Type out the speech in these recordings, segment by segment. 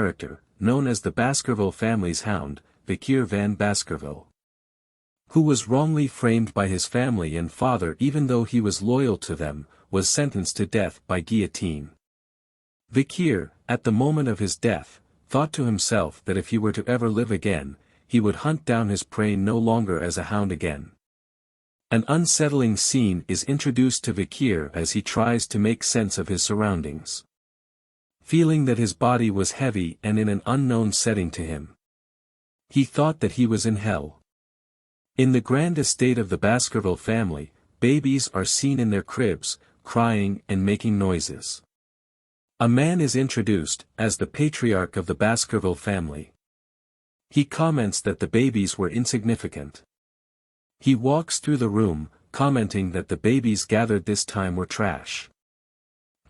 character, known as the Baskerville family's Hound, Vikir van Baskerville, who was wrongly framed by his family and father even though he was loyal to them, was sentenced to death by guillotine. Vikir, at the moment of his death, thought to himself that if he were to ever live again, he would hunt down his prey no longer as a hound again. An unsettling scene is introduced to Vikir as he tries to make sense of his surroundings. Feeling that his body was heavy and in an unknown setting to him, he thought that he was in hell. In the grand estate of the Baskerville family, babies are seen in their cribs, crying and making noises. A man is introduced as the patriarch of the Baskerville family. He comments that the babies were insignificant. He walks through the room, commenting that the babies gathered this time were trash.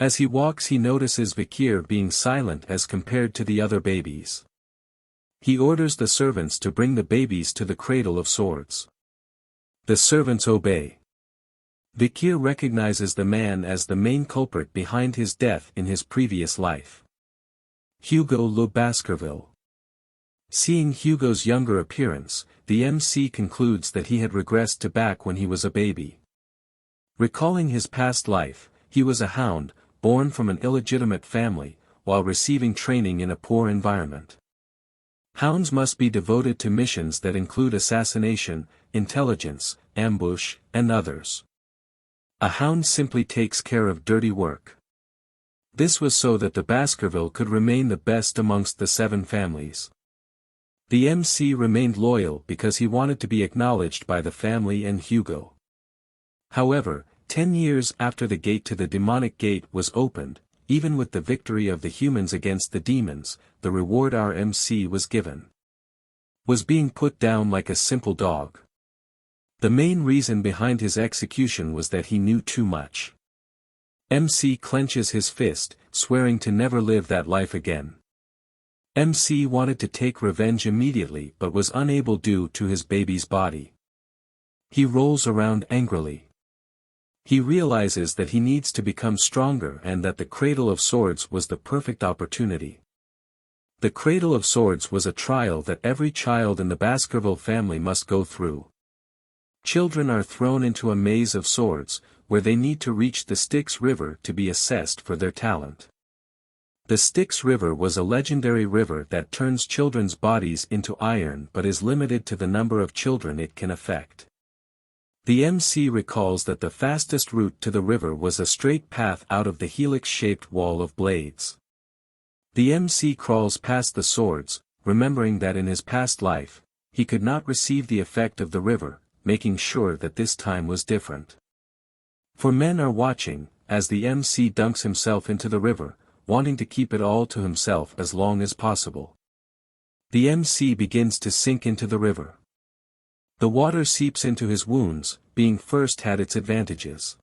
As he walks he notices Vikir being silent as compared to the other babies. He orders the servants to bring the babies to the Cradle of Swords. The servants obey. Vikir recognizes the man as the main culprit behind his death in his previous life. Hugo le Baskerville. Seeing Hugo's younger appearance, the MC concludes that he had regressed to back when he was a baby. Recalling his past life, he was a hound, born from an illegitimate family, while receiving training in a poor environment. Hounds must be devoted to missions that include assassination, intelligence, ambush, and others. A hound simply takes care of dirty work. This was so that the Baskerville could remain the best amongst the 7 families. The MC remained loyal because he wanted to be acknowledged by the family and Hugo. However, 10 years after the gate to the demonic gate was opened, even with the victory of the humans against the demons, the reward our MC was given was being put down like a simple dog. The main reason behind his execution was that he knew too much. MC clenches his fist, swearing to never live that life again. MC wanted to take revenge immediately but was unable due to his baby's body. He rolls around angrily. He realizes that he needs to become stronger and that the Cradle of Swords was the perfect opportunity. The Cradle of Swords was a trial that every child in the Baskerville family must go through. Children are thrown into a maze of swords, where they need to reach the Styx River to be assessed for their talent. The Styx River was a legendary river that turns children's bodies into iron but is limited to the number of children it can affect. The MC recalls that the fastest route to the river was a straight path out of the helix-shaped wall of blades. The MC crawls past the swords, remembering that in his past life, he could not receive the effect of the river, making sure that this time was different. For men are watching, as the MC dunks himself into the river, wanting to keep it all to himself as long as possible. The MC begins to sink into the river. The water seeps into his wounds, being first had its advantages.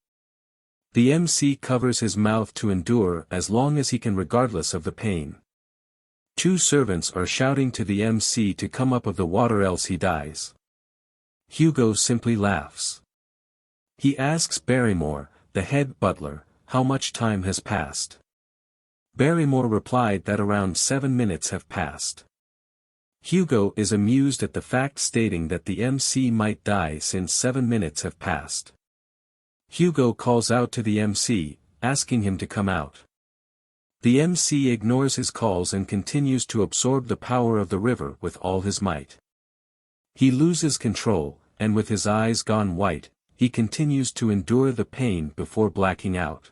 The MC covers his mouth to endure as long as he can regardless of the pain. 2 servants are shouting to the MC to come up of the water else he dies. Hugo simply laughs. He asks Barrymore, the head butler, how much time has passed. Barrymore replied that around 7 minutes have passed. Hugo is amused at the fact, stating that the MC might die since 7 minutes have passed. Hugo calls out to the MC, asking him to come out. The MC ignores his calls and continues to absorb the power of the river with all his might. He loses control, and with his eyes gone white, he continues to endure the pain before blacking out.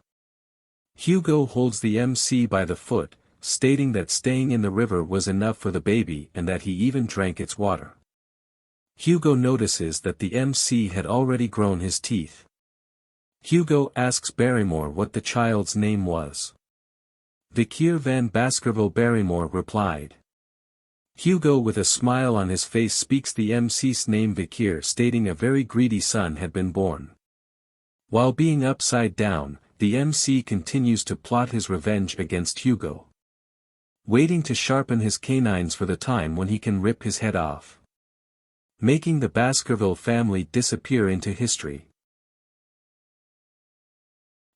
Hugo holds the MC by the foot, stating that staying in the river was enough for the baby and that he even drank its water. Hugo notices that the MC had already grown his teeth. Hugo asks Barrymore what the child's name was. Vikir van Baskerville. Barrymore replied. Hugo with a smile on his face speaks the MC's name Vikir, stating a very greedy son had been born. While being upside down, the MC continues to plot his revenge against Hugo, waiting to sharpen his canines for the time when he can rip his head off, making the Baskerville family disappear into history.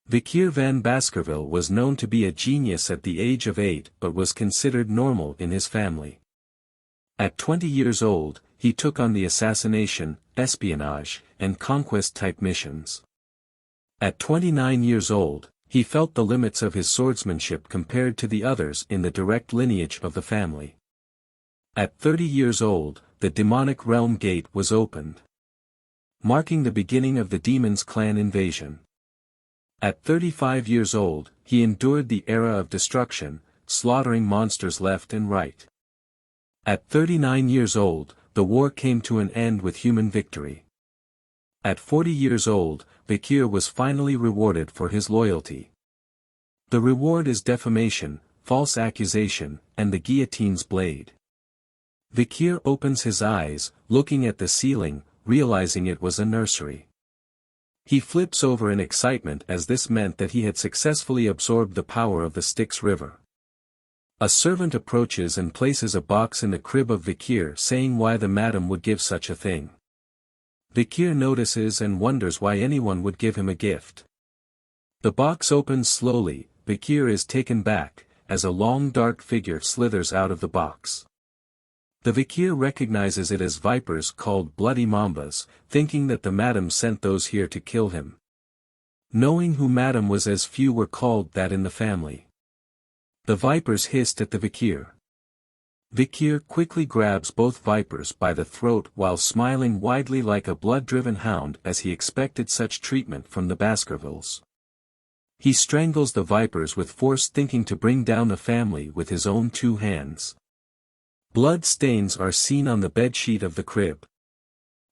Vikir van Baskerville was known to be a genius at the age of 8 but was considered normal in his family. At 20 years old, he took on the assassination, espionage, and conquest-type missions. At 29 years old, he felt the limits of his swordsmanship compared to the others in the direct lineage of the family. At 30 years old, the demonic realm gate was opened, marking the beginning of the Demon's Clan invasion. At 35 years old, he endured the era of destruction, slaughtering monsters left and right. At 39 years old, the war came to an end with human victory. At 40 years old, Vikir was finally rewarded for his loyalty. The reward is defamation, false accusation, and the guillotine's blade. Vikir opens his eyes, looking at the ceiling, realizing it was a nursery. He flips over in excitement as this meant that he had successfully absorbed the power of the Styx River. A servant approaches and places a box in the crib of Vikir, saying why the madam would give such a thing. Vikir notices and wonders why anyone would give him a gift. The box opens slowly. Vikir is taken back, as a long dark figure slithers out of the box. The Vikir recognizes it as vipers called bloody mambas, thinking that the madam sent those here to kill him. Knowing who madam was, as few were called that in the family. The vipers hissed at the Vikir. Vikir quickly grabs both vipers by the throat while smiling widely like a blood-driven hound, as he expected such treatment from the Baskervilles. He strangles the vipers with force, thinking to bring down the family with his own 2 hands. Blood stains are seen on the bedsheet of the crib.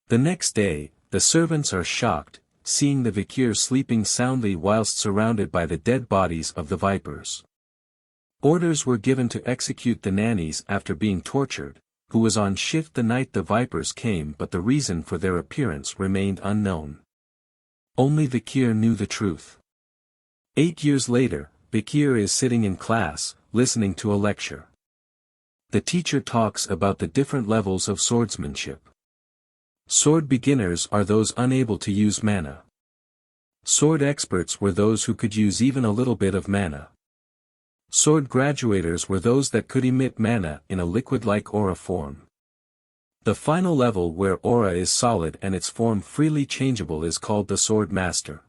The next day, the servants are shocked, seeing the Vikir sleeping soundly whilst surrounded by the dead bodies of the vipers. Orders were given to execute the nannies after being tortured, who was on shift the night the vipers came, but the reason for their appearance remained unknown. Only Vikir knew the truth. 8 years later, Vikir is sitting in class, listening to a lecture. The teacher talks about the different levels of swordsmanship. Sword beginners are those unable to use mana. Sword experts were those who could use even a little bit of mana. Sword graduators were those that could emit mana in a liquid-like aura form. The final level, where aura is solid and its form freely changeable, is called the Sword Master.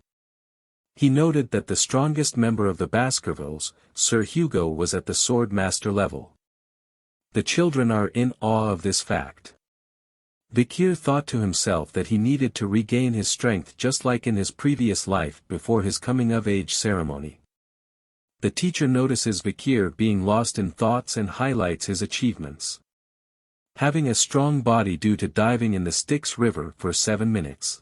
He noted that the strongest member of the Baskervilles, Sir Hugo, was at the Sword Master level. The children are in awe of this fact. Vikir thought to himself that he needed to regain his strength just like in his previous life before his coming-of-age ceremony. The teacher notices Vikir being lost in thoughts and highlights his achievements. Having a strong body due to diving in the Styx River for 7 minutes.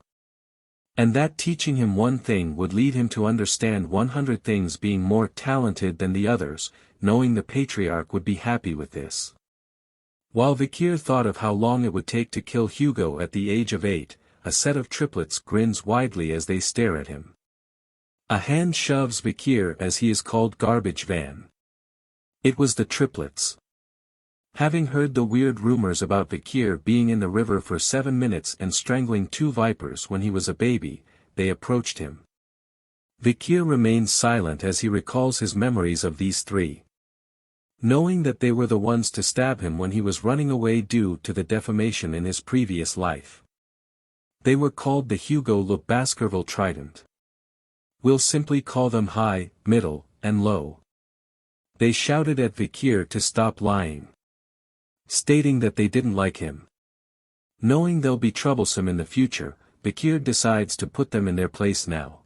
And that teaching him one thing would lead him to understand 100 things, being more talented than the others, knowing the patriarch would be happy with this. While Vikir thought of how long it would take to kill Hugo at the age of 8, a set of triplets grins widely as they stare at him. A hand shoves Vikir as he is called garbage van. It was the triplets. Having heard the weird rumors about Vikir being in the river for 7 minutes and strangling 2 vipers when he was a baby, they approached him. Vikir remains silent as he recalls his memories of these 3. Knowing that they were the ones to stab him when he was running away due to the defamation in his previous life. They were called the Hugo Baskerville Trident. We'll simply call them high, middle, and low. They shouted at Vikir to stop lying, stating that they didn't like him. Knowing they'll be troublesome in the future, Vikir decides to put them in their place now.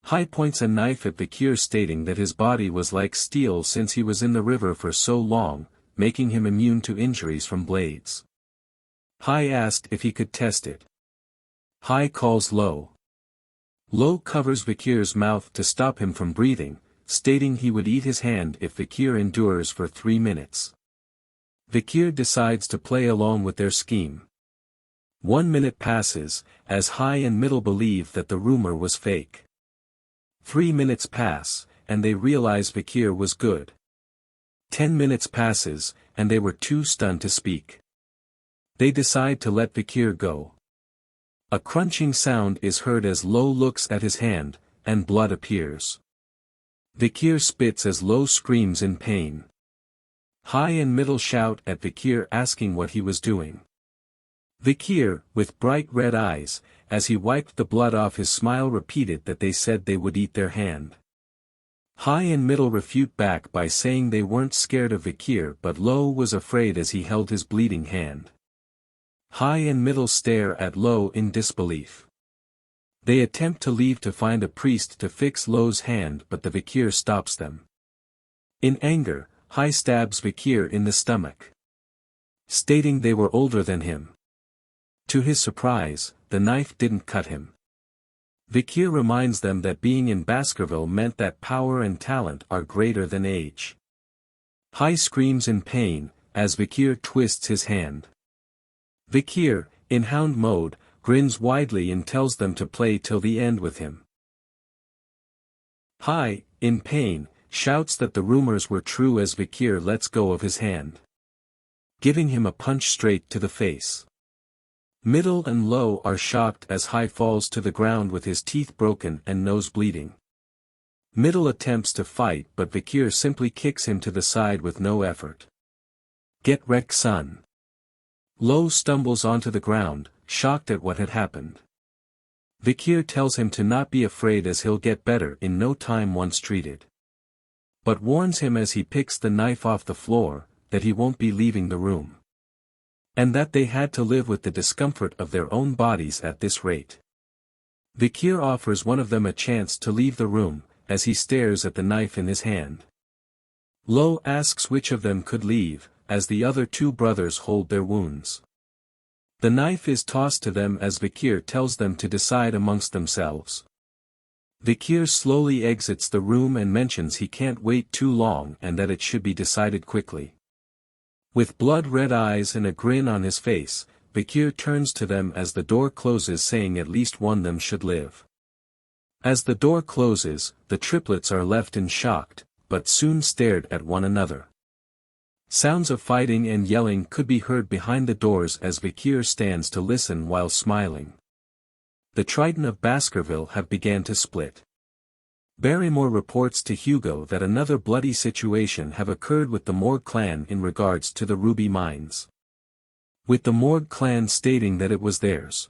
High points a knife at Vikir, stating that his body was like steel since he was in the river for so long, making him immune to injuries from blades. High asked if he could test it. High calls Low. Low covers Vikir's mouth to stop him from breathing, stating he would eat his hand if Vikir endures for 3 minutes. Vikir decides to play along with their scheme. 1 minute passes, as High and Middle believe that the rumor was fake. 3 minutes pass, and they realize Vikir was good. 10 minutes passes, and they were too stunned to speak. They decide to let Vikir go. A crunching sound is heard as Low looks at his hand, and blood appears. Vikir spits as Lo screams in pain. High and middle shout at Vikir asking what he was doing. Vikir, with bright red eyes, as he wiped the blood off his smile repeated that they said they would eat their hand. High and middle refute back by saying they weren't scared of Vikir but Lo was afraid as he held his bleeding hand. High and middle stare at Lo in disbelief. They attempt to leave to find a priest to fix Lo's hand but the Vikir stops them. In anger, High stabs Vikir in the stomach, stating they were older than him. To his surprise, the knife didn't cut him. Vikir reminds them that being in Baskerville meant that power and talent are greater than age. High screams in pain, as Vikir twists his hand. Vikir, in hound mode, grins widely and tells them to play till the end with him. High, in pain, shouts that the rumors were true as Vikir lets go of his hand, giving him a punch straight to the face. Middle and Lo are shocked as High falls to the ground with his teeth broken and nose bleeding. Middle attempts to fight but Vikir simply kicks him to the side with no effort. Get wrecked, son. Lo stumbles onto the ground, shocked at what had happened. Vikir tells him to not be afraid as he'll get better in no time once treated. But warns him as he picks the knife off the floor, that he won't be leaving the room. And that they had to live with the discomfort of their own bodies at this rate. Vikir offers one of them a chance to leave the room, as he stares at the knife in his hand. Lo asks which of them could leave, as the other two brothers hold their wounds. The knife is tossed to them as Vikir tells them to decide amongst themselves. Vikir slowly exits the room and mentions he can't wait too long and that it should be decided quickly. With blood-red eyes and a grin on his face, Vikir turns to them as the door closes saying at least one of them should live. As the door closes, the triplets are left in shocked, but soon stared at one another. Sounds of fighting and yelling could be heard behind the doors as Vikir stands to listen while smiling. The Triton of Baskerville have began to split. Barrymore reports to Hugo that another bloody situation have occurred with the Morg Clan in regards to the ruby mines, with the Morg Clan stating that it was theirs.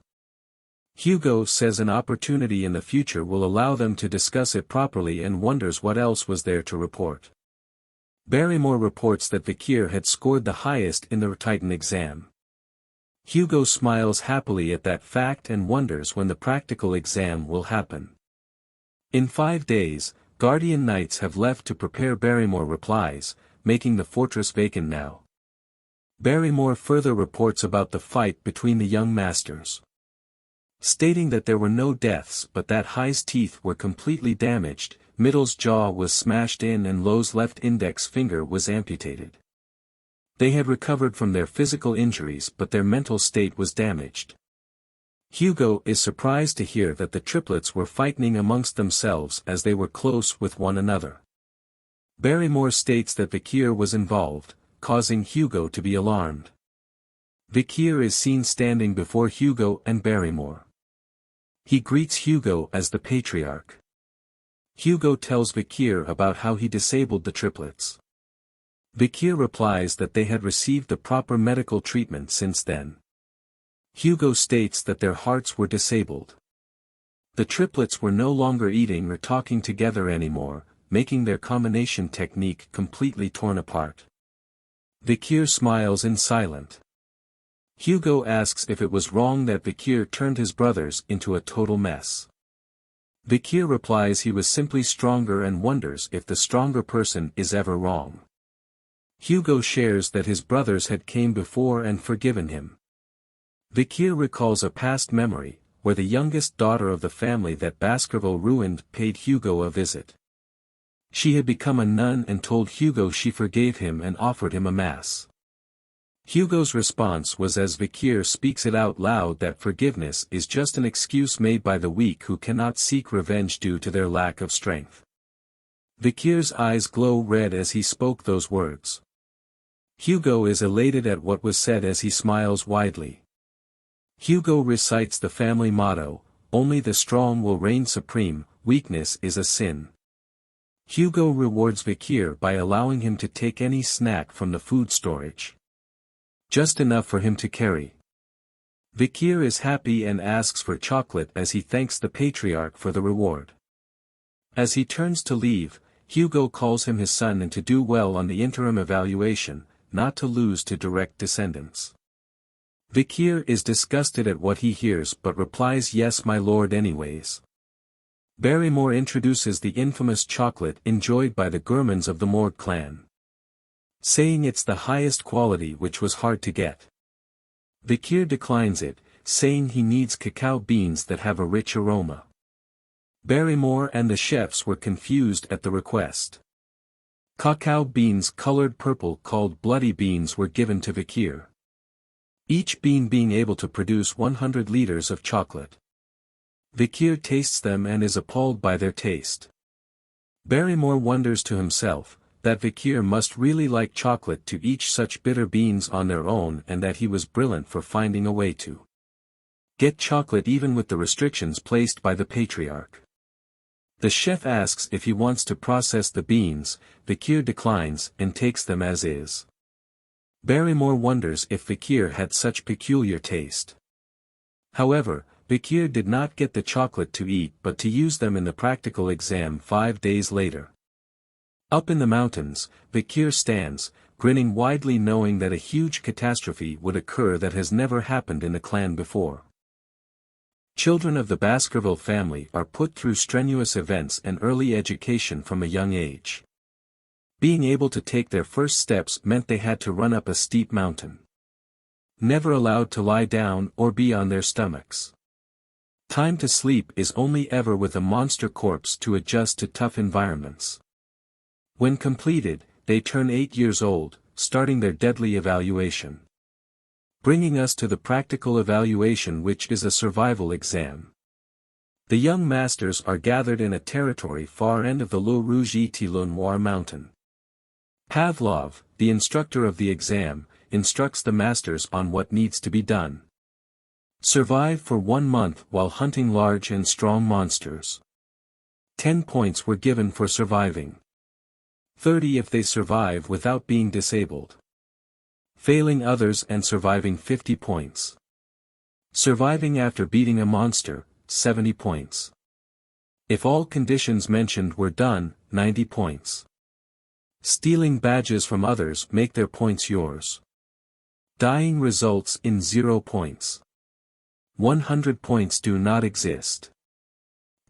Hugo says an opportunity in the future will allow them to discuss it properly and wonders what else was there to report. Barrymore reports that Vikir had scored the highest in the Titan exam. Hugo smiles happily at that fact and wonders when the practical exam will happen. In 5 days, Guardian Knights have left to prepare. Barrymore replies, making the fortress vacant now. Barrymore further reports about the fight between the young masters, stating that there were no deaths but that High's teeth were completely damaged, Middle's jaw was smashed in and Lo's left index finger was amputated. They had recovered from their physical injuries but their mental state was damaged. Hugo is surprised to hear that the triplets were fighting amongst themselves as they were close with one another. Barrymore states that Vikir was involved, causing Hugo to be alarmed. Vikir is seen standing before Hugo and Barrymore. He greets Hugo as the patriarch. Hugo tells Vikir about how he disabled the triplets. Vikir replies that they had received the proper medical treatment since then. Hugo states that their hearts were disabled. The triplets were no longer eating or talking together anymore, making their combination technique completely torn apart. Vikir smiles in silence. Hugo asks if it was wrong that Vikir turned his brothers into a total mess. Vikir replies he was simply stronger and wonders if the stronger person is ever wrong. Hugo shares that his brothers had came before and forgiven him. Vikir recalls a past memory, where the youngest daughter of the family that Baskerville ruined paid Hugo a visit. She had become a nun and told Hugo she forgave him and offered him a mass. Hugo's response was as Vikir speaks it out loud that forgiveness is just an excuse made by the weak who cannot seek revenge due to their lack of strength. Vikir's eyes glow red as he spoke those words. Hugo is elated at what was said as he smiles widely. Hugo recites the family motto, only the strong will reign supreme, weakness is a sin. Hugo rewards Vikir by allowing him to take any snack from the food storage. Just enough for him to carry. Vikir is happy and asks for chocolate as he thanks the patriarch for the reward. As he turns to leave, Hugo calls him his son and to do well on the interim evaluation, not to lose to direct descendants. Vikir is disgusted at what he hears but replies yes my lord anyways. Barrymore introduces the infamous chocolate enjoyed by the gourmands of the Morg clan, saying it's the highest quality which was hard to get. Vikir declines it, saying he needs cacao beans that have a rich aroma. Barrymore and the chefs were confused at the request. Cacao beans colored purple called bloody beans were given to Vikir, each bean being able to produce 100 liters of chocolate. Vikir tastes them and is appalled by their taste. Barrymore wonders to himself, that Vikir must really like chocolate to eat such bitter beans on their own and that he was brilliant for finding a way to get chocolate even with the restrictions placed by the patriarch. The chef asks if he wants to process the beans, Vikir declines and takes them as is. Barrymore wonders if Vikir had such peculiar taste. However, Vikir did not get the chocolate to eat but to use them in the practical exam 5 days later. Up in the mountains, Vikir stands, grinning widely knowing that a huge catastrophe would occur that has never happened in the clan before. Children of the Baskerville family are put through strenuous events and early education from a young age. Being able to take their first steps meant they had to run up a steep mountain. Never allowed to lie down or be on their stomachs. Time to sleep is only ever with a monster corpse to adjust to tough environments. When completed, they turn 8 years old, starting their deadly evaluation. Bringing us to the practical evaluation, which is a survival exam. The young masters are gathered in a territory far end of the Le Rouge-et-Le Noir mountain. Pavlov, the instructor of the exam, instructs the masters on what needs to be done. Survive for 1 month while hunting large and strong monsters. 10 points were given for surviving. 30 if they survive without being disabled. Failing others and surviving 50 points. Surviving after beating a monster, 70 points. If all conditions mentioned were done, 90 points. Stealing badges from others make their points yours. Dying results in 0 points. 100 points do not exist.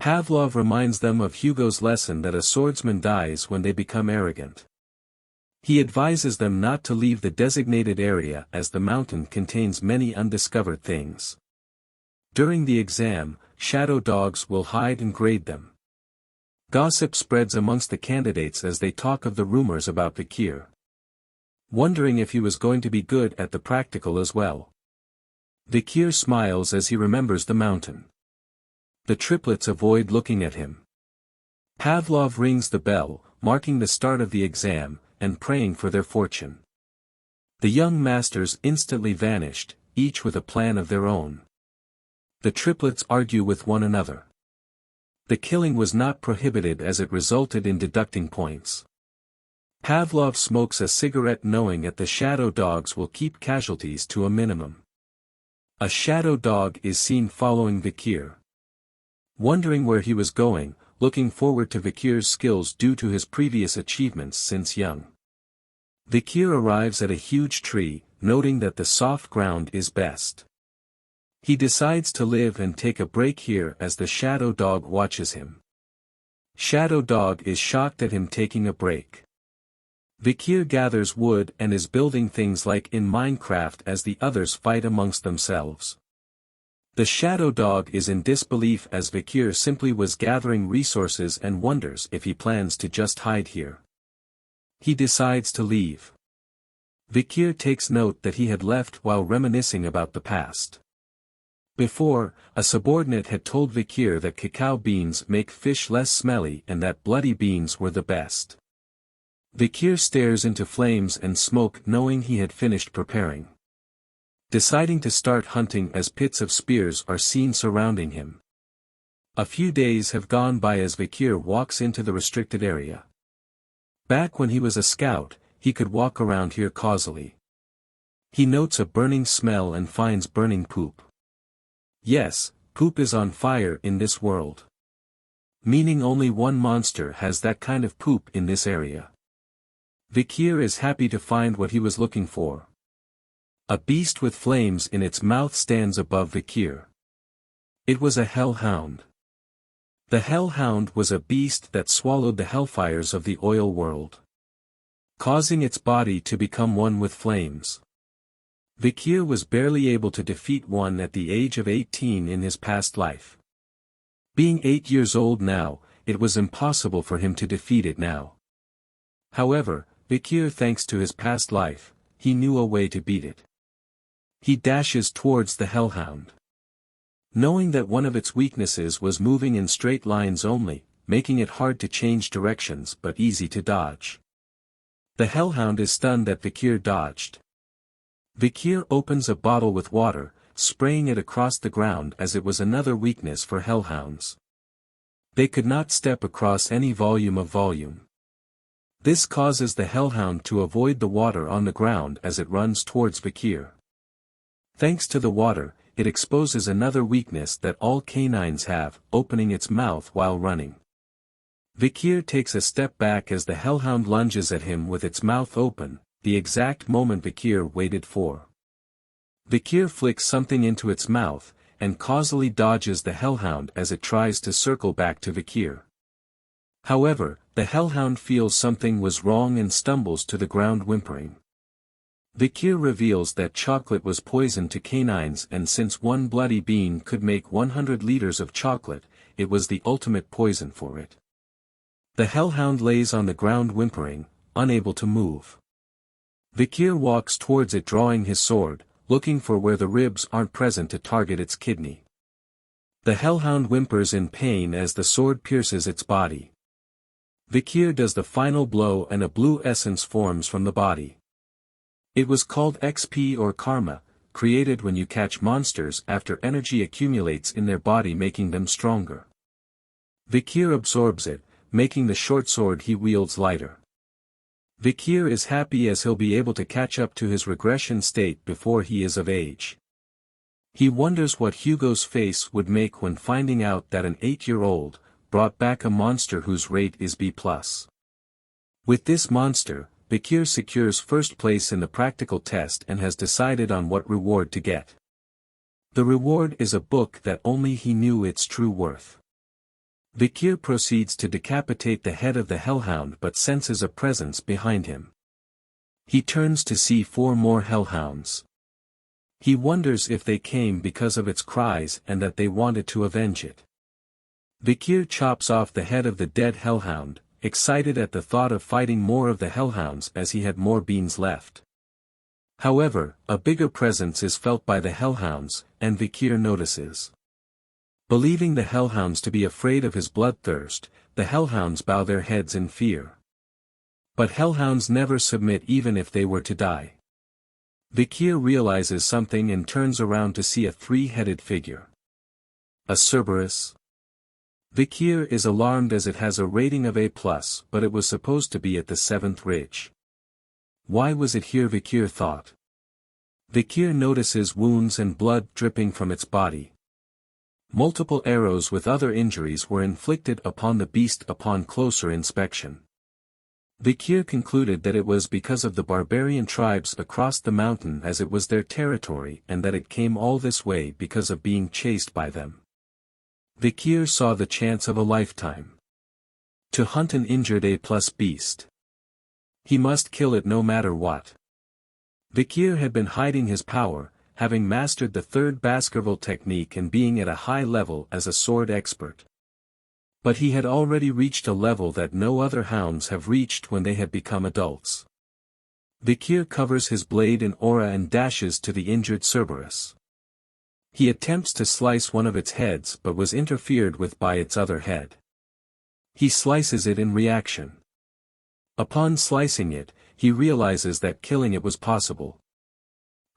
Pavlov reminds them of Hugo's lesson that a swordsman dies when they become arrogant. He advises them not to leave the designated area as the mountain contains many undiscovered things. During the exam, shadow dogs will hide and grade them. Gossip spreads amongst the candidates as they talk of the rumors about Vikir. Wondering if he was going to be good at the practical as well. Vikir smiles as he remembers the mountain. The triplets avoid looking at him. Pavlov rings the bell, marking the start of the exam, and praying for their fortune. The young masters instantly vanished, each with a plan of their own. The triplets argue with one another. The killing was not prohibited as it resulted in deducting points. Pavlov smokes a cigarette knowing that the shadow dogs will keep casualties to a minimum. A shadow dog is seen following Vikir. Wondering where he was going, looking forward to Vikir's skills due to his previous achievements since young. Vikir arrives at a huge tree, noting that the soft ground is best. He decides to live and take a break here as the shadow dog watches him. Shadow dog is shocked at him taking a break. Vikir gathers wood and is building things like in Minecraft as the others fight amongst themselves. The shadow dog is in disbelief as Vikir simply was gathering resources and wonders if he plans to just hide here. He decides to leave. Vikir takes note that he had left while reminiscing about the past. Before, a subordinate had told Vikir that cacao beans make fish less smelly and that bloody beans were the best. Vikir stares into flames and smoke knowing he had finished preparing. Deciding to start hunting as pits of spears are seen surrounding him. A few days have gone by as Vikir walks into the restricted area. Back when he was a scout, he could walk around here causally. He notes a burning smell and finds burning poop. Yes, poop is on fire in this world. Meaning only one monster has that kind of poop in this area. Vikir is happy to find what he was looking for. A beast with flames in its mouth stands above Vikir. It was a hellhound. The hellhound was a beast that swallowed the hellfires of the oil world, causing its body to become one with flames. Vikir was barely able to defeat one at the age of 18 in his past life. Being 8 years old now, it was impossible for him to defeat it now. However, Vikir, thanks to his past life, he knew a way to beat it. He dashes towards the hellhound. Knowing that one of its weaknesses was moving in straight lines only, making it hard to change directions but easy to dodge. The hellhound is stunned that Vikir dodged. Vikir opens a bottle with water, spraying it across the ground as it was another weakness for hellhounds. They could not step across any volume of volume. This causes the hellhound to avoid the water on the ground as it runs towards Vikir. Thanks to the water, it exposes another weakness that all canines have, opening its mouth while running. Vikir takes a step back as the hellhound lunges at him with its mouth open, the exact moment Vikir waited for. Vikir flicks something into its mouth, and causally dodges the hellhound as it tries to circle back to Vikir. However, the hellhound feels something was wrong and stumbles to the ground whimpering. Vikir reveals that chocolate was poison to canines, and since one bloody bean could make 100 liters of chocolate, it was the ultimate poison for it. The hellhound lays on the ground whimpering, unable to move. Vikir walks towards it drawing his sword, looking for where the ribs aren't present to target its kidney. The hellhound whimpers in pain as the sword pierces its body. Vikir does the final blow and a blue essence forms from the body. It was called XP or Karma, created when you catch monsters after energy accumulates in their body making them stronger. Vikir absorbs it, making the short sword he wields lighter. Vikir is happy as he'll be able to catch up to his regression state before he is of age. He wonders what Hugo's face would make when finding out that an 8-year-old brought back a monster whose rate is B+. With this monster, Vikir secures first place in the practical test and has decided on what reward to get. The reward is a book that only he knew its true worth. Vikir proceeds to decapitate the head of the hellhound but senses a presence behind him. He turns to see 4 more hellhounds. He wonders if they came because of its cries and that they wanted to avenge it. Vikir chops off the head of the dead hellhound, excited at the thought of fighting more of the hellhounds as he had more beans left. However, a bigger presence is felt by the hellhounds, and Vikir notices. Believing the hellhounds to be afraid of his bloodthirst, the hellhounds bow their heads in fear. But hellhounds never submit even if they were to die. Vikir realizes something and turns around to see a 3-headed figure. A Cerberus? Vikir is alarmed as it has a rating of A+, but it was supposed to be at the 7th ridge. Why was it here, Vikir thought. Vikir notices wounds and blood dripping from its body. Multiple arrows with other injuries were inflicted upon the beast upon closer inspection. Vikir concluded that it was because of the barbarian tribes across the mountain as it was their territory and that it came all this way because of being chased by them. Vikir saw the chance of a lifetime. To hunt an injured A+ beast. He must kill it no matter what. Vikir had been hiding his power, having mastered the 3rd Baskerville technique and being at a high level as a sword expert. But he had already reached a level that no other hounds have reached when they had become adults. Vikir covers his blade in aura and dashes to the injured Cerberus. He attempts to slice one of its heads but was interfered with by its other head. He slices it in reaction. Upon slicing it, he realizes that killing it was possible.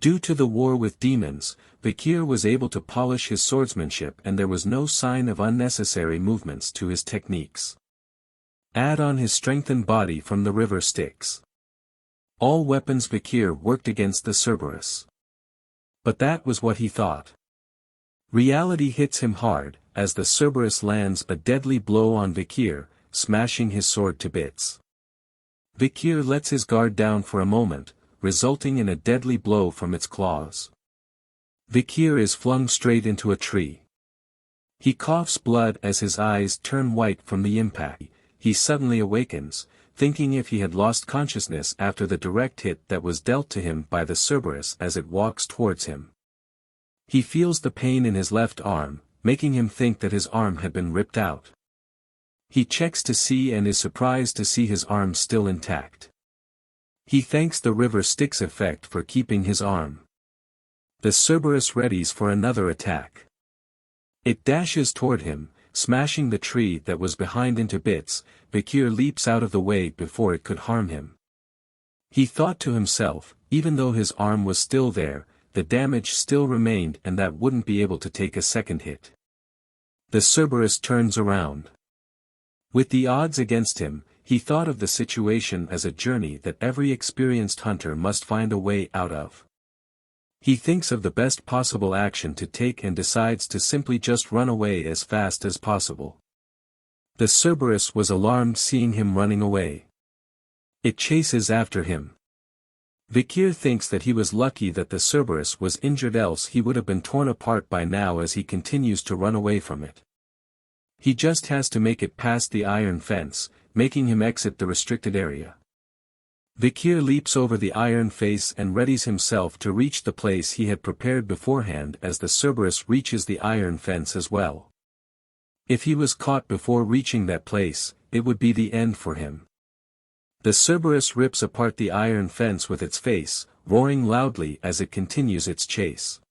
Due to the war with demons, Vikir was able to polish his swordsmanship and there was no sign of unnecessary movements to his techniques. Add on his strengthened body from the river Styx. All weapons Vikir worked against the Cerberus. But that was what he thought. Reality hits him hard, as the Cerberus lands a deadly blow on Vikir, smashing his sword to bits. Vikir lets his guard down for a moment, resulting in a deadly blow from its claws. Vikir is flung straight into a tree. He coughs blood as his eyes turn white from the impact. He suddenly awakens, thinking if he had lost consciousness after the direct hit that was dealt to him by the Cerberus as it walks towards him. He feels the pain in his left arm, making him think that his arm had been ripped out. He checks to see and is surprised to see his arm still intact. He thanks the river Styx effect for keeping his arm. The Cerberus readies for another attack. It dashes toward him, smashing the tree that was behind into bits. Vikir leaps out of the way before it could harm him. He thought to himself, even though his arm was still there, the damage still remained and that wouldn't be able to take a second hit. The Cerberus turns around. With the odds against him, he thought of the situation as a journey that every experienced hunter must find a way out of. He thinks of the best possible action to take and decides to simply just run away as fast as possible. The Cerberus was alarmed seeing him running away. It chases after him. Vikir thinks that he was lucky that the Cerberus was injured, else he would have been torn apart by now as he continues to run away from it. He just has to make it past the iron fence, making him exit the restricted area. Vikir leaps over the iron face and readies himself to reach the place he had prepared beforehand as the Cerberus reaches the iron fence as well. If he was caught before reaching that place, it would be the end for him. The Cerberus rips apart the iron fence with its face, roaring loudly as it continues its chase.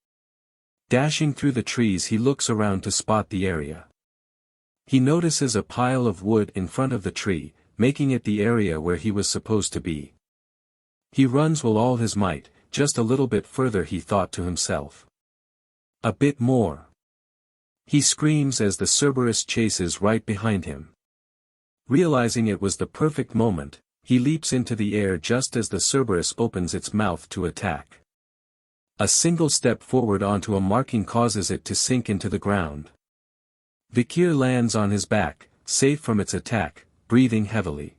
Dashing through the trees, he looks around to spot the area. He notices a pile of wood in front of the tree, making it the area where he was supposed to be. He runs with all his might, just a little bit further, he thought to himself. A bit more. He screams as the Cerberus chases right behind him. Realizing it was the perfect moment, he leaps into the air just as the Cerberus opens its mouth to attack. A single step forward onto a marking causes it to sink into the ground. Vikir lands on his back, safe from its attack, breathing heavily.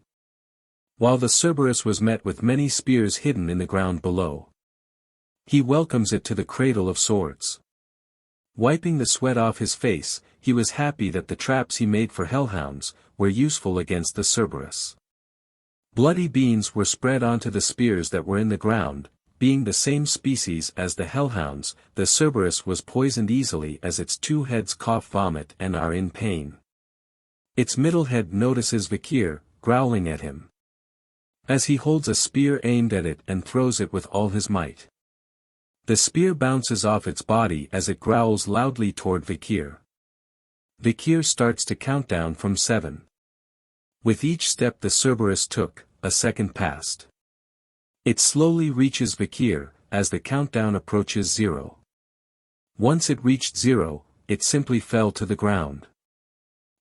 While the Cerberus was met with many spears hidden in the ground below. He welcomes it to the cradle of swords. Wiping the sweat off his face, he was happy that the traps he made for hellhounds were useful against the Cerberus. Bloody beans were spread onto the spears that were in the ground. Being the same species as the hellhounds, the Cerberus was poisoned easily as its two heads cough vomit and are in pain. Its middle head notices Vikir, growling at him. As he holds a spear aimed at it and throws it with all his might. The spear bounces off its body as it growls loudly toward Vikir. Vikir starts to count down from 7. With each step the Cerberus took, a second passed. It slowly reaches Vikir, as the countdown approaches 0. Once it reached 0, it simply fell to the ground.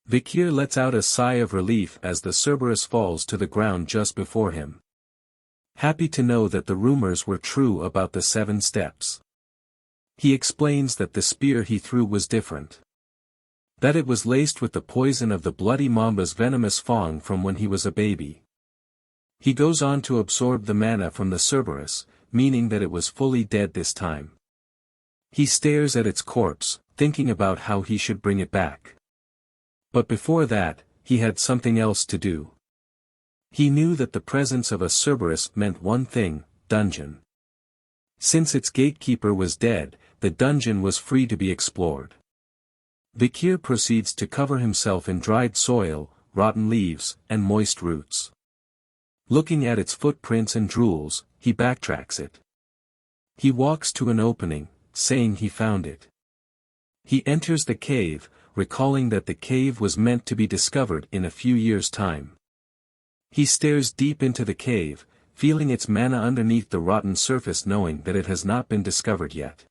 Vikir lets out a sigh of relief as the Cerberus falls to the ground just before him. Happy to know that the rumors were true about the 7 steps. He explains that the spear he threw was different. That it was laced with the poison of the bloody mamba's venomous fang from when he was a baby. He goes on to absorb the mana from the Cerberus, meaning that it was fully dead this time. He stares at its corpse, thinking about how he should bring it back. But before that, he had something else to do. He knew that the presence of a Cerberus meant one thing: dungeon. Since its gatekeeper was dead, the dungeon was free to be explored. Vikir proceeds to cover himself in dried soil, rotten leaves, and moist roots. Looking at its footprints and drools, he backtracks it. He walks to an opening, saying he found it. He enters the cave, recalling that the cave was meant to be discovered in a few years' time. He stares deep into the cave, feeling its mana underneath the rotten surface, knowing that it has not been discovered yet.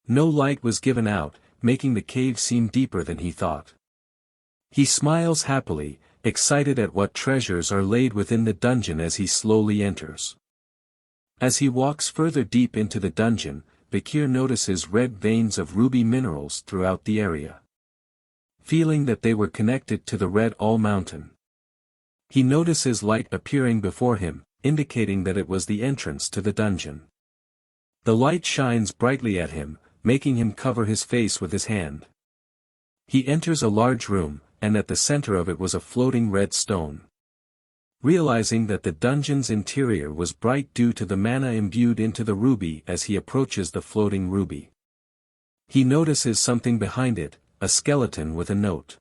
No light was given out, making the cave seem deeper than he thought. He smiles happily, excited at what treasures are laid within the dungeon as he slowly enters. As he walks further deep into the dungeon, Vikir notices red veins of ruby minerals throughout the area. Feeling that they were connected to the Red All Mountain. He notices light appearing before him, indicating that it was the entrance to the dungeon. The light shines brightly at him, making him cover his face with his hand. He enters a large room, and at the center of it was a floating red stone. Realizing that the dungeon's interior was bright due to the mana imbued into the ruby as he approaches the floating ruby. He notices something behind it, a skeleton with a note.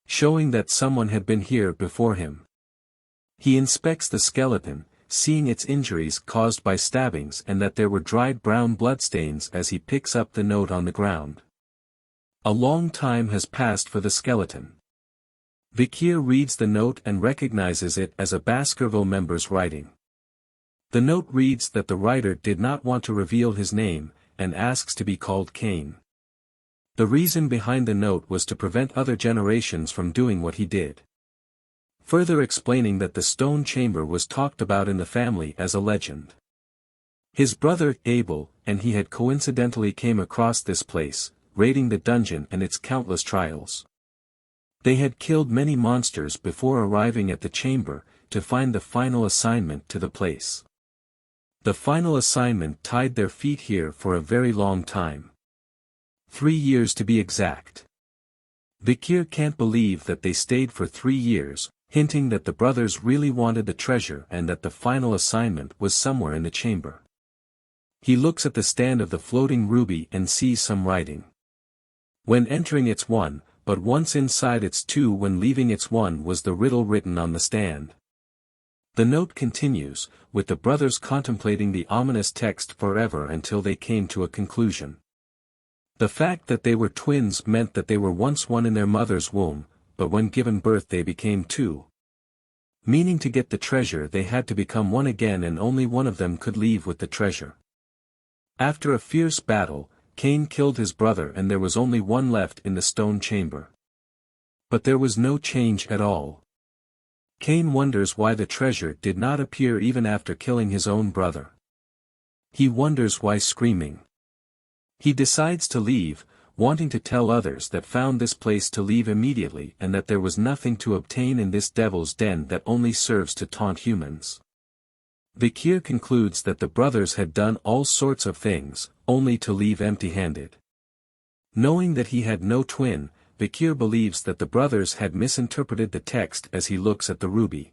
Showing that someone had been here before him. He inspects the skeleton, seeing its injuries caused by stabbings and that there were dried brown bloodstains as he picks up the note on the ground. A long time has passed for the skeleton. Vikir reads the note and recognizes it as a Baskerville member's writing. The note reads that the writer did not want to reveal his name, and asks to be called Cain. The reason behind the note was to prevent other generations from doing what he did. Further explaining that the stone chamber was talked about in the family as a legend. His brother, Abel, and he had coincidentally came across this place, raiding the dungeon and its countless trials. They had killed many monsters before arriving at the chamber, to find the final assignment to the place. The final assignment tied their feet here for a very long time. 3 years to be exact. Vikir can't believe that they stayed for 3 years, hinting that the brothers really wanted the treasure and that the final assignment was somewhere in the chamber. He looks at the stand of the floating ruby and sees some writing. When entering it's 1, but once inside it's 2, when leaving it's 1 was the riddle written on the stand. The note continues, with the brothers contemplating the ominous text forever until they came to a conclusion. The fact that they were twins meant that they were once one in their mother's womb, but when given birth they became 2. Meaning to get the treasure they had to become one again, and only one of them could leave with the treasure. After a fierce battle, Cain killed his brother and there was only one left in the stone chamber. But there was no change at all. Cain wonders why the treasure did not appear even after killing his own brother. He wonders why screaming. He decides to leave, wanting to tell others that found this place to leave immediately and that there was nothing to obtain in this devil's den that only serves to taunt humans. Vikir concludes that the brothers had done all sorts of things, only to leave empty-handed. Knowing that he had no twin, Vikir believes that the brothers had misinterpreted the text as he looks at the ruby.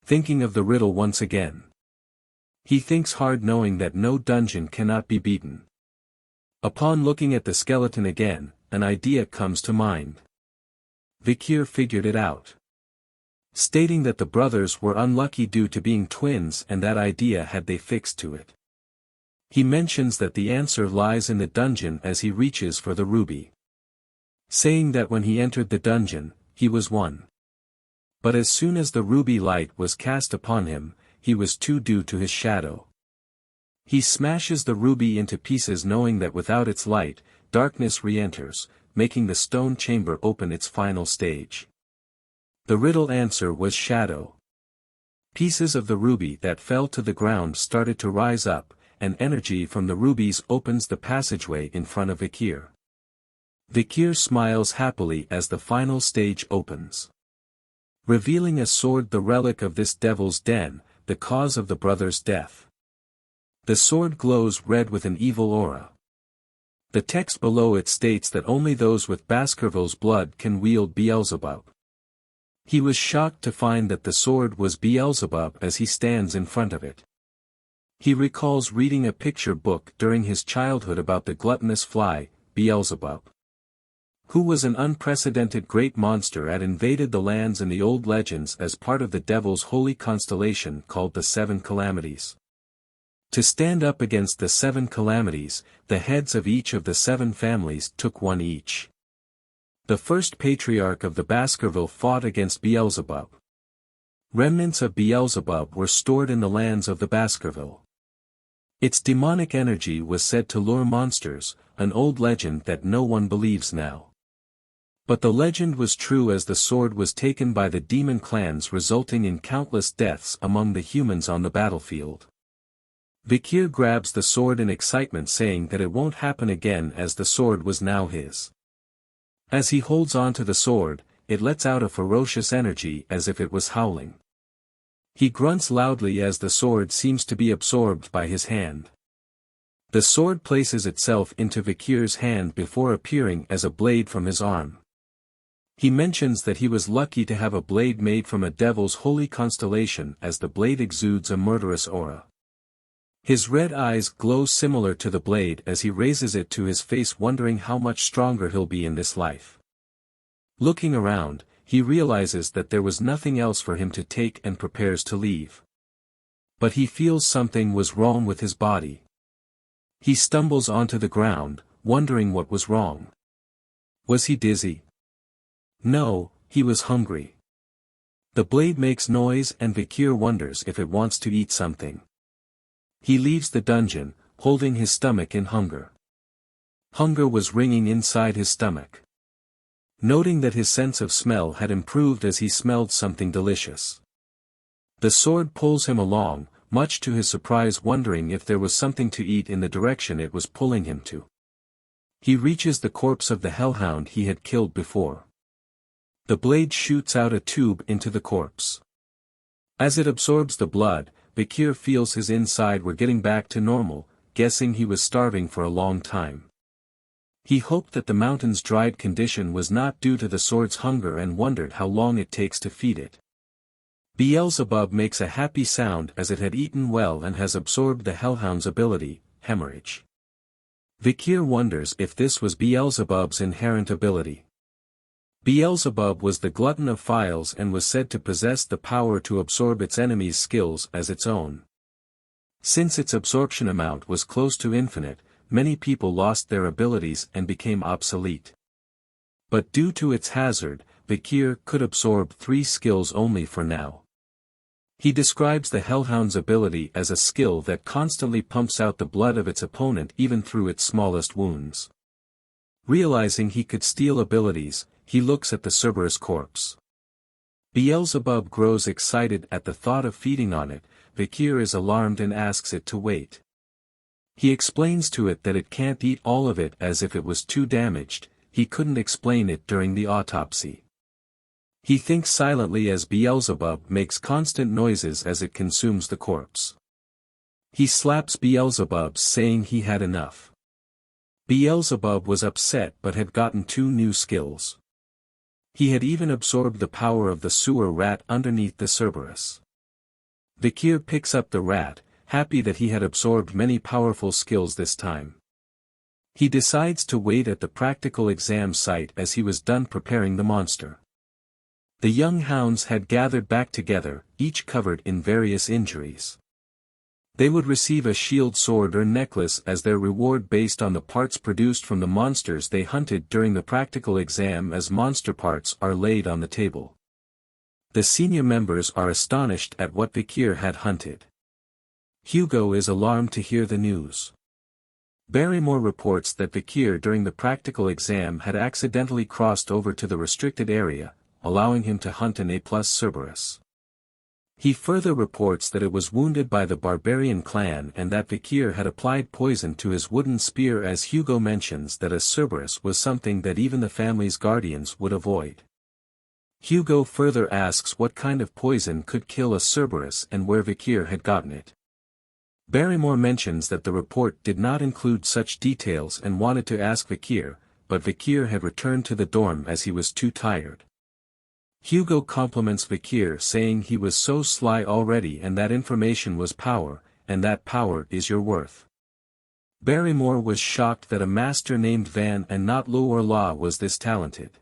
Thinking of the riddle once again. He thinks hard, knowing that no dungeon cannot be beaten. Upon looking at the skeleton again, an idea comes to mind. Vikir figured it out. Stating that the brothers were unlucky due to being twins, and that idea had they fixed to it. He mentions that the answer lies in the dungeon as he reaches for the ruby. Saying that when he entered the dungeon, he was 1. But as soon as the ruby light was cast upon him, he was 2 due to his shadow. He smashes the ruby into pieces, knowing that without its light, darkness re-enters, making the stone chamber open its final stage. The riddle answer was shadow. Pieces of the ruby that fell to the ground started to rise up, and energy from the rubies opens the passageway in front of Vikir. Vikir smiles happily as the final stage opens. Revealing a sword, the relic of this devil's den, the cause of the brothers' death. The sword glows red with an evil aura. The text below it states that only those with Baskerville's blood can wield Beelzebub. He was shocked to find that the sword was Beelzebub as he stands in front of it. He recalls reading a picture book during his childhood about the gluttonous fly, Beelzebub, who was an unprecedented great monster that invaded the lands in the old legends as part of the devil's holy constellation called the 7 Calamities. To stand up against the 7 calamities, the heads of each of the 7 families took one each. The first patriarch of the Baskerville fought against Beelzebub. Remnants of Beelzebub were stored in the lands of the Baskerville. Its demonic energy was said to lure monsters, an old legend that no one believes now. But the legend was true, as the sword was taken by the demon clans, resulting in countless deaths among the humans on the battlefield. Vikir grabs the sword in excitement, saying that it won't happen again, as the sword was now his. As he holds on to the sword, it lets out a ferocious energy as if it was howling. He grunts loudly as the sword seems to be absorbed by his hand. The sword places itself into Vikir's hand before appearing as a blade from his arm. He mentions that he was lucky to have a blade made from a devil's holy constellation, as the blade exudes a murderous aura. His red eyes glow similar to the blade as he raises it to his face, wondering how much stronger he'll be in this life. Looking around, he realizes that there was nothing else for him to take and prepares to leave. But he feels something was wrong with his body. He stumbles onto the ground, wondering what was wrong. Was he dizzy? No, he was hungry. The blade makes noise and Vikir wonders if it wants to eat something. He leaves the dungeon, holding his stomach in hunger. Hunger was ringing inside his stomach. Noting that his sense of smell had improved as he smelled something delicious. The sword pulls him along, much to his surprise, wondering if there was something to eat in the direction it was pulling him to. He reaches the corpse of the hellhound he had killed before. The blade shoots out a tube into the corpse. As it absorbs the blood, Vikir feels his inside were getting back to normal, guessing he was starving for a long time. He hoped that the mountain's dried condition was not due to the sword's hunger and wondered how long it takes to feed it. Beelzebub makes a happy sound as it had eaten well and has absorbed the hellhound's ability, hemorrhage. Vikir wonders if this was Beelzebub's inherent ability. Beelzebub was the glutton of files and was said to possess the power to absorb its enemies' skills as its own. Since its absorption amount was close to infinite, many people lost their abilities and became obsolete. But due to its hazard, Vikir could absorb 3 skills only for now. He describes the hellhound's ability as a skill that constantly pumps out the blood of its opponent even through its smallest wounds. Realizing he could steal abilities, he looks at the Cerberus corpse. Beelzebub grows excited at the thought of feeding on it. Vikir is alarmed and asks it to wait. He explains to it that it can't eat all of it as if it was too damaged. He couldn't explain it during the autopsy. He thinks silently as Beelzebub makes constant noises as it consumes the corpse. He slaps Beelzebub, saying he had enough. Beelzebub was upset but had gotten 2 new skills. He had even absorbed the power of the sewer rat underneath the Cerberus. Vikir picks up the rat, happy that he had absorbed many powerful skills this time. He decides to wait at the practical exam site as he was done preparing the monster. The young hounds had gathered back together, each covered in various injuries. They would receive a shield, sword or necklace as their reward based on the parts produced from the monsters they hunted during the practical exam, as monster parts are laid on the table. The senior members are astonished at what Vikir had hunted. Hugo is alarmed to hear the news. Barrymore reports that Vikir during the practical exam had accidentally crossed over to the restricted area, allowing him to hunt an A+ Cerberus. He further reports that it was wounded by the barbarian clan and that Vikir had applied poison to his wooden spear, as Hugo mentions that a Cerberus was something that even the family's guardians would avoid. Hugo further asks what kind of poison could kill a Cerberus and where Vikir had gotten it. Barrymore mentions that the report did not include such details and wanted to ask Vikir, but Vikir had returned to the dorm as he was too tired. Hugo compliments Vikir, saying he was so sly already and that information was power, and that power is your worth. Barrymore was shocked that a master named Van and not Lo or La was this talented.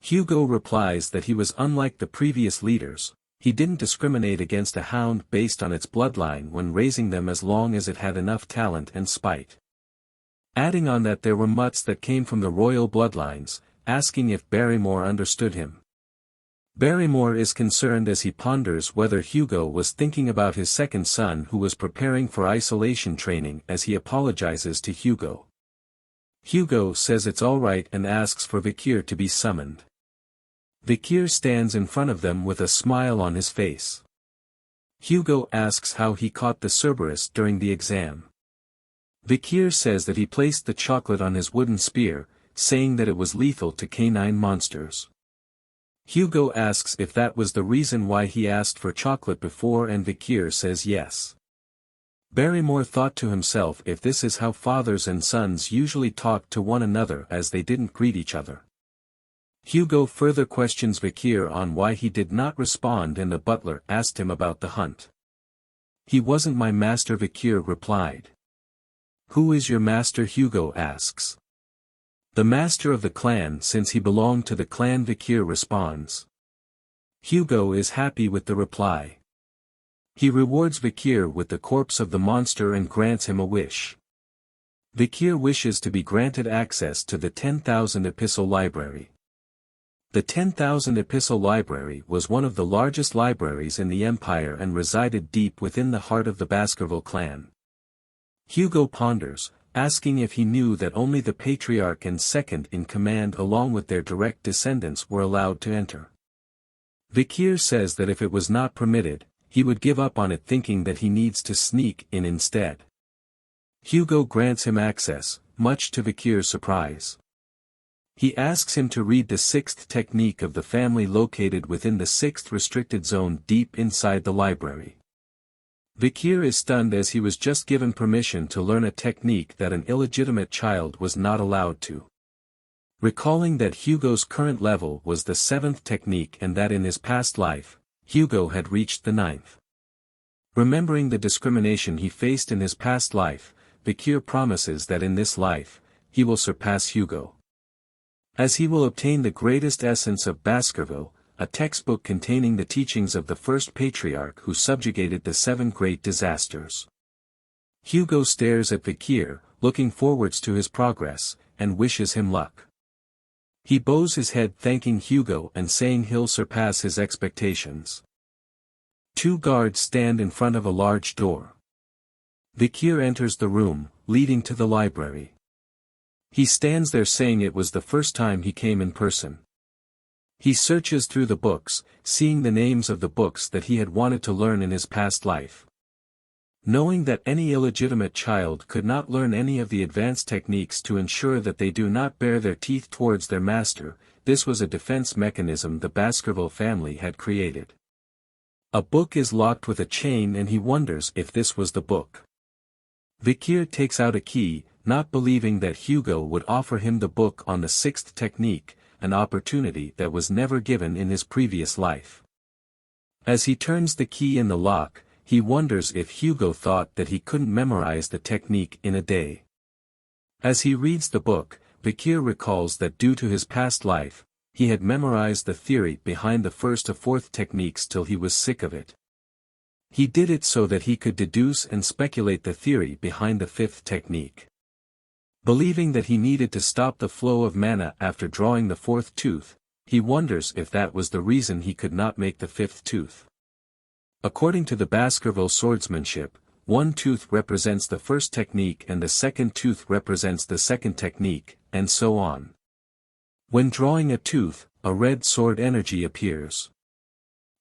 Hugo replies that he was unlike the previous leaders. He didn't discriminate against a hound based on its bloodline when raising them as long as it had enough talent and spite. Adding on that there were mutts that came from the royal bloodlines, asking if Barrymore understood him. Barrymore is concerned as he ponders whether Hugo was thinking about his second son who was preparing for isolation training as he apologizes to Hugo. Hugo says it's alright and asks for Vikir to be summoned. Vikir stands in front of them with a smile on his face. Hugo asks how he caught the Cerberus during the exam. Vikir says that he placed the chocolate on his wooden spear, saying that it was lethal to canine monsters. Hugo asks if that was the reason why he asked for chocolate before, and Vikir says yes. Barrymore thought to himself if this is how fathers and sons usually talk to one another as they didn't greet each other. Hugo further questions Vikir on why he did not respond, and the butler asked him about the hunt. "He wasn't my master," Vikir replied. "Who is your master?" Hugo asks. "The master of the clan, since he belonged to the clan," Vikir responds. Hugo is happy with the reply. He rewards Vikir with the corpse of the monster and grants him a wish. Vikir wishes to be granted access to the 10,000 Epistle Library. The 10,000 Epistle Library was one of the largest libraries in the Empire and resided deep within the heart of the Baskerville clan. Hugo ponders, asking if he knew that only the patriarch and second in command along with their direct descendants were allowed to enter. Vikir says that if it was not permitted, he would give up on it, thinking that he needs to sneak in instead. Hugo grants him access, much to Vikir's surprise. He asks him to read the 6th technique of the family located within the 6th restricted zone deep inside the library. Vikir is stunned as he was just given permission to learn a technique that an illegitimate child was not allowed to. Recalling that Hugo's current level was the 7th technique and that in his past life, Hugo had reached the 9th. Remembering the discrimination he faced in his past life, Vikir promises that in this life, he will surpass Hugo. As he will obtain the greatest essence of Baskerville, a textbook containing the teachings of the first patriarch who subjugated the 7 great disasters. Hugo stares at Vikir, looking forwards to his progress, and wishes him luck. He bows his head thanking Hugo and saying he'll surpass his expectations. 2 guards stand in front of a large door. Vikir enters the room, leading to the library. He stands there saying it was the first time he came in person. He searches through the books, seeing the names of the books that he had wanted to learn in his past life. Knowing that any illegitimate child could not learn any of the advanced techniques to ensure that they do not bare their teeth towards their master, this was a defense mechanism the Baskerville family had created. A book is locked with a chain and he wonders if this was the book. Vikir takes out a key, not believing that Hugo would offer him the book on the 6th technique, an opportunity that was never given in his previous life. As he turns the key in the lock, he wonders if Hugo thought that he couldn't memorize the technique in a day. As he reads the book, Vikir recalls that due to his past life, he had memorized the theory behind the 1st to 4th techniques till he was sick of it. He did it so that he could deduce and speculate the theory behind the 5th technique. Believing that he needed to stop the flow of mana after drawing the 4th tooth, he wonders if that was the reason he could not make the 5th tooth. According to the Baskerville swordsmanship, one tooth represents the 1st technique and the 2nd tooth represents the 2nd technique, and so on. When drawing a tooth, a red sword energy appears.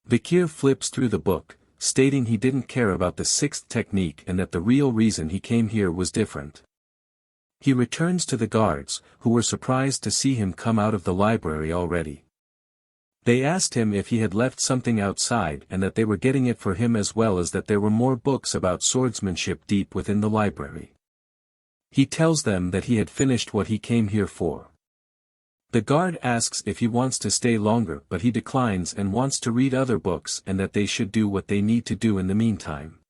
Vikir flips through the book, stating he didn't care about the 6th technique and that the real reason he came here was different. He returns to the guards, who were surprised to see him come out of the library already. They asked him if he had left something outside and that they were getting it for him, as well as that there were more books about swordsmanship deep within the library. He tells them that he had finished what he came here for. The guard asks if he wants to stay longer, but he declines and wants to read other books and that they should do what they need to do in the meantime.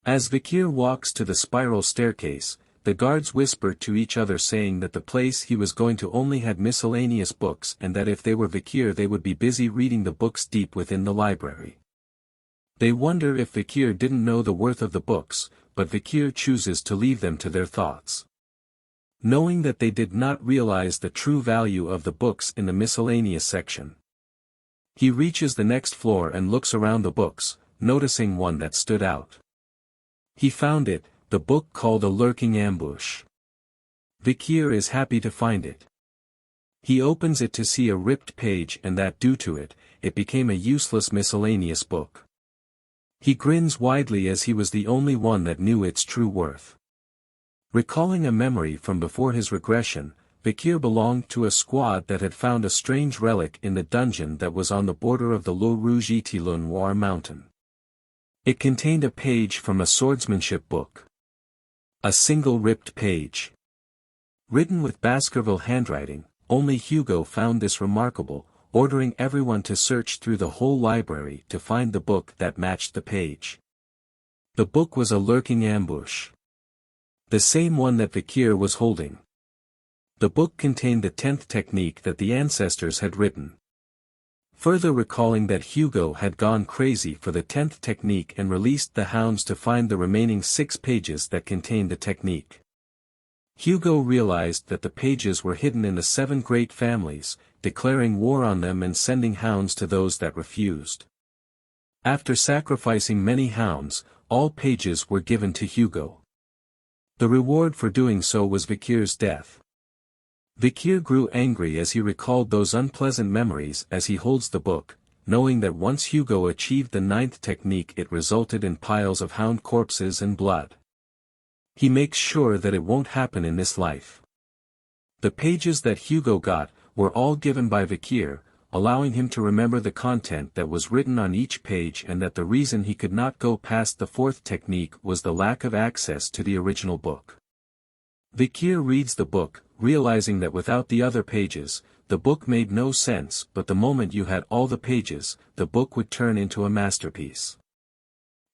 As Vikir walks to the spiral staircase, the guards whisper to each other saying that the place he was going to only had miscellaneous books and that if they were Vikir they would be busy reading the books deep within the library. They wonder if Vikir didn't know the worth of the books, but Vikir chooses to leave them to their thoughts. Knowing that they did not realize the true value of the books in the miscellaneous section. He reaches the next floor and looks around the books, noticing one that stood out. He found it, the book called A Lurking Ambush. Vikir is happy to find it. He opens it to see a ripped page and that due to it, it became a useless miscellaneous book. He grins widely as he was the only one that knew its true worth. Recalling a memory from before his regression, Vikir belonged to a squad that had found a strange relic in the dungeon that was on the border of the Le Rouge-et-le-Noir mountain. It contained a page from a swordsmanship book. A single ripped page. Written with Baskerville handwriting, only Hugo found this remarkable, ordering everyone to search through the whole library to find the book that matched the page. The book was A Lurking Ambush. The same one that Vikir was holding. The book contained the 10th technique that the ancestors had written. Further recalling that Hugo had gone crazy for the 10th technique and released the hounds to find the remaining 6 pages that contained the technique. Hugo realized that the pages were hidden in the 7 great families, declaring war on them and sending hounds to those that refused. After sacrificing many hounds, all pages were given to Hugo. The reward for doing so was Vikir's death. Vikir grew angry as he recalled those unpleasant memories as he holds the book, knowing that once Hugo achieved the 9th technique it resulted in piles of hound corpses and blood. He makes sure that it won't happen in this life. The pages that Hugo got were all given by Vikir, allowing him to remember the content that was written on each page and that the reason he could not go past the 4th technique was the lack of access to the original book. Vikir reads the book, realizing that without the other pages, the book made no sense, but the moment you had all the pages, the book would turn into a masterpiece.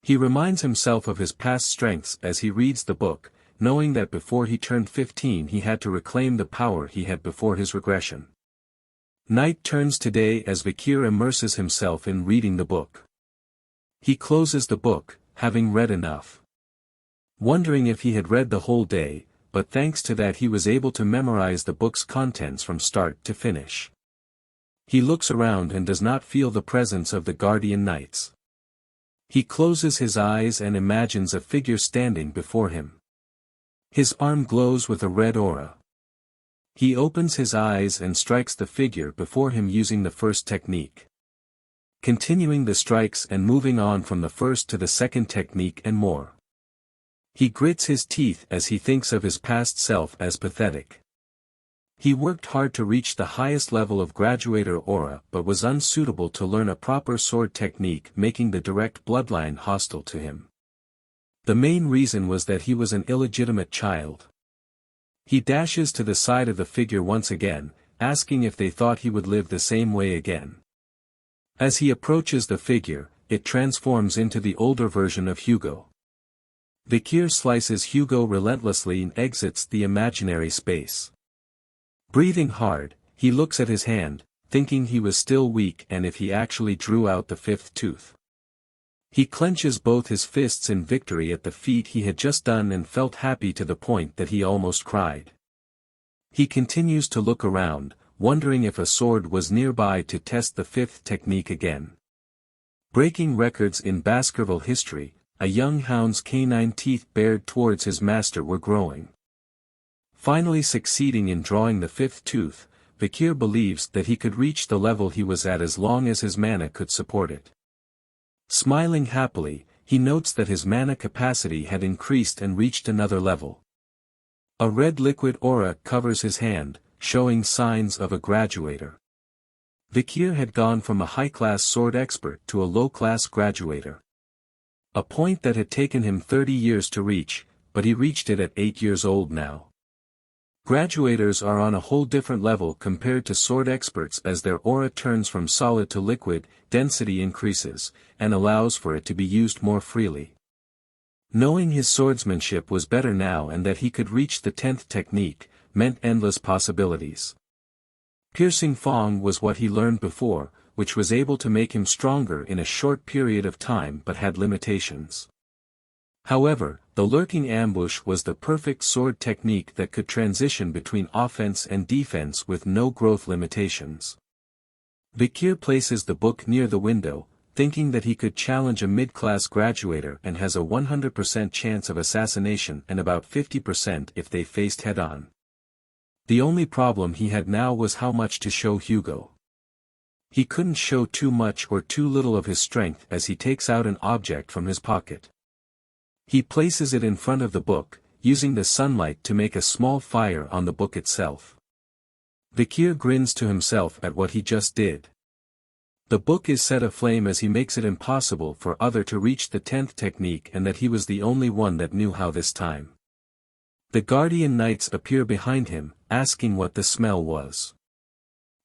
He reminds himself of his past strengths as he reads the book, knowing that before he turned 15 he had to reclaim the power he had before his regression. Night turns to day as Vikir immerses himself in reading the book. He closes the book, having read enough. Wondering if he had read the whole day, but thanks to that he was able to memorize the book's contents from start to finish. He looks around and does not feel the presence of the guardian knights. He closes his eyes and imagines a figure standing before him. His arm glows with a red aura. He opens his eyes and strikes the figure before him using the 1st technique. Continuing the strikes and moving on from the 1st to the 2nd technique and more. He grits his teeth as he thinks of his past self as pathetic. He worked hard to reach the highest level of graduator aura but was unsuitable to learn a proper sword technique, making the direct bloodline hostile to him. The main reason was that he was an illegitimate child. He dashes to the side of the figure once again, asking if they thought he would live the same way again. As he approaches the figure, it transforms into the older version of Hugo. Vikir slices Hugo relentlessly and exits the imaginary space. Breathing hard, he looks at his hand, thinking he was still weak and if he actually drew out the 5th tooth. He clenches both his fists in victory at the feat he had just done and felt happy to the point that he almost cried. He continues to look around, wondering if a sword was nearby to test the 5th technique again. Breaking records in Baskerville history, a young hound's canine teeth bared towards his master were growing. Finally succeeding in drawing the 5th tooth, Vikir believes that he could reach the level he was at as long as his mana could support it. Smiling happily, he notes that his mana capacity had increased and reached another level. A red liquid aura covers his hand, showing signs of a graduator. Vikir had gone from a high-class sword expert to a low-class graduator. A point that had taken him 30 years to reach, but he reached it at 8 years old now. Graduators are on a whole different level compared to sword experts as their aura turns from solid to liquid, density increases, and allows for it to be used more freely. Knowing his swordsmanship was better now and that he could reach the 10th technique, meant endless possibilities. Piercing Fong was what he learned before, which was able to make him stronger in a short period of time but had limitations. However, the lurking ambush was the perfect sword technique that could transition between offense and defense with no growth limitations. Vikir places the book near the window, thinking that he could challenge a mid-class graduator and has a 100% chance of assassination and about 50% if they faced head-on. The only problem he had now was how much to show Hugo. He couldn't show too much or too little of his strength as he takes out an object from his pocket. He places it in front of the book, using the sunlight to make a small fire on the book itself. Vikir grins to himself at what he just did. The book is set aflame as he makes it impossible for other to reach the 10th technique and that he was the only one that knew how this time. The guardian knights appear behind him, asking what the smell was.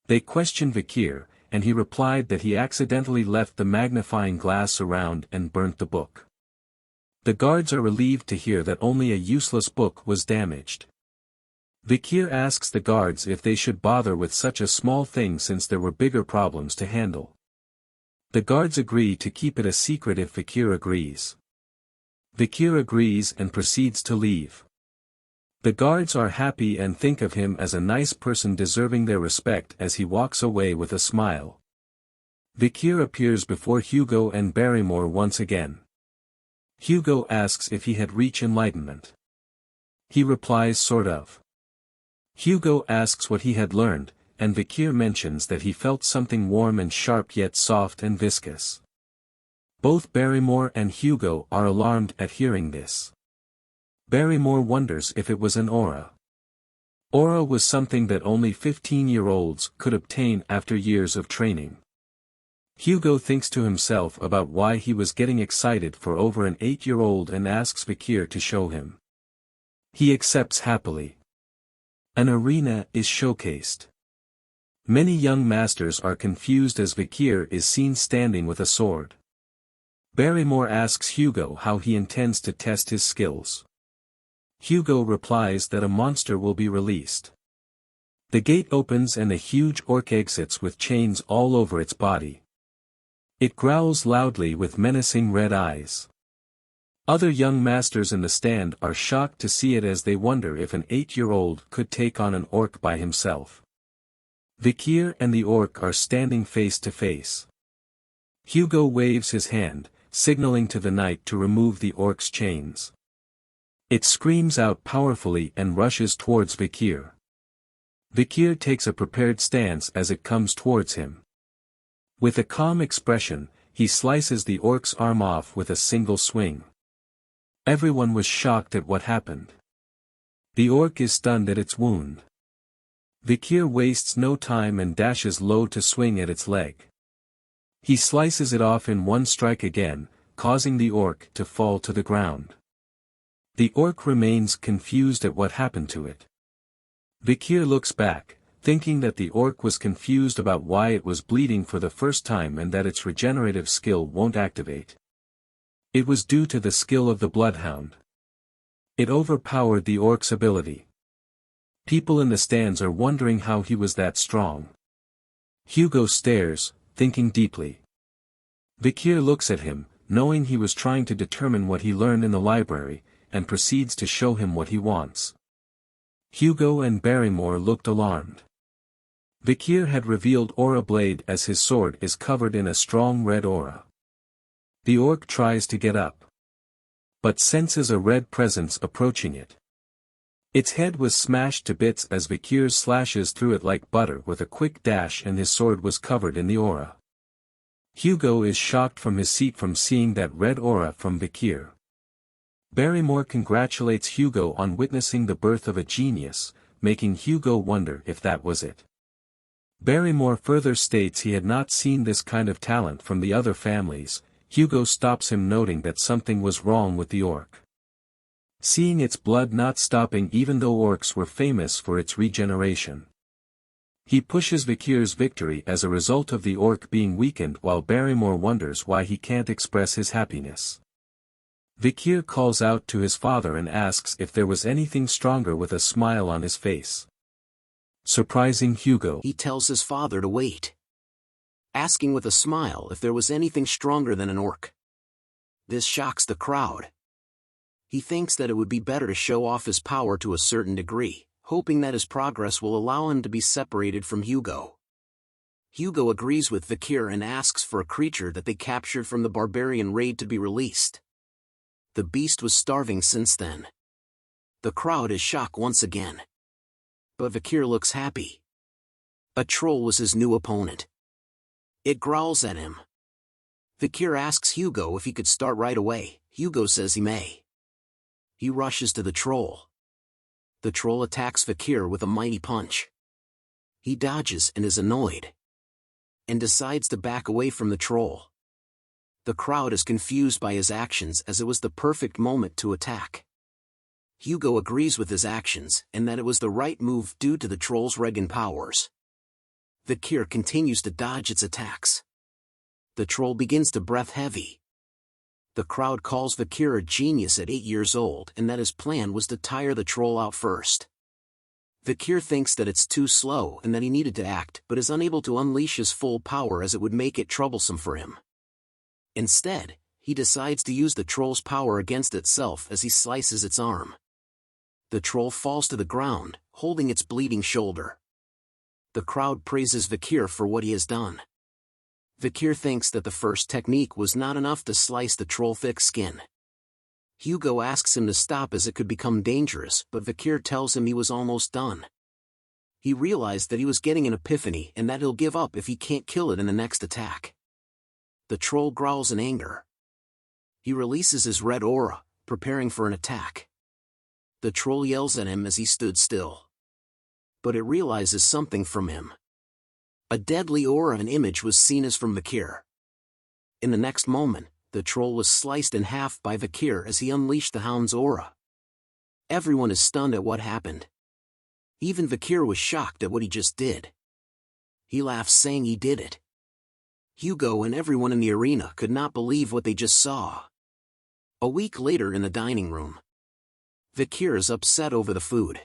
They question Vikir, and he replied that he accidentally left the magnifying glass around and burnt the book. The guards are relieved to hear that only a useless book was damaged. Vikir asks the guards if they should bother with such a small thing since there were bigger problems to handle. The guards agree to keep it a secret if Vikir agrees. Vikir agrees and proceeds to leave. The guards are happy and think of him as a nice person deserving their respect as he walks away with a smile. Vikir appears before Hugo and Barrymore once again. Hugo asks if he had reached enlightenment. He replies sort of. Hugo asks what he had learned, and Vikir mentions that he felt something warm and sharp yet soft and viscous. Both Barrymore and Hugo are alarmed at hearing this. Barrymore wonders if it was an aura. Aura was something that only 15-year-olds could obtain after years of training. Hugo thinks to himself about why he was getting excited for over an 8-year-old and asks Vikir to show him. He accepts happily. An arena is showcased. Many young masters are confused as Vikir is seen standing with a sword. Barrymore asks Hugo how he intends to test his skills. Hugo replies that a monster will be released. The gate opens and a huge orc exits with chains all over its body. It growls loudly with menacing red eyes. Other young masters in the stand are shocked to see it as they wonder if an 8-year-old could take on an orc by himself. Vikir and the orc are standing face to face. Hugo waves his hand, signaling to the knight to remove the orc's chains. It screams out powerfully and rushes towards Vikir. Vikir takes a prepared stance as it comes towards him. With a calm expression, he slices the orc's arm off with a single swing. Everyone was shocked at what happened. The orc is stunned at its wound. Vikir wastes no time and dashes low to swing at its leg. He slices it off in one strike again, causing the orc to fall to the ground. The orc remains confused at what happened to it. Vikir looks back, thinking that the orc was confused about why it was bleeding for the first time and that its regenerative skill won't activate. It was due to the skill of the bloodhound. It overpowered the orc's ability. People in the stands are wondering how he was that strong. Hugo stares, thinking deeply. Vikir looks at him, knowing he was trying to determine what he learned in the library, and proceeds to show him what he wants. Hugo and Barrymore looked alarmed. Vikir had revealed Aura Blade as his sword is covered in a strong red aura. The orc tries to get up, but senses a red presence approaching it. Its head was smashed to bits as Vikir slashes through it like butter with a quick dash and his sword was covered in the aura. Hugo is shocked from his seat from seeing that red aura from Vikir. Barrymore congratulates Hugo on witnessing the birth of a genius, making Hugo wonder if that was it. Barrymore further states he had not seen this kind of talent from the other families. Hugo stops him noting that something was wrong with the orc. Seeing its blood not stopping even though orcs were famous for its regeneration. He pushes Vikir's victory as a result of the orc being weakened while Barrymore wonders why he can't express his happiness. Vikir calls out to his father and asks if there was anything stronger with a smile on his face. Surprising Hugo. He tells his father to wait, asking with a smile if there was anything stronger than an orc. This shocks the crowd. He thinks that it would be better to show off his power to a certain degree, hoping that his progress will allow him to be separated from Hugo. Hugo agrees with Vikir and asks for a creature that they captured from the barbarian raid to be released. The beast was starving since then. The crowd is shocked once again. But Vikir looks happy. A troll was his new opponent. It growls at him. Vikir asks Hugo if he could start right away. Hugo says he may. He rushes to the troll. The troll attacks Vikir with a mighty punch. He dodges and is annoyed, and decides to back away from the troll. The crowd is confused by his actions as it was the perfect moment to attack. Hugo agrees with his actions and that it was the right move due to the troll's Regan powers. Vikir continues to dodge its attacks. The troll begins to breath heavy. The crowd calls Vikir a genius at 8 years old and that his plan was to tire the troll out first. Vikir thinks that it's too slow and that he needed to act but is unable to unleash his full power as it would make it troublesome for him. Instead, he decides to use the troll's power against itself as he slices its arm. The troll falls to the ground, holding its bleeding shoulder. The crowd praises Vikir for what he has done. Vikir thinks that the first technique was not enough to slice the troll's thick skin. Hugo asks him to stop as it could become dangerous, but Vikir tells him he was almost done. He realized that he was getting an epiphany and that he'll give up if he can't kill it in the next attack. The troll growls in anger. He releases his red aura, preparing for an attack. The troll yells at him as he stood still. But it realizes something from him. A deadly aura and image was seen as from Vikir. In the next moment, the troll was sliced in half by Vikir as he unleashed the Hound's aura. Everyone is stunned at what happened. Even Vikir was shocked at what he just did. He laughs saying he did it. Hugo and everyone in the arena could not believe what they just saw. A week later in the dining room, Vikir is upset over the food.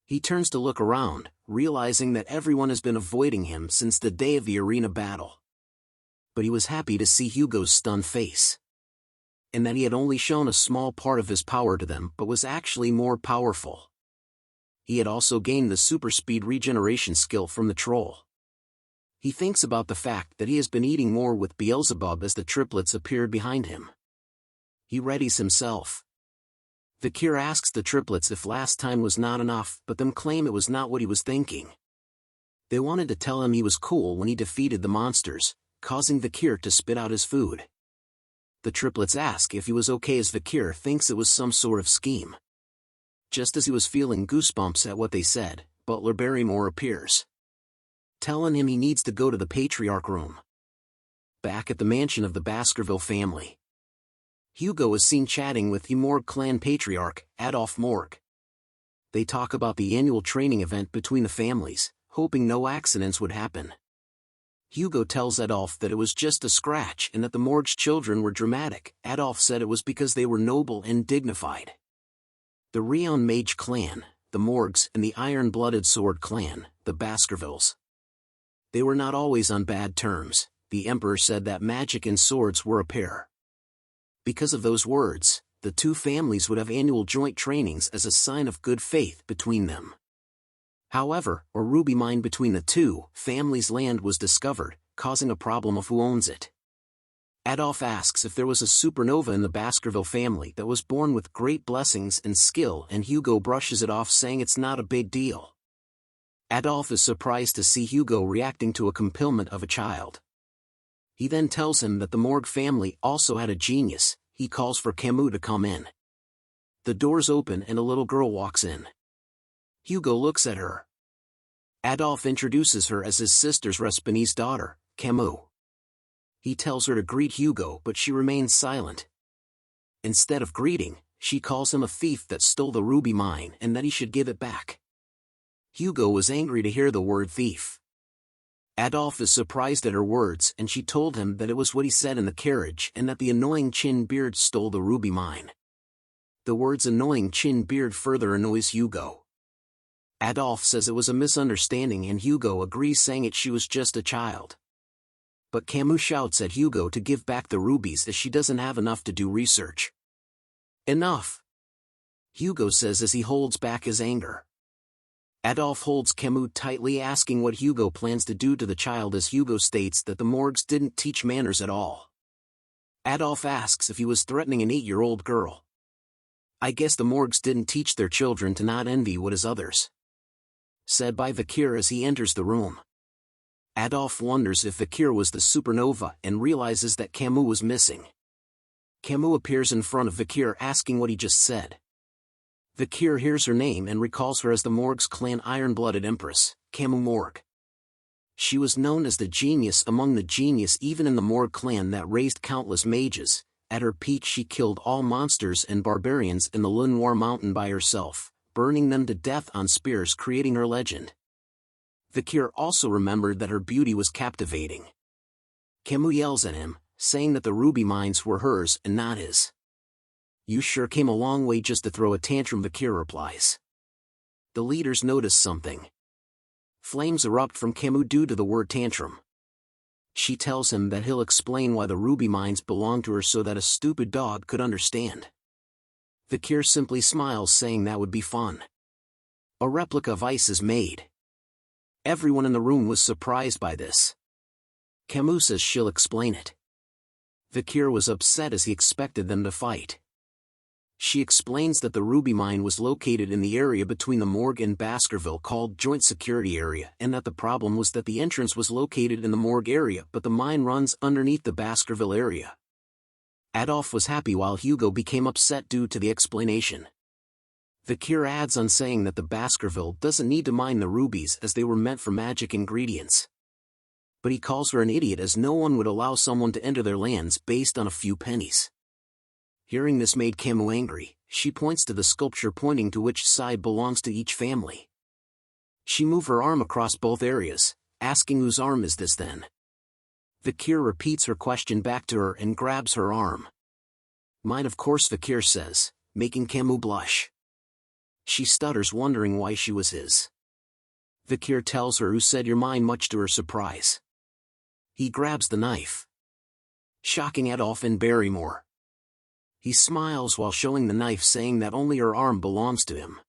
He turns to look around, realizing that everyone has been avoiding him since the day of the arena battle. But he was happy to see Hugo's stunned face. And that he had only shown a small part of his power to them but was actually more powerful. He had also gained the super speed regeneration skill from the troll. He thinks about the fact that he has been eating more with Beelzebub as the triplets appeared behind him. He readies himself. Vikir asks the triplets if last time was not enough, but them claim it was not what he was thinking. They wanted to tell him he was cool when he defeated the monsters, causing Vikir to spit out his food. The triplets ask if he was okay as Vikir thinks it was some sort of scheme. Just as he was feeling goosebumps at what they said, Butler Barrymore appears, telling him he needs to go to the patriarch room. Back at the mansion of the Baskerville family, Hugo is seen chatting with the Morg Clan patriarch, Adolf Morg. They talk about the annual training event between the families, hoping no accidents would happen. Hugo tells Adolf that it was just a scratch and that the Morg's children were dramatic. Adolf said it was because they were noble and dignified. The Rion Mage clan, the Morgs, and the Iron-Blooded Sword clan, the Baskervilles. They were not always on bad terms. The Emperor said that magic and swords were a pair. Because of those words, the two families would have annual joint trainings as a sign of good faith between them. However, a ruby mine between the two families' land was discovered, causing a problem of who owns it. Adolf asks if there was a supernova in the Baskerville family that was born with great blessings and skill, and Hugo brushes it off saying it's not a big deal. Adolf is surprised to see Hugo reacting to a compilment of a child. He then tells him that the Morg family also had a genius. He calls for Camus to come in. The doors open and a little girl walks in. Hugo looks at her. Adolf introduces her as his sister's Respinese daughter, Camus. He tells her to greet Hugo, but she remains silent. Instead of greeting, she calls him a thief that stole the ruby mine and that he should give it back. Hugo was angry to hear the word thief. Adolf is surprised at her words, and she told him that it was what he said in the carriage and that the annoying Chin Beard stole the ruby mine. The words annoying Chin Beard further annoys Hugo. Adolf says it was a misunderstanding and Hugo agrees saying she was just a child. But Camus shouts at Hugo to give back the rubies as she doesn't have enough to do research. Enough! Hugo says as he holds back his anger. Adolf holds Camus tightly, asking what Hugo plans to do to the child, as Hugo states that the Morgs didn't teach manners at all. Adolf asks if he was threatening an 8-year-old girl. "I guess the Morgs didn't teach their children to not envy what is others," said by Vikir as he enters the room. Adolf wonders if Vikir was the supernova and realizes that Camus was missing. Camus appears in front of Vikir asking what he just said. Vikir hears her name and recalls her as the Morg's clan iron-blooded empress, Camus Morg. She was known as the genius among the genius even in the Morg clan that raised countless mages. At her peak she killed all monsters and barbarians in the Lenoir mountain by herself, burning them to death on spears, creating her legend. Vikir also remembered that her beauty was captivating. Camus yells at him, saying that the ruby mines were hers and not his. "You sure came a long way just to throw a tantrum," Vikir replies. The leaders notice something. Flames erupt from Camus due to the word tantrum. She tells him that he'll explain why the ruby mines belong to her so that a stupid dog could understand. Vikir simply smiles, saying that would be fun. A replica of ice is made. Everyone in the room was surprised by this. Camus says she'll explain it. Vikir was upset as he expected them to fight. She explains that the ruby mine was located in the area between the Morg and Baskerville called Joint Security Area, and that the problem was that the entrance was located in the Morg area but the mine runs underneath the Baskerville area. Adolf was happy while Hugo became upset due to the explanation. Vikir adds on saying that the Baskerville doesn't need to mine the rubies as they were meant for magic ingredients. But he calls her an idiot as no one would allow someone to enter their lands based on a few pennies. Hearing this made Camus angry. She points to the sculpture, pointing to which side belongs to each family. She moves her arm across both areas, asking whose arm is this then? Vikir repeats her question back to her and grabs her arm. "Mine, of course," Vikir says, making Camus blush. She stutters, wondering why she was his. Vikir tells her who said you're mine, much to her surprise. He grabs the knife, shocking Adolf and Barrymore. He smiles while showing the knife, saying that only her arm belongs to him.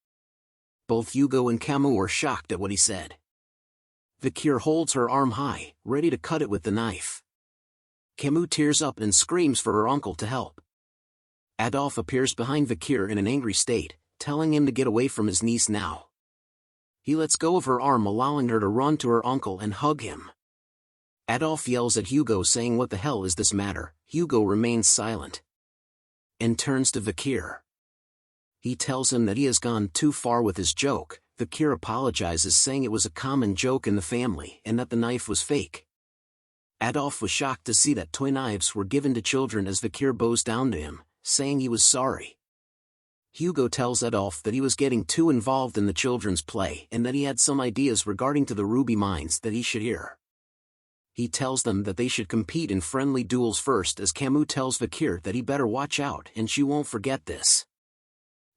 Both Hugo and Camus are shocked at what he said. Vikir holds her arm high, ready to cut it with the knife. Camus tears up and screams for her uncle to help. Adolf appears behind Vikir in an angry state, telling him to get away from his niece now. He lets go of her arm, allowing her to run to her uncle and hug him. Adolf yells at Hugo, saying what the hell is this matter? Hugo remains silent and turns to Vikir. He tells him that he has gone too far with his joke. Vikir apologizes, saying it was a common joke in the family and that the knife was fake. Adolf was shocked to see that toy knives were given to children as Vikir bows down to him, saying he was sorry. Hugo tells Adolf that he was getting too involved in the children's play and that he had some ideas regarding to the ruby mines that he should hear. He tells them that they should compete in friendly duels first, as Camus tells Vikir that he better watch out and she won't forget this.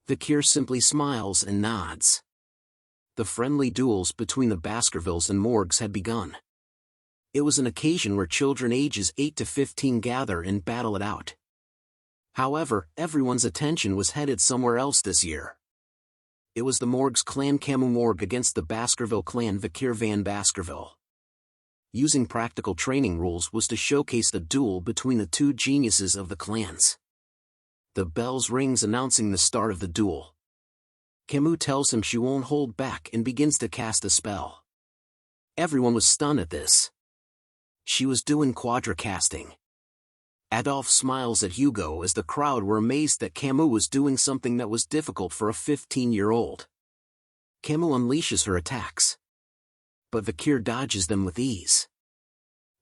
Vikir simply smiles and nods. The friendly duels between the Baskervilles and Morgs had begun. It was an occasion where children ages 8 to 15 gather and battle it out. However, everyone's attention was headed somewhere else this year. It was the Morg's clan Camus Morg against the Baskerville clan Vikir van Baskerville. Using practical training rules was to showcase the duel between the two geniuses of the clans. The bells rings announcing the start of the duel. Camus tells him she won't hold back and begins to cast a spell. Everyone was stunned at this. She was doing quadra-casting. Adolf smiles at Hugo as the crowd were amazed that Camus was doing something that was difficult for a 15-year-old. Camus unleashes her attacks, but Vikir dodges them with ease.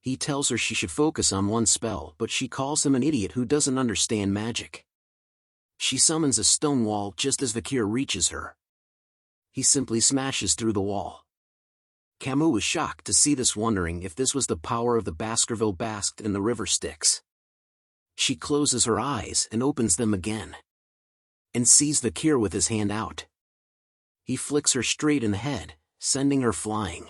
He tells her she should focus on one spell, but she calls him an idiot who doesn't understand magic. She summons a stone wall just as Vikir reaches her. He simply smashes through the wall. Camus was shocked to see this, wondering if this was the power of the Baskerville basked in the river Styx. She closes her eyes and opens them again, and sees Vikir with his hand out. He flicks her straight in the head, sending her flying.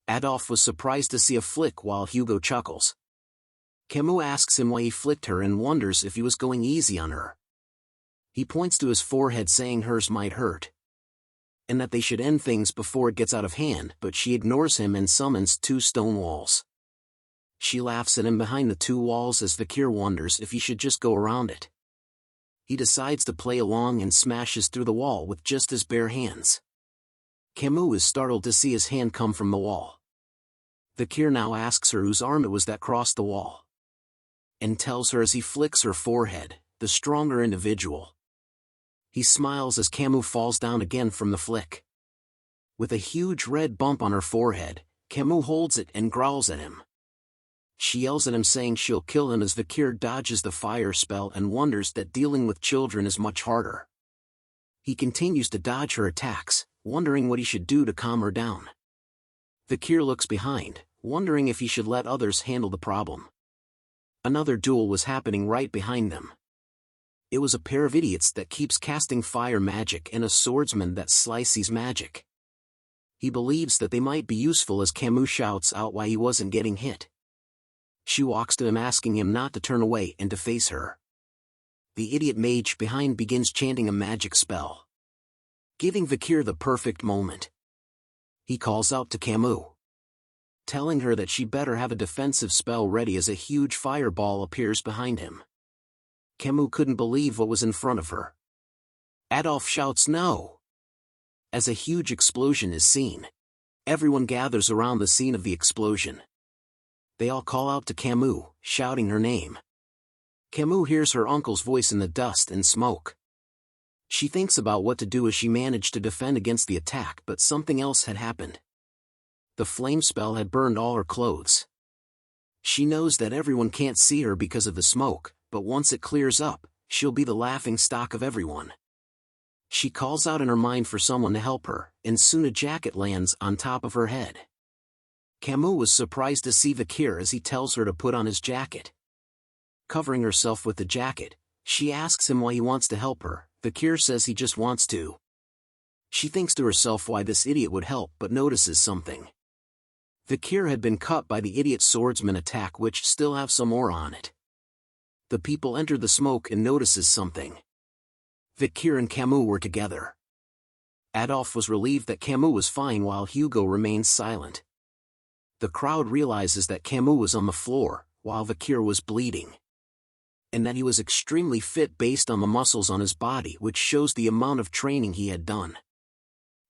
Adolf was surprised to see a flick while Hugo chuckles. Camus asks him why he flicked her and wonders if he was going easy on her. He points to his forehead, saying hers might hurt. and that they should end things before it gets out of hand, but she ignores him and summons 2 stone walls. She laughs at him behind the 2 walls as Vikir wonders if he should just go around it. He decides to play along and smashes through the wall with just his bare hands. Camus is startled to see his hand come from the wall. Vikir now asks her whose arm it was that crossed the wall, and tells her as he flicks her forehead, the stronger individual. He smiles as Camus falls down again from the flick. With a huge red bump on her forehead, Camus holds it and growls at him. She yells at him saying she'll kill him as Vikir dodges the fire spell and wonders that dealing with children is much harder. He continues to dodge her attacks, wondering what he should do to calm her down. Vikir looks behind, wondering if he should let others handle the problem. Another duel was happening right behind them. It was a pair of idiots that keeps casting fire magic and a swordsman that slices magic. He believes that they might be useful as Camus shouts out why he wasn't getting hit. She walks to him asking him not to turn away and to face her. The idiot mage behind begins chanting a magic spell, giving Vikir the perfect moment. He calls out to Camus, telling her that she better have a defensive spell ready as a huge fireball appears behind him. Camus couldn't believe what was in front of her. Adolf shouts no, as a huge explosion is seen. Everyone gathers around the scene of the explosion. They all call out to Camus, shouting her name. Camus hears her uncle's voice in the dust and smoke. She thinks about what to do as she managed to defend against the attack, but something else had happened. The flame spell had burned all her clothes. She knows that everyone can't see her because of the smoke, but once it clears up, she'll be the laughing stock of everyone. She calls out in her mind for someone to help her, and soon a jacket lands on top of her head. Camus was surprised to see Vikir as he tells her to put on his jacket. Covering herself with the jacket, she asks him why he wants to help her. Vikir says he just wants to. She thinks to herself why this idiot would help but notices something. Vikir had been cut by the idiot swordsman attack which still have some more on it. The people enter the smoke and notices something. Vikir and Camus were together. Adolf was relieved that Camus was fine while Hugo remains silent. The crowd realizes that Camus was on the floor, while Vikir was bleeding, and that he was extremely fit based on the muscles on his body, which shows the amount of training he had done.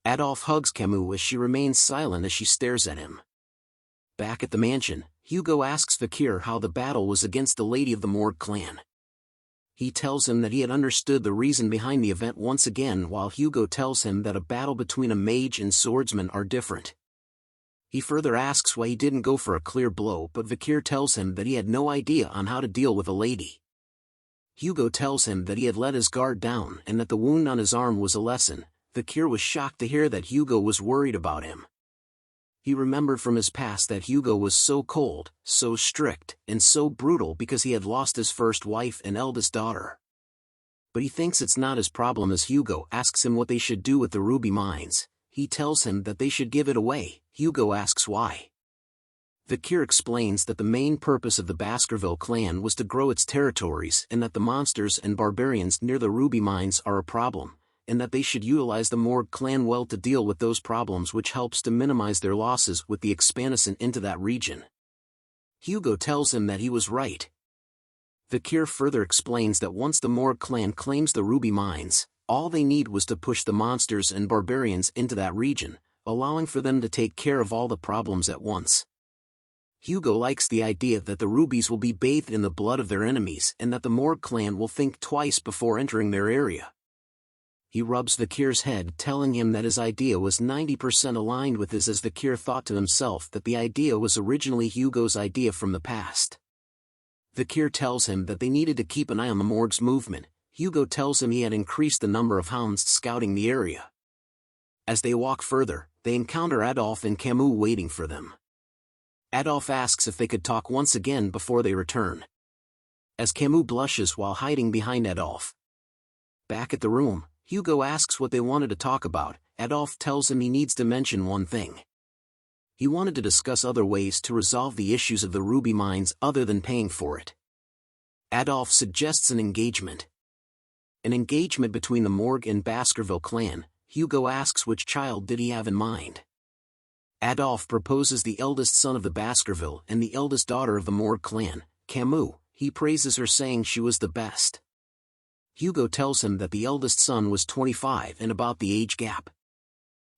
Adolf hugs Camus as she remains silent as she stares at him. Back at the mansion, Hugo asks Vikir how the battle was against the lady of the Morg Clan. He tells him that he had understood the reason behind the event once again, while Hugo tells him that a battle between a mage and swordsman are different. He further asks why he didn't go for a clear blow, but Vikir tells him that he had no idea on how to deal with a lady. Hugo tells him that he had let his guard down and that the wound on his arm was a lesson. Vikir was shocked to hear that Hugo was worried about him. He remembered from his past that Hugo was so cold, so strict, and so brutal because he had lost his first wife and eldest daughter. But he thinks it's not his problem as Hugo asks him what they should do with the ruby mines. He tells him that they should give it away. Hugo asks why. Vikir explains that the main purpose of the Baskerville clan was to grow its territories and that the monsters and barbarians near the ruby mines are a problem, and that they should utilize the Morg Clan well to deal with those problems, which helps to minimize their losses with the expansion into that region. Hugo tells him that he was right. Vikir further explains that once the Morg Clan claims the ruby mines, all they need was to push the monsters and barbarians into that region, allowing for them to take care of all the problems at once. Hugo likes the idea that the rubies will be bathed in the blood of their enemies and that the Morg Clan will think twice before entering their area. He rubs Vikir's head, telling him that his idea was 90% aligned with his, as Vikir thought to himself that the idea was originally Hugo's idea from the past. Vikir tells him that they needed to keep an eye on the Morg's movement. Hugo tells him he had increased the number of hounds scouting the area. As they walk further, they encounter Adolf and Camus waiting for them. Adolf asks if they could talk once again before they return, as Camus blushes while hiding behind Adolf. Back at the room, Hugo asks what they wanted to talk about. Adolf tells him he needs to mention one thing. He wanted to discuss other ways to resolve the issues of the ruby mines other than paying for it. Adolf suggests an engagement. An engagement between the Morg and Baskerville clan. Hugo asks which child did he have in mind. Adolf proposes the eldest son of the Baskerville and the eldest daughter of the Morg Clan, Camus. He praises her saying she was the best. Hugo tells him that the eldest son was 25 and about the age gap.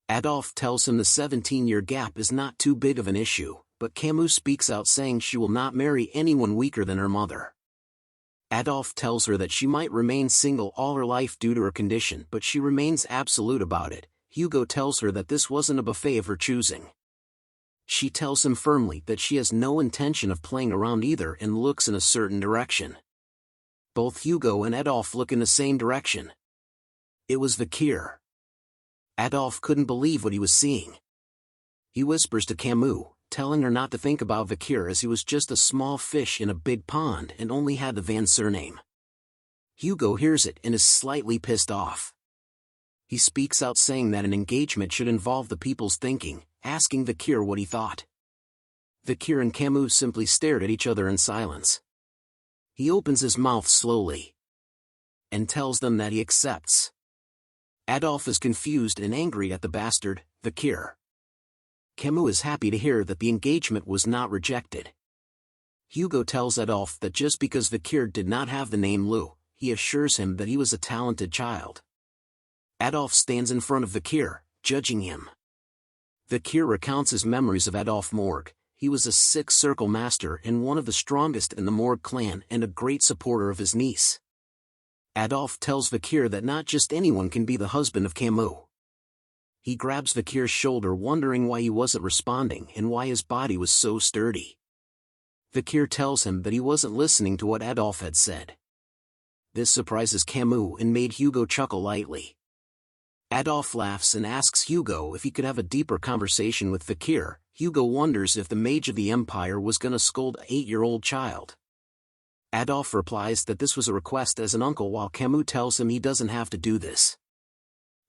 Adolf tells him the 17-year gap is not too big of an issue, but Camus speaks out saying she will not marry anyone weaker than her mother. Adolf tells her that she might remain single all her life due to her condition, but she remains absolute about it. Hugo tells her that this wasn't a buffet of her choosing. She tells him firmly that she has no intention of playing around either and looks in a certain direction. Both Hugo and Adolf look in the same direction. It was Vikir. Adolf couldn't believe what he was seeing. He whispers to Camus, telling her not to think about Vikir as he was just a small fish in a big pond and only had the Van surname. Hugo hears it and is slightly pissed off. He speaks out saying that an engagement should involve the people's thinking, asking Vikir what he thought. Vikir and Camus simply stared at each other in silence. He opens his mouth slowly and tells them that he accepts. Adolf is confused and angry at the bastard, Vikir. Camus is happy to hear that the engagement was not rejected. Hugo tells Adolf that just because Vikir did not have the name Lou, he assures him that he was a talented child. Adolf stands in front of Vikir, judging him. Vikir recounts his memories of Adolf Morg. He was a six-circle master and one of the strongest in the Morg clan and a great supporter of his niece. Adolf tells Vikir that not just anyone can be the husband of Camus. He grabs Vikir's shoulder, wondering why he wasn't responding and why his body was so sturdy. Vikir tells him that he wasn't listening to what Adolf had said. This surprises Camus and made Hugo chuckle lightly. Adolf laughs and asks Hugo if he could have a deeper conversation with Vikir. Hugo wonders if the mage of the Empire was gonna scold an 8-year-old child. Adolf replies that this was a request as an uncle, while Camus tells him he doesn't have to do this.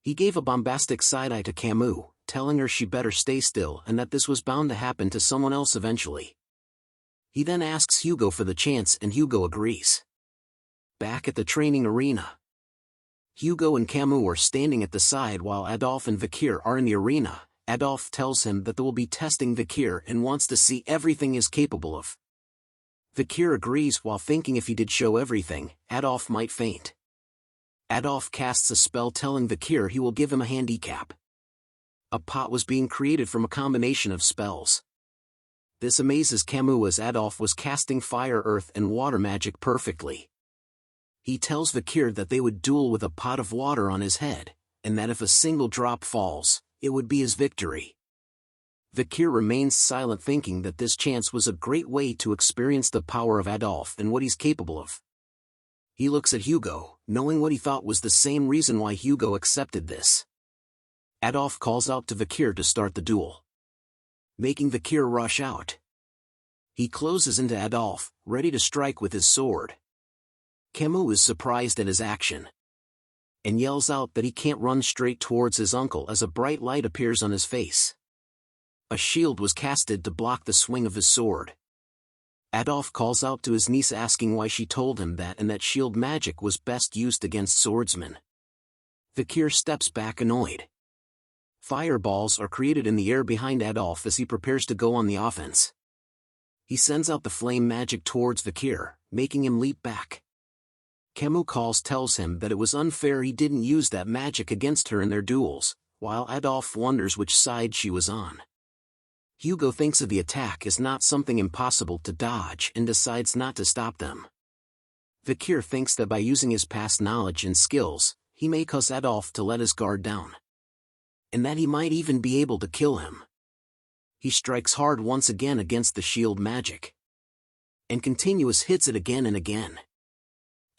He gave a bombastic side-eye to Camus, telling her she better stay still and that this was bound to happen to someone else eventually. He then asks Hugo for the chance and Hugo agrees. Back at the training arena, Hugo and Camus are standing at the side while Adolf and Vikir are in the arena. Adolf tells him that they will be testing Vikir and wants to see everything he is capable of. Vikir agrees while thinking if he did show everything, Adolf might faint. Adolf casts a spell telling Vikir he will give him a handicap. A pot was being created from a combination of spells. This amazes Camus as Adolf was casting fire, earth and water magic perfectly. He tells Vikir that they would duel with a pot of water on his head, and that if a single drop falls, it would be his victory. Vikir remains silent, thinking that this chance was a great way to experience the power of Adolf and what he's capable of. He looks at Hugo, knowing what he thought was the same reason why Hugo accepted this. Adolf calls out to Vikir to start the duel, making Vikir rush out. He closes into Adolf, ready to strike with his sword. Camus is surprised at his action and yells out that he can't run straight towards his uncle as a bright light appears on his face. A shield was casted to block the swing of his sword. Adolf calls out to his niece, asking why she told him that and that shield magic was best used against swordsmen. Vikir steps back annoyed. Fireballs are created in the air behind Adolf as he prepares to go on the offense. He sends out the flame magic towards Vikir, making him leap back. Camus tells him that it was unfair he didn't use that magic against her in their duels, while Adolf wonders which side she was on. Hugo thinks of the attack as not something impossible to dodge and decides not to stop them. Vikir thinks that by using his past knowledge and skills, he may cause Adolf to let his guard down, and that he might even be able to kill him. He strikes hard once again against the shield magic, and continuous hits it again and again.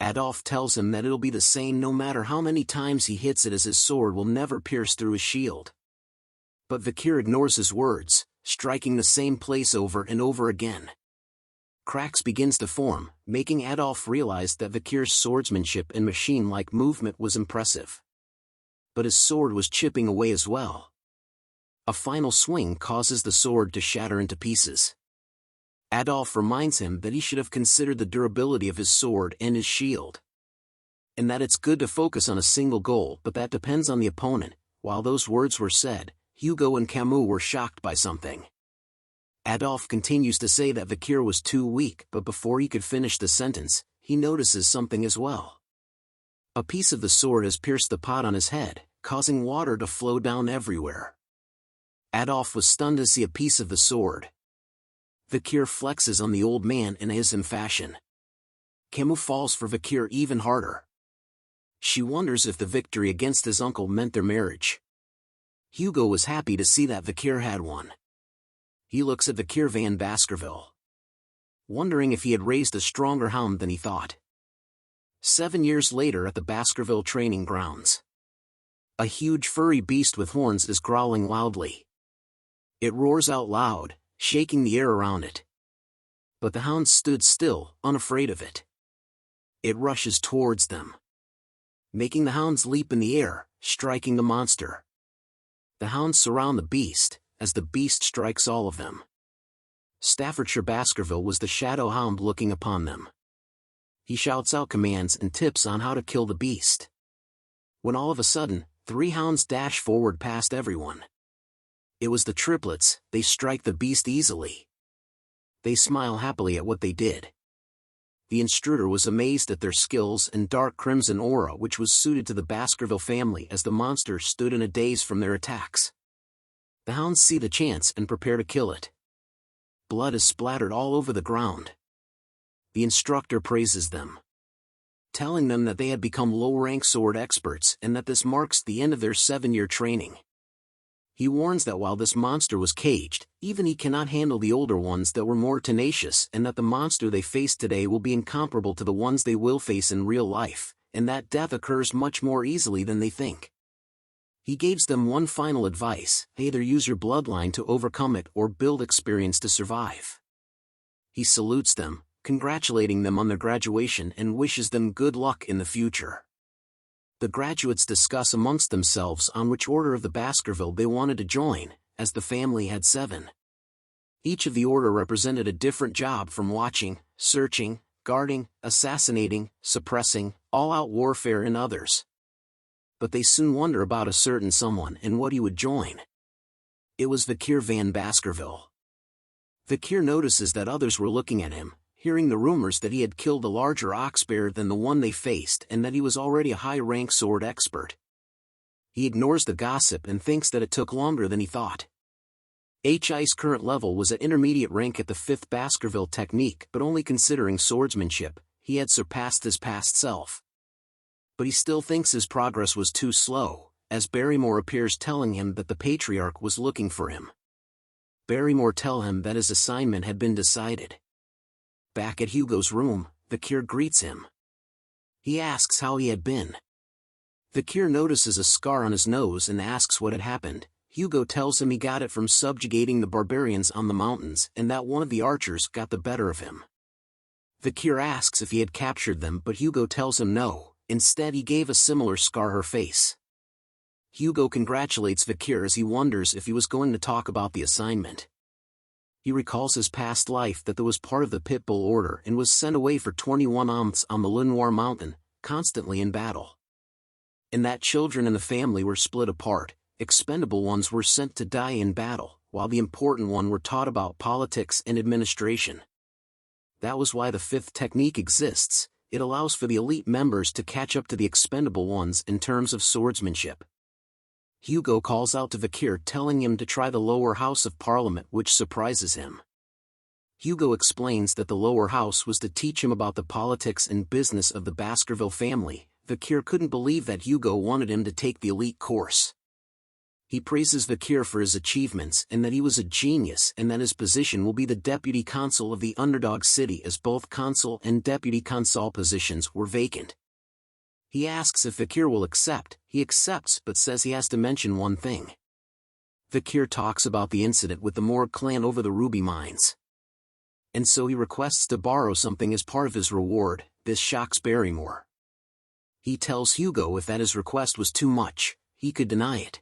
Adolf tells him that it'll be the same no matter how many times he hits it, as his sword will never pierce through his shield. But Vikir ignores his words, striking the same place over and over again. Cracks begins to form, making Adolf realize that Vikir's swordsmanship and machine-like movement was impressive. But his sword was chipping away as well. A final swing causes the sword to shatter into pieces. Adolf reminds him that he should have considered the durability of his sword and his shield, and that it's good to focus on a single goal, but that depends on the opponent. While those words were said, Hugo and Camus were shocked by something. Adolphe continues to say that Vikir was too weak, but before he could finish the sentence, he notices something as well. A piece of the sword has pierced the pot on his head, causing water to flow down everywhere. Adolphe was stunned to see a piece of the sword. Vikir flexes on the old man in his fashion. Camus falls for Vikir even harder. She wonders if the victory against his uncle meant their marriage. Hugo was happy to see that Vikir had won. He looks at Vikir van Baskerville, wondering if he had raised a stronger hound than he thought. 7 years later at the Baskerville training grounds. A huge furry beast with horns is growling loudly. It roars out loud, shaking the air around it. But the hound stood still, unafraid of it. It rushes towards them, making the hounds leap in the air, striking the monster. The hounds surround the beast, as the beast strikes all of them. Staffordshire Baskerville was the shadow hound looking upon them. He shouts out commands and tips on how to kill the beast. When all of a sudden, 3 hounds dash forward past everyone. It was the triplets. They strike the beast easily. They smile happily at what they did. The intruder was amazed at their skills and dark crimson aura which was suited to the Baskerville family as the monster stood in a daze from their attacks. The hounds see the chance and prepare to kill it. Blood is splattered all over the ground. The instructor praises them, telling them that they had become low-rank sword experts and that this marks the end of their 7-year training. He warns that while this monster was caged, even he cannot handle the older ones that were more tenacious, and that the monster they face today will be incomparable to the ones they will face in real life, and that death occurs much more easily than they think. He gives them one final advice: either use your bloodline to overcome it or build experience to survive. He salutes them, congratulating them on their graduation and wishes them good luck in the future. The graduates discuss amongst themselves on which order of the Baskerville they wanted to join, as the family had 7. Each of the order represented a different job, from watching, searching, guarding, assassinating, suppressing, all-out warfare and others. But they soon wonder about a certain someone and what he would join. It was Vikir van Baskerville. Vikir notices that others were looking at him, hearing the rumors that he had killed a larger ox bear than the one they faced and that he was already a high-rank sword expert. He ignores the gossip and thinks that it took longer than he thought. HI's current level was at intermediate rank at the 5th Baskerville technique, but only considering swordsmanship, he had surpassed his past self. But he still thinks his progress was too slow, as Barrymore appears telling him that the patriarch was looking for him. Barrymore tells him that his assignment had been decided. Back at Hugo's room, Vikir greets him. He asks how he had been. Vikir notices a scar on his nose and asks what had happened. Hugo tells him he got it from subjugating the barbarians on the mountains and that one of the archers got the better of him. Vikir asks if he had captured them, but Hugo tells him no, instead he gave a similar scar her face. Hugo congratulates Vikir as he wonders if he was going to talk about the assignment. He recalls his past life, that there was part of the Pitbull Order and was sent away for 21 months on the Lenoir Mountain, constantly in battle. And that children in the family were split apart, expendable ones were sent to die in battle, while the important one were taught about politics and administration. That was why the 5th technique exists. It allows for the elite members to catch up to the expendable ones in terms of swordsmanship. Hugo calls out to Vikir, telling him to try the lower house of Parliament, which surprises him. Hugo explains that the lower house was to teach him about the politics and business of the Baskerville family. Vikir couldn't believe that Hugo wanted him to take the elite course. He praises Vikir for his achievements and that he was a genius, and that his position will be the deputy consul of the underdog city, as both consul and deputy consul positions were vacant. He asks if Vikir will accept. He accepts, but says he has to mention one thing. Vikir talks about the incident with the Morg Clan over the ruby mines. And so he requests to borrow something as part of his reward. This shocks Barrymore. He tells Hugo if that his request was too much, he could deny it.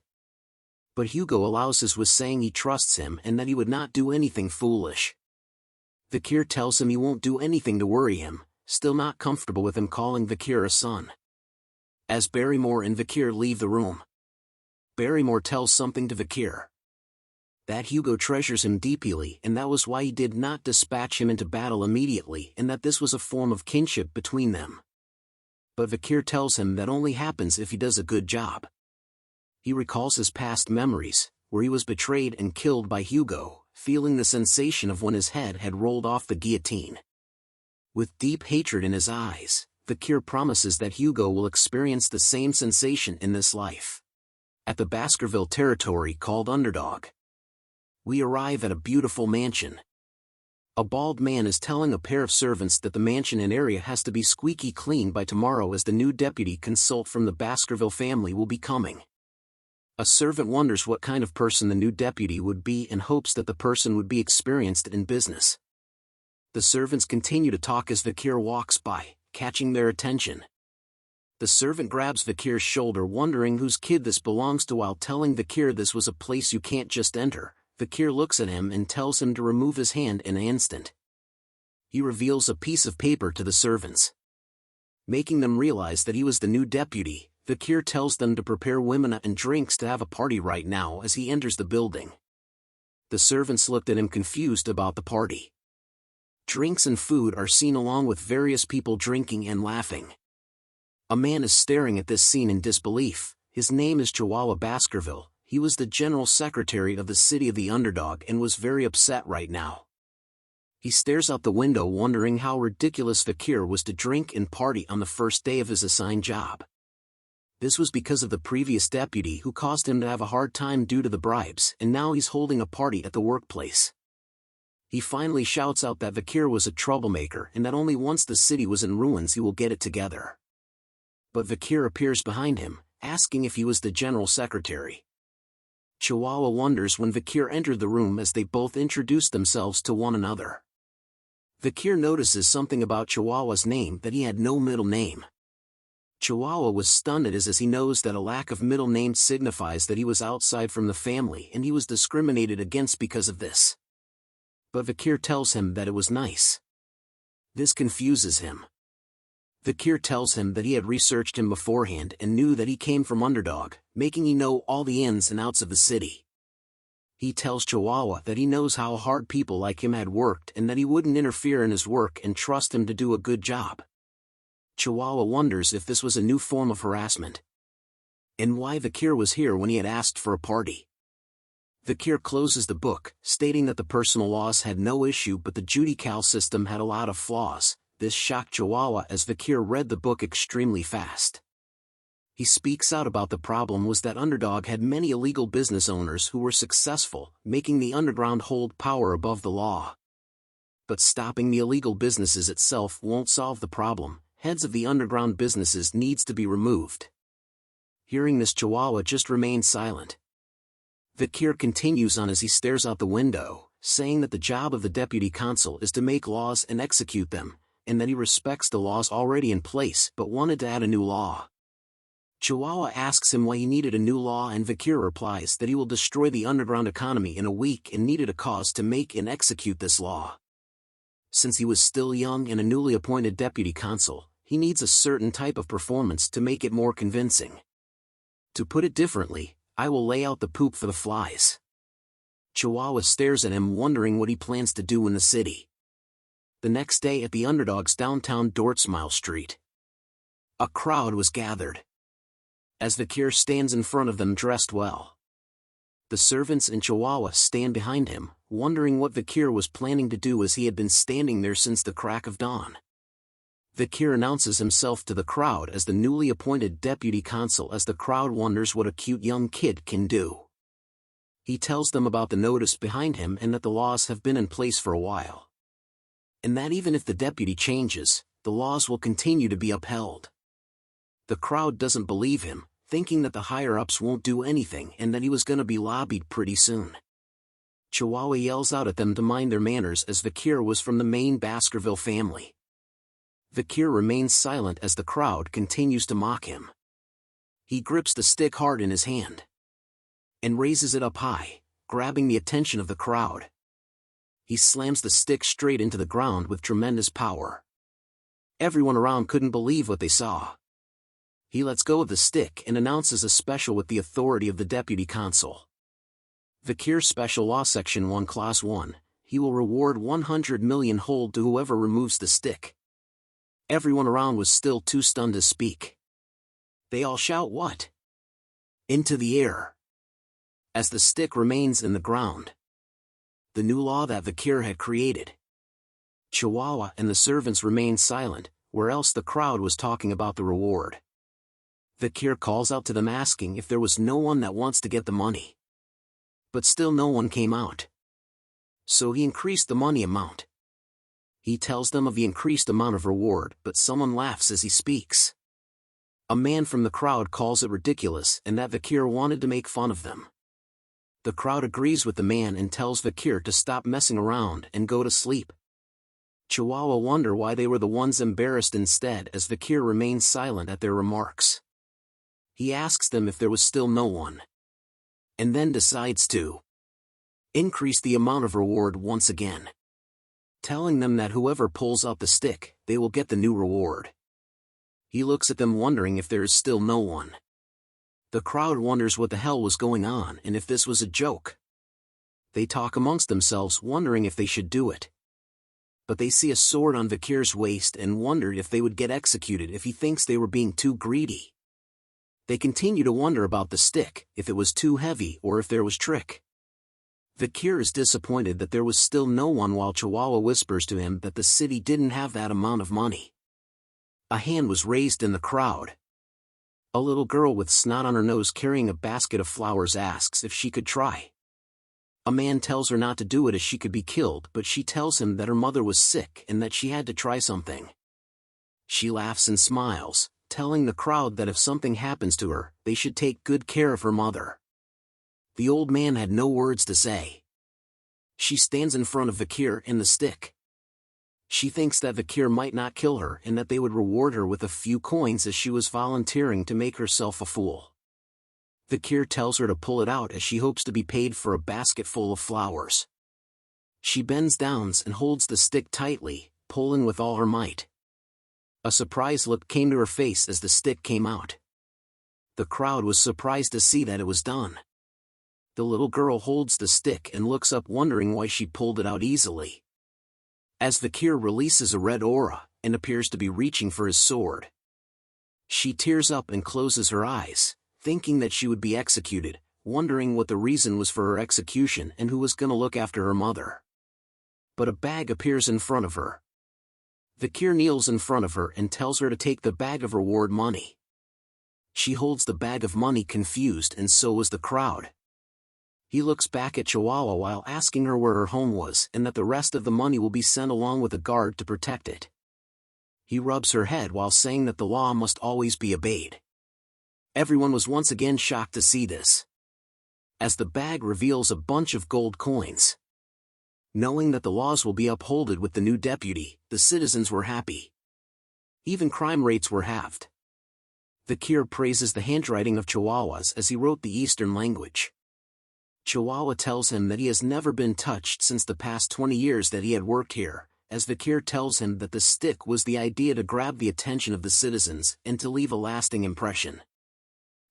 But Hugo allows his, with saying he trusts him and that he would not do anything foolish. Vikir tells him he won't do anything to worry him, still not comfortable with him calling Vikir a son. As Barrymore and Vikir leave the room, Barrymore tells something to Vikir. That Hugo treasures him deeply and that was why he did not dispatch him into battle immediately and that this was a form of kinship between them. But Vikir tells him that only happens if he does a good job. He recalls his past memories, where he was betrayed and killed by Hugo, feeling the sensation of when his head had rolled off the guillotine. With deep hatred in his eyes, Vikir promises that Hugo will experience the same sensation in this life. At the Baskerville territory called Underdog, we arrive at a beautiful mansion. A bald man is telling a pair of servants that the mansion and area has to be squeaky clean by tomorrow as the new deputy consult from the Baskerville family will be coming. A servant wonders what kind of person the new deputy would be and hopes that the person would be experienced in business. The servants continue to talk as Vikir walks by, catching their attention. The servant grabs Vikir's shoulder wondering whose kid this belongs to while telling Vikir this was a place you can't just enter. Vikir looks at him and tells him to remove his hand in an instant. He reveals a piece of paper to the servants. Making them realize that he was the new deputy, Vikir tells them to prepare women and drinks to have a party right now as he enters the building. The servants looked at him confused about the party. Drinks and food are seen along with various people drinking and laughing. A man is staring at this scene in disbelief. His name is Chihuahua Baskerville. He was the general secretary of the city of the Underdog and was very upset right now. He stares out the window wondering how ridiculous Vikir was to drink and party on the first day of his assigned job. This was because of the previous deputy who caused him to have a hard time due to the bribes, and now he's holding a party at the workplace. He finally shouts out that Vikir was a troublemaker and that only once the city was in ruins he will get it together. But Vikir appears behind him, asking if he was the general secretary. Chihuahua wonders when Vikir entered the room as they both introduced themselves to one another. Vikir notices something about Chihuahua's name, that he had no middle name. Chihuahua was stunned as he knows that a lack of middle name signifies that he was outside from the family and he was discriminated against because of this. But Vikir tells him that it was nice. This confuses him. Vikir tells him that he had researched him beforehand and knew that he came from Underdog, making he know all the ins and outs of the city. He tells Chihuahua that he knows how hard people like him had worked and that he wouldn't interfere in his work and trust him to do a good job. Chihuahua wonders if this was a new form of harassment, and why Vikir was here when he had asked for a party. Vikir closes the book, stating that the personal laws had no issue but the judicial system had a lot of flaws. This shocked Chihuahua as Vikir read the book extremely fast. He speaks out about the problem was that Underdog had many illegal business owners who were successful, making the underground hold power above the law. But stopping the illegal businesses itself won't solve the problem. Heads of the underground businesses needs to be removed. Hearing this, Chihuahua just remains silent. Vikir continues on as he stares out the window, saying that the job of the deputy consul is to make laws and execute them, and that he respects the laws already in place but wanted to add a new law. Chihuahua asks him why he needed a new law and Vikir replies that he will destroy the underground economy in a week and needed a cause to make and execute this law. Since he was still young and a newly appointed deputy consul, he needs a certain type of performance to make it more convincing. To put it differently, I will lay out the poop for the flies. Chihuahua stares at him wondering what he plans to do in the city. The next day at the Underdog's downtown Dortsmile Street, a crowd was gathered. As Vikir stands in front of them dressed well, the servants and Chihuahua stand behind him, wondering what Vikir was planning to do as he had been standing there since the crack of dawn. Vikir announces himself to the crowd as the newly appointed deputy consul as the crowd wonders what a cute young kid can do. He tells them about the notice behind him and that the laws have been in place for a while, and that even if the deputy changes, the laws will continue to be upheld. The crowd doesn't believe him, thinking that the higher-ups won't do anything and that he was gonna be lobbied pretty soon. Chihuahua yells out at them to mind their manners as Vikir was from the main Baskerville family. Vikir remains silent as the crowd continues to mock him. He grips the stick hard in his hand and raises it up high, grabbing the attention of the crowd. He slams the stick straight into the ground with tremendous power. Everyone around couldn't believe what they saw. He lets go of the stick and announces a special with the authority of the Deputy Consul. Vikir Special Law Section 1 Clause 1, he will reward 100 million hold to whoever removes the stick. Everyone around was still too stunned to speak. They all shout what? Into the air. As the stick remains in the ground. The new law that Vikir had created. Chihuahua and the servants remained silent, where else the crowd was talking about the reward. Vikir calls out to them asking if there was no one that wants to get the money. But still no one came out. So he increased the money amount. He tells them of the increased amount of reward, but someone laughs as he speaks. A man from the crowd calls it ridiculous and that Vikir wanted to make fun of them. The crowd agrees with the man and tells Vikir to stop messing around and go to sleep. Chihuahua wonder why they were the ones embarrassed instead as Vikir remains silent at their remarks. He asks them if there was still no one. And then decides to increase the amount of reward once again. Telling them that whoever pulls out the stick, they will get the new reward. He looks at them wondering if there is still no one. The crowd wonders what the hell was going on and if this was a joke. They talk amongst themselves wondering if they should do it. But they see a sword on Vikir's waist and wondered if they would get executed if he thinks they were being too greedy. They continue to wonder about the stick, if it was too heavy or if there was trick. Vikir is disappointed that there was still no one while Chihuahua whispers to him that the city didn't have that amount of money. A hand was raised in the crowd. A little girl with snot on her nose carrying a basket of flowers asks if she could try. A man tells her not to do it as she could be killed, but she tells him that her mother was sick and that she had to try something. She laughs and smiles, telling the crowd that if something happens to her, they should take good care of her mother. The old man had no words to say. She stands in front of Vikir and the stick. She thinks that Vikir might not kill her and that they would reward her with a few coins as she was volunteering to make herself a fool. Vikir tells her to pull it out as she hopes to be paid for a basket full of flowers. She bends down and holds the stick tightly, pulling with all her might. A surprised look came to her face as the stick came out. The crowd was surprised to see that it was done. The little girl holds the stick and looks up wondering why she pulled it out easily. As Vikir releases a red aura, and appears to be reaching for his sword. She tears up and closes her eyes, thinking that she would be executed, wondering what the reason was for her execution and who was gonna look after her mother. But a bag appears in front of her. Vikir kneels in front of her and tells her to take the bag of reward money. She holds the bag of money confused and so was the crowd. He looks back at Chihuahua while asking her where her home was and that the rest of the money will be sent along with a guard to protect it. He rubs her head while saying that the law must always be obeyed. Everyone was once again shocked to see this. As the bag reveals a bunch of gold coins. Knowing that the laws will be upheld with the new deputy, the citizens were happy. Even crime rates were halved. Vikir praises the handwriting of Chihuahua's as he wrote the Eastern language. Chihuahua tells him that he has never been touched since the past 20 years that he had worked here, as Vikir tells him that the stick was the idea to grab the attention of the citizens and to leave a lasting impression.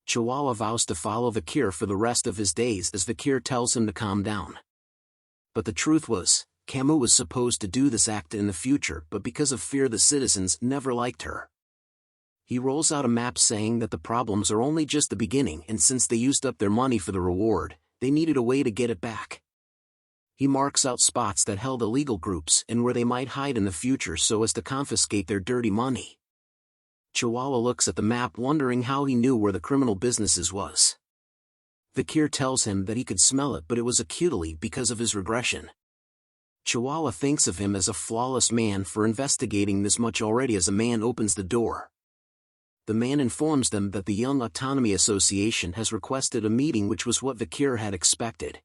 Chihuahua vows to follow Vikir for the rest of his days as Vikir tells him to calm down. But the truth was, Camus was supposed to do this act in the future, but because of fear the citizens never liked her. He rolls out a map saying that the problems are only just the beginning and since they used up their money for the reward, they needed a way to get it back. He marks out spots that held illegal groups and where they might hide in the future so as to confiscate their dirty money. Chihuahua looks at the map wondering how he knew where the criminal businesses was. Vikir tells him that he could smell it but it was acutely because of his regression. Chihuahua thinks of him as a flawless man for investigating this much already as a man opens the door. The man informs them that the Young Autonomy Association has requested a meeting, which was what Vikir had expected.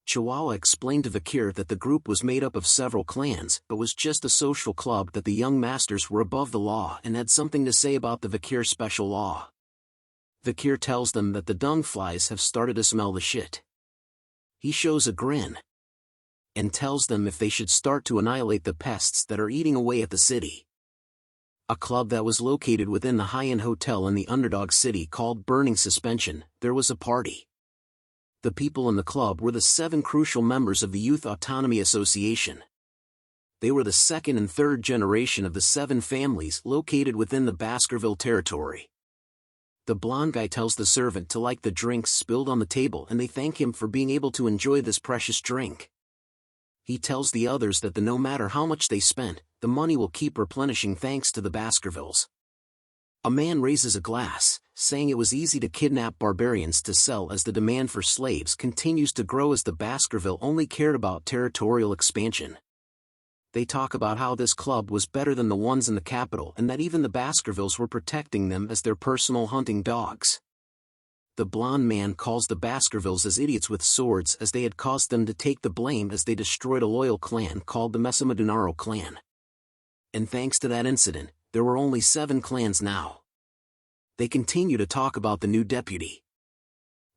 Chihuahua explained to Vikir that the group was made up of several clans but was just a social club, that the young masters were above the law and had something to say about the Vikir special law. Vikir tells them that the dung flies have started to smell the shit. He shows a grin and tells them if they should start to annihilate the pests that are eating away at the city. a club that was located within the high-end hotel in the underdog city called Burning Suspension, there was a party. The people in the club were the 7 crucial members of the Youth Autonomy Association. They were the second and third generation of the 7 families located within the Baskerville territory. The blonde guy tells the servant to like the drinks spilled on the table, and they thank him for being able to enjoy this precious drink. He tells the others that no matter how much they spent, the money will keep replenishing thanks to the Baskervilles. A man raises a glass, saying it was easy to kidnap barbarians to sell as the demand for slaves continues to grow as the Baskerville only cared about territorial expansion. They talk about how this club was better than the ones in the capital and that even the Baskervilles were protecting them as their personal hunting dogs. The blonde man calls the Baskervilles as idiots with swords as they had caused them to take the blame as they destroyed a loyal clan called the Messimadunaro clan. And thanks to that incident, there were only 7 clans now. They continue to talk about the new deputy.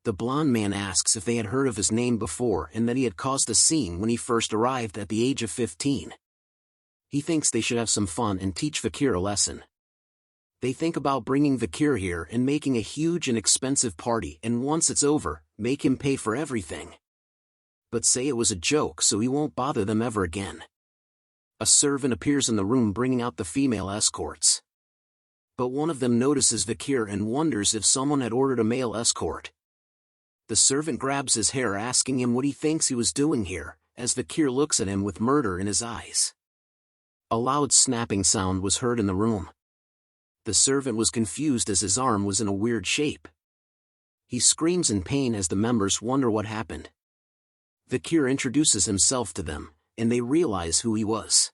The blonde man asks if they had heard of his name before and that he had caused a scene when he first arrived at the age of 15. He thinks they should have some fun and teach Vikir a lesson. They think about bringing Vikir here and making a huge and expensive party, and once it's over, make him pay for everything. But say it was a joke so he won't bother them ever again. A servant appears in the room bringing out the female escorts. But one of them notices Vikir and wonders if someone had ordered a male escort. The servant grabs his hair asking him what he thinks he was doing here, as Vikir looks at him with murder in his eyes. A loud snapping sound was heard in the room. The servant was confused as his arm was in a weird shape. He screams in pain as the members wonder what happened. Vikir introduces himself to them, and they realize who he was.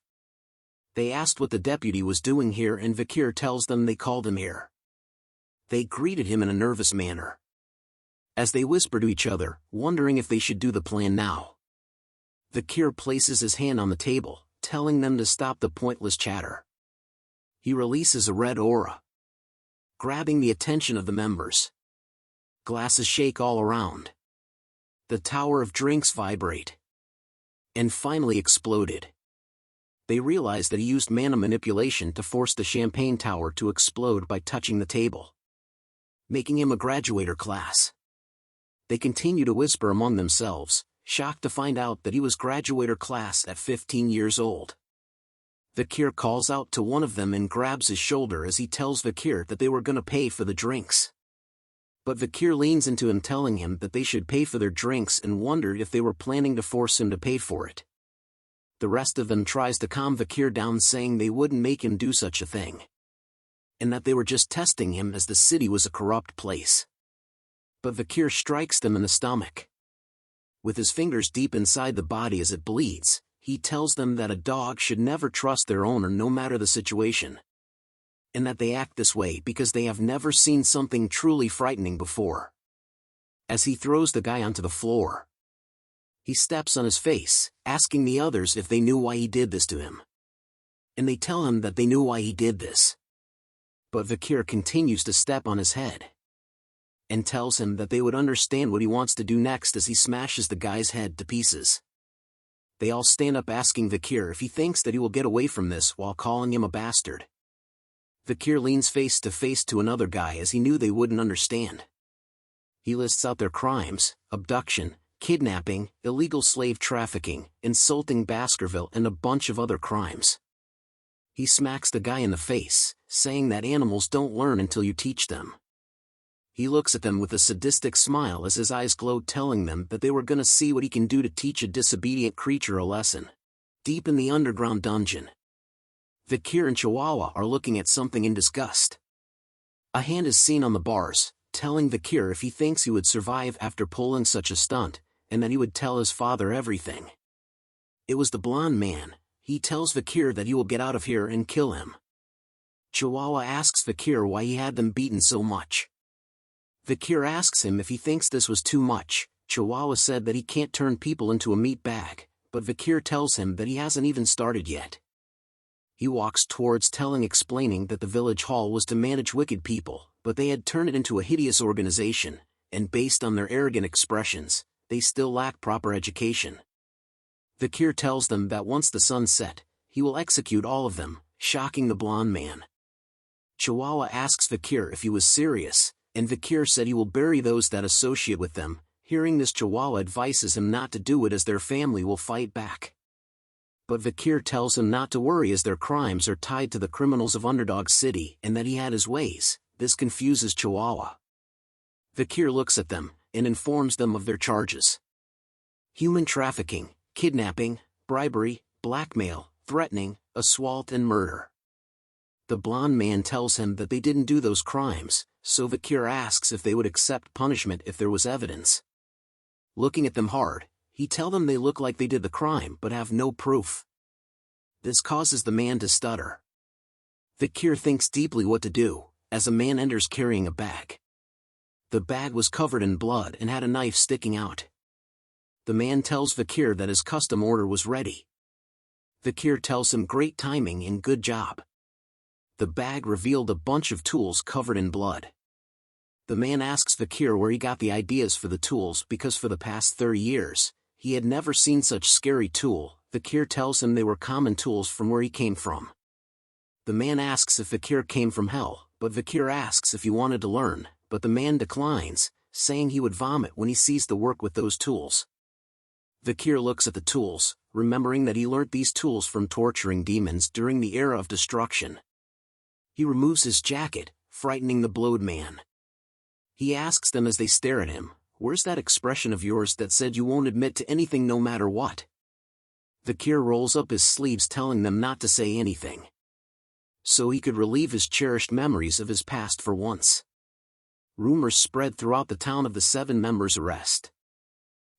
They asked what the deputy was doing here, and Vikir tells them they called him here. They greeted him in a nervous manner, as they whisper to each other, wondering if they should do the plan now. Vikir places his hand on the table, telling them to stop the pointless chatter. He releases a red aura, grabbing the attention of the members. Glasses shake all around. The tower of drinks vibrate, and finally exploded. They realize that he used mana manipulation to force the champagne tower to explode by touching the table, making him a graduator class. They continue to whisper among themselves, shocked to find out that he was graduator class at 15 years old. Vikir calls out to one of them and grabs his shoulder as he tells Vikir that they were gonna pay for the drinks. But Vikir leans into him telling him that they should pay for their drinks and wondered if they were planning to force him to pay for it. The rest of them tries to calm Vikir down, saying they wouldn't make him do such a thing, and that they were just testing him as the city was a corrupt place. But Vikir strikes them in the stomach. With his fingers deep inside the body as it bleeds, he tells them that a dog should never trust their owner no matter the situation, and that they act this way because they have never seen something truly frightening before. As he throws the guy onto the floor, he steps on his face, asking the others if they knew why he did this to him. And they tell him that they knew why he did this. But Vikir continues to step on his head, and tells him that they would understand what he wants to do next as he smashes the guy's head to pieces. They all stand up asking Vikir if he thinks that he will get away from this while calling him a bastard. Vikir leans face to face to another guy as he knew they wouldn't understand. He lists out their crimes: abduction, kidnapping, illegal slave trafficking, insulting Baskerville, and a bunch of other crimes. He smacks the guy in the face, saying that animals don't learn until you teach them. He looks at them with a sadistic smile as his eyes glow, telling them that they were gonna see what he can do to teach a disobedient creature a lesson. Deep in the underground dungeon, Vikir and Chihuahua are looking at something in disgust. A hand is seen on the bars, telling Vikir if he thinks he would survive after pulling such a stunt, and that he would tell his father everything. It was the blonde man. He tells Vikir that he will get out of here and kill him. Chihuahua asks Vikir why he had them beaten so much. Vikir asks him if he thinks this was too much. Chihuahua said that he can't turn people into a meat bag, but Vikir tells him that he hasn't even started yet. He walks towards explaining that the village hall was to manage wicked people, but they had turned it into a hideous organization, and based on their arrogant expressions, they still lack proper education. Vikir tells them that once the sun set, he will execute all of them, shocking the blonde man. Chihuahua asks Vikir if he was serious, and Vikir said he will bury those that associate with them. Hearing this, Chihuahua advises him not to do it as their family will fight back. But Vikir tells him not to worry as their crimes are tied to the criminals of Underdog City and that he had his ways. This confuses Chihuahua. Vikir looks at them and informs them of their charges: human trafficking, kidnapping, bribery, blackmail, threatening, assault and murder. The blonde man tells him that they didn't do those crimes, so Vikir asks if they would accept punishment if there was evidence. Looking at them hard, he tells them they look like they did the crime but have no proof. This causes the man to stutter. Vikir thinks deeply what to do, as a man enters carrying a bag. The bag was covered in blood and had a knife sticking out. The man tells Vikir that his custom order was ready. Vikir tells him great timing and good job. The bag revealed a bunch of tools covered in blood. The man asks Vikir where he got the ideas for the tools because for the past 30 years, he had never seen such scary tool. Vikir tells him they were common tools from where he came from. The man asks if Vikir came from hell, but Vikir asks if he wanted to learn, but the man declines, saying he would vomit when he sees the work with those tools. Vikir looks at the tools, remembering that he learnt these tools from torturing demons during the era of destruction. He removes his jacket, frightening the blowed man. He asks them as they stare at him, "Where's that expression of yours that said you won't admit to anything no matter what?" Vikir rolls up his sleeves telling them not to say anything, so he could relieve his cherished memories of his past for once. Rumors spread throughout the town of the 7 members' arrest.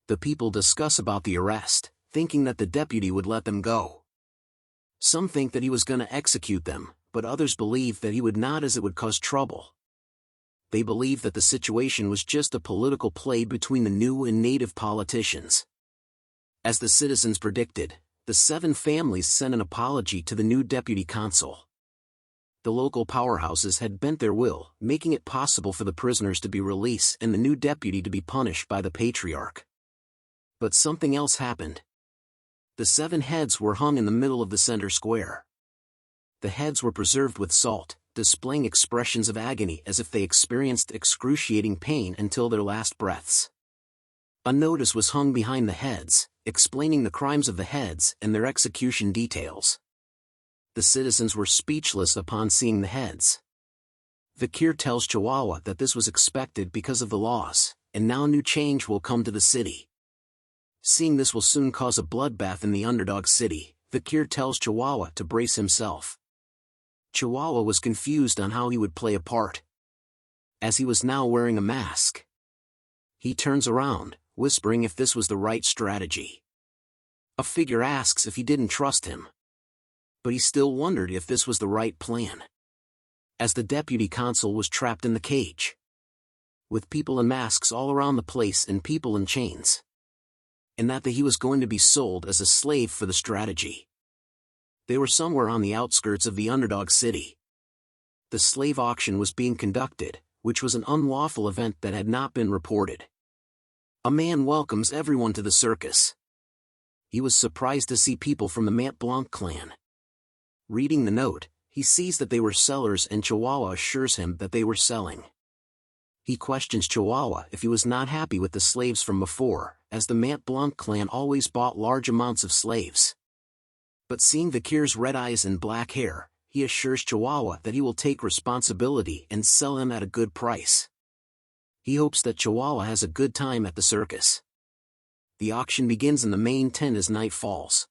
The people discuss about the arrest, thinking that the deputy would let them go. Some think that he was going to execute them, but others believe that he would not as it would cause trouble. They believe that the situation was just a political play between the new and native politicians. As the citizens predicted, the 7 families sent an apology to the new deputy consul. The local powerhouses had bent their will, making it possible for the prisoners to be released and the new deputy to be punished by the patriarch. But something else happened. The 7 heads were hung in the middle of the center square. The heads were preserved with salt, displaying expressions of agony as if they experienced excruciating pain until their last breaths. A notice was hung behind the heads, explaining the crimes of the heads and their execution details. The citizens were speechless upon seeing the heads. Vikir tells Chihuahua that this was expected because of the laws, and now new change will come to the city. Seeing this will soon cause a bloodbath in the Underdog City, Vikir tells Chihuahua to brace himself. Chihuahua was confused on how he would play a part, as he was now wearing a mask. He turns around, whispering if this was the right strategy. A figure asks if he didn't trust him, but he still wondered if this was the right plan, as the deputy consul was trapped in the cage, with people in masks all around the place and people in chains, and that he was going to be sold as a slave for the strategy. They were somewhere on the outskirts of the Underdog City. The slave auction was being conducted, which was an unlawful event that had not been reported. A man welcomes everyone to the circus. He was surprised to see people from the Morg Clan. Reading the note, he sees that they were sellers and Chihuahua assures him that they were selling. He questions Chihuahua if he was not happy with the slaves from before, as the Morg Clan always bought large amounts of slaves. But seeing Vikir's red eyes and black hair, he assures Chihuahua that he will take responsibility and sell him at a good price. He hopes that Chihuahua has a good time at the circus. The auction begins in the main tent as night falls.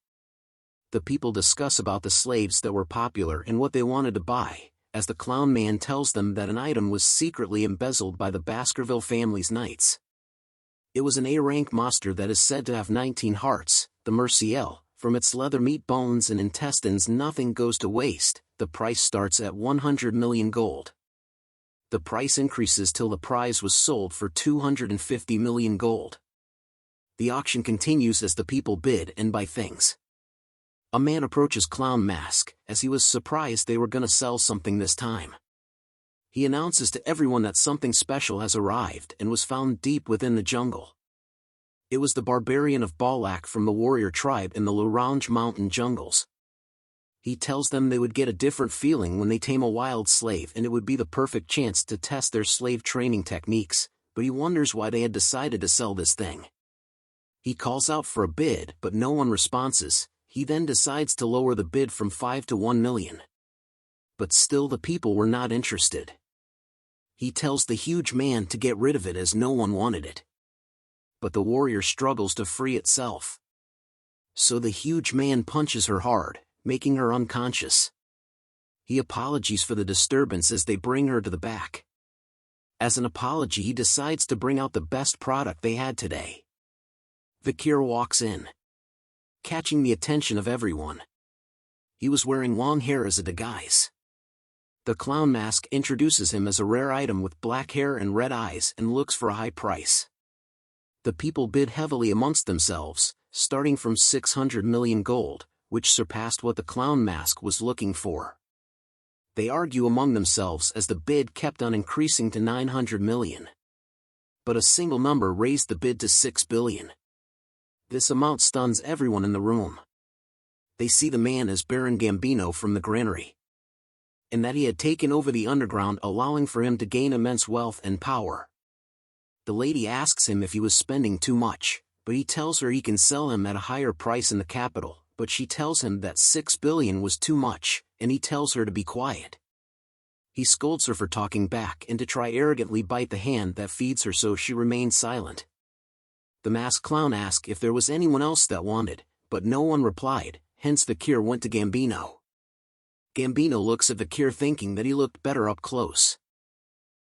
The people discuss about the slaves that were popular and what they wanted to buy, as the clown man tells them that an item was secretly embezzled by the Baskerville family's knights. It was an A-rank monster that is said to have 19 hearts, the Merciel. From its leather meat, bones and intestines nothing goes to waste. The price starts at 100 million gold. The price increases till the prize was sold for 250 million gold. The auction continues as the people bid and buy things. A man approaches Clown Mask, as he was surprised they were gonna sell something this time. He announces to everyone that something special has arrived and was found deep within the jungle. It was the barbarian of Balak from the warrior tribe in the Lorange mountain jungles. He tells them they would get a different feeling when they tame a wild slave and it would be the perfect chance to test their slave training techniques, but he wonders why they had decided to sell this thing. He calls out for a bid but no one responds. He then decides to lower the bid from 5 to 1 million. But still the people were not interested. He tells the huge man to get rid of it as no one wanted it. But the warrior struggles to free itself. So the huge man punches her hard, making her unconscious. He apologizes for the disturbance as they bring her to the back. As an apology he decides to bring out the best product they had today. Vikir walks in, catching the attention of everyone. He was wearing long hair as a disguise. The clown mask introduces him as a rare item with black hair and red eyes and looks for a high price. The people bid heavily amongst themselves, starting from 600 million gold, which surpassed what the clown mask was looking for. They argue among themselves as the bid kept on increasing to 900 million. But a single number raised the bid to 6 billion. This amount stuns everyone in the room. They see the man as Baron Gambino from the granary, and that he had taken over the underground, allowing for him to gain immense wealth and power. The lady asks him if he was spending too much, but he tells her he can sell him at a higher price in the capital, but she tells him that 6 billion was too much, and he tells her to be quiet. He scolds her for talking back and to try arrogantly bite the hand that feeds her, so she remains silent. The masked clown asked if there was anyone else that wanted, but no one replied, hence Vikir went to Gambino. Gambino looks at Vikir thinking that he looked better up close.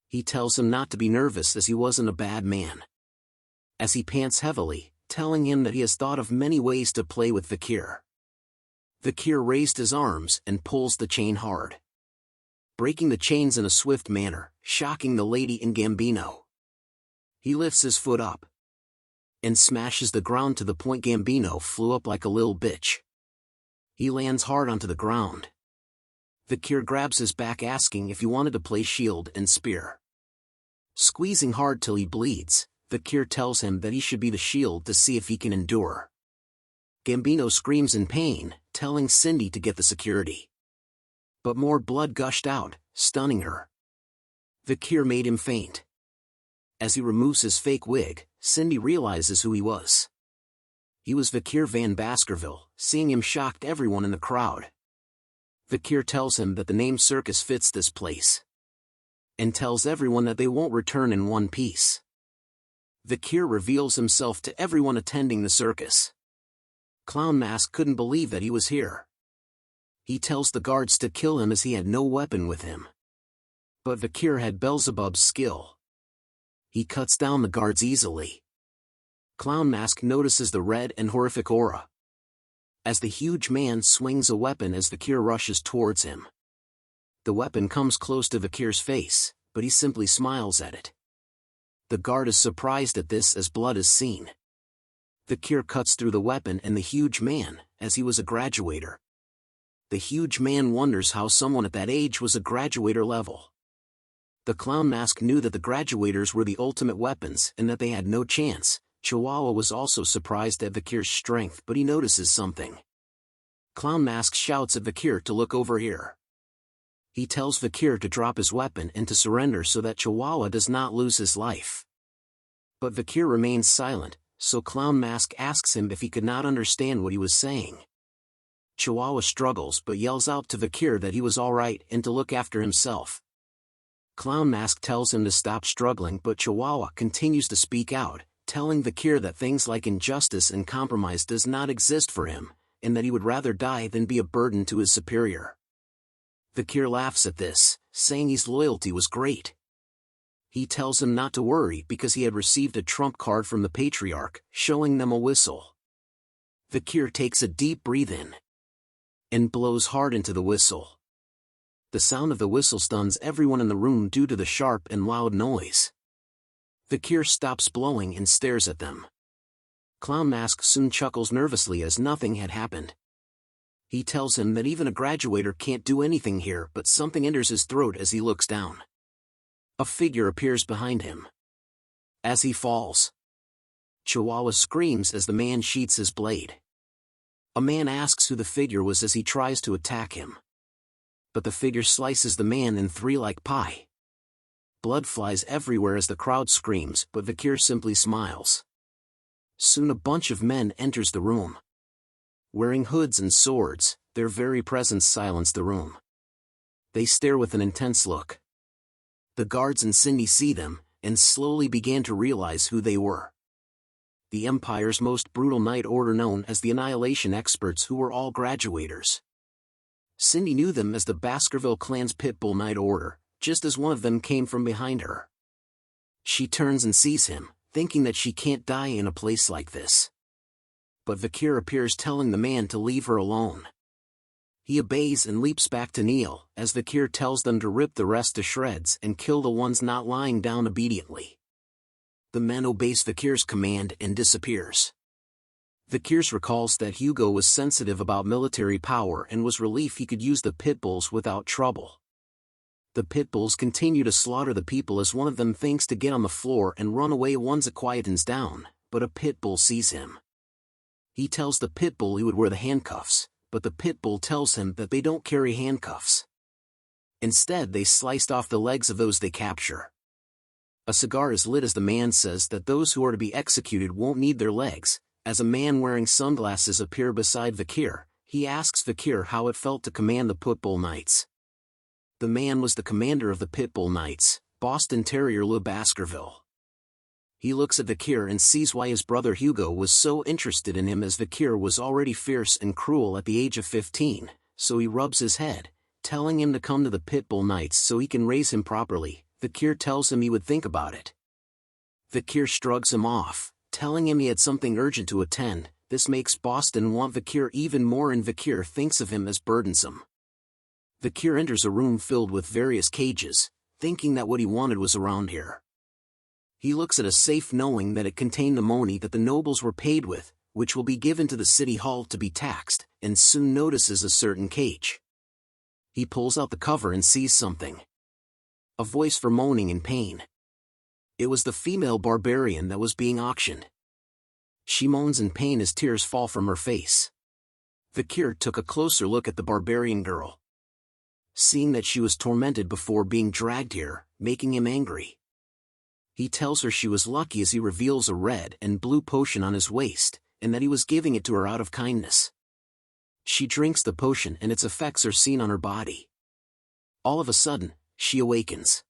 He tells him not to be nervous as he wasn't a bad man. As he pants heavily, telling him that he has thought of many ways to play with Vikir. Vikir raised his arms and pulls the chain hard, breaking the chains in a swift manner, shocking the lady and Gambino. He lifts his foot up and smashes the ground to the point Gambino flew up like a little bitch. He lands hard onto the ground. Vikir grabs his back asking if he wanted to play shield and spear. Squeezing hard till he bleeds, Vikir tells him that he should be the shield to see if he can endure. Gambino screams in pain, telling Cindy to get the security. But more blood gushed out, stunning her. Vikir made him faint. As he removes his fake wig, Cindy realizes who he was. He was Vikir van Baskerville. Seeing him shocked everyone in the crowd. Vikir tells him that the name circus fits this place, and tells everyone that they won't return in one piece. Vikir reveals himself to everyone attending the circus. Clown Mask couldn't believe that he was here. He tells the guards to kill him as he had no weapon with him. But Vikir had Beelzebub's skill. He cuts down the guards easily. Clown Mask notices the red and horrific aura as the huge man swings a weapon as Vikir rushes towards him. The weapon comes close to Vikir's face, but he simply smiles at it. The guard is surprised at this as blood is seen. Vikir cuts through the weapon and the huge man, as he was a graduator. The huge man wonders how someone at that age was a graduator level. The Clown Mask knew that the graduators were the ultimate weapons and that they had no chance. Chihuahua was also surprised at Vikir's strength, but he notices something. Clown Mask shouts at Vikir to look over here. He tells Vikir to drop his weapon and to surrender so that Chihuahua does not lose his life. But Vikir remains silent, so Clown Mask asks him if he could not understand what he was saying. Chihuahua struggles but yells out to Vikir that he was alright and to look after himself. Clown Mask tells him to stop struggling, but Chihuahua continues to speak out, telling Vikir that things like injustice and compromise does not exist for him, and that he would rather die than be a burden to his superior. Vikir laughs at this, saying his loyalty was great. He tells him not to worry because he had received a trump card from the patriarch, showing them a whistle. Vikir takes a deep breath in and blows hard into the whistle. The sound of the whistle stuns everyone in the room due to the sharp and loud noise. Vikir stops blowing and stares at them. Clown Mask soon chuckles nervously as nothing had happened. He tells him that even a graduator can't do anything here, but something enters his throat as he looks down. A figure appears behind him. As he falls, Chihuahua screams as the man sheathes his blade. A man asks who the figure was as he tries to attack him. But the figure slices the man in three like pie. Blood flies everywhere as the crowd screams, but Vikir simply smiles. Soon a bunch of men enters the room. Wearing hoods and swords, their very presence silenced the room. They stare with an intense look. The guards and Cindy see them, and slowly began to realize who they were. The Empire's most brutal night order known as the Annihilation Experts, who were all graduators. Cindy knew them as the Baskerville clan's Pitbull Night Order, just as one of them came from behind her. She turns and sees him, thinking that she can't die in a place like this. But Vikir appears, telling the man to leave her alone. He obeys and leaps back to kneel, as Vikir tells them to rip the rest to shreds and kill the ones not lying down obediently. The man obeys Vikir's command and disappears. Vikir recalls that Hugo was sensitive about military power and was relieved he could use the pitbulls without trouble. The pitbulls continue to slaughter the people as one of them thinks to get on the floor and run away once it quietens down, but a pitbull sees him. He tells the pitbull he would wear the handcuffs, but the pitbull tells him that they don't carry handcuffs. Instead, they sliced off the legs of those they capture. A cigar is lit as the man says that those who are to be executed won't need their legs. As a man wearing sunglasses appears beside Vikir, he asks Vikir how it felt to command the Pitbull Knights. The man was the commander of the Pitbull Knights, Boston Terrier Le Baskerville. He looks at Vikir and sees why his brother Hugo was so interested in him, as Vikir was already fierce and cruel at the age of 15, so he rubs his head, telling him to come to the Pitbull Knights so he can raise him properly. Vikir tells him he would think about it. Vikir shrugs him off, telling him he had something urgent to attend. This makes Boston want Vikir even more, and Vikir thinks of him as burdensome. Vikir enters a room filled with various cages, thinking that what he wanted was around here. He looks at a safe knowing that it contained the money that the nobles were paid with, which will be given to the city hall to be taxed, and soon notices a certain cage. He pulls out the cover and sees something. A voice for moaning in pain. It was the female barbarian that was being auctioned. She moans in pain as tears fall from her face. Vikir took a closer look at the barbarian girl. Seeing that she was tormented before being dragged here, making him angry. He tells her she was lucky as he reveals a red and blue potion on his waist, and that he was giving it to her out of kindness. She drinks the potion and its effects are seen on her body. All of a sudden, she awakens.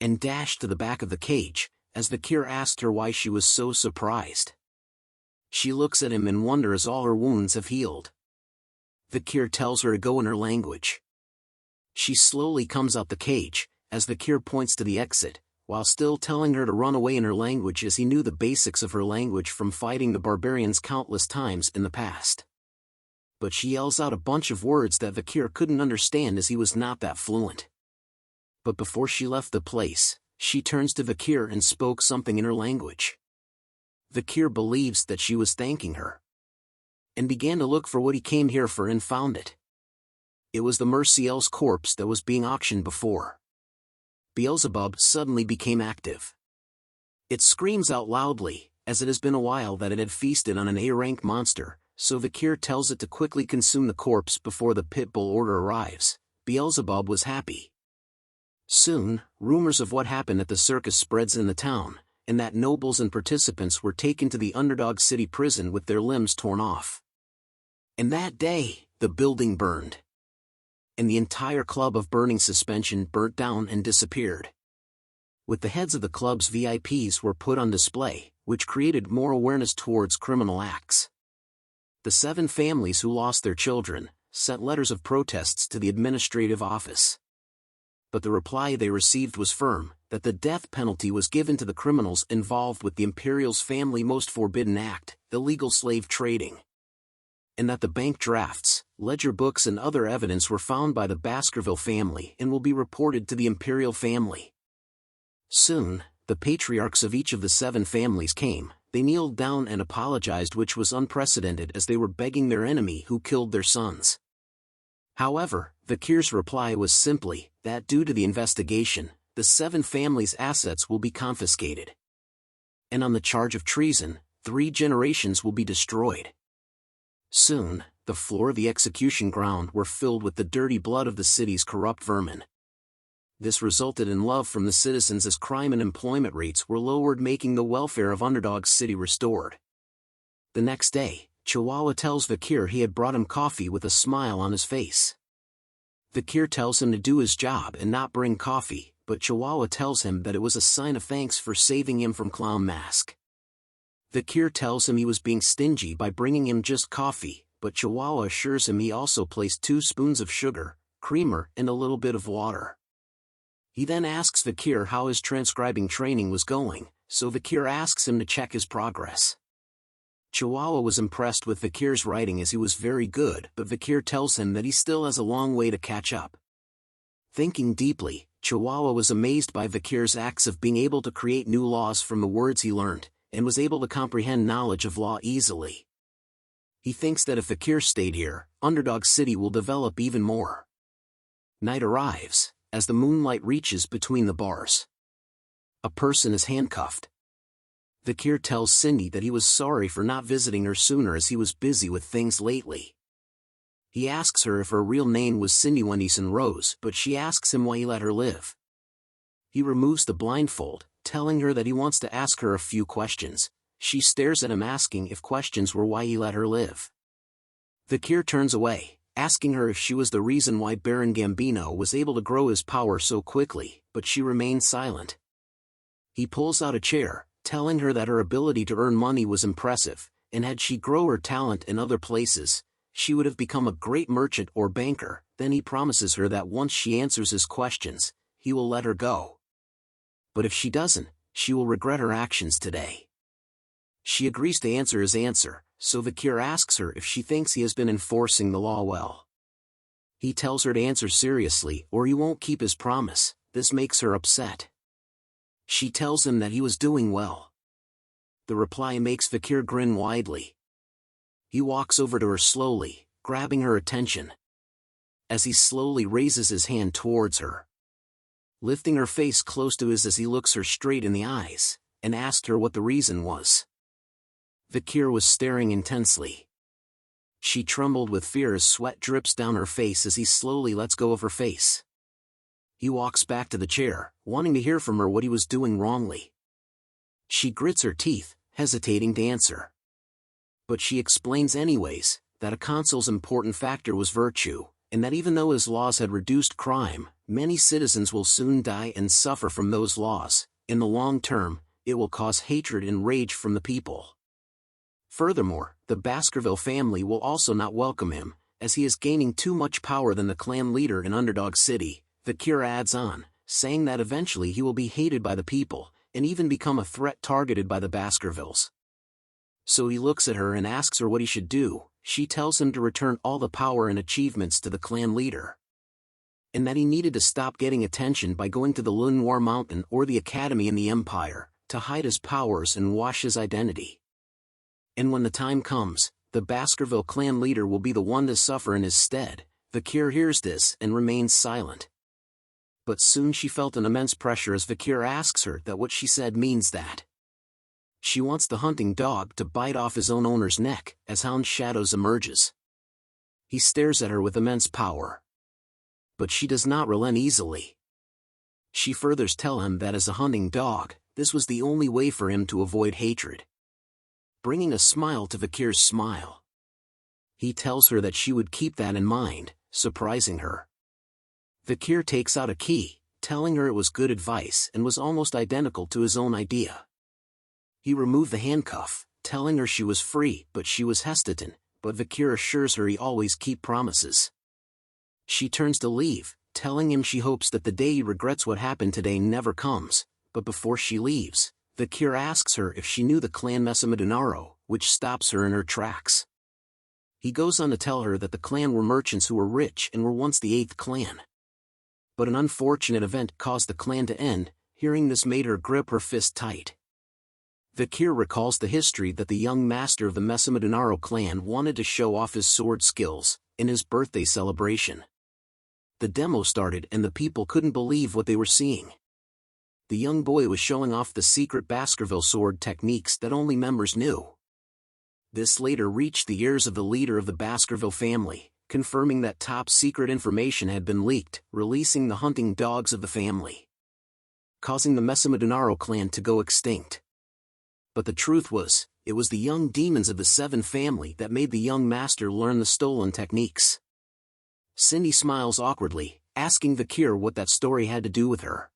And dashed to the back of the cage, as Vikir asked her why she was so surprised. She looks at him in wonder as all her wounds have healed. Vikir tells her to go in her language. She slowly comes out the cage, as Vikir points to the exit, while still telling her to run away in her language, as he knew the basics of her language from fighting the barbarians countless times in the past. But she yells out a bunch of words that Vikir couldn't understand as he was not that fluent. But before she left the place, she turns to Vikir and spoke something in her language. Vikir believes that she was thanking her, and began to look for what he came here for and found it. It was the Merciel's corpse that was being auctioned before. Beelzebub suddenly became active. It screams out loudly, as it has been a while that it had feasted on an A-rank monster, so Vikir tells it to quickly consume the corpse before the Pitbull order arrives. Beelzebub was happy. Soon, rumors of what happened at the circus spreads in the town, and that nobles and participants were taken to the underdog city prison with their limbs torn off. And that day, the building burned. And the entire club of burning suspension burnt down and disappeared. With the heads of the club's VIPs were put on display, which created more awareness towards criminal acts. The 7 families who lost their children sent letters of protests to the administrative office. But the reply they received was firm, that the death penalty was given to the criminals involved with the Imperial's family most forbidden act, illegal slave trading. And that the bank drafts, ledger books and other evidence were found by the Baskerville family and will be reported to the Imperial family. Soon, the patriarchs of each of the 7 families came. They kneeled down and apologized, which was unprecedented as they were begging their enemy who killed their sons. However, Vikir's reply was simply that due to the investigation, the 7 families' assets will be confiscated. And on the charge of treason, 3 generations will be destroyed. Soon, the floor of the execution ground were filled with the dirty blood of the city's corrupt vermin. This resulted in love from the citizens as crime and employment rates were lowered, making the welfare of Underdog City restored. The next day, Chihuahua tells Vikir he had brought him coffee with a smile on his face. Vikir tells him to do his job and not bring coffee, but Chihuahua tells him that it was a sign of thanks for saving him from Clown Mask. Vikir tells him he was being stingy by bringing him just coffee, but Chihuahua assures him he also placed 2 spoons of sugar, creamer, and a little bit of water. He then asks Vikir how his transcribing training was going, so Vikir asks him to check his progress. Chihuahua was impressed with Vikir's writing as he was very good, but Vikir tells him that he still has a long way to catch up. Thinking deeply, Chihuahua was amazed by Vikir's acts of being able to create new laws from the words he learned, and was able to comprehend knowledge of law easily. He thinks that if Vikir stayed here, Underdog City will develop even more. Night arrives, as the moonlight reaches between the bars. A person is handcuffed. Vikir tells Cindy that he was sorry for not visiting her sooner as he was busy with things lately. He asks her if her real name was Cindy Wendyson Rose, but she asks him why he let her live. He removes the blindfold, telling her that he wants to ask her a few questions. She stares at him asking if questions were why he let her live. Vikir turns away, asking her if she was the reason why Baron Gambino was able to grow his power so quickly, but she remains silent. He pulls out a chair, telling her that her ability to earn money was impressive, and had she grown her talent in other places, she would have become a great merchant or banker. Then he promises her that once she answers his questions, he will let her go. But if she doesn't, she will regret her actions today. She agrees to answer his answer, so Vikir asks her if she thinks he has been enforcing the law well. He tells her to answer seriously or he won't keep his promise. This makes her upset. She tells him that he was doing well. The reply makes Vikir grin widely. He walks over to her slowly, grabbing her attention. As he slowly raises his hand towards her, lifting her face close to his as he looks her straight in the eyes, and asked her what the reason was. Vikir was staring intensely. She trembled with fear as sweat drips down her face as he slowly lets go of her face. He walks back to the chair, wanting to hear from her what he was doing wrongly. She grits her teeth, hesitating to answer. But she explains anyways, that a consul's important factor was virtue, and that even though his laws had reduced crime, many citizens will soon die and suffer from those laws. In the long term, it will cause hatred and rage from the people. Furthermore, the Baskerville family will also not welcome him, as he is gaining too much power than the clan leader in Underdog City. Vikir adds on, saying that eventually he will be hated by the people, and even become a threat targeted by the Baskervilles. So he looks at her and asks her what he should do. She tells him to return all the power and achievements to the clan leader, and that he needed to stop getting attention by going to the Lenoir Mountain or the Academy in the Empire, to hide his powers and wash his identity. And when the time comes, the Baskerville clan leader will be the one to suffer in his stead. Vikir hears this and remains silent. But soon she felt an immense pressure as Vikir asks her that what she said means that she wants the hunting dog to bite off his own owner's neck as Hound Shadows emerges. He stares at her with immense power. But she does not relent easily. She furthers tell him that as a hunting dog, this was the only way for him to avoid hatred, bringing a smile to Vikir's smile. He tells her that she would keep that in mind, surprising her. Vikir takes out a key, telling her it was good advice and was almost identical to his own idea. He removed the handcuff, telling her she was free, but she was hesitant, but Vikir assures her he always keeps promises. She turns to leave, telling him she hopes that the day he regrets what happened today never comes, but before she leaves, Vikir asks her if she knew the clan Mesamadunaro, which stops her in her tracks. He goes on to tell her that the clan were merchants who were rich and were once the 8th clan. But an unfortunate event caused the clan to end. Hearing this made her grip her fist tight. Vikir recalls the history that the young master of the Mesamadunaro clan wanted to show off his sword skills in his birthday celebration. The demo started and the people couldn't believe what they were seeing. The young boy was showing off the secret Baskerville sword techniques that only members knew. This later reached the ears of the leader of the Baskerville family, confirming that top-secret information had been leaked, releasing the hunting dogs of the family, causing the Manhwa clan to go extinct. But the truth was, it was the young demons of the Seven family that made the young master learn the stolen techniques. Cindy smiles awkwardly, asking Vikir what that story had to do with her.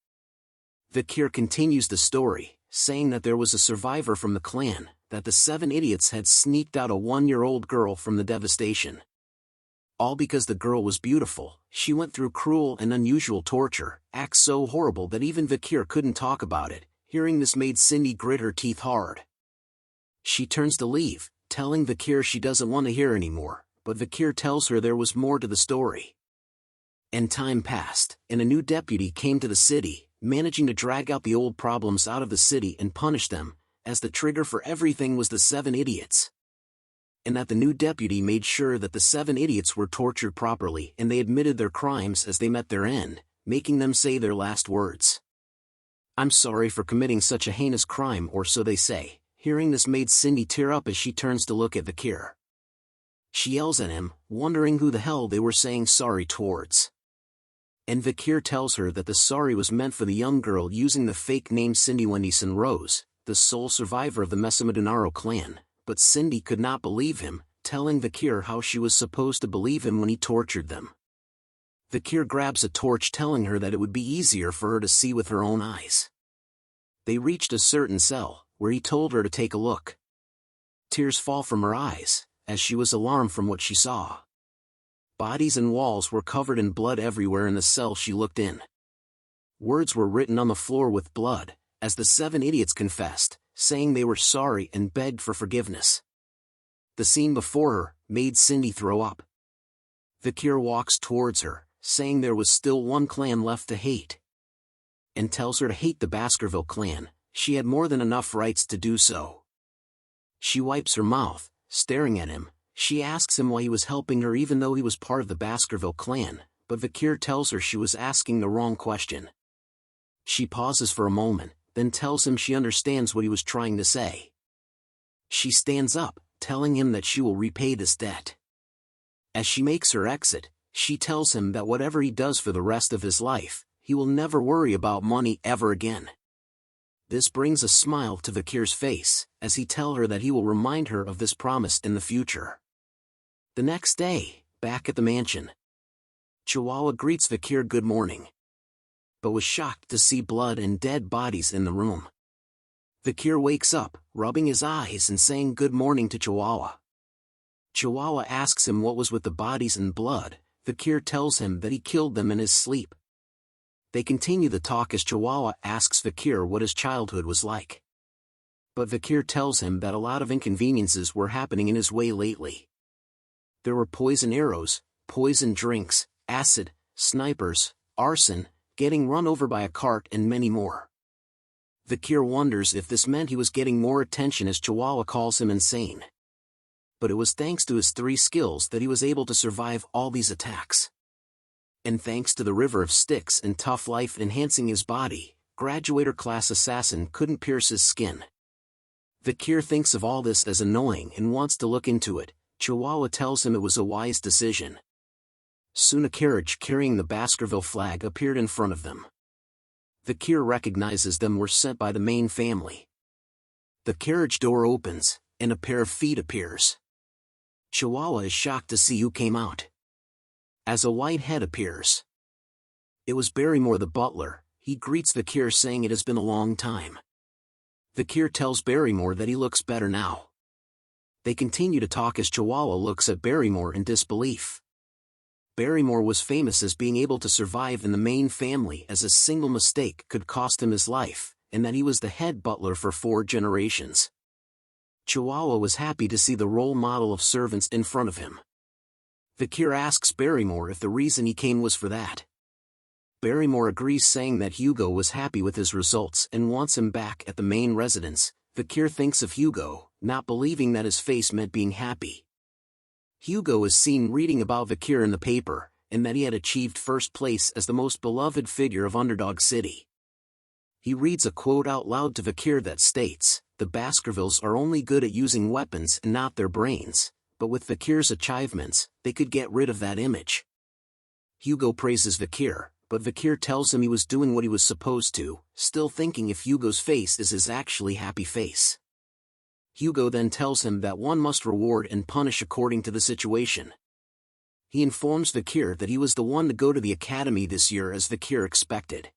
Vikir continues the story, saying that there was a survivor from the clan, that the seven idiots had sneaked out a 1-year-old girl from the devastation. All because the girl was beautiful. She went through cruel and unusual torture, acts so horrible that even Vikir couldn't talk about it. Hearing this made Cindy grit her teeth hard. She turns to leave, telling Vikir she doesn't want to hear anymore, but Vikir tells her there was more to the story. And time passed, and a new deputy came to the city, managing to drag out the old problems out of the city and punish them, as the trigger for everything was the seven idiots. And that the new deputy made sure that the seven idiots were tortured properly and they admitted their crimes as they met their end, making them say their last words. "I'm sorry for committing such a heinous crime," or so they say. Hearing this made Cindy tear up as she turns to look at Vikir. She yells at him, wondering who the hell they were saying sorry towards. And Vikir tells her that the sorry was meant for the young girl using the fake name Cindy Wendyson Rose, the sole survivor of the Manhwa clan, but Cindy could not believe him, telling Vikir how she was supposed to believe him when he tortured them. Vikir grabs a torch, telling her that it would be easier for her to see with her own eyes. They reached a certain cell, where he told her to take a look. Tears fall from her eyes, as she was alarmed from what she saw. Bodies and walls were covered in blood everywhere in the cell she looked in. Words were written on the floor with blood, as the seven idiots confessed, saying they were sorry and begged for forgiveness. The scene before her made Cindy throw up. Vikir walks towards her, saying there was still one clan left to hate, and tells her to hate the Baskerville clan. She had more than enough rights to do so. She wipes her mouth, staring at him. She asks him why he was helping her even though he was part of the Baskerville clan, but Vikir tells her she was asking the wrong question. She pauses for a moment, then tells him she understands what he was trying to say. She stands up, telling him that she will repay this debt. As she makes her exit, she tells him that whatever he does for the rest of his life, he will never worry about money ever again. This brings a smile to Vikir's face, as he tells her that he will remind her of this promise in the future. The next day, back at the mansion, Chihuahua greets Vikir good morning, but was shocked to see blood and dead bodies in the room. Vikir wakes up, rubbing his eyes and saying good morning to Chihuahua. Chihuahua asks him what was with the bodies and blood. Vikir tells him that he killed them in his sleep. They continue the talk as Chihuahua asks Vikir what his childhood was like. But Vikir tells him that a lot of inconveniences were happening in his way lately. There were poison arrows, poison drinks, acid, snipers, arson, getting run over by a cart and many more. Vikir wonders if this meant he was getting more attention as Chihuahua calls him insane. But it was thanks to his 3 skills that he was able to survive all these attacks. And thanks to the river of sticks and tough life enhancing his body, graduator class assassin couldn't pierce his skin. Vikir thinks of all this as annoying and wants to look into it. Chihuahua tells him it was a wise decision. Soon a carriage carrying the Baskerville flag appeared in front of them. Vikir recognizes them were sent by the main family. The carriage door opens, and a pair of feet appears. Chihuahua is shocked to see who came out, as a white head appears. It was Barrymore the butler. He greets Vikir saying it has been a long time. Vikir tells Barrymore that he looks better now. They continue to talk as Chihuahua looks at Barrymore in disbelief. Barrymore was famous as being able to survive in the main family as a single mistake could cost him his life, and that he was the head butler for 4 generations. Chihuahua was happy to see the role model of servants in front of him. Vikir asks Barrymore if the reason he came was for that. Barrymore agrees, saying that Hugo was happy with his results and wants him back at the main residence. Vikir thinks of Hugo, not believing that his face meant being happy. Hugo is seen reading about Vikir in the paper, and that he had achieved first place as the most beloved figure of Underdog City. He reads a quote out loud to Vikir that states, the Baskervilles are only good at using weapons and not their brains, but with Vikir's achievements, they could get rid of that image. Hugo praises Vikir, but Vikir tells him he was doing what he was supposed to, still thinking if Hugo's face is his actually happy face. Hugo then tells him that one must reward and punish according to the situation. He informs Vikir that he was the one to go to the academy this year as Vikir expected.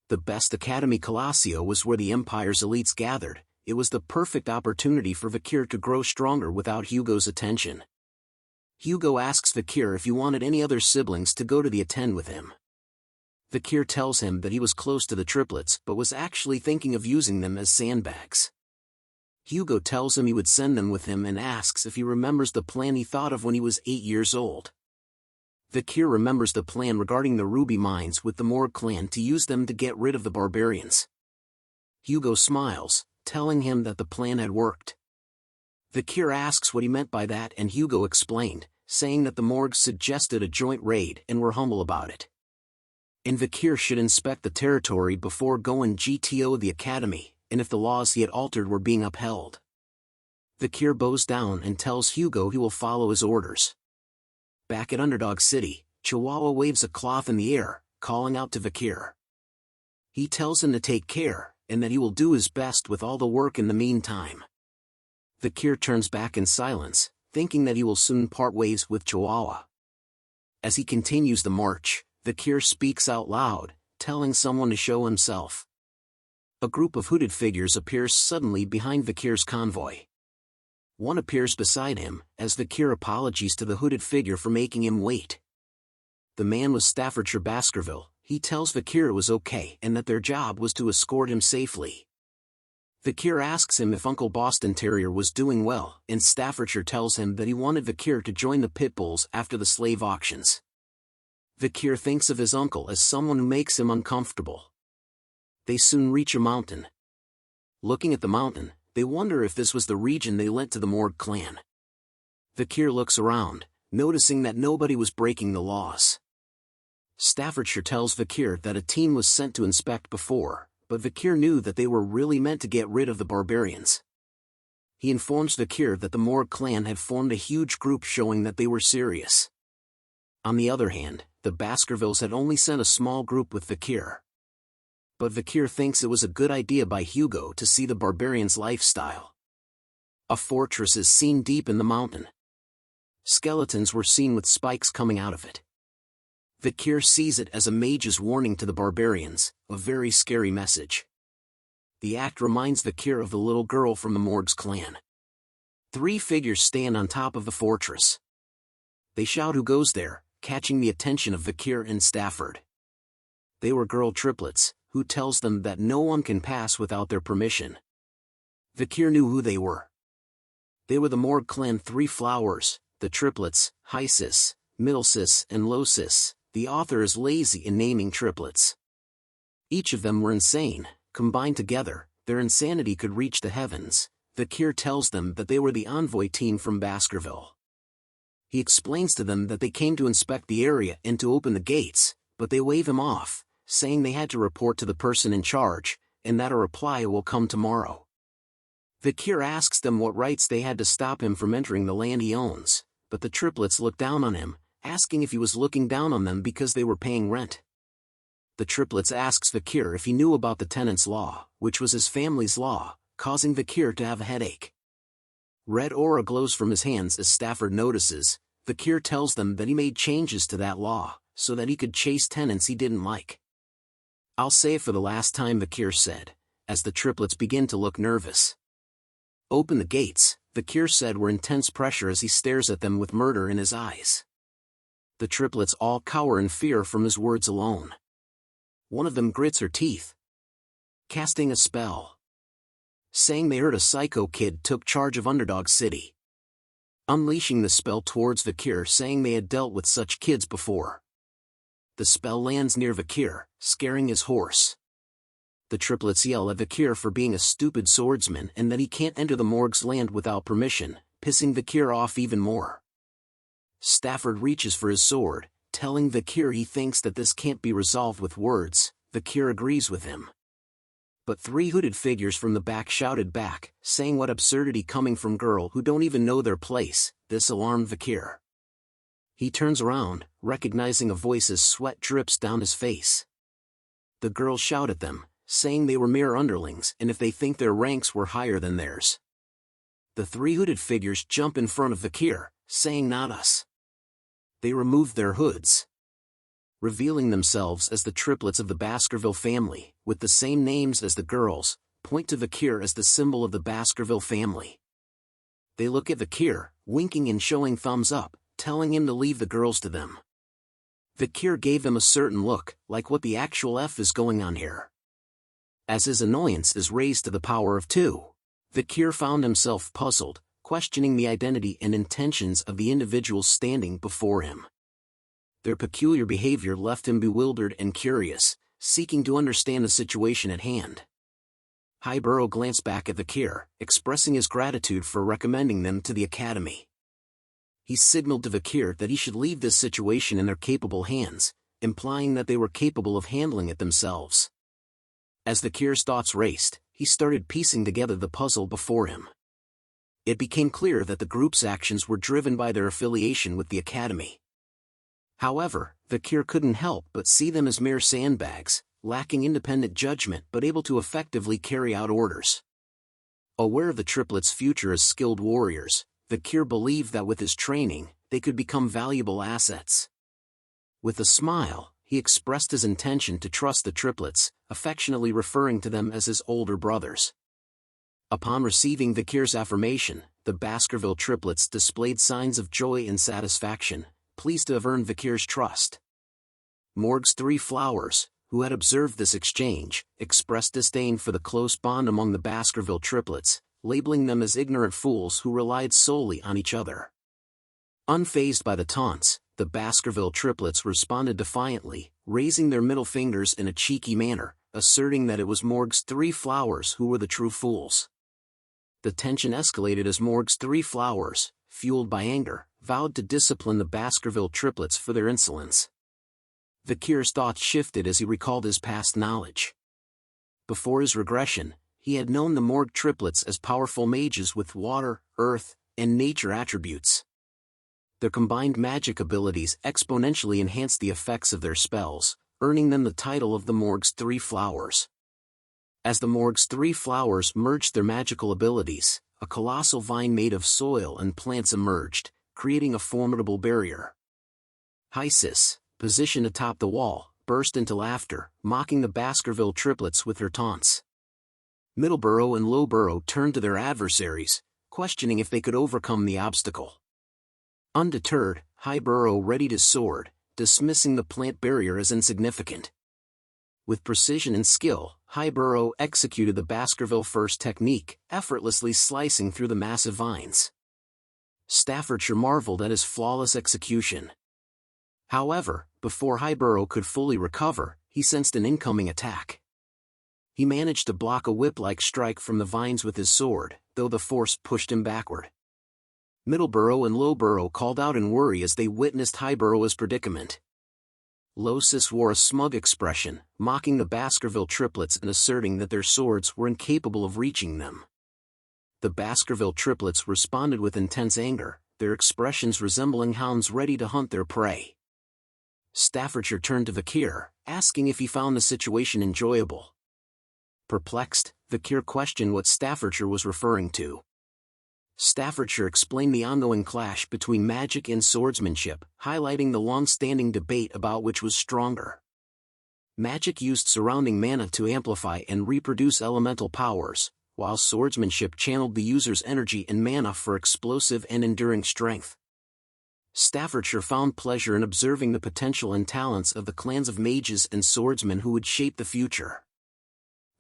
The best academy Colosio was where the Empire's elites gathered. It was the perfect opportunity for Vikir to grow stronger without Hugo's attention. Hugo asks Vikir if he wanted any other siblings to go to the attend with him. Vikir tells him that he was close to the triplets but was actually thinking of using them as sandbags. Hugo tells him he would send them with him and asks if he remembers the plan he thought of when he was 8 years old. Vikir remembers the plan regarding the ruby mines with the Morg Clan to use them to get rid of the barbarians. Hugo smiles, telling him that the plan had worked. Vikir asks what he meant by that and Hugo explained, saying that the Morgs suggested a joint raid and were humble about it. And Vikir should inspect the territory before going GTO the academy, and if the laws he had altered were being upheld. Vikir bows down and tells Hugo he will follow his orders. Back at Underdog City, Chihuahua waves a cloth in the air, calling out to Vikir. He tells him to take care, and that he will do his best with all the work in the meantime. Vikir turns back in silence, thinking that he will soon part ways with Chihuahua. As he continues the march, Vikir speaks out loud, telling someone to show himself. A group of hooded figures appears suddenly behind Vikir's convoy. One appears beside him, as Vikir apologies to the hooded figure for making him wait. The man was Staffordshire Baskerville. He tells Vikir it was okay and that their job was to escort him safely. Vikir asks him if Uncle Boston Terrier was doing well, and Staffordshire tells him that he wanted Vikir to join the pit bulls after the slave auctions. Vikir thinks of his uncle as someone who makes him uncomfortable. They soon reach a mountain. Looking at the mountain, they wonder if this was the region they lent to the Morg Clan. Vikir looks around, noticing that nobody was breaking the laws. Staffordshire tells Vikir that a team was sent to inspect before, but Vikir knew that they were really meant to get rid of the barbarians. He informs Vikir that the Morg Clan had formed a huge group showing that they were serious. On the other hand, the Baskervilles had only sent a small group with Vikir. But Vikir thinks it was a good idea by Hugo to see the barbarians' lifestyle. A fortress is seen deep in the mountain. Skeletons were seen with spikes coming out of it. Vikir sees it as a mage's warning to the barbarians, a very scary message. The act reminds Vikir of the little girl from the Morg's clan. 3 figures stand on top of the fortress. They shout who goes there, catching the attention of Vikir and Stafford. They were girl triplets, who tells them that no one can pass without their permission. Vikir knew who they were. They were the Morg Clan 3 flowers, the triplets, Hysis, Middlesis and Losis. The author is lazy in naming triplets. Each of them were insane. Combined together, their insanity could reach the heavens. Vikir tells them that they were the envoy team from Baskerville. He explains to them that they came to inspect the area and to open the gates, but they wave him off, saying they had to report to the person in charge, and that a reply will come tomorrow. Vikir asks them what rights they had to stop him from entering the land he owns, but the triplets look down on him, asking if he was looking down on them because they were paying rent. The triplets asks Vikir if he knew about the tenant's law, which was his family's law, causing Vikir to have a headache. Red aura glows from his hands as Stafford notices. Vikir tells them that he made changes to that law, so that he could chase tenants he didn't like. "I'll say it for the last time," Vikir said, as the triplets begin to look nervous. "Open the gates," Vikir said with intense pressure as he stares at them with murder in his eyes. The triplets all cower in fear from his words alone. One of them grits her teeth, casting a spell, saying they heard a psycho kid took charge of Underdog City, unleashing the spell towards Vikir, saying they had dealt with such kids before. The spell lands near Vikir, scaring his horse. The triplets yell at Vikir for being a stupid swordsman and that he can't enter the Morg's land without permission, pissing Vikir off even more. Stafford reaches for his sword, telling Vikir he thinks that this can't be resolved with words. Vikir agrees with him. but three hooded figures from the back shouted back, saying what absurdity coming from girl who don't even know their place. This alarmed Vikir. He turns around, recognizing a voice as sweat drips down his face. The girls shout at them, saying they were mere underlings and if they think their ranks were higher than theirs. The three hooded figures jump in front of Vikir, saying not us. They removed their hoods, revealing themselves as the triplets of the Baskerville family, with the same names as the girls, point to Vikir as the symbol of the Baskerville family. They look at Vikir, winking and showing thumbs up, telling him to leave the girls to them. Vikir gave them a certain look, like what the actual F is going on here. As his annoyance is raised to the power of 2, Vikir found himself puzzled, questioning the identity and intentions of the individuals standing before him. Their peculiar behavior left him bewildered and curious, seeking to understand the situation at hand. Hyburo glanced back at Vikir, expressing his gratitude for recommending them to the academy. He signaled to Vikir that he should leave this situation in their capable hands, implying that they were capable of handling it themselves. As Vikir's thoughts raced, he started piecing together the puzzle before him. It became clear that the group's actions were driven by their affiliation with the academy. However, Vikir couldn't help but see them as mere sandbags, lacking independent judgment but able to effectively carry out orders. Aware of the triplets' future as skilled warriors, Vikir believed that with his training, they could become valuable assets. With a smile, he expressed his intention to trust the triplets, affectionately referring to them as his older brothers. Upon receiving Vikir's affirmation, the Baskerville triplets displayed signs of joy and satisfaction, pleased to have earned Vikir's trust. Morg's 3 flowers, who had observed this exchange, expressed disdain for the close bond among the Baskerville triplets, labeling them as ignorant fools who relied solely on each other. Unfazed by the taunts, the Baskerville triplets responded defiantly, raising their middle fingers in a cheeky manner, asserting that it was Morg's 3 flowers who were the true fools. The tension escalated as Morg's 3 flowers, fueled by anger, vowed to discipline the Baskerville triplets for their insolence. Vikir's thoughts shifted as he recalled his past knowledge. Before his regression, he had known the Morg triplets as powerful mages with water, earth, and nature attributes. Their combined magic abilities exponentially enhanced the effects of their spells, earning them the title of the Morg's 3 flowers. As the Morg's 3 flowers merged their magical abilities, a colossal vine made of soil and plants emerged, creating a formidable barrier. Hysis, positioned atop the wall, burst into laughter, mocking the Baskerville triplets with her taunts. Middleborough and Lowborough turned to their adversaries, questioning if they could overcome the obstacle. Undeterred, Hyborough readied his sword, dismissing the plant barrier as insignificant. With precision and skill, Hyborough executed the Baskerville first technique, effortlessly slicing through the massive vines. Staffordshire marveled at his flawless execution. However, before Hyborough could fully recover, he sensed an incoming attack. He managed to block a whip-like strike from the vines with his sword, though the force pushed him backward. Middleborough and Lowborough called out in worry as they witnessed Hyborough's predicament. Losis wore a smug expression, mocking the Baskerville triplets and asserting that their swords were incapable of reaching them. The Baskerville triplets responded with intense anger, their expressions resembling hounds ready to hunt their prey. Staffordshire turned to Vikir, asking if he found the situation enjoyable. Perplexed, Vikir questioned what Staffordshire was referring to. Staffordshire explained the ongoing clash between magic and swordsmanship, highlighting the long-standing debate about which was stronger. Magic used surrounding mana to amplify and reproduce elemental powers, while swordsmanship channeled the user's energy and mana for explosive and enduring strength. Staffordshire found pleasure in observing the potential and talents of the clans of mages and swordsmen who would shape the future.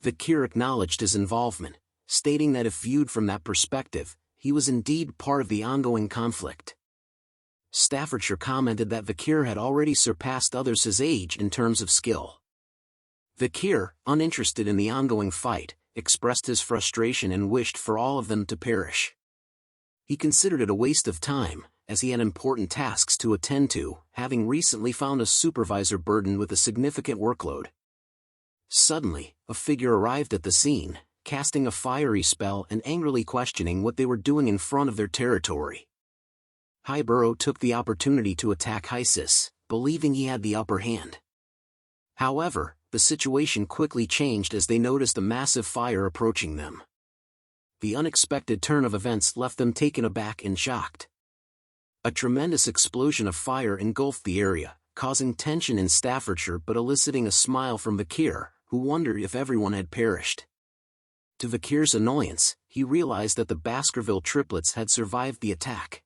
Vikir acknowledged his involvement, stating that if viewed from that perspective, he was indeed part of the ongoing conflict. Staffordshire commented that Vikir had already surpassed others his age in terms of skill. Vikir, uninterested in the ongoing fight, expressed his frustration and wished for all of them to perish. He considered it a waste of time, as he had important tasks to attend to, having recently found a supervisor burdened with a significant workload. Suddenly, a figure arrived at the scene, casting a fiery spell and angrily questioning what they were doing in front of their territory. Hyburo took the opportunity to attack Hysis, believing he had the upper hand. However, the situation quickly changed as they noticed a massive fire approaching them. The unexpected turn of events left them taken aback and shocked. A tremendous explosion of fire engulfed the area, causing tension in Staffordshire but eliciting a smile from Vikir, who wondered if everyone had perished. To Vikir's annoyance, he realized that the Baskerville triplets had survived the attack.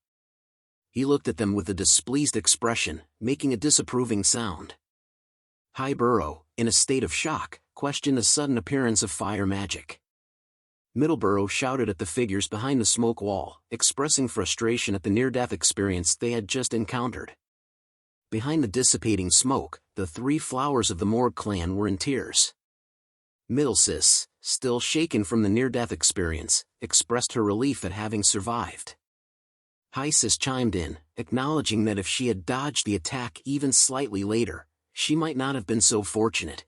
He looked at them with a displeased expression, making a disapproving sound. Hyburo, in a state of shock, questioned the sudden appearance of fire magic. Middleborough shouted at the figures behind the smoke wall, expressing frustration at the near-death experience they had just encountered. Behind the dissipating smoke, the three flowers of the Morg clan were in tears. Middlesis, still shaken from the near-death experience, expressed her relief at having survived. Hysis chimed in, acknowledging that if she had dodged the attack even slightly later, she might not have been so fortunate.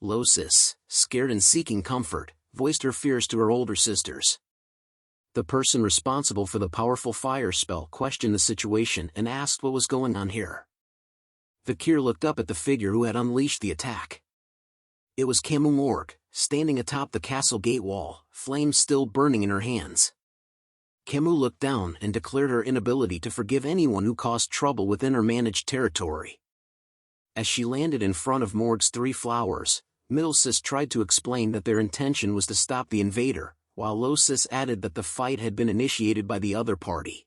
Losis, scared and seeking comfort, voiced her fears to her older sisters. The person responsible for the powerful fire spell questioned the situation and asked what was going on here. Vikir looked up at the figure who had unleashed the attack. It was Morg, standing atop the castle gate wall, flames still burning in her hands. Camus looked down and declared her inability to forgive anyone who caused trouble within her managed territory. As she landed in front of Morg's three flowers, Middlesis tried to explain that their intention was to stop the invader, while Losis added that the fight had been initiated by the other party.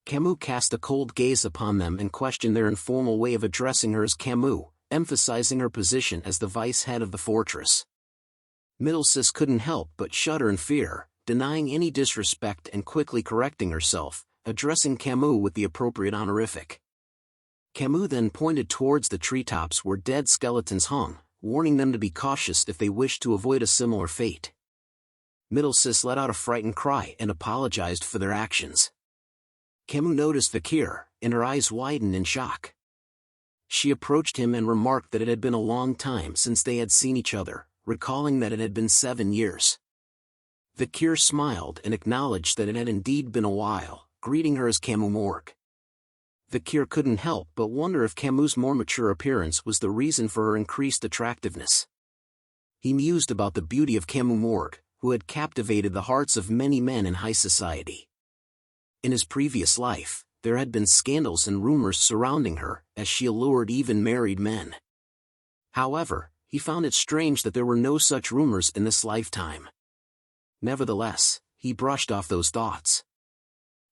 Camus cast a cold gaze upon them and questioned their informal way of addressing her as Camus, emphasizing her position as the vice head of the fortress. Middlesis couldn't help but shudder in fear, denying any disrespect and quickly correcting herself, addressing Camus with the appropriate honorific. Camus then pointed towards the treetops where dead skeletons hung, warning them to be cautious if they wished to avoid a similar fate. Middlesis let out a frightened cry and apologized for their actions. Camus noticed Vikir, and her eyes widened in shock. She approached him and remarked that it had been a long time since they had seen each other, recalling that it had been 7 years. Vikir smiled and acknowledged that it had indeed been a while, greeting her as Camus Morg. Vikir couldn't help but wonder if Camus' more mature appearance was the reason for her increased attractiveness. He mused about the beauty of Camus Morg, who had captivated the hearts of many men in high society. In his previous life, there had been scandals and rumors surrounding her, as she allured even married men. However, he found it strange that there were no such rumors in this lifetime. Nevertheless, he brushed off those thoughts.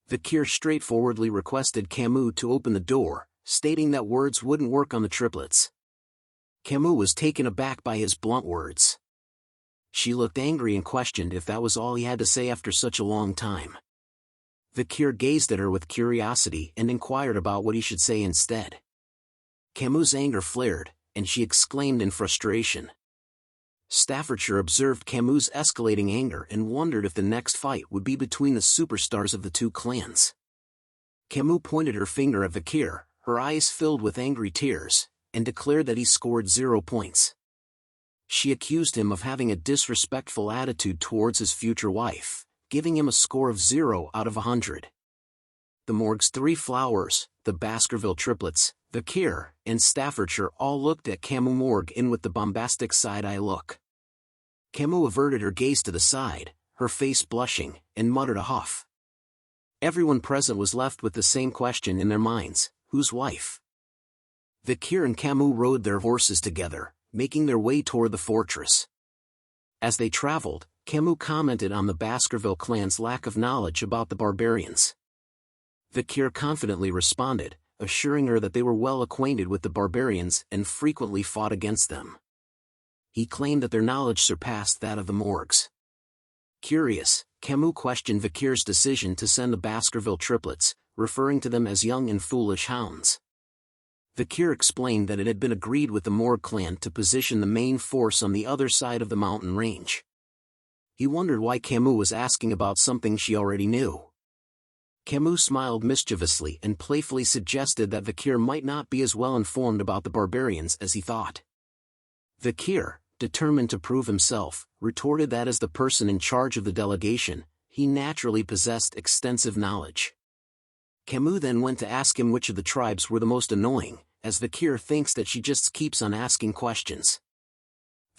Vikir straightforwardly requested Camus to open the door, stating that words wouldn't work on the triplets. Camus was taken aback by his blunt words. She looked angry and questioned if that was all he had to say after such a long time. Vikir gazed at her with curiosity and inquired about what he should say instead. Camus' anger flared, and she exclaimed in frustration. Staffordshire observed Camus' escalating anger and wondered if the next fight would be between the superstars of the two clans. Camus pointed her finger at Vikir, her eyes filled with angry tears, and declared that he scored 0 points. She accused him of having a disrespectful attitude towards his future wife, giving him a score of 0 out of 100. The Morg's three flowers, the Baskerville triplets, Vikir, and Staffordshire all looked at Camus Morg with the bombastic side-eye look. Camus averted her gaze to the side, her face blushing, and muttered a huff. Everyone present was left with the same question in their minds: whose wife? Vikir and Camus rode their horses together, making their way toward the fortress. As they traveled, Camus commented on the Baskerville clan's lack of knowledge about the barbarians. Vikir confidently responded, assuring her that they were well acquainted with the barbarians and frequently fought against them. He claimed that their knowledge surpassed that of the Morgs. Curious, Camus questioned Vikir's decision to send the Baskerville triplets, referring to them as young and foolish hounds. Vikir explained that it had been agreed with the Morg clan to position the main force on the other side of the mountain range. He wondered why Camus was asking about something she already knew. Camus smiled mischievously and playfully suggested that Vikir might not be as well informed about the barbarians as he thought. Vikir, determined to prove himself, retorted that as the person in charge of the delegation, he naturally possessed extensive knowledge. Camus then went to ask him which of the tribes were the most annoying, as Vikir thinks that she just keeps on asking questions.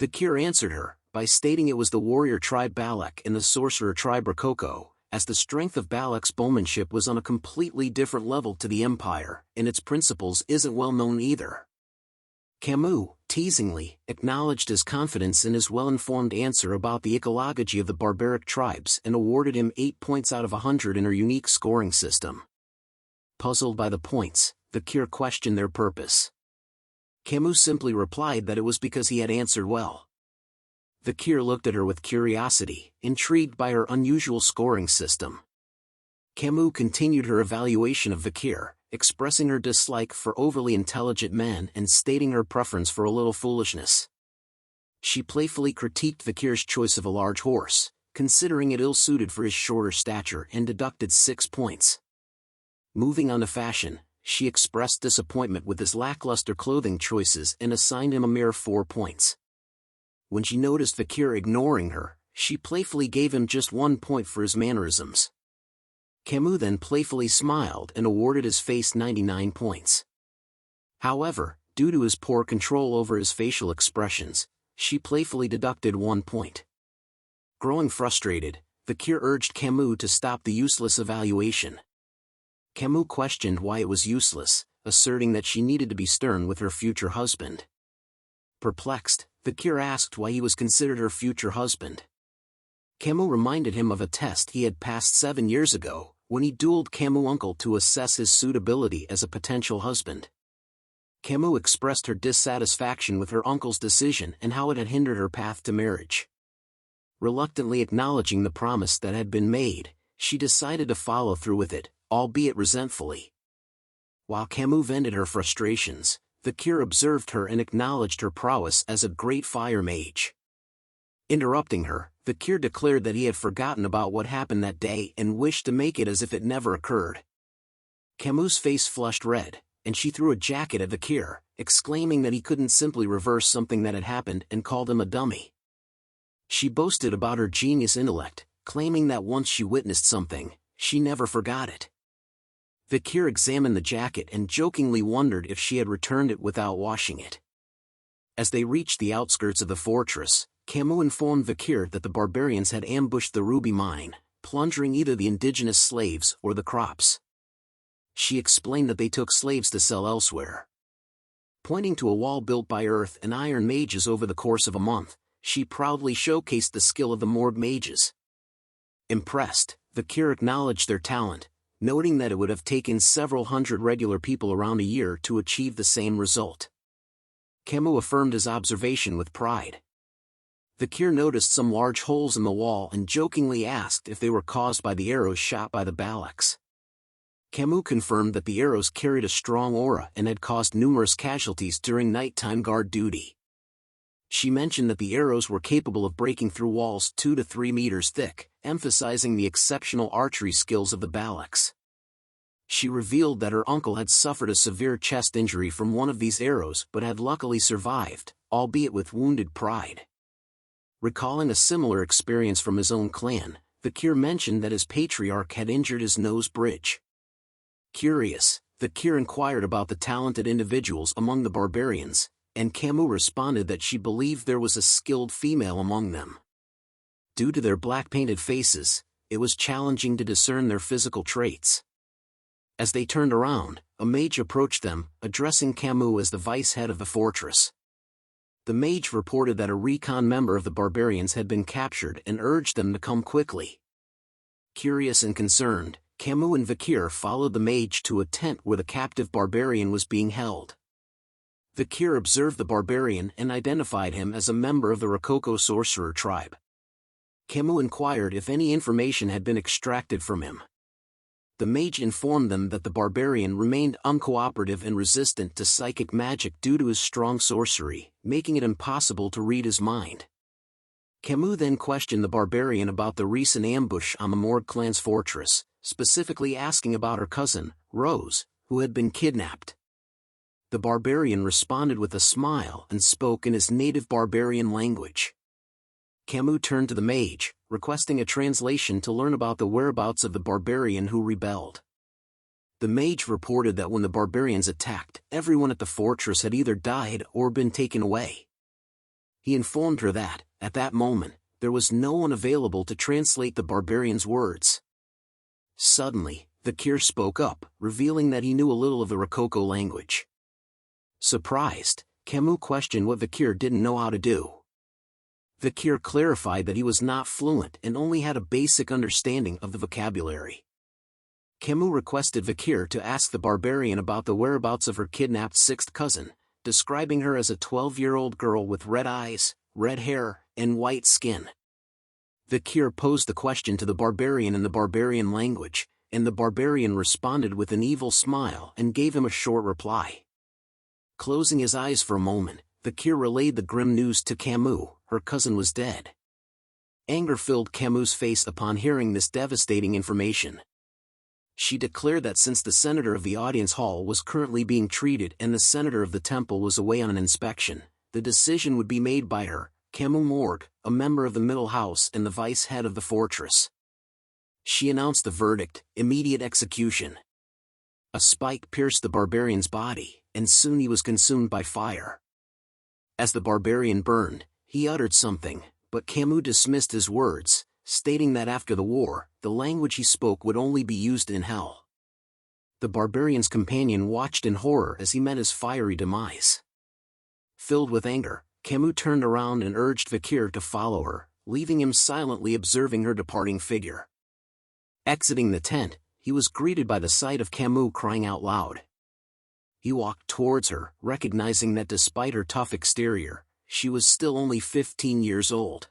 Vikir answered her, by stating it was the warrior tribe Balak and the sorcerer tribe Rococo, as the strength of Balak's bowmanship was on a completely different level to the Empire, and its principles isn't well known either. Camus, teasingly, acknowledged his confidence in his well-informed answer about the ecology of the barbaric tribes and awarded him 8 points out of 100 in her unique scoring system. Puzzled by the points, Vikir questioned their purpose. Camus simply replied that it was because he had answered well. Vikir looked at her with curiosity, intrigued by her unusual scoring system. Camus continued her evaluation of Vikir, expressing her dislike for overly intelligent men and stating her preference for a little foolishness. She playfully critiqued Vikir's choice of a large horse, considering it ill-suited for his shorter stature, and deducted 6 points. Moving on to fashion, she expressed disappointment with his lackluster clothing choices and assigned him a mere 4 points. When she noticed Vikir ignoring her, she playfully gave him just 1 point for his mannerisms. Camus then playfully smiled and awarded his face 99 points. However, due to his poor control over his facial expressions, she playfully deducted 1 point. Growing frustrated, Vikir urged Camus to stop the useless evaluation. Camus questioned why it was useless, asserting that she needed to be stern with her future husband. Perplexed, Vikir asked why he was considered her future husband. Camus reminded him of a test he had passed 7 years ago, when he dueled Camus' uncle to assess his suitability as a potential husband. Camus expressed her dissatisfaction with her uncle's decision and how it had hindered her path to marriage. Reluctantly acknowledging the promise that had been made, she decided to follow through with it, albeit resentfully. While Camus vented her frustrations, Vikir observed her and acknowledged her prowess as a great fire mage. Interrupting her, Vikir declared that he had forgotten about what happened that day and wished to make it as if it never occurred. Camus' face flushed red, and she threw a jacket at Vikir, exclaiming that he couldn't simply reverse something that had happened, and called him a dummy. She boasted about her genius intellect, claiming that once she witnessed something, she never forgot it. Vikir examined the jacket and jokingly wondered if she had returned it without washing it. As they reached the outskirts of the fortress, Camus informed Vikir that the barbarians had ambushed the ruby mine, plundering either the indigenous slaves or the crops. She explained that they took slaves to sell elsewhere. Pointing to a wall built by earth and iron mages over the course of a month, she proudly showcased the skill of the Morg mages. Impressed, Vikir acknowledged their talent, noting that it would have taken several hundred regular people around a year to achieve the same result. Camus affirmed his observation with pride. Vikir noticed some large holes in the wall and jokingly asked if they were caused by the arrows shot by the Balaks. Camus confirmed that the arrows carried a strong aura and had caused numerous casualties during nighttime guard duty. She mentioned that the arrows were capable of breaking through walls 2 to 3 meters thick, emphasizing the exceptional archery skills of the Balaks. She revealed that her uncle had suffered a severe chest injury from one of these arrows but had luckily survived, albeit with wounded pride. Recalling a similar experience from his own clan, Vikir mentioned that his patriarch had injured his nose bridge. Curious, Vikir inquired about the talented individuals among the barbarians, and Camus responded that she believed there was a skilled female among them. Due to their black-painted faces, it was challenging to discern their physical traits. As they turned around, a mage approached them, addressing Camus as the vice-head of the fortress. The mage reported that a recon member of the barbarians had been captured and urged them to come quickly. Curious and concerned, Camus and Vikir followed the mage to a tent where the captive barbarian was being held. Vikir observed the barbarian and identified him as a member of the Rococo sorcerer tribe. Camus inquired if any information had been extracted from him. The mage informed them that the barbarian remained uncooperative and resistant to psychic magic due to his strong sorcery, making it impossible to read his mind. Camus then questioned the barbarian about the recent ambush on the Morg Clan's fortress, specifically asking about her cousin, Rose, who had been kidnapped. The barbarian responded with a smile and spoke in his native barbarian language. Camus turned to the mage, requesting a translation to learn about the whereabouts of the barbarian who rebelled. The mage reported that when the barbarians attacked, everyone at the fortress had either died or been taken away. He informed her that, at that moment, there was no one available to translate the barbarian's words. Suddenly, Vikir spoke up, revealing that he knew a little of the Rococo language. Surprised, Camus questioned what Vikir didn't know how to do. Vikir clarified that he was not fluent and only had a basic understanding of the vocabulary. Camus requested Vikir to ask the barbarian about the whereabouts of her kidnapped sixth cousin, describing her as a 12-year-old girl with red eyes, red hair, and white skin. Vikir posed the question to the barbarian in the barbarian language, and the barbarian responded with an evil smile and gave him a short reply. Closing his eyes for a moment, Vikir relayed the grim news to Camus: her cousin was dead. Anger filled Camus' face upon hearing this devastating information. She declared that since the senator of the audience hall was currently being treated and the senator of the temple was away on an inspection, the decision would be made by her, Camus Morg, a member of the middle house and the vice head of the fortress. She announced the verdict: immediate execution. A spike pierced the barbarian's body, and soon he was consumed by fire. As the barbarian burned, he uttered something, but Camus dismissed his words, stating that after the war, the language he spoke would only be used in hell. The barbarian's companion watched in horror as he met his fiery demise. Filled with anger, Camus turned around and urged Vikir to follow her, leaving him silently observing her departing figure. Exiting the tent, he was greeted by the sight of Camus crying out loud. He walked towards her, recognizing that despite her tough exterior, she was still only 15 years old.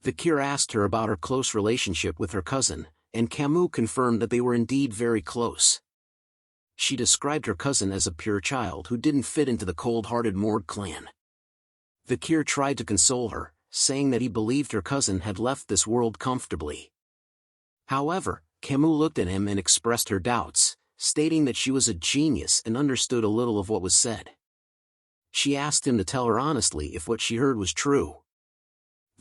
Vikir asked her about her close relationship with her cousin, and Camus confirmed that they were indeed very close. She described her cousin as a pure child who didn't fit into the cold-hearted Morg clan. Vikir tried to console her, saying that he believed her cousin had left this world comfortably. However, Camus looked at him and expressed her doubts, stating that she was a genius and understood a little of what was said. She asked him to tell her honestly if what she heard was true.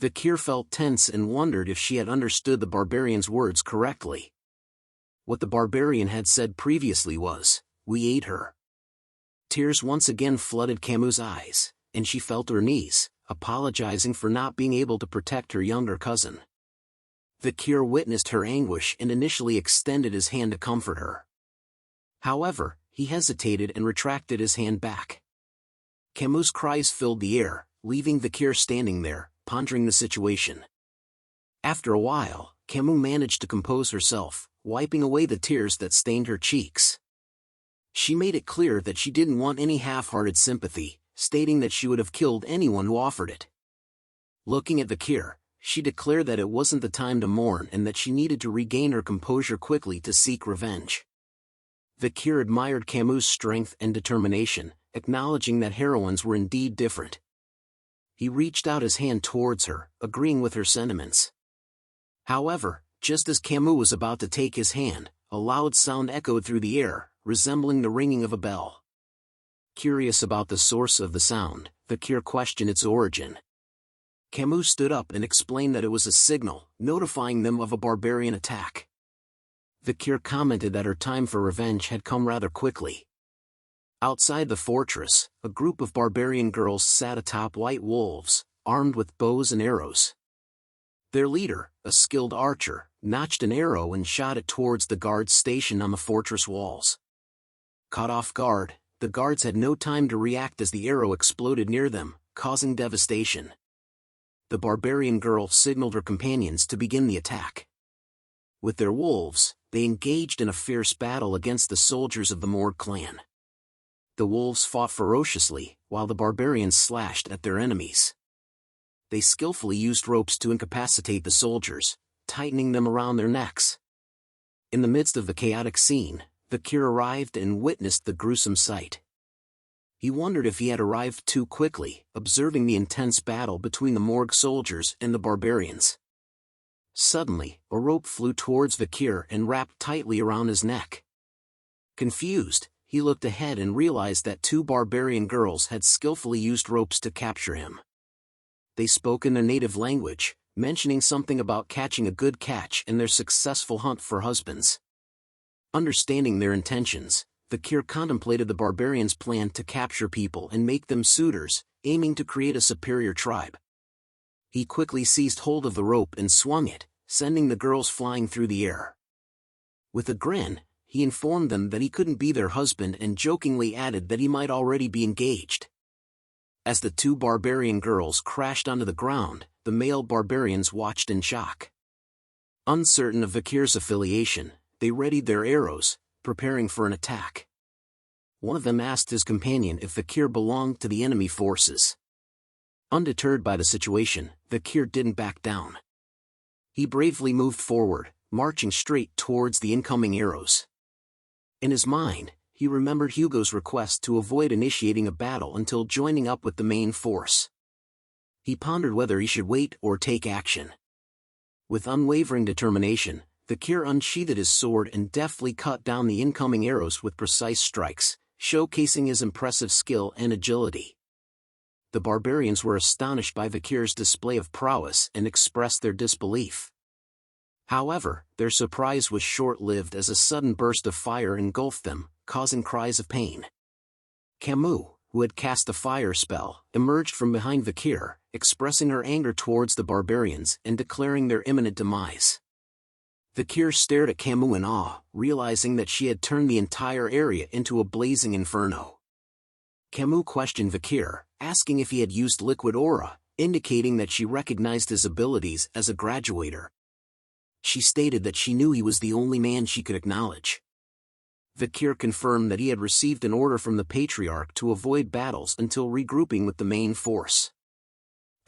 Vikir felt tense and wondered if she had understood the barbarian's words correctly. What the barbarian had said previously was, "We ate her." Tears once again flooded Camus' eyes, and she fell to her knees, apologizing for not being able to protect her younger cousin. Vikir witnessed her anguish and initially extended his hand to comfort her. However, he hesitated and retracted his hand back. Camus' cries filled the air, leaving Vikir standing there, pondering the situation. After a while, Camus managed to compose herself, wiping away the tears that stained her cheeks. She made it clear that she didn't want any half-hearted sympathy, stating that she would have killed anyone who offered it. Looking at Vikir, she declared that it wasn't the time to mourn and that she needed to regain her composure quickly to seek revenge. Vikir admired Camus' strength and determination, acknowledging that heroines were indeed different. He reached out his hand towards her, agreeing with her sentiments. However, just as Camus was about to take his hand, a loud sound echoed through the air, resembling the ringing of a bell. Curious about the source of the sound, Vikir questioned its origin. Camus stood up and explained that it was a signal, notifying them of a barbarian attack. Vikir commented that her time for revenge had come rather quickly. Outside the fortress, a group of barbarian girls sat atop white wolves, armed with bows and arrows. Their leader, a skilled archer, notched an arrow and shot it towards the guards stationed on the fortress walls. Caught off guard, the guards had no time to react as the arrow exploded near them, causing devastation. The barbarian girl signaled her companions to begin the attack. With their wolves, they engaged in a fierce battle against the soldiers of the Morg clan. The wolves fought ferociously, while the barbarians slashed at their enemies. They skillfully used ropes to incapacitate the soldiers, tightening them around their necks. In the midst of the chaotic scene, Vikir arrived and witnessed the gruesome sight. He wondered if he had arrived too quickly, observing the intense battle between the Morg soldiers and the barbarians. Suddenly, a rope flew towards Vikir and wrapped tightly around his neck. Confused, he looked ahead and realized that two barbarian girls had skillfully used ropes to capture him. They spoke in their native language, mentioning something about catching a good catch and their successful hunt for husbands. Understanding their intentions, Vikir contemplated the barbarians' plan to capture people and make them suitors, aiming to create a superior tribe. He quickly seized hold of the rope and swung it, sending the girls flying through the air. With a grin, he informed them that he couldn't be their husband and jokingly added that he might already be engaged. As the two barbarian girls crashed onto the ground, the male barbarians watched in shock. Uncertain of Vikir's affiliation, they readied their arrows, preparing for an attack. One of them asked his companion if Vikir belonged to the enemy forces. Undeterred by the situation, Vikir didn't back down. He bravely moved forward, marching straight towards the incoming arrows. In his mind, he remembered Hugo's request to avoid initiating a battle until joining up with the main force. He pondered whether he should wait or take action. With unwavering determination, Vikir unsheathed his sword and deftly cut down the incoming arrows with precise strikes, showcasing his impressive skill and agility. The barbarians were astonished by Vikir's display of prowess and expressed their disbelief. However, their surprise was short-lived as a sudden burst of fire engulfed them, causing cries of pain. Camus, who had cast the fire spell, emerged from behind Vikir, expressing her anger towards the barbarians and declaring their imminent demise. Vikir stared at Camus in awe, realizing that she had turned the entire area into a blazing inferno. Camus questioned Vikir, asking if he had used liquid aura, indicating that she recognized his abilities as a graduator. She stated that she knew he was the only man she could acknowledge. Vikir confirmed that he had received an order from the patriarch to avoid battles until regrouping with the main force.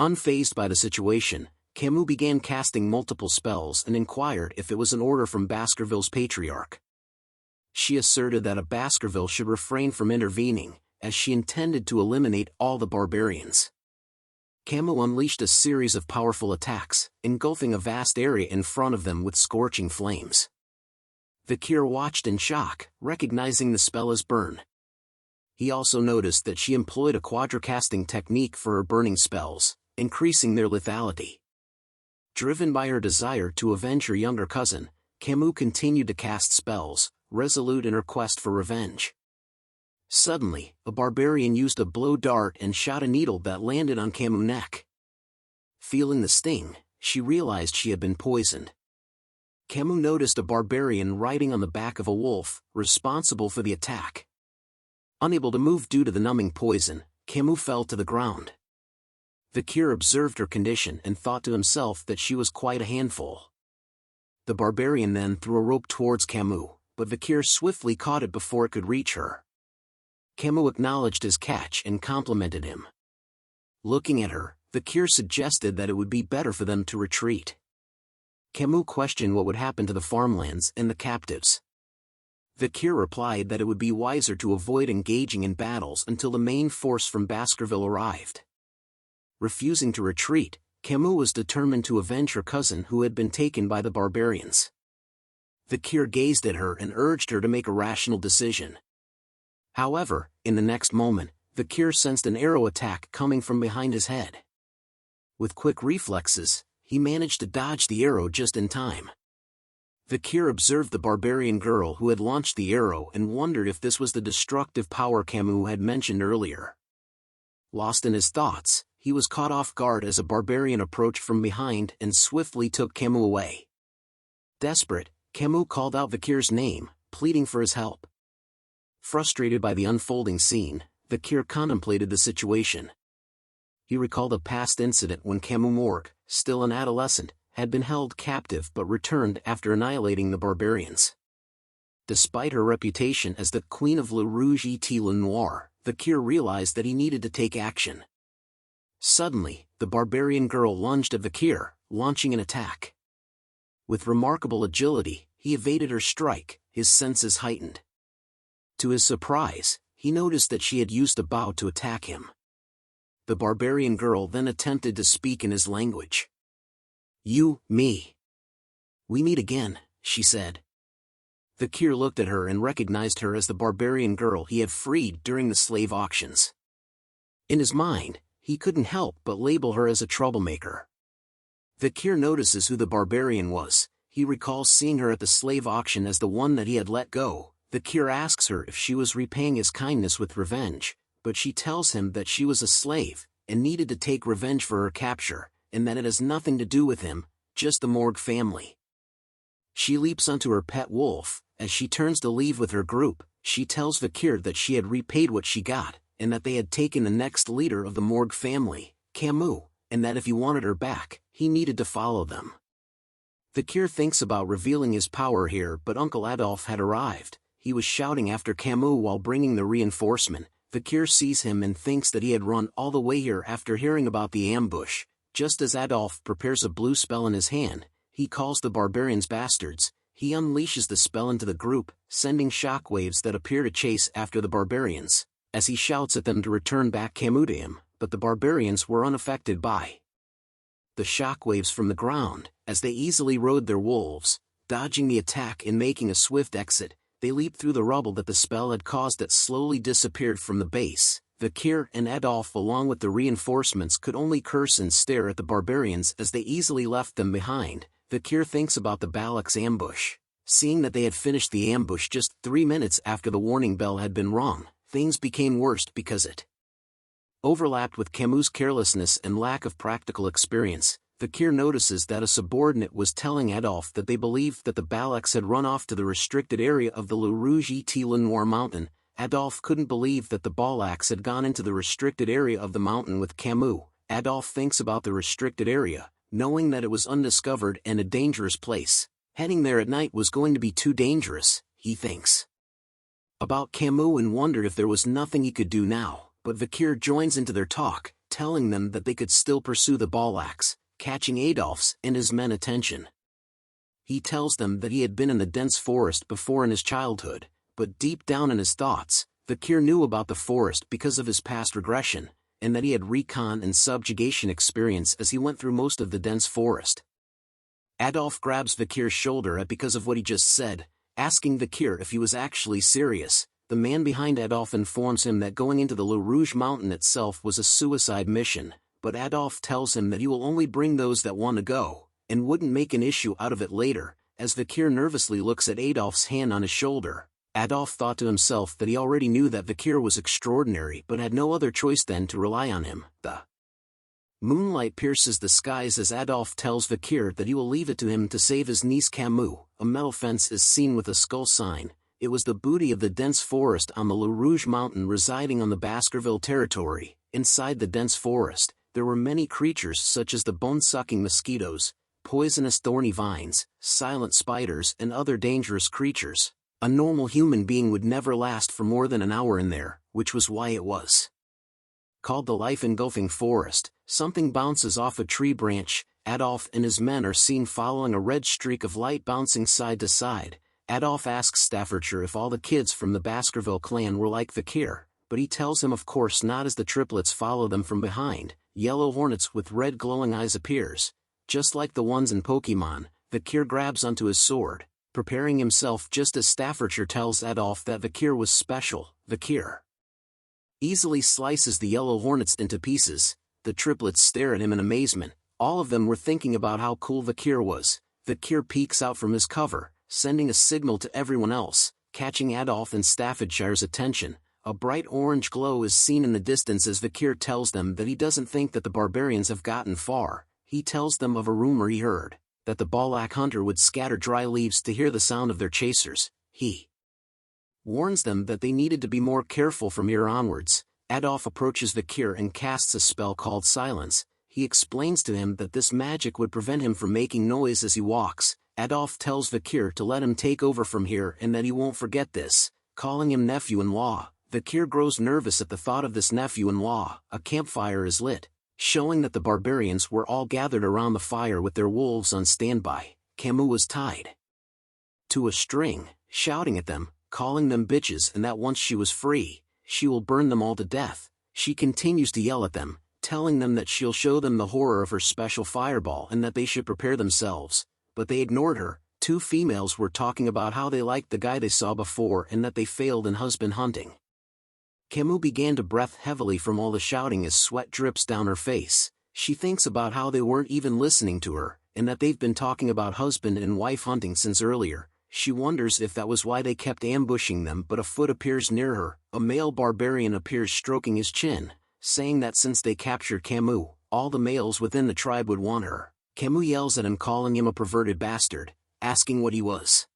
Unfazed by the situation, Camus began casting multiple spells and inquired if it was an order from Baskerville's patriarch. She asserted that a Baskerville should refrain from intervening, as she intended to eliminate all the barbarians. Camus unleashed a series of powerful attacks, engulfing a vast area in front of them with scorching flames. Vikir watched in shock, recognizing the spell as burn. He also noticed that she employed a quadricasting technique for her burning spells, increasing their lethality. Driven by her desire to avenge her younger cousin, Camus continued to cast spells, resolute in her quest for revenge. Suddenly, a barbarian used a blow dart and shot a needle that landed on Camus' neck. Feeling the sting, she realized she had been poisoned. Camus noticed a barbarian riding on the back of a wolf, responsible for the attack. Unable to move due to the numbing poison, Camus fell to the ground. Vikir observed her condition and thought to himself that she was quite a handful. The barbarian then threw a rope towards Camus, but Vikir swiftly caught it before it could reach her. Camus acknowledged his catch and complimented him. Looking at her, Vikir suggested that it would be better for them to retreat. Camus questioned what would happen to the farmlands and the captives. Vikir replied that it would be wiser to avoid engaging in battles until the main force from Baskerville arrived. Refusing to retreat, Camus was determined to avenge her cousin who had been taken by the barbarians. Vikir gazed at her and urged her to make a rational decision. However, in the next moment, Vikir sensed an arrow attack coming from behind his head. With quick reflexes, he managed to dodge the arrow just in time. Vikir observed the barbarian girl who had launched the arrow and wondered if this was the destructive power Camus had mentioned earlier. Lost in his thoughts, he was caught off guard as a barbarian approached from behind and swiftly took Camus away. Desperate, Camus called out Vikir's name, pleading for his help. Frustrated by the unfolding scene, Vikir contemplated the situation. He recalled a past incident when Camus Morg, still an adolescent, had been held captive but returned after annihilating the barbarians. Despite her reputation as the Queen of Le Rouge et Le Noir, Vikir realized that he needed to take action. Suddenly, the barbarian girl lunged at Vikir, launching an attack. With remarkable agility, he evaded her strike, his senses heightened. To his surprise, he noticed that she had used a bow to attack him. The barbarian girl then attempted to speak in his language. "You, me. We meet again," she said. Vikir looked at her and recognized her as the barbarian girl he had freed during the slave auctions. In his mind, he couldn't help but label her as a troublemaker. Vikir notices who the barbarian was. He recalls seeing her at the slave auction as the one that he had let go. Vikir asks her if she was repaying his kindness with revenge, but she tells him that she was a slave, and needed to take revenge for her capture, and that it has nothing to do with him, just the Morg family. She leaps onto her pet wolf. As she turns to leave with her group, she tells Vikir that she had repaid what she got, and that they had taken the next leader of the Morg family, Camus, and that if he wanted her back, he needed to follow them. Vikir thinks about revealing his power here, but Uncle Adolf had arrived. He was shouting after Camus while bringing the reinforcement. Vikir sees him and thinks that he had run all the way here after hearing about the ambush. Just as Adolf prepares a blue spell in his hand, he calls the barbarians bastards. He unleashes the spell into the group, sending shockwaves that appear to chase after the barbarians, as he shouts at them to return back Camus to him, but the barbarians were unaffected by the shockwaves from the ground. As they easily rode their wolves, dodging the attack and making a swift exit, they leaped through the rubble that the spell had caused that slowly disappeared from the base. Vikir and Adolf along with the reinforcements could only curse and stare at the barbarians as they easily left them behind. Vikir thinks about the Balak's ambush. Seeing that they had finished the ambush just 3 minutes after the warning bell had been rung, things became worse because it overlapped with Camus' carelessness and lack of practical experience. Vikir notices that a subordinate was telling Adolf that they believed that the Balaks had run off to the restricted area of the Le Rouge et Le Noir mountain. Adolf couldn't believe that the Balaks had gone into the restricted area of the mountain with Camus. Adolf thinks about the restricted area, knowing that it was undiscovered and a dangerous place. Heading there at night was going to be too dangerous, he thinks about Camus and wondered if there was nothing he could do now, but Vikir joins into their talk, telling them that they could still pursue the Balaks, catching Adolf's and his men attention. He tells them that he had been in the dense forest before in his childhood, but deep down in his thoughts, Vikir knew about the forest because of his past regression, and that he had recon and subjugation experience as he went through most of the dense forest. Adolf grabs Vikir's shoulder because of what he just said, asking Vikir if he was actually serious. The man behind Adolf informs him that going into the Le Rouge mountain itself was a suicide mission, but Adolf tells him that he will only bring those that want to go, and wouldn't make an issue out of it later. As Vikir nervously looks at Adolf's hand on his shoulder, Adolf thought to himself that he already knew that Vikir was extraordinary but had no other choice than to rely on him. The moonlight pierces the skies as Adolf tells Vikir that he will leave it to him to save his niece Camus. A metal fence is seen with a skull sign. It was the booty of the dense forest on the Le Rouge mountain residing on the Baskerville territory. Inside the dense forest, there were many creatures such as the bone-sucking mosquitoes, poisonous thorny vines, silent spiders and other dangerous creatures. A normal human being would never last for more than an hour in there, which was why it was called the life-engulfing forest. Something bounces off a tree branch. Adolf and his men are seen following a red streak of light bouncing side to side. Adolf asks Staffordshire if all the kids from the Baskerville clan were like Vikir, but he tells him of course not as the triplets follow them from behind. Yellow hornets with red glowing eyes appears. Just like the ones in Pokemon, Vikir grabs onto his sword, preparing himself just as Staffordshire tells Adolf that Vikir was special. Vikir easily slices the yellow hornets into pieces. The triplets stare at him in amazement. All of them were thinking about how cool Vikir was. Vikir peeks out from his cover, sending a signal to everyone else, catching Adolf and Staffordshire's attention. A bright orange glow is seen in the distance as Vikir tells them that he doesn't think that the barbarians have gotten far. He tells them of a rumor he heard, that the Balak hunter would scatter dry leaves to hear the sound of their chasers. He warns them that they needed to be more careful from here onwards. Adolf approaches Vikir and casts a spell called Silence. He explains to him that this magic would prevent him from making noise as he walks. Adolf tells Vikir to let him take over from here and that he won't forget this, calling him nephew-in-law. Vikir grows nervous at the thought of this nephew-in-law. A campfire is lit, showing that the barbarians were all gathered around the fire with their wolves on standby. Camus was tied to a string, shouting at them, calling them bitches, and that once she was free, she will burn them all to death. She continues to yell at them, telling them that she'll show them the horror of her special fireball and that they should prepare themselves, but they ignored her, Two females were talking about how they liked the guy they saw before and that they failed in husband hunting. Camus began to breath heavily from all the shouting as sweat drips down her face. She thinks about how they weren't even listening to her, and that they've been talking about husband and wife hunting since earlier. She wonders if that was why they kept ambushing them, but a foot appears near her. A male barbarian appears stroking his chin, saying that since they captured Camus, all the males within the tribe would want her. Camus yells at him, calling him a perverted bastard, asking what he was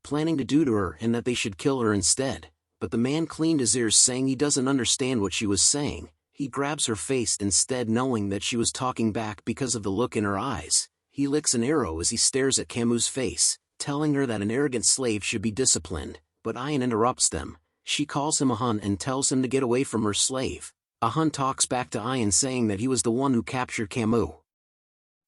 planning to do to her and that they should kill her instead. But the man cleaned his ears, saying he doesn't understand what she was saying. He grabs her face instead, knowing that she was talking back because of the look in her eyes. He licks an arrow as he stares at Camus' face, telling her that an arrogant slave should be disciplined, but Ayan interrupts them. She calls him a Hun and tells him to get away from her slave. A Hun talks back to Ayan, saying that he was the one who captured Camus.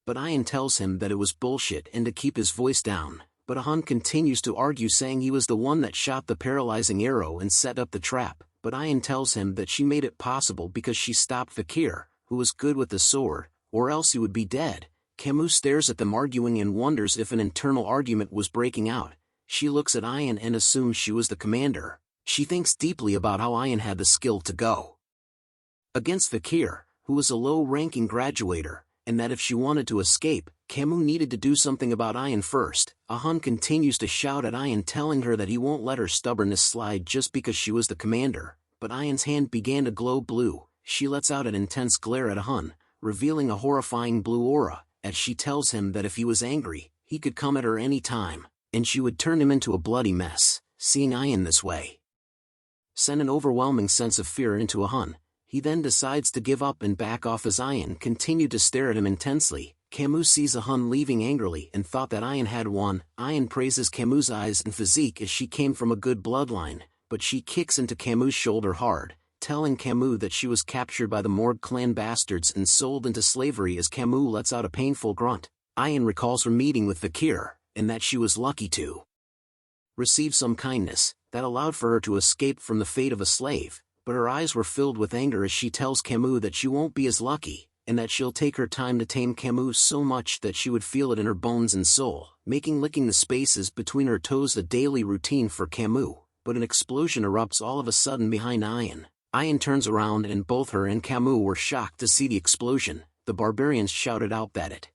But Ayan tells him that it was bullshit and to keep his voice down. But a Hun continues to argue, saying he was the one that shot the paralyzing arrow and set up the trap. But Ayan tells him that she made it possible because she stopped Vikir, who was good with the sword, or else he would be dead. Camus stares at them arguing and wonders if an internal argument was breaking out. She looks at Ayan and assumes she was the commander. She thinks deeply about how Ayan had the skill to go against Vikir, who was a low-ranking graduator, and that if she wanted to escape, Camus needed to do something about Ayan first. A Hun continues to shout at Ayan, telling her that he won't let her stubbornness slide just because she was the commander. But Ayan's hand began to glow blue. She lets out an intense glare at a Hun, revealing a horrifying blue aura, as she tells him that if he was angry, he could come at her any time, and she would turn him into a bloody mess. Seeing Ayan this way sent an overwhelming sense of fear into a Hun. He then decides to give up and back off as Ayan continued to stare at him intensely. Camus sees a Hun leaving angrily and thought that Ayan had won. Ayan praises Camus' eyes and physique as she came from a good bloodline, but she kicks into Camus' shoulder hard, telling Camus that she was captured by the Morg Clan bastards and sold into slavery. As Camus lets out a painful grunt, Ayan recalls her meeting with Vikir, and that she was lucky to receive some kindness that allowed for her to escape from the fate of a slave. But her eyes were filled with anger as she tells Camus that she won't be as lucky, and that she'll take her time to tame Camus so much that she would feel it in her bones and soul, making licking the spaces between her toes a daily routine for Camus. But an explosion erupts all of a sudden behind Ayan. Ayan turns around and both her and Camus were shocked to see the explosion. The barbarians shouted out that it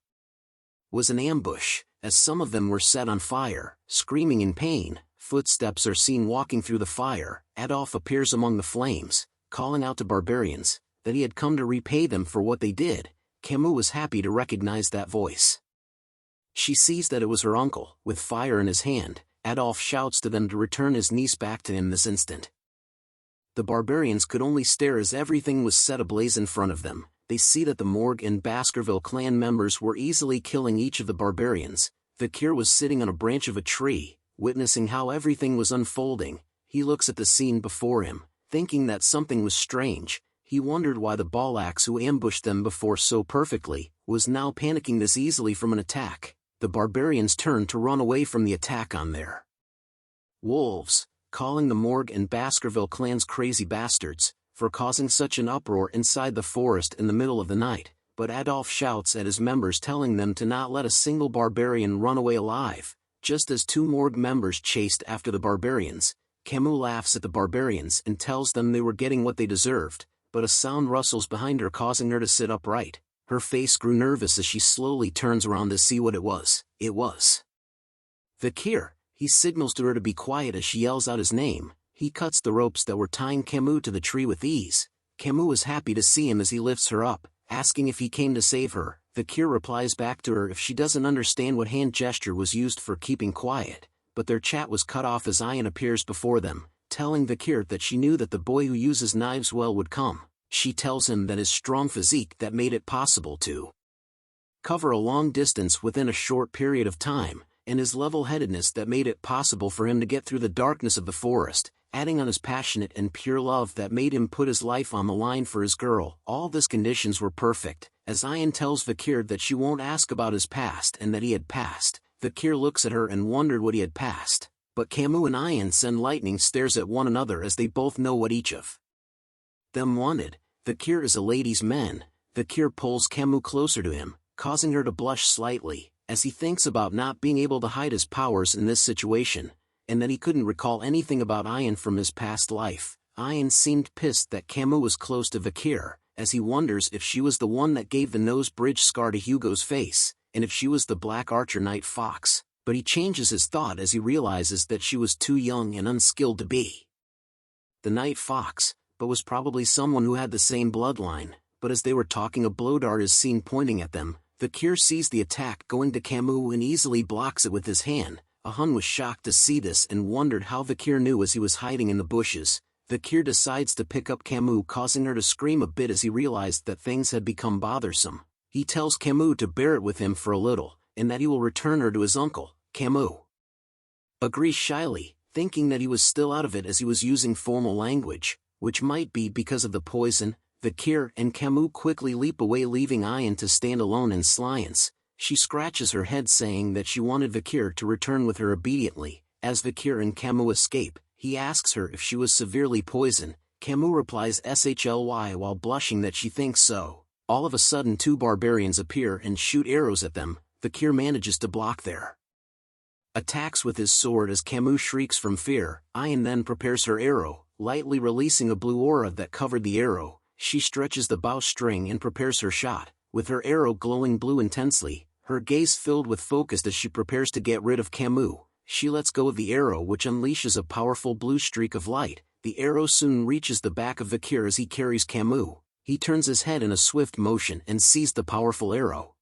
was an ambush, as some of them were set on fire, screaming in pain. Footsteps are seen walking through the fire. Adolf appears among the flames, calling out to barbarians that he had come to repay them for what they did. Camus was happy to recognize that voice. She sees that it was her uncle, with fire in his hand. Adolf shouts to them to return his niece back to him this instant. The barbarians could only stare as everything was set ablaze in front of them. They see that the Morg and Baskerville clan members were easily killing each of the barbarians. Vikir was sitting on a branch of a tree, witnessing how everything was unfolding. He looks at the scene before him, thinking that something was strange. He wondered why the Balax who ambushed them before so perfectly was now panicking this easily from an attack. The barbarians turned to run away from the attack on their wolves, calling the Morg and Baskerville clans crazy bastards for causing such an uproar inside the forest in the middle of the night. But Adolf shouts at his members, telling them to not let a single barbarian run away alive. Just as two Morg members chased after the barbarians, Camus laughs at the barbarians and tells them they were getting what they deserved, but a sound rustles behind her, causing her to sit upright. Her face grew nervous as she slowly turns around to see what it was. It was Vikir. He signals to her to be quiet as she yells out his name. He cuts the ropes that were tying Camus to the tree with ease. Camus is happy to see him as he lifts her up, asking if he came to save her. Vikir replies back to her if she doesn't understand what hand gesture was used for keeping quiet, but their chat was cut off as Ayan appears before them, telling Vikir that she knew that the boy who uses knives well would come. She tells him that his strong physique that made it possible to cover a long distance within a short period of time, and his level-headedness that made it possible for him to get through the darkness of the forest, adding on his passionate and pure love that made him put his life on the line for his girl. All these conditions were perfect. As Ayan tells Vikir that she won't ask about his past and that he had passed, Vikir looks at her and wondered what he had passed. But Camus and Ayan send lightning stares at one another as they both know what each of them wanted. Vikir is a ladies' man. Vikir pulls Camus closer to him, causing her to blush slightly, as he thinks about not being able to hide his powers in this situation, and that he couldn't recall anything about Ayan from his past life. Ayan seemed pissed that Camus was close to Vikir, as he wonders if she was the one that gave the nose bridge scar to Hugo's face, and if she was the Black Archer Night Fox, but he changes his thought as he realizes that she was too young and unskilled to be the Night Fox, but was probably someone who had the same bloodline. But as they were talking, a blow dart is seen pointing at them. Vikir sees the attack going to Camus and easily blocks it with his hand. Ahun was shocked to see this and wondered how Vikir knew as he was hiding in the bushes. Vikir decides to pick up Camus, causing her to scream a bit as he realized that things had become bothersome. He tells Camus to bear it with him for a little, and that he will return her to his uncle. Camus agrees shyly, thinking that he was still out of it as he was using formal language, which might be because of the poison. Vikir and Camus quickly leap away, leaving Ayan to stand alone in silence. She scratches her head, saying that she wanted Vikir to return with her obediently. As Vikir and Camus escape, he asks her if she was severely poisoned. Camus replies shly while blushing that she thinks so. All of a sudden 2 barbarians appear and shoot arrows at them. Vikir manages to block their attacks with his sword as Camus shrieks from fear. Ayan then prepares her arrow, lightly releasing a blue aura that covered the arrow. She stretches the bowstring and prepares her shot, with her arrow glowing blue intensely, her gaze filled with focus as she prepares to get rid of Camus. She lets go of the arrow, which unleashes a powerful blue streak of light. The arrow soon reaches the back of Vikir as he carries Camus. He turns his head in a swift motion and sees the powerful arrow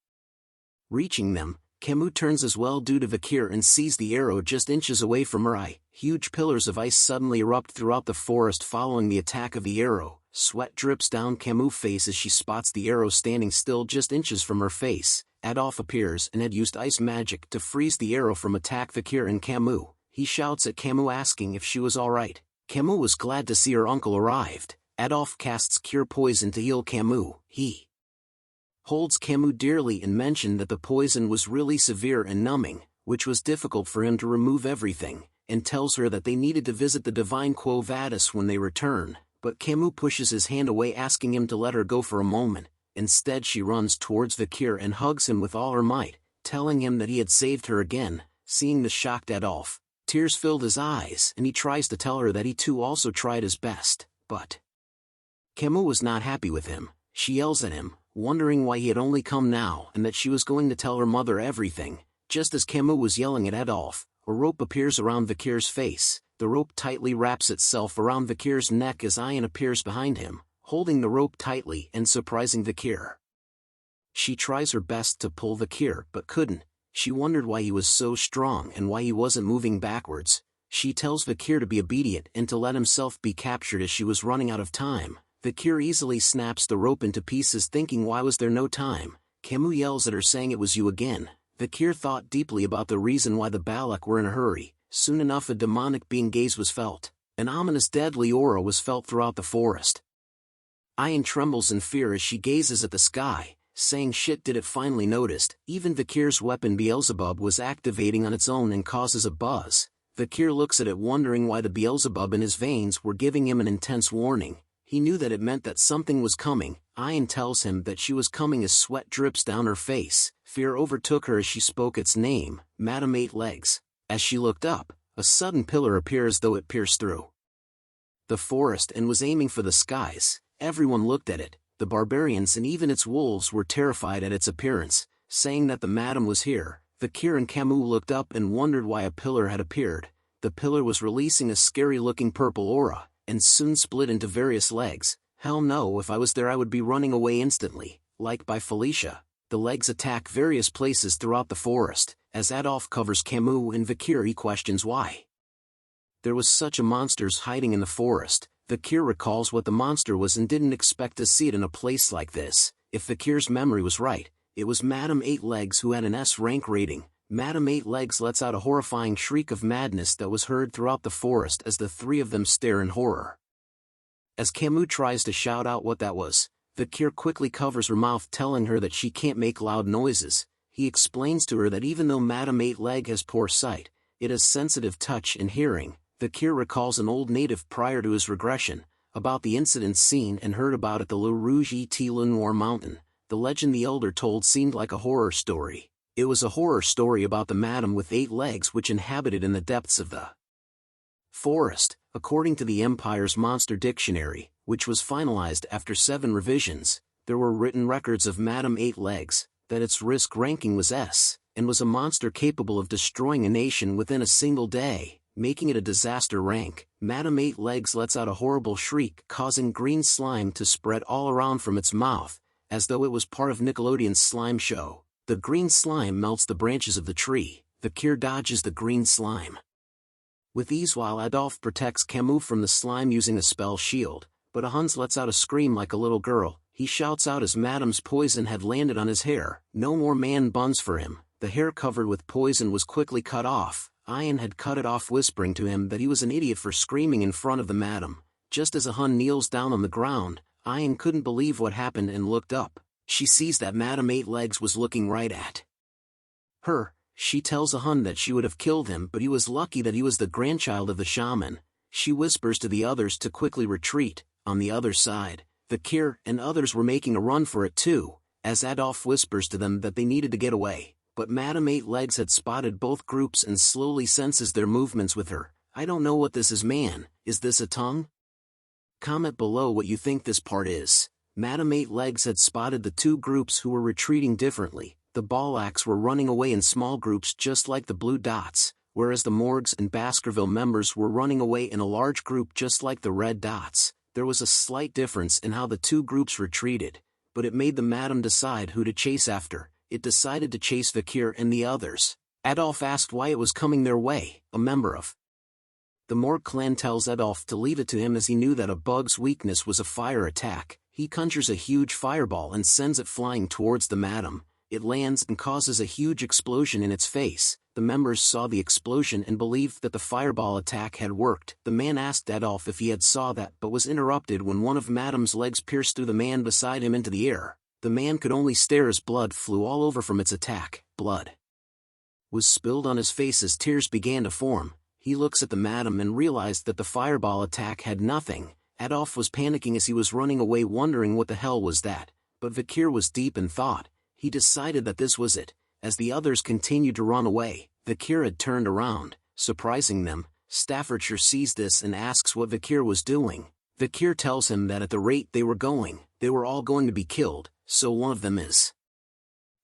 reaching them. Camus turns as well due to Vikir and sees the arrow just inches away from her eye. Huge pillars of ice suddenly erupt throughout the forest following the attack of the arrow. Sweat drips down Camus' face as she spots the arrow standing still just inches from her face. Adolf appears and had used ice magic to freeze the arrow from attack Vikir and Camus. He shouts at Camus asking if she was alright. Camus was glad to see her uncle arrived. Adolf casts Cure Poison to heal Camus. He holds Camus dearly and mentioned that the poison was really severe and numbing, which was difficult for him to remove everything, and tells her that they needed to visit the divine Quo Vadis when they return. But Camus pushes his hand away, asking him to let her go for a moment. Instead she runs towards Vikir and hugs him with all her might, telling him that he had saved her again. Seeing the shocked Adolf, tears filled his eyes and he tries to tell her that he too also tried his best, but Camus was not happy with him. She yells at him, wondering why he had only come now and that she was going to tell her mother everything. Just as Camus was yelling at Adolf, a rope appears around Vikir's face. The rope tightly wraps itself around Vikir's neck as Ayan appears behind him, holding the rope tightly and surprising Vikir. She tries her best to pull Vikir but couldn't. She wondered why he was so strong and why he wasn't moving backwards. She tells Vikir to be obedient and to let himself be captured as she was running out of time. Vikir easily snaps the rope into pieces, thinking why was there no time. Camus yells at her, saying it was you again. Vikir thought deeply about the reason why the Balak were in a hurry. Soon enough a demonic being gaze was felt. An ominous deadly aura was felt throughout the forest. Ayan trembles in fear as she gazes at the sky, saying shit, did it finally noticed. Even Vikir's weapon Beelzebub was activating on its own and causes a buzz. Vikir looks at it, wondering why the Beelzebub in his veins were giving him an intense warning. He knew that it meant that something was coming. Ayan tells him that she was coming as sweat drips down her face. Fear overtook her as she spoke its name, Madam Eight Legs. As she looked up, a sudden pillar appeared as though it pierced through the forest and was aiming for the skies. Everyone looked at it. The barbarians and even its wolves were terrified at its appearance, saying that the madam was here. Vikir and Camus looked up and wondered why a pillar had appeared. The pillar was releasing a scary-looking purple aura, and soon split into various legs. Hell no, if I was there I would be running away instantly. Like by Felicia, the legs attack various places throughout the forest. As Adolf covers Camus and Vikir, he questions why there was such a monsters hiding in the forest. Vikir recalls what the monster was and didn't expect to see it in a place like this. If Vikir's memory was right, it was Madam Eight Legs who had an S rank rating. Madam Eight Legs lets out a horrifying shriek of madness that was heard throughout the forest as the three of them stare in horror. As Camus tries to shout out what that was, Vikir quickly covers her mouth, telling her that she can't make loud noises. He explains to her that even though Madam Eight Leg has poor sight, it has sensitive touch and hearing. Vikir recalls an old native prior to his regression, about the incidents seen and heard about at the Le Rouge et Le Noir mountain. The legend the elder told seemed like a horror story. It was a horror story about the madam with 8 legs which inhabited in the depths of the forest, according to the Empire's Monster Dictionary, which was finalized after 7 revisions. There were written records of Madam 8 Legs, that its risk ranking was S, and was a monster capable of destroying a nation within a single day, making it a disaster rank. Madam 8 Legs lets out a horrible shriek, causing green slime to spread all around from its mouth, as though it was part of Nickelodeon's slime show. The green slime melts the branches of the tree. Vikir dodges the green slime with ease while Adolf protects Camus from the slime using a spell shield, but Hans lets out a scream like a little girl. He shouts out as Madam's poison had landed on his hair. No more man buns for him. The hair covered with poison was quickly cut off. Ian had cut it off, whispering to him that he was an idiot for screaming in front of the madam. Just as Hun kneels down on the ground, Ian couldn't believe what happened and looked up. She sees that Madam 8 Legs was looking right at her. She tells Hun that she would have killed him, but he was lucky that he was the grandchild of the shaman. She whispers to the others to quickly retreat. On the other side, Vikir and others were making a run for it too, as Adolf whispers to them that they needed to get away. But Madam 8 Legs had spotted both groups and slowly senses their movements with her. I don't know what this is, man. Is this a tongue? Comment below what you think this part is. Madam 8 Legs had spotted the 2 groups who were retreating differently. The Ballacks were running away in small groups just like the blue dots, whereas the Morgs and Baskerville members were running away in a large group just like the red dots. There was a slight difference in how the 2 groups retreated, but it made the madam decide who to chase after. It decided to chase Vikir and the others. Adolf asked why it was coming their way. A member of the Morg Clan tells Adolf to leave it to him as he knew that a bug's weakness was a fire attack. He conjures a huge fireball and sends it flying towards the madam. It lands and causes a huge explosion in its face. The members saw the explosion and believed that the fireball attack had worked. The man asked Adolf if he had saw that, but was interrupted when one of Madam's legs pierced through the man beside him into the air. The man could only stare as blood flew all over from its attack. Blood was spilled on his face as tears began to form. He looks at the madam and realized that the fireball attack had nothing. Adolf was panicking as he was running away, wondering what the hell was that. But Vikir was deep in thought. He decided that this was it. As the others continued to run away, Vikir had turned around, surprising them. Staffordshire sees this and asks what Vikir was doing. Vikir tells him that at the rate they were going, they were all going to be killed, so one of them is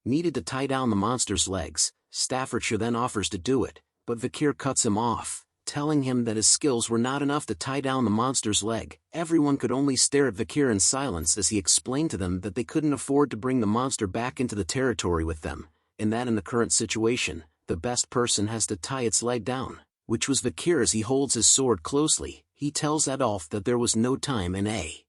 needed to tie down the monster's legs. Staffordshire then offers to do it, but Vikir cuts him off, telling him that his skills were not enough to tie down the monster's leg. Everyone could only stare at Vikir in silence as he explained to them that they couldn't afford to bring the monster back into the territory with them, and that in the current situation, the best person has to tie its leg down, which was Vikir. As he holds his sword closely, he tells Adolf that there was no time and a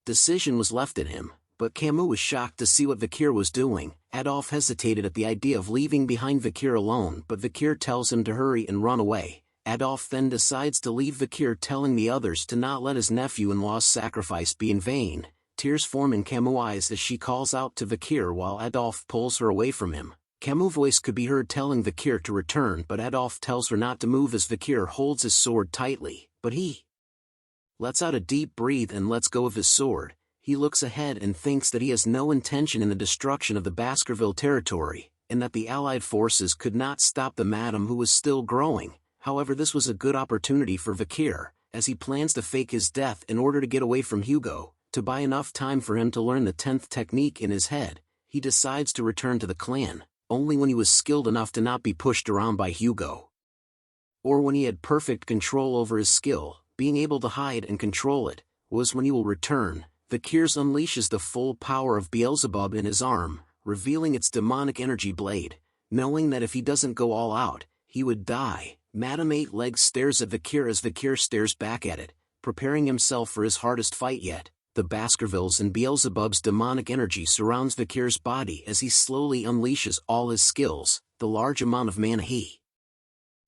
decision was left at him, but Camus was shocked to see what Vikir was doing. Adolf hesitated at the idea of leaving behind Vikir alone, but Vikir tells him to hurry and run away. Adolf then decides to leave Vikir, telling the others to not let his nephew-in-law's sacrifice be in vain. Tears form in Camus' eyes as she calls out to Vikir while Adolf pulls her away from him. Camus' voice could be heard telling Vikir to return, but Adolf tells her not to move as Vikir holds his sword tightly, but he lets out a deep breath and lets go of his sword. He looks ahead and thinks that he has no intention in the destruction of the Baskerville territory, and that the Allied forces could not stop the madam who was still growing. However, this was a good opportunity for Vikir, as he plans to fake his death in order to get away from Hugo. To buy enough time for him to learn the 10th technique in his head, he decides to return to the clan, only when he was skilled enough to not be pushed around by Hugo, or when he had perfect control over his skill. Being able to hide and control it was when he will return. Vikir unleashes the full power of Beelzebub in his arm, revealing its demonic energy blade. Knowing that if he doesn't go all out, he would die, Madam 8 Legs stares at Vikir as Vikir stares back at it, preparing himself for his hardest fight yet. The Baskervilles and Beelzebub's demonic energy surrounds Vikir's body as he slowly unleashes all his skills. The large amount of mana he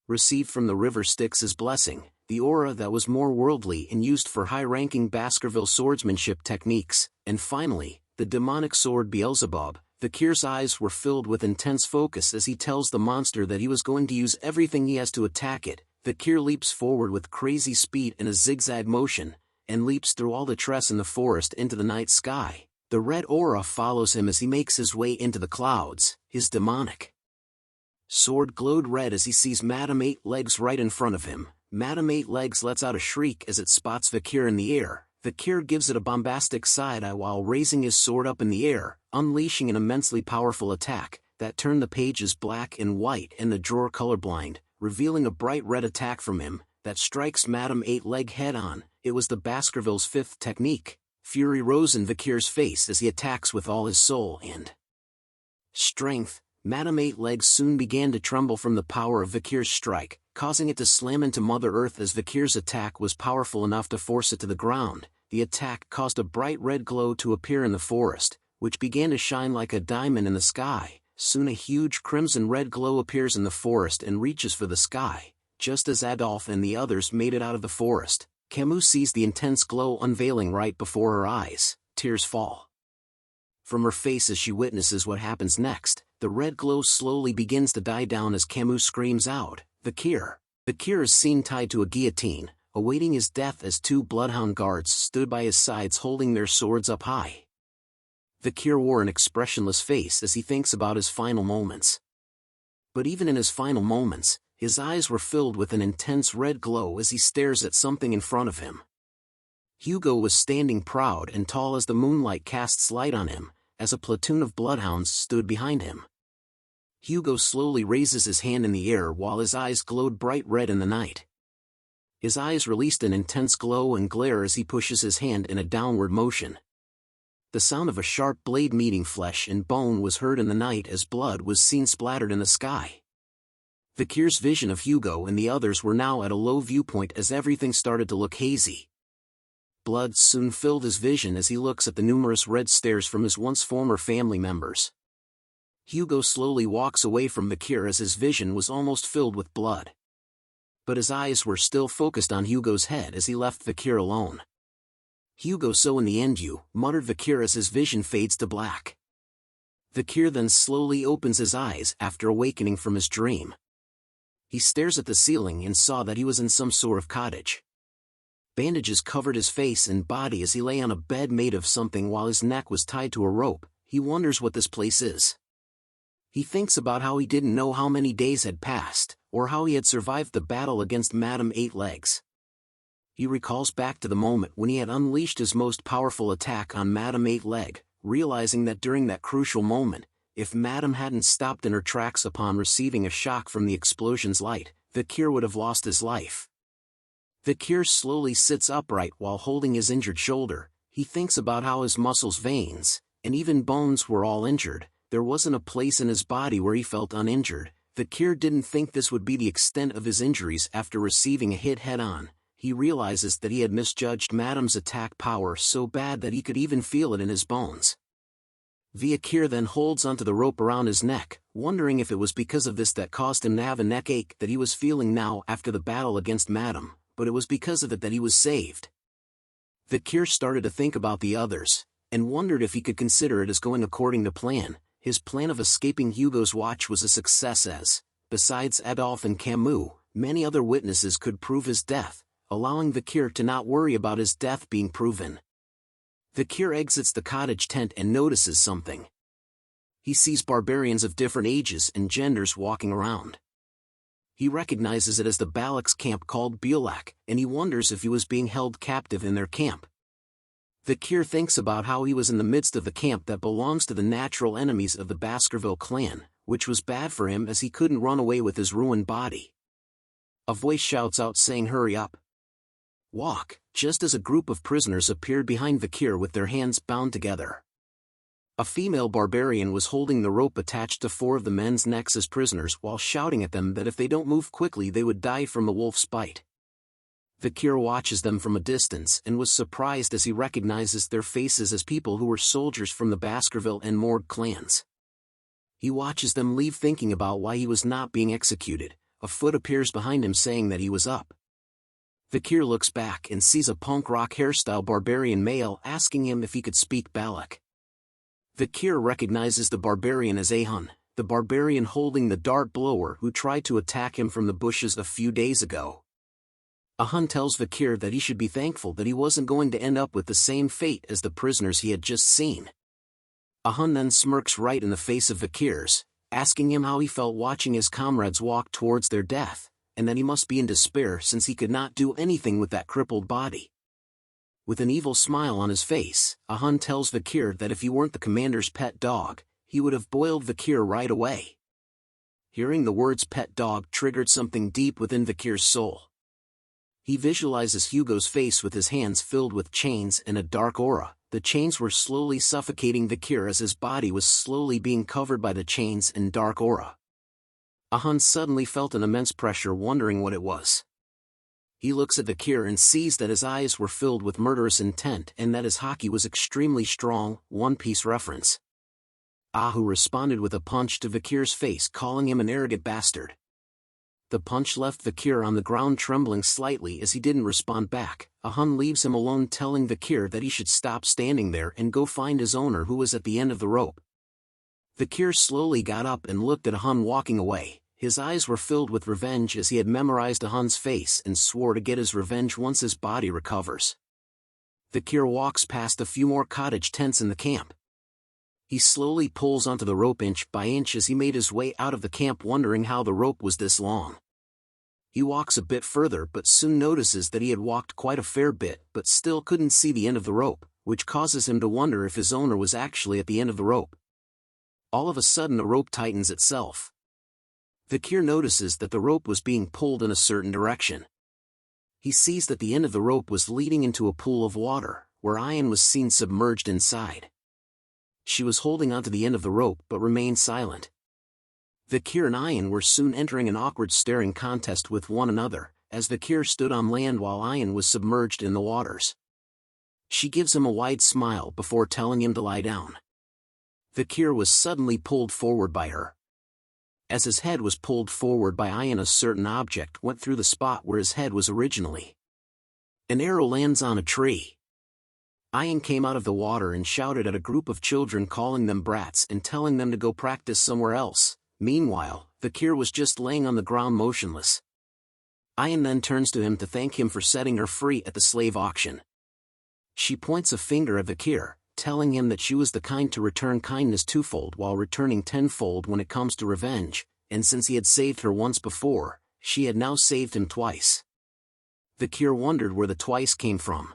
received from the river Styx as blessing, the aura that was more worldly and used for high-ranking Baskerville swordsmanship techniques, and finally, the demonic sword Beelzebub. Vikir's eyes were filled with intense focus as he tells the monster that he was going to use everything he has to attack it. Vikir leaps forward with crazy speed in a zigzag motion, and leaps through all the trees in the forest into the night sky. The red aura follows him as he makes his way into the clouds. his demonic sword glowed red as he sees Madame Eight Legs right in front of him. Madame Eight Legs lets out a shriek as it spots Vikir in the air. Vikir gives it a bombastic side-eye while raising his sword up in the air, unleashing an immensely powerful attack that turned the pages black and white and the drawer colorblind, revealing a bright red attack from him that strikes Madame Eight Leg head-on. It was the Baskerville's fifth technique. Fury rose in Vikir's face as he attacks with all his soul and strength. Madame Eight Legs soon began to tremble from the power of Vikir's strike, causing it to slam into Mother Earth as Vikir's attack was powerful enough to force it to the ground. The attack caused a bright red glow to appear in the forest, which began to shine like a diamond in the sky. Soon a huge crimson-red glow appears in the forest and reaches for the sky. Just as Adolf and the others made it out of the forest, Camus sees the intense glow unveiling right before her eyes. Tears fall from her face as she witnesses what happens next. The red glow slowly begins to die down as Camus screams out, "Vikir!" Vikir is seen tied to a guillotine, awaiting his death as two bloodhound guards stood by his sides holding their swords up high. Vikir wore an expressionless face as he thinks about his final moments. But even in his final moments, his eyes were filled with an intense red glow as he stares at something in front of him. Hugo was standing proud and tall as the moonlight casts light on him, as a platoon of bloodhounds stood behind him. Hugo slowly raises his hand in the air while his eyes glowed bright red in the night. His eyes released an intense glow and glare as he pushes his hand in a downward motion. The sound of a sharp blade meeting flesh and bone was heard in the night as blood was seen splattered in the sky. Vikir's vision of Hugo and the others were now at a low viewpoint as everything started to look hazy. Blood soon filled his vision as he looks at the numerous red stares from his once former family members. Hugo slowly walks away from Vikir as his vision was almost filled with blood. But his eyes were still focused on Hugo's head as he left Vikir alone. "Hugo, so in the end you," muttered Vikir as his vision fades to black. Vikir then slowly opens his eyes after awakening from his dream. He stares at the ceiling and saw that he was in some sort of cottage. Bandages covered his face and body as he lay on a bed made of something while his neck was tied to a rope. He wonders what this place is. He thinks about how he didn't know how many days had passed, or how he had survived the battle against Madame Eight Legs. He recalls back to the moment when he had unleashed his most powerful attack on Madame Eight Leg, realizing that during that crucial moment, if Madame hadn't stopped in her tracks upon receiving a shock from the explosion's light, Vikir would have lost his life. Vikir slowly sits upright while holding his injured shoulder. He thinks about how his muscles, veins, and even bones were all injured. There wasn't a place in his body where he felt uninjured. Vikir didn't think this would be the extent of his injuries after receiving a hit head-on. He realizes that he had misjudged Madame's attack power so bad that he could even feel it in his bones. Vikir then holds onto the rope around his neck, wondering if it was because of this that caused him to have a neck ache that he was feeling now after the battle against Madame, but it was because of it that he was saved. Vikir started to think about the others, and wondered if he could consider it as going according to plan. His plan of escaping Hugo's watch was a success as, besides Adolf and Camus, many other witnesses could prove his death, allowing Vikir to not worry about his death being proven. Vikir exits the cottage tent and notices something. He sees barbarians of different ages and genders walking around. He recognizes it as the Balak's camp called Bulak, and he wonders if he was being held captive in their camp. Vikir thinks about how he was in the midst of the camp that belongs to the natural enemies of the Baskerville clan, which was bad for him as he couldn't run away with his ruined body. A voice shouts out saying, "Hurry up! Walk," just as a group of prisoners appeared behind Vikir with their hands bound together. A female barbarian was holding the rope attached to 4 of the men's necks as prisoners while shouting at them that if they don't move quickly they would die from the wolf's bite. Vikir watches them from a distance and was surprised as he recognizes their faces as people who were soldiers from the Baskerville and Morg clans. He watches them leave thinking about why he was not being executed. A foot appears behind him saying that he was up. Vikir looks back and sees a punk rock hairstyle barbarian male asking him if he could speak Balak. Vikir recognizes the barbarian as Ahun, the barbarian holding the dart blower who tried to attack him from the bushes a few days ago. Ahun tells Vikir that he should be thankful that he wasn't going to end up with the same fate as the prisoners he had just seen. Ahun then smirks right in the face of Vikir's, asking him how he felt watching his comrades walk towards their death, and that he must be in despair since he could not do anything with that crippled body. With an evil smile on his face, Ahun tells Vikir that if he weren't the commander's pet dog, he would have boiled Vikir right away. Hearing the words pet dog triggered something deep within Vikir's soul. He visualizes Hugo's face with his hands filled with chains and a dark aura. The chains were slowly suffocating Vikir as his body was slowly being covered by the chains and dark aura. Ahun suddenly felt an immense pressure, wondering what it was. He looks at Vikir and sees that his eyes were filled with murderous intent and that his haki was extremely strong. One Piece reference. Ahu responded with a punch to Vikir's face, calling him an arrogant bastard. The punch left Vikir on the ground trembling slightly as he didn't respond back. Ahun leaves him alone, telling Vikir that he should stop standing there and go find his owner, who was at the end of the rope. Vikir slowly got up and looked at Ahun walking away. His eyes were filled with revenge as he had memorized Ahun's face and swore to get his revenge once his body recovers. Vikir walks past a few more cottage tents in the camp. He slowly pulls onto the rope inch by inch as he made his way out of the camp, wondering how the rope was this long. He walks a bit further but soon notices that he had walked quite a fair bit but still couldn't see the end of the rope, which causes him to wonder if his owner was actually at the end of the rope. All of a sudden the rope tightens itself. Vikir notices that the rope was being pulled in a certain direction. He sees that the end of the rope was leading into a pool of water, where Ayan was seen submerged inside. She was holding onto the end of the rope but remained silent. Vikir and Ayan were soon entering an awkward staring contest with one another, as Vikir stood on land while Ayan was submerged in the waters. She gives him a wide smile before telling him to lie down. Vikir was suddenly pulled forward by her. As his head was pulled forward by Ayan, a certain object went through the spot where his head was originally. An arrow lands on a tree. Ayan came out of the water and shouted at a group of children, calling them brats and telling them to go practice somewhere else. Meanwhile, Vikir was just laying on the ground motionless. Ayan then turns to him to thank him for setting her free at the slave auction. She points a finger at Vikir, telling him that she was the kind to return kindness twofold while returning tenfold when it comes to revenge, and since he had saved her once before, she had now saved him twice. Vikir wondered where the twice came from.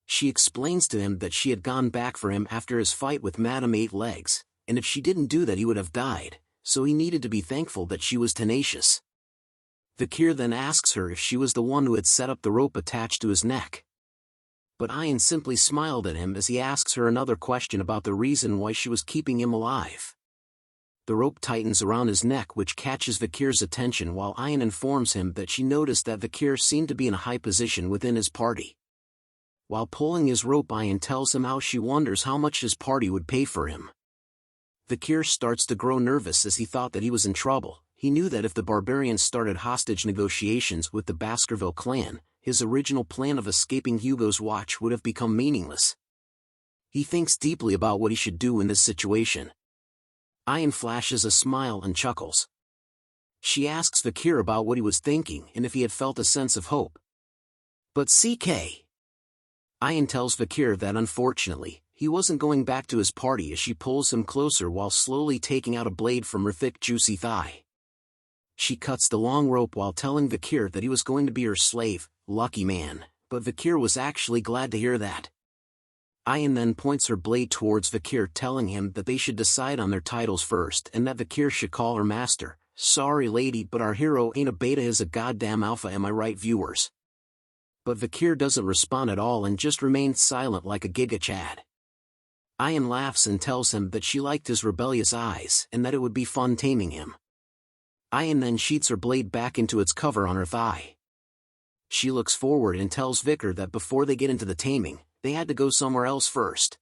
She explains to him that she had gone back for him after his fight with Madame Eight Legs, and if she didn't do that he would have died, so he needed to be thankful that she was tenacious. Vikir then asks her if she was the one who had set up the rope attached to his neck. But Ayan simply smiled at him as he asks her another question about the reason why she was keeping him alive. The rope tightens around his neck, which catches Vikir's attention, while Ayan informs him that she noticed that Vikir seemed to be in a high position within his party. While pulling his rope, Ayan tells him how she wonders how much his party would pay for him. Vikir starts to grow nervous as he thought that he was in trouble. He knew that if the barbarians started hostage negotiations with the Baskerville clan, his original plan of escaping Hugo's watch would have become meaningless. He thinks deeply about what he should do in this situation. Ayan flashes a smile and chuckles. She asks Vikir about what he was thinking and if he had felt a sense of hope. But CK. Ayan tells Vikir that unfortunately, he wasn't going back to his party as she pulls him closer while slowly taking out a blade from her thick juicy thigh. She cuts the long rope while telling Vikir that he was going to be her slave. Lucky man, but Vikir was actually glad to hear that. Ayan then points her blade towards Vikir, telling him that they should decide on their titles first and that Vikir should call her master. Sorry lady, but our hero ain't a beta, is a goddamn alpha, am I right, viewers? But Vikir doesn't respond at all and just remains silent like a Giga Chad. Ayan laughs and tells him that she liked his rebellious eyes and that it would be fun taming him. Ayan then sheets her blade back into its cover on her thigh. She looks forward and tells Vikir that before they get into the taming, they had to go somewhere else first.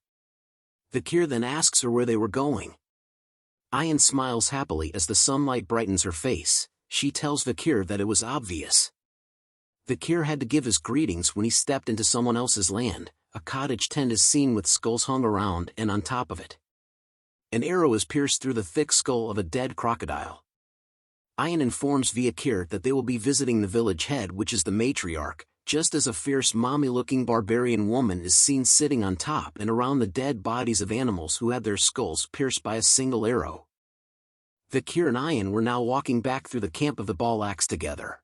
Vikir then asks her where they were going. Ayan smiles happily as the sunlight brightens her face. She tells Vikir that it was obvious. Vikir had to give his greetings when he stepped into someone else's land. A cottage tent is seen with skulls hung around, and on top of it, an arrow is pierced through the thick skull of a dead crocodile. Ayan informs Vikir that they will be visiting the village head, which is the matriarch, just as a fierce mommy-looking barbarian woman is seen sitting on top and around the dead bodies of animals who had their skulls pierced by a single arrow. Vikir and Ayan were now walking back through the camp of the Balax together.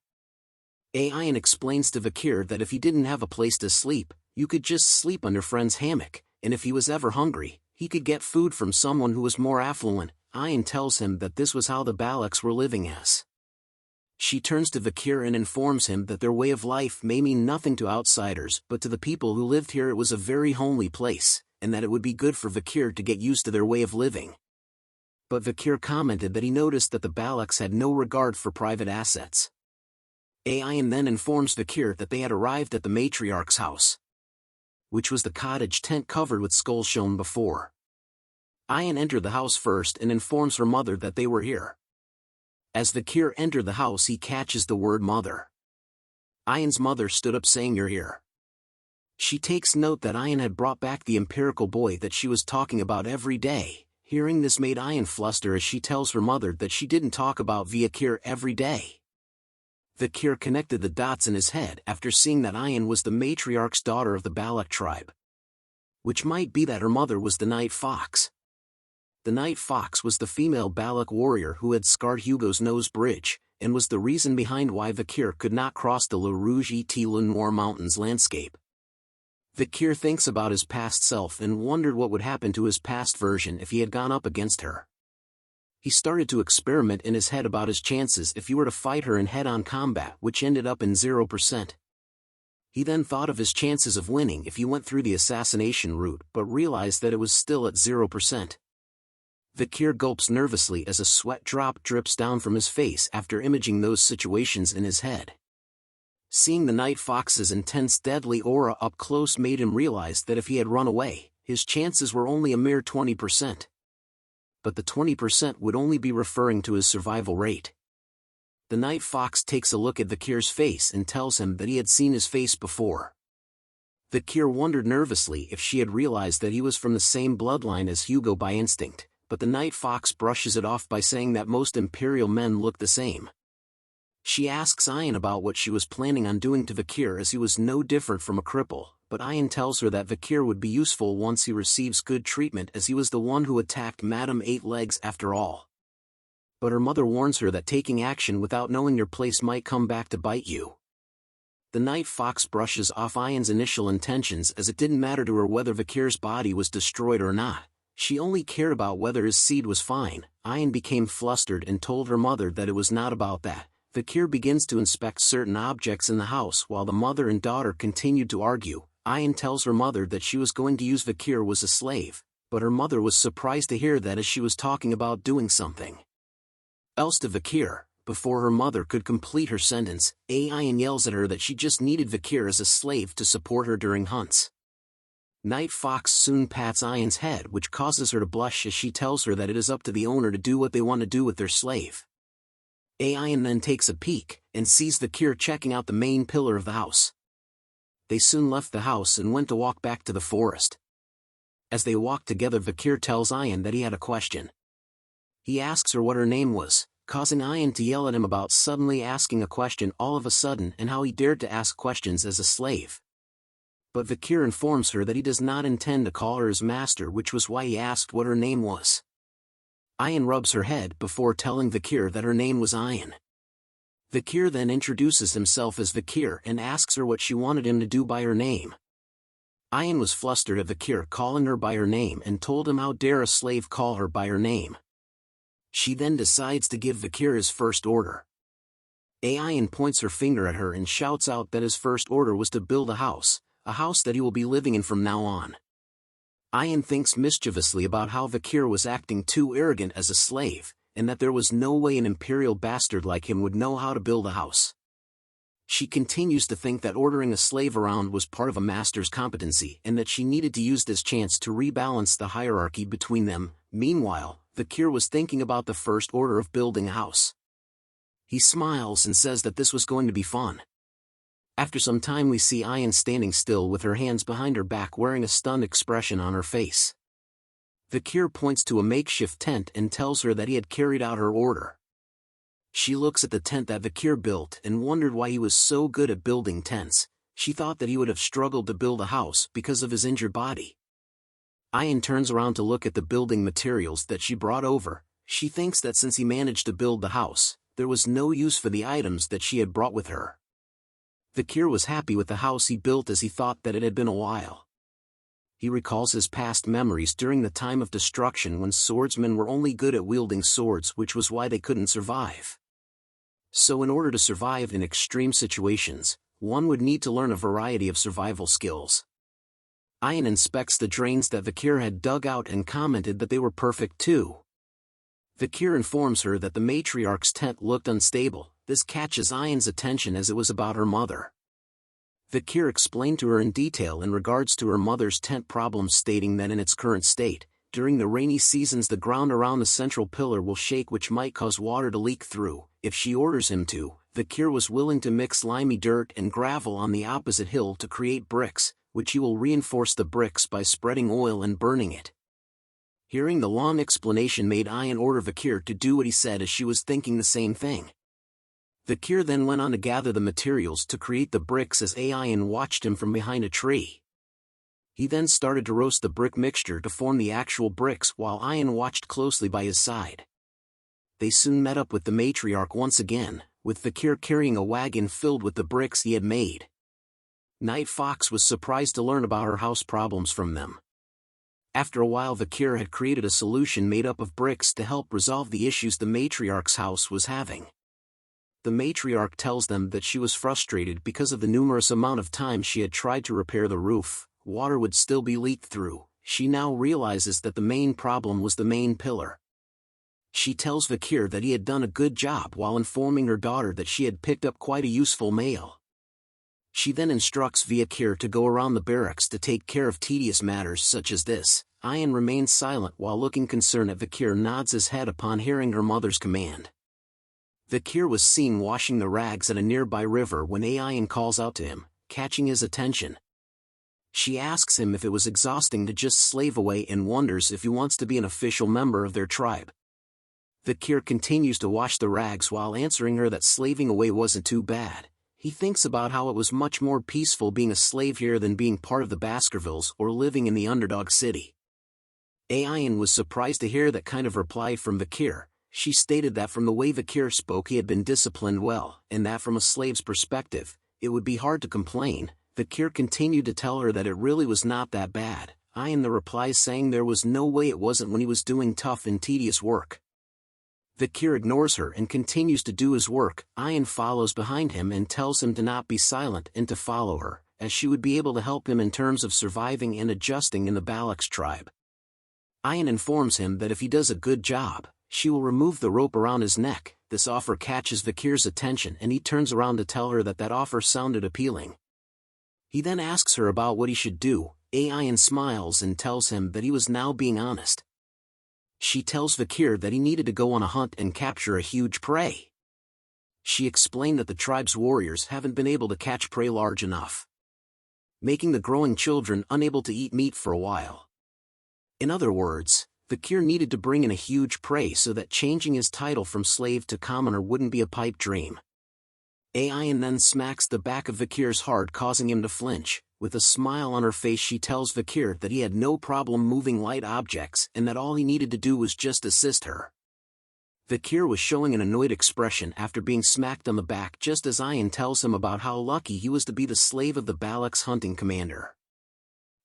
Ayan explains to Vikir that if he didn't have a place to sleep, you could just sleep under friend's hammock, and if he was ever hungry, he could get food from someone who was more affluent. Ayan tells him that this was how the Balax were living as. She turns to Vikir and informs him that their way of life may mean nothing to outsiders, but to the people who lived here it was a very homely place, and that it would be good for Vikir to get used to their way of living. But Vikir commented that he noticed that the Balax had no regard for private assets. Ayan then informs Vikir that they had arrived at the matriarch's house, which was the cottage tent covered with skulls shown before. Ayan entered the house first and informs her mother that they were here. As Vikir entered the house he catches the word mother. Ayan's mother stood up saying, "You're here." She takes note that Ayan had brought back the empirical boy that she was talking about every day. Hearing this made Ayan fluster as she tells her mother that she didn't talk about Vikir every day. Vikir connected the dots in his head after seeing that Ayan was the matriarch's daughter of the Balak tribe, which might be that her mother was the Night Fox. The Night Fox was the female Balak warrior who had scarred Hugo's nose bridge, and was the reason behind why Vikir could not cross the Le Rouge et Le Noir Mountains landscape. Vikir thinks about his past self and wondered what would happen to his past version if he had gone up against her. He started to experiment in his head about his chances if he were to fight her in head-on combat, which ended up in 0%. He then thought of his chances of winning if he went through the assassination route, but realized that it was still at 0%. Vikir gulps nervously as a sweat drop drips down from his face after imaging those situations in his head. Seeing the Night Fox's intense deadly aura up close made him realize that if he had run away, his chances were only a mere 20%. But the 20% would only be referring to his survival rate. The Night Fox takes a look at Vikir's face and tells him that he had seen his face before. Vikir wondered nervously if she had realized that he was from the same bloodline as Hugo by instinct, but the Night Fox brushes it off by saying that most Imperial men look the same. She asks Ayan about what she was planning on doing to Vikir as he was no different from a cripple, but Ayan tells her that Vikir would be useful once he receives good treatment as he was the one who attacked Madame Eight Legs after all. But her mother warns her that taking action without knowing your place might come back to bite you. The Night Fox brushes off Ayan's initial intentions as it didn't matter to her whether Vikir's body was destroyed or not. She only cared about whether his seed was fine. Ayan became flustered and told her mother that it was not about that. Vikir begins to inspect certain objects in the house while the mother and daughter continued to argue. Ayan tells her mother that she was going to use Vikir as a slave, but her mother was surprised to hear that as she was talking about doing something else to Vikir. Before her mother could complete her sentence, Ayan yells at her that she just needed Vikir as a slave to support her during hunts. Night Fox soon pats Ayan's head, which causes her to blush as she tells her that it is up to the owner to do what they want to do with their slave. Ayan then takes a peek, and sees Vikir checking out the main pillar of the house. They soon left the house and went to walk back to the forest. As they walked together, Vikir tells Ayan that he had a question. He asks her what her name was, causing Ayan to yell at him about suddenly asking a question all of a sudden and how he dared to ask questions as a slave. But Vikir informs her that he does not intend to call her his master, which was why he asked what her name was. Ayan rubs her head before telling Vikir that her name was Ayan. Vikir then introduces himself as Vikir and asks her what she wanted him to do by her name. Ayan was flustered at Vikir calling her by her name and told him how dare a slave call her by her name. She then decides to give Vikir his first order. Ayan points her finger at her and shouts out that his first order was to build a house that he will be living in from now on. Ayan thinks mischievously about how Vikir was acting too arrogant as a slave, and that there was no way an imperial bastard like him would know how to build a house. She continues to think that ordering a slave around was part of a master's competency and that she needed to use this chance to rebalance the hierarchy between them. Meanwhile, Vikir was thinking about the first order of building a house. He smiles and says that this was going to be fun. After some time we see Ayan standing still with her hands behind her back wearing a stunned expression on her face. Vikir points to a makeshift tent and tells her that he had carried out her order. She looks at the tent that Vikir built and wondered why he was so good at building tents. She thought that he would have struggled to build a house because of his injured body. Ayan turns around to look at the building materials that she brought over. She thinks that since he managed to build the house, there was no use for the items that she had brought with her. Vikir was happy with the house he built as he thought that it had been a while. He recalls his past memories during the time of destruction when swordsmen were only good at wielding swords, which was why they couldn't survive. So in order to survive in extreme situations, one would need to learn a variety of survival skills. Ayan inspects the drains that Vikir had dug out and commented that they were perfect too. Vikir informs her that the matriarch's tent looked unstable. This catches Ayan's attention as it was about her mother. Vikir explained to her in detail in regards to her mother's tent problems, stating that in its current state, during the rainy seasons the ground around the central pillar will shake, which might cause water to leak through. If she orders him to, Vikir was willing to mix slimy dirt and gravel on the opposite hill to create bricks, which he will reinforce the bricks by spreading oil and burning it. Hearing the long explanation made Ayan order Vikir to do what he said, as she was thinking the same thing. Vikir then went on to gather the materials to create the bricks as Ayan watched him from behind a tree. He then started to roast the brick mixture to form the actual bricks while Ayan watched closely by his side. They soon met up with the matriarch once again, with Vikir carrying a wagon filled with the bricks he had made. Night Fox was surprised to learn about her house problems from them. After a while, Vikir had created a solution made up of bricks to help resolve the issues the matriarch's house was having. The matriarch tells them that she was frustrated because of the numerous amount of times she had tried to repair the roof. Water would still be leaked through. She now realizes that the main problem was the main pillar. She tells Vikir that he had done a good job while informing her daughter that she had picked up quite a useful mail. She then instructs Vikir to go around the barracks to take care of tedious matters such as this. Ayan remains silent while looking concerned at Vikir nods his head upon hearing her mother's command. Vikir was seen washing the rags at a nearby river when Ayan calls out to him, catching his attention. She asks him if it was exhausting to just slave away and wonders if he wants to be an official member of their tribe. Vikir continues to wash the rags while answering her that slaving away wasn't too bad. He thinks about how it was much more peaceful being a slave here than being part of the Baskervilles or living in the underdog city. Ayan was surprised to hear that kind of reply from Vikir. She stated that from the way Vikir spoke he had been disciplined well, and that from a slave's perspective, it would be hard to complain. Vikir continued to tell her that it really was not that bad. Ayan the replies saying there was no way it wasn't when he was doing tough and tedious work. Vikir ignores her and continues to do his work. Ayan follows behind him and tells him to not be silent and to follow her, as she would be able to help him in terms of surviving and adjusting in the Balak's tribe. Ayan informs him that if he does a good job, she will remove the rope around his neck. This offer catches Vikir's attention and he turns around to tell her that that offer sounded appealing. He then asks her about what he should do. Ayan smiles and tells him that he was now being honest. She tells Vikir that he needed to go on a hunt and capture a huge prey. She explained that the tribe's warriors haven't been able to catch prey large enough, making the growing children unable to eat meat for a while. In other words, Vikir needed to bring in a huge prey so that changing his title from slave to commoner wouldn't be a pipe dream. Ayan then smacks the back of Vikir's heart, causing him to flinch. With a smile on her face she tells Vikir that he had no problem moving light objects and that all he needed to do was just assist her. Vikir was showing an annoyed expression after being smacked on the back, just as Ayan tells him about how lucky he was to be the slave of the Balak's hunting commander.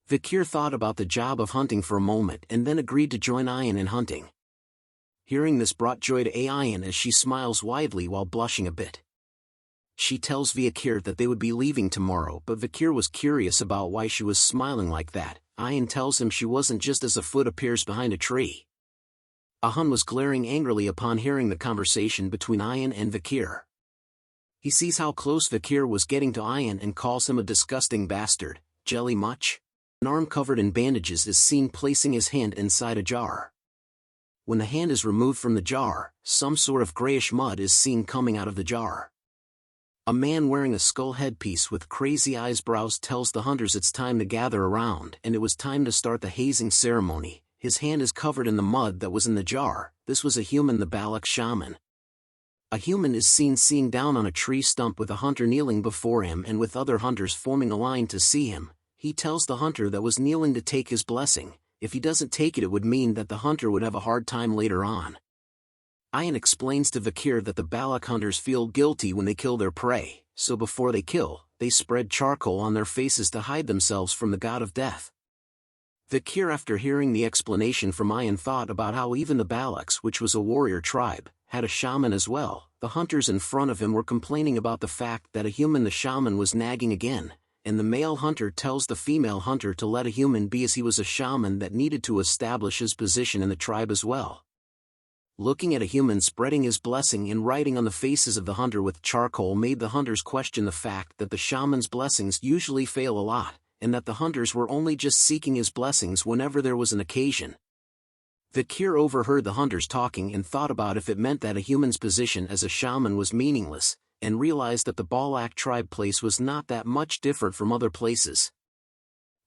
Vikir thought about the job of hunting for a moment and then agreed to join Ayan in hunting. Hearing this brought joy to Ayan as she smiles widely while blushing a bit. She tells Vikir that they would be leaving tomorrow, but Vikir was curious about why she was smiling like that. Ayan tells him she wasn't, just as a foot appears behind a tree. Ahun was glaring angrily upon hearing the conversation between Ayan and Vikir. He sees how close Vikir was getting to Ayan and calls him a disgusting bastard. Jelly much? An arm covered in bandages is seen placing his hand inside a jar. When the hand is removed from the jar, some sort of grayish mud is seen coming out of the jar. A man wearing a skull headpiece with crazy eyebrows tells the hunters it's time to gather around and it was time to start the hazing ceremony. His hand is covered in the mud that was in the jar. This was a human, the Balak shaman. A human is seen down on a tree stump with a hunter kneeling before him and with other hunters forming a line to see him. He tells the hunter that was kneeling to take his blessing. If he doesn't take it, it would mean that the hunter would have a hard time later on. Ayan explains to Vikir that the Balak hunters feel guilty when they kill their prey, so before they kill, they spread charcoal on their faces to hide themselves from the god of death. Vikir, after hearing the explanation from Ayan, thought about how even the Balaks, which was a warrior tribe, had a shaman as well. The hunters in front of him were complaining about the fact that a human, the shaman, was nagging again, and the male hunter tells the female hunter to let a human be, as he was a shaman that needed to establish his position in the tribe as well. Looking at a human spreading his blessing and writing on the faces of the hunter with charcoal made the hunters question the fact that the shaman's blessings usually fail a lot, and that the hunters were only just seeking his blessings whenever there was an occasion. Vikir overheard the hunters talking and thought about if it meant that a human's position as a shaman was meaningless, and realized that the Balak tribe place was not that much different from other places.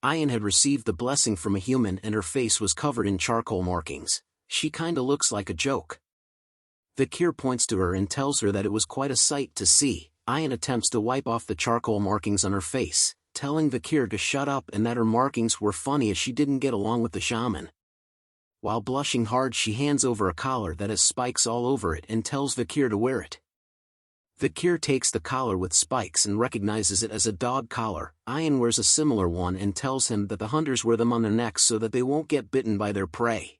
Ayan had received the blessing from a human and her face was covered in charcoal markings. She kinda looks like a joke. Vikir points to her and tells her that it was quite a sight to see. Ayan attempts to wipe off the charcoal markings on her face, telling Vikir to shut up and that her markings were funny as she didn't get along with the shaman. While blushing hard, she hands over a collar that has spikes all over it and tells Vikir to wear it. Vikir takes the collar with spikes and recognizes it as a dog collar. Ayan wears a similar one and tells him that the hunters wear them on their necks so that they won't get bitten by their prey.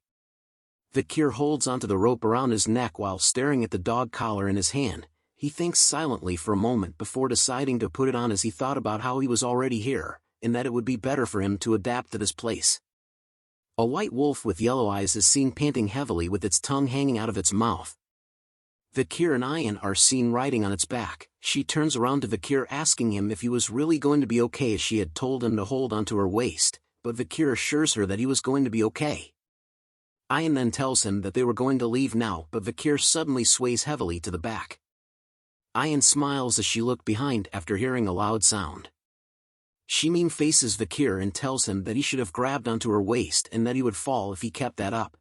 Vikir holds onto the rope around his neck while staring at the dog collar in his hand. He thinks silently for a moment before deciding to put it on, as he thought about how he was already here, and that it would be better for him to adapt to this place. A white wolf with yellow eyes is seen panting heavily with its tongue hanging out of its mouth. Vikir and Ayan are seen riding on its back. She turns around to Vikir asking him if he was really going to be okay, as she had told him to hold onto her waist, but Vikir assures her that he was going to be okay. Ayan then tells him that they were going to leave now, but Vikir suddenly sways heavily to the back. Ayan smiles as she looked behind after hearing a loud sound. She mean faces Vikir and tells him that he should have grabbed onto her waist and that he would fall if he kept that up.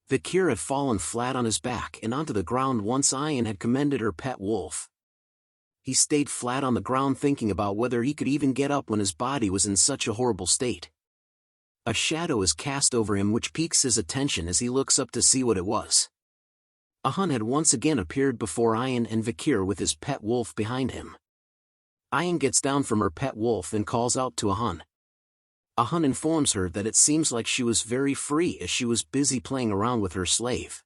Vikir had fallen flat on his back and onto the ground once Ayan had commended her pet wolf. He stayed flat on the ground thinking about whether he could even get up when his body was in such a horrible state. A shadow is cast over him which piques his attention as he looks up to see what it was. Ahun had once again appeared before Ayan and Vikir with his pet wolf behind him. Ayan gets down from her pet wolf and calls out to Ahun. Ahun informs her that it seems like she was very free as she was busy playing around with her slave.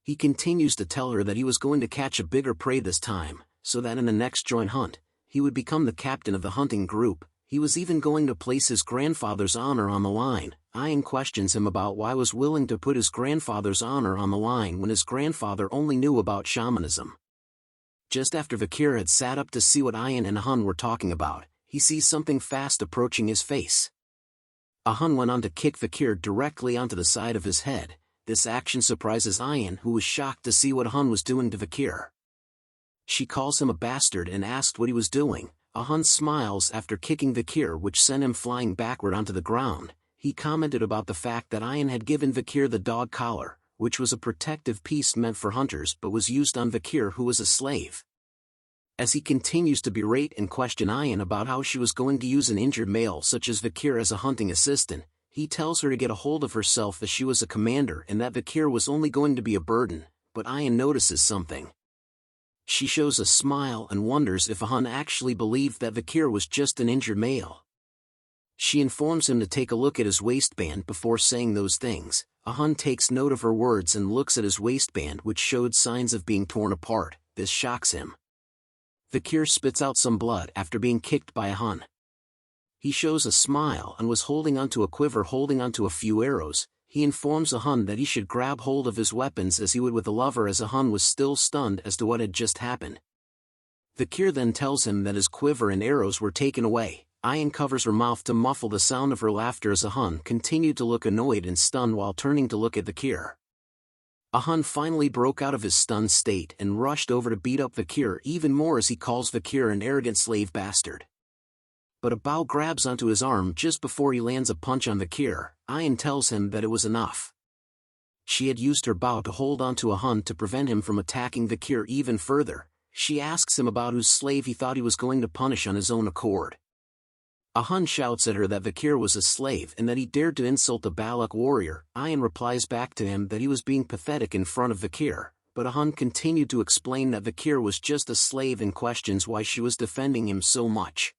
He continues to tell her that he was going to catch a bigger prey this time, so that in the next joint hunt, he would become the captain of the hunting group. He was even going to place his grandfather's honor on the line. Ayan questions him about why he was willing to put his grandfather's honor on the line when his grandfather only knew about shamanism. Just after Vikir had sat up to see what Ayan and Ahun were talking about, he sees something fast approaching his face. Ahun went on to kick Vikir directly onto the side of his head. This action surprises Ayan, who was shocked to see what Ahun was doing to Vikir. She calls him a bastard and asked what he was doing. Ahun smiles after kicking Vikir, which sent him flying backward onto the ground. He commented about the fact that Ayan had given Vikir the dog collar, which was a protective piece meant for hunters but was used on Vikir, who was a slave. As he continues to berate and question Ayan about how she was going to use an injured male such as Vikir as a hunting assistant, he tells her to get a hold of herself as she was a commander and that Vikir was only going to be a burden, but Ayan notices something. She shows a smile and wonders if Ahun actually believed that Vikir was just an injured male. She informs him to take a look at his waistband before saying those things. Ahun takes note of her words and looks at his waistband, which showed signs of being torn apart. This shocks him. Vikir spits out some blood after being kicked by Ahun. He shows a smile and was holding onto a quiver holding onto a few arrows. He informs Ahun that he should grab hold of his weapons as he would with a lover, as Ahun was still stunned as to what had just happened. Vikir then tells him that his quiver and arrows were taken away. Ayan covers her mouth to muffle the sound of her laughter as Ahun continued to look annoyed and stunned while turning to look at Vikir. Ahun finally broke out of his stunned state and rushed over to beat up Vikir even more as he calls Vikir an arrogant slave bastard. But a bow grabs onto his arm just before he lands a punch on Vikir. Ayan tells him that it was enough. She had used her bow to hold onto Ahun to prevent him from attacking Vikir even further. She asks him about whose slave he thought he was going to punish on his own accord. Ahun shouts at her that Vikir was a slave and that he dared to insult a Balak warrior. Ayan replies back to him that he was being pathetic in front of Vikir, but Ahun continued to explain that Vikir was just a slave and questions why she was defending him so much.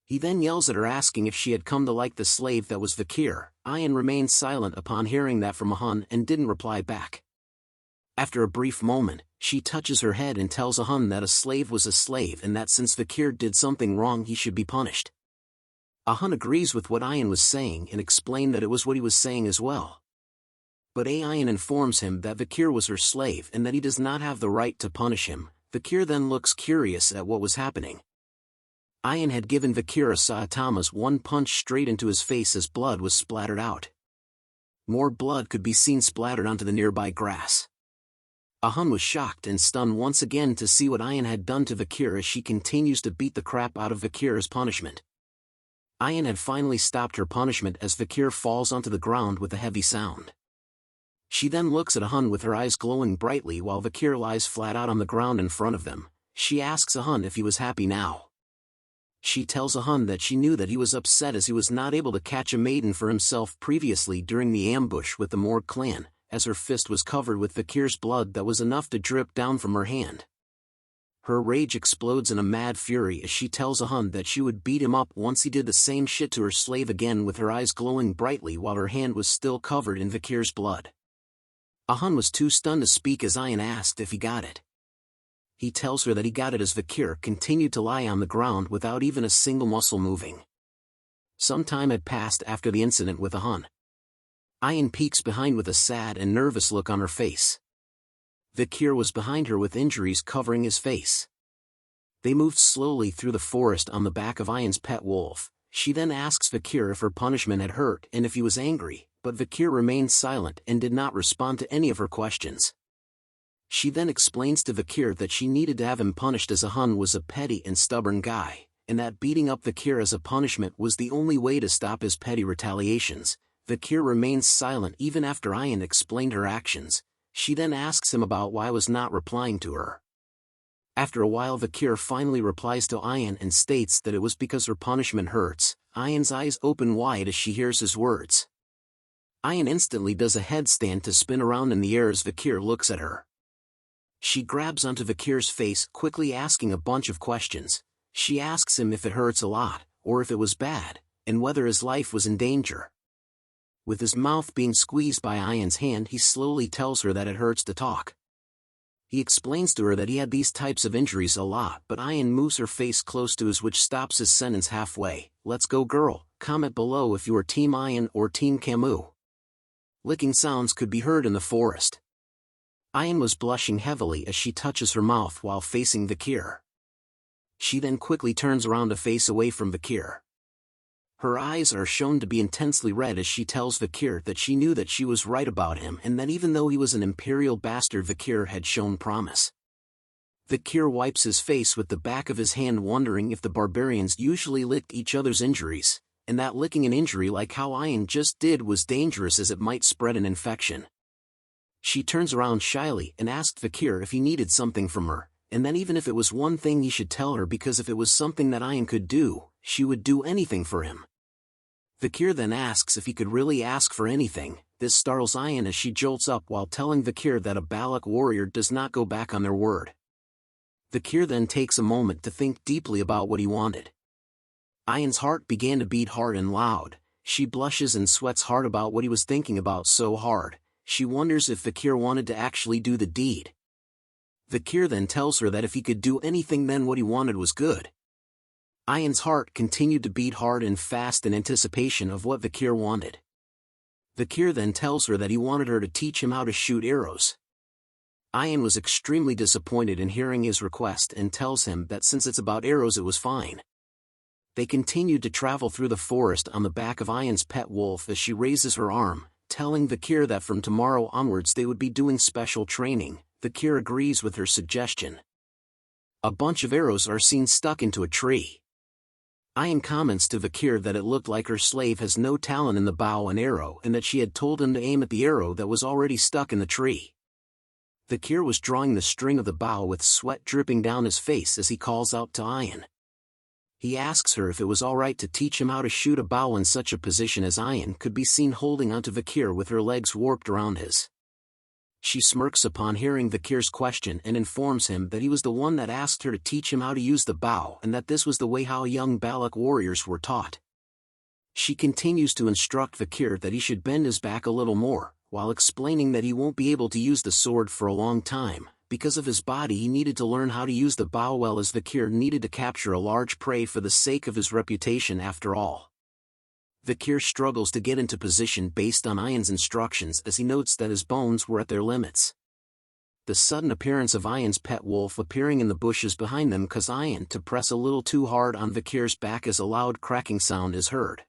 He then yells at her asking if she had come to like the slave that was Vikir. Ayan remained silent upon hearing that from Ahun and didn't reply back. After a brief moment, she touches her head and tells Ahun that a slave was a slave and that since Vikir did something wrong he should be punished. Ahun agrees with what Ayan was saying and explained that it was what he was saying as well. But Ayan informs him that Vikir was her slave and that he does not have the right to punish him. Vikir then looks curious at what was happening. Ayan had given Vikir a Saitama's one punch straight into his face as blood was splattered out. More blood could be seen splattered onto the nearby grass. Ahun was shocked and stunned once again to see what Ayan had done to Vikir as she continues to beat the crap out of Vikir as punishment. Ayan had finally stopped her punishment as Vikir falls onto the ground with a heavy sound. She then looks at Ahun with her eyes glowing brightly while Vikir lies flat out on the ground in front of them. She asks Ahun if he was happy now. She tells Ahun that she knew that he was upset as he was not able to catch a maiden for himself previously during the ambush with the Morg Clan, as her fist was covered with Vikir's blood that was enough to drip down from her hand. Her rage explodes in a mad fury as she tells Ahun that she would beat him up once he did the same shit to her slave again, with her eyes glowing brightly while her hand was still covered in Vikir's blood. Ahun was too stunned to speak as Ayan asked if he got it. He tells her that he got it as Vikir continued to lie on the ground without even a single muscle moving. Some time had passed after the incident with Ahun. Ayan peeks behind with a sad and nervous look on her face. Vikir was behind her with injuries covering his face. They moved slowly through the forest on the back of Ayan's pet wolf. She then asks Vikir if her punishment had hurt and if he was angry, but Vikir remained silent and did not respond to any of her questions. She then explains to Vikir that she needed to have him punished as Ahun was a petty and stubborn guy, and that beating up Vikir as a punishment was the only way to stop his petty retaliations. Vikir remains silent even after Ayan explained her actions. She then asks him about why he was not replying to her. After a while Vikir finally replies to Ayan and states that it was because her punishment hurts. Ayan's eyes open wide as she hears his words. Ayan instantly does a headstand to spin around in the air as Vikir looks at her. She grabs onto Vikir's face, quickly asking a bunch of questions. She asks him if it hurts a lot, or if it was bad, and whether his life was in danger. With his mouth being squeezed by Ayan's hand, he slowly tells her that it hurts to talk. He explains to her that he had these types of injuries a lot, but Ayan moves her face close to his, which stops his sentence halfway. Let's go, girl. Comment below if you are Team Ayan or Team Camus. Licking sounds could be heard in the forest. Ayan was blushing heavily as she touches her mouth while facing Vikir. She then quickly turns around to face away from Vikir. Her eyes are shown to be intensely red as she tells Vikir that she knew that she was right about him and that even though he was an imperial bastard, Vikir had shown promise. Vikir wipes his face with the back of his hand, wondering if the barbarians usually licked each other's injuries, and that licking an injury like how Ayan just did was dangerous as it might spread an infection. She turns around shyly and asked Vikir if he needed something from her, and then even if it was one thing he should tell her, because if it was something that Ayan could do, she would do anything for him. Vikir then asks if he could really ask for anything. This startles Ayan as she jolts up while telling Vikir that a Balak warrior does not go back on their word. Vikir then takes a moment to think deeply about what he wanted. Ayan's heart began to beat hard and loud. She blushes and sweats hard about what he was thinking about so hard. She wonders if Vikir wanted to actually do the deed. Vikir then tells her that if he could do anything, then what he wanted was good. Ayan's heart continued to beat hard and fast in anticipation of what Vikir wanted. Vikir then tells her that he wanted her to teach him how to shoot arrows. Ayan was extremely disappointed in hearing his request and tells him that since it's about arrows it was fine. They continued to travel through the forest on the back of Ayan's pet wolf as she raises her arm, telling Vikir that from tomorrow onwards they would be doing special training. Vikir agrees with her suggestion. A bunch of arrows are seen stuck into a tree. Ayan comments to Vikir that it looked like her slave has no talent in the bow and arrow and that she had told him to aim at the arrow that was already stuck in the tree. Vikir was drawing the string of the bow with sweat dripping down his face as he calls out to Ayan. He asks her if it was alright to teach him how to shoot a bow in such a position as Ian could be seen holding onto Vikir with her legs warped around his. She smirks upon hearing Vikir's question and informs him that he was the one that asked her to teach him how to use the bow and that this was the way how young Balak warriors were taught. She continues to instruct Vikir that he should bend his back a little more, while explaining that he won't be able to use the sword for a long time. Because of his body he needed to learn how to use the bow well, as Vikir needed to capture a large prey for the sake of his reputation after all. Vikir struggles to get into position based on Ian's instructions as he notes that his bones were at their limits. The sudden appearance of Ian's pet wolf appearing in the bushes behind them causes Ian to press a little too hard on Vikir's back as a loud cracking sound is heard.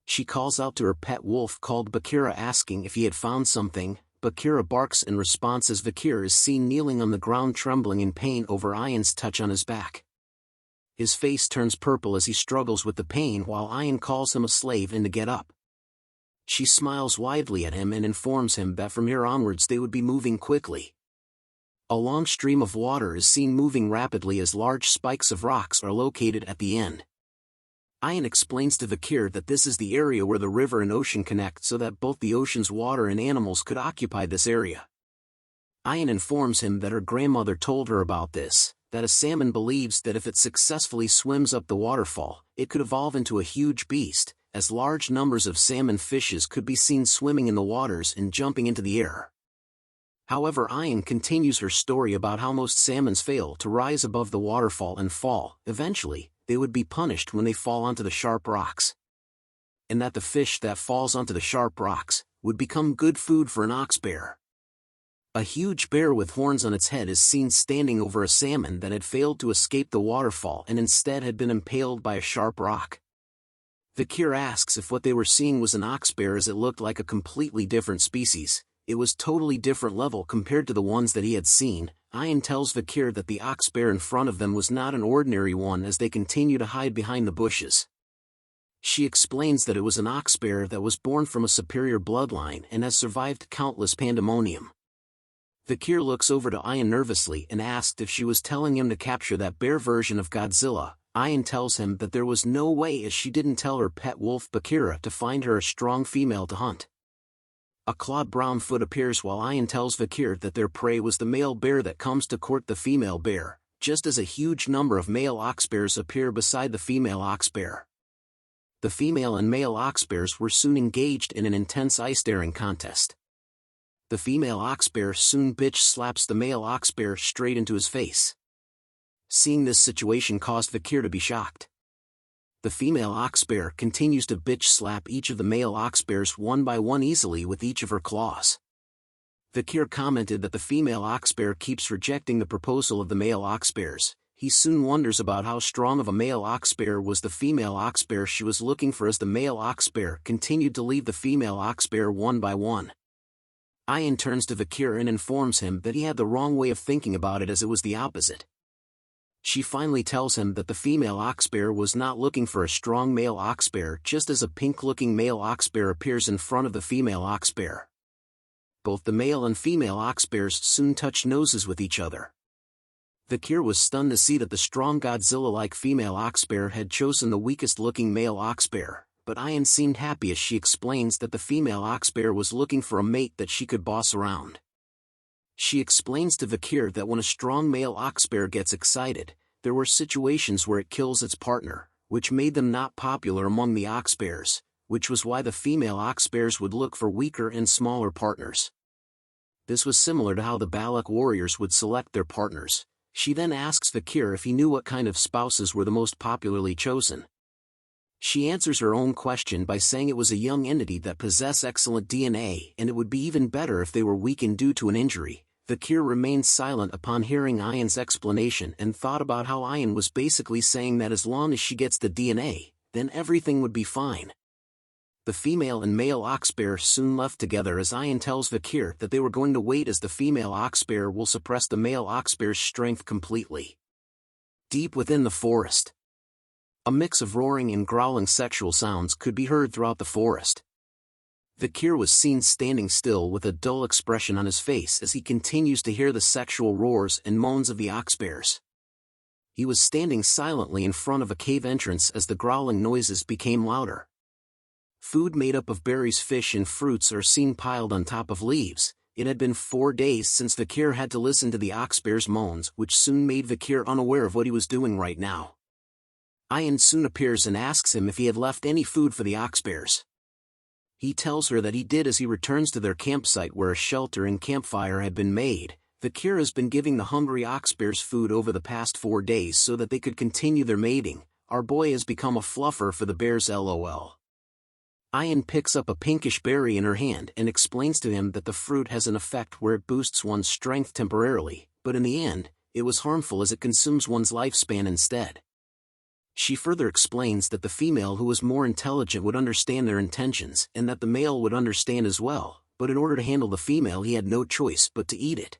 She calls out to her pet wolf called Bakira asking if he had found something. Bakira barks in response as Vikir is seen kneeling on the ground trembling in pain over Ian's touch on his back. His face turns purple as he struggles with the pain while Ian calls him a slave and to get up. She smiles widely at him and informs him that from here onwards they would be moving quickly. A long stream of water is seen moving rapidly as large spikes of rocks are located at the end. Ian explains to Vikir that this is the area where the river and ocean connect so that both the ocean's water and animals could occupy this area. Ian informs him that her grandmother told her about this, that a salmon believes that if it successfully swims up the waterfall, it could evolve into a huge beast, as large numbers of salmon fishes could be seen swimming in the waters and jumping into the air. However, Ian continues her story about how most salmons fail to rise above the waterfall and fall. Eventually, they would be punished when they fall onto the sharp rocks. And that the fish that falls onto the sharp rocks would become good food for an ox bear. A huge bear with horns on its head is seen standing over a salmon that had failed to escape the waterfall and instead had been impaled by a sharp rock. Vikir asks if what they were seeing was an ox bear as it looked like a completely different species. It was totally different level compared to the ones that he had seen. Ian tells Vikir that the ox bear in front of them was not an ordinary one as they continue to hide behind the bushes. She explains that it was an ox bear that was born from a superior bloodline and has survived countless pandemonium. Vikir looks over to Ian nervously and asked if she was telling him to capture that bear version of Godzilla. Ian tells him that there was no way as she didn't tell her pet wolf Bakira to find her a strong female to hunt. A clawed brown foot appears while Ian tells Vikir that their prey was the male bear that comes to court the female bear, just as a huge number of male ox bears appear beside the female ox bear. The female and male ox bears were soon engaged in an intense eye-staring contest. The female ox bear soon bitch slaps the male ox bear straight into his face. Seeing this situation caused Vikir to be shocked. The female ox bear continues to bitch slap each of the male ox bears one by one easily with each of her claws. Vikir commented that the female ox bear keeps rejecting the proposal of the male ox bears. He soon wonders about how strong of a male ox bear was the female ox bear she was looking for as the male ox bear continued to leave the female ox bear one by one. Ian turns to Vikir and informs him that he had the wrong way of thinking about it as it was the opposite. She finally tells him that the female ox bear was not looking for a strong male ox bear just as a pink-looking male ox bear appears in front of the female ox bear. Both the male and female ox bears soon touch noses with each other. Vikir was stunned to see that the strong Godzilla-like female ox bear had chosen the weakest-looking male ox bear, but Ian seemed happy as she explains that the female ox bear was looking for a mate that she could boss around. She explains to Vikir that when a strong male ox bear gets excited, there were situations where it kills its partner, which made them not popular among the ox bears, which was why the female ox bears would look for weaker and smaller partners. This was similar to how the Balak warriors would select their partners. She then asks Vikir if he knew what kind of spouses were the most popularly chosen. She answers her own question by saying it was a young entity that possessed excellent DNA and it would be even better if they were weakened due to an injury. Vikir remained silent upon hearing Ian's explanation and thought about how Ian was basically saying that as long as she gets the DNA, then everything would be fine. The female and male ox bear soon left together as Ian tells Vikir that they were going to wait as the female ox bear will suppress the male ox bear's strength completely. Deep within the forest, a mix of roaring and growling sexual sounds could be heard throughout the forest. Vikir was seen standing still with a dull expression on his face as he continues to hear the sexual roars and moans of the ox bears. He was standing silently in front of a cave entrance as the growling noises became louder. Food made up of berries, fish and fruits are seen piled on top of leaves. It had been 4 days since Vikir had to listen to the oxbear's moans, which soon made Vikir unaware of what he was doing right now. Ayan soon appears and asks him if he had left any food for the oxbears. He tells her that he did as he returns to their campsite where a shelter and campfire had been made. Vikir has been giving the hungry oxbears food over the past 4 days so that they could continue their mating. Our boy has become a fluffer for the bears, lol. Ayan picks up a pinkish berry in her hand and explains to him that the fruit has an effect where it boosts one's strength temporarily, but in the end, it was harmful as it consumes one's lifespan instead. She further explains that the female who was more intelligent would understand their intentions and that the male would understand as well, but in order to handle the female he had no choice but to eat it.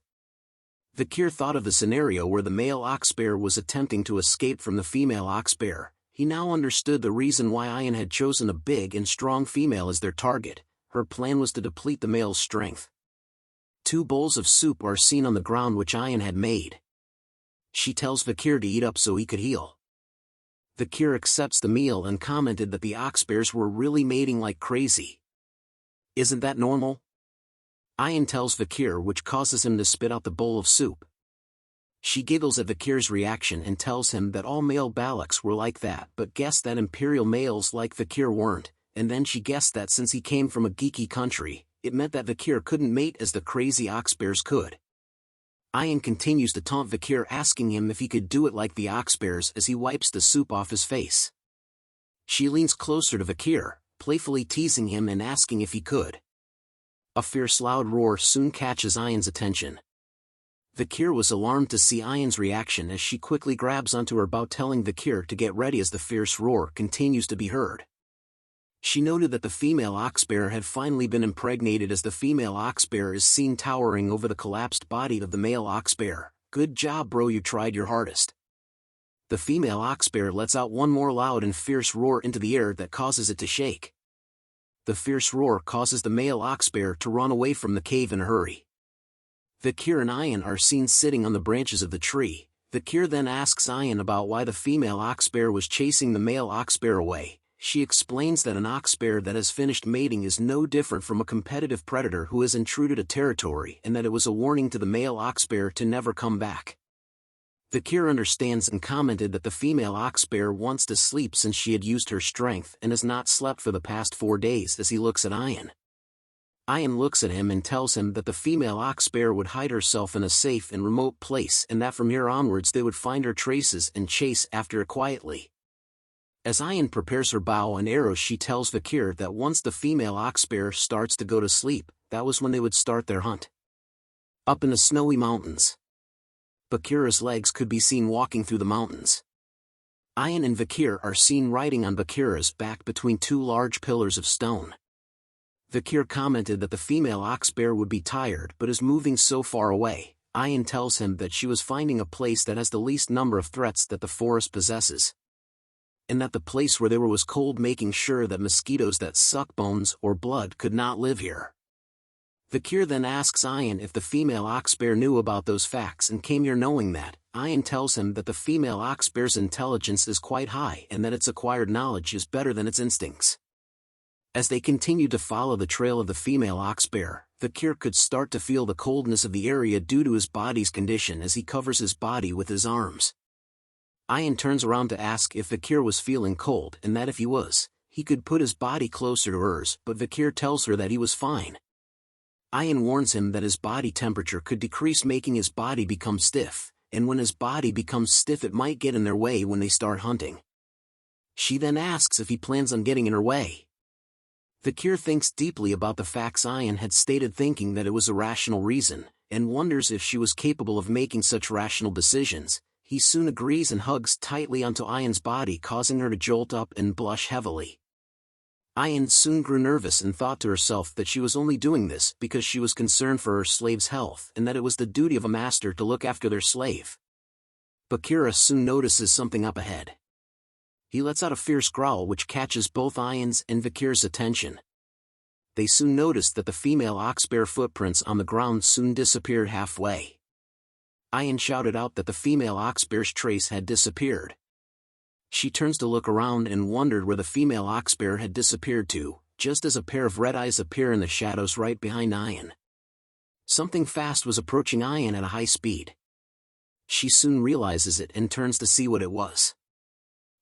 Vikir thought of the scenario where the male oxbear was attempting to escape from the female oxbear. He now understood the reason why Ayan had chosen a big and strong female as their target. Her plan was to deplete the male's strength. 2 bowls of soup are seen on the ground which Ayan had made. She tells Vikir to eat up so he could heal. Vikir accepts the meal and commented that the oxbears were really mating like crazy. Isn't that normal? Ayan tells Vikir, which causes him to spit out the bowl of soup. She giggles at Vikir's reaction and tells him that all male Balaks were like that, but guessed that imperial males like Vikir weren't, and then she guessed that since he came from a geeky country, it meant that Vikir couldn't mate as the crazy oxbears could. Ayan continues to taunt Vikir, asking him if he could do it like the oxbears as he wipes the soup off his face. She leans closer to Vikir, playfully teasing him and asking if he could. A fierce loud roar soon catches Ayan's attention. Vikir was alarmed to see Ayan's reaction as she quickly grabs onto her bow, telling Vikir to get ready as the fierce roar continues to be heard. She noted that the female oxbear had finally been impregnated as the female oxbear is seen towering over the collapsed body of the male oxbear. Good job bro, you tried your hardest. The female oxbear lets out one more loud and fierce roar into the air that causes it to shake. The fierce roar causes the male oxbear to run away from the cave in a hurry. Vikir and Ayan are seen sitting on the branches of the tree. Vikir then asks Ayan about why the female oxbear was chasing the male oxbear away. She explains that an oxbear that has finished mating is no different from a competitive predator who has intruded a territory and that it was a warning to the male oxbear to never come back. Vikir understands and commented that the female oxbear wants to sleep since she had used her strength and has not slept for the past 4 days as he looks at Ayan. Ayan looks at him and tells him that the female oxbear would hide herself in a safe and remote place and that from here onwards they would find her traces and chase after her quietly. As Ayan prepares her bow and arrows, she tells Vikir that once the female oxbear starts to go to sleep, that was when they would start their hunt. Up in the snowy mountains, Vikir's legs could be seen walking through the mountains. Ayan and Vikir are seen riding on Vikir's back between 2 large pillars of stone. Vikir commented that the female oxbear would be tired but is moving so far away. Ayan tells him that she was finding a place that has the least number of threats that the forest possesses, and that the place where they were was cold, making sure that mosquitoes that suck bones or blood could not live here. Vikir then asks Ayan if the female oxbear knew about those facts and came here knowing that. Ayan tells him that the female oxbear's intelligence is quite high and that its acquired knowledge is better than its instincts. As they continued to follow the trail of the female oxbear, Vikir could start to feel the coldness of the area due to his body's condition as he covers his body with his arms. Ayan turns around to ask if Vikir was feeling cold and that if he was, he could put his body closer to hers, but Vikir tells her that he was fine. Ayan warns him that his body temperature could decrease, making his body become stiff, and when his body becomes stiff it might get in their way when they start hunting. She then asks if he plans on getting in her way. Vikir thinks deeply about the facts Ayan had stated, thinking that it was a rational reason, and wonders if she was capable of making such rational decisions. He soon agrees and hugs tightly onto Ayan's body, causing her to jolt up and blush heavily. Ayan soon grew nervous and thought to herself that she was only doing this because she was concerned for her slave's health and that it was the duty of a master to look after their slave. Vikir soon notices something up ahead. He lets out a fierce growl which catches both Ayan's and Vikir's attention. They soon noticed that the female oxbear footprints on the ground soon disappeared halfway. Ayan shouted out that the female oxbear's trace had disappeared. She turns to look around and wondered where the female oxbear had disappeared to, just as a pair of red eyes appear in the shadows right behind Ayan. Something fast was approaching Ayan at a high speed. She soon realizes it and turns to see what it was.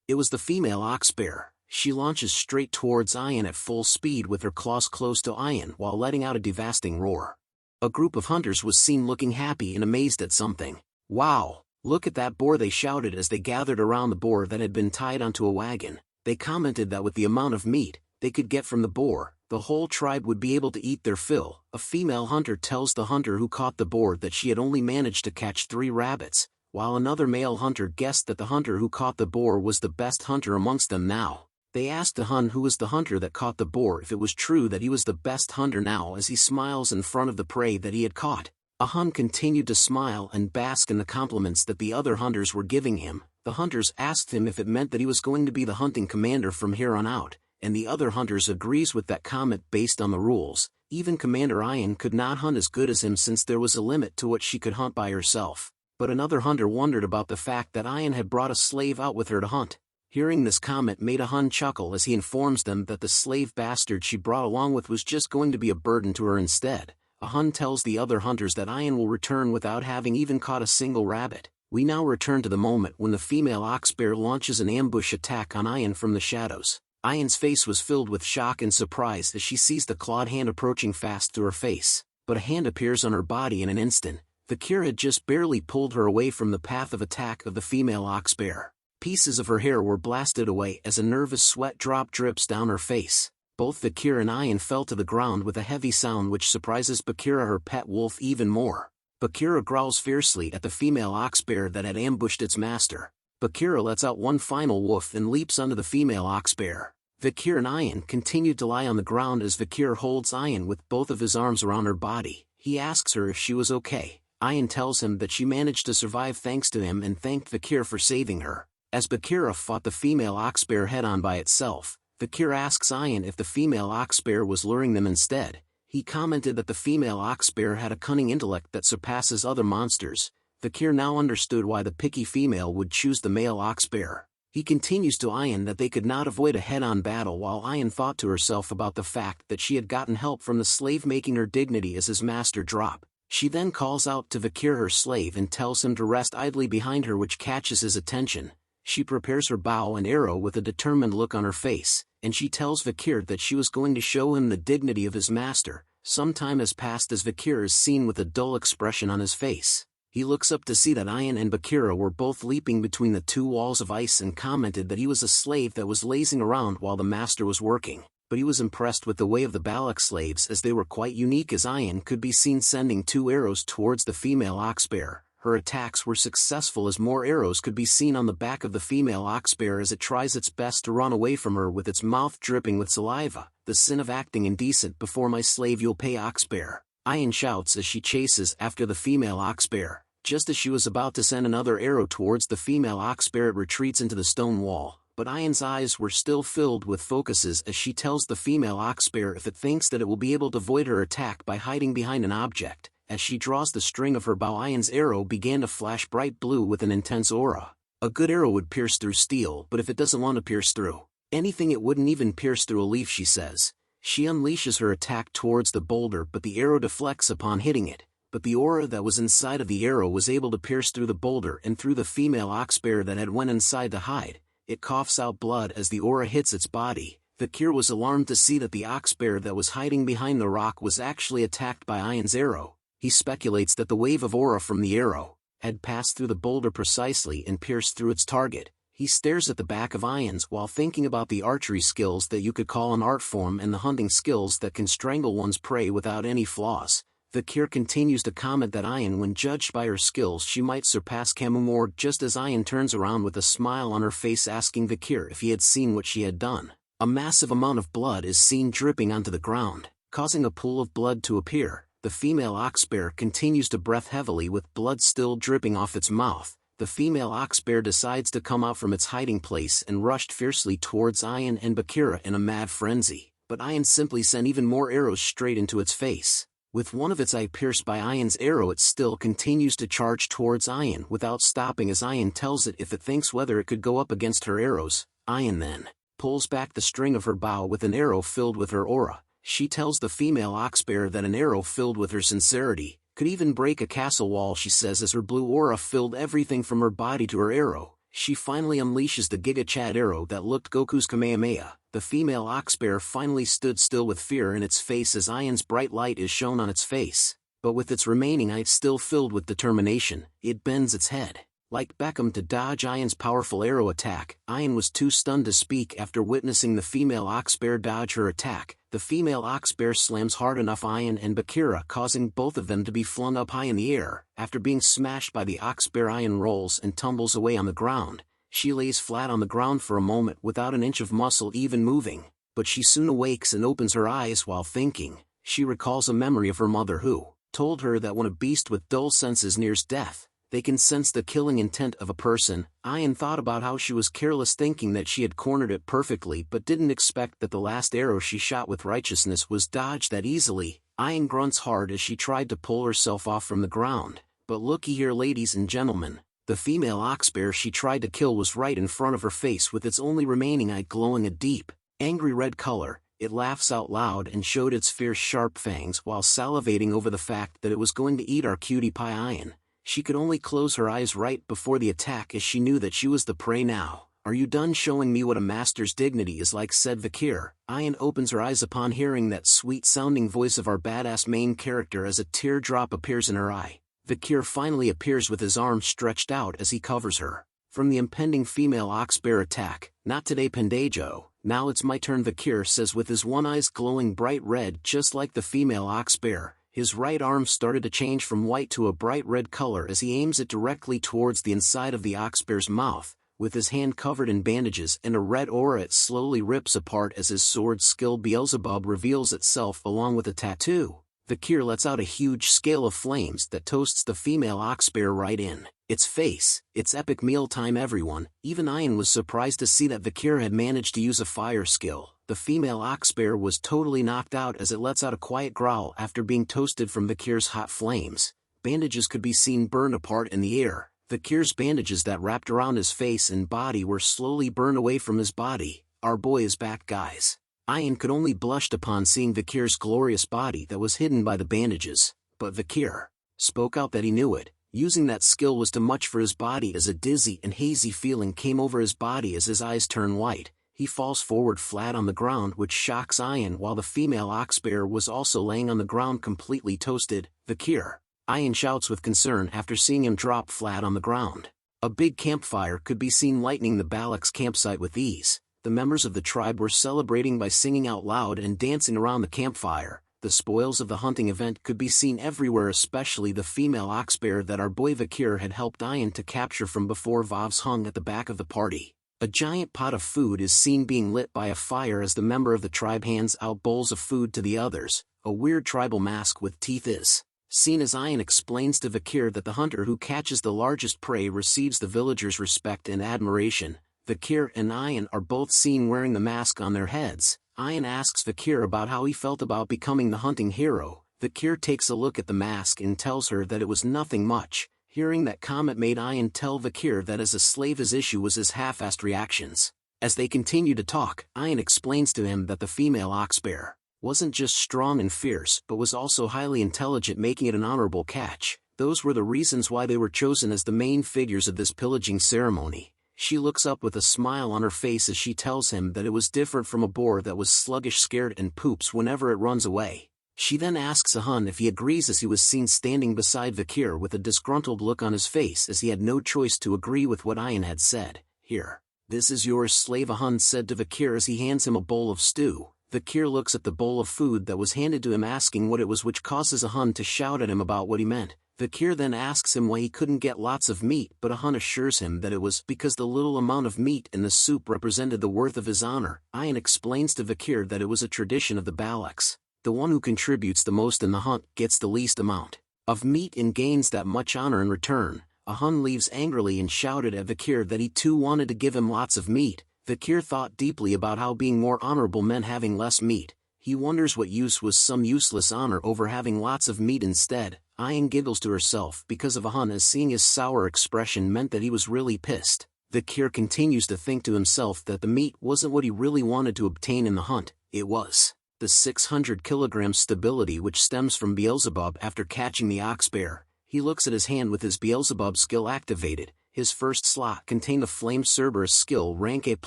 It was the female oxbear. She launches straight towards Ayan at full speed with her claws close to Ayan while letting out a devastating roar. A group of hunters was seen looking happy and amazed at something. "Wow, look at that boar," they shouted as they gathered around the boar that had been tied onto a wagon. They commented that with the amount of meat they could get from the boar, the whole tribe would be able to eat their fill. A female hunter tells the hunter who caught the boar that she had only managed to catch 3 rabbits, while another male hunter guessed that the hunter who caught the boar was the best hunter amongst them now. They asked the Hun who was the hunter that caught the boar if it was true that he was the best hunter now as he smiles in front of the prey that he had caught. A Hun continued to smile and bask in the compliments that the other hunters were giving him. The hunters asked him if it meant that he was going to be the hunting commander from here on out, and the other hunters agrees with that comment based on the rules. Even Commander Ayan could not hunt as good as him since there was a limit to what she could hunt by herself. But another hunter wondered about the fact that Ayan had brought a slave out with her to hunt. Hearing this comment made a Hun chuckle as he informs them that the slave bastard she brought along with was just going to be a burden to her instead. A Hun tells the other hunters that Ayan will return without having even caught a single rabbit. We now return to the moment when the female oxbear launches an ambush attack on Ayan from the shadows. Ayan's face was filled with shock and surprise as she sees the clawed hand approaching fast through her face. But a hand appears on her body in an instant. Vikir had just barely pulled her away from the path of attack of the female oxbear. Pieces of her hair were blasted away as a nervous sweat drop drips down her face. Both Vikir and Ayan fell to the ground with a heavy sound which surprises Bakira, her pet wolf, even more. Bakira growls fiercely at the female oxbear that had ambushed its master. Bakira lets out one final woof and leaps onto the female oxbear. Vikir and Ayan continued to lie on the ground as Vikir holds Ayan with both of his arms around her body. He asks her if she was okay. Ayan tells him that she managed to survive thanks to him and thanked Vikir for saving her. As Bakira fought the female oxbear head-on by itself, Vikir asks Ayan if the female oxbear was luring them instead. He commented that the female oxbear had a cunning intellect that surpasses other monsters. Vikir now understood why the picky female would choose the male oxbear. He continues to Ayan that they could not avoid a head-on battle while Ayan thought to herself about the fact that she had gotten help from the slave making her dignity as his master drop. She then calls out to Vikir, her slave, and tells him to rest idly behind her, which catches his attention. She prepares her bow and arrow with a determined look on her face, and she tells Vikir that she was going to show him the dignity of his master. Some time has passed as Vikir is seen with a dull expression on his face. He looks up to see that Ayan and Bakira were both leaping between the 2 walls of ice and commented that he was a slave that was lazing around while the master was working. But he was impressed with the way of the Balak slaves as they were quite unique, as Ayan could be seen sending 2 arrows towards the female oxbear. Her attacks were successful as more arrows could be seen on the back of the female oxbear as it tries its best to run away from her with its mouth dripping with saliva. "The sin of acting indecent before my slave you'll pay, oxbear," Ayan shouts as she chases after the female oxbear. Just as she was about to send another arrow towards the female oxbear, it retreats into the stone wall. But Ayan's eyes were still filled with focuses as she tells the female oxbear if it thinks that it will be able to avoid her attack by hiding behind an object. As she draws the string of her bow, Ayan's arrow began to flash bright blue with an intense aura. A good arrow would pierce through steel, but if it doesn't want to pierce through anything, it wouldn't even pierce through a leaf, she says. She unleashes her attack towards the boulder, but the arrow deflects upon hitting it. But the aura that was inside of the arrow was able to pierce through the boulder and through the female oxbear that had went inside to hide. It coughs out blood as the aura hits its body. Vikir was alarmed to see that the oxbear that was hiding behind the rock was actually attacked by Ayan's arrow. He speculates that the wave of aura from the arrow had passed through the boulder precisely and pierced through its target. He stares at the back of Ayan's while thinking about the archery skills that you could call an art form and the hunting skills that can strangle one's prey without any flaws. Vikir continues to comment that Ayan, when judged by her skills, she might surpass Morg, just as Ayan turns around with a smile on her face asking Vikir if he had seen what she had done. A massive amount of blood is seen dripping onto the ground, causing a pool of blood to appear. The female oxbear continues to breath heavily with blood still dripping off its mouth. The female oxbear decides to come out from its hiding place and rushed fiercely towards Ayan and Bakira in a mad frenzy, but Ayan simply sent even more arrows straight into its face. With one of its eye pierced by Ayan's arrow, it still continues to charge towards Ayan without stopping as Ayan tells it if it thinks whether it could go up against her arrows. Ayan then pulls back the string of her bow with an arrow filled with her aura. She tells the female oxbear that an arrow filled with her sincerity could even break a castle wall, she says, as her blue aura filled everything from her body to her arrow. She finally unleashes the Giga Chad arrow that looked Goku's Kamehameha. The female oxbear finally stood still with fear in its face as Ayan's bright light is shown on its face, but with its remaining eye still filled with determination, it bends its head, like Beckham, to dodge Ayan's powerful arrow attack. Ayan was too stunned to speak after witnessing the female oxbear dodge her attack. The female oxbear slams hard enough Ayan and Bakira, causing both of them to be flung up high in the air. After being smashed by the oxbear, Ayan rolls and tumbles away on the ground. She lays flat on the ground for a moment without an inch of muscle even moving, but she soon awakes and opens her eyes while thinking. She recalls a memory of her mother who told her that when a beast with dull senses nears death, they can sense the killing intent of a person. Ayan thought about how she was careless, thinking that she had cornered it perfectly, but didn't expect that the last arrow she shot with righteousness was dodged that easily. Ayan grunts hard as she tried to pull herself off from the ground. But looky here, ladies and gentlemen, the female oxbear she tried to kill was right in front of her face, with its only remaining eye glowing a deep, angry red color. It laughs out loud and showed its fierce sharp fangs while salivating over the fact that it was going to eat our cutie pie Ayan. She could only close her eyes right before the attack as she knew that she was the prey now. "Are you done showing me what a master's dignity is like?" said Vikir. Ayan opens her eyes upon hearing that sweet-sounding voice of our badass main character as a teardrop appears in her eye. Vikir finally appears with his arms stretched out as he covers her from the impending female oxbear attack. "Not today, Pendejo. Now it's my turn," Vikir says with his one eye glowing bright red just like the female oxbear. His right arm started to change from white to a bright red color as he aims it directly towards the inside of the oxbear's mouth. With his hand covered in bandages and a red aura, it slowly rips apart as his sword skill Beelzebub reveals itself along with a tattoo. Vikir lets out a huge scale of flames that toasts the female oxbear right in its face. It's epic mealtime, everyone. Even Ayan was surprised to see that Vikir had managed to use a fire skill. The female oxbear was totally knocked out as it lets out a quiet growl after being toasted from Vikir's hot flames. Bandages could be seen burned apart in the air. Vikir's bandages that wrapped around his face and body were slowly burned away from his body. "Our boy is back, guys." Ayan could only blushed upon seeing Vikir's glorious body that was hidden by the bandages, but Vikir spoke out that he knew it. Using that skill was too much for his body as a dizzy and hazy feeling came over his body as his eyes turn white. He falls forward flat on the ground, which shocks Ayan, while the female oxbear was also laying on the ground completely toasted. "Vikir!" Ayan shouts with concern after seeing him drop flat on the ground. A big campfire could be seen lighting the Balak's campsite with ease. The members of the tribe were celebrating by singing out loud and dancing around the campfire. The spoils of the hunting event could be seen everywhere, especially the female oxbear that our boy Vikir had helped Ayan to capture from before. Vavs hung at the back of the party. A giant pot of food is seen being lit by a fire as the member of the tribe hands out bowls of food to the others. A weird tribal mask with teeth is seen as Ayan explains to Vikir that the hunter who catches the largest prey receives the villagers' respect and admiration. Vikir and Ayan are both seen wearing the mask on their heads. Ayan asks Vikir about how he felt about becoming the hunting hero. Vikir takes a look at the mask and tells her that it was nothing much. Hearing that comment made Ayan tell Vikir that as a slave his issue was his half-assed reactions. As they continue to talk, Ayan explains to him that the female oxbear wasn't just strong and fierce but was also highly intelligent, making it an honorable catch. Those were the reasons why they were chosen as the main figures of this pillaging ceremony. She looks up with a smile on her face as she tells him that it was different from a boar that was sluggish, scared, and poops whenever it runs away. She then asks Ahun if he agrees as he was seen standing beside Vikir with a disgruntled look on his face as he had no choice to agree with what Ayan had said. "Here, this is yours, slave," Ahun said to Vikir as he hands him a bowl of stew. Vikir looks at the bowl of food that was handed to him, asking what it was, which causes Ahun to shout at him about what he meant. Vikir then asks him why he couldn't get lots of meat, but Ahun assures him that it was because the little amount of meat in the soup represented the worth of his honor. Ayan explains to Vikir that it was a tradition of the Balaks. The one who contributes the most in the hunt gets the least amount of meat and gains that much honor in return. Ahun leaves angrily and shouted at Vikir that he too wanted to give him lots of meat. Vikir thought deeply about how being more honorable meant having less meat. He wonders what use was some useless honor over having lots of meat instead. Ayan giggles to herself because of a hun, as seeing his sour expression meant that he was really pissed. Vikir continues to think to himself that the meat wasn't what he really wanted to obtain in the hunt, it was the 600 kilogram stability which stems from Beelzebub after catching the ox bear. He looks at his hand with his Beelzebub skill activated. His first slot contained the flame Cerberus skill rank A+,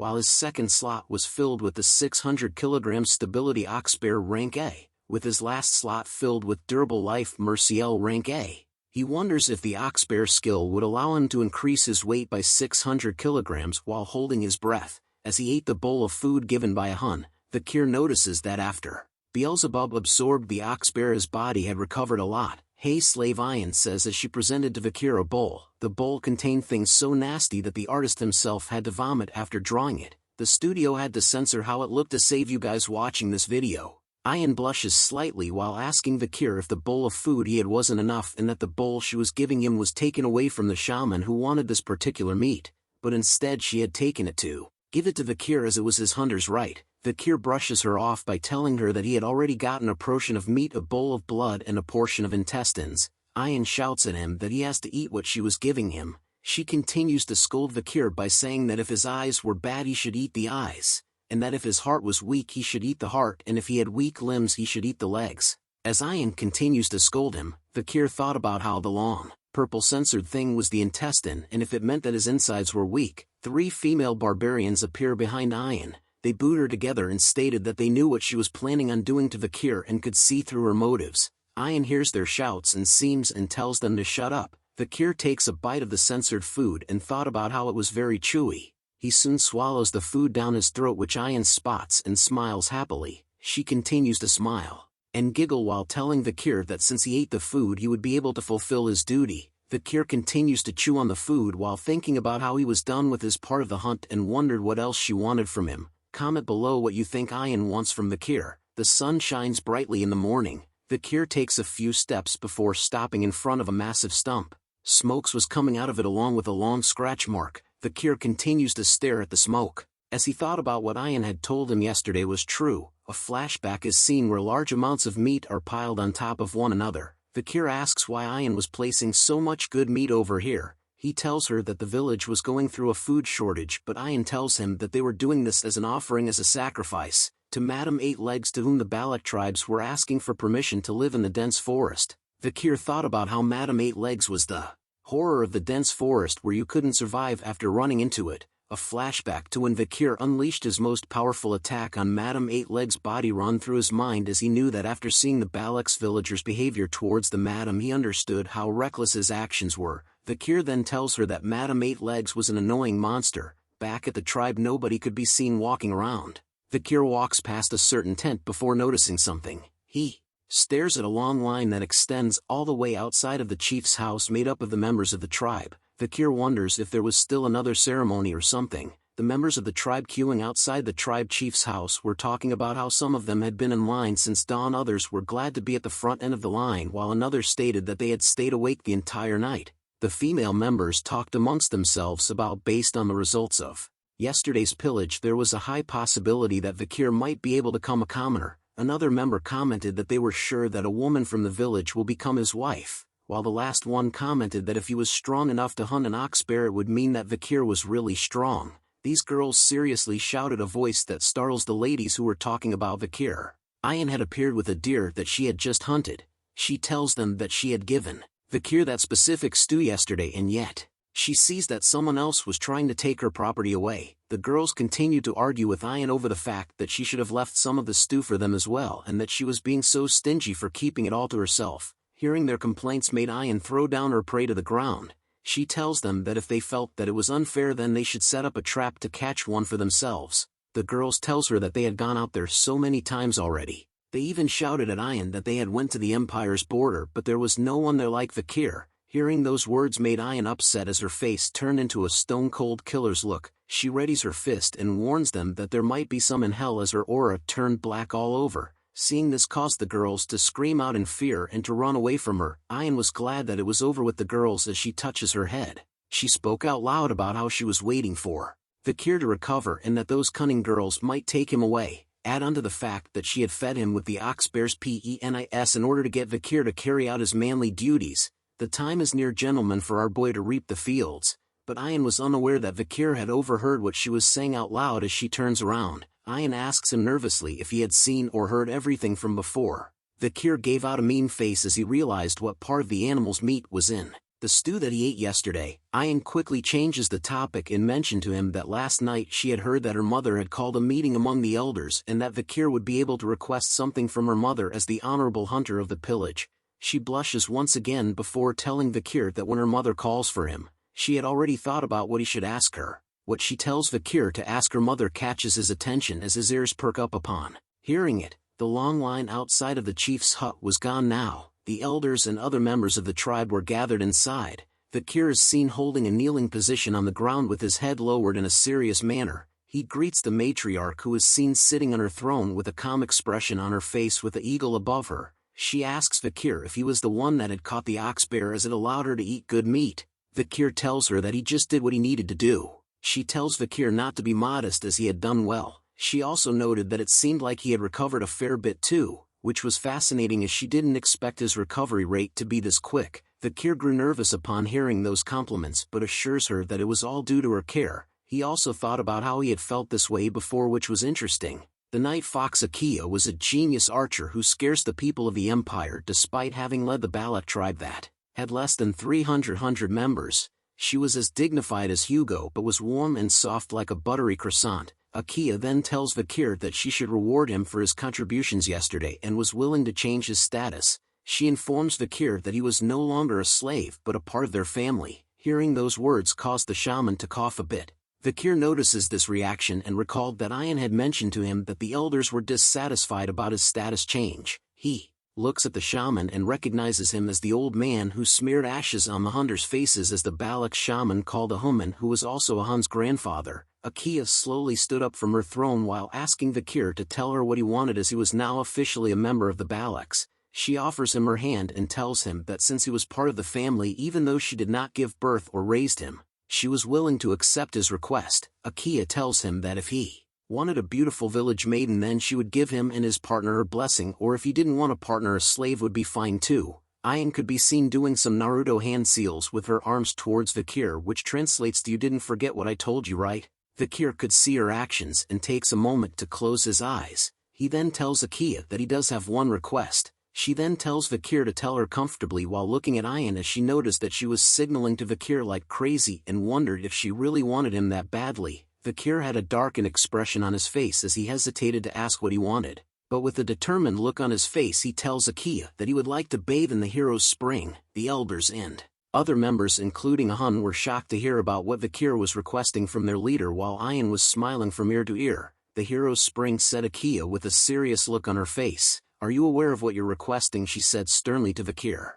while his second slot was filled with the 600 kilogram stability ox bear rank A, with his last slot filled with durable life Merciel rank A. He wonders if the ox bear skill would allow him to increase his weight by 600 kilograms while holding his breath. As he ate the bowl of food given by a hun, Vikir notices that after Beelzebub absorbed the ox bear, his body had recovered a lot. Hey slave, Ayan says as she presented to Vikir a bowl. The bowl contained things so nasty that the artist himself had to vomit after drawing it. The studio had to censor how it looked to save you guys watching this video. Ayan blushes slightly while asking Vikir if the bowl of food he had wasn't enough and that the bowl she was giving him was taken away from the shaman who wanted this particular meat, but instead she had taken it to give it to Vikir as it was his hunter's right. Vikir brushes her off by telling her that he had already gotten a portion of meat, a bowl of blood and a portion of intestines. Ayan shouts at him that he has to eat what she was giving him. She continues to scold Vikir by saying that if his eyes were bad he should eat the eyes, and that if his heart was weak he should eat the heart, and if he had weak limbs he should eat the legs. As Ayan continues to scold him, Vikir thought about how the long, purple censored thing was the intestine, and if it meant that his insides were weak. 3 female barbarians appear behind Ayan. They boot her together and stated that they knew what she was planning on doing to Vikir and could see through her motives. Ayan hears their shouts and seems and tells them to shut up. Vikir takes a bite of the censored food and thought about how it was very chewy. He soon swallows the food down his throat, which Ayan spots and smiles happily. She continues to smile and giggle while telling Vikir that since he ate the food he would be able to fulfill his duty. Vikir continues to chew on the food while thinking about how he was done with his part of the hunt and wondered what else she wanted from him. Comment below what you think Ayan wants from Vikir. The sun shines brightly in the morning. Vikir takes a few steps before stopping in front of a massive stump. Smoke was coming out of it along with a long scratch mark. Vikir continues to stare at the smoke. As he thought about what Ayan had told him yesterday was true, a flashback is seen where large amounts of meat are piled on top of one another. Vikir asks why Ayan was placing so much good meat over here. He tells her that the village was going through a food shortage, but Ayan tells him that they were doing this as an offering, as a sacrifice, to Madame Eight Legs, to whom the Balak tribes were asking for permission to live in the dense forest. Vikir thought about how Madame Eight Legs was the horror of the dense forest where you couldn't survive after running into it. A flashback to when Vikir unleashed his most powerful attack on Madame Eight Legs' body run through his mind, as he knew that after seeing the Balak's villagers' behavior towards the Madame he understood how reckless his actions were. Vikir then tells her that Madame Eight Legs was an annoying monster. Back at the tribe nobody could be seen walking around. Vikir walks past a certain tent before noticing something. He stares at a long line that extends all the way outside of the chief's house, made up of the members of the tribe. Vikir wonders if there was still another ceremony or something. The members of the tribe queuing outside the tribe chief's house were talking about how some of them had been in line since dawn, others were glad to be at the front end of the line, while another stated that they had stayed awake the entire night. The female members talked amongst themselves about, based on the results of yesterday's pillage, there was a high possibility that Vikir might be able to become a commoner. Another member commented that they were sure that a woman from the village will become his wife, while the last one commented that if he was strong enough to hunt an ox bear it would mean that Vikir was really strong. These girls seriously shouted, a voice that startles the ladies who were talking about Vikir. Ayan had appeared with a deer that she had just hunted. She tells them that she had given Vikir that specific stew yesterday, and yet she sees that someone else was trying to take her property away. The girls continued to argue with Ayan over the fact that she should have left some of the stew for them as well, and that she was being so stingy for keeping it all to herself. Hearing their complaints made Ayan throw down her prey to the ground. She tells them that if they felt that it was unfair then they should set up a trap to catch one for themselves. The girls tells her that they had gone out there so many times already. They even shouted at Ayan that they had went to the Empire's border, but there was no one there like Vikir. Hearing those words made Ayan upset as her face turned into a stone-cold killer's look. She readies her fist and warns them that there might be some in hell as her aura turned black all over. Seeing this caused the girls to scream out in fear and to run away from her. Ayan was glad that it was over with the girls as she touches her head. She spoke out loud about how she was waiting for Vikir to recover and that those cunning girls might take him away. Add on to the fact that she had fed him with the ox-bear's penis in order to get Vikir to carry out his manly duties. The time is near, gentlemen, for our boy to reap the fields. But Ian was unaware that Vikir had overheard what she was saying out loud as she turns around. Ian asks him nervously if he had seen or heard everything from before. Vikir gave out a mean face as he realized what part of the animal's meat was in the stew that he ate yesterday. Ian quickly changes the topic and mentioned to him that last night she had heard that her mother had called a meeting among the elders and that Vikir would be able to request something from her mother as the honorable hunter of the pillage. She blushes once again before telling Vikir that when her mother calls for him, she had already thought about what he should ask her. What she tells Vikir to ask her mother catches his attention as his ears perk up upon hearing it. The long line outside of the chief's hut was gone now. The elders and other members of the tribe were gathered inside. Vikir is seen holding a kneeling position on the ground with his head lowered in a serious manner. He greets the matriarch, who is seen sitting on her throne with a calm expression on her face with the eagle above her. She asks Vikir if he was the one that had caught the ox bear as it allowed her to eat good meat. Vikir tells her that he just did what he needed to do. She tells Vikir not to be modest as he had done well. She also noted that it seemed like he had recovered a fair bit too, which was fascinating as she didn't expect his recovery rate to be this quick. Vikir grew nervous upon hearing those compliments but assures her that it was all due to her care. He also thought about how he had felt this way before, which was interesting. The night fox Akia was a genius archer who scares the people of the empire despite having led the Balak tribe that had less than 300 members. She was as dignified as Hugo but was warm and soft like a buttery croissant. Akia then tells Vikir that she should reward him for his contributions yesterday and was willing to change his status. She informs Vikir that he was no longer a slave but a part of their family. Hearing those words caused the shaman to cough a bit. Vikir notices this reaction and recalled that Ian had mentioned to him that the elders were dissatisfied about his status change. He looks at the shaman and recognizes him as the old man who smeared ashes on the hunters' faces as the Balak shaman called a human, who was also a Hun's grandfather. Akia slowly stood up from her throne while asking Vikir to tell her what he wanted, as he was now officially a member of the Balaks. She offers him her hand and tells him that since he was part of the family, even though she did not give birth or raised him, she was willing to accept his request. Akia tells him that if he wanted a beautiful village maiden, then she would give him and his partner her blessing, or if he didn't want a partner, a slave would be fine too. Ian could be seen doing some Naruto hand seals with her arms towards Vikir, which translates to "You didn't forget what I told you, right?" Vikir could see her actions and takes a moment to close his eyes. He then tells Akia that he does have one request. She then tells Vikir to tell her comfortably while looking at Ian, as she noticed that she was signaling to Vikir like crazy and wondered if she really wanted him that badly. Vikir had a darkened expression on his face as he hesitated to ask what he wanted, but with a determined look on his face he tells Akia that he would like to bathe in the hero's spring. The elders and other members, including Hun, were shocked to hear about what Vikir was requesting from their leader, while Ian was smiling from ear to ear. "The hero's spring," said Akia with a serious look on her face. "Are you aware of what you're requesting?" she said sternly to Vikir.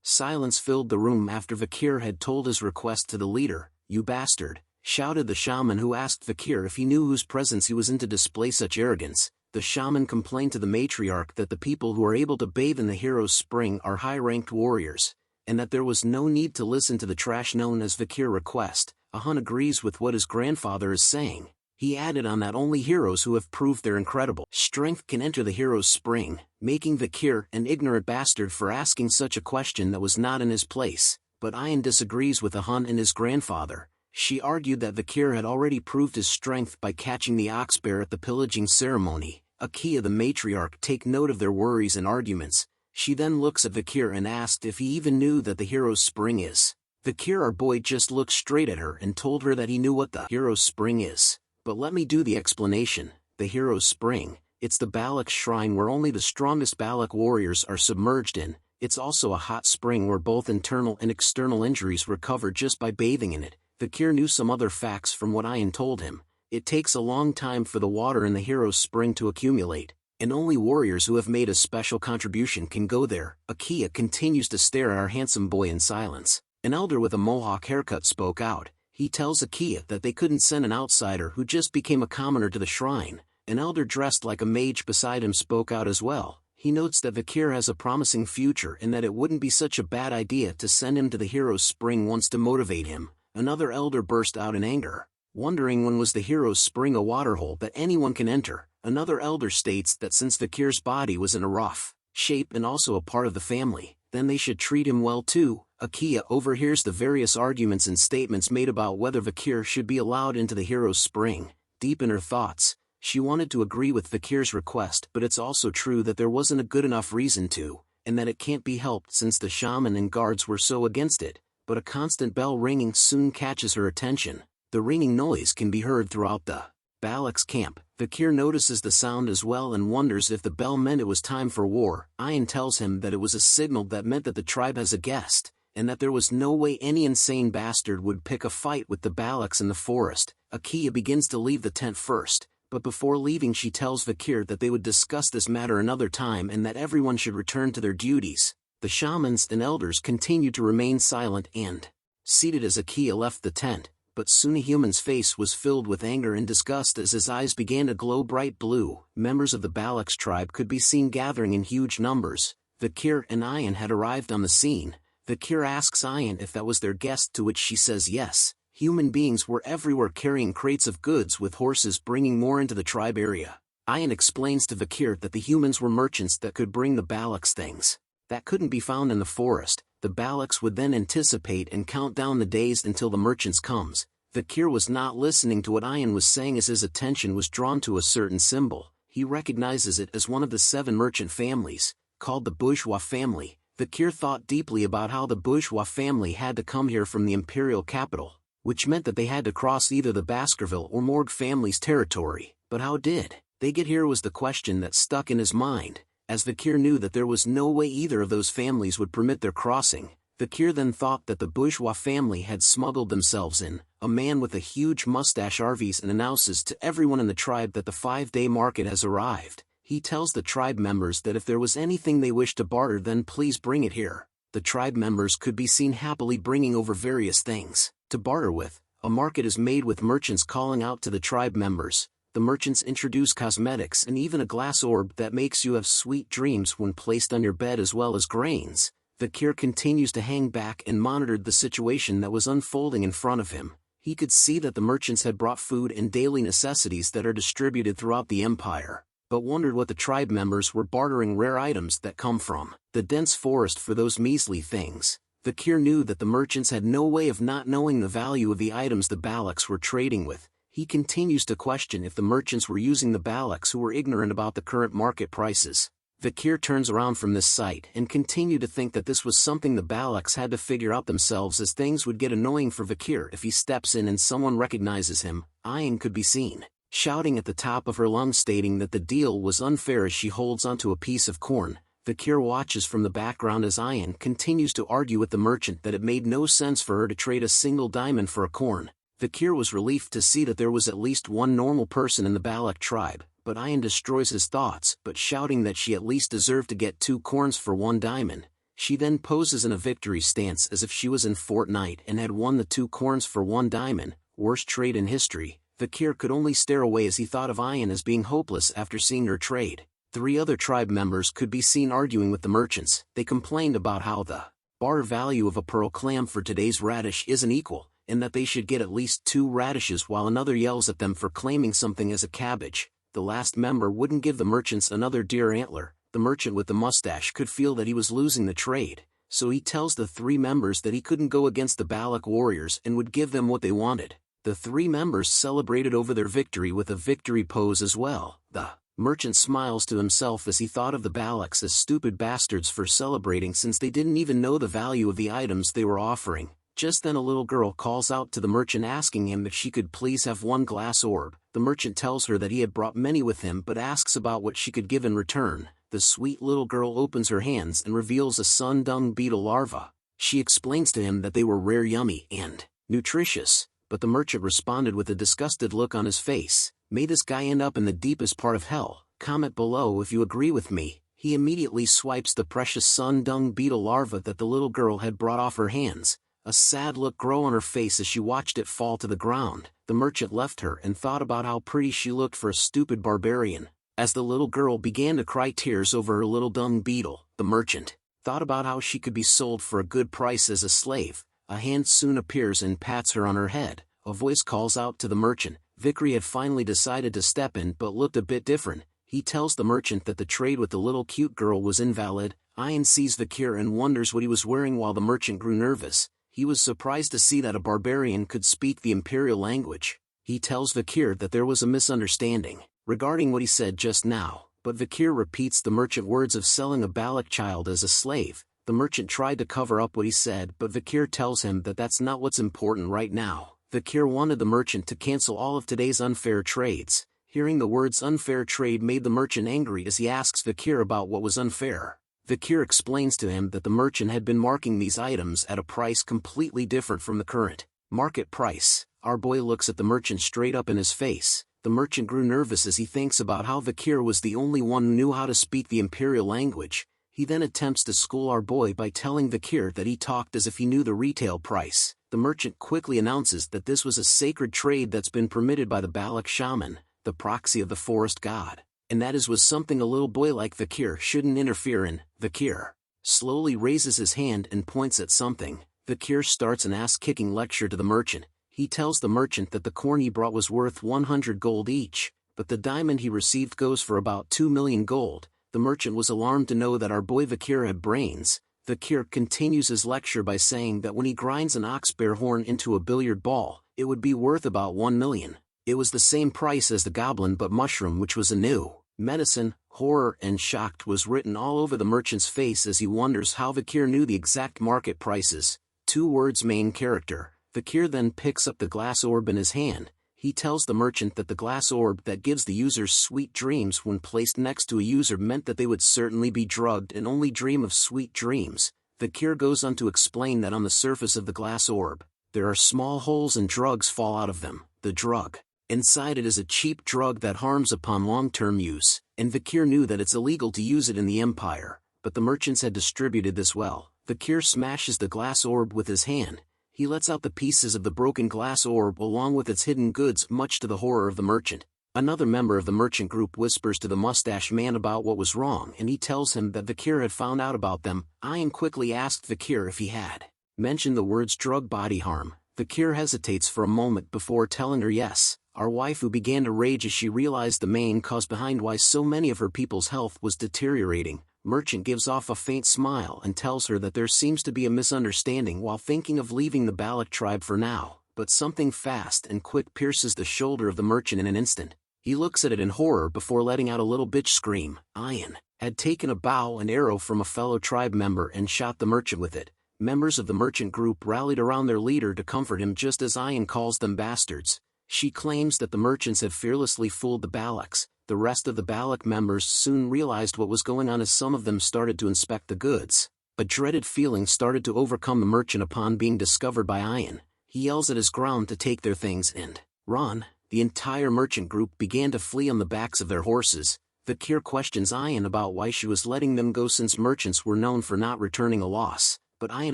Silence filled the room after Vikir had told his request to the leader. "You bastard!" shouted the shaman, who asked Vikir if he knew whose presence he was in to display such arrogance. The shaman complained to the matriarch that the people who are able to bathe in the hero's spring are high-ranked warriors, and that there was no need to listen to the trash known as Vikir request. Hun agrees with what his grandfather is saying. He added on that only heroes who have proved their incredible strength can enter the hero's spring, making Vikir an ignorant bastard for asking such a question that was not in his place. But Ian disagrees with Hun and his grandfather. She argued that Vikir had already proved his strength by catching the ox bear at the pillaging ceremony. Akia the matriarch take note of their worries and arguments. She then looks at Vikir and asked if he even knew that the hero's spring is. Vikir, our boy, just looked straight at her and told her that he knew what the hero's spring is. "But let me do the explanation. The hero's spring, it's the Balak shrine where only the strongest Balak warriors are submerged in. It's also a hot spring where both internal and external injuries recover just by bathing in it." Vikir knew some other facts from what Ian told him. It takes a long time for the water in the hero's spring to accumulate, and only warriors who have made a special contribution can go there. Akia continues to stare at our handsome boy in silence. An elder with a mohawk haircut spoke out. He tells Akia that they couldn't send an outsider who just became a commoner to the shrine. An elder dressed like a mage beside him spoke out as well. He notes that Vikir has a promising future and that it wouldn't be such a bad idea to send him to the hero's spring once to motivate him. Another elder burst out in anger. "Wondering when was the hero's spring a waterhole that anyone can enter?" Another elder states that since Vikir's body was in a rough shape and also a part of the family, then they should treat him well too. Akia overhears the various arguments and statements made about whether Vikir should be allowed into the hero's spring. Deep in her thoughts, she wanted to agree with Vikir's request, but it's also true that there wasn't a good enough reason to, and that it can't be helped since the shaman and guards were so against it. But a constant bell ringing soon catches her attention. The ringing noise can be heard throughout the Balak's camp. Vikir notices the sound as well and wonders if the bell meant it was time for war. Ian tells him that it was a signal that meant that the tribe has a guest, and that there was no way any insane bastard would pick a fight with the Balaks in the forest. Akia begins to leave the tent first, but before leaving she tells Vikir that they would discuss this matter another time and that everyone should return to their duties. The shamans and elders continued to remain silent and seated as Akia left the tent, but soon a human's face was filled with anger and disgust as his eyes began to glow bright blue. Members of the Balak's tribe could be seen gathering in huge numbers. Vikir and Ian had arrived on the scene. Vikir asks Ian if that was their guest, to which she says yes. Human beings were everywhere carrying crates of goods with horses bringing more into the tribe area. Ian explains to Vikir that the humans were merchants that could bring the Balaks things that couldn't be found in the forest. The Balaks would then anticipate and count down the days until the merchants comes. Vikir was not listening to what Ian was saying as his attention was drawn to a certain symbol. He recognizes it as one of the 7 merchant families, called the bourgeois family. Vikir thought deeply about how the bourgeois family had to come here from the imperial capital, which meant that they had to cross either the Baskerville or Morg family's territory. But how did they get here was the question that stuck in his mind, as Vikir knew that there was no way either of those families would permit their crossing. Vikir then thought that the bourgeois family had smuggled themselves in. A man with a huge mustache arrives and announces to everyone in the tribe that the 5-day market has arrived. He tells the tribe members that if there was anything they wished to barter, then please bring it here. The tribe members could be seen happily bringing over various things to barter with. A market is made with merchants calling out to the tribe members. The merchants introduce cosmetics and even a glass orb that makes you have sweet dreams when placed on your bed, as well as grains. Vikir continues to hang back and monitored the situation that was unfolding in front of him. He could see that the merchants had brought food and daily necessities that are distributed throughout the empire, but wondered what the tribe members were bartering rare items that come from the dense forest for those measly things. Vikir knew that the merchants had no way of not knowing the value of the items the Balaks were trading with. He continues to question if the merchants were using the Balaks who were ignorant about the current market prices. Vikir turns around from this sight and continued to think that this was something the Balaks had to figure out themselves, as things would get annoying for Vikir if he steps in and someone recognizes him. Ian could be seen shouting at the top of her lungs, stating that the deal was unfair as she holds onto a piece of corn. Vikir watches from the background as Ian continues to argue with the merchant that it made no sense for her to trade a single diamond for a corn. Vikir was relieved to see that there was at least one normal person in the Balak tribe, but Ian destroys his thoughts, but shouting that she at least deserved to get 2 corns for 1 diamond. She then poses in a victory stance as if she was in Fortnite and had won the 2 corns for 1 diamond, worst trade in history. Vikir could only stare away as he thought of Ian as being hopeless after seeing her trade. 3 other tribe members could be seen arguing with the merchants. They complained about how the bar value of a pearl clam for today's radish isn't equal, and that they should get at least 2 radishes, while another yells at them for claiming something as a cabbage. The last member wouldn't give the merchants another deer antler. The merchant with the mustache could feel that he was losing the trade, so he tells the 3 members that he couldn't go against the Balak warriors and would give them what they wanted. The 3 members celebrated over their victory with a victory pose as well. The merchant smiles to himself as he thought of the Balaks as stupid bastards for celebrating, since they didn't even know the value of the items they were offering. Just then a little girl calls out to the merchant asking him if she could please have 1 glass orb. The merchant tells her that he had brought many with him, but asks about what she could give in return. The sweet little girl opens her hands and reveals a sun dung beetle larva. She explains to him that they were rare, yummy, and nutritious, but the merchant responded with a disgusted look on his face. May this guy end up in the deepest part of hell. Comment below if you agree with me. He immediately swipes the precious sun dung beetle larva that the little girl had brought off her hands. A sad look grew on her face as she watched it fall to the ground. The merchant left her and thought about how pretty she looked for a stupid barbarian. As the little girl began to cry tears over her little dung beetle, the merchant thought about how she could be sold for a good price as a slave. A hand soon appears and pats her on her head. A voice calls out to the merchant Vikir had finally decided to step in but looked a bit different. He tells the merchant that the trade with the little cute girl was invalid. Ian sees Vikir and wonders what he was wearing while the merchant grew nervous. He was surprised to see that a barbarian could speak the imperial language. He tells Vikir that there was a misunderstanding regarding what he said just now, but Vikir repeats the merchant words of selling a Balak child as a slave. The merchant tried to cover up what he said, but Vikir tells him that that's not what's important right now. Vikir wanted the merchant to cancel all of today's unfair trades. Hearing the words unfair trade made the merchant angry as he asks Vikir about what was unfair. Vikir explains to him that the merchant had been marking these items at a price completely different from the current market price. Our boy looks at the merchant straight up in his face. The merchant grew nervous as he thinks about how Vikir was the only one who knew how to speak the imperial language. He then attempts to school our boy by telling Vikir that he talked as if he knew the retail price. The merchant quickly announces that this was a sacred trade that's been permitted by the Balak shaman, the proxy of the forest god, and that was something a little boy like Vikir shouldn't interfere in. Vikir slowly raises his hand and points at something. Vikir starts an ass-kicking lecture to the merchant. He tells the merchant that the corn he brought was worth 100 gold each, but the diamond he received goes for about 2 million gold. The merchant was alarmed to know that our boy Vikir had brains. Vikir continues his lecture by saying that when he grinds an ox bear horn into a billiard ball, it would be worth about 1 million. It was the same price as the goblin but mushroom, which was a new medicine. Horror and shocked was written all over the merchant's face as he wonders how Vikir knew the exact market prices. 2 words: main character. Vikir then picks up the glass orb in his hand. He tells the merchant that the glass orb that gives the users sweet dreams when placed next to a user meant that they would certainly be drugged and only dream of sweet dreams. Vikir goes on to explain that on the surface of the glass orb, there are small holes and drugs fall out of them. The drug inside it is a cheap drug that harms upon long-term use, and Vikir knew that it's illegal to use it in the Empire, but the merchants had distributed this well. Vikir smashes the glass orb with his hand. He lets out the pieces of the broken glass orb along with its hidden goods, much to the horror of the merchant. Another member of the merchant group whispers to the mustache man about what was wrong, and he tells him that Vikir had found out about them. Ian quickly asked Vikir if he had mentioned the words drug body harm. Vikir hesitates for a moment before telling her yes. Our waifu began to rage as she realized the main cause behind why so many of her people's health was deteriorating. Merchant gives off a faint smile and tells her that there seems to be a misunderstanding while thinking of leaving the Balak tribe for now, but something fast and quick pierces the shoulder of the merchant in an instant. He looks at it in horror before letting out a little bitch scream. Ian had taken a bow and arrow from a fellow tribe member and shot the merchant with it. Members of the merchant group rallied around their leader to comfort him just as Ian calls them bastards. She claims that the merchants had fearlessly fooled the Balaks. The rest of the Balak members soon realized what was going on as some of them started to inspect the goods. A dreaded feeling started to overcome the merchant upon being discovered by Ian. He yells at his ground to take their things and run. The entire merchant group began to flee on the backs of their horses. Vikir questions Ian about why she was letting them go since merchants were known for not returning a loss, but Ian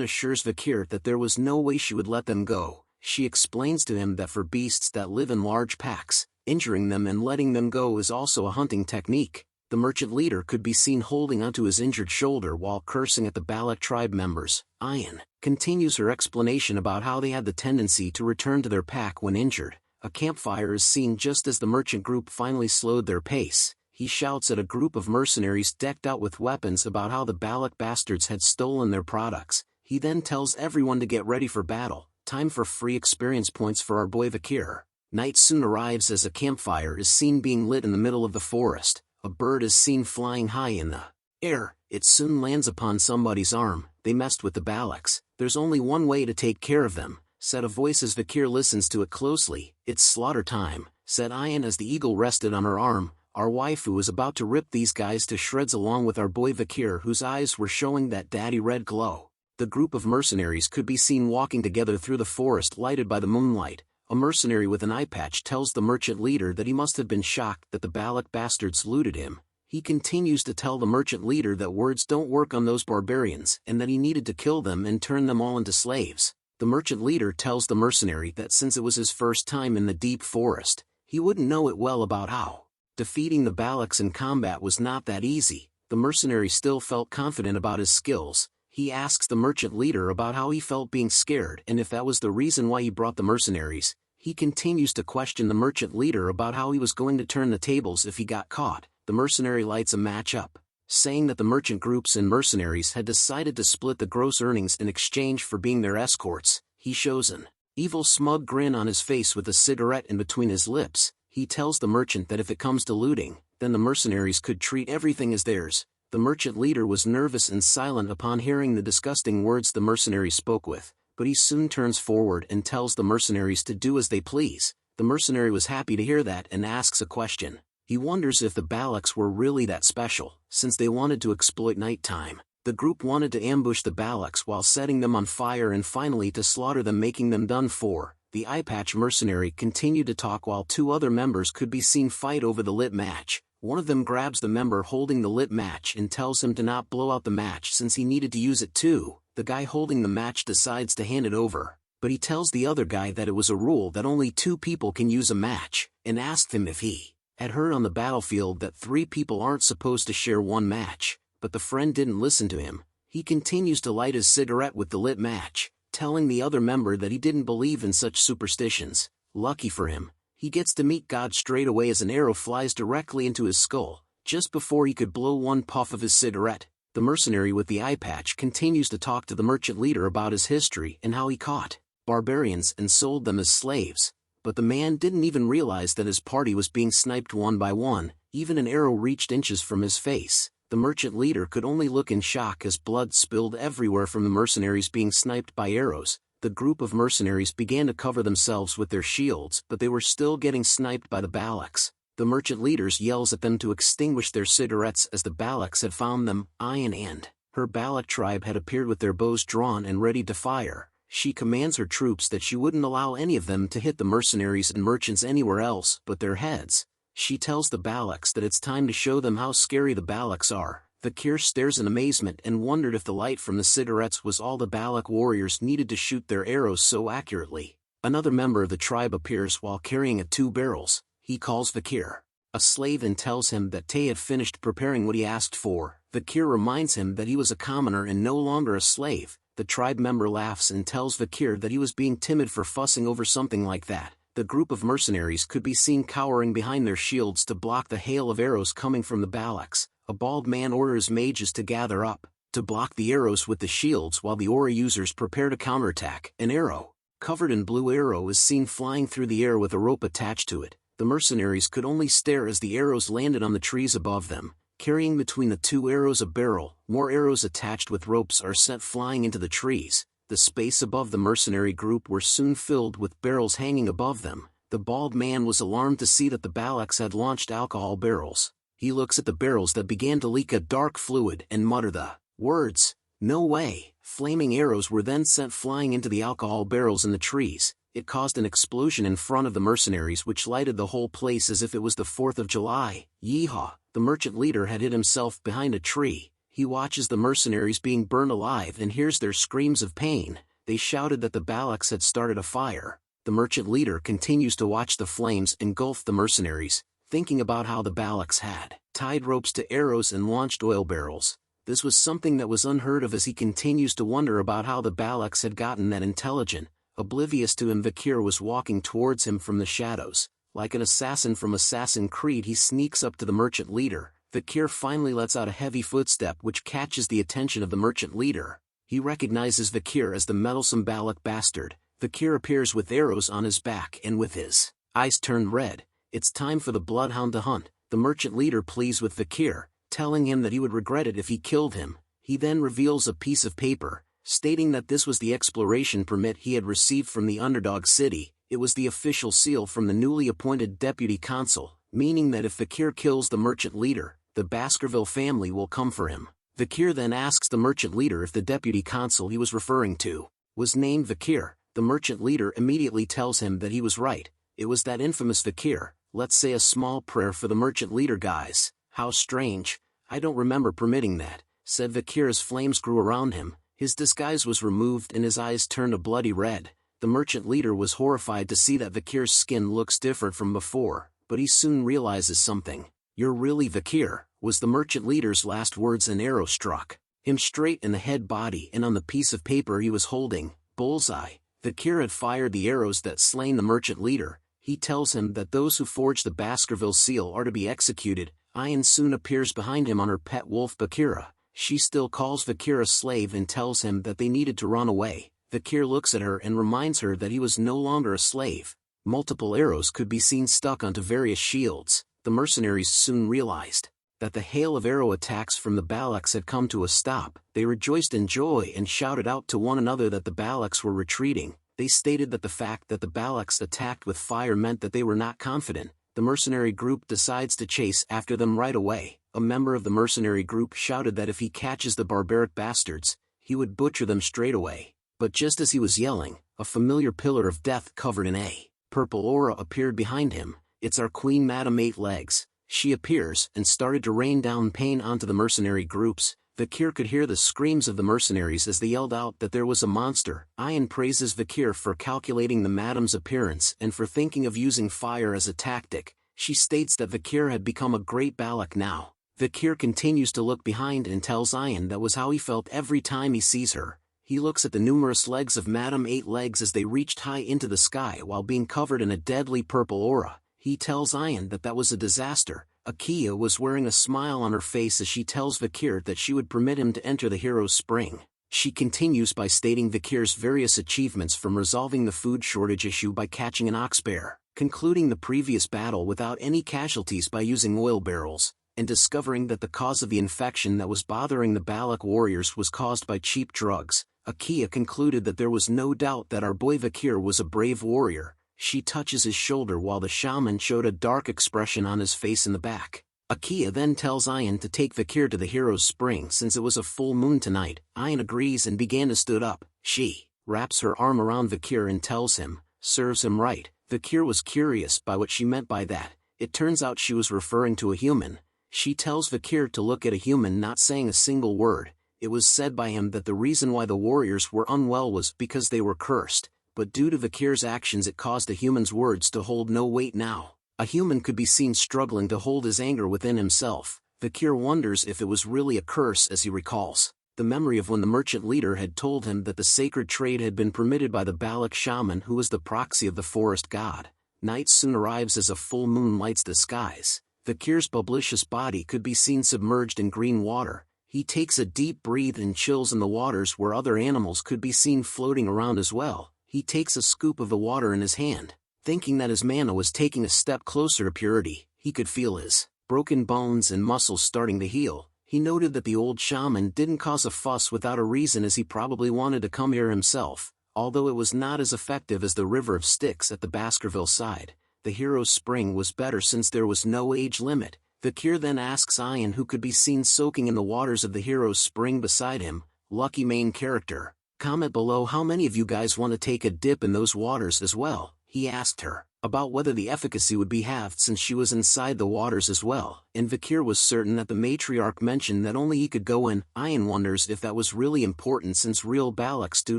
assures Vikir that there was no way she would let them go. She explains to him that for beasts that live in large packs, injuring them and letting them go is also a hunting technique. The merchant leader could be seen holding onto his injured shoulder while cursing at the Balak tribe members. Ian continues her explanation about how they had the tendency to return to their pack when injured. A campfire is seen just as the merchant group finally slowed their pace. He shouts at a group of mercenaries decked out with weapons about how the Balak bastards had stolen their products. He then tells everyone to get ready for battle. Time for free experience points for our boy Vikir. Night soon arrives as a campfire is seen being lit in the middle of the forest. A bird is seen flying high in the air. It soon lands upon somebody's arm. They messed with the Balaks. There's only one way to take care of them, said a voice as Vikir listens to it closely. It's slaughter time, said Ian as the eagle rested on her arm. Our waifu is about to rip these guys to shreds along with our boy Vikir, whose eyes were showing that daddy red glow. The group of mercenaries could be seen walking together through the forest lighted by the moonlight. A mercenary with an eye patch tells the merchant leader that he must have been shocked that the Balak bastards looted him. He continues to tell the merchant leader that words don't work on those barbarians and that he needed to kill them and turn them all into slaves. The merchant leader tells the mercenary that since it was his first time in the deep forest, he wouldn't know it well about how defeating the Balaks in combat was not that easy. The mercenary still felt confident about his skills. He asks the merchant leader about how he felt being scared and if that was the reason why he brought the mercenaries. He continues to question the merchant leader about how he was going to turn the tables if he got caught. The mercenary lights a match up, saying that the merchant groups and mercenaries had decided to split the gross earnings in exchange for being their escorts. He shows an evil smug grin on his face with a cigarette in between his lips. He tells the merchant that if it comes to looting, then the mercenaries could treat everything as theirs. The merchant leader was nervous and silent upon hearing the disgusting words the mercenaries spoke with, but he soon turns forward and tells the mercenaries to do as they please. The mercenary was happy to hear that and asks a question. He wonders if the Balaks were really that special, since they wanted to exploit nighttime. The group wanted to ambush the Balaks while setting them on fire and finally to slaughter them, making them done for. The eye-patch mercenary continued to talk while two other members could be seen fight over the lit match. One of them grabs the member holding the lit match and tells him to not blow out the match since he needed to use it too. The guy holding the match decides to hand it over, but he tells the other guy that it was a rule that only 2 people can use a match, and asked him if he had heard on the battlefield that 3 people aren't supposed to share one match, but the friend didn't listen to him. He continues to light his cigarette with the lit match, telling the other member that he didn't believe in such superstitions. Lucky for him, he gets to meet God straight away as an arrow flies directly into his skull, just before he could blow one puff of his cigarette. The mercenary with the eye patch continues to talk to the merchant leader about his history and how he caught barbarians and sold them as slaves, but the man didn't even realize that his party was being sniped one by one. Even an arrow reached inches from his face. The merchant leader could only look in shock as blood spilled everywhere from the mercenaries being sniped by arrows. The group of mercenaries began to cover themselves with their shields, but they were still getting sniped by the Balaks. The merchant leaders yells at them to extinguish their cigarettes as the Balaks had found them. Ayan and her Balak tribe had appeared with their bows drawn and ready to fire. She commands her troops that she wouldn't allow any of them to hit the mercenaries and merchants anywhere else but their heads. She tells the Balaks that it's time to show them how scary the Balaks are. Vikir stares in amazement and wondered if the light from the cigarettes was all the Balak warriors needed to shoot their arrows so accurately. Another member of the tribe appears while carrying 2 barrels. He calls Vikir a slave and tells him that Tay had finished preparing what he asked for. Vikir reminds him that he was a commoner and no longer a slave. The tribe member laughs and tells Vikir that he was being timid for fussing over something like that. The group of mercenaries could be seen cowering behind their shields to block the hail of arrows coming from the Balaks. A bald man orders mages to gather up, to block the arrows with the shields while the aura users prepare to counterattack. An arrow, covered in blue arrow, is seen flying through the air with a rope attached to it. The mercenaries could only stare as the arrows landed on the trees above them. Carrying between the 2 arrows a barrel, more arrows attached with ropes are sent flying into the trees. The space above the mercenary group were soon filled with barrels hanging above them. The bald man was alarmed to see that the Balaks had launched alcohol barrels. He looks at the barrels that began to leak a dark fluid and mutter the words, "No way." Flaming arrows were then sent flying into the alcohol barrels in the trees. It caused an explosion in front of the mercenaries which lighted the whole place as if it was the 4th of July. Yeehaw! The merchant leader had hid himself behind a tree. He watches the mercenaries being burned alive and hears their screams of pain. They shouted that the Balaks had started a fire. The merchant leader continues to watch the flames engulf the mercenaries, thinking about how the Balaks had tied ropes to arrows and launched oil barrels. This was something that was unheard of as he continues to wonder about how the Balaks had gotten that intelligent. Oblivious to him, Vikir was walking towards him from the shadows. Like an assassin from Assassin's Creed, he sneaks up to the merchant leader. Vikir finally lets out a heavy footstep which catches the attention of the merchant leader. He recognizes Vikir as the meddlesome Balak bastard. Vikir appears with arrows on his back and with his eyes turned red. It's time for the bloodhound to hunt. The merchant leader pleads with Vikir, telling him that he would regret it if he killed him. He then reveals a piece of paper, stating that this was the exploration permit he had received from the underdog city. It was the official seal from the newly appointed deputy consul, meaning that if Vikir kills the merchant leader, the Baskerville family will come for him. Vikir then asks the merchant leader if the deputy consul he was referring to was named Vikir. The merchant leader immediately tells him that he was right. It was that infamous Vikir. Let's say a small prayer for the merchant leader, guys. How strange. I don't remember permitting that, said Vikir as flames grew around him. His disguise was removed and his eyes turned a bloody red. The merchant leader was horrified to see that Vikir's skin looks different from before, but he soon realizes something. "You're really Vikir," was the merchant leader's last words. An arrow struck him straight in the head, body, and on the piece of paper he was holding. Bullseye. Vikir had fired the arrows that slain the merchant leader. He tells him that those who forged the Baskerville seal are to be executed. Ayan soon appears behind him on her pet wolf Bakira. She still calls Vikir a slave and tells him that they needed to run away. Vikir looks at her and reminds her that he was no longer a slave. Multiple arrows could be seen stuck onto various shields. The mercenaries soon realized that the hail of arrow attacks from the Balaks had come to a stop. They rejoiced in joy and shouted out to one another that the Balaks were retreating. They stated that the fact that the Balaks attacked with fire meant that they were not confident. The mercenary group decides to chase after them right away. A member of the mercenary group shouted that if he catches the barbaric bastards, he would butcher them straight away. But just as he was yelling, a familiar pillar of death covered in a purple aura appeared behind him. It's our queen Madame Eight Legs. She appears and started to rain down pain onto the mercenary groups. Vikir could hear the screams of the mercenaries as they yelled out that there was a monster. Ayan praises Vikir for calculating the madam's appearance and for thinking of using fire as a tactic. She states that Vikir had become a great Balak now. Vikir continues to look behind and tells Ayan that was how he felt every time he sees her. He looks at the numerous legs of Madame Eight Legs as they reached high into the sky while being covered in a deadly purple aura. He tells Ayan that that was a disaster. Akia was wearing a smile on her face as she tells Vikir that she would permit him to enter the hero's spring. She continues by stating Vikir's various achievements, from resolving the food shortage issue by catching an ox bear, concluding the previous battle without any casualties by using oil barrels, and discovering that the cause of the infection that was bothering the Balak warriors was caused by cheap drugs. Akia concluded that there was no doubt that our boy Vikir was a brave warrior. She touches his shoulder while the shaman showed a dark expression on his face in the back. Akia then tells Ayan to take Vikir to the hero's spring since it was a full moon tonight. Ayan agrees and began to stood up. She wraps her arm around Vikir and tells him, serves him right. Vikir was curious by what she meant by that. It turns out she was referring to a human. She tells Vikir to look at a human, not saying a single word. It was said by him that the reason why the warriors were unwell was because they were cursed. But due to Vikir's actions it caused a human's words to hold no weight now. A human could be seen struggling to hold his anger within himself. Vikir wonders if it was really a curse as he recalls the memory of when the merchant leader had told him that the sacred trade had been permitted by the Balak shaman, who was the proxy of the forest god. Night soon arrives as a full moon lights the skies. Vikir's bubblicious body could be seen submerged in green water. He takes a deep breath and chills in the waters where other animals could be seen floating around as well. He takes a scoop of the water in his hand. Thinking that his mana was taking a step closer to purity, he could feel his broken bones and muscles starting to heal. He noted that the old shaman didn't cause a fuss without a reason, as he probably wanted to come here himself. Although it was not as effective as the river of sticks at the Baskerville side, the hero's spring was better since there was no age limit. Vikir then asks Ayan, who could be seen soaking in the waters of the hero's spring beside him, lucky main character. Comment below how many of you guys want to take a dip in those waters as well. He asked her about whether the efficacy would be halved since she was inside the waters as well, and Vikir was certain that the matriarch mentioned that only he could go in. Ayan wonders if that was really important since real Balaks do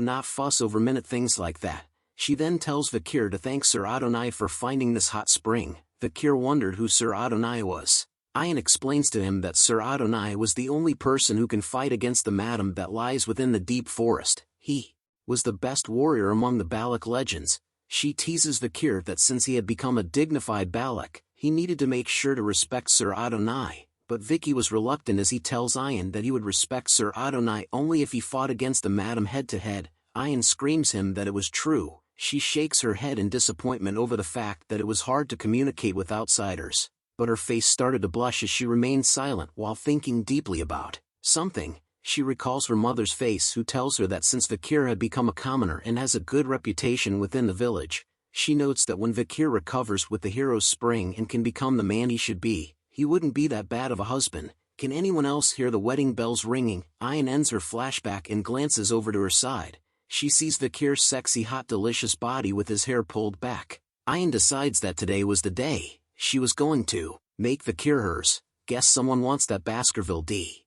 not fuss over minute things like that. She then tells Vikir to thank Sir Adonai for finding this hot spring. Vikir wondered who Sir Adonai was. Ayan explains to him that Sir Adonai was the only person who can fight against the madam that lies within the deep forest. He was the best warrior among the Balak legends. She teases Vikir that since he had become a dignified Balak, he needed to make sure to respect Sir Adonai, but Vicky was reluctant as he tells Ayan that he would respect Sir Adonai only if he fought against the madam head-to-head. Ayan screams him that it was true. She shakes her head in disappointment over the fact that it was hard to communicate with outsiders, but her face started to blush as she remained silent while thinking deeply about something. She recalls her mother's face, who tells her that since Vikir had become a commoner and has a good reputation within the village, she notes that when Vikir recovers with the hero's spring and can become the man he should be, he wouldn't be that bad of a husband. Can anyone else hear the wedding bells ringing? Ayan ends her flashback and glances over to her side. She sees Vikir's sexy, hot, delicious body with his hair pulled back. Ayan decides that today was the day. She was going to make Vikir hers. Guess someone wants that Baskerville D.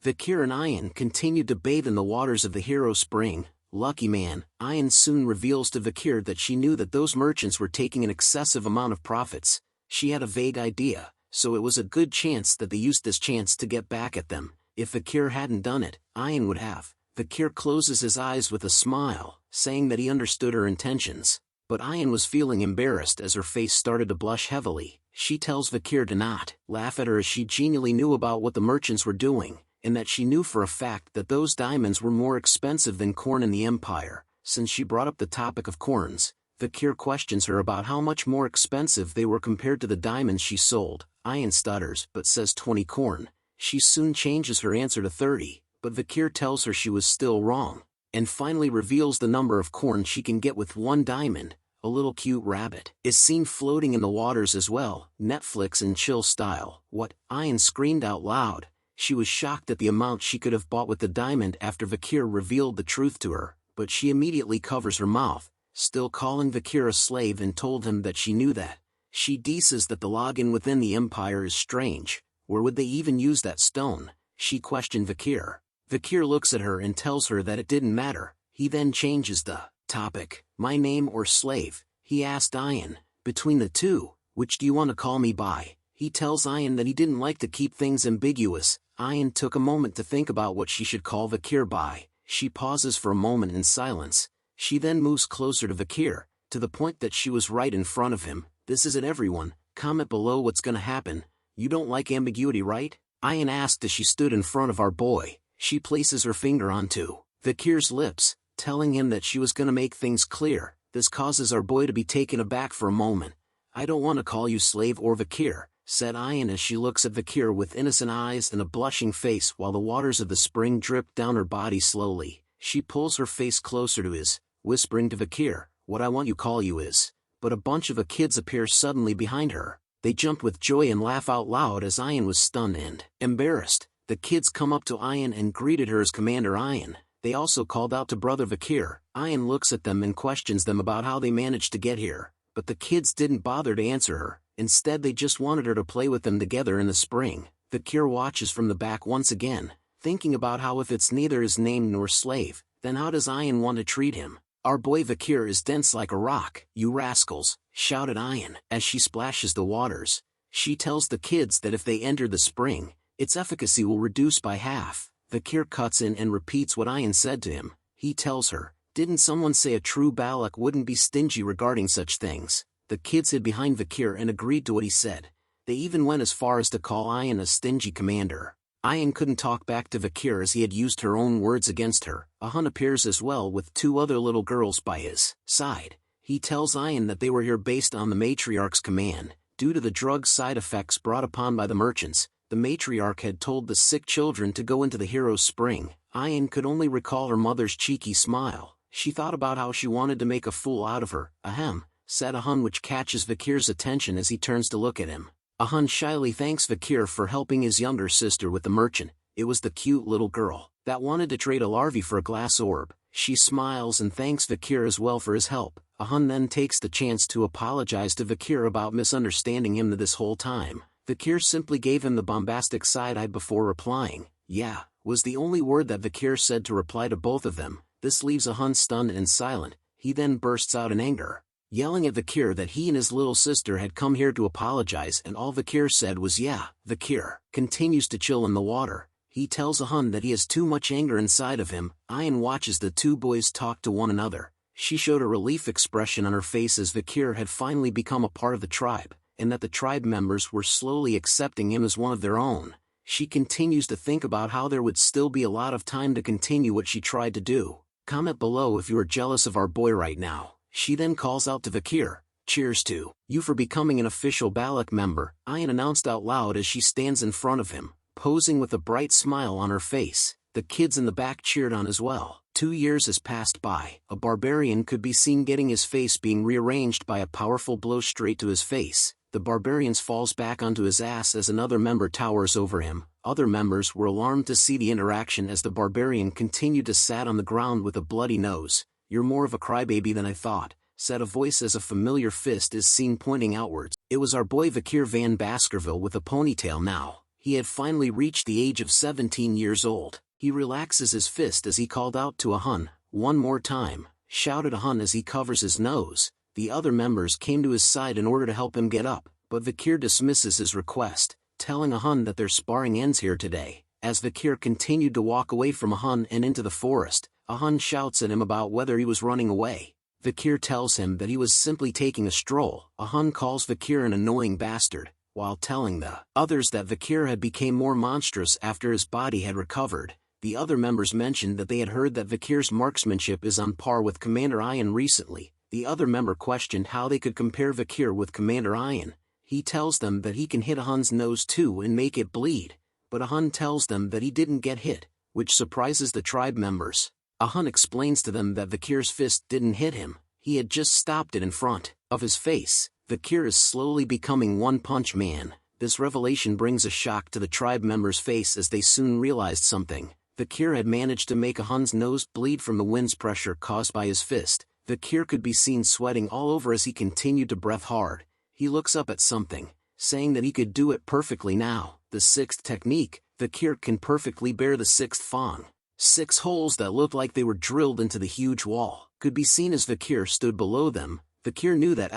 Vikir and Ayan continued to bathe in the waters of the hero spring. Lucky man. Ayan soon reveals to Vikir that she knew that those merchants were taking an excessive amount of profits. She had a vague idea, so it was a good chance that they used this chance to get back at them. If Vikir hadn't done it, Ayan would have. Vikir closes his eyes with a smile, saying that he understood her intentions. But Ayan was feeling embarrassed as her face started to blush heavily. She tells Vikir to not laugh at her as she genially knew about what the merchants were doing, and that she knew for a fact that those diamonds were more expensive than corn in the Empire. Since she brought up the topic of corns, Vikir questions her about how much more expensive they were compared to the diamonds she sold. Ayan stutters but says 20 corn. She soon changes her answer to 30, but Vikir tells her she was still wrong, and finally reveals the number of corn she can get with 1 diamond. A little cute rabbit is seen floating in the waters as well, Netflix and chill style. What? Ayan screamed out loud. She was shocked at the amount she could have bought with the diamond after Vikir revealed the truth to her, but she immediately covers her mouth, still calling Vikir a slave, and told him that she knew that. She says that the login within the Empire is strange. Where would they even use that stone? She questioned Vikir. Vikir looks at her and tells her that it didn't matter. He then changes the topic. My name or slave? He asked Ayan. Between the two, which do you want to call me by? He tells Ayan that he didn't like to keep things ambiguous. Ayan took a moment to think about what she should call Vikir by. She pauses for a moment in silence. She then moves closer to Vikir, to the point that she was right in front of him. This isn't everyone. Comment below what's gonna happen. You don't like ambiguity, right? Ayan asked as she stood in front of our boy. She places her finger onto Vikir's lips, telling him that she was gonna make things clear. This causes our boy to be taken aback for a moment. I don't want to call you slave or Vikir, said Ayan as she looks at Vikir with innocent eyes and a blushing face while the waters of the spring drip down her body slowly. She pulls her face closer to his, whispering to Vikir, what I want you call you is. But a bunch of kids appear suddenly behind her. They jump with joy and laugh out loud as Ayan was stunned and embarrassed. The kids come up to Ayan and greeted her as Commander Ayan. They also called out to Brother Vikir. Ayan looks at them and questions them about how they managed to get here, but the kids didn't bother to answer her. Instead they just wanted her to play with them together in the spring. Vikir watches from the back once again, thinking about how if it's neither his name nor slave, then how does Ayan want to treat him? Our boy Vikir is dense like a rock. You rascals, shouted Ayan as she splashes the waters. She tells the kids that if they enter the spring, its efficacy will reduce by half. Vikir cuts in and repeats what Ayan said to him. He tells her, didn't someone say a true Balak wouldn't be stingy regarding such things? The kids hid behind Vikir and agreed to what he said. They even went as far as to call Ayan a stingy commander. Ayan couldn't talk back to Vikir as he had used her own words against her. Ahun appears as well with 2 other little girls by his side. He tells Ayan that they were here based on the matriarch's command. Due to the drug side effects brought upon by the merchants, the matriarch had told the sick children to go into the hero's spring. Ayan could only recall her mother's cheeky smile. She thought about how she wanted to make a fool out of her. Ahem, said Ahun, which catches Vikir's attention as he turns to look at him. Ahun shyly thanks Vikir for helping his younger sister with the merchant. It was the cute little girl that wanted to trade a larvae for a glass orb. She smiles and thanks Vikir as well for his help. Ahun then takes the chance to apologize to Vikir about misunderstanding him this whole time. Vikir simply gave him the bombastic side-eye before replying. Yeah, was the only word that Vikir said to reply to both of them. This leaves Ahun stunned and silent. He then bursts out in anger, yelling at Vikir that he and his little sister had come here to apologize, and all Vikir said was yeah. Vikir continues to chill in the water. He tells Ahun that he has too much anger inside of him. Ayan watches the 2 boys talk to one another. She showed a relief expression on her face as Vikir had finally become a part of the tribe, and that the tribe members were slowly accepting him as one of their own. She continues to think about how there would still be a lot of time to continue what she tried to do. Comment below if you are jealous of our boy right now. She then calls out to Vikir, cheers to you for becoming an official Balak member, Ayan announced out loud as she stands in front of him, posing with a bright smile on her face. The kids in the back cheered on as well. 2 years has passed by. A barbarian could be seen getting his face being rearranged by a powerful blow straight to his face. The barbarian falls back onto his ass as another member towers over him. Other members were alarmed to see the interaction as the barbarian continued to sat on the ground with a bloody nose. You're more of a crybaby than I thought, said a voice as a familiar fist is seen pointing outwards. It was our boy Vikir van Baskerville with a ponytail now. He had finally reached the age of 17 years old. He relaxes his fist as he called out to Ahun, one more time, shouted Ahun as he covers his nose. The other members came to his side in order to help him get up, but Vikir dismisses his request, telling Ahun that their sparring ends here today. As Vikir continued to walk away from Ahun and into the forest, Ahun shouts at him about whether he was running away. Vikir tells him that he was simply taking a stroll. Ahun calls Vikir an annoying bastard, while telling the others that Vikir had become more monstrous after his body had recovered. The other members mentioned that they had heard that Vikir's marksmanship is on par with Commander Iron recently. The other member questioned how they could compare Vikir with Commander Iron. He tells them that he can hit Ahun's nose too and make it bleed, but Ahun tells them that he didn't get hit, which surprises the tribe members. Ahun explains to them that Vikir's fist didn't hit him, he had just stopped it in front of his face. Vikir is slowly becoming One Punch Man. This revelation brings a shock to the tribe members' face as they soon realized something. Vikir had managed to make Ahun's nose bleed from the wind's pressure caused by his fist. Vikir could be seen sweating all over as he continued to breath hard. He looks up at something, saying that he could do it perfectly now. The sixth technique, Vikir can perfectly bear the sixth fang. 6 holes that looked like they were drilled into the huge wall could be seen as Vikir stood below them. Vikir knew that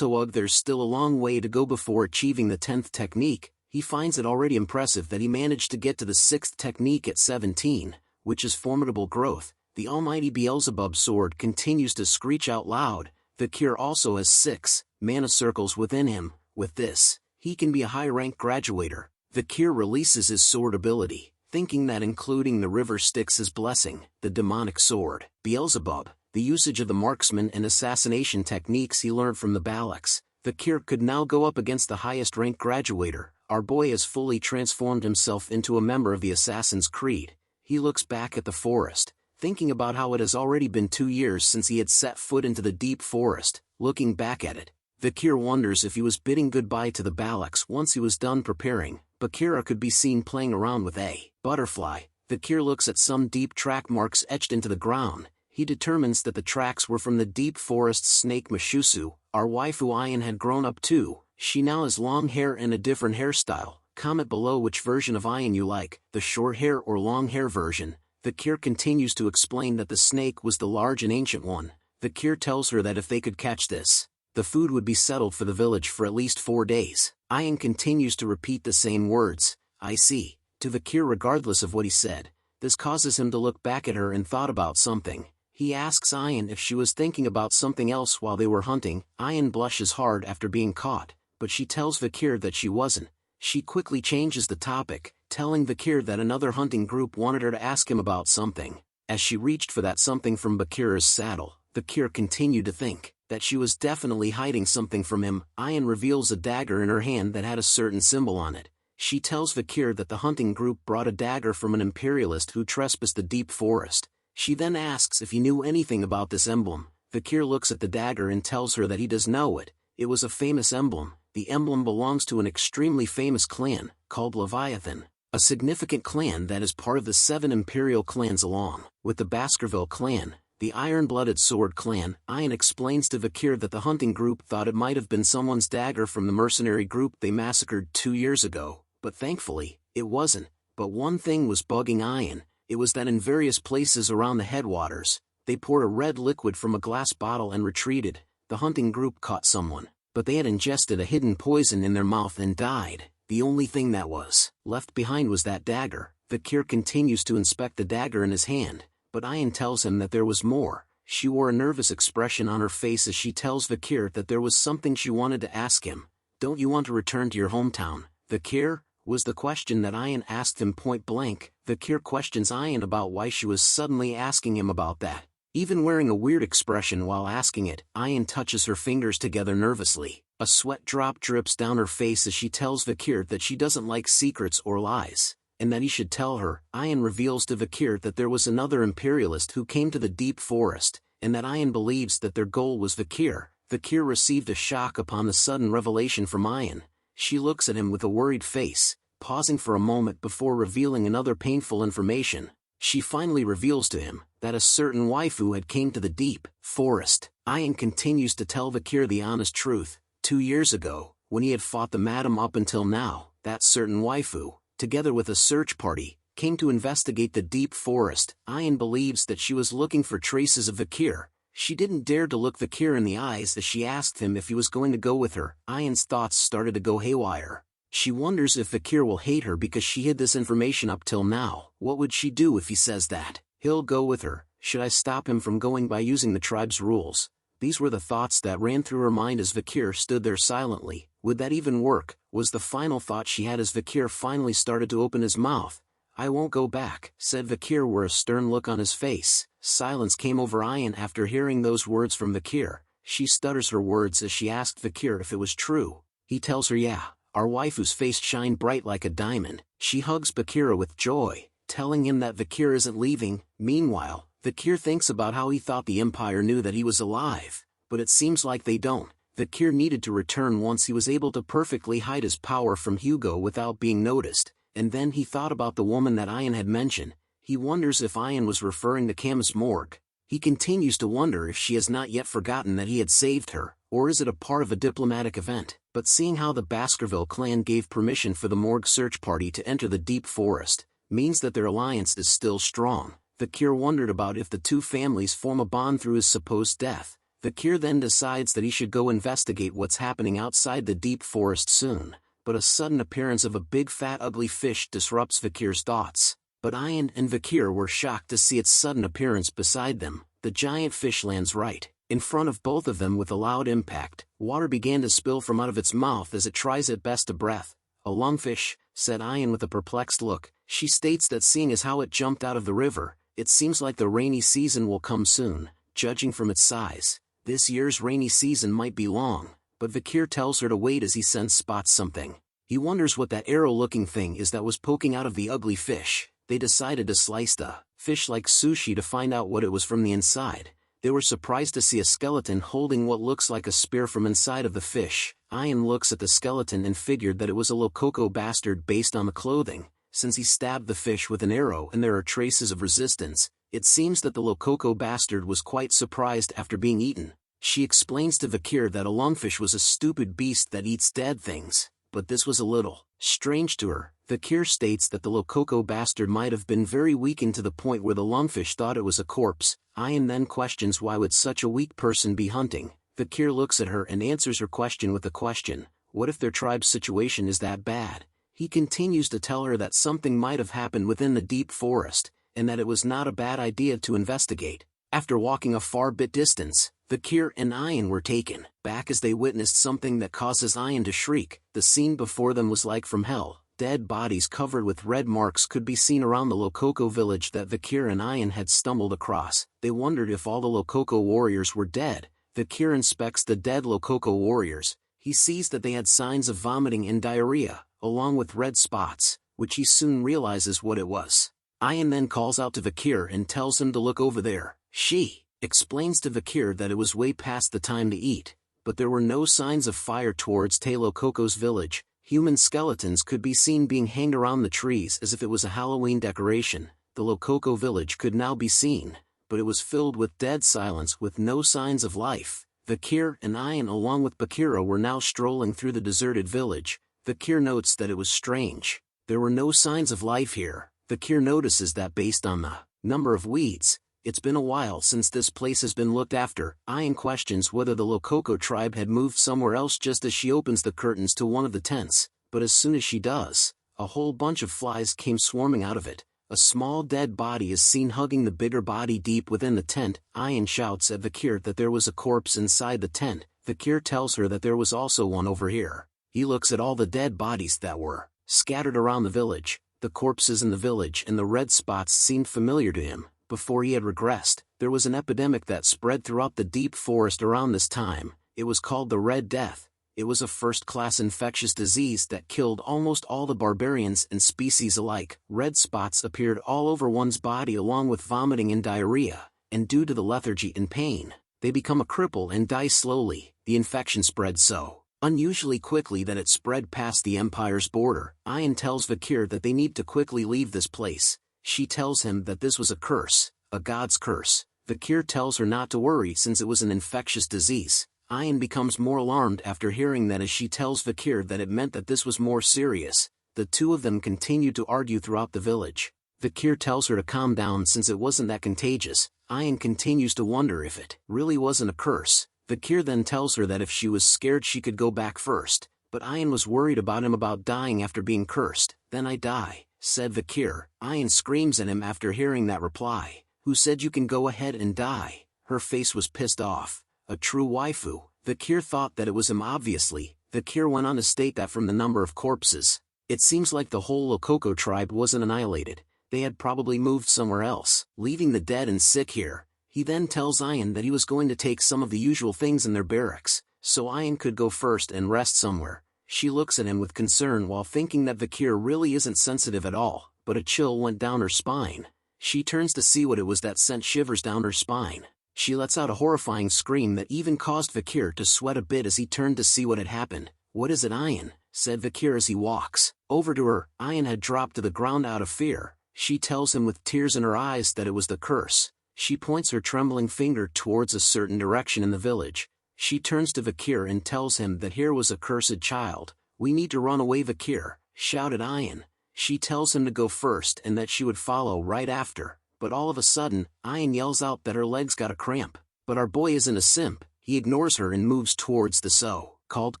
there's still a long way to go before achieving the 10th technique. He finds it already impressive that he managed to get to the 6th technique at 17, which is formidable growth. The almighty Beelzebub sword continues to screech out loud. Vikir also has 6 mana circles within him. With this, he can be a high-rank graduator. Vikir releases his sword ability, thinking that including the river Styx his blessing, the demonic sword. Beelzebub, the usage of the marksman and assassination techniques he learned from the Balaks. Vikir could now go up against the highest rank graduator. Our boy has fully transformed himself into a member of the Assassin's Creed. He looks back at the forest, thinking about how it has already been 2 years since he had set foot into the deep forest. Looking back at it, Vikir wonders if he was bidding goodbye to the Balaks once he was done preparing. Bakira could be seen playing around with a butterfly. Vikir looks at some deep track marks etched into the ground. He determines that the tracks were from the deep forest snake Mashusu. Our waifu Ayan had grown up too. She now has long hair and a different hairstyle. Comment below which version of Ayan you like, the short hair or long hair version. Vikir continues to explain that the snake was the large and ancient one. Vikir tells her that if they could catch this, the food would be settled for the village for at least 4 days. Ayan continues to repeat the same words, I see, to Vikir regardless of what he said. This causes him to look back at her and thought about something. He asks Ayan if she was thinking about something else while they were hunting. Ayan blushes hard after being caught, but she tells Vikir that she wasn't. She quickly changes the topic, telling Vikir that another hunting group wanted her to ask him about something. As she reached for that something from Bakira's saddle, Vikir continued to think that she was definitely hiding something from him. Ayan reveals a dagger in her hand that had a certain symbol on it. She tells Vikir that the hunting group brought a dagger from an imperialist who trespassed the deep forest. She then asks if he knew anything about this emblem. Vikir looks at the dagger and tells her that he does know it. It was a famous emblem. The emblem belongs to an extremely famous clan, called Leviathan, a significant clan that is part of the 7 imperial clans along with the Baskerville clan, the iron-blooded sword clan. Ayan explains to Vikir that the hunting group thought it might have been someone's dagger from the mercenary group they massacred 2 years ago, but thankfully, it wasn't. But one thing was bugging Ayan. It was that in various places around the headwaters, they poured a red liquid from a glass bottle and retreated. The hunting group caught someone, but they had ingested a hidden poison in their mouth and died. The only thing that was left behind was that dagger. Vikir continues to inspect the dagger in his hand, but Ayan tells him that there was more. She wore a nervous expression on her face as she tells Vikir that there was something she wanted to ask him. Don't you want to return to your hometown, Vikir? Was the question that Ayan asked him point blank. Vikir questions Ayan about why she was suddenly asking him about that. Even wearing a weird expression while asking it, Ayan touches her fingers together nervously. A sweat drop drips down her face as she tells Vikir that she doesn't like secrets or lies, and that he should tell her. Ayan reveals to Vikir that there was another imperialist who came to the deep forest, and that Ayan believes that their goal was Vikir. Vikir received a shock upon the sudden revelation from Ayan. She looks at him with a worried face, pausing for a moment before revealing another painful information. She finally reveals to him that a certain waifu had came to the deep forest. Ayan continues to tell Vikir the honest truth. 2 years ago, when he had fought the madam up until now, that certain waifu, together with a search party, came to investigate the deep forest. Ayan believes that she was looking for traces of Vikir. She didn't dare to look Vikir in the eyes as she asked him if he was going to go with her. Ayan's thoughts started to go haywire. She wonders if Vikir will hate her because she hid this information up till now. What would she do if he says that he'll go with her? Should I stop him from going by using the tribe's rules? These were the thoughts that ran through her mind as Vikir stood there silently. Would that even work? Was the final thought she had as Vikir finally started to open his mouth. I won't go back, said Vikir with a stern look on his face. Silence came over Ayan after hearing those words from Vikir. She stutters her words as she asked Vikir if it was true. He tells her yeah, our waifu's face shined bright like a diamond. She hugs Vikir with joy, telling him that Vikir isn't leaving. Meanwhile, Vikir thinks about how he thought the Empire knew that he was alive, but it seems like they don't. Vikir needed to return once he was able to perfectly hide his power from Hugo without being noticed, and then he thought about the woman that Ayan had mentioned. He wonders if Ayan was referring to Camus Morg. He continues to wonder if she has not yet forgotten that he had saved her, or is it a part of a diplomatic event. But seeing how the Baskerville clan gave permission for the Morg search party to enter the deep forest, means that their alliance is still strong. Vikir wondered about if the two families form a bond through his supposed death. Vikir then decides that he should go investigate what's happening outside the deep forest soon, but a sudden appearance of a big fat ugly fish disrupts Vikir's thoughts. But Ayan and Vikir were shocked to see its sudden appearance beside them. The giant fish lands right in front of both of them with a loud impact. Water began to spill from out of its mouth as it tries at best a breath. A lungfish, said Ayan with a perplexed look. She states that seeing as how it jumped out of the river, it seems like the rainy season will come soon, judging from its size. This year's rainy season might be long, but Vikir tells her to wait as he spots something. He wonders what that arrow-looking thing is that was poking out of the ugly fish. They decided to slice the fish like sushi to find out what it was from the inside. They were surprised to see a skeleton holding what looks like a spear from inside of the fish. Ayan looks at the skeleton and figured that it was a Lococo bastard based on the clothing. Since he stabbed the fish with an arrow and there are traces of resistance, it seems that the Lococo bastard was quite surprised after being eaten. She explains to Vikir that a lungfish was a stupid beast that eats dead things, but this was a little strange to her. Vikir states that the Lococo bastard might have been very weakened to the point where the lungfish thought it was a corpse. Ayan then questions why would such a weak person be hunting. Vikir looks at her and answers her question with a question. What if their tribe's situation is that bad? He continues to tell her that something might have happened within the deep forest, and that it was not a bad idea to investigate. After walking a far bit distance, Vikir and Ayan were taken back as they witnessed something that causes Ayan to shriek. The scene before them was like from hell. Dead bodies covered with red marks could be seen around the Lococo village that Vikir and Ayan had stumbled across. They wondered if all the Lococo warriors were dead. Vikir inspects the dead Lococo warriors. He sees that they had signs of vomiting and diarrhea, along with red spots, which he soon realizes what it was. Ayan then calls out to Vikir and tells him to look over there. She explains to Vikir that it was way past the time to eat, but there were no signs of fire towards Te Lococo's village. Human skeletons could be seen being hanged around the trees as if it was a Halloween decoration. The Lococo village could now be seen, but it was filled with dead silence with no signs of life. Vikir and Ayan along with Bakira were now strolling through the deserted village. Vikir notes that it was strange. There were no signs of life here. Vikir notices that based on the number of weeds, it's been a while since this place has been looked after. Ayan questions whether the Lococo tribe had moved somewhere else just as she opens the curtains to one of the tents, but as soon as she does, a whole bunch of flies came swarming out of it. A small dead body is seen hugging the bigger body deep within the tent. Ayan shouts at Vikir that there was a corpse inside the tent. Vikir tells her that there was also one over here. He looks at all the dead bodies that were scattered around the village. The corpses in the village and the red spots seemed familiar to him. Before he had regressed, there was an epidemic that spread throughout the deep forest around this time. It was called the Red Death. It was a first-class infectious disease that killed almost all the barbarians and species alike. Red spots appeared all over one's body along with vomiting and diarrhea, and due to the lethargy and pain, they become a cripple and die slowly. The infection spread so unusually quickly that it spread past the Empire's border. Ayan tells Vikir that they need to quickly leave this place. She tells him that this was a curse, a god's curse. Vikir tells her not to worry since it was an infectious disease. Ayan becomes more alarmed after hearing that as she tells Vikir that it meant that this was more serious. The two of them continue to argue throughout the village. Vikir tells her to calm down since it wasn't that contagious. Ayan continues to wonder if it really wasn't a curse. Vikir then tells her that if she was scared she could go back first. but Ayan was worried about him about dying after being cursed. Then I die, said Vikir. Ayan screams at him after hearing that reply. Who said you can go ahead and die? Her face was pissed off. A true waifu. Vikir thought that it was him obviously. Vikir went on to state that from the number of corpses, it seems like the whole Lokoko tribe wasn't annihilated. They had probably moved somewhere else, leaving the dead and sick here. He then tells Ayan that he was going to take some of the usual things in their barracks, so Ayan could go first and rest somewhere. She looks at him with concern while thinking that Vikir really isn't sensitive at all, but a chill went down her spine. She turns to see what it was that sent shivers down her spine. She lets out a horrifying scream that even caused Vikir to sweat a bit as he turned to see what had happened. What is it, Ayan? Said Vikir as he walks over to her. Ayan had dropped to the ground out of fear. She tells him with tears in her eyes that it was the curse. She points her trembling finger towards a certain direction in the village. She turns to Vikir and tells him that here was a cursed child. We need to run away, Vikir, shouted Ayan. She tells him to go first and that she would follow right after, but all of a sudden, Ayan yells out that her legs got a cramp. But our boy isn't a simp. He ignores her and moves towards the so-called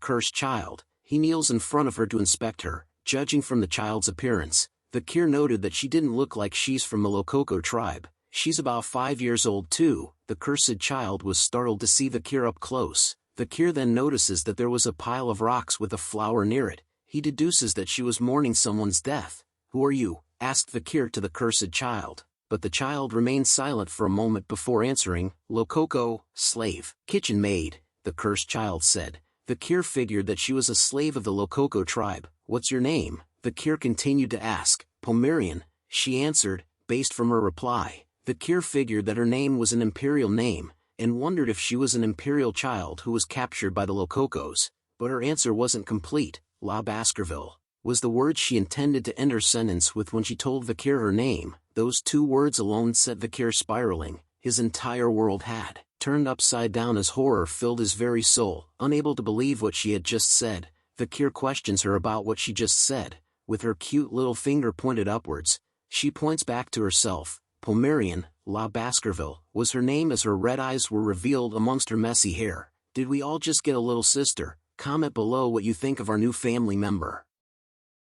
cursed child. He kneels in front of her to inspect her. Judging from the child's appearance, Vikir noted that she didn't look like she's from the Lokoko tribe. She's about 5 years old too. The cursed child was startled to see Vikir up close. Vikir then notices that there was a pile of rocks with a flower near it. He deduces that she was mourning someone's death. Who are you? Asked Vikir to the cursed child. But the child remained silent for a moment before answering. Lokoko, slave, kitchen maid, the cursed child said. Vikir figured that she was a slave of the Lokoko tribe. What's your name? Vikir continued to ask. Pomerian, she answered, based from her reply. Vikir figured that her name was an imperial name, and wondered if she was an imperial child who was captured by the Lokokos. But her answer wasn't complete. La Baskerville was the word she intended to end her sentence with when she told Vikir her name. Those 2 words alone set Vikir spiraling. His entire world had turned upside down as horror filled his very soul. Unable to believe what she had just said, Vikir questions her about what she just said. With her cute little finger pointed upwards, she points back to herself. Pomerian, La Baskerville, was her name as her red eyes were revealed amongst her messy hair. Did we all just get a little sister? Comment below what you think of our new family member.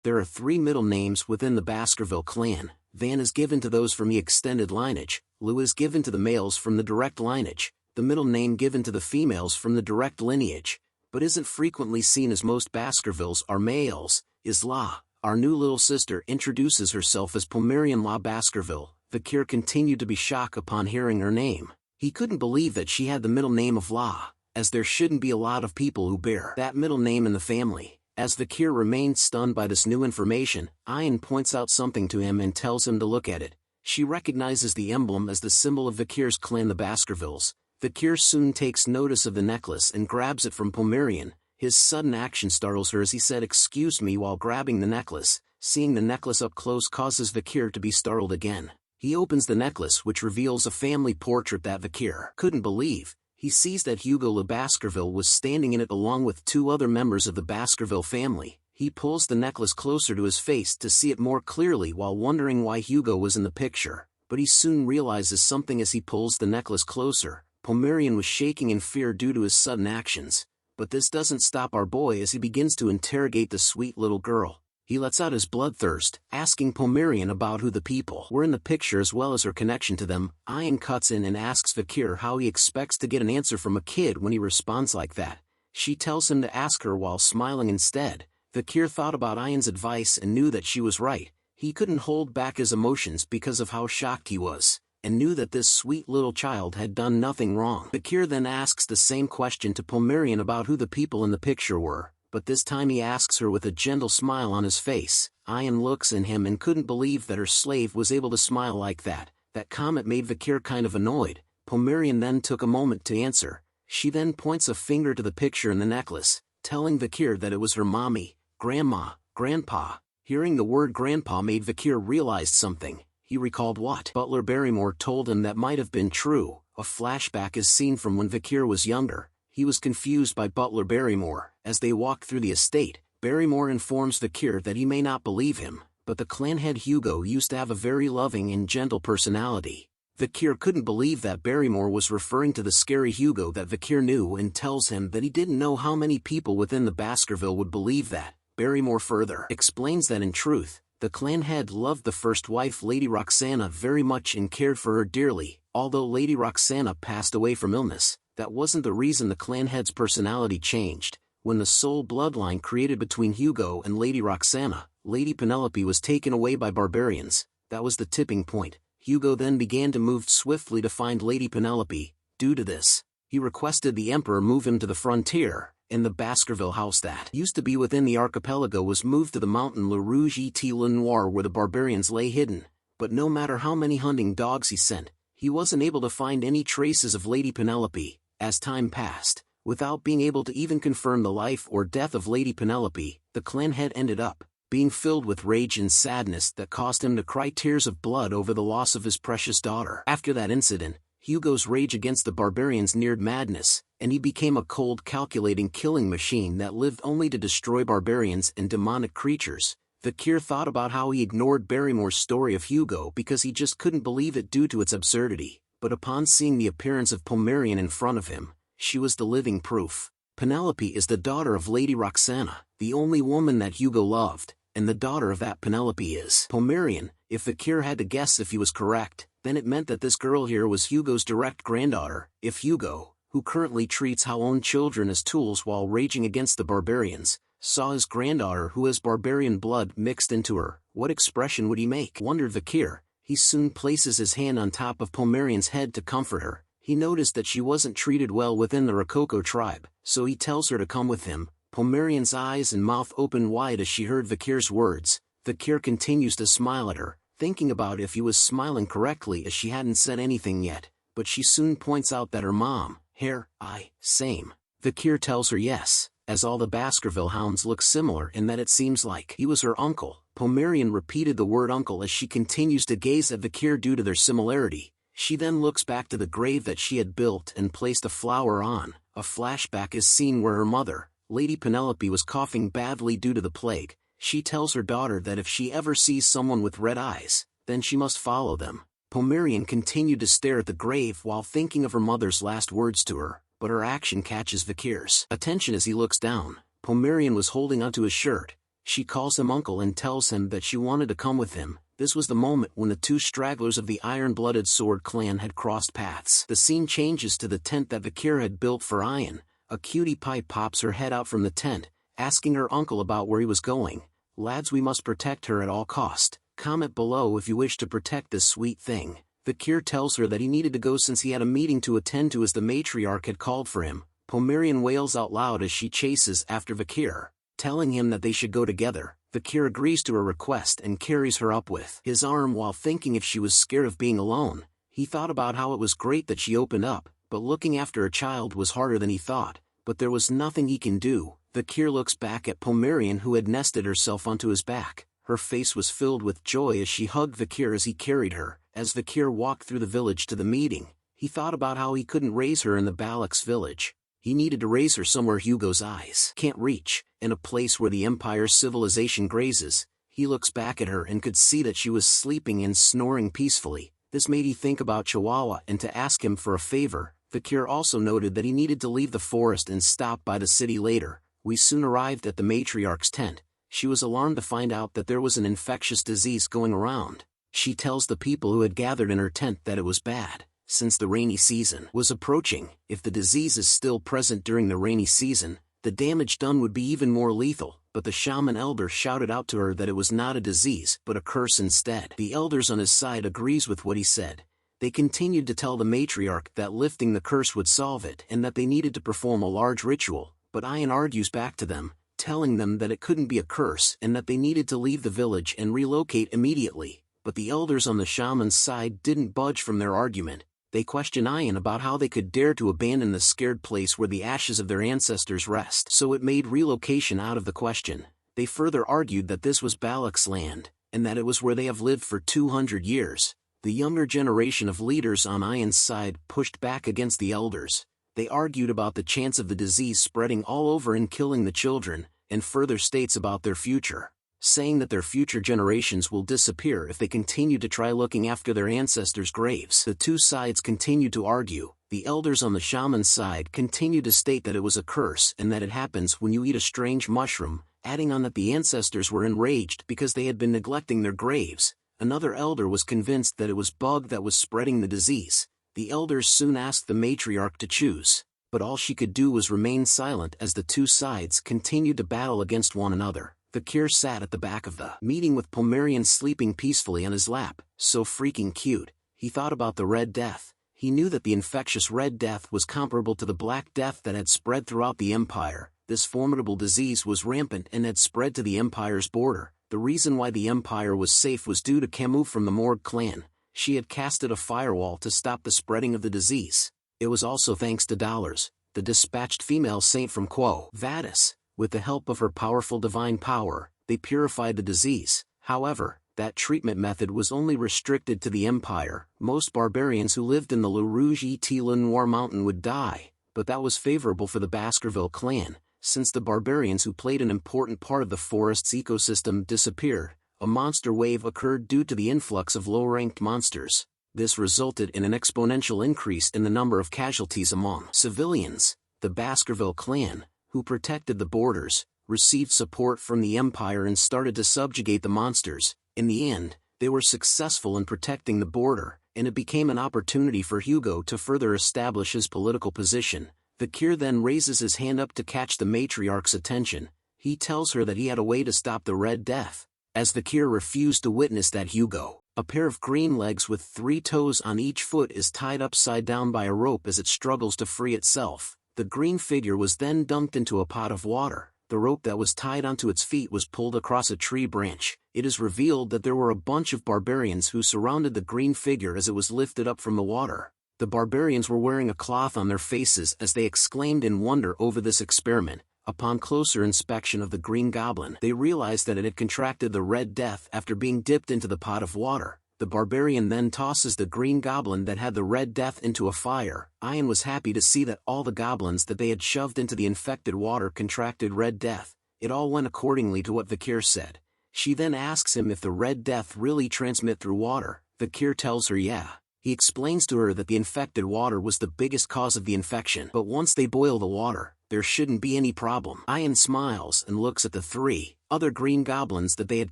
There are 3 middle names within the Baskerville clan. Van is given to those from the extended lineage, Lou is given to the males from the direct lineage, the middle name given to the females from the direct lineage, but isn't frequently seen as most Baskervilles are males, is La. Our new little sister introduces herself as Pomerian La Baskerville. Vikir continued to be shocked upon hearing her name. He couldn't believe that she had the middle name of La, as there shouldn't be a lot of people who bear that middle name in the family. As Vikir remained stunned by this new information, Ayan points out something to him and tells him to look at it. She recognizes the emblem as the symbol of Vikir's clan, the Baskervilles. Vikir soon takes notice of the necklace and grabs it from Pomerian. His sudden action startles her as he said "excuse me" while grabbing the necklace. Seeing the necklace up close causes Vikir to be startled again. He opens the necklace, which reveals a family portrait that Vikir couldn't believe. He sees that Hugo Le Baskerville was standing in it along with 2 other members of the Baskerville family. He pulls the necklace closer to his face to see it more clearly while wondering why Hugo was in the picture, but he soon realizes something as he pulls the necklace closer. Pomerian was shaking in fear due to his sudden actions, but this doesn't stop our boy as he begins to interrogate the sweet little girl. He lets out his bloodthirst, asking Pomerian about who the people were in the picture as well as her connection to them. Ayan cuts in and asks Vikir how he expects to get an answer from a kid when he responds like that. She tells him to ask her while smiling instead. Vikir thought about Ayan's advice and knew that she was right. He couldn't hold back his emotions because of how shocked he was, and knew that this sweet little child had done nothing wrong. Vikir then asks the same question to Pomerian about who the people in the picture were, but this time he asks her with a gentle smile on his face. Ayan looks at him and couldn't believe that her slave was able to smile like that. That comment made Vikir kind of annoyed. Pomerian then took a moment to answer. She then points a finger to the picture in the necklace, telling Vikir that it was her mommy, grandma, grandpa. Hearing the word grandpa made Vikir realize something. He recalled what Butler Barrymore told him that might have been true. A flashback is seen from when Vikir was younger. He was confused by Butler Barrymore. As they walk through the estate, Barrymore informs Vikir that he may not believe him, but the clan head Hugo used to have a very loving and gentle personality. Vikir couldn't believe that Barrymore was referring to the scary Hugo that Vikir knew and tells him that he didn't know how many people within the Baskerville would believe that. Barrymore further explains that in truth, the clan head loved the first wife Lady Roxana very much and cared for her dearly. Although Lady Roxana passed away from illness, that wasn't the reason the clan head's personality changed. When the soul bloodline created between Hugo and Lady Roxana, Lady Penelope was taken away by barbarians. That was the tipping point. Hugo then began to move swiftly to find Lady Penelope. Due to this, he requested the Emperor move him to the frontier, and the Baskerville house that used to be within the archipelago was moved to the mountain Le Rouge et Le Noir where the barbarians lay hidden. But no matter how many hunting dogs he sent, he wasn't able to find any traces of Lady Penelope. As time passed, without being able to even confirm the life or death of Lady Penelope, the clan head ended up being filled with rage and sadness that caused him to cry tears of blood over the loss of his precious daughter. After that incident, Hugo's rage against the barbarians neared madness, and he became a cold, calculating killing machine that lived only to destroy barbarians and demonic creatures. Vikir thought about how he ignored Barrymore's story of Hugo because he just couldn't believe it due to its absurdity, but upon seeing the appearance of Pomerian in front of him, she was the living proof. Penelope is the daughter of Lady Roxana, the only woman that Hugo loved, and the daughter of that Penelope is Pomerian. If Vikir had to guess if he was correct, then it meant that this girl here was Hugo's direct granddaughter. If Hugo, who currently treats our own children as tools while raging against the barbarians, saw his granddaughter who has barbarian blood mixed into her, what expression would he make? Wondered Vikir. He soon places his hand on top of Pomerian's head to comfort her. He noticed that she wasn't treated well within the Rococo tribe, so he tells her to come with him. Pomerian's eyes and mouth opened wide as she heard Vikir's words. Vikir continues to smile at her, thinking about if he was smiling correctly as she hadn't said anything yet, but she soon points out that her mom, hair, eye, same. Vikir tells her yes, as all the Baskerville hounds look similar in that it seems like he was her uncle. Pomerian repeated the word uncle as she continues to gaze at Vikir due to their similarity. She then looks back to the grave that she had built and placed a flower on. A flashback is seen where her mother, Lady Penelope, was coughing badly due to the plague. She tells her daughter that if she ever sees someone with red eyes, then she must follow them. Pomerian continued to stare at the grave while thinking of her mother's last words to her, but her action catches Vikir's attention as he looks down. Pomerian was holding onto his shirt. She calls him uncle and tells him that she wanted to come with him. This was the moment when the two stragglers of the iron-blooded sword clan had crossed paths. The scene changes to the tent that Vikir had built for Ian. A cutie pie pops her head out from the tent, asking her uncle about where he was going. Lads, we must protect her at all cost. Comment below if you wish to protect this sweet thing. Vikir tells her that he needed to go since he had a meeting to attend to as the matriarch had called for him. Pomerian wails out loud as she chases after Vikir, telling him that they should go together. Vikir agrees to her request and carries her up with his arm while thinking if she was scared of being alone. He thought about how it was great that she opened up, but looking after a child was harder than he thought. But there was nothing he can do. Vikir looks back at Pomerian who had nested herself onto his back. Her face was filled with joy as she hugged Vikir as he carried her. As Vikir walked through the village to the meeting, he thought about how he couldn't raise her in the Balak's village. He needed to raise her somewhere Hugo's eyes can't reach, in a place where the Empire's civilization grazes. He looks back at her and could see that she was sleeping and snoring peacefully. This made he think about Chihuahua and to ask him for a favor. Vikir also noted that he needed to leave the forest and stop by the city later. We soon arrived at the matriarch's tent. She was alarmed to find out that there was an infectious disease going around. She tells the people who had gathered in her tent that it was bad, since the rainy season was approaching. If the disease is still present during the rainy season, the damage done would be even more lethal. But the shaman elder shouted out to her that it was not a disease but a curse instead. The elders on his side agrees with what he said. They continued to tell the matriarch that lifting the curse would solve it and that they needed to perform a large ritual, but Ian argues back to them, telling them that it couldn't be a curse and that they needed to leave the village and relocate immediately. But the elders on the shaman's side didn't budge from their argument. They questioned Ian about how they could dare to abandon the scared place where the ashes of their ancestors rest, so it made relocation out of the question. They further argued that this was Balak's land, and that it was where they have lived for 200 years. The younger generation of leaders on Ian's side pushed back against the elders. They argued about the chance of the disease spreading all over and killing the children, and further states about their future. saying that their future generations will disappear if they continue to try looking after their ancestors' graves. The two sides continued to argue. The elders on the shaman's side continued to state that it was a curse and that it happens when you eat a strange mushroom, adding on that the ancestors were enraged because they had been neglecting their graves. Another elder was convinced that it was bug that was spreading the disease. The elders soon asked the matriarch to choose, but all she could do was remain silent as the two sides continued to battle against one another. Vikir sat at the back of the meeting with Pomerian sleeping peacefully on his lap, so freaking cute. He thought about the Red Death. He knew that the infectious Red Death was comparable to the Black Death that had spread throughout the Empire. This formidable disease was rampant and had spread to the Empire's border. The reason why the Empire was safe was due to Camus from the Morg Clan. She had casted a firewall to stop the spreading of the disease. It was also thanks to Dollars, the dispatched female saint from Quo Vadis. With the help of her powerful divine power, they purified the disease. However, that treatment method was only restricted to the Empire. Most barbarians who lived in the Le Rouge et Le Noir mountain would die, but that was favorable for the Baskerville clan, since the barbarians who played an important part of the forest's ecosystem disappeared. A monster wave occurred due to the influx of low-ranked monsters. This resulted in an exponential increase in the number of casualties among civilians. The Baskerville clan, who protected the borders, received support from the Empire and started to subjugate the monsters. In the end, they were successful in protecting the border, and it became an opportunity for Hugo to further establish his political position. Vikir then raises his hand up to catch the matriarch's attention. He tells her that he had a way to stop the Red Death. As Vikir refused to witness that, Hugo, a pair of green legs with 3 toes on each foot, is tied upside down by a rope as it struggles to free itself. The green figure was then dunked into a pot of water. The rope that was tied onto its feet was pulled across a tree branch. It is revealed that there were a bunch of barbarians who surrounded the green figure as it was lifted up from the water. The barbarians were wearing a cloth on their faces as they exclaimed in wonder over this experiment. Upon closer inspection of the green goblin, they realized that it had contracted the Red Death after being dipped into the pot of water. The barbarian then tosses the green goblin that had the Red Death into a fire. Ian was happy to see that all the goblins that they had shoved into the infected water contracted Red Death. It all went accordingly to what Vikir said. She then asks him if the Red Death really transmit through water. Vikir tells her yeah. He explains to her that the infected water was the biggest cause of the infection, but once they boil the water, there shouldn't be any problem. Ian smiles and looks at the 3 other green goblins that they had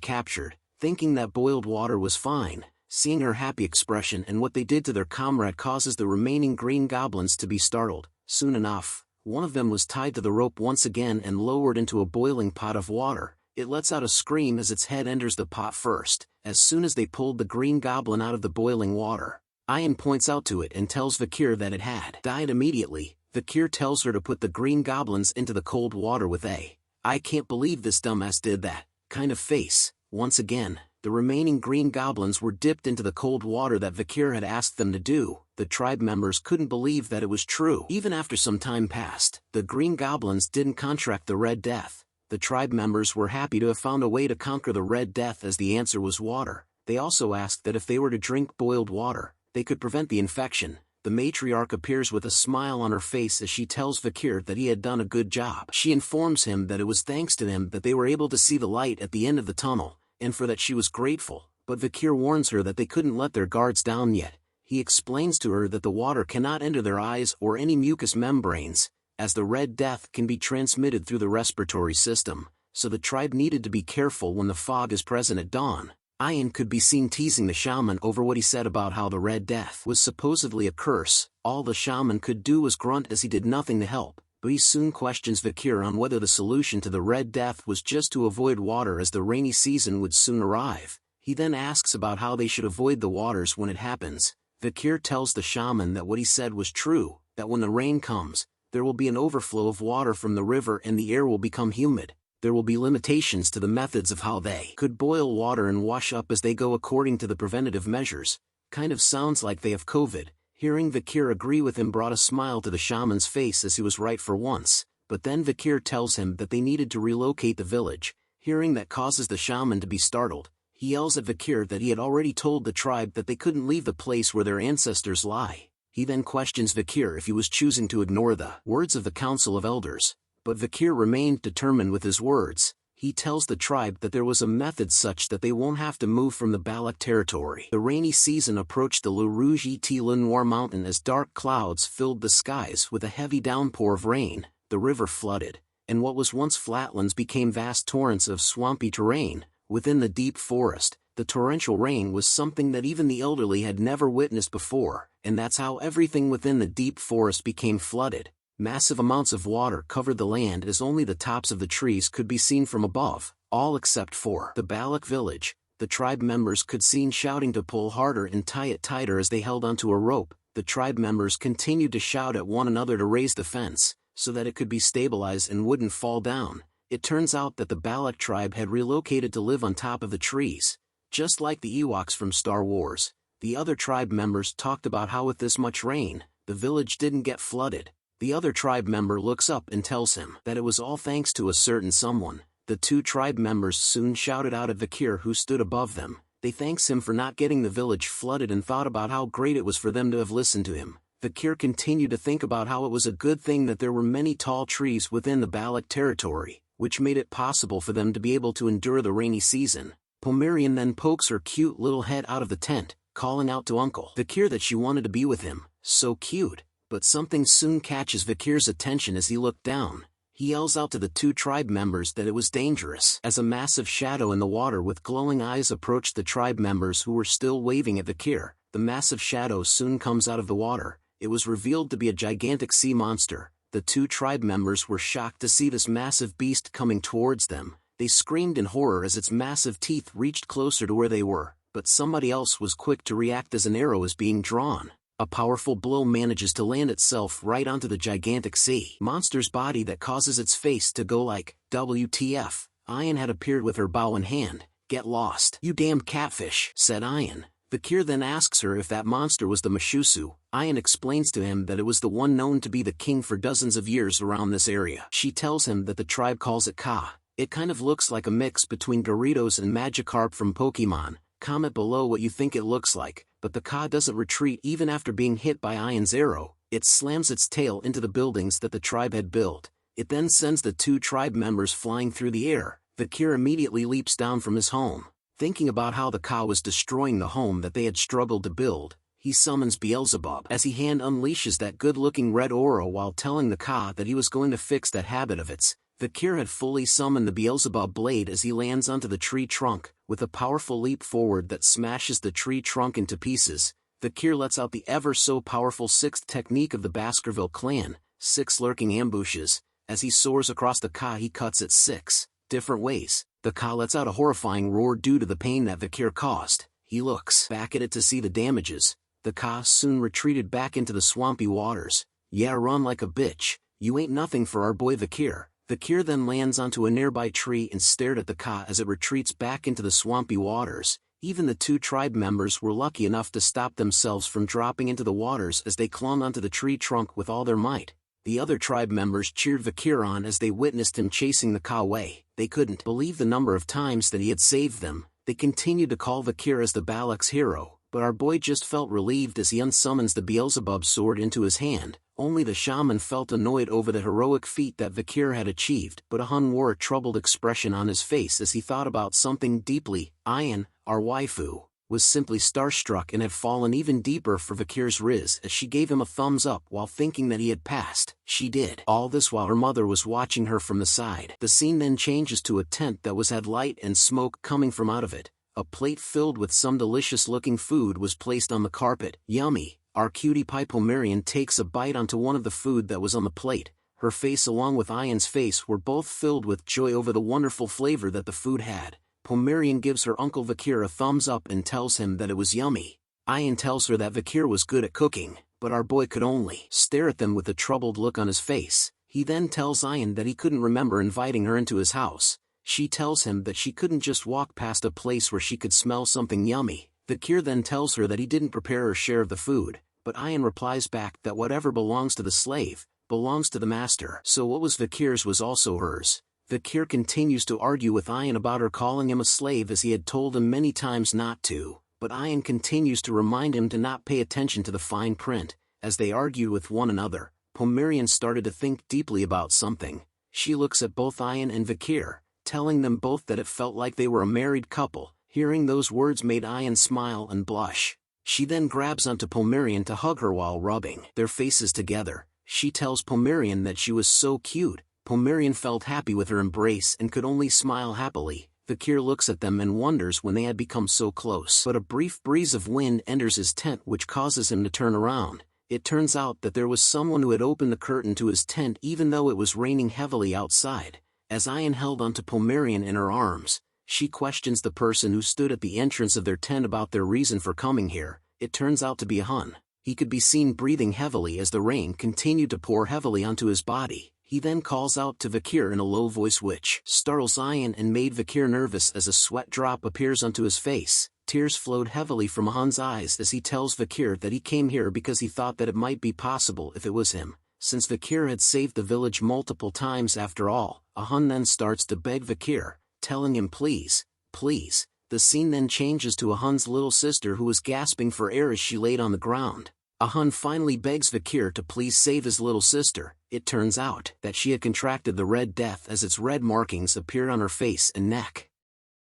captured, thinking that boiled water was fine. Seeing her happy expression and what they did to their comrade causes the remaining green goblins to be startled. Soon enough, one of them was tied to the rope once again and lowered into a boiling pot of water. It lets out a scream as its head enters the pot first. As soon as they pulled the green goblin out of the boiling water, Ian points out to it and tells Vikir that it had died immediately. Vikir tells her to put the green goblins into the cold water with a "I can't believe this dumbass did that" kind of face. Once again, the remaining green goblins were dipped into the cold water that Vikir had asked them to do. The tribe members couldn't believe that it was true. Even after some time passed, the green goblins didn't contract the Red Death. The tribe members were happy to have found a way to conquer the Red Death, as the answer was water. They also asked that if they were to drink boiled water, they could prevent the infection. The matriarch appears with a smile on her face as she tells Vikir that he had done a good job. She informs him that it was thanks to him that they were able to see the light at the end of the tunnel, and for that she was grateful, but Vikir warns her that they couldn't let their guards down yet. He explains to her that the water cannot enter their eyes or any mucous membranes, as the Red Death can be transmitted through the respiratory system, so the tribe needed to be careful when the fog is present at dawn. Ian could be seen teasing the shaman over what he said about how the Red Death was supposedly a curse. All the shaman could do was grunt as he did nothing to help, but he soon questions Vikir on whether the solution to the Red Death was just to avoid water, as the rainy season would soon arrive. He then asks about how they should avoid the waters when it happens. Vikir tells the shaman that what he said was true, that when the rain comes, there will be an overflow of water from the river and the air will become humid. There will be limitations to the methods of how they could boil water and wash up as they go according to the preventative measures. Kind of sounds like they have COVID. Hearing Vikir agree with him brought a smile to the shaman's face, as he was right for once, but then Vikir tells him that they needed to relocate the village. Hearing that causes the shaman to be startled. He yells at Vikir that he had already told the tribe that they couldn't leave the place where their ancestors lie. He then questions Vikir if he was choosing to ignore the words of the Council of Elders. But Vikir remained determined with his words. He tells the tribe that there was a method such that they won't have to move from the Balak territory. The rainy season approached the Le Rouge et Le Noir mountain as dark clouds filled the skies with a heavy downpour of rain. The river flooded, and what was once flatlands became vast torrents of swampy terrain. Within the deep forest, the torrential rain was something that even the elderly had never witnessed before, and that's how everything within the deep forest became flooded. Massive amounts of water covered the land as only the tops of the trees could be seen from above, all except for the Balak village. The tribe members could be seen shouting to pull harder and tie it tighter as they held onto a rope. The tribe members continued to shout at one another to raise the fence, so that it could be stabilized and wouldn't fall down. It turns out that the Balak tribe had relocated to live on top of the trees. Just like the Ewoks from Star Wars, the other tribe members talked about how with this much rain, the village didn't get flooded. The other tribe member looks up and tells him that it was all thanks to a certain someone. The two tribe members soon shouted out at Vikir, who stood above them. They thanks him for not getting the village flooded and thought about how great it was for them to have listened to him. Vikir continued to think about how it was a good thing that there were many tall trees within the Balak territory, which made it possible for them to be able to endure the rainy season. Pomerian then pokes her cute little head out of the tent, calling out to Uncle Vikir that she wanted to be with him. So cute. But something soon catches Vikir's attention as he looked down. He yells out to the two tribe members that it was dangerous. As a massive shadow in the water with glowing eyes approached the tribe members who were still waving at Vikir, the massive shadow soon comes out of the water. It was revealed to be a gigantic sea monster. The two tribe members were shocked to see this massive beast coming towards them. They screamed in horror as its massive teeth reached closer to where they were, but somebody else was quick to react as an arrow is being drawn. A powerful blow manages to land itself right onto the gigantic sea monster's body that causes its face to go like, WTF. Ayan had appeared with her bow in hand. Get lost, you damn catfish, said Ayan. Vikir then asks her if that monster was the Mashusu. Ayan explains to him that it was the one known to be the king for dozens of years around this area. She tells him that the tribe calls it Ka. It kind of looks like a mix between Gyarados and Magikarp from Pokemon. Comment below what you think it looks like, but the Ka doesn't retreat even after being hit by Ayan's arrow. It slams its tail into the buildings that the tribe had built. It then sends the two tribe members flying through the air. Vikir immediately leaps down from his home. Thinking about how the Ka was destroying the home that they had struggled to build, he summons Beelzebub as he hand unleashes that good-looking red aura while telling the Ka that he was going to fix that habit of its. Vikir had fully summoned the Beelzebub blade as he lands onto the tree trunk, with a powerful leap forward that smashes the tree trunk into pieces. Vikir lets out the ever-so-powerful sixth technique of the Baskerville clan, 6 lurking ambushes. As he soars across the Ka, he cuts it 6 different ways. The Ka lets out a horrifying roar due to the pain that Vikir caused. He looks back at it to see the damages. The Ka soon retreated back into the swampy waters. Yeah, run like a bitch. You ain't nothing for our boy Vikir. Vikir then lands onto a nearby tree and stared at the Ka as it retreats back into the swampy waters. Even the two tribe members were lucky enough to stop themselves from dropping into the waters as they clung onto the tree trunk with all their might. The other tribe members cheered Vikir on as they witnessed him chasing the Ka away. They couldn't believe the number of times that he had saved them. They continued to call Vikir as the Balak's hero, but our boy just felt relieved as he unsummons the Beelzebub sword into his hand. Only the shaman felt annoyed over the heroic feat that Vikir had achieved, but Ahun wore a troubled expression on his face as he thought about something deeply. Ayan, our waifu, was simply starstruck and had fallen even deeper for Vikir's riz as she gave him a thumbs up while thinking that he had passed. She did. All this while her mother was watching her from the side. The scene then changes to a tent that had light and smoke coming from out of it. A plate filled with some delicious-looking food was placed on the carpet. Yummy. Our cutie pie Pomerian takes a bite onto one of the food that was on the plate. Her face along with Ayan's face were both filled with joy over the wonderful flavor that the food had. Pomerian gives her Uncle Vikir a thumbs up and tells him that it was yummy. Ayan tells her that Vikir was good at cooking, but our boy could only stare at them with a troubled look on his face. He then tells Ayan that he couldn't remember inviting her into his house. She tells him that she couldn't just walk past a place where she could smell something yummy. Vikir then tells her that he didn't prepare her share of the food, but Ayan replies back that whatever belongs to the slave, belongs to the master. So what was Vikir's was also hers. Vikir continues to argue with Ayan about her calling him a slave as he had told him many times not to, but Ayan continues to remind him to not pay attention to the fine print. As they argued with one another, Pomerian started to think deeply about something. She looks at both Ayan and Vikir, telling them both that it felt like they were a married couple. Hearing those words made Ayan smile and blush. She then grabs onto Pomerian to hug her while rubbing their faces together. She tells Pomerian that she was so cute. Pomerian felt happy with her embrace and could only smile happily. Vikir looks at them and wonders when they had become so close. But a brief breeze of wind enters his tent, which causes him to turn around. It turns out that there was someone who had opened the curtain to his tent even though it was raining heavily outside. As Ayan held onto Pomerian in her arms, she questions the person who stood at the entrance of their tent about their reason for coming here. It turns out to be a Hun. He could be seen breathing heavily as the rain continued to pour heavily onto his body. He then calls out to Vikir in a low voice which startles Ayan and made Vikir nervous as a sweat drop appears onto his face. Tears flowed heavily from Hun's eyes as he tells Vikir that he came here because he thought that it might be possible if it was him. Since Vikir had saved the village multiple times after all, a Hun then starts to beg Vikir, telling him please, please. The scene then changes to a Hun's little sister who was gasping for air as she laid on the ground. A Hun finally begs Vikir to please save his little sister. It turns out that she had contracted the Red Death as its red markings appeared on her face and neck.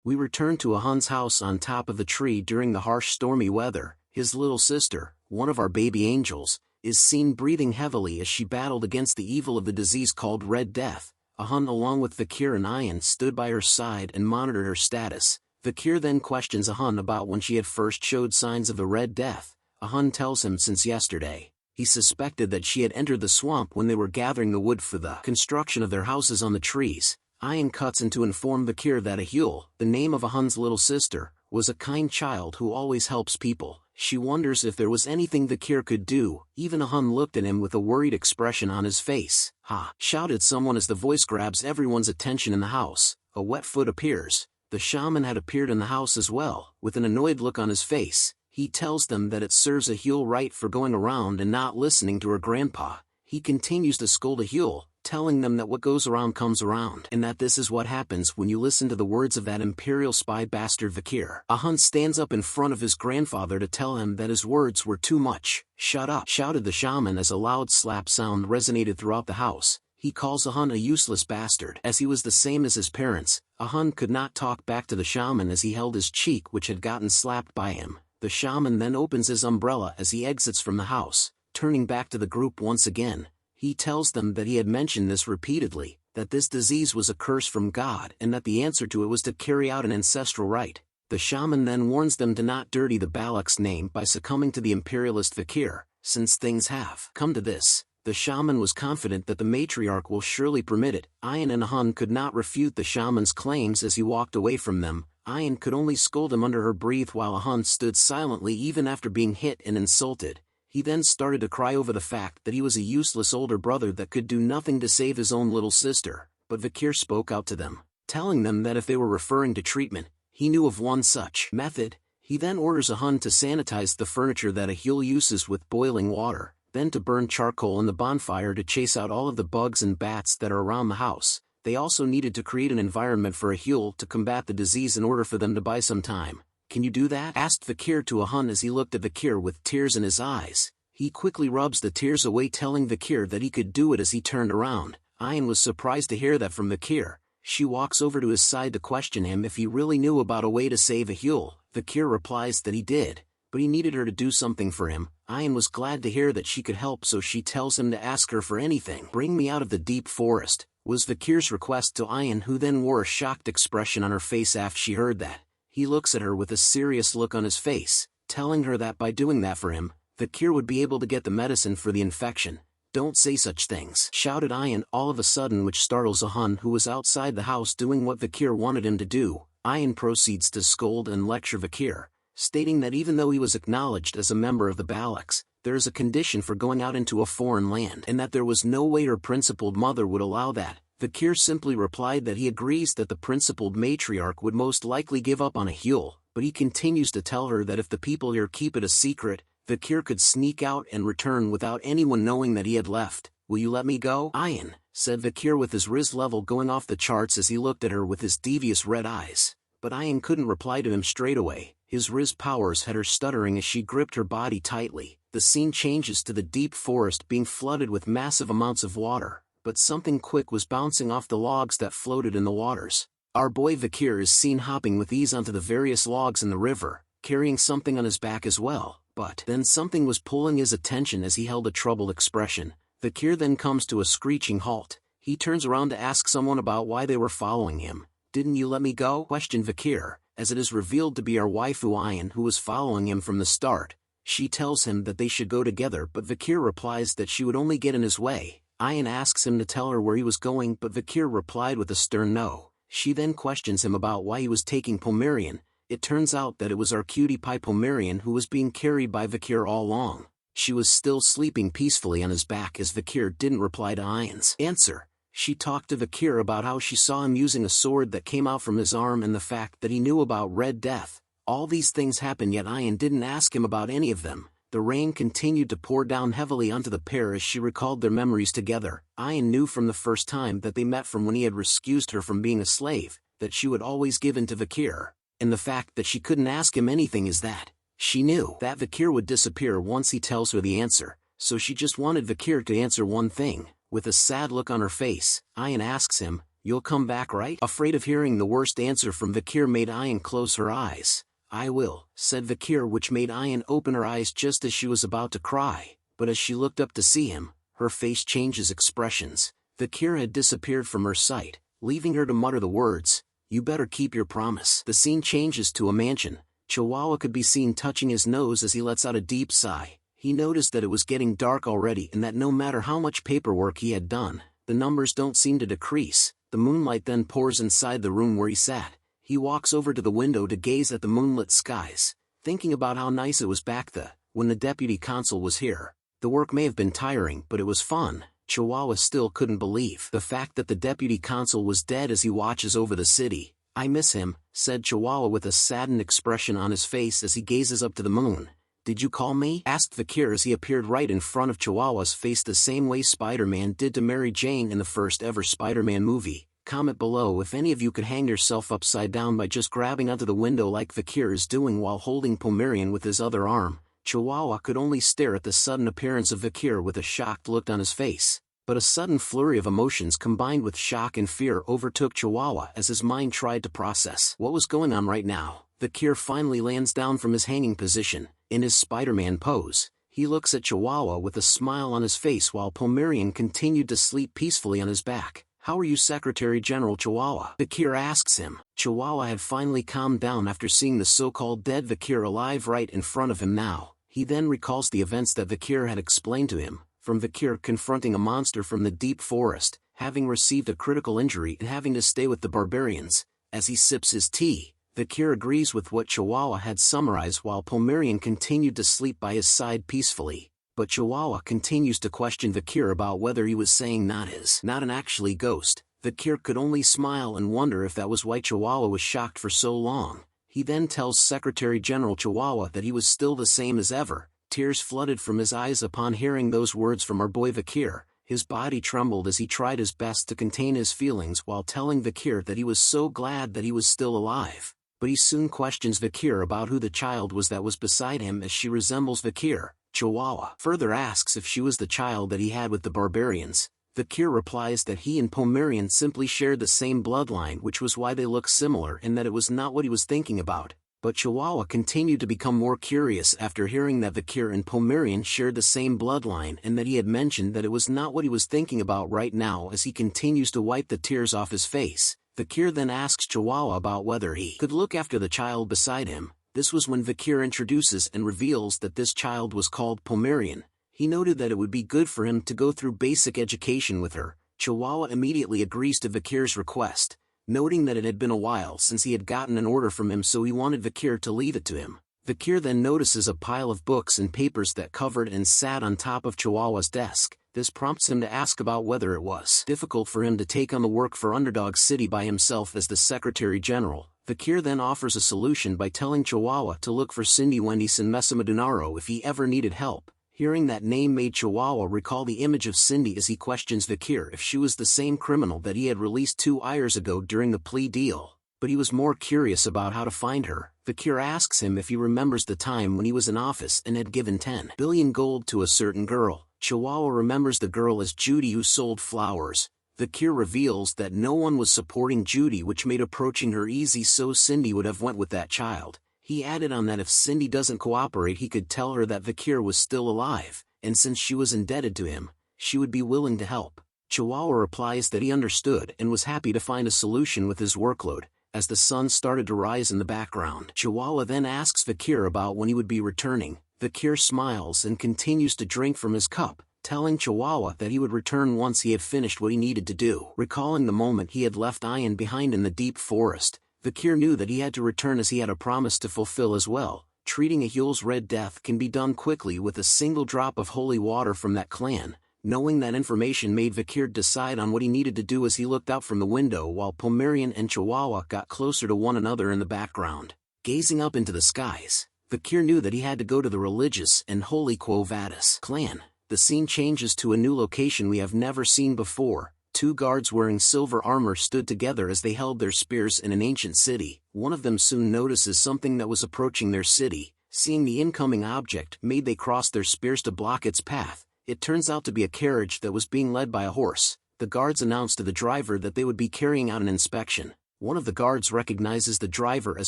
We return to a Hun's house on top of the tree during the harsh stormy weather. His little sister, one of our baby angels, is seen breathing heavily as she battled against the evil of the disease called Red Death. A Hun along with Vikir and Ayan stood by her side and monitored her status. Vikir then questions a Hun about when she had first showed signs of the Red Death. A Hun tells him since yesterday. He suspected that she had entered the swamp when they were gathering the wood for the construction of their houses on the trees. Ayan cuts in to inform Vikir that Yahello, the name of a Hun's little sister, was a kind child who always helps people. She wonders if there was anything Vikir could do. Even a Hun looked at him with a worried expression on his face. "Ha!" shouted someone as the voice grabs everyone's attention in the house. A wet foot appears. The shaman had appeared in the house as well, with an annoyed look on his face. He tells them that it serves Yahello right for going around and not listening to her grandpa. He continues to scold Yahello, telling them that what goes around comes around, and that this is what happens when you listen to the words of that imperial spy bastard Vikir. A Hun stands up in front of his grandfather to tell him that his words were too much. "Shut up!" shouted the shaman as a loud slap sound resonated throughout the house. He calls a Hun a useless bastard. As he was the same as his parents, a Hun could not talk back to the shaman as he held his cheek which had gotten slapped by him. The shaman then opens his umbrella as he exits from the house. Turning back to the group once again, he tells them that he had mentioned this repeatedly, that this disease was a curse from God and that the answer to it was to carry out an ancestral rite. The shaman then warns them to not dirty the Balak's name by succumbing to the imperialist Vikir. Since things have come to this, the shaman was confident that the matriarch will surely permit it. Ayan and a Hun could not refute the shaman's claims as he walked away from them. Ayan could only scold him under her breath while a Hun stood silently even after being hit and insulted. He then started to cry over the fact that he was a useless older brother that could do nothing to save his own little sister, but Vikir spoke out to them, telling them that if they were referring to treatment, he knew of one such method. He then orders a Hun to sanitize the furniture that Yahello uses with boiling water, then to burn charcoal in the bonfire to chase out all of the bugs and bats that are around the house. They also needed to create an environment for Yahello to combat the disease in order for them to buy some time. "Can you do that?" asked Vikir to a Hun as he looked at Vikir with tears in his eyes. He quickly rubs the tears away, telling Vikir that he could do it as he turned around. Ayan was surprised to hear that from Vikir. She walks over to his side to question him if he really knew about a way to save Yahello. Vikir replies that he did, but he needed her to do something for him. Ayan was glad to hear that she could help, so she tells him to ask her for anything. "Bring me out of the deep forest," was Vikir's request to Ayan, who then wore a shocked expression on her face after she heard that. He looks at her with a serious look on his face, telling her that by doing that for him, Vikir would be able to get the medicine for the infection. "Don't say such things," shouted Ayan all of a sudden, which startles a Hun who was outside the house doing what Vikir wanted him to do. Ayan proceeds to scold and lecture Vikir, stating that even though he was acknowledged as a member of the Balaks, there is a condition for going out into a foreign land and that there was no way her principled mother would allow that. Vikir simply replied that he agrees that the principled matriarch would most likely give up on Yahello, but he continues to tell her that if the people here keep it a secret, Vikir could sneak out and return without anyone knowing that he had left. "Will you let me go, Ayan?" said Vikir with his riz level going off the charts as he looked at her with his devious red eyes. But Ayan couldn't reply to him straight away. His riz powers had her stuttering as she gripped her body tightly. The scene changes to the deep forest being flooded with massive amounts of water, but something quick was bouncing off the logs that floated in the waters. Our boy Vikir is seen hopping with ease onto the various logs in the river, carrying something on his back as well, but then something was pulling his attention as he held a troubled expression. Vikir then comes to a screeching halt. He turns around to ask someone about why they were following him. "Didn't you let me go?" questioned Vikir, as it is revealed to be our waifu Ayan who was following him from the start. She tells him that they should go together, but Vikir replies that she would only get in his way. Ayan asks him to tell her where he was going, but Vikir replied with a stern no. She then questions him about why he was taking Pomerian. It turns out that it was our cutie pie Pomerian who was being carried by Vikir all along. She was still sleeping peacefully on his back as Vikir didn't reply to Ayan's answer. She talked to Vikir about how she saw him using a sword that came out from his arm and the fact that he knew about Red Death. All these things happened, yet Ayan didn't ask him about any of them. The rain continued to pour down heavily onto the pair as she recalled their memories together. Ayan knew from the first time that they met, from when he had rescued her from being a slave, that she would always give in to Vikir. And the fact that she couldn't ask him anything is that she knew that Vikir would disappear once he tells her the answer, so she just wanted Vikir to answer one thing. With a sad look on her face, Ayan asks him, "You'll come back, right?" Afraid of hearing the worst answer from Vikir made Ayan close her eyes. "I will," said Vikir, which made Ayan open her eyes just as she was about to cry, but as she looked up to see him, her face changes expressions. Vikir had disappeared from her sight, leaving her to mutter the words, "You better keep your promise." The scene changes to a mansion. Chihuahua could be seen touching his nose as he lets out a deep sigh. He noticed that it was getting dark already and that no matter how much paperwork he had done, the numbers don't seem to decrease. The moonlight then pours inside the room where he sat. He walks over to the window to gaze at the moonlit skies, thinking about how nice it was back when the deputy consul was here. The work may have been tiring, but it was fun. Chihuahua still couldn't believe the fact that the deputy consul was dead as he watches over the city. "I miss him," said Chihuahua with a saddened expression on his face as he gazes up to the moon. "Did you call me?" asked Vikir as he appeared right in front of Chihuahua's face, the same way Spider-Man did to Mary Jane in the first ever Spider-Man movie. Comment below if any of you could hang yourself upside down by just grabbing onto the window like Vikir is doing while holding Pomerian with his other arm. Chihuahua could only stare at the sudden appearance of Vikir with a shocked look on his face. But a sudden flurry of emotions combined with shock and fear overtook Chihuahua as his mind tried to process what was going on right now. Vikir finally lands down from his hanging position. In his Spider-Man pose, he looks at Chihuahua with a smile on his face while Pomerian continued to sleep peacefully on his back. "How are you, Secretary General Chihuahua?" Vikir asks him. Chihuahua had finally calmed down after seeing the so-called dead Vikir alive right in front of him now. He then recalls the events that Vikir had explained to him. From Vikir confronting a monster from the deep forest, having received a critical injury and having to stay with the barbarians. As he sips his tea, Vikir agrees with what Chihuahua had summarized while Pomerian continued to sleep by his side peacefully. But Chihuahua continues to question Vikir about whether he was saying not an actually ghost. Vikir could only smile and wonder if that was why Chihuahua was shocked for so long. He then tells Secretary General Chihuahua that he was still the same as ever. Tears flooded from his eyes upon hearing those words from our boy Vikir. His body trembled as he tried his best to contain his feelings while telling Vikir that he was so glad that he was still alive. But he soon questions Vikir about who the child was that was beside him, as she resembles Vikir. Chihuahua further asks if she was the child that he had with the barbarians. Vikir replies that he and Pomerian simply shared the same bloodline, which was why they looked similar, and that it was not what he was thinking about. But Chihuahua continued to become more curious after hearing that Vikir and Pomerian shared the same bloodline and that he had mentioned that it was not what he was thinking about right now. As he continues to wipe the tears off his face, Vikir then asks Chihuahua about whether he could look after the child beside him. This was when Vikir introduces and reveals that this child was called Pomerian. He noted that it would be good for him to go through basic education with her. Chihuahua immediately agrees to Vikir's request, noting that it had been a while since he had gotten an order from him, so he wanted Vikir to leave it to him. Vikir then notices a pile of books and papers that covered and sat on top of Chihuahua's desk. This prompts him to ask about whether it was difficult for him to take on the work for Underdog City by himself as the Secretary General. Vikir then offers a solution by telling Chihuahua to look for Cindy Wendyson Mesamadunaro if he ever needed help. Hearing that name made Chihuahua recall the image of Cindy as he questions Vikir if she was the same criminal that he had released 2 years ago during the plea deal. But he was more curious about how to find her. Vikir asks him if he remembers the time when he was in office and had given 10 billion gold to a certain girl. Chihuahua remembers the girl as Judy, who sold flowers. Vikir reveals that no one was supporting Judy, which made approaching her easy, so Cindy would have went with that child. He added on that if Cindy doesn't cooperate, he could tell her that Vikir was still alive, and since she was indebted to him, she would be willing to help. Chihuahua replies that he understood and was happy to find a solution with his workload. As the sun started to rise in the background, Chihuahua then asks Vikir about when he would be returning. Vikir smiles and continues to drink from his cup, telling Chihuahua that he would return once he had finished what he needed to do. Recalling the moment he had left Ian behind in the deep forest, Vikir knew that he had to return as he had a promise to fulfill as well. Treating Yahello's Red Death can be done quickly with a single drop of holy water from that clan. Knowing that information made Vikir decide on what he needed to do as he looked out from the window while Pomerian and Chihuahua got closer to one another in the background. Gazing up into the skies, Vikir knew that he had to go to the religious and holy Quo Vadis clan. The scene changes to a new location we have never seen before. Two guards wearing silver armor stood together as they held their spears in an ancient city. One of them soon notices something that was approaching their city. Seeing the incoming object made they cross their spears to block its path. It turns out to be a carriage that was being led by a horse. The guards announced to the driver that they would be carrying out an inspection. One of the guards recognizes the driver as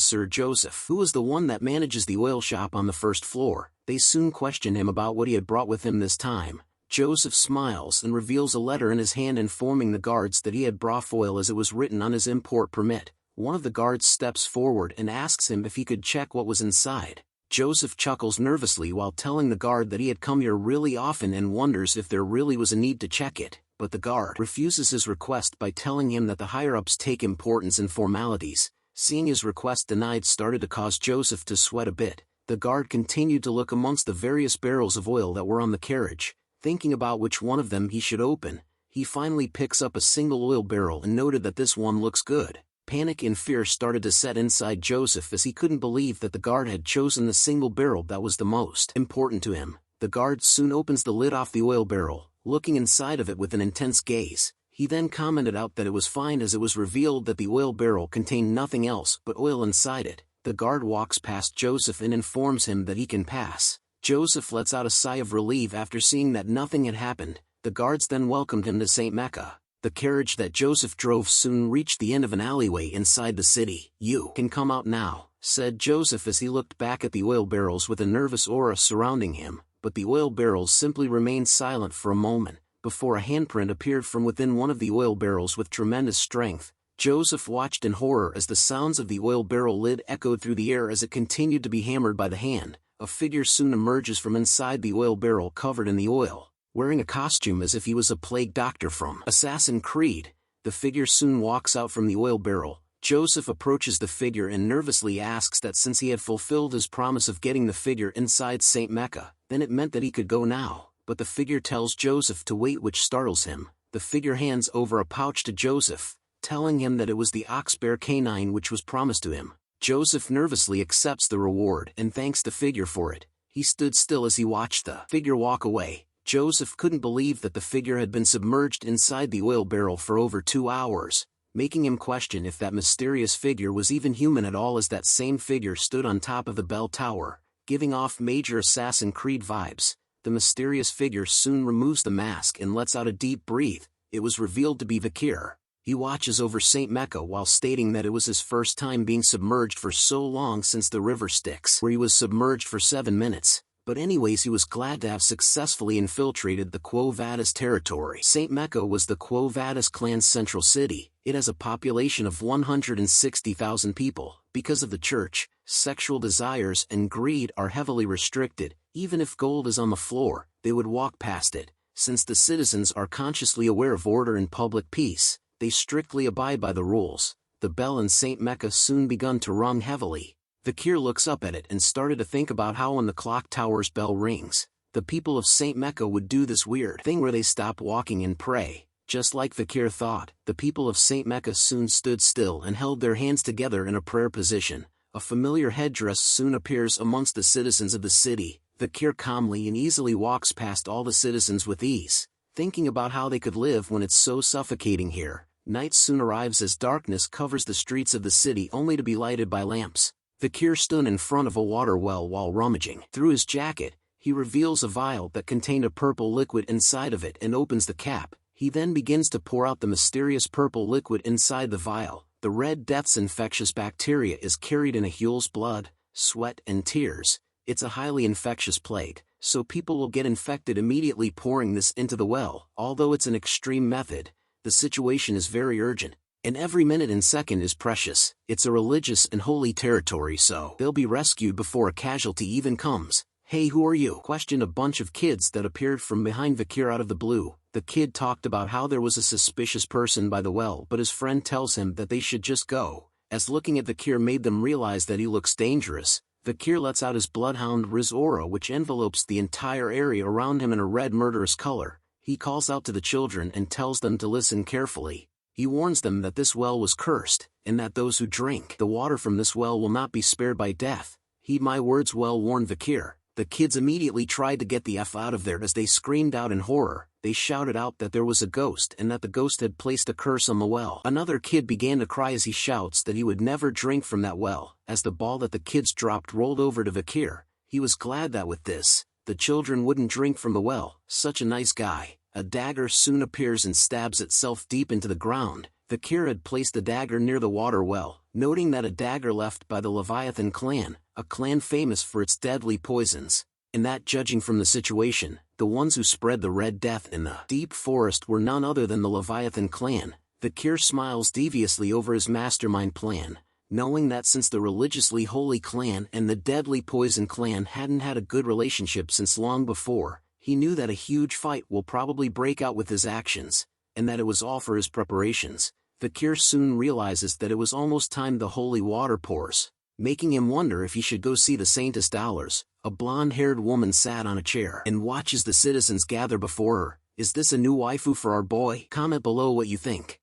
Sir Joseph, who is the one that manages the oil shop on the first floor. They soon question him about what he had brought with him this time. Joseph smiles and reveals a letter in his hand informing the guards that he had brought oil as it was written on his import permit. One of the guards steps forward and asks him if he could check what was inside. Joseph chuckles nervously while telling the guard that he had come here really often and wonders if there really was a need to check it, but the guard refuses his request by telling him that the higher-ups take importance in formalities. Seeing his request denied started to cause Joseph to sweat a bit. The guard continued to look amongst the various barrels of oil that were on the carriage, thinking about which one of them he should open. He finally picks up a single oil barrel and noted that this one looks good. Panic and fear started to set inside Joseph as he couldn't believe that the guard had chosen the single barrel that was the most important to him. The guard soon opens the lid off the oil barrel, looking inside of it with an intense gaze. He then commented out that it was fine as it was revealed that the oil barrel contained nothing else but oil inside it. The guard walks past Joseph and informs him that he can pass. Joseph lets out a sigh of relief after seeing that nothing had happened. The guards then welcomed him to St. Mecca. The carriage that Joseph drove soon reached the end of an alleyway inside the city. "You can come out now," said Joseph as he looked back at the oil barrels with a nervous aura surrounding him, but the oil barrels simply remained silent for a moment, before a handprint appeared from within one of the oil barrels with tremendous strength. Joseph watched in horror as the sounds of the oil barrel lid echoed through the air as it continued to be hammered by the hand. A figure soon emerges from inside the oil barrel covered in the oil, wearing a costume as if he was a plague doctor from Assassin's Creed. The figure soon walks out from the oil barrel. Joseph approaches the figure and nervously asks that since he had fulfilled his promise of getting the figure inside St. Mecca, then it meant that he could go now, but the figure tells Joseph to wait, which startles him. The figure hands over a pouch to Joseph, telling him that it was the ox-bear canine which was promised to him. Joseph nervously accepts the reward and thanks the figure for it. He stood still as he watched the figure walk away. Joseph couldn't believe that the figure had been submerged inside the oil barrel for over 2 hours, making him question if that mysterious figure was even human at all, as that same figure stood on top of the bell tower, giving off major Assassin's Creed vibes. The mysterious figure soon removes the mask and lets out a deep breath. It was revealed to be Vikir. He watches over St. Mecca while stating that it was his first time being submerged for so long since the river Styx, where he was submerged for 7 minutes. But anyways, he was glad to have successfully infiltrated the Quo Vadis territory. St. Mecca was the Quo Vadis clan's central city. It has a population of 160,000 people. Because of the church, sexual desires and greed are heavily restricted. Even if gold is on the floor, they would walk past it. Since the citizens are consciously aware of order and public peace, they strictly abide by the rules. The bell in St. Mecca soon begun to rung heavily. Vikir looks up at it and started to think about how when the clock tower's bell rings, the people of St. Mecca would do this weird thing where they stop walking and pray. Just like Vikir thought, the people of St. Mecca soon stood still and held their hands together in a prayer position. A familiar headdress soon appears amongst the citizens of the city. Vikir calmly and easily walks past all the citizens with ease, thinking about how they could live when it's so suffocating here. Night soon arrives as darkness covers the streets of the city, only to be lighted by lamps. Vikir stood in front of a water well while rummaging through his jacket. He reveals a vial that contained a purple liquid inside of it and opens the cap. He then begins to pour out the mysterious purple liquid inside the vial. The Red Death's infectious bacteria is carried in Yahello's blood, sweat and tears. It's a highly infectious plague, so people will get infected immediately pouring this into the well. Although it's an extreme method, the situation is very urgent, and every minute and second is precious. It's a religious and holy territory, so they'll be rescued before a casualty even comes. "Hey, who are you?" questioned a bunch of kids that appeared from behind Vikir out of the blue. The kid talked about how there was a suspicious person by the well, but his friend tells him that they should just go, as looking at Vikir made them realize that he looks dangerous. Vikir lets out his bloodhound Rizora, which envelopes the entire area around him in a red murderous color. He calls out to the children and tells them to listen carefully. He warns them that this well was cursed, and that those who drink the water from this well will not be spared by death. "Heed my words well," warned Vikir. The kids immediately tried to get the F out of there as they screamed out in horror. They shouted out that there was a ghost and that the ghost had placed a curse on the well. Another kid began to cry as he shouts that he would never drink from that well. As the ball that the kids dropped rolled over to Vikir, he was glad that with this, the children wouldn't drink from the well. Such a nice guy. A dagger soon appears and stabs itself deep into the ground. Vikir had placed the dagger near the water well, noting that a dagger left by the Leviathan clan, a clan famous for its deadly poisons, and that judging from the situation, the ones who spread the Red Death in the deep forest were none other than the Leviathan clan. Vikir smiles deviously over his mastermind plan, knowing that since the religiously holy clan and the deadly poison clan hadn't had a good relationship since long before, he knew that a huge fight will probably break out with his actions, and that it was all for his preparations. Vikir soon realizes that it was almost time the holy water pours, making him wonder if he should go see the Saintess Dollars. A blonde-haired woman sat on a chair and watches the citizens gather before her. "Is this a new waifu for our boy? Comment below what you think."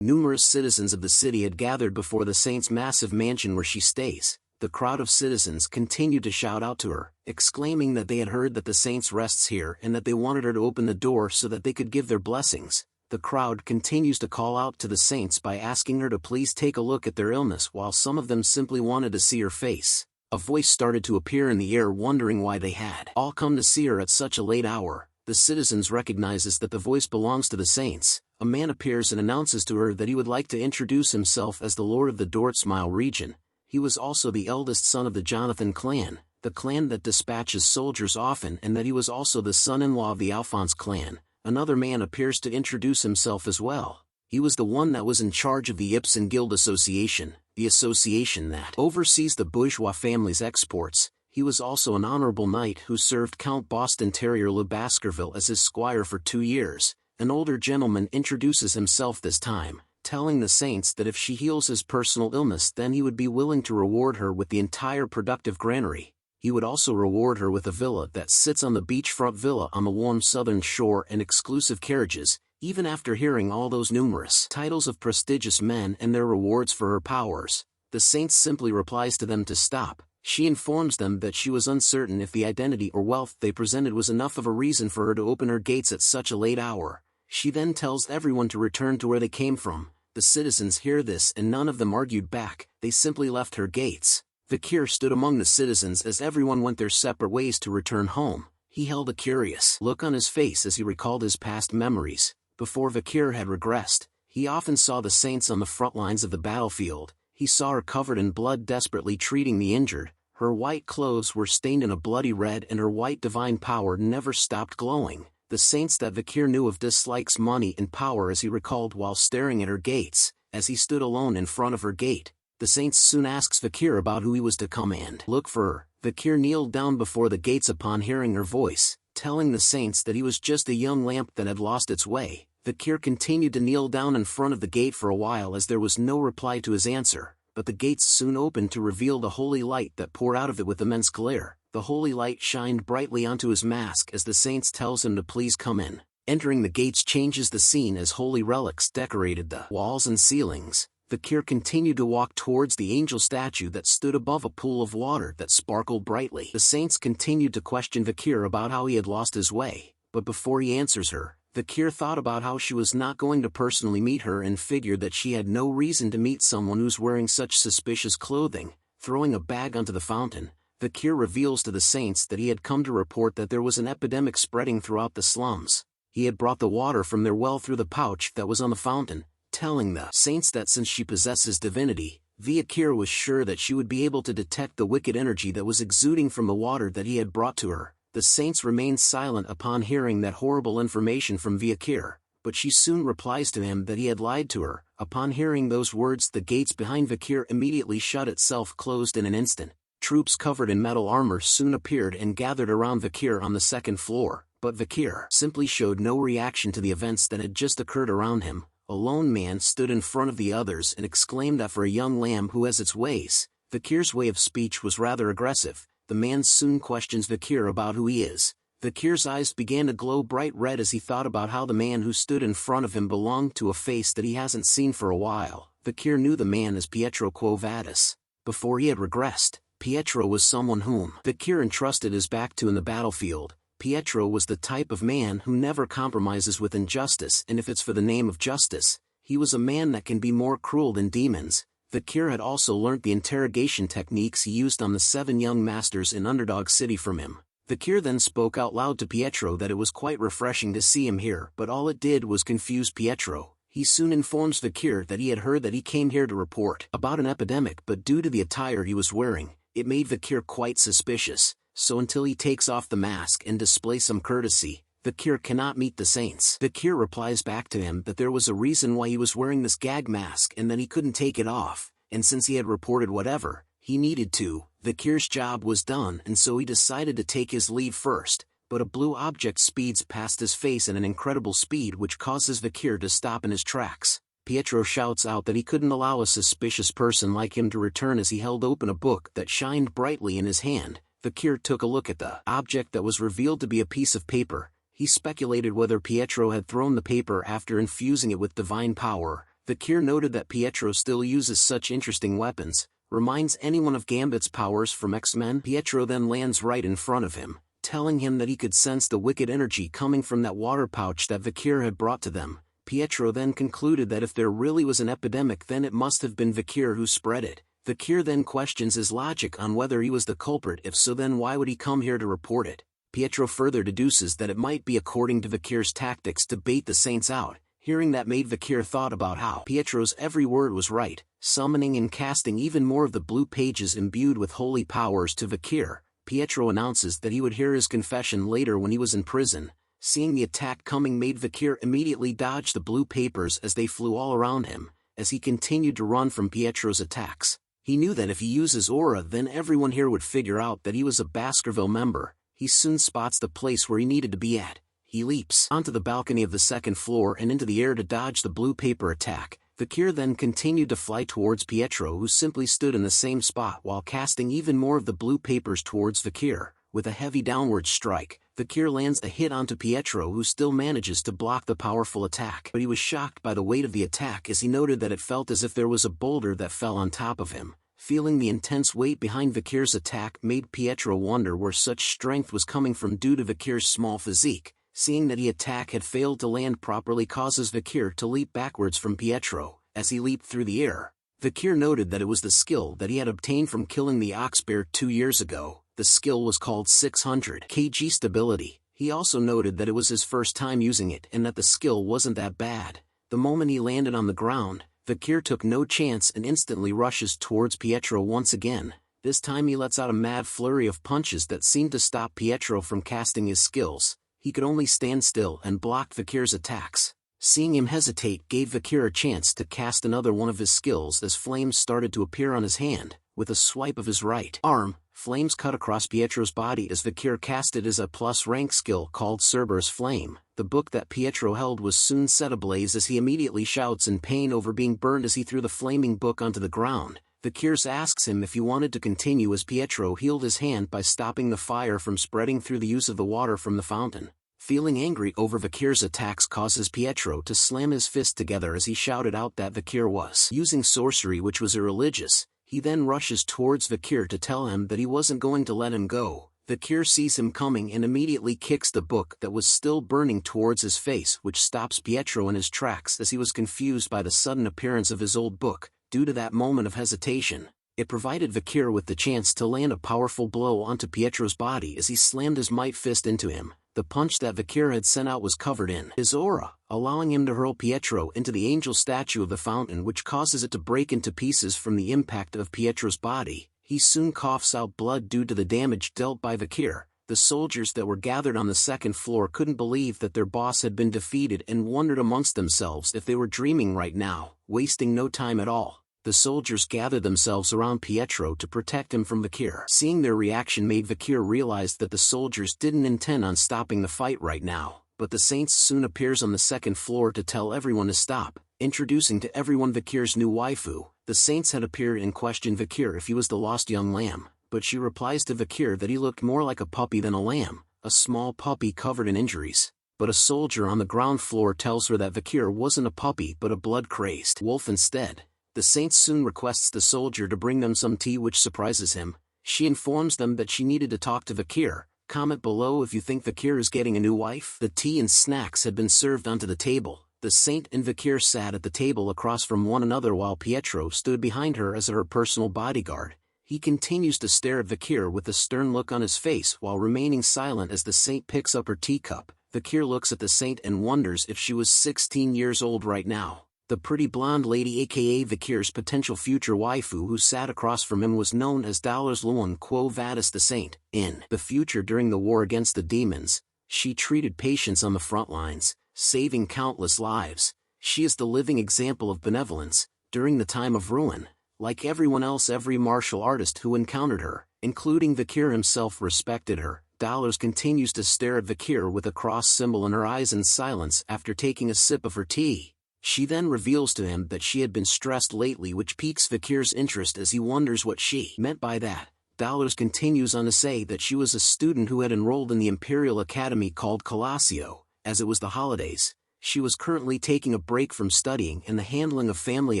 Numerous citizens of the city had gathered before the saint's massive mansion where she stays. The crowd of citizens continued to shout out to her, exclaiming that they had heard that the saint rests here and that they wanted her to open the door so that they could give their blessings. The crowd continues to call out to the saints by asking her to please take a look at their illness, while some of them simply wanted to see her face. A voice started to appear in the air, wondering why they had all come to see her at such a late hour. The citizens recognizes that the voice belongs to the saints. A man appears and announces to her that he would like to introduce himself as the Lord of the Dortsmile region. He was also the eldest son of the Jonathan clan, the clan that dispatches soldiers often, and that he was also the son-in-law of the Alphonse clan. Another man appears to introduce himself as well. He was the one that was in charge of the Ibsen Guild Association, the association that oversees the bourgeois family's exports. He was also an honorable knight who served Count Boston Terrier Le Baskerville as his squire for 2 years. An older gentleman introduces himself this time, telling the saints that if she heals his personal illness, then he would be willing to reward her with the entire productive granary. He would also reward her with a villa that sits on the beachfront villa on the warm southern shore and exclusive carriages. Even after hearing all those numerous titles of prestigious men and their rewards for her powers, the saint simply replies to them to stop. She informs them that she was uncertain if the identity or wealth they presented was enough of a reason for her to open her gates at such a late hour. She then tells everyone to return to where they came from. The citizens hear this and none of them argued back, they simply left her gates. Vikir stood among the citizens as everyone went their separate ways to return home. He held a curious look on his face as he recalled his past memories. Before Vikir had regressed, he often saw the saints on the front lines of the battlefield. He saw her covered in blood desperately treating the injured. Her white clothes were stained in a bloody red and her white divine power never stopped glowing. The saints that Vikir knew of dislikes money and power as he recalled while staring at her gates. As he stood alone in front of her gate, the saints soon asks Vikir about who he was to come and look for her. Vikir kneeled down before the gates upon hearing her voice, telling the saints that he was just a young lamp that had lost its way. Vikir continued to kneel down in front of the gate for a while as there was no reply to his answer, but the gates soon opened to reveal the holy light that poured out of it with immense glare. The holy light shined brightly onto his mask as the saints tells him to please come in. Entering the gates changes the scene as holy relics decorated the walls and ceilings. Vikir continued to walk towards the angel statue that stood above a pool of water that sparkled brightly. The saints continued to question Vikir about how he had lost his way, but before he answers her, Vikir thought about how she was not going to personally meet her and figured that she had no reason to meet someone who's wearing such suspicious clothing. Throwing a bag onto the fountain, Vikir reveals to the saints that he had come to report that there was an epidemic spreading throughout the slums. He had brought the water from their well through the pouch that was on the fountain, telling the saints that since she possesses divinity, Vikir was sure that she would be able to detect the wicked energy that was exuding from the water that he had brought to her. The saints remained silent upon hearing that horrible information from Vikir, but she soon replies to him that he had lied to her. Upon hearing those words, the gates behind Vikir immediately shut itself closed in an instant. Troops covered in metal armor soon appeared and gathered around Vikir on the second floor, but Vikir simply showed no reaction to the events that had just occurred around him. A lone man stood in front of the others and exclaimed that for a young lamb who has its ways, Vikir's way of speech was rather aggressive. The man soon questions Vikir about who he is. Vikir's eyes began to glow bright red as he thought about how the man who stood in front of him belonged to a face that he hasn't seen for a while. Vikir knew the man as Pietro Quo Vadis. Before he had regressed, Pietro was someone whom Vikir entrusted his back to in the battlefield. Pietro was the type of man who never compromises with injustice, and if it's for the name of justice, he was a man that can be more cruel than demons. Vikir had also learnt the interrogation techniques he used on the 7 young masters in Underdog City from him. Vikir then spoke out loud to Pietro that it was quite refreshing to see him here, but all it did was confuse Pietro. He soon informs Vikir that he had heard that he came here to report about an epidemic, but due to the attire he was wearing, it made Vikir quite suspicious. So until he takes off the mask and displays some courtesy, Vikir cannot meet the saints. Vikir replies back to him that there was a reason why he was wearing this gag mask and that he couldn't take it off, and since he had reported whatever he needed to, Vikir's job was done, and so he decided to take his leave first. But a blue object speeds past his face at an incredible speed which causes Vikir to stop in his tracks. Pietro shouts out that he couldn't allow a suspicious person like him to return as he held open a book that shined brightly in his hand. Vikir took a look at the object that was revealed to be a piece of paper. He speculated whether Pietro had thrown the paper after infusing it with divine power. Vikir noted that Pietro still uses such interesting weapons, reminds anyone of Gambit's powers from X-Men. Pietro then lands right in front of him, telling him that he could sense the wicked energy coming from that water pouch that Vikir had brought to them. Pietro then concluded that if there really was an epidemic, then it must have been Vikir who spread it. Vikir then questions his logic on whether he was the culprit. If so, then why would he come here to report it? Pietro further deduces that it might be according to Vikir's tactics to bait the saints out. Hearing that made Vikir thought about how Pietro's every word was right, summoning and casting even more of the blue pages imbued with holy powers to Vikir. Pietro announces that he would hear his confession later when he was in prison. Seeing the attack coming made Vikir immediately dodge the blue papers as they flew all around him, as he continued to run from Pietro's attacks. He knew that if he uses aura, then everyone here would figure out that he was a Baskerville member. He soon spots the place where he needed to be at. He leaps onto the balcony of the second floor and into the air to dodge the blue paper attack. Vikir then continued to fly towards Pietro, who simply stood in the same spot while casting even more of the blue papers towards Vikir. With a heavy downward strike, Vikir lands a hit onto Pietro, who still manages to block the powerful attack. But he was shocked by the weight of the attack as he noted that it felt as if there was a boulder that fell on top of him. Feeling the intense weight behind Vikir's attack made Pietro wonder where such strength was coming from due to Vikir's small physique. Seeing that the attack had failed to land properly causes Vikir to leap backwards from Pietro. As he leaped through the air, Vikir noted that it was the skill that he had obtained from killing the ox bear 2 years ago. The skill was called 600 kg stability. He also noted that it was his first time using it and that the skill wasn't that bad. The moment he landed on the ground, Vikir took no chance and instantly rushes towards Pietro once again. This time he lets out a mad flurry of punches that seemed to stop Pietro from casting his skills. He could only stand still and block Vikir's attacks. Seeing him hesitate gave Vikir a chance to cast another one of his skills as flames started to appear on his hand. With a swipe of his right arm, flames cut across Pietro's body as Vikir cast it as a plus-rank skill called Cerberus Flame. The book that Pietro held was soon set ablaze as he immediately shouts in pain over being burned as he threw the flaming book onto the ground. Vikir asks him if he wanted to continue as Pietro healed his hand by stopping the fire from spreading through the use of the water from the fountain. Feeling angry over Vikir's attacks causes Pietro to slam his fist together as he shouted out that Vikir was using sorcery, which was irreligious. He then rushes towards Vikir to tell him that he wasn't going to let him go. Vikir sees him coming and immediately kicks the book that was still burning towards his face, which stops Pietro in his tracks as he was confused by the sudden appearance of his old book. Due to that moment of hesitation, it provided Vikir with the chance to land a powerful blow onto Pietro's body as he slammed his might fist into him. The punch that Vikir had sent out was covered in his aura, allowing him to hurl Pietro into the angel statue of the fountain, which causes it to break into pieces from the impact of Pietro's body. He soon coughs out blood due to the damage dealt by Vikir. The soldiers that were gathered on the second floor couldn't believe that their boss had been defeated and wondered amongst themselves if they were dreaming right now. Wasting no time at all, the soldiers gathered themselves around Pietro to protect him from Vikir. Seeing their reaction made Vikir realize that the soldiers didn't intend on stopping the fight right now, but the Saints soon appears on the second floor to tell everyone to stop, introducing to everyone Vikir's new waifu. The Saints had appeared and questioned Vikir if he was the lost young lamb, but she replies to Vikir that he looked more like a puppy than a lamb, a small puppy covered in injuries. But a soldier on the ground floor tells her that Vikir wasn't a puppy but a blood-crazed wolf instead. The Saint soon requests the soldier to bring them some tea, which surprises him. She informs them that she needed to talk to Vikir. Comment below if you think Vikir is getting a new wife. The tea and snacks had been served onto the table. The Saint and Vikir sat at the table across from one another while Pietro stood behind her as her personal bodyguard. He continues to stare at Vikir with a stern look on his face while remaining silent as the Saint picks up her teacup. Vikir looks at the Saint and wonders if she was 16 years old right now. The pretty blonde lady, aka Vikir's potential future waifu, who sat across from him, was known as Luan Quo Vadis the Saint. In the future, during the war against the demons, she treated patients on the front lines, saving countless lives. She is the living example of benevolence. During the time of ruin, like everyone else, every martial artist who encountered her, including Vikir himself, respected her. Dollars continues to stare at Vikir with a cross symbol in her eyes in silence after taking a sip of her tea. She then reveals to him that she had been stressed lately, which piques Vikir's interest as he wonders what she meant by that. Dollars continues on to say that she was a student who had enrolled in the Imperial Academy called Colosio. As it was the holidays, she was currently taking a break from studying and the handling of family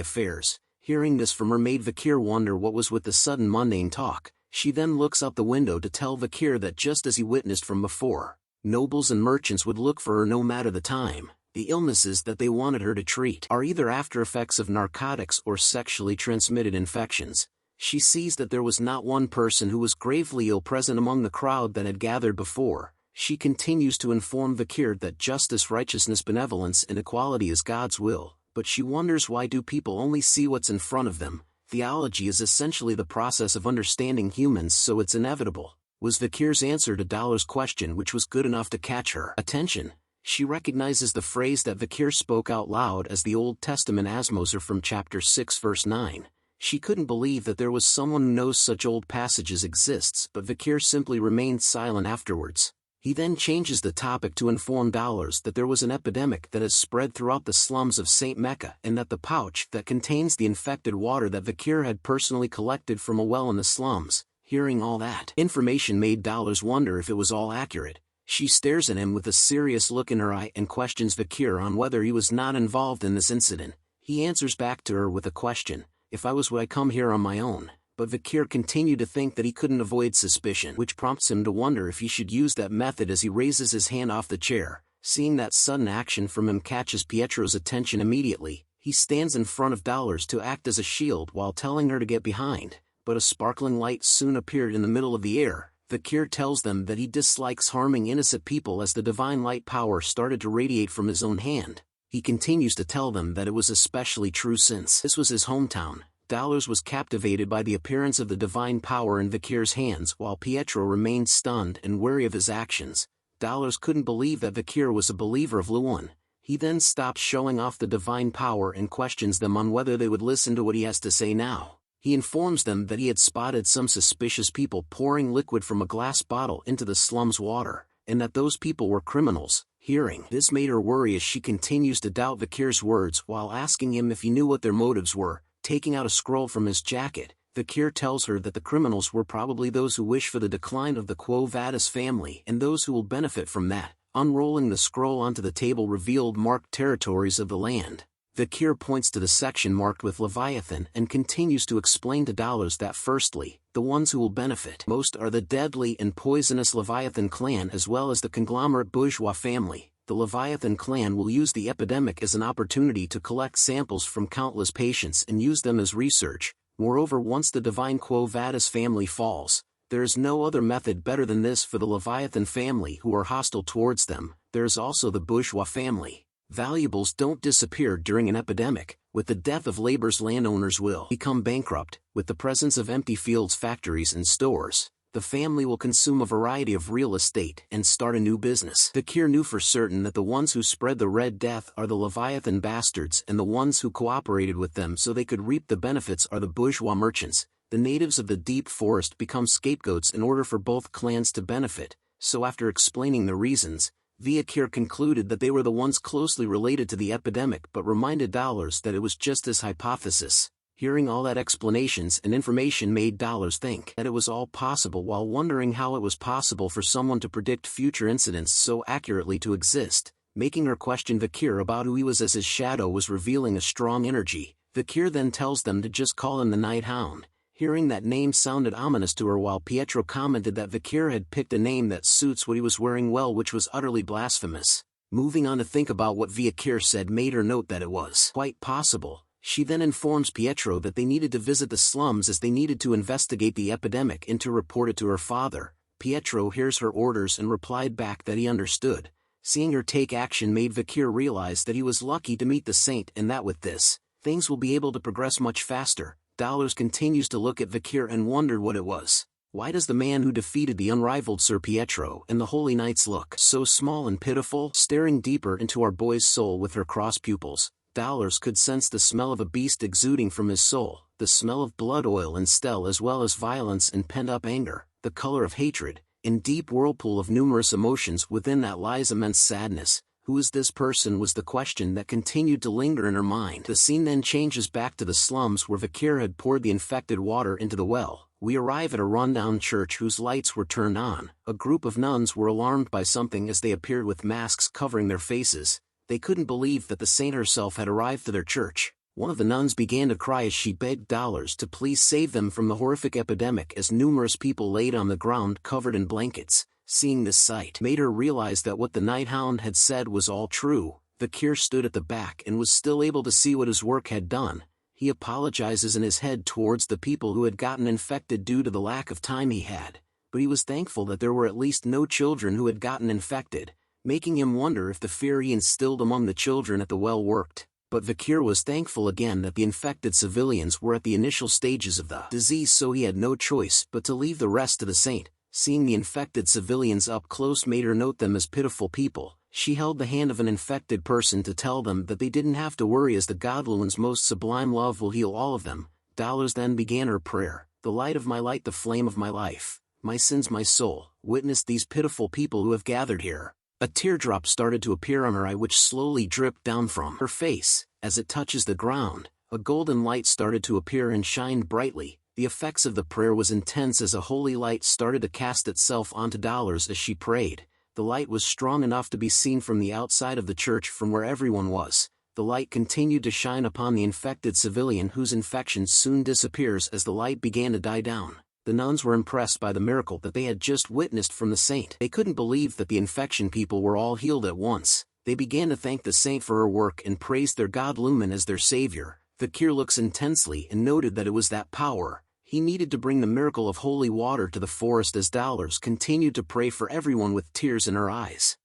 affairs. Hearing this from her made Vikir wonder what was with the sudden mundane talk. She then looks out the window to tell Vikir that just as he witnessed from before, nobles and merchants would look for her no matter the time. The illnesses that they wanted her to treat are either after effects of narcotics or sexually transmitted infections. She sees that there was not one person who was gravely ill present among the crowd that had gathered before. She continues to inform Vikir that justice, righteousness, benevolence, and equality is God's will, but she wonders why do people only see what's in front of them. Theology is essentially the process of understanding humans, so it's inevitable, was Vikir's answer to Dollar's question, which was good enough to catch her attention. She recognizes the phrase that Vikir spoke out loud as the Old Testament Asmoser from chapter 6 verse 9. She couldn't believe that there was someone who knows such old passages exists, but Vikir simply remained silent afterwards. He then changes the topic to inform Dollars that there was an epidemic that has spread throughout the slums of St. Mecca, and that the pouch that contains the infected water that Vikir had personally collected from a well in the slums. Hearing all that information made Dollars wonder if it was all accurate. She stares at him with a serious look in her eye and questions Vikir on whether he was not involved in this incident. He answers back to her with a question, "If I was, would I come here on my own?" But Vikir continued to think that he couldn't avoid suspicion, which prompts him to wonder if he should use that method as he raises his hand off the chair. Seeing that sudden action from him catches Pietro's attention immediately. He stands in front of Dollars to act as a shield while telling her to get behind, but a sparkling light soon appeared in the middle of the air. Vikir tells them that he dislikes harming innocent people as the divine light power started to radiate from his own hand. He continues to tell them that it was especially true since this was his hometown. Dollars was captivated by the appearance of the divine power in Vikir's hands, while Pietro remained stunned and wary of his actions. Dollars couldn't believe that Vikir was a believer of Luan. He then stops showing off the divine power and questions them on whether they would listen to what he has to say now. He informs them that he had spotted some suspicious people pouring liquid from a glass bottle into the slum's water, and that those people were criminals. Hearing this made her worry as she continues to doubt Vikir's words while asking him if he knew what their motives were. Taking out a scroll from his jacket, Vikir tells her that the criminals were probably those who wish for the decline of the Quo Vadis family and those who will benefit from that. Unrolling the scroll onto the table revealed marked territories of the land. Vikir points to the section marked with Leviathan and continues to explain to Dollars that firstly, the ones who will benefit most are the deadly and poisonous Leviathan clan as well as the conglomerate bourgeois family. The Leviathan clan will use the epidemic as an opportunity to collect samples from countless patients and use them as research. Moreover, once the divine Quo Vadis family falls, There is no other method better than this for the Leviathan family who are hostile towards them. There is also the bourgeois family. Valuables don't disappear during an epidemic. With the death of labor's landowners will become bankrupt. With the presence of empty fields, factories and stores, the family will consume a variety of real estate and start a new business. Vikir knew for certain that the ones who spread the Red Death are the Leviathan bastards, and the ones who cooperated with them so they could reap the benefits are the bourgeois merchants. The natives of the deep forest become scapegoats in order for both clans to benefit, so after explaining the reasons, Vikir concluded that they were the ones closely related to the epidemic but reminded Dollars that it was just his hypothesis. Hearing all that explanations and information made Dollars think that it was all possible while wondering how it was possible for someone to predict future incidents so accurately to exist, making her question Vikir about who he was as his shadow was revealing a strong energy. Vikir then tells them to just call him the Night Hound. Hearing that name sounded ominous to her while Pietro commented that Vikir had picked a name that suits what he was wearing well, which was utterly blasphemous. Moving on to think about what Vikir said made her note that it was quite possible. She then informs Pietro that they needed to visit the slums as they needed to investigate the epidemic and to report it to her father. Pietro hears her orders and replied back that he understood. Seeing her take action made Vikir realize that he was lucky to meet the saint and that with this, things will be able to progress much faster. Dollars continues to look at Vikir and wondered what it was. Why does the man who defeated the unrivaled Sir Pietro and the Holy Knights look so small and pitiful? Staring deeper into our boy's soul with her crossed pupils, Dollars could sense the smell of a beast exuding from his soul, the smell of blood oil and stell as well as violence and pent-up anger, the color of hatred. In deep whirlpool of numerous emotions within that lies immense sadness. Who is this person was the question that continued to linger in her mind. The scene then changes back to the slums where Vikir had poured the infected water into the well. We arrive at a rundown church whose lights were turned on. A group of nuns were alarmed by something as they appeared with masks covering their faces. They couldn't believe that the saint herself had arrived to their church. One of the nuns began to cry as she begged Dollars to please save them from the horrific epidemic as numerous people laid on the ground covered in blankets. Seeing this sight made her realize that what the Night Hound had said was all true. Vikir stood at the back and was still able to see what his work had done. He apologizes in his head towards the people who had gotten infected due to the lack of time he had, but he was thankful that there were at least no children who had gotten infected, making him wonder if the fear he instilled among the children at the well worked. But Vikir was thankful again that the infected civilians were at the initial stages of the disease, so he had no choice but to leave the rest to the saint. Seeing the infected civilians up close made her note them as pitiful people. She held the hand of an infected person to tell them that they didn't have to worry as the Godluan's most sublime love will heal all of them. Dollars then began her prayer. The light of my light, the flame of my life, my sins, my soul, witness these pitiful people who have gathered here. A teardrop started to appear on her eye which slowly dripped down from her face. As it touches the ground, a golden light started to appear and shined brightly. The effects of the prayer was intense as a holy light started to cast itself onto Dollars as she prayed. The light was strong enough to be seen from the outside of the church from where everyone was. The light continued to shine upon the infected civilian whose infection soon disappears as the light began to die down. The nuns were impressed by the miracle that they had just witnessed from the saint. They couldn't believe that the infection people were all healed at once. They began to thank the saint for her work and praised their god Lumen as their savior. Vikir looks intensely and noted that it was that power. He needed to bring the miracle of holy water to the forest as Dollars continued to pray for everyone with tears in her eyes.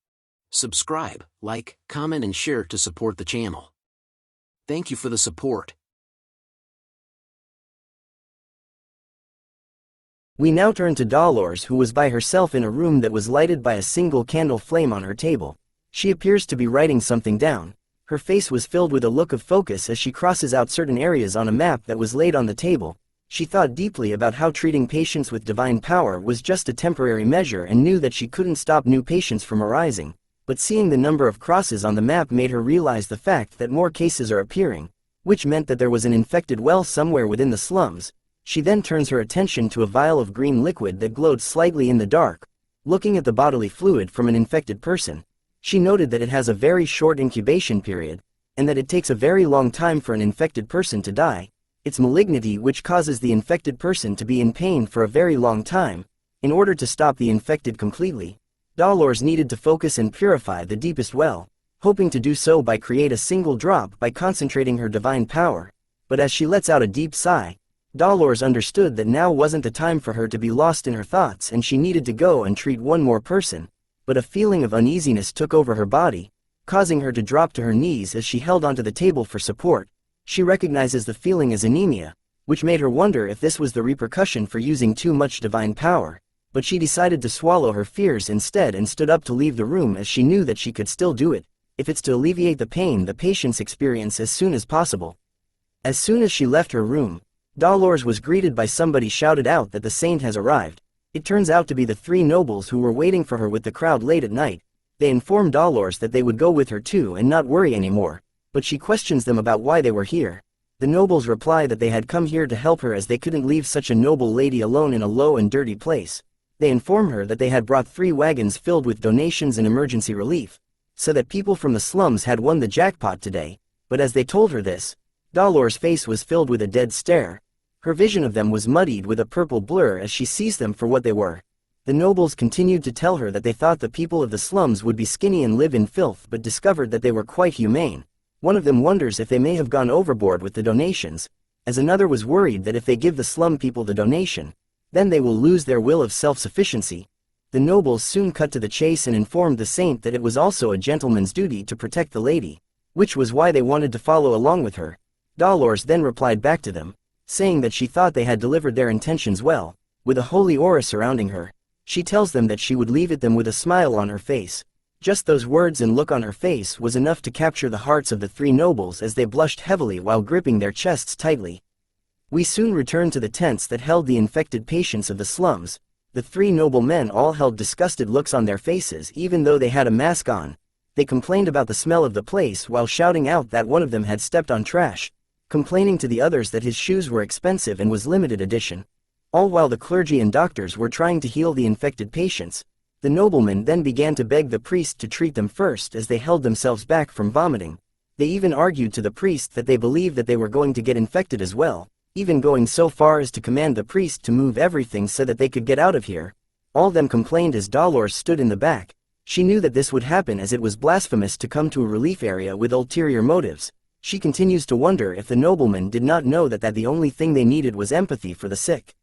Subscribe, like, comment and share to support the channel. Thank you for the support. We now turn to Dollars, who was by herself in a room that was lighted by a single candle flame on her table. She appears to be writing something down. Her face was filled with a look of focus as she crosses out certain areas on a map that was laid on the table. She thought deeply about how treating patients with divine power was just a temporary measure and knew that she couldn't stop new patients from arising. But seeing the number of crosses on the map made her realize the fact that more cases are appearing, which meant that there was an infected well somewhere within the slums. She then turns her attention to a vial of green liquid that glowed slightly in the dark. Looking at the bodily fluid from an infected person, she noted that it has a very short incubation period, and that it takes a very long time for an infected person to die. It's malignity which causes the infected person to be in pain for a very long time. In order to stop the infected completely, Dollars needed to focus and purify the deepest well, hoping to do so by create a single drop by concentrating her divine power. But as she lets out a deep sigh, Dolores understood that now wasn't the time for her to be lost in her thoughts and she needed to go and treat one more person, but a feeling of uneasiness took over her body, causing her to drop to her knees as she held onto the table for support. She recognizes the feeling as anemia, which made her wonder if this was the repercussion for using too much divine power, but she decided to swallow her fears instead and stood up to leave the room as she knew that she could still do it, if it's to alleviate the pain the patients experience as soon as possible. As soon as she left her room, Dolores was greeted by somebody shouted out that the saint has arrived. It turns out to be the three nobles who were waiting for her with the crowd late at night. They informed Dolores that they would go with her too and not worry anymore, but she questions them about why they were here. The nobles reply that they had come here to help her as they couldn't leave such a noble lady alone in a low and dirty place. They inform her that they had brought 3 wagons filled with donations and emergency relief, so that people from the slums had won the jackpot today, but as they told her this, Dolores' face was filled with a dead stare. Her vision of them was muddied with a purple blur as she sees them for what they were. The nobles continued to tell her that they thought the people of the slums would be skinny and live in filth but discovered that they were quite humane. One of them wonders if they may have gone overboard with the donations, as another was worried that if they give the slum people the donation, then they will lose their will of self-sufficiency. The nobles soon cut to the chase and informed the saint that it was also a gentleman's duty to protect the lady, which was why they wanted to follow along with her. Dolores then replied back to them, saying that she thought they had delivered their intentions well, with a holy aura surrounding her. She tells them that she would leave it them with a smile on her face. Just those words and look on her face was enough to capture the hearts of the 3 nobles as they blushed heavily while gripping their chests tightly. We soon returned to the tents that held the infected patients of the slums. The 3 noble men all held disgusted looks on their faces even though they had a mask on. They complained about the smell of the place while shouting out that one of them had stepped on trash, complaining to the others that his shoes were expensive and was limited edition. All while the clergy and doctors were trying to heal the infected patients. The noblemen then began to beg the priest to treat them first as they held themselves back from vomiting. They even argued to the priest that they believed that they were going to get infected as well, even going so far as to command the priest to move everything so that they could get out of here. All them complained as Dolores stood in the back. She knew that this would happen as it was blasphemous to come to a relief area with ulterior motives. She continues to wonder if the noblemen did not know that the only thing they needed was empathy for the sick.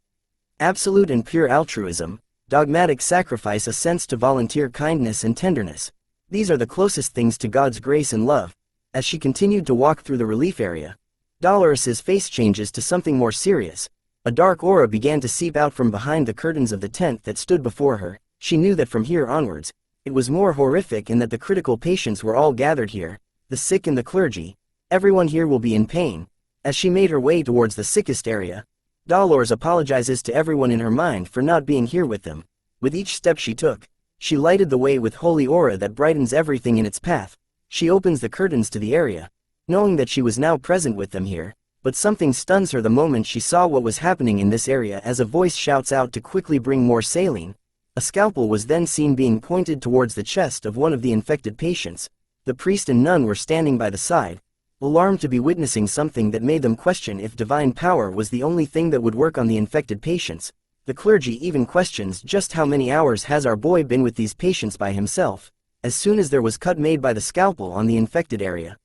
Absolute and pure altruism, dogmatic sacrifice, a sense to volunteer kindness and tenderness. These are the closest things to God's grace and love. As she continued to walk through the relief area, Dolores's face changes to something more serious. A dark aura began to seep out from behind the curtains of the tent that stood before her. She knew that from here onwards, it was more horrific and that the critical patients were all gathered here, the sick and the clergy. Everyone here will be in pain. As she made her way towards the sickest area, Dolores apologizes to everyone in her mind for not being here with them. With each step she took, she lighted the way with holy aura that brightens everything in its path. She opens the curtains to the area, knowing that she was now present with them here, but something stuns her the moment she saw what was happening in this area as a voice shouts out to quickly bring more saline. A scalpel was then seen being pointed towards the chest of one of the infected patients. The priest and nun were standing by the side, alarmed to be witnessing something that made them question if divine power was the only thing that would work on the infected patients. The clergy even questions just how many hours has our boy been with these patients by himself. As soon as there was cut made by the scalpel on the infected area,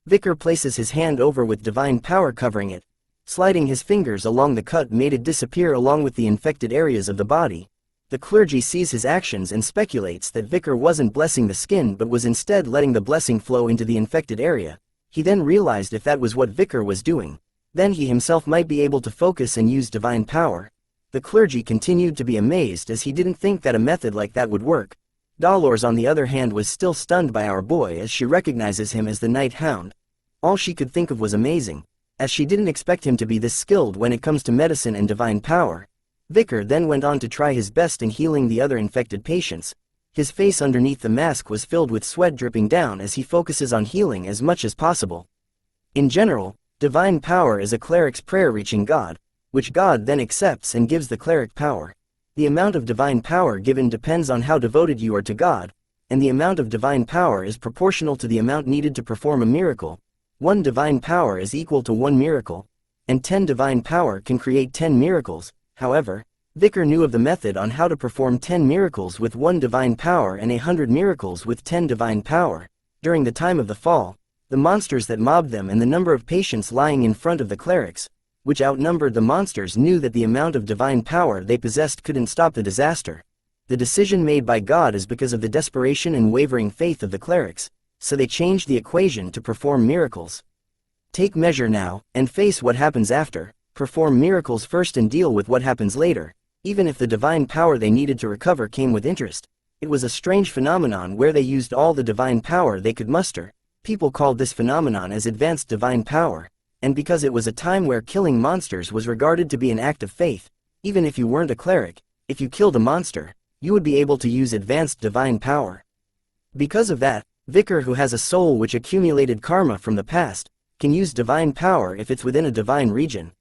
Vikir places his hand over with divine power covering it. Sliding his fingers along the cut made it disappear along with the infected areas of the body. The clergy sees his actions and speculates that Vikir wasn't blessing the skin but was instead letting the blessing flow into the infected area. He then realized if that was what Vikir was doing, then he himself might be able to focus and use divine power. The clergy continued to be amazed as he didn't think that a method like that would work. Dolores on the other hand was still stunned by our boy as she recognizes him as the Night Hound. All she could think of was amazing, as she didn't expect him to be this skilled when it comes to medicine and divine power. Vikir then went on to try his best in healing the other infected patients. His face underneath the mask was filled with sweat dripping down as he focuses on healing as much as possible. In general, divine power is a cleric's prayer reaching God, which God then accepts and gives the cleric power. The amount of divine power given depends on how devoted you are to God, and the amount of divine power is proportional to the amount needed to perform a miracle. 1 divine power is equal to 1 miracle, and 10 divine power can create 10 miracles. However, Vikir knew of the method on how to perform 10 miracles with 1 divine power and 100 miracles with 10 divine power. During the time of the fall, the monsters that mobbed them and the number of patients lying in front of the clerics, which outnumbered the monsters, knew that the amount of divine power they possessed couldn't stop the disaster. The decision made by God is because of the desperation and wavering faith of the clerics, so they changed the equation to perform miracles. Take measure now, and face what happens after. Perform miracles first and deal with what happens later. Even if the divine power they needed to recover came with interest, it was a strange phenomenon where they used all the divine power they could muster. People called this phenomenon as advanced divine power, and because it was a time where killing monsters was regarded to be an act of faith, even if you weren't a cleric, if you killed a monster, you would be able to use advanced divine power. Because of that, Vikir, who has a soul which accumulated karma from the past, can use divine power if it's within a divine region.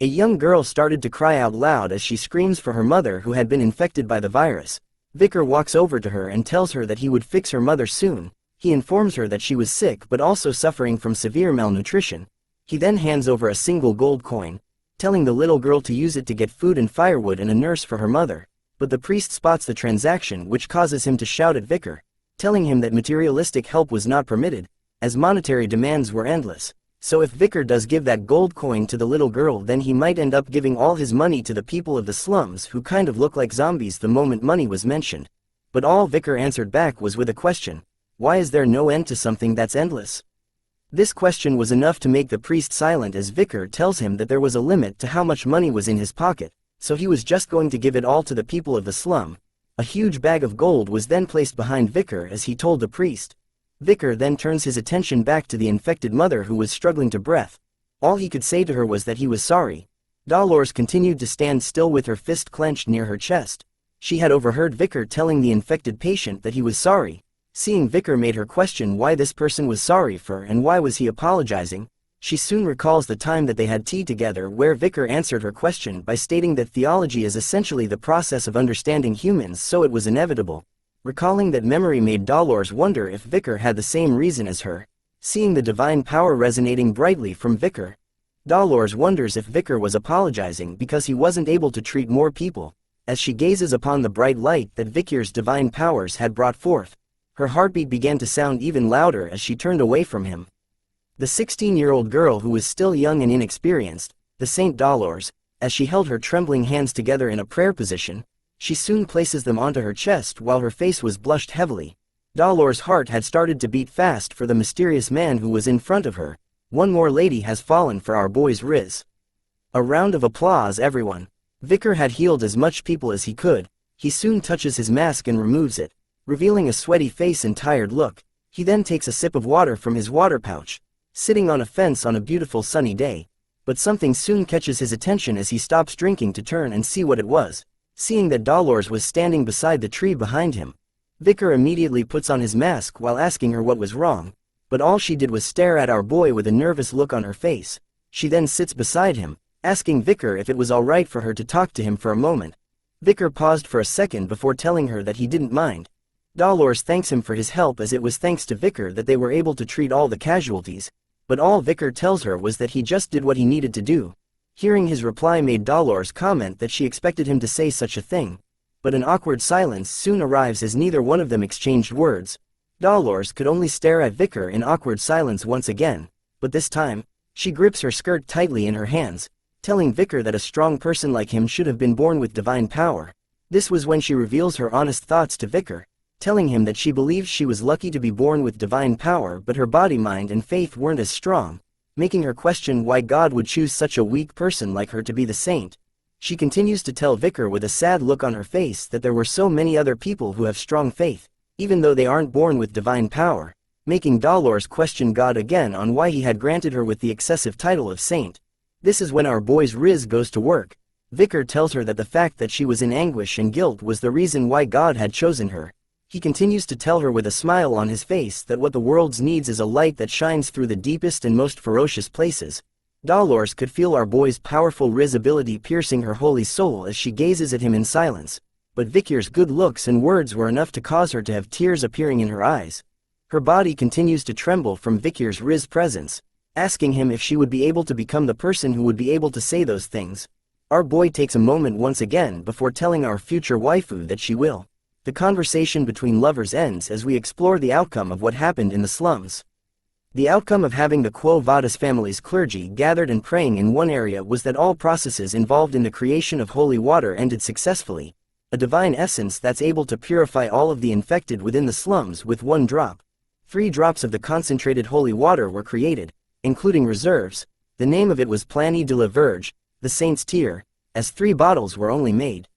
A young girl started to cry out loud as she screams for her mother who had been infected by the virus. Vikir walks over to her and tells her that he would fix her mother soon. He informs her that she was sick but also suffering from severe malnutrition. He then hands over a single gold coin, telling the little girl to use it to get food and firewood and a nurse for her mother. But the priest spots the transaction, which causes him to shout at Vikir, telling him that materialistic help was not permitted, as monetary demands were endless. So if Vikir does give that gold coin to the little girl, then he might end up giving all his money to the people of the slums who kind of look like zombies the moment money was mentioned. But all Vikir answered back was with a question: why is there no end to something that's endless? This question was enough to make the priest silent, as Vikir tells him that there was a limit to how much money was in his pocket, so he was just going to give it all to the people of the slum. A huge bag of gold was then placed behind Vikir as he told the priest. Vikir then turns his attention back to the infected mother who was struggling to breath. All he could say to her was that he was sorry. Dolores continued to stand still with her fist clenched near her chest. She had overheard Vikir telling the infected patient that he was sorry. Seeing Vikir made her question why this person was sorry for and why was he apologizing. She soon recalls the time that they had tea together, where Vikir answered her question by stating that theology is essentially the process of understanding humans, so it was inevitable. Recalling that memory made Dolores wonder if Vikir had the same reason as her. Seeing the divine power resonating brightly from Vikir, Dolores wonders if Vikir was apologizing because he wasn't able to treat more people. As she gazes upon the bright light that Vikir's divine powers had brought forth, her heartbeat began to sound even louder as she turned away from him. The 16-year-old girl, who was still young and inexperienced, the Saint Dolores, as she held her trembling hands together in a prayer position, she soon places them onto her chest while her face was blushed heavily. Dolores' heart had started to beat fast for the mysterious man who was in front of her. One more lady has fallen for our boy's Riz. A round of applause, everyone. Vikir had healed as much people as he could. He soon touches his mask and removes it, revealing a sweaty face and tired look. He then takes a sip of water from his water pouch, sitting on a fence on a beautiful sunny day. But something soon catches his attention as he stops drinking to turn and see what it was. Seeing that Dolores was standing beside the tree behind him, Vikir immediately puts on his mask while asking her what was wrong, but all she did was stare at our boy with a nervous look on her face. She then sits beside him, asking Vikir if it was alright for her to talk to him for a moment. Vikir paused for a second before telling her that he didn't mind. Dolores thanks him for his help, as it was thanks to Vikir that they were able to treat all the casualties, but all Vikir tells her was that he just did what he needed to do. Hearing his reply made Dolores comment that she expected him to say such a thing, but an awkward silence soon arrives as neither one of them exchanged words. Dolores could only stare at Vikir in awkward silence once again, but this time, she grips her skirt tightly in her hands, telling Vikir that a strong person like him should have been born with divine power. This was when she reveals her honest thoughts to Vikir, telling him that she believes she was lucky to be born with divine power, but her body, mind and faith weren't as strong, making her question why God would choose such a weak person like her to be the saint. She continues to tell Vikir with a sad look on her face that there were so many other people who have strong faith, even though they aren't born with divine power, making Dolores question God again on why he had granted her with the excessive title of saint. This is when our boy's Riz goes to work. Vikir tells her that the fact that she was in anguish and guilt was the reason why God had chosen her. He continues to tell her with a smile on his face that what the world needs is a light that shines through the deepest and most ferocious places. Dolores could feel our boy's powerful Riz ability piercing her holy soul as she gazes at him in silence, but Vikir's good looks and words were enough to cause her to have tears appearing in her eyes. Her body continues to tremble from Vikir's Riz presence, asking him if she would be able to become the person who would be able to say those things. Our boy takes a moment once again before telling our future waifu that she will. The conversation between lovers ends as we explore the outcome of what happened in the slums. The outcome of having the Quo Vadis family's clergy gathered and praying in one area was that all processes involved in the creation of holy water ended successfully, a divine essence that's able to purify all of the infected within the slums with one drop. 3 drops of the concentrated holy water were created, including reserves. The name of it was Plani de la Verge, the Saint's Tear, as 3 bottles were only made.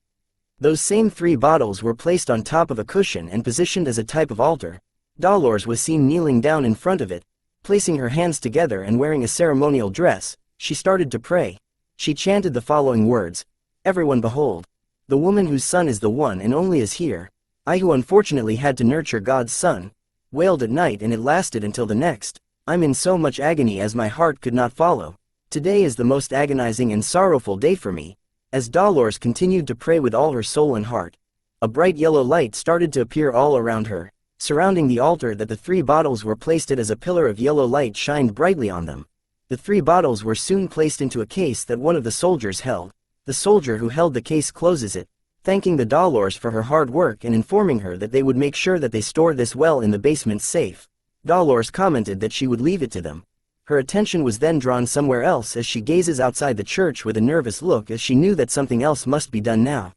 Those same 3 bottles were placed on top of a cushion and positioned as a type of altar. Dolores was seen kneeling down in front of it, placing her hands together and wearing a ceremonial dress. She started to pray. She chanted the following words: "Everyone behold, the woman whose son is the one and only is here. I who unfortunately had to nurture God's son, wailed at night and it lasted until the next. I'm in so much agony as my heart could not follow. Today is the most agonizing and sorrowful day for me." As Dolores continued to pray with all her soul and heart, a bright yellow light started to appear all around her, surrounding the altar that the 3 bottles were placed at. As a pillar of yellow light shined brightly on them. The 3 bottles were soon placed into a case that one of the soldiers held. The soldier who held the case closes it, thanking the Dolores for her hard work and informing her that they would make sure that they store this well in the basement safe. Dolores commented that she would leave it to them. Her attention was then drawn somewhere else as she gazes outside the church with a nervous look, as she knew that something else must be done now.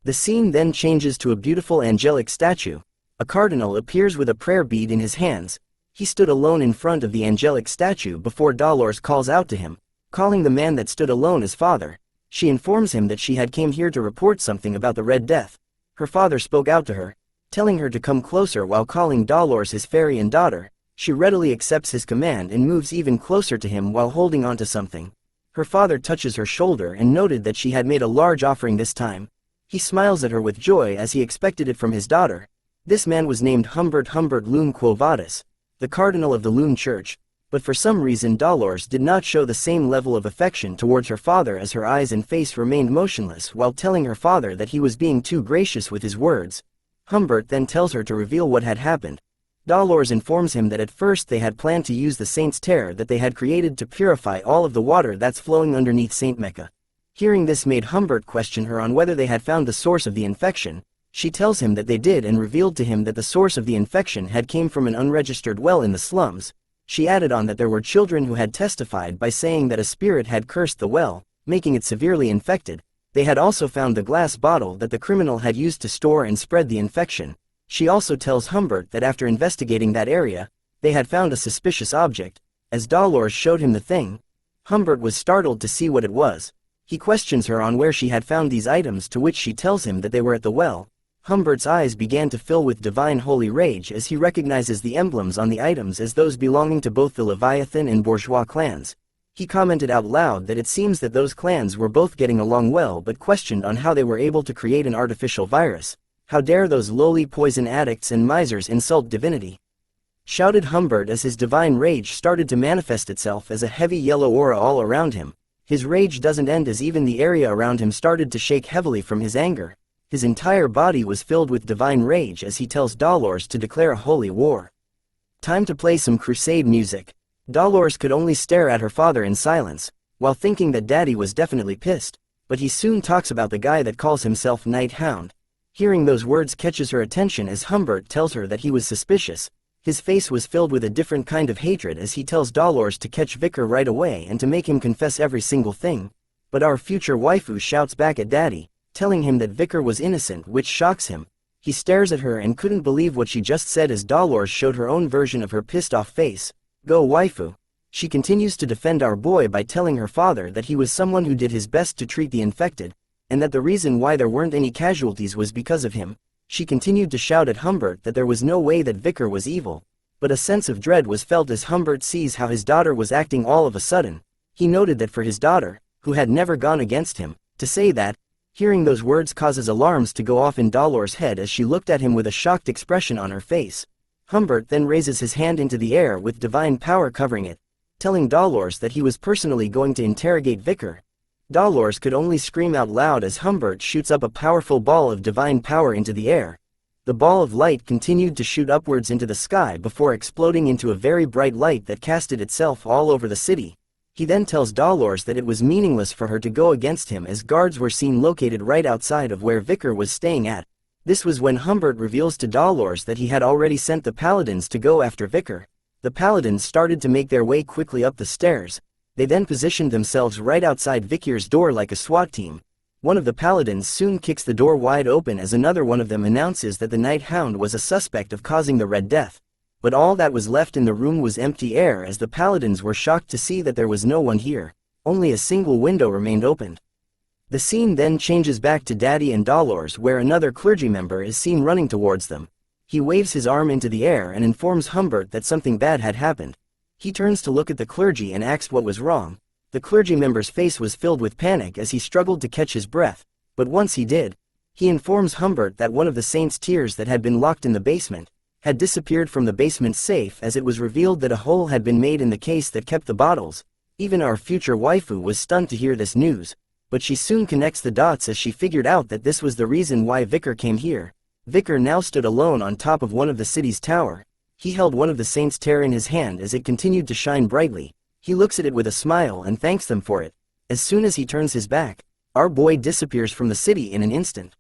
The scene then changes to a beautiful angelic statue. A cardinal appears with a prayer bead in his hands. He stood alone in front of the angelic statue before Dolores calls out to him, calling the man that stood alone as father. She informs him that she had came here to report something about the Red Death. Her father spoke out to her, telling her to come closer while calling Dolores his fairy and daughter. She readily accepts his command and moves even closer to him while holding on to something. Her father touches her shoulder and noted that she had made a large offering this time. He smiles at her with joy as he expected it from his daughter. This man was named Humbert Loon Quo Vadis, the cardinal of the Loon Church, but for some reason Dolores did not show the same level of affection towards her father, as her eyes and face remained motionless while telling her father that he was being too gracious with his words. Humbert then tells her to reveal what had happened. Dolores informs him that at first they had planned to use the Saint's Tear that they had created to purify all of the water that's flowing underneath Saint Mecca. Hearing this made Humbert question her on whether they had found the source of the infection. She tells him that they did and revealed to him that the source of the infection had came from an unregistered well in the slums. She added on that there were children who had testified by saying that a spirit had cursed the well, making it severely infected. They had also found the glass bottle that the criminal had used to store and spread the infection. She also tells Humbert that after investigating that area, they had found a suspicious object. As Dolores showed him the thing, Humbert was startled to see what it was. He questions her on where she had found these items, to which she tells him that they were at the well. Humbert's eyes began to fill with divine holy rage as he recognizes the emblems on the items as those belonging to both the Leviathan and Bourgeois clans. He commented out loud that it seems that those clans were both getting along well, but questioned on how they were able to create an artificial virus. How dare those lowly poison addicts and misers insult divinity? Shouted Humbert as his divine rage started to manifest itself as a heavy yellow aura all around him. His rage doesn't end as even the area around him started to shake heavily from his anger. His entire body was filled with divine rage as he tells Dolores to declare a holy war. Time to play some crusade music. Dolores could only stare at her father in silence, while thinking that Daddy was definitely pissed, but he soon talks about the guy that calls himself Hound. Hearing those words catches her attention as Humbert tells her that he was suspicious. His face was filled with a different kind of hatred as he tells Dolores to catch Vikir right away and to make him confess every single thing. But our future waifu shouts back at Daddy, telling him that Vikir was innocent, which shocks him. He stares at her and couldn't believe what she just said as Dolores showed her own version of her pissed off face. Go waifu. She continues to defend our boy by telling her father that he was someone who did his best to treat the infected, and that the reason why there weren't any casualties was because of him. She continued to shout at Humbert that there was no way that Vikir was evil, but a sense of dread was felt as Humbert sees how his daughter was acting all of a sudden. He noted that for his daughter, who had never gone against him, to say that, hearing those words causes alarms to go off in Dolores' head as she looked at him with a shocked expression on her face. Humbert then raises his hand into the air with divine power covering it, telling Dolores that he was personally going to interrogate Vikir. Dolores could only scream out loud as Humbert shoots up a powerful ball of divine power into the air. The ball of light continued to shoot upwards into the sky before exploding into a very bright light that casted itself all over the city. He then tells Dolores that it was meaningless for her to go against him as guards were seen located right outside of where Vikir was staying at. This was when Humbert reveals to Dolores that he had already sent the paladins to go after Vikir. The paladins started to make their way quickly up the stairs. They then positioned themselves right outside Vikir's door like a SWAT team. One of the paladins soon kicks the door wide open as another one of them announces that the night hound was a suspect of causing the Red Death. But all that was left in the room was empty air as the paladins were shocked to see that there was no one here. Only a single window remained open. The scene then changes back to Daddy and Dolores where another clergy member is seen running towards them. He waves his arm into the air and informs Humbert that something bad had happened. He turns to look at the clergy and asks what was wrong. The clergy member's face was filled with panic as he struggled to catch his breath, but once he did, he informs Humbert that one of the saint's tears that had been locked in the basement had disappeared from the basement safe as it was revealed that a hole had been made in the case that kept the bottles. Even our future waifu was stunned to hear this news, but she soon connects the dots as she figured out that this was the reason why Vikir came here. Vikir now stood alone on top of one of the city's tower. He held one of the saint's tear in his hand as it continued to shine brightly. He looks at it with a smile and thanks them for it. As soon as he turns his back, our boy disappears from the city in an instant.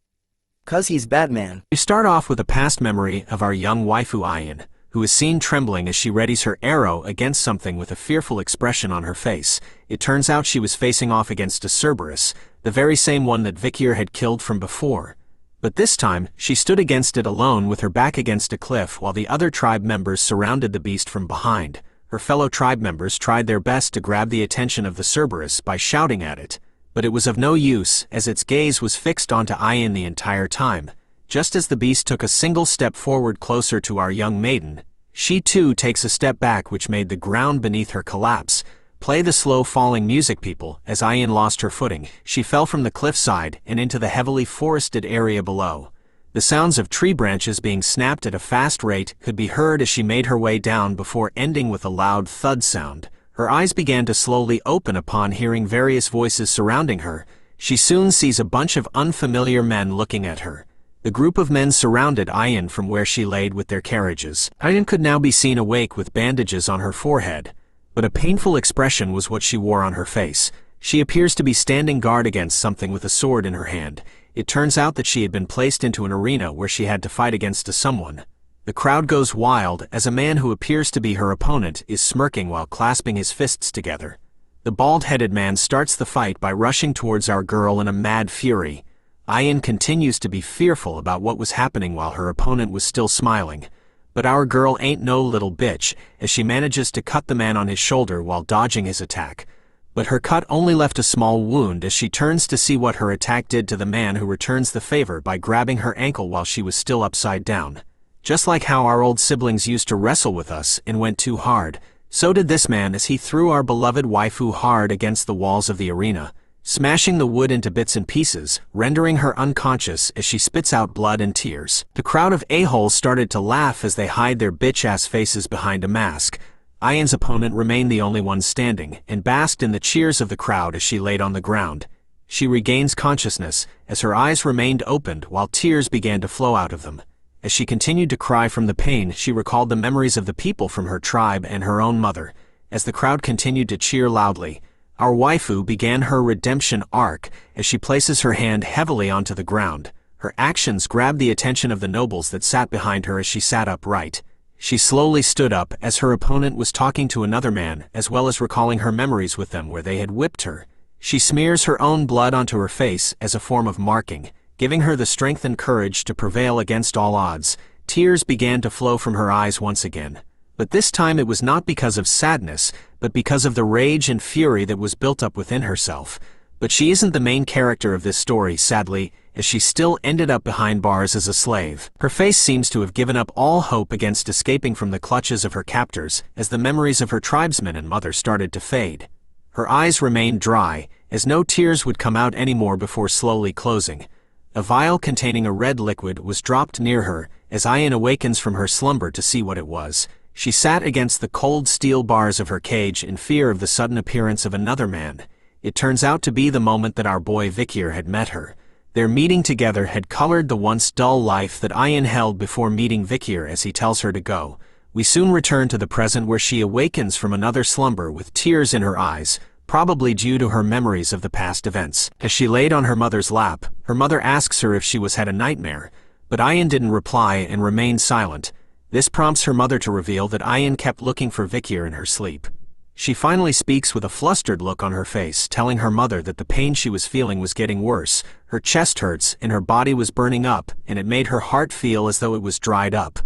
'Cause he's Batman. We start off with a past memory of our young waifu Ayan, who is seen trembling as she readies her arrow against something with a fearful expression on her face. It turns out she was facing off against a Cerberus, the very same one that Vikir had killed from before. But this time, she stood against it alone with her back against a cliff while the other tribe members surrounded the beast from behind. Her fellow tribe members tried their best to grab the attention of the Cerberus by shouting at it, but it was of no use as its gaze was fixed onto Ayan the entire time. Just as the beast took a single step forward closer to our young maiden, she too takes a step back which made the ground beneath her collapse. Play the slow falling music, people. As Ayan lost her footing, she fell from the cliffside and into the heavily forested area below. The sounds of tree branches being snapped at a fast rate could be heard as she made her way down before ending with a loud thud sound. Her eyes began to slowly open upon hearing various voices surrounding her. She soon sees a bunch of unfamiliar men looking at her. The group of men surrounded Ayan from where she laid with their carriages. Ayan could now be seen awake with bandages on her forehead, but a painful expression was what she wore on her face. She appears to be standing guard against something with a sword in her hand. It turns out that she had been placed into an arena where she had to fight against someone. The crowd goes wild as a man who appears to be her opponent is smirking while clasping his fists together. The bald-headed man starts the fight by rushing towards our girl in a mad fury. Ayan continues to be fearful about what was happening while her opponent was still smiling. But our girl ain't no little bitch, as she manages to cut the man on his shoulder while dodging his attack. But her cut only left a small wound as she turns to see what her attack did to the man who returns the favor by grabbing her ankle while she was still upside down. Just like how our old siblings used to wrestle with us and went too hard, so did this man as he threw our beloved waifu hard against the walls of the arena, smashing the wood into bits and pieces, rendering her unconscious as she spits out blood and tears. The crowd of a-holes started to laugh as they hide their bitch-ass faces behind a mask. Ayan's opponent remained the only one standing, and basked in the cheers of the crowd as she laid on the ground. She regains consciousness, as her eyes remained opened while tears began to flow out of them. As she continued to cry from the pain, she recalled the memories of the people from her tribe and her own mother. As the crowd continued to cheer loudly, our waifu began her redemption arc as she places her hand heavily onto the ground. Her actions grabbed the attention of the nobles that sat behind her as she sat upright. She slowly stood up as her opponent was talking to another man, as well as recalling her memories with them where they had whipped her. She smears her own blood onto her face as a form of marking, giving her the strength and courage to prevail against all odds. Tears began to flow from her eyes once again. But this time it was not because of sadness, but because of the rage and fury that was built up within herself. But she isn't the main character of this story, sadly, as she still ended up behind bars as a slave. Her face seems to have given up all hope against escaping from the clutches of her captors as the memories of her tribesmen and mother started to fade. Her eyes remained dry, as no tears would come out anymore before slowly closing. A vial containing a red liquid was dropped near her, as Ayan awakens from her slumber to see what it was. She sat against the cold steel bars of her cage in fear of the sudden appearance of another man. It turns out to be the moment that our boy Vikir had met her. Their meeting together had colored the once dull life that Ayan held before meeting Vikir as he tells her to go. We soon return to the present where she awakens from another slumber with tears in her eyes, probably due to her memories of the past events. As she laid on her mother's lap, her mother asks her if she was had a nightmare, but Ayan didn't reply and remained silent. This prompts her mother to reveal that Ayin kept looking for Vikir in her sleep. She finally speaks with a flustered look on her face, telling her mother that the pain she was feeling was getting worse, her chest hurts, and her body was burning up, and it made her heart feel as though it was dried up.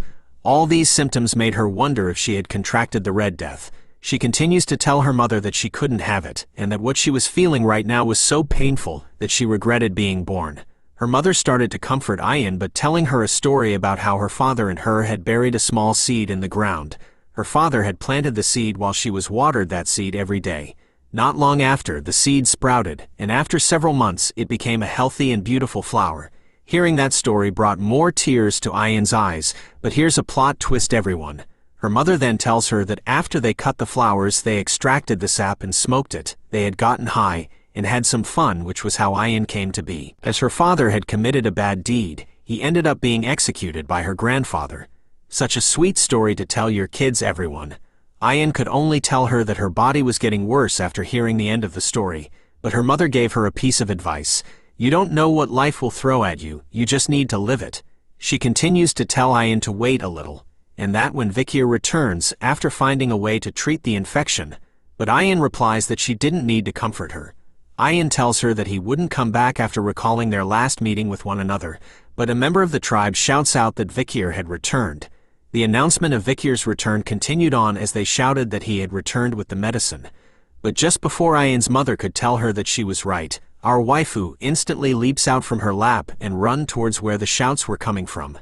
All these symptoms made her wonder if she had contracted the Red Death. She continues to tell her mother that she couldn't have it, and that what she was feeling right now was so painful that she regretted being born. Her mother started to comfort Ayin by telling her a story about how her father and her had buried a small seed in the ground. Her father had planted the seed while she was watered that seed every day. Not long after, the seed sprouted, and after several months it became a healthy and beautiful flower. Hearing that story brought more tears to Ayin's eyes, but here's a plot twist, everyone. Her mother then tells her that after they cut the flowers they extracted the sap and smoked it. They had gotten high and had some fun, which was how Ayin came to be. As her father had committed a bad deed, he ended up being executed by her grandfather. Such a sweet story to tell your kids, everyone. Ayin could only tell her that her body was getting worse after hearing the end of the story, but her mother gave her a piece of advice. You don't know what life will throw at you, you just need to live it. She continues to tell Ayin to wait a little, and that when Vikir returns after finding a way to treat the infection, but Ayin replies that she didn't need to comfort her. Ayin tells her that he wouldn't come back after recalling their last meeting with one another, but a member of the tribe shouts out that Vikir had returned. The announcement of Vikir's return continued on as they shouted that he had returned with the medicine. But just before Ayin's mother could tell her that she was right, our waifu instantly leaps out from her lap and runs towards where the shouts were coming from.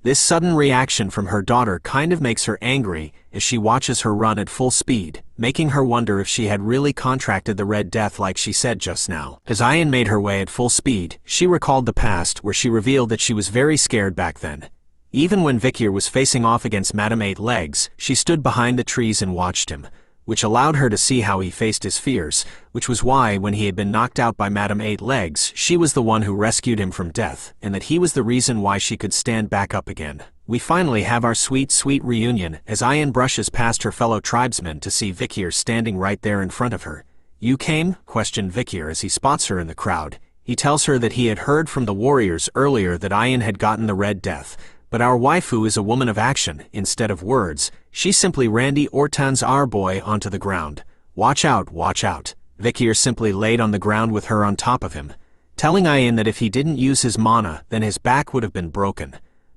This sudden reaction from her daughter kind of makes her angry as she watches her run at full speed, making her wonder if she had really contracted the Red Death like she said just now. As Ayin made her way at full speed, she recalled the past where she revealed that she was very scared back then. Even when Vikir was facing off against Madame Eight Legs, she stood behind the trees and watched him, which allowed her to see how he faced his fears, which was why when he had been knocked out by Madame Eight Legs, she was the one who rescued him from death, and that he was the reason why she could stand back up again. We finally have our sweet reunion as Ayin brushes past her fellow tribesmen to see Vikir standing right there in front of her. You came? Questioned Vikir as he spots her in the crowd. He tells her that he had heard from the warriors earlier that Ayin had gotten the Red Death. But our waifu is a woman of action, instead of words. She simply Randy Orton's our boy onto the ground. Watch out, watch out. Vikir simply laid on the ground with her on top of him, telling Ayin that if he didn't use his mana, then his back would have been broken.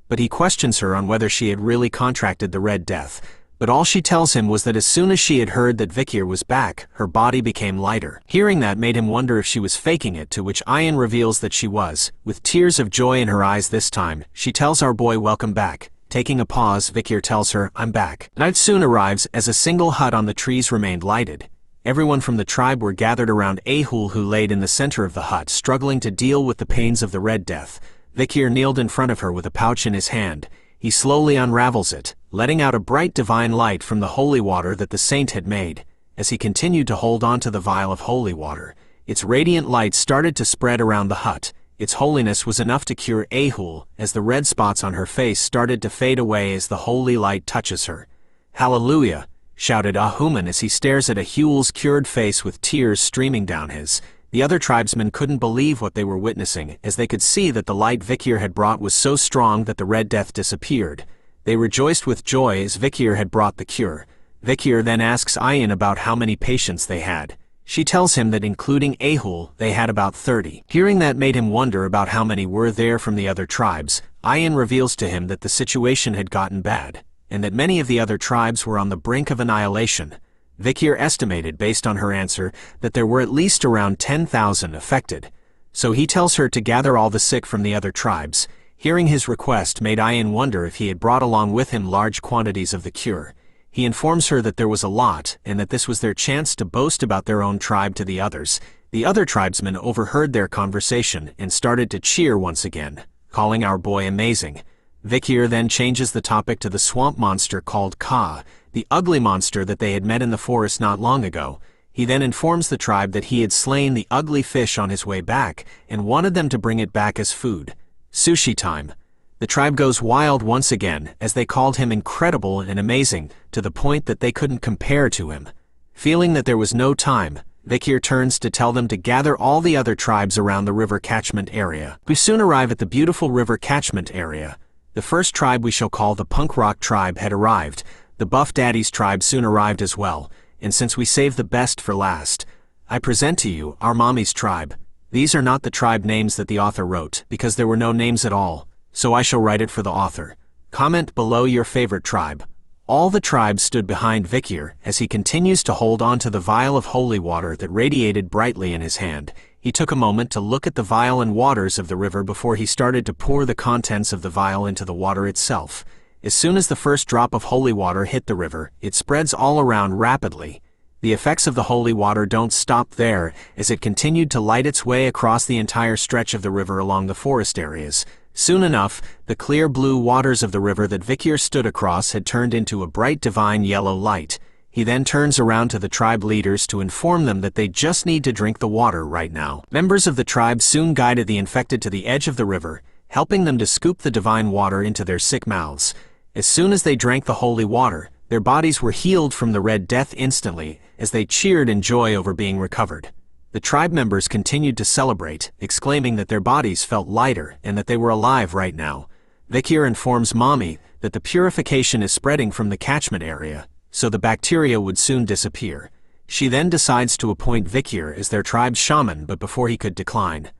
But he questions her on whether she had really contracted the Red Death. But all she tells him was that as soon as she had heard that Vikir was back, her body became lighter. Hearing that made him wonder if she was faking it, to which Ayin reveals that she was. With tears of joy in her eyes this time, she tells our boy welcome back. Taking a pause, Vikir tells her, I'm back. Night soon arrives as a single hut on the trees remained lighted. Everyone from the tribe were gathered around Ahul, who laid in the center of the hut, struggling to deal with the pains of the Red Death. Vikir kneeled in front of her with a pouch in his hand. He slowly unravels it, letting out a bright divine light from the holy water that the saint had made. As he continued to hold on to the vial of holy water, its radiant light started to spread around the hut. Its holiness was enough to cure Ahul, as the red spots on her face started to fade away as the holy light touches her. Hallelujah! Shouted Ahuman as he stares at Ahul's cured face with tears streaming down his. The other tribesmen couldn't believe what they were witnessing, as they could see that the light Vikir had brought was so strong that the Red Death disappeared. They rejoiced with joy as Vikir had brought the cure. Vikir then asks Ayin about how many patients they had. She tells him that including Ahul, they had about 30. Hearing that made him wonder about how many were there from the other tribes. Ayin reveals to him that the situation had gotten bad, and that many of the other tribes were on the brink of annihilation. Vikir estimated, based on her answer, that there were at least around 10,000 affected. So he tells her to gather all the sick from the other tribes. Hearing his request made Ayin wonder if he had brought along with him large quantities of the cure. He informs her that there was a lot, and that this was their chance to boast about their own tribe to the others. The other tribesmen overheard their conversation and started to cheer once again, calling our boy amazing. Vikir then changes the topic to the swamp monster called Ka, the ugly monster that they had met in the forest not long ago. He then informs the tribe that he had slain the ugly fish on his way back and wanted them to bring it back as food. Sushi time. The tribe goes wild once again as they called him incredible and amazing, to the point that they couldn't compare to him. Feeling that there was no time, Vikir turns to tell them to gather all the other tribes around the river catchment area. We soon arrive at the beautiful river catchment area. The first tribe we shall call the punk rock tribe had arrived. The Buff Daddies tribe soon arrived as well, and since we saved the best for last, I present to you our mommy's tribe. These are not the tribe names that the author wrote, because there were no names at all, so I shall write it for the author. Comment below your favorite tribe. All the tribes stood behind Vikir as he continues to hold on to the vial of holy water that radiated brightly in his hand. He took a moment to look at the vial and waters of the river before he started to pour the contents of the vial into the water itself. As soon as the first drop of holy water hit the river, it spreads all around rapidly. The effects of the holy water don't stop there, as it continued to light its way across the entire stretch of the river along the forest areas. Soon enough, the clear blue waters of the river that Vikir stood across had turned into a bright divine yellow light. He then turns around to the tribe leaders to inform them that they just need to drink the water right now. Members of the tribe soon guided the infected to the edge of the river, helping them to scoop the divine water into their sick mouths. As soon as they drank the holy water, their bodies were healed from the Red Death instantly, as they cheered in joy over being recovered. The tribe members continued to celebrate, exclaiming that their bodies felt lighter and that they were alive right now. Vikir informs Mommy that the purification is spreading from the catchment area, so the bacteria would soon disappear. She then decides to appoint Vikir as their tribe's shaman, but before he could decline,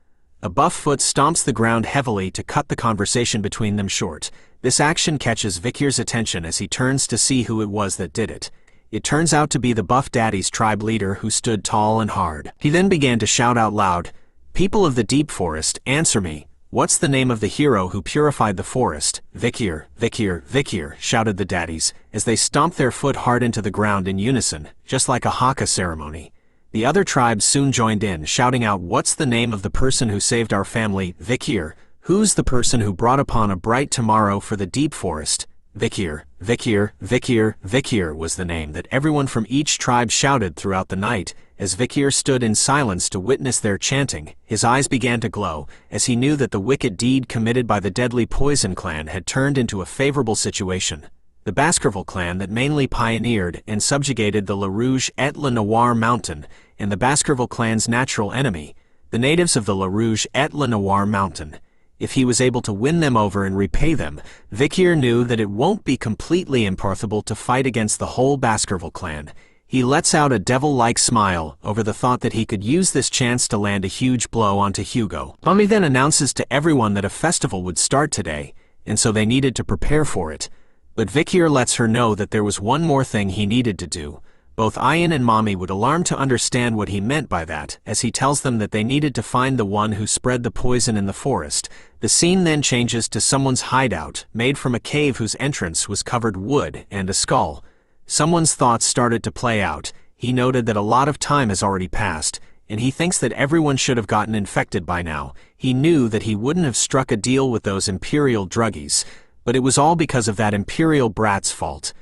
a buff foot stomps the ground heavily to cut the conversation between them short. This action catches Vikir's attention as he turns to see who it was that did it. It turns out to be the Buff Daddies tribe leader who stood tall and hard. He then began to shout out loud, "People of the deep forest, answer me. What's the name of the hero who purified the forest?" "Vikir, Vikir, Vikir," shouted the daddies, as they stomped their foot hard into the ground in unison, just like a haka ceremony. The other tribes soon joined in, shouting out, "What's the name of the person who saved our family?" "Vikir." "Who's the person who brought upon a bright tomorrow for the deep forest?" "Vikir, Vikir, Vikir, Vikir" was the name that everyone from each tribe shouted throughout the night. As Vikir stood in silence to witness their chanting, his eyes began to glow, as he knew that the wicked deed committed by the deadly Poison Clan had turned into a favorable situation. The Baskerville clan that mainly pioneered and subjugated the Rouge-Et Le Noir mountain, and the Baskerville clan's natural enemy, the natives of the Rouge-Et Le Noir mountain. If he was able to win them over and repay them, Vikir knew that it won't be completely impossible to fight against the whole Baskerville clan. He lets out a devil-like smile over the thought that he could use this chance to land a huge blow onto Hugo. Mommy then announces to everyone that a festival would start today, and so they needed to prepare for it. But Vikir lets her know that there was one more thing he needed to do. Both Ian and Mommy would alarm to understand what he meant by that, as he tells them that they needed to find the one who spread the poison in the forest. The scene then changes to someone's hideout, made from a cave whose entrance was covered wood and a skull. Someone's thoughts started to play out. He noted that a lot of time has already passed, and he thinks that everyone should have gotten infected by now. He knew that he wouldn't have struck a deal with those Imperial druggies, but it was all because of that Imperial brat's fault.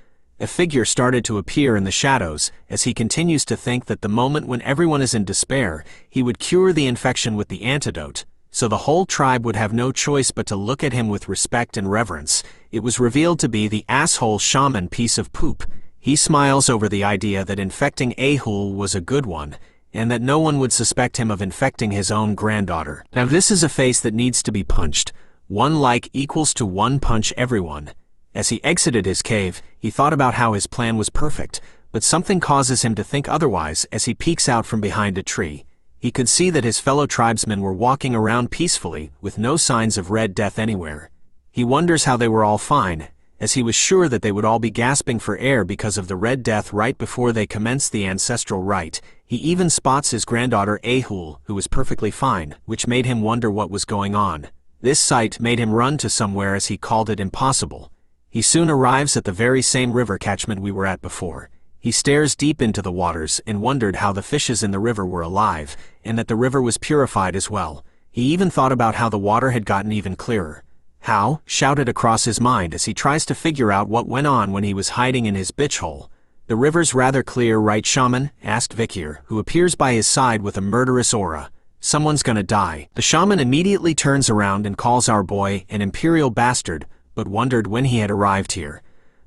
A figure started to appear in the shadows, as he continues to think that the moment when everyone is in despair, he would cure the infection with the antidote, so the whole tribe would have no choice but to look at him with respect and reverence. It was revealed to be the asshole shaman piece of poop. He smiles over the idea that infecting Ahul was a good one, and that no one would suspect him of infecting his own granddaughter. Now this is a face that needs to be punched. 1 like equals to 1 punch everyone. As he exited his cave, he thought about how his plan was perfect, but something causes him to think otherwise as he peeks out from behind a tree. He could see that his fellow tribesmen were walking around peacefully, with no signs of Red Death anywhere. He wonders how they were all fine, as he was sure that they would all be gasping for air because of the Red Death right before they commenced the ancestral rite. He even spots his granddaughter Ahul, who was perfectly fine, which made him wonder what was going on. This sight made him run to somewhere as he called it impossible. He soon arrives at the very same river catchment we were at before. He stares deep into the waters and wondered how the fishes in the river were alive, and that the river was purified as well. He even thought about how the water had gotten even clearer. "How?" shouted across his mind as he tries to figure out what went on when he was hiding in his bitch hole. "The river's rather clear, right, shaman?" asked Vikir, who appears by his side with a murderous aura. "Someone's gonna die." The shaman immediately turns around and calls our boy an imperial bastard, but wondered when he had arrived here.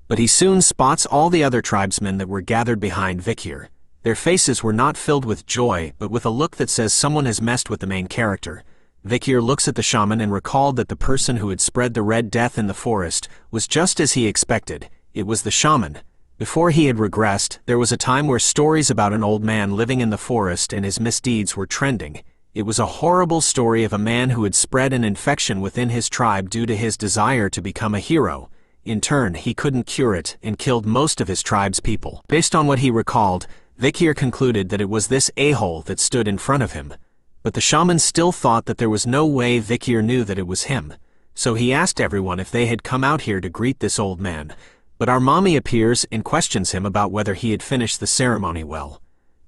But he soon spots all the other tribesmen that were gathered behind Vikir. Their faces were not filled with joy, but with a look that says someone has messed with the main character. Vikir looks at the shaman and recalled that the person who had spread the Red Death in the forest was just as he expected. It was the shaman. Before he had regressed, there was a time where stories about an old man living in the forest and his misdeeds were trending. It was a horrible story of a man who had spread an infection within his tribe due to his desire to become a hero. In turn, he couldn't cure it and killed most of his tribe's people. Based on what he recalled, Vikir concluded that it was this a-hole that stood in front of him. But the shaman still thought that there was no way Vikir knew that it was him. So he asked everyone if they had come out here to greet this old man. But our mommy appears and questions him about whether he had finished the ceremony well.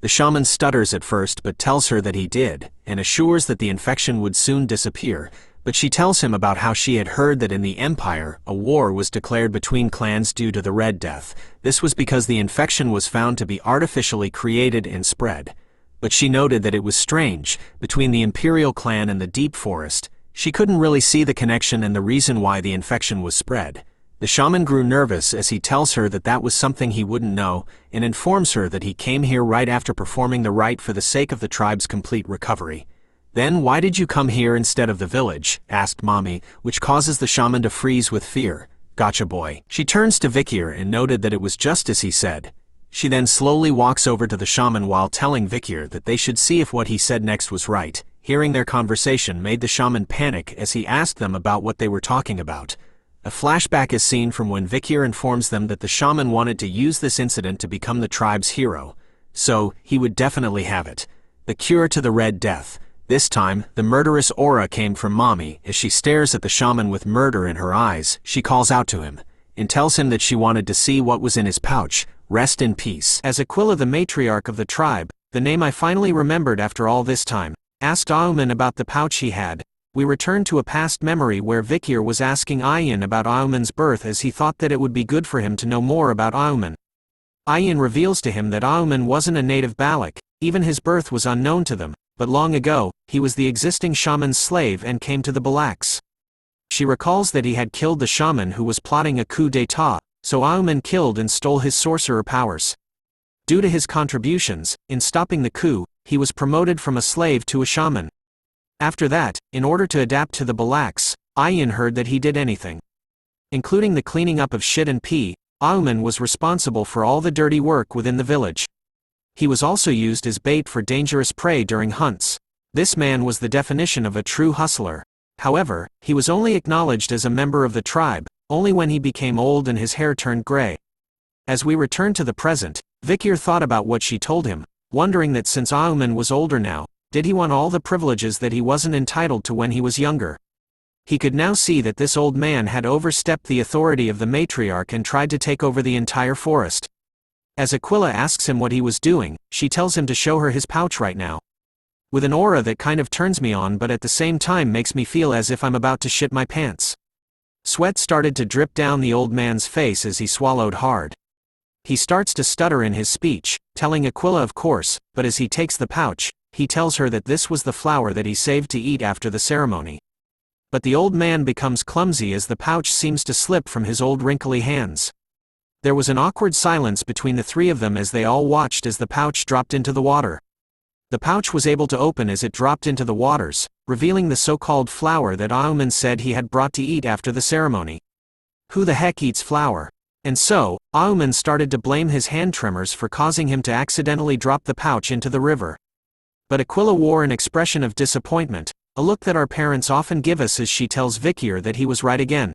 The shaman stutters at first but tells her that he did, and assures that the infection would soon disappear, but she tells him about how she had heard that in the Empire, a war was declared between clans due to the Red Death. This was because the infection was found to be artificially created and spread. But she noted that it was strange, between the Imperial clan and the Deep Forest, she couldn't really see the connection and the reason why the infection was spread. The shaman grew nervous as he tells her that that was something he wouldn't know, and informs her that he came here right after performing the rite for the sake of the tribe's complete recovery. Then why did you come here instead of the village? Asked Mommy, which causes the shaman to freeze with fear. Gotcha boy. She turns to Vikir and noted that it was just as he said. She then slowly walks over to the shaman while telling Vikir that they should see if what he said next was right. Hearing their conversation made the shaman panic as he asked them about what they were talking about. A flashback is seen from when Vikir informs them that the shaman wanted to use this incident to become the tribe's hero. So, he would definitely have it. The cure to the Red Death. This time, the murderous aura came from Mommy. As she stares at the shaman with murder in her eyes, she calls out to him, and tells him that she wanted to see what was in his pouch. Rest in peace. As Aquila, the matriarch of the tribe, the name I finally remembered after all this time, asked Auman about the pouch he had, we returned to a past memory where Vikir was asking Ayan about Auman's birth as he thought that it would be good for him to know more about Auman. Ayan reveals to him that Auman wasn't a native Balak, even his birth was unknown to them, but long ago, he was the existing shaman's slave and came to the Balaks. She recalls that he had killed the shaman who was plotting a coup d'état, so Auman killed and stole his sorcerer powers. Due to his contributions, in stopping the coup, he was promoted from a slave to a shaman. After that, in order to adapt to the Balaks, Ayan heard that he did anything, including the cleaning up of shit and pee. Auman was responsible for all the dirty work within the village. He was also used as bait for dangerous prey during hunts. This man was the definition of a true hustler. However, he was only acknowledged as a member of the tribe, only when he became old and his hair turned gray. As we return to the present, Vikir thought about what she told him, wondering that since Auman was older now, did he want all the privileges that he wasn't entitled to when he was younger? He could now see that this old man had overstepped the authority of the matriarch and tried to take over the entire forest. As Aquila asks him what he was doing, she tells him to show her his pouch right now. With an aura that kind of turns me on but at the same time makes me feel as if I'm about to shit my pants. Sweat started to drip down the old man's face as he swallowed hard. He starts to stutter in his speech, telling Aquila of course, but as he takes the pouch, he tells her that this was the flower that he saved to eat after the ceremony. But the old man becomes clumsy as the pouch seems to slip from his old wrinkly hands. There was an awkward silence between the three of them as they all watched as the pouch dropped into the water. The pouch was able to open as it dropped into the waters, revealing the so-called flower that Auman said he had brought to eat after the ceremony. Who the heck eats flour? And so, Auman started to blame his hand tremors for causing him to accidentally drop the pouch into the river. But Aquila wore an expression of disappointment, a look that our parents often give us as she tells Vikir that he was right again.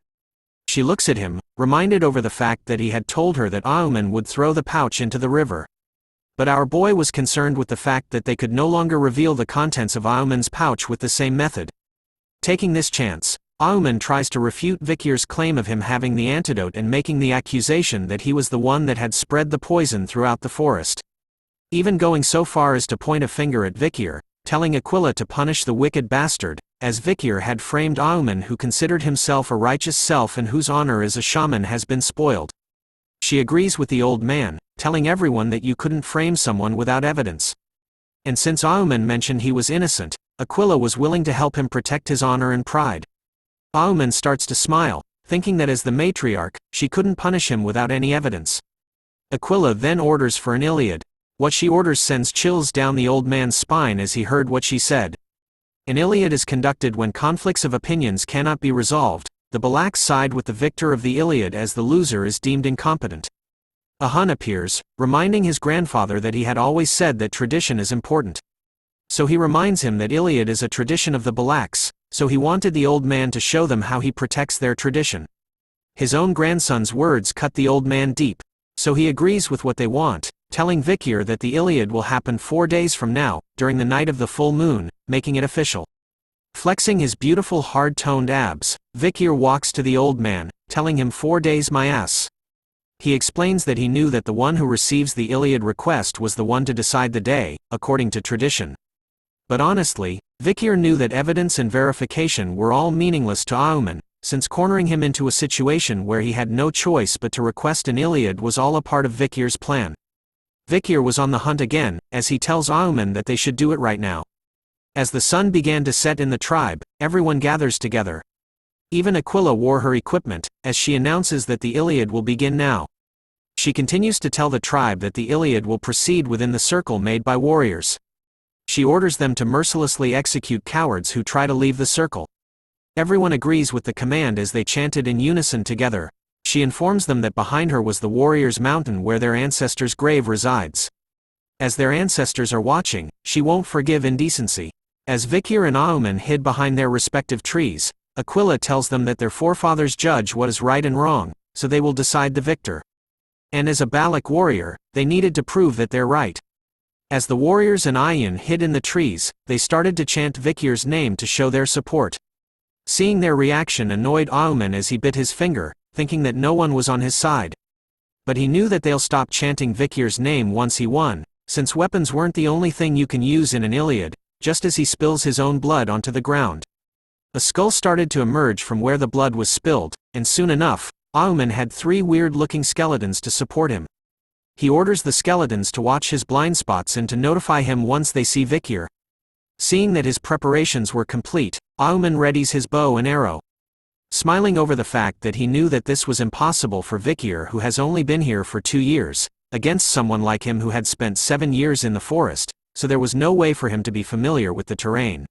She looks at him, reminded over the fact that he had told her that Auman would throw the pouch into the river. But our boy was concerned with the fact that they could no longer reveal the contents of Auman's pouch with the same method. Taking this chance, Auman tries to refute Vikir's claim of him having the antidote and making the accusation that he was the one that had spread the poison throughout the forest. Even going so far as to point a finger at Vikir, telling Aquila to punish the wicked bastard, as Vikir had framed Auman who considered himself a righteous self and whose honor as a shaman has been spoiled. She agrees with the old man, telling everyone that you couldn't frame someone without evidence. And since Auman mentioned he was innocent, Aquila was willing to help him protect his honor and pride. Auman starts to smile, thinking that as the matriarch, she couldn't punish him without any evidence. Aquila then orders for an Iliad. What she orders sends chills down the old man's spine as he heard what she said. An Iliad is conducted when conflicts of opinions cannot be resolved. The Balaks side with the victor of the Iliad as the loser is deemed incompetent. A Hun appears, reminding his grandfather that he had always said that tradition is important. So he reminds him that Iliad is a tradition of the Balaks, so he wanted the old man to show them how he protects their tradition. His own grandson's words cut the old man deep, so he agrees with what they want, telling Vikir that the Iliad will happen 4 days from now, during the night of the full moon, making it official. Flexing his beautiful hard-toned abs, Vikir walks to the old man, telling him 4 days my ass. He explains that he knew that the one who receives the Iliad request was the one to decide the day, according to tradition. But honestly, Vikir knew that evidence and verification were all meaningless to Auman, since cornering him into a situation where he had no choice but to request an Iliad was all a part of Vikir's plan. Vikir was on the hunt again, as he tells Auman that they should do it right now. As the sun began to set in the tribe, everyone gathers together. Even Aquila wore her equipment, as she announces that the Iliad will begin now. She continues to tell the tribe that the Iliad will proceed within the circle made by warriors. She orders them to mercilessly execute cowards who try to leave the circle. Everyone agrees with the command as they chanted in unison together. She informs them that behind her was the warriors' mountain where their ancestors' grave resides. As their ancestors are watching, she won't forgive indecency. As Vikir and Auman hid behind their respective trees, Aquila tells them that their forefathers judge what is right and wrong, so they will decide the victor. And as a Balak warrior, they needed to prove that they're right. As the warriors and Ayin hid in the trees, they started to chant Vikir's name to show their support. Seeing their reaction annoyed Auman as he bit his finger, thinking that no one was on his side. But he knew that they'll stop chanting Vikir's name once he won, since weapons weren't the only thing you can use in an Iliad, just as he spills his own blood onto the ground. A skull started to emerge from where the blood was spilled, and soon enough, Auman had 3 weird-looking skeletons to support him. He orders the skeletons to watch his blind spots and to notify him once they see Vikir. Seeing that his preparations were complete, Auman readies his bow and arrow. Smiling over the fact that he knew that this was impossible for Vikir, who has only been here for 2 years, against someone like him who had spent 7 years in the forest, so there was no way for him to be familiar with the terrain.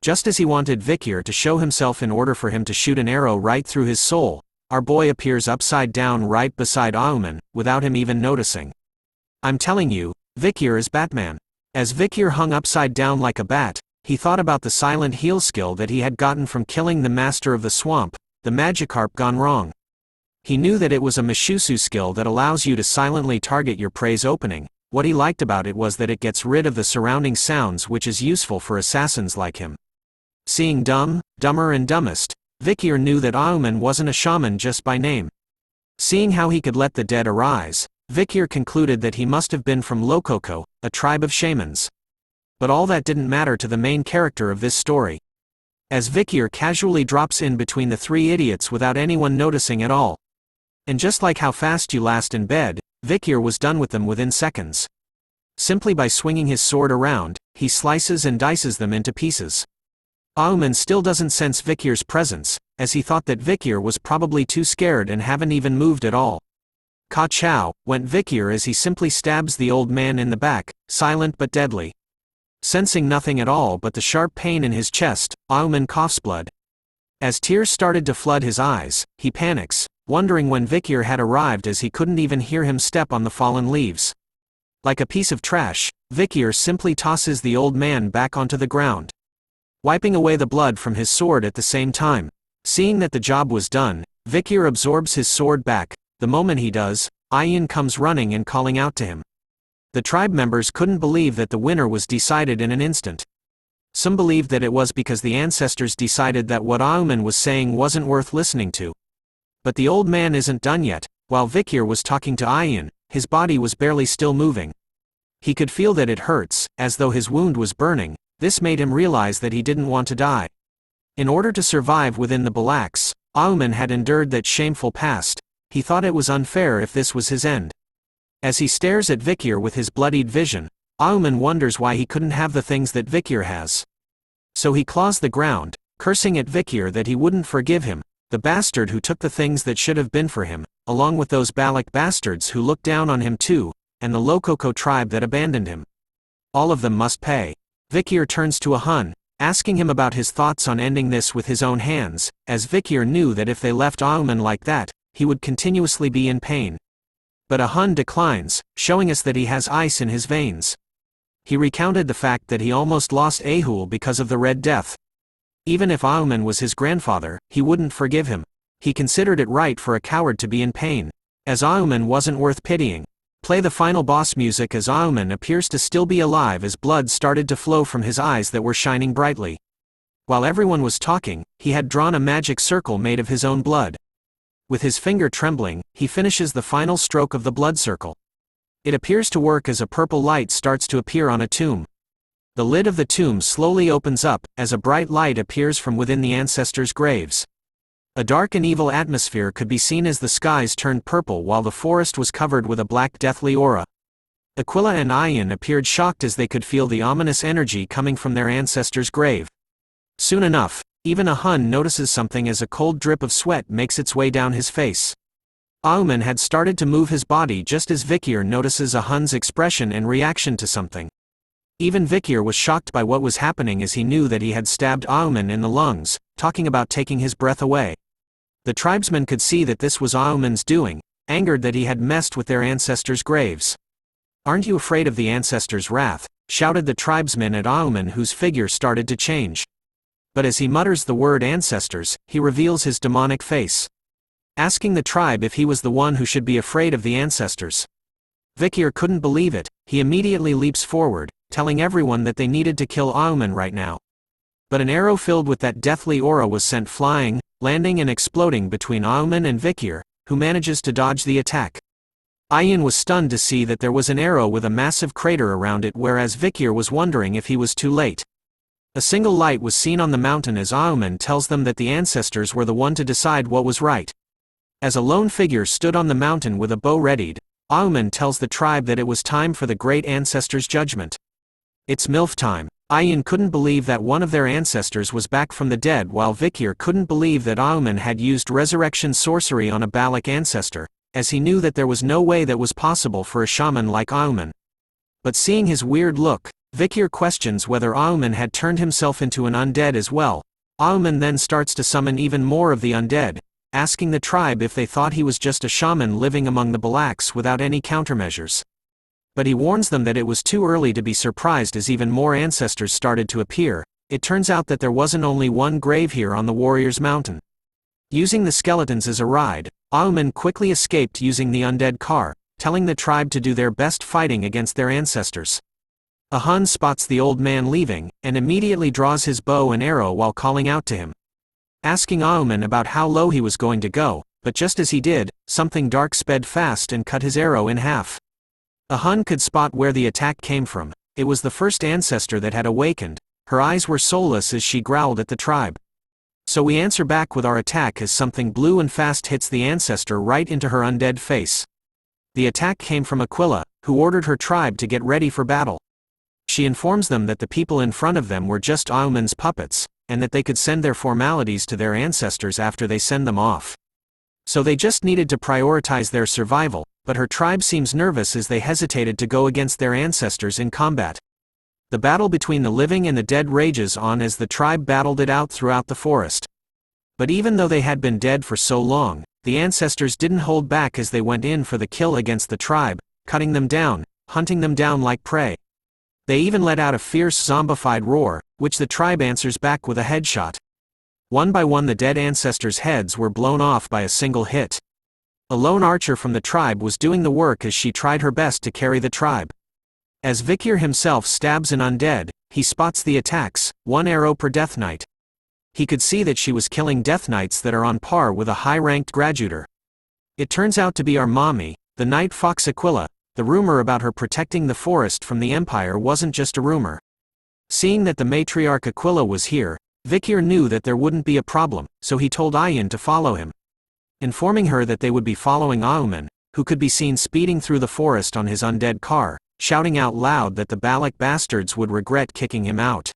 Just as he wanted Vikir to show himself in order for him to shoot an arrow right through his soul, our boy appears upside down right beside Auman, without him even noticing. I'm telling you, Vikir is Batman. As Vikir hung upside down like a bat, he thought about the silent heal skill that he had gotten from killing the master of the swamp, the Magikarp gone wrong. He knew that it was a Mishusu skill that allows you to silently target your prey's opening. What he liked about it was that it gets rid of the surrounding sounds, which is useful for assassins like him. Seeing Dumb, Dumber and Dumbest, Vikir knew that Auman wasn't a shaman just by name. Seeing how he could let the dead arise, Vikir concluded that he must have been from Lokoko, a tribe of shamans. But all that didn't matter to the main character of this story. As Vikir casually drops in between the 3 idiots without anyone noticing at all. And just like how fast you last in bed, Vikir was done with them within seconds. Simply by swinging his sword around, he slices and dices them into pieces. Auman still doesn't sense Vikir's presence, as he thought that Vikir was probably too scared and haven't even moved at all. Ka-chow, went Vikir as he simply stabs the old man in the back, silent but deadly. Sensing nothing at all but the sharp pain in his chest, Auman coughs blood. As tears started to flood his eyes, he panics, wondering when Vikir had arrived as he couldn't even hear him step on the fallen leaves. Like a piece of trash, Vikir simply tosses the old man back onto the ground, wiping away the blood from his sword at the same time. Seeing that the job was done, Vikir absorbs his sword back. The moment he does, Ayin comes running and calling out to him. The tribe members couldn't believe that the winner was decided in an instant. Some believed that it was because the ancestors decided that what Auman was saying wasn't worth listening to. But the old man isn't done yet. While Vikir was talking to Ayin, his body was barely still moving. He could feel that it hurts, as though his wound was burning. This made him realize that he didn't want to die. In order to survive within the Balaks, Auman had endured that shameful past. He thought it was unfair if this was his end. As he stares at Vikir with his bloodied vision, Auman wonders why he couldn't have the things that Vikir has. So he claws the ground, cursing at Vikir that he wouldn't forgive him, the bastard who took the things that should have been for him, along with those Balak bastards who looked down on him too, and the Lokoko tribe that abandoned him. All of them must pay. Vikir turns to a Hun, asking him about his thoughts on ending this with his own hands, as Vikir knew that if they left Auman like that, he would continuously be in pain. But Ahun declines, showing us that he has ice in his veins. He recounted the fact that he almost lost Ahul because of the Red Death. Even if Auman was his grandfather, he wouldn't forgive him. He considered it right for a coward to be in pain, as Auman wasn't worth pitying. Play the final boss music as Auman appears to still be alive as blood started to flow from his eyes that were shining brightly. While everyone was talking, he had drawn a magic circle made of his own blood. With his finger trembling, he finishes the final stroke of the blood circle. It appears to work as a purple light starts to appear on a tomb. The lid of the tomb slowly opens up, as a bright light appears from within the ancestors' graves. A dark and evil atmosphere could be seen as the skies turned purple while the forest was covered with a black deathly aura. Aquila and Ayan appeared shocked as they could feel the ominous energy coming from their ancestors' grave. Soon enough, even Ahun notices something as a cold drip of sweat makes its way down his face. Auman had started to move his body just as Vikir notices Ahun's expression and reaction to something. Even Vikir was shocked by what was happening as he knew that he had stabbed Auman in the lungs, talking about taking his breath away. The tribesmen could see that this was Auman's doing, angered that he had messed with their ancestors' graves. "Aren't you afraid of the ancestors' wrath?" shouted the tribesmen at Auman, whose figure started to change. But as he mutters the word ancestors, he reveals his demonic face. Asking the tribe if he was the one who should be afraid of the ancestors. Vikir couldn't believe it. He immediately leaps forward, telling everyone that they needed to kill Auman right now. But an arrow filled with that deathly aura was sent flying, landing and exploding between Auman and Vikir, who manages to dodge the attack. Ayan was stunned to see that there was an arrow with a massive crater around it, whereas Vikir was wondering if he was too late. A single light was seen on the mountain as Auman tells them that the ancestors were the one to decide what was right. As a lone figure stood on the mountain with a bow readied, Auman tells the tribe that it was time for the great ancestors' judgment. "It's MILF time." Ayan couldn't believe that one of their ancestors was back from the dead, while Vikir couldn't believe that Auman had used resurrection sorcery on a Balak ancestor, as he knew that there was no way that was possible for a shaman like Auman. But seeing his weird look, Vikir questions whether Auman had turned himself into an undead as well. Auman then starts to summon even more of the undead, asking the tribe if they thought he was just a shaman living among the Balaks without any countermeasures. But he warns them that it was too early to be surprised as even more ancestors started to appear. It turns out that there wasn't only one grave here on the Warriors' Mountain. Using the skeletons as a ride, Auman quickly escaped using the undead car, telling the tribe to do their best fighting against their ancestors. Ahun spots the old man leaving, and immediately draws his bow and arrow while calling out to him. Asking Auman about how low he was going to go, but just as he did, something dark sped fast and cut his arrow in half. Ahun could spot where the attack came from. It was the first ancestor that had awakened. Her eyes were soulless as she growled at the tribe. "So we answer back with our attack as something blue and fast hits the ancestor right into her undead face." The attack came from Aquila, who ordered her tribe to get ready for battle. She informs them that the people in front of them were just Auman's puppets, and that they could send their formalities to their ancestors after they send them off. So they just needed to prioritize their survival, but her tribe seems nervous as they hesitated to go against their ancestors in combat. The battle between the living and the dead rages on as the tribe battled it out throughout the forest. But even though they had been dead for so long, the ancestors didn't hold back as they went in for the kill against the tribe, cutting them down, hunting them down like prey. They even let out a fierce zombified roar, which the tribe answers back with a headshot. One by one the dead ancestors' heads were blown off by a single hit. A lone archer from the tribe was doing the work as she tried her best to carry the tribe. As Vikir himself stabs an undead, he spots the attacks, one arrow per Death Knight. He could see that she was killing Death Knights that are on par with a high-ranked graduator. It turns out to be our mommy, the Night Fox Aquila. The rumor about her protecting the forest from the Empire wasn't just a rumor. Seeing that the matriarch Aquila was here, Vikir knew that there wouldn't be a problem, so he told Ayan to follow him. Informing her that they would be following Auman, who could be seen speeding through the forest on his undead car, shouting out loud that the Balak bastards would regret kicking him out.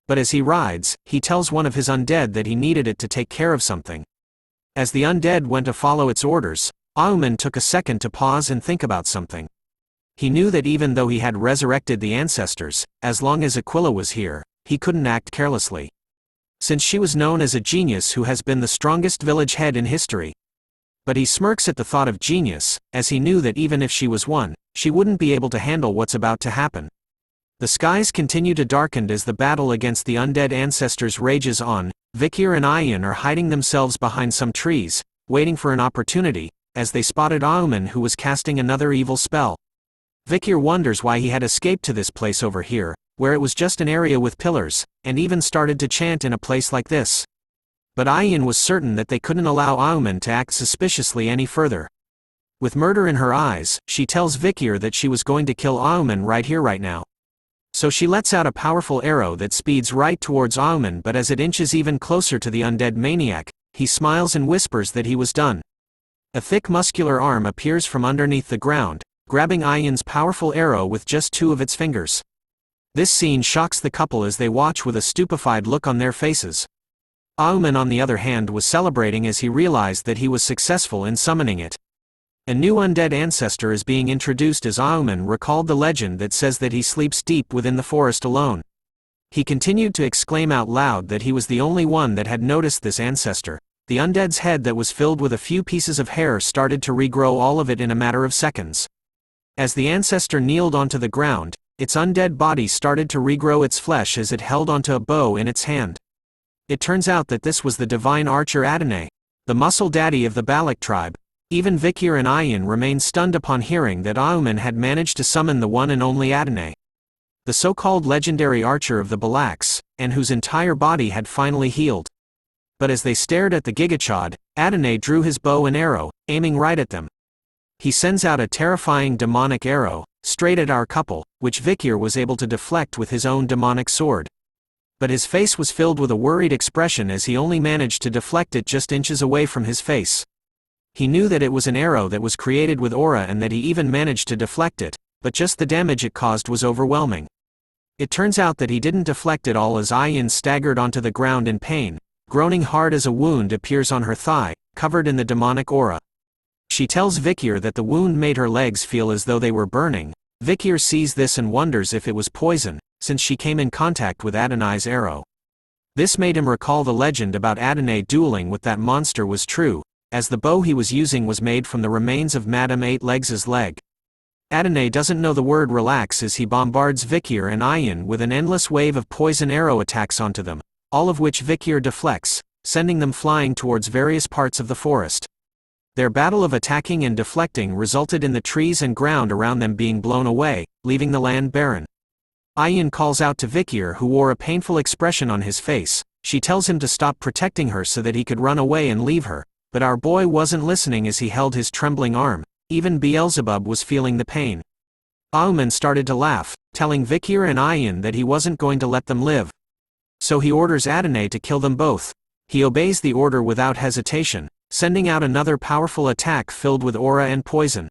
But as he rides, he tells one of his undead that he needed it to take care of something. As the undead went to follow its orders, Auman took a second to pause and think about something. He knew that even though he had resurrected the ancestors, as long as Aquila was here, he couldn't act carelessly. Since she was known as a genius who has been the strongest village head in history. But he smirks at the thought of genius, as he knew that even if she was one, she wouldn't be able to handle what's about to happen. The skies continue to darken as the battle against the undead ancestors rages on. Vikir and Ayan are hiding themselves behind some trees, waiting for an opportunity, as they spotted Auman, who was casting another evil spell. Vikir wonders why he had escaped to this place over here, where it was just an area with pillars, and even started to chant in a place like this. But Ayan was certain that they couldn't allow Auman to act suspiciously any further. With murder in her eyes, she tells Vikir that she was going to kill Auman right here right now. So she lets out a powerful arrow that speeds right towards Auman, but as it inches even closer to the undead maniac, he smiles and whispers that he was done. A thick muscular arm appears from underneath the ground, grabbing Ayan's powerful arrow with just 2 of its fingers. This scene shocks the couple as they watch with a stupefied look on their faces. Auman, on the other hand, was celebrating as he realized that he was successful in summoning it. A new undead ancestor is being introduced as Auman recalled the legend that says that he sleeps deep within the forest alone. He continued to exclaim out loud that he was the only one that had noticed this ancestor. The undead's head that was filled with a few pieces of hair started to regrow, all of it in a matter of seconds. As the ancestor kneeled onto the ground, its undead body started to regrow its flesh as it held onto a bow in its hand. It turns out that this was the divine archer Adon, the muscle daddy of the Balak tribe. Even Vikir and Ayan remained stunned upon hearing that Auman had managed to summon the one and only Adon, the so-called legendary archer of the Balaks, and whose entire body had finally healed. But as they stared at the gigachad, Adon drew his bow and arrow, aiming right at them. He sends out a terrifying demonic arrow, straight at our couple, which Vikir was able to deflect with his own demonic sword. But his face was filled with a worried expression as he only managed to deflect it just inches away from his face. He knew that it was an arrow that was created with aura and that he even managed to deflect it, but just the damage it caused was overwhelming. It turns out that he didn't deflect it all as Ayan staggered onto the ground in pain, groaning hard as a wound appears on her thigh, covered in the demonic aura. She tells Vikir that the wound made her legs feel as though they were burning. Vikir sees this and wonders if it was poison, since she came in contact with Adonai's arrow. This made him recall the legend about Adonai dueling with that monster was true, as the bow he was using was made from the remains of Madame Eight Legs' leg. Adonai doesn't know the word relax as he bombards Vikir and Ayan with an endless wave of poison arrow attacks onto them, all of which Vikir deflects, sending them flying towards various parts of the forest. Their battle of attacking and deflecting resulted in the trees and ground around them being blown away, leaving the land barren. Ayan calls out to Vikir, who wore a painful expression on his face. She tells him to stop protecting her so that he could run away and leave her, but our boy wasn't listening as he held his trembling arm. Even Beelzebub was feeling the pain. Auman started to laugh, telling Vikir and Ayan that he wasn't going to let them live. So he orders Adonai to kill them both. He obeys the order without hesitation, sending out another powerful attack filled with aura and poison.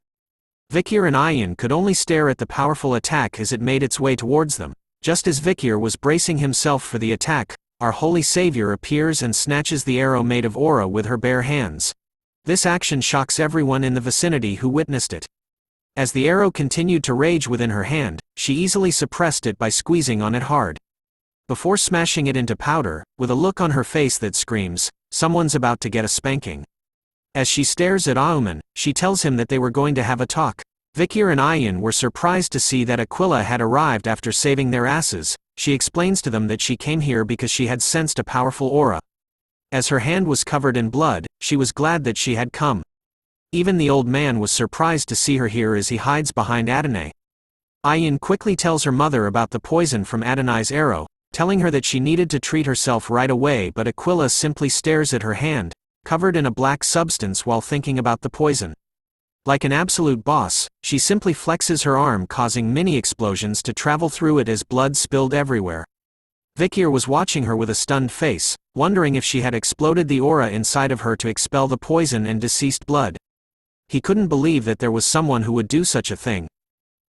Vikir and Ayan could only stare at the powerful attack as it made its way towards them. Just as Vikir was bracing himself for the attack, our holy savior appears and snatches the arrow made of aura with her bare hands. This action shocks everyone in the vicinity who witnessed it. As the arrow continued to rage within her hand, she easily suppressed it by squeezing on it hard. Before smashing it into powder, with a look on her face that screams, "Someone's about to get a spanking." As she stares at Auman, she tells him that they were going to have a talk. Vikir and Ayan were surprised to see that Aquila had arrived after saving their asses. She explains to them that she came here because she had sensed a powerful aura. As her hand was covered in blood, she was glad that she had come. Even the old man was surprised to see her here as he hides behind Adonai. Ayan quickly tells her mother about the poison from Adonai's arrow, telling her that she needed to treat herself right away, but Aquila simply stares at her hand, covered in a black substance, while thinking about the poison. Like an absolute boss, she simply flexes her arm, causing mini explosions to travel through it as blood spilled everywhere. Vikir was watching her with a stunned face, wondering if she had exploded the aura inside of her to expel the poison and deceased blood. He couldn't believe that there was someone who would do such a thing.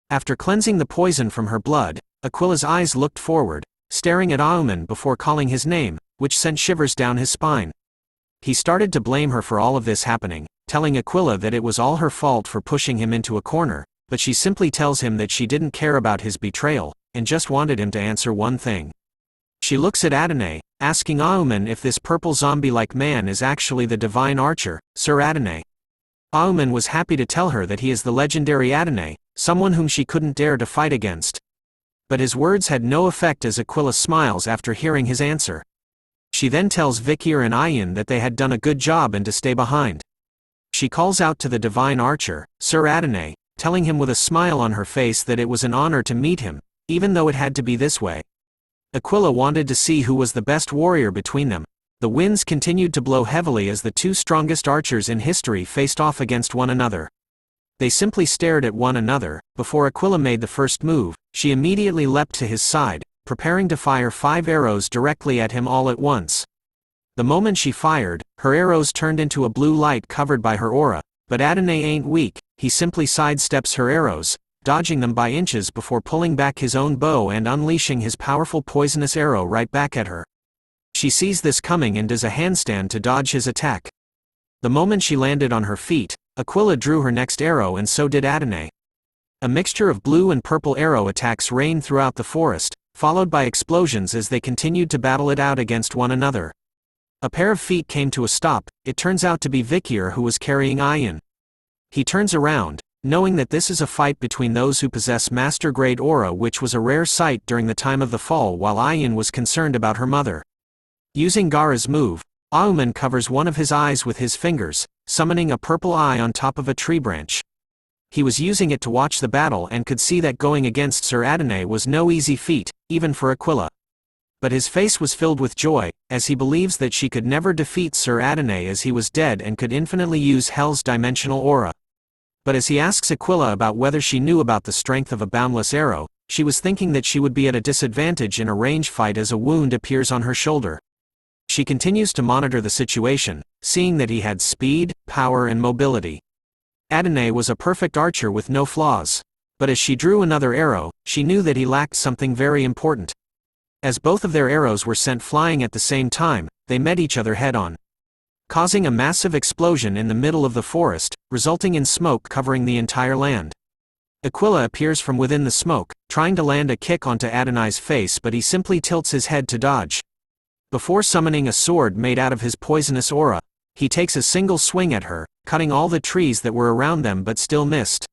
After cleansing the poison from her blood, Aquila's eyes looked forward, staring at Auman before calling his name, which sent shivers down his spine. He started to blame her for all of this happening, telling Aquila that it was all her fault for pushing him into a corner, but she simply tells him that she didn't care about his betrayal, and just wanted him to answer one thing. She looks at Adon, asking Auman if this purple zombie-like man is actually the divine archer, Sir Adon. Auman was happy to tell her that he is the legendary Adon, someone whom she couldn't dare to fight against. But his words had no effect as Aquila smiles after hearing his answer. She then tells Vikir and Ayin that they had done a good job and to stay behind. She calls out to the divine archer, Sir Adon, telling him with a smile on her face that it was an honor to meet him, even though it had to be this way. Aquila wanted to see who was the best warrior between them. The winds continued to blow heavily as the two strongest archers in history faced off against one another. They simply stared at one another. Before Aquila made the first move, she immediately leapt to his side, preparing to fire 5 arrows directly at him all at once. The moment she fired, her arrows turned into a blue light covered by her aura, but Adon ain't weak. He simply sidesteps her arrows, dodging them by inches before pulling back his own bow and unleashing his powerful poisonous arrow right back at her. She sees this coming and does a handstand to dodge his attack. The moment she landed on her feet, Aquila drew her next arrow and so did Adon. A mixture of blue and purple arrow attacks rained throughout the forest, followed by explosions as they continued to battle it out against one another. A pair of feet came to a stop. It turns out to be Vikir who was carrying Ayin. He turns around, knowing that this is a fight between those who possess master-grade aura, which was a rare sight during the time of the fall, while Ayin was concerned about her mother. Using Gaara's move, Auman covers one of his eyes with his fingers, summoning a purple eye on top of a tree branch. He was using it to watch the battle and could see that going against Sir Adon was no easy feat, even for Aquila. But his face was filled with joy, as he believes that she could never defeat Sir Adon as he was dead and could infinitely use Hell's dimensional aura. But as he asks Aquila about whether she knew about the strength of a boundless arrow, she was thinking that she would be at a disadvantage in a range fight as a wound appears on her shoulder. She continues to monitor the situation, seeing that he had speed, power and mobility. Adon was a perfect archer with no flaws. But as she drew another arrow, she knew that he lacked something very important. As both of their arrows were sent flying at the same time, they met each other head-on, causing a massive explosion in the middle of the forest, resulting in smoke covering the entire land. Aquila appears from within the smoke, trying to land a kick onto Adonai's face, but he simply tilts his head to dodge. Before summoning a sword made out of his poisonous aura, he takes a single swing at her, cutting all the trees that were around them but still missed.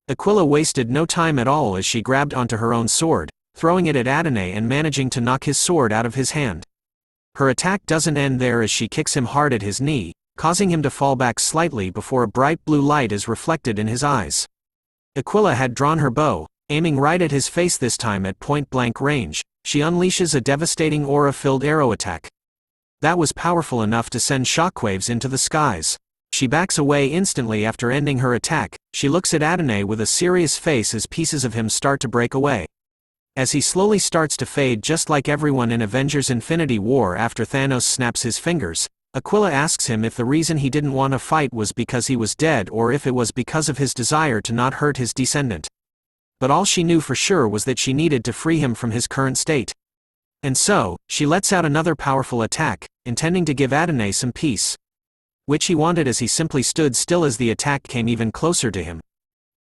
Aquila wasted no time at all as she grabbed onto her own sword, throwing it at Adon and managing to knock his sword out of his hand. Her attack doesn't end there as she kicks him hard at his knee, causing him to fall back slightly before a bright blue light is reflected in his eyes. Aquila had drawn her bow, aiming right at his face, this time at point-blank range. She unleashes a devastating aura-filled arrow attack. That was powerful enough to send shockwaves into the skies. She backs away instantly after ending her attack. She looks at Adon with a serious face as pieces of him start to break away. As he slowly starts to fade, just like everyone in Avengers Infinity War after Thanos snaps his fingers, Aquila asks him if the reason he didn't want to fight was because he was dead or if it was because of his desire to not hurt his descendant. But all she knew for sure was that she needed to free him from his current state. And so, she lets out another powerful attack, intending to give Adon some peace. Which he wanted, as he simply stood still as the attack came even closer to him.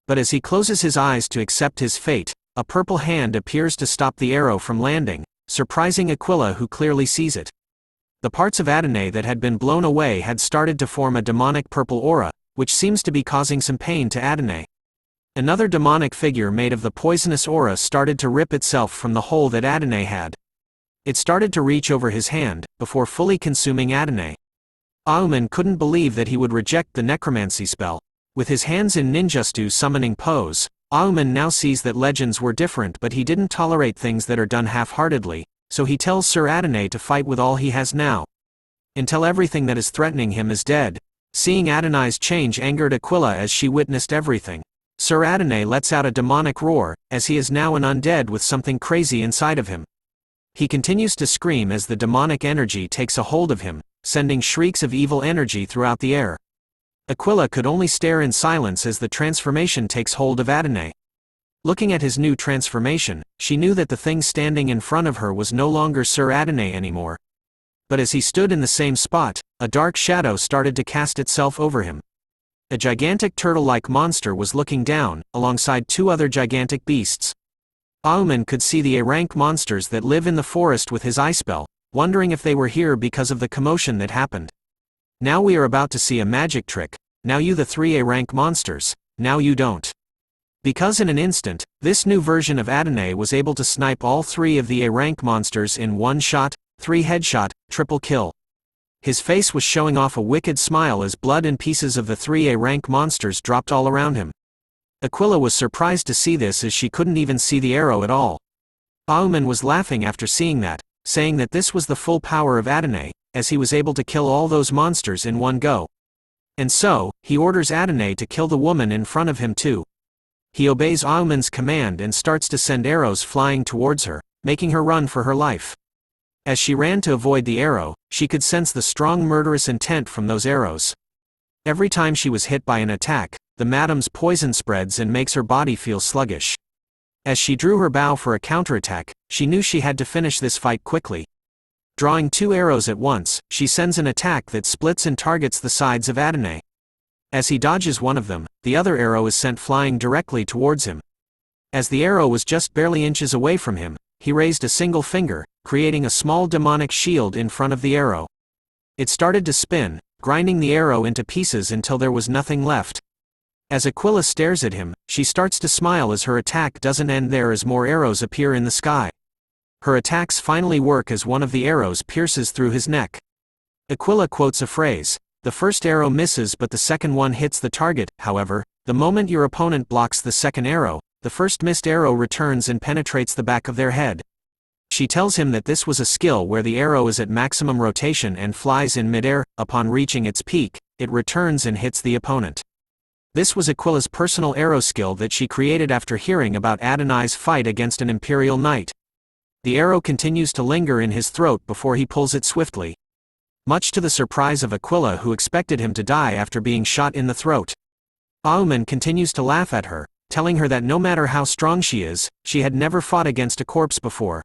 But as he closes his eyes to accept his fate, a purple hand appears to stop the arrow from landing, surprising Aquila, who clearly sees it. The parts of Adon that had been blown away had started to form a demonic purple aura, which seems to be causing some pain to Adon. Another demonic figure made of the poisonous aura started to rip itself from the hole that Adon had. It started to reach over his hand, before fully consuming Adon. Auman couldn't believe that he would reject the necromancy spell. With his hands in ninjutsu summoning pose, Auman now sees that legends were different, but he didn't tolerate things that are done half-heartedly, so he tells Sir Adon to fight with all he has now, until everything that is threatening him is dead. Seeing Adonai's change angered Aquila as she witnessed everything. Sir Adon lets out a demonic roar, as he is now an undead with something crazy inside of him. He continues to scream as the demonic energy takes a hold of him, sending shrieks of evil energy throughout the air. Aquila could only stare in silence as the transformation takes hold of Adon. Looking at his new transformation, she knew that the thing standing in front of her was no longer Sir Adon anymore. But as he stood in the same spot, a dark shadow started to cast itself over him. A gigantic turtle-like monster was looking down, alongside two other gigantic beasts. Auman could see the A-rank monsters that live in the forest with his eye spell, wondering if they were here because of the commotion that happened. Now we are about to see a magic trick. Now you the 3 A-rank monsters, now you don't. Because in an instant, this new version of Adon was able to snipe all 3 of the A-rank monsters in one shot, 3 headshot, triple kill. His face was showing off a wicked smile as blood and pieces of the 3 A-rank monsters dropped all around him. Aquila was surprised to see this as she couldn't even see the arrow at all. Auman was laughing after seeing that, saying that this was the full power of Adon, as he was able to kill all those monsters in one go. And so, he orders Adon to kill the woman in front of him too. He obeys Auman's command and starts to send arrows flying towards her, making her run for her life. As she ran to avoid the arrow, she could sense the strong murderous intent from those arrows. Every time she was hit by an attack, the madam's poison spreads and makes her body feel sluggish. As she drew her bow for a counterattack, she knew she had to finish this fight quickly. Drawing 2 arrows at once, she sends an attack that splits and targets the sides of Adon. As he dodges one of them, the other arrow is sent flying directly towards him. As the arrow was just barely inches away from him, he raised a single finger, creating a small demonic shield in front of the arrow. It started to spin, grinding the arrow into pieces until there was nothing left. As Aquila stares at him, she starts to smile as her attack doesn't end there as more arrows appear in the sky. Her attacks finally work as one of the arrows pierces through his neck. Aquila quotes a phrase, "The first arrow misses but the second one hits the target." However, the moment your opponent blocks the second arrow, the first missed arrow returns and penetrates the back of their head. She tells him that this was a skill where the arrow is at maximum rotation and flies in midair. Upon reaching its peak, it returns and hits the opponent. This was Aquila's personal arrow skill that she created after hearing about Adonai's fight against an Imperial Knight. The arrow continues to linger in his throat before he pulls it swiftly. Much to the surprise of Aquila, who expected him to die after being shot in the throat. Auman continues to laugh at her, telling her that no matter how strong she is, she had never fought against a corpse before.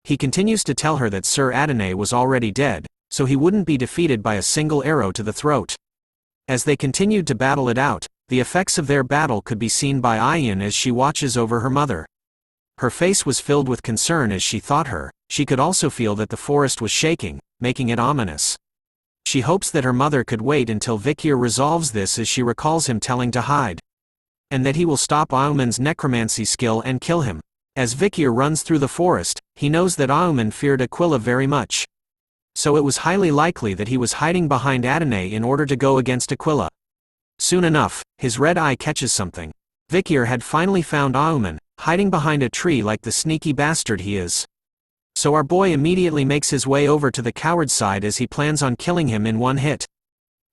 He continues to tell her that Sir Adon was already dead, so he wouldn't be defeated by a single arrow to the throat. As they continued to battle it out, the effects of their battle could be seen by Ayan as she watches over her mother. Her face was filled with concern as she thought she could also feel that the forest was shaking, making it ominous. She hopes that her mother could wait until Vikir resolves this, as she recalls him telling to hide. And that he will stop Auman's necromancy skill and kill him. As Vikir runs through the forest, he knows that Auman feared Aquila very much. So it was highly likely that he was hiding behind Adon in order to go against Aquila. Soon enough, his red eye catches something. Vikir had finally found Auman, hiding behind a tree like the sneaky bastard he is. So our boy immediately makes his way over to the coward's side as he plans on killing him in one hit.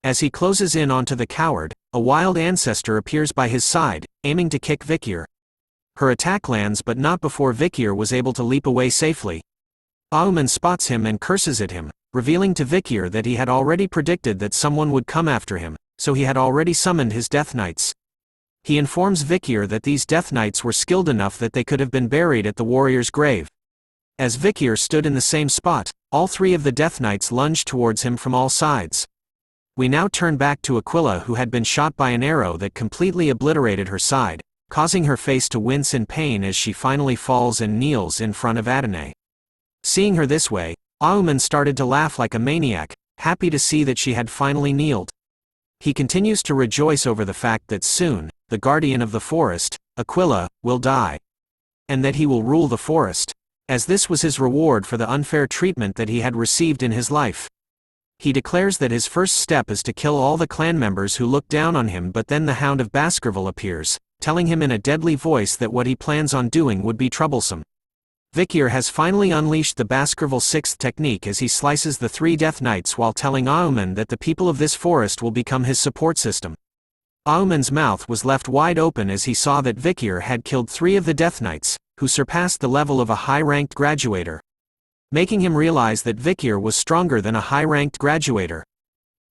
As he closes in onto the coward, a wild ancestor appears by his side, aiming to kick Vikir. Her attack lands but not before Vikir was able to leap away safely. Auman spots him and curses at him, revealing to Vikir that he had already predicted that someone would come after him, so he had already summoned his Death Knights. He informs Vikir that these Death Knights were skilled enough that they could have been buried at the warrior's grave. As Vikir stood in the same spot, all 3 of the Death Knights lunged towards him from all sides. We now turn back to Aquila, who had been shot by an arrow that completely obliterated her side, causing her face to wince in pain as she finally falls and kneels in front of Adon. Seeing her this way, Auman started to laugh like a maniac, happy to see that she had finally kneeled. He continues to rejoice over the fact that soon, the guardian of the forest, Aquila, will die. And that he will rule the forest, as this was his reward for the unfair treatment that he had received in his life. He declares that his first step is to kill all the clan members who look down on him, but then the Hound of Baskerville appears, telling him in a deadly voice that what he plans on doing would be troublesome. Vikir has finally unleashed the Baskerville 6th technique as he slices the 3 Death Knights while telling Auman that the people of this forest will become his support system. Auman's mouth was left wide open as he saw that Vikir had killed 3 of the Death Knights, who surpassed the level of a high-ranked graduator, making him realize that Vikir was stronger than a high-ranked graduator.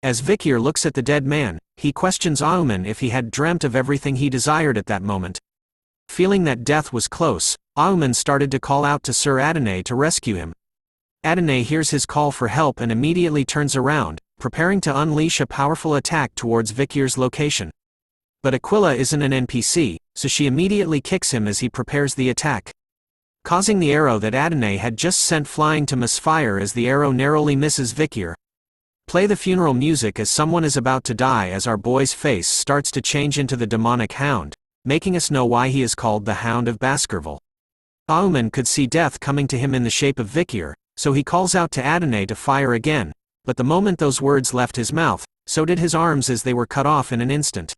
As Vikir looks at the dead man, he questions Auman if he had dreamt of everything he desired at that moment. Feeling that death was close, Auman started to call out to Sir Adon to rescue him. Adon hears his call for help and immediately turns around, preparing to unleash a powerful attack towards Vikir's location. But Aquila isn't an NPC, so she immediately kicks him as he prepares the attack. causing the arrow that Adon had just sent flying to misfire as the arrow narrowly misses Vikir. Play the funeral music as someone is about to die as our boy's face starts to change into the demonic Hound, making us know why he is called the Hound of Baskerville. Auman could see death coming to him in the shape of Vikir, so he calls out to Adon to fire again, but the moment those words left his mouth, so did his arms as they were cut off in an instant.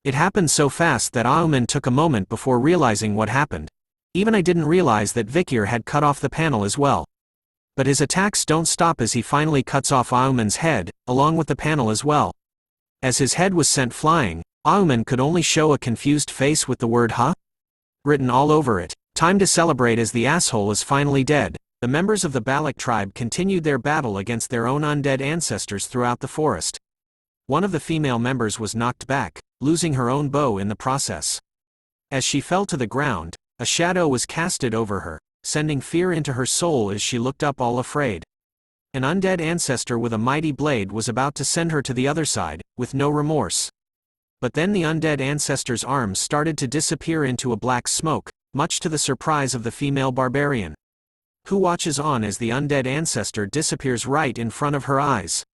It happened so fast that Auman took a moment before realizing what happened. Even I didn't realize that Vikir had cut off the panel as well. But his attacks don't stop as he finally cuts off Auman's head, along with the panel as well. As his head was sent flying, Auman could only show a confused face with the word "huh?" written all over it. Time to celebrate as the asshole is finally dead. The members of the Balak tribe continued their battle against their own undead ancestors throughout the forest. One of the female members was knocked back, losing her own bow in the process. As she fell to the ground, a shadow was casted over her, sending fear into her soul as she looked up all afraid. An undead ancestor with a mighty blade was about to send her to the other side, with no remorse. But then the undead ancestor's arms started to disappear into a black smoke, much to the surprise of the female barbarian, who watches on as the undead ancestor disappears right in front of her eyes.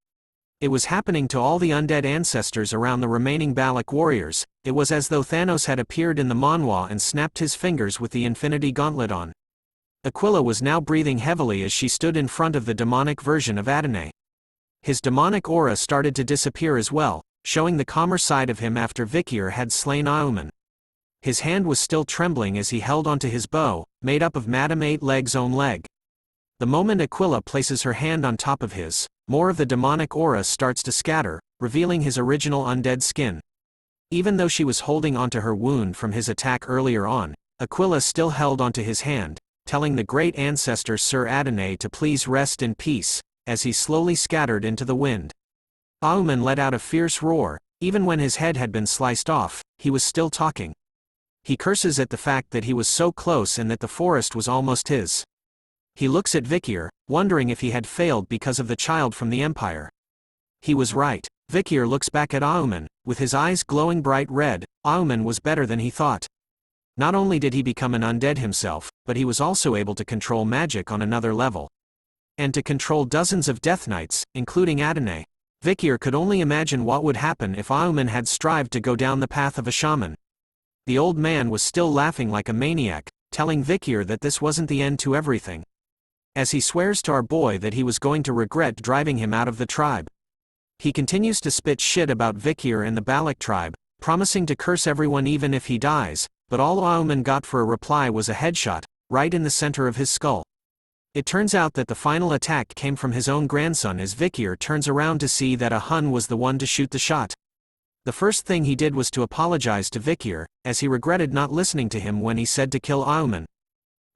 It was happening to all the undead ancestors around the remaining Balak warriors. It was as though Thanos had appeared in the Manhwa and snapped his fingers with the Infinity Gauntlet on. Aquila was now breathing heavily as she stood in front of the demonic version of Adon. His demonic aura started to disappear as well, showing the calmer side of him after Vikir had slain Auman. His hand was still trembling as he held onto his bow, made up of Madame Eight Leg's own leg. The moment Aquila places her hand on top of his, more of the demonic aura starts to scatter, revealing his original undead skin. Even though she was holding onto her wound from his attack earlier on, Aquila still held onto his hand, telling the great ancestor Sir Adon to please rest in peace, as he slowly scattered into the wind. Auman let out a fierce roar. Even when his head had been sliced off, he was still talking. He curses at the fact that he was so close and that the forest was almost his. He looks at Vikir, wondering if he had failed because of the child from the Empire. He was right. Vikir looks back at Auman, with his eyes glowing bright red. Auman was better than he thought. Not only did he become an undead himself, but he was also able to control magic on another level. And to control dozens of Death Knights, including Adon. Vikir could only imagine what would happen if Auman had strived to go down the path of a shaman. The old man was still laughing like a maniac, telling Vikir that this wasn't the end to everything. As he swears to our boy that he was going to regret driving him out of the tribe. He continues to spit shit about Vikir and the Balak tribe, promising to curse everyone even if he dies, but all Auman got for a reply was a headshot, right in the center of his skull. It turns out that the final attack came from his own grandson as Vikir turns around to see that a Hun was the one to shoot the shot. The first thing he did was to apologize to Vikir, as he regretted not listening to him when he said to kill Auman.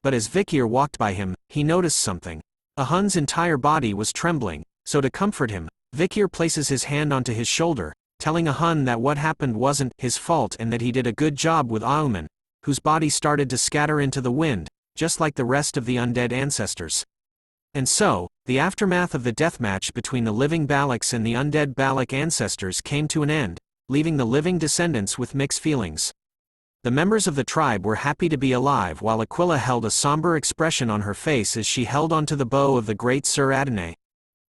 But as Vikir walked by him, he noticed something. A Hun's entire body was trembling, so to comfort him, Vikir places his hand onto his shoulder, telling a Hun that what happened wasn't his fault and that he did a good job with Auman, whose body started to scatter into the wind, just like the rest of the undead ancestors. And so, the aftermath of the deathmatch between the living Balaks and the undead Balak ancestors came to an end, leaving the living descendants with mixed feelings. The members of the tribe were happy to be alive while Aquila held a somber expression on her face as she held onto the bow of the great Sir Adon.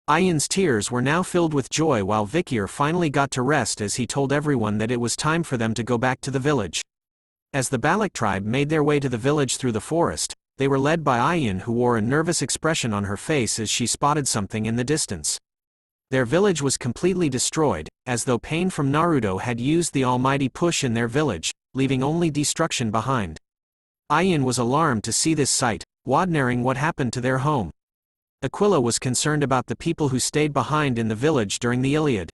Ayan's tears were now filled with joy while Vikir finally got to rest as he told everyone that it was time for them to go back to the village. As the Balak tribe made their way to the village through the forest, they were led by Ayan, who wore a nervous expression on her face as she spotted something in the distance. Their village was completely destroyed, as though Pain from Naruto had used the almighty push in their village, leaving only destruction behind. Ayan was alarmed to see this sight, wondering what happened to their home. Aquila was concerned about the people who stayed behind in the village during the Iliad.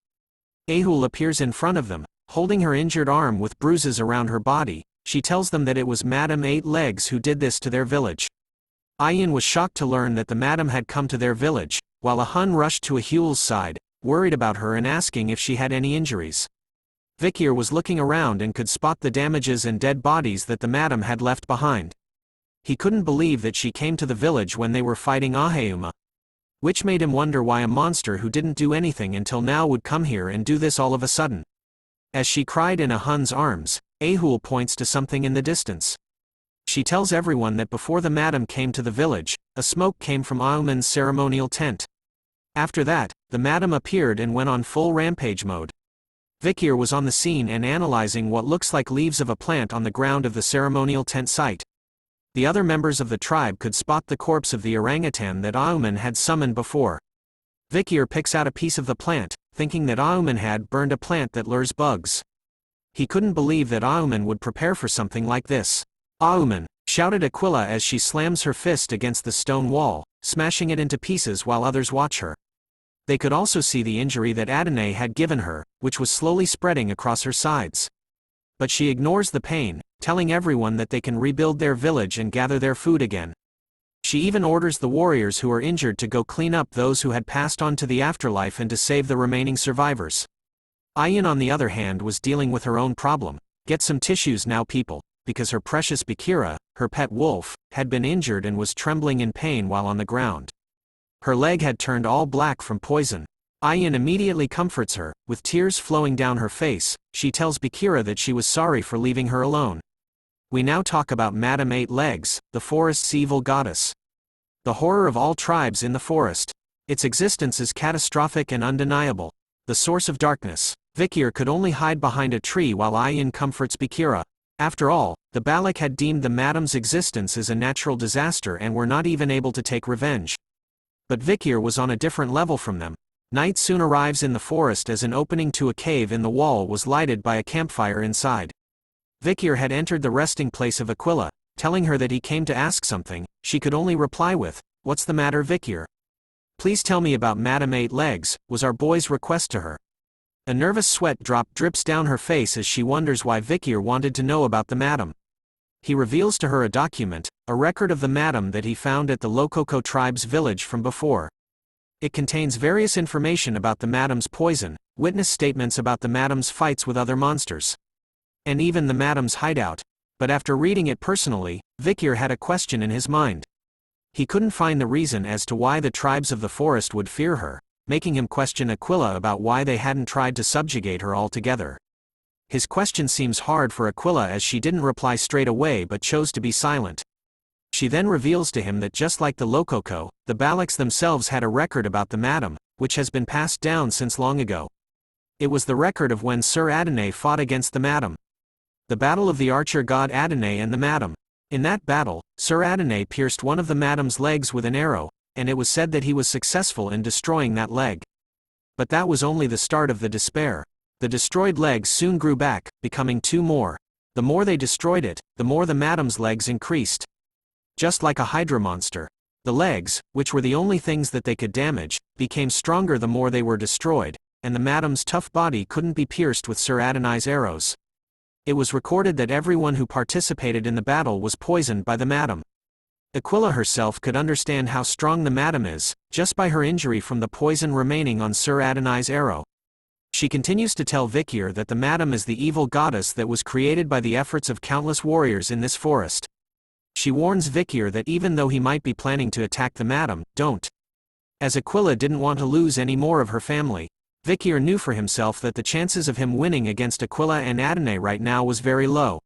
Ahul appears in front of them, holding her injured arm with bruises around her body. She tells them that it was Madame Eight Legs who did this to their village. Ayan was shocked to learn that the madam had come to their village, while a Hun rushed to Ahul's side, worried about her and asking if she had any injuries. Vikir was looking around and could spot the damages and dead bodies that the madam had left behind. He couldn't believe that she came to the village when they were fighting Aheuma. Which made him wonder why a monster who didn't do anything until now would come here and do this all of a sudden. As she cried in a Hun's arms, Ahul points to something in the distance. She tells everyone that before the madam came to the village, a smoke came from Aomen's ceremonial tent. After that, the madam appeared and went on full rampage mode. Vikir was on the scene and analyzing what looks like leaves of a plant on the ground of the ceremonial tent site. The other members of the tribe could spot the corpse of the orangutan that Aomen had summoned before. Vikir picks out a piece of the plant, thinking that Aomen had burned a plant that lures bugs. He couldn't believe that Aomen would prepare for something like this. "Aomen!" shouted Aquila as she slams her fist against the stone wall, smashing it into pieces while others watch her. They could also see the injury that Adon had given her, which was slowly spreading across her sides. But she ignores the pain, telling everyone that they can rebuild their village and gather their food again. She even orders the warriors who are injured to go clean up those who had passed on to the afterlife and to save the remaining survivors. Ayin, on the other hand, was dealing with her own problem. Get some tissues now, people, because her precious Bakira, her pet wolf, had been injured and was trembling in pain while on the ground. Her leg had turned all black from poison. Ayin immediately comforts her, with tears flowing down her face. She tells Bakira that she was sorry for leaving her alone. We now talk about Madame Eight Legs, the forest's evil goddess. The horror of all tribes in the forest. Its existence is catastrophic and undeniable. The source of darkness. Vikir could only hide behind a tree while Ayin comforts Bakira. After all, the Balak had deemed the madam's existence as a natural disaster and were not even able to take revenge. But Vikir was on a different level from them. Night soon arrives in the forest as an opening to a cave in the wall was lighted by a campfire inside. Vikir had entered the resting place of Aquila, telling her that he came to ask something. She could only reply with, "What's the matter, Vikir?" "Please tell me about Madame Eight Legs," was our boy's request to her. A nervous sweat drop drips down her face as she wonders why Vikir wanted to know about the madam. He reveals to her a document, a record of the madam that he found at the Lokoko tribe's village from before. It contains various information about the madam's poison, witness statements about the madam's fights with other monsters, and even the madam's hideout. But after reading it personally, Vikir had a question in his mind. He couldn't find the reason as to why the tribes of the forest would fear her, making him question Aquila about why they hadn't tried to subjugate her altogether. His question seems hard for Aquila as she didn't reply straight away but chose to be silent. She then reveals to him that just like the Lokoko, the Balaks themselves had a record about the madam, which has been passed down since long ago. It was the record of when Sir Adon fought against the madam. The battle of the archer god Adon and the madam. In that battle, Sir Adon pierced one of the madam's legs with an arrow, and it was said that he was successful in destroying that leg. But that was only the start of the despair. The destroyed legs soon grew back, becoming two more. The more they destroyed it, the more the madam's legs increased. Just like a hydra monster. The legs, which were the only things that they could damage, became stronger the more they were destroyed, and the madam's tough body couldn't be pierced with Sir Adonai's arrows. It was recorded that everyone who participated in the battle was poisoned by the madam. Aquila herself could understand how strong the madam is, just by her injury from the poison remaining on Sir Adonai's arrow. She continues to tell Vikir that the madam is the evil goddess that was created by the efforts of countless warriors in this forest. She warns Vikir that even though he might be planning to attack the madam, don't. As Aquila didn't want to lose any more of her family, Vikir knew for himself that the chances of him winning against Aquila and Adon right now was very low.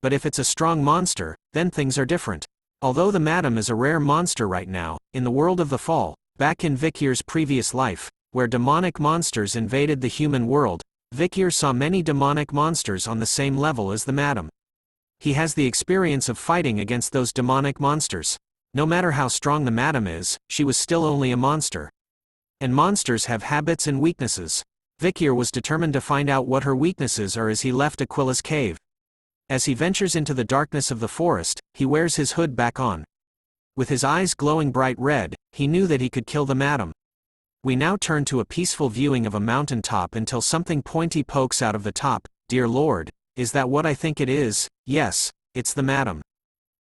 But if it's a strong monster, then things are different. Although the madam is a rare monster right now, in the world of the fall, back in Vikir's previous life, where demonic monsters invaded the human world, Vikir saw many demonic monsters on the same level as the madam. He has the experience of fighting against those demonic monsters. No matter how strong the madam is, she was still only a monster. And monsters have habits and weaknesses. Vikir was determined to find out what her weaknesses are as he left Aquila's cave. As he ventures into the darkness of the forest, he wears his hood back on. With his eyes glowing bright red, he knew that he could kill the madam. We now turn to a peaceful viewing of a mountain top until something pointy pokes out of the top. Dear Lord, is that what I think it is? Yes, it's the madam.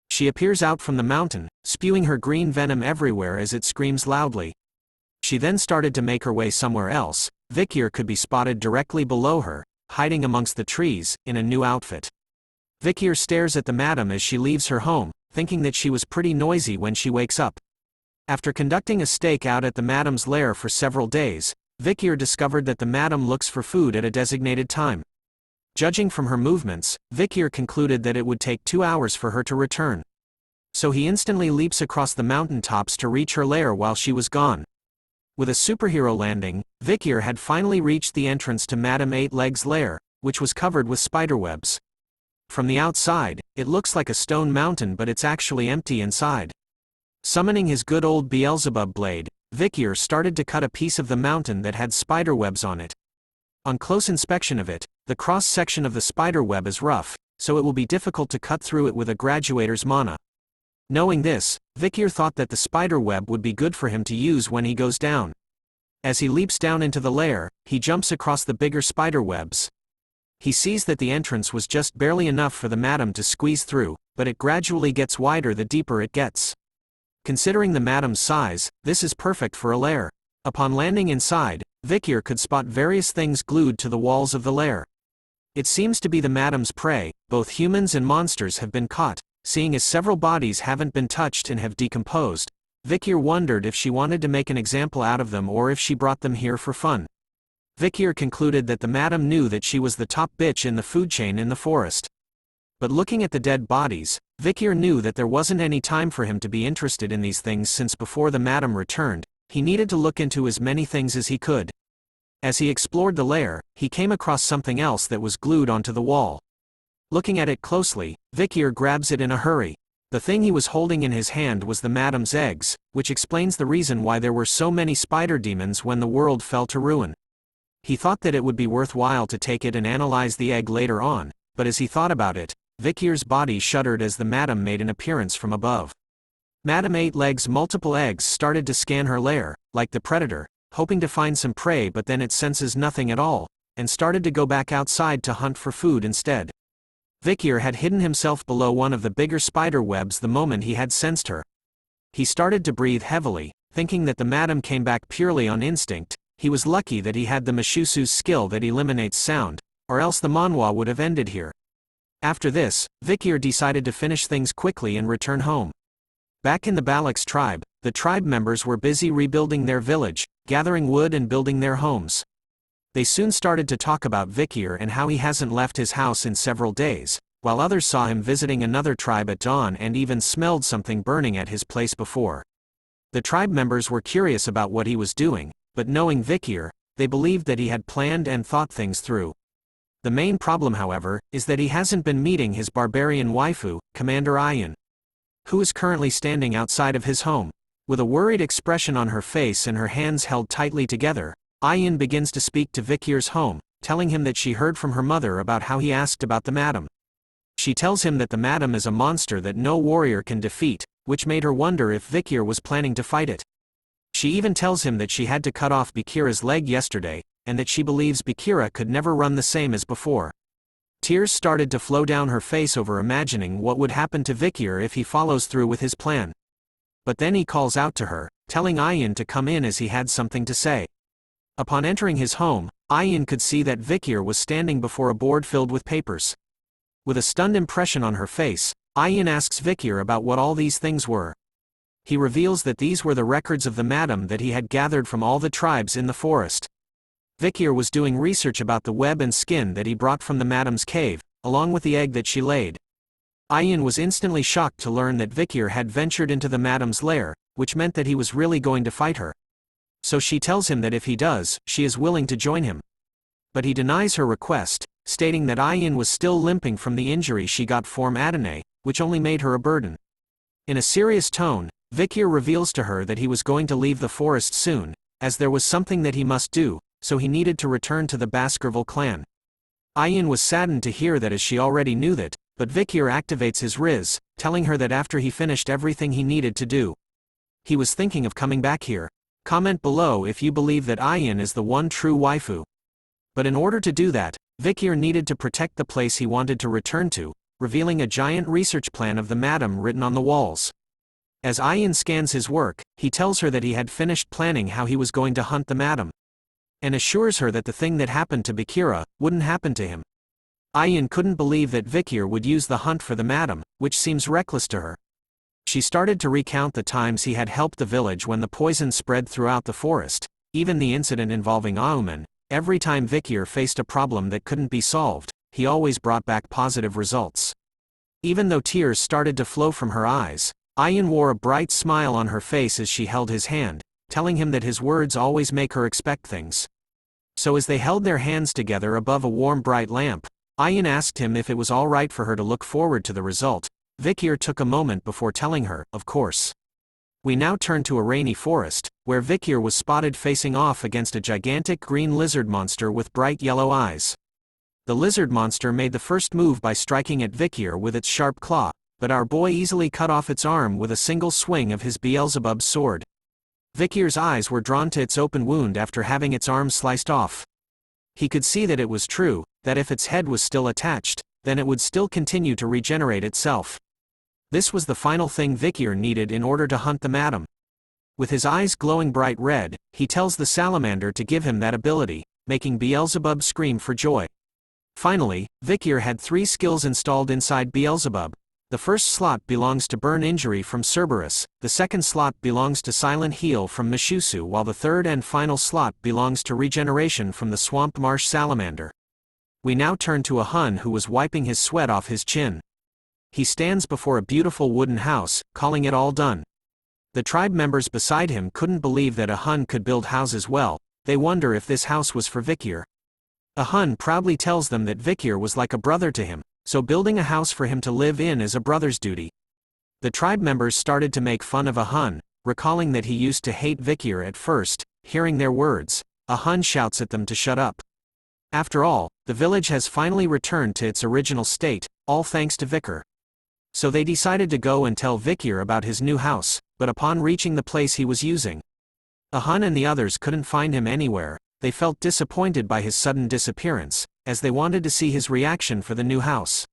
She appears out from the mountain, spewing her green venom everywhere as it screams loudly. She then started to make her way somewhere else. Vikir could be spotted directly below her, hiding amongst the trees, in a new outfit. Vikir stares at the madam as she leaves her home, thinking that she was pretty noisy when she wakes up. After conducting a stake out at the madam's lair for several days, Vikir discovered that the madam looks for food at a designated time. Judging from her movements, Vikir concluded that it would take 2 hours for her to return. So he instantly leaps across the mountaintops to reach her lair while she was gone. With a superhero landing, Vikir had finally reached the entrance to Madame Eight-Legs' lair, which was covered with spiderwebs. From the outside, it looks like a stone mountain, but it's actually empty inside. Summoning his good old Beelzebub blade, Vikir started to cut a piece of the mountain that had spiderwebs on it. On close inspection of it, the cross-section of the spiderweb is rough, so it will be difficult to cut through it with a graduator's mana. Knowing this, Vikir thought that the spiderweb would be good for him to use when he goes down. As he leaps down into the lair, he jumps across the bigger spiderwebs. He sees that the entrance was just barely enough for the madam to squeeze through, but it gradually gets wider the deeper it gets. Considering the madam's size, this is perfect for a lair. Upon landing inside, Vikir could spot various things glued to the walls of the lair. It seems to be the madam's prey. Both humans and monsters have been caught. Seeing as several bodies haven't been touched and have decomposed, Vikir wondered if she wanted to make an example out of them or if she brought them here for fun. Vikir concluded that the madam knew that she was the top bitch in the food chain in the forest. But looking at the dead bodies, Vikir knew that there wasn't any time for him to be interested in these things, since before the madam returned, he needed to look into as many things as he could. As he explored the lair, he came across something else that was glued onto the wall. Looking at it closely, Vikir grabs it in a hurry. The thing he was holding in his hand was the madam's eggs, which explains the reason why there were so many spider demons when the world fell to ruin. He thought that it would be worthwhile to take it and analyze the egg later on, but as he thought about it, Vikir's body shuddered as the madam made an appearance from above. Madame Eight-Legs' multiple eggs started to scan her lair, like the predator, hoping to find some prey, but then it senses nothing at all, and started to go back outside to hunt for food instead. Vikir had hidden himself below one of the bigger spider webs the moment he had sensed her. He started to breathe heavily, thinking that the madam came back purely on instinct. He was lucky that he had the Mishusu's skill that eliminates sound, or else the manhwa would have ended here. After this, Vikir decided to finish things quickly and return home. Back in the Balak's tribe, the tribe members were busy rebuilding their village, gathering wood and building their homes. They soon started to talk about Vikir and how he hasn't left his house in several days, while others saw him visiting another tribe at dawn and even smelled something burning at his place before. The tribe members were curious about what he was doing, but knowing Vikir, they believed that he had planned and thought things through. The main problem, however, is that he hasn't been meeting his barbarian waifu, Commander Ayan, who is currently standing outside of his home. With a worried expression on her face and her hands held tightly together, Ayan begins to speak to Vikir's home, telling him that she heard from her mother about how he asked about the madam. She tells him that the madam is a monster that no warrior can defeat, which made her wonder if Vikir was planning to fight it. She even tells him that she had to cut off Bakira's leg yesterday, and that she believes Bakira could never run the same as before. Tears started to flow down her face over imagining what would happen to Vikir if he follows through with his plan. But then he calls out to her, telling Ayan to come in as he had something to say. Upon entering his home, Ayan could see that Vikir was standing before a board filled with papers. With a stunned impression on her face, Ayan asks Vikir about what all these things were. He reveals that these were the records of the madam that he had gathered from all the tribes in the forest. Vikir was doing research about the web and skin that he brought from the madam's cave, along with the egg that she laid. Ayan was instantly shocked to learn that Vikir had ventured into the madam's lair, which meant that he was really going to fight her. So she tells him that if he does, she is willing to join him. But he denies her request, stating that Ayan was still limping from the injury she got from Adon, which only made her a burden. In a serious tone, Vikir reveals to her that he was going to leave the forest soon, as there was something that he must do, so he needed to return to the Baskerville clan. Ayan was saddened to hear that, as she already knew that, but Vikir activates his riz, telling her that after he finished everything he needed to do, he was thinking of coming back here. Comment below if you believe that Ayan is the one true waifu. But in order to do that, Vikir needed to protect the place he wanted to return to, revealing a giant research plan of the madam written on the walls. As Ayan scans his work, he tells her that he had finished planning how he was going to hunt the madam, and assures her that the thing that happened to Bakira wouldn't happen to him. Ayan couldn't believe that Vikir would use the hunt for the madam, which seems reckless to her. She started to recount the times he had helped the village when the poison spread throughout the forest, even the incident involving Auman. Every time Vikir faced a problem that couldn't be solved, he always brought back positive results. Even though tears started to flow from her eyes, Ayin wore a bright smile on her face as she held his hand, telling him that his words always make her expect things. So as they held their hands together above a warm bright lamp, Ayin asked him if it was all right for her to look forward to the result. Vikir took a moment before telling her, of course. We now turn to a rainy forest, where Vikir was spotted facing off against a gigantic green lizard monster with bright yellow eyes. The lizard monster made the first move by striking at Vikir with its sharp claw, but our boy easily cut off its arm with a single swing of his Beelzebub's sword. Vikir's eyes were drawn to its open wound after having its arm sliced off. He could see that it was true, that if its head was still attached, then it would still continue to regenerate itself. This was the final thing Vikir needed in order to hunt the madam. With his eyes glowing bright red, he tells the salamander to give him that ability, making Beelzebub scream for joy. Finally, Vikir had 3 skills installed inside Beelzebub. The first slot belongs to Burn Injury from Cerberus, the second slot belongs to Silent Heal from Mishusu, while the third and final slot belongs to Regeneration from the Swamp Marsh Salamander. We now turn to a Hun who was wiping his sweat off his chin. He stands before a beautiful wooden house, calling it all done. The tribe members beside him couldn't believe that a Hun could build houses well. They wonder if this house was for Vikir. A Hun proudly tells them that Vikir was like a brother to him, so building a house for him to live in is a brother's duty. The tribe members started to make fun of a Hun, recalling that he used to hate Vikir at first. Hearing their words, a Hun shouts at them to shut up. After all, the village has finally returned to its original state, all thanks to Vikir. So they decided to go and tell Vikir about his new house, but upon reaching the place he was using, a Hun and the others couldn't find him anywhere. They felt disappointed by his sudden disappearance, as they wanted to see his reaction for the new house.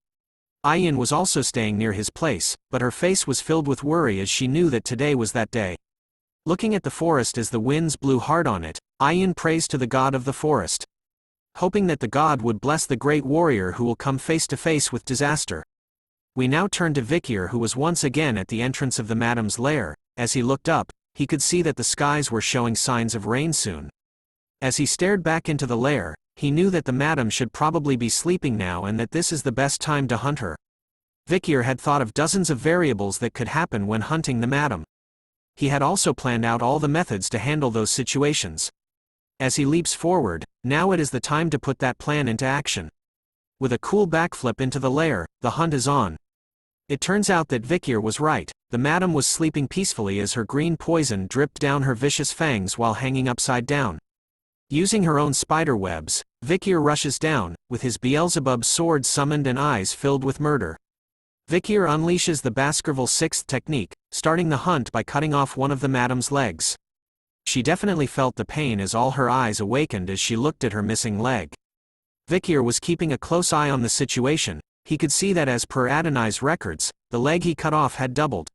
Ayin was also staying near his place, but her face was filled with worry as she knew that today was that day. Looking at the forest as the winds blew hard on it, Ayin prays to the god of the forest, hoping that the god would bless the great warrior who will come face to face with disaster. We now turn to Vikir, who was once again at the entrance of the madam's lair. As he looked up, he could see that the skies were showing signs of rain soon. As he stared back into the lair, he knew that the madam should probably be sleeping now and that this is the best time to hunt her. Vikir had thought of dozens of variables that could happen when hunting the madam. He had also planned out all the methods to handle those situations. As he leaps forward, now it is the time to put that plan into action. With a cool backflip into the lair, the hunt is on. It turns out that Vikir was right. The madam was sleeping peacefully as her green poison dripped down her vicious fangs while hanging upside down. Using her own spider webs, Vikir rushes down, with his Beelzebub sword summoned and eyes filled with murder. Vikir unleashes the Baskerville 6th technique, starting the hunt by cutting off one of the madam's legs. She definitely felt the pain as all her eyes awakened as she looked at her missing leg. Vikir was keeping a close eye on the situation. He could see that as per Adonai's records, the leg he cut off had doubled.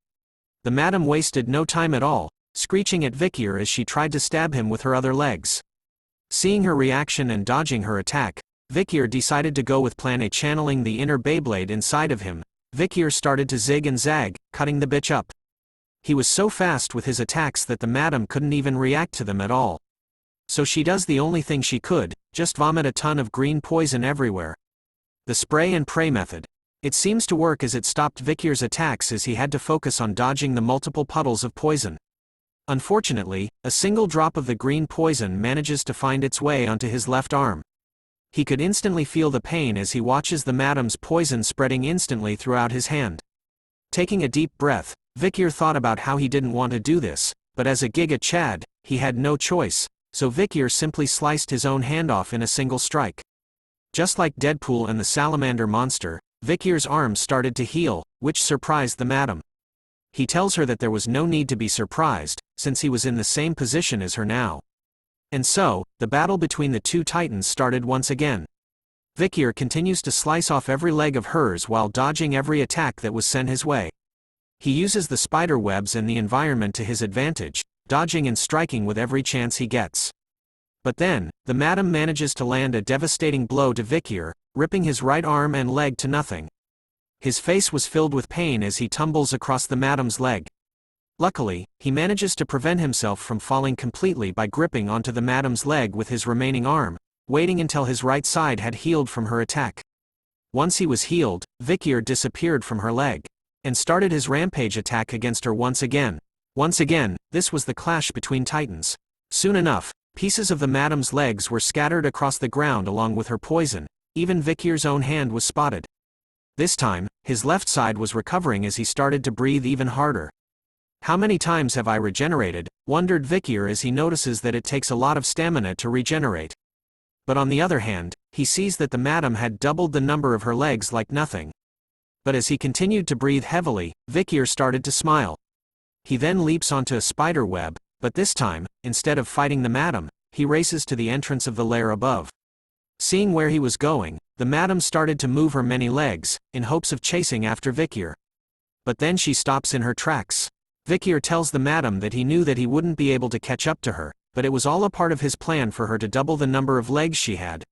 The madam wasted no time at all, screeching at Vikir as she tried to stab him with her other legs. Seeing her reaction and dodging her attack, Vikir decided to go with Plan A, channeling the inner Beyblade inside of him. Vikir started to zig and zag, cutting the bitch up. He was so fast with his attacks that the madam couldn't even react to them at all. So she does the only thing she could, just vomit a ton of green poison everywhere. The spray and pray method. It seems to work as it stopped Vikir's attacks as he had to focus on dodging the multiple puddles of poison. Unfortunately, a single drop of the green poison manages to find its way onto his left arm. He could instantly feel the pain as he watches the madam's poison spreading instantly throughout his hand. Taking a deep breath, Vikir thought about how he didn't want to do this, but as a Giga Chad, he had no choice, so Vikir simply sliced his own hand off in a single strike. Just like Deadpool and the salamander monster, Vikir's arm started to heal, which surprised the madam. He tells her that there was no need to be surprised, since he was in the same position as her now. And so, the battle between the two titans started once again. Vikir continues to slice off every leg of hers while dodging every attack that was sent his way. He uses the spider webs and the environment to his advantage, dodging and striking with every chance he gets. But then, the madam manages to land a devastating blow to Vikir, ripping his right arm and leg to nothing. His face was filled with pain as he tumbles across the madam's leg. Luckily, he manages to prevent himself from falling completely by gripping onto the madam's leg with his remaining arm, waiting until his right side had healed from her attack. Once he was healed, Vikir disappeared from her leg and started his rampage attack against her once again. Once again, this was the clash between titans. Soon enough, pieces of the madam's legs were scattered across the ground along with her poison. Even Vikir's own hand was spotted. This time, his left side was recovering as he started to breathe even harder. How many times have I regenerated? Wondered Vikir as he notices that it takes a lot of stamina to regenerate. But on the other hand, he sees that the madam had doubled the number of her legs like nothing. But as he continued to breathe heavily, Vikir started to smile. He then leaps onto a spider web, but this time, instead of fighting the madam, he races to the entrance of the lair above. Seeing where he was going, the madam started to move her many legs, in hopes of chasing after Vikir. But then she stops in her tracks. Vikir tells the madam that he knew that he wouldn't be able to catch up to her, but it was all a part of his plan for her to double the number of legs she had.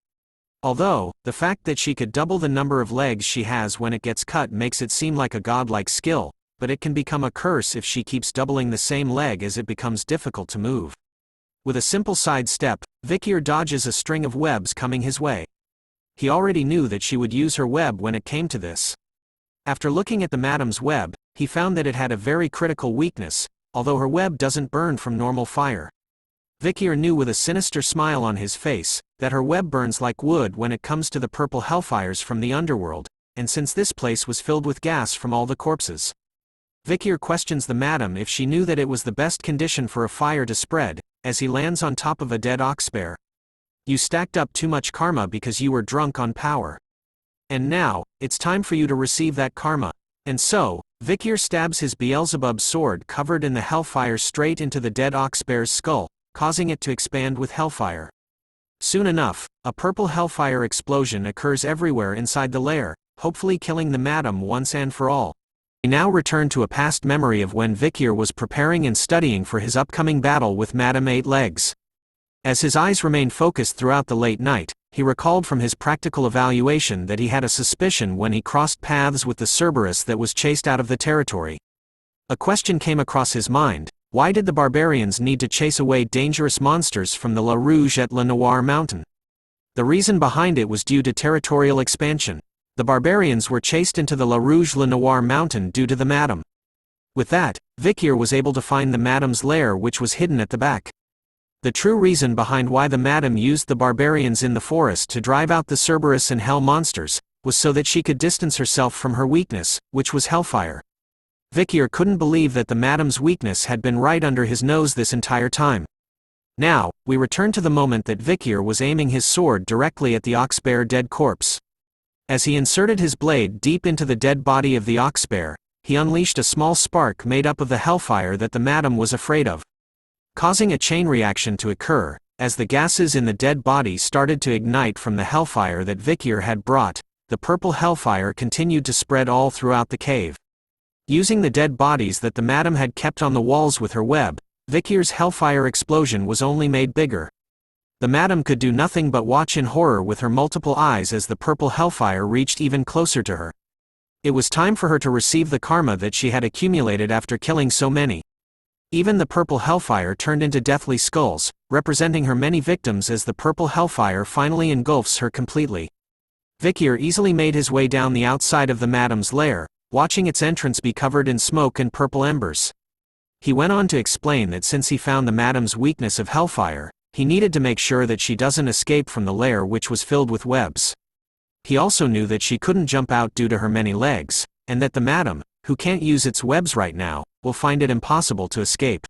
Although, the fact that she could double the number of legs she has when it gets cut makes it seem like a godlike skill, but it can become a curse if she keeps doubling the same leg as it becomes difficult to move. With a simple side step, Vikir dodges a string of webs coming his way. He already knew that she would use her web when it came to this. After looking at the madam's web, he found that it had a very critical weakness, although her web doesn't burn from normal fire. Vikir knew with a sinister smile on his face, that her web burns like wood when it comes to the purple hellfires from the underworld, and since this place was filled with gas from all the corpses. Vikir questions the madam if she knew that it was the best condition for a fire to spread, as he lands on top of a dead ox bear. You stacked up too much karma because you were drunk on power. And now, it's time for you to receive that karma. And so, Vikir stabs his Beelzebub sword covered in the hellfire straight into the dead ox bear's skull, causing it to expand with hellfire. Soon enough, a purple hellfire explosion occurs everywhere inside the lair, hopefully killing the madam once and for all. We now return to a past memory of when Vikir was preparing and studying for his upcoming battle with Madam Eight Legs. As his eyes remained focused throughout the late night, he recalled from his practical evaluation that he had a suspicion when he crossed paths with the Cerberus that was chased out of the territory. A question came across his mind: why did the barbarians need to chase away dangerous monsters from the La Rouge-et-Le Noir mountain? The reason behind it was due to territorial expansion. The barbarians were chased into the La Rouge-Le Noir mountain due to the madam. With that, Vikir was able to find the madam's lair, which was hidden at the back. The true reason behind why the madam used the barbarians in the forest to drive out the Cerberus and hell monsters, was so that she could distance herself from her weakness, which was hellfire. Vikir couldn't believe that the madam's weakness had been right under his nose this entire time. Now, we return to the moment that Vikir was aiming his sword directly at the ox bear dead corpse. As he inserted his blade deep into the dead body of the ox bear, he unleashed a small spark made up of the hellfire that the madam was afraid of, causing a chain reaction to occur. As the gases in the dead body started to ignite from the hellfire that Vikir had brought, the purple hellfire continued to spread all throughout the cave. Using the dead bodies that the madam had kept on the walls with her web, Vikir's hellfire explosion was only made bigger. The madam could do nothing but watch in horror with her multiple eyes as the purple hellfire reached even closer to her. It was time for her to receive the karma that she had accumulated after killing so many. Even the purple hellfire turned into deathly skulls, representing her many victims as the purple hellfire finally engulfs her completely. Vikir easily made his way down the outside of the madam's lair, watching its entrance be covered in smoke and purple embers. He went on to explain that since he found the madam's weakness of hellfire, he needed to make sure that she doesn't escape from the lair, which was filled with webs. He also knew that she couldn't jump out due to her many legs, and that the madam, who can't use its webs right now, will find it impossible to escape.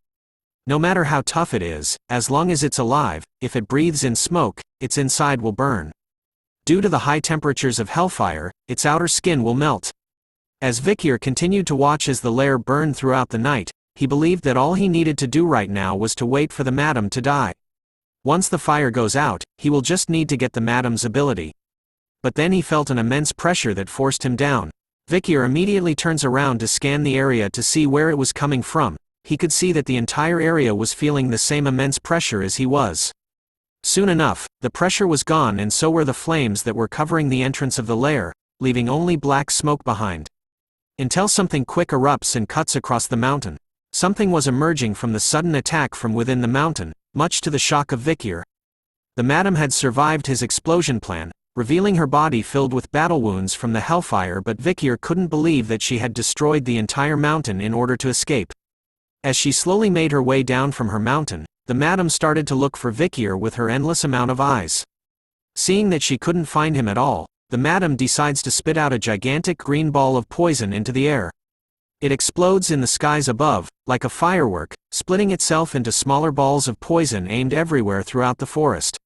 No matter how tough it is, as long as it's alive, if it breathes in smoke, its inside will burn. Due to the high temperatures of hellfire, its outer skin will melt. As Vikir continued to watch as the lair burned throughout the night, he believed that all he needed to do right now was to wait for the madam to die. Once the fire goes out, he will just need to get the madam's ability. But then he felt an immense pressure that forced him down. Vikir immediately turns around to scan the area to see where it was coming from. He could see that the entire area was feeling the same immense pressure as he was. Soon enough, the pressure was gone, and so were the flames that were covering the entrance of the lair, leaving only black smoke behind. Until something quick erupts and cuts across the mountain. Something was emerging from the sudden attack from within the mountain, much to the shock of Vikir. The madam had survived his explosion plan, revealing her body filled with battle wounds from the hellfire, but Vikir couldn't believe that she had destroyed the entire mountain in order to escape. As she slowly made her way down from her mountain, the madam started to look for Vikir with her endless amount of eyes. Seeing that she couldn't find him at all, the madam decides to spit out a gigantic green ball of poison into the air. It explodes in the skies above, like a firework, splitting itself into smaller balls of poison aimed everywhere throughout the forest.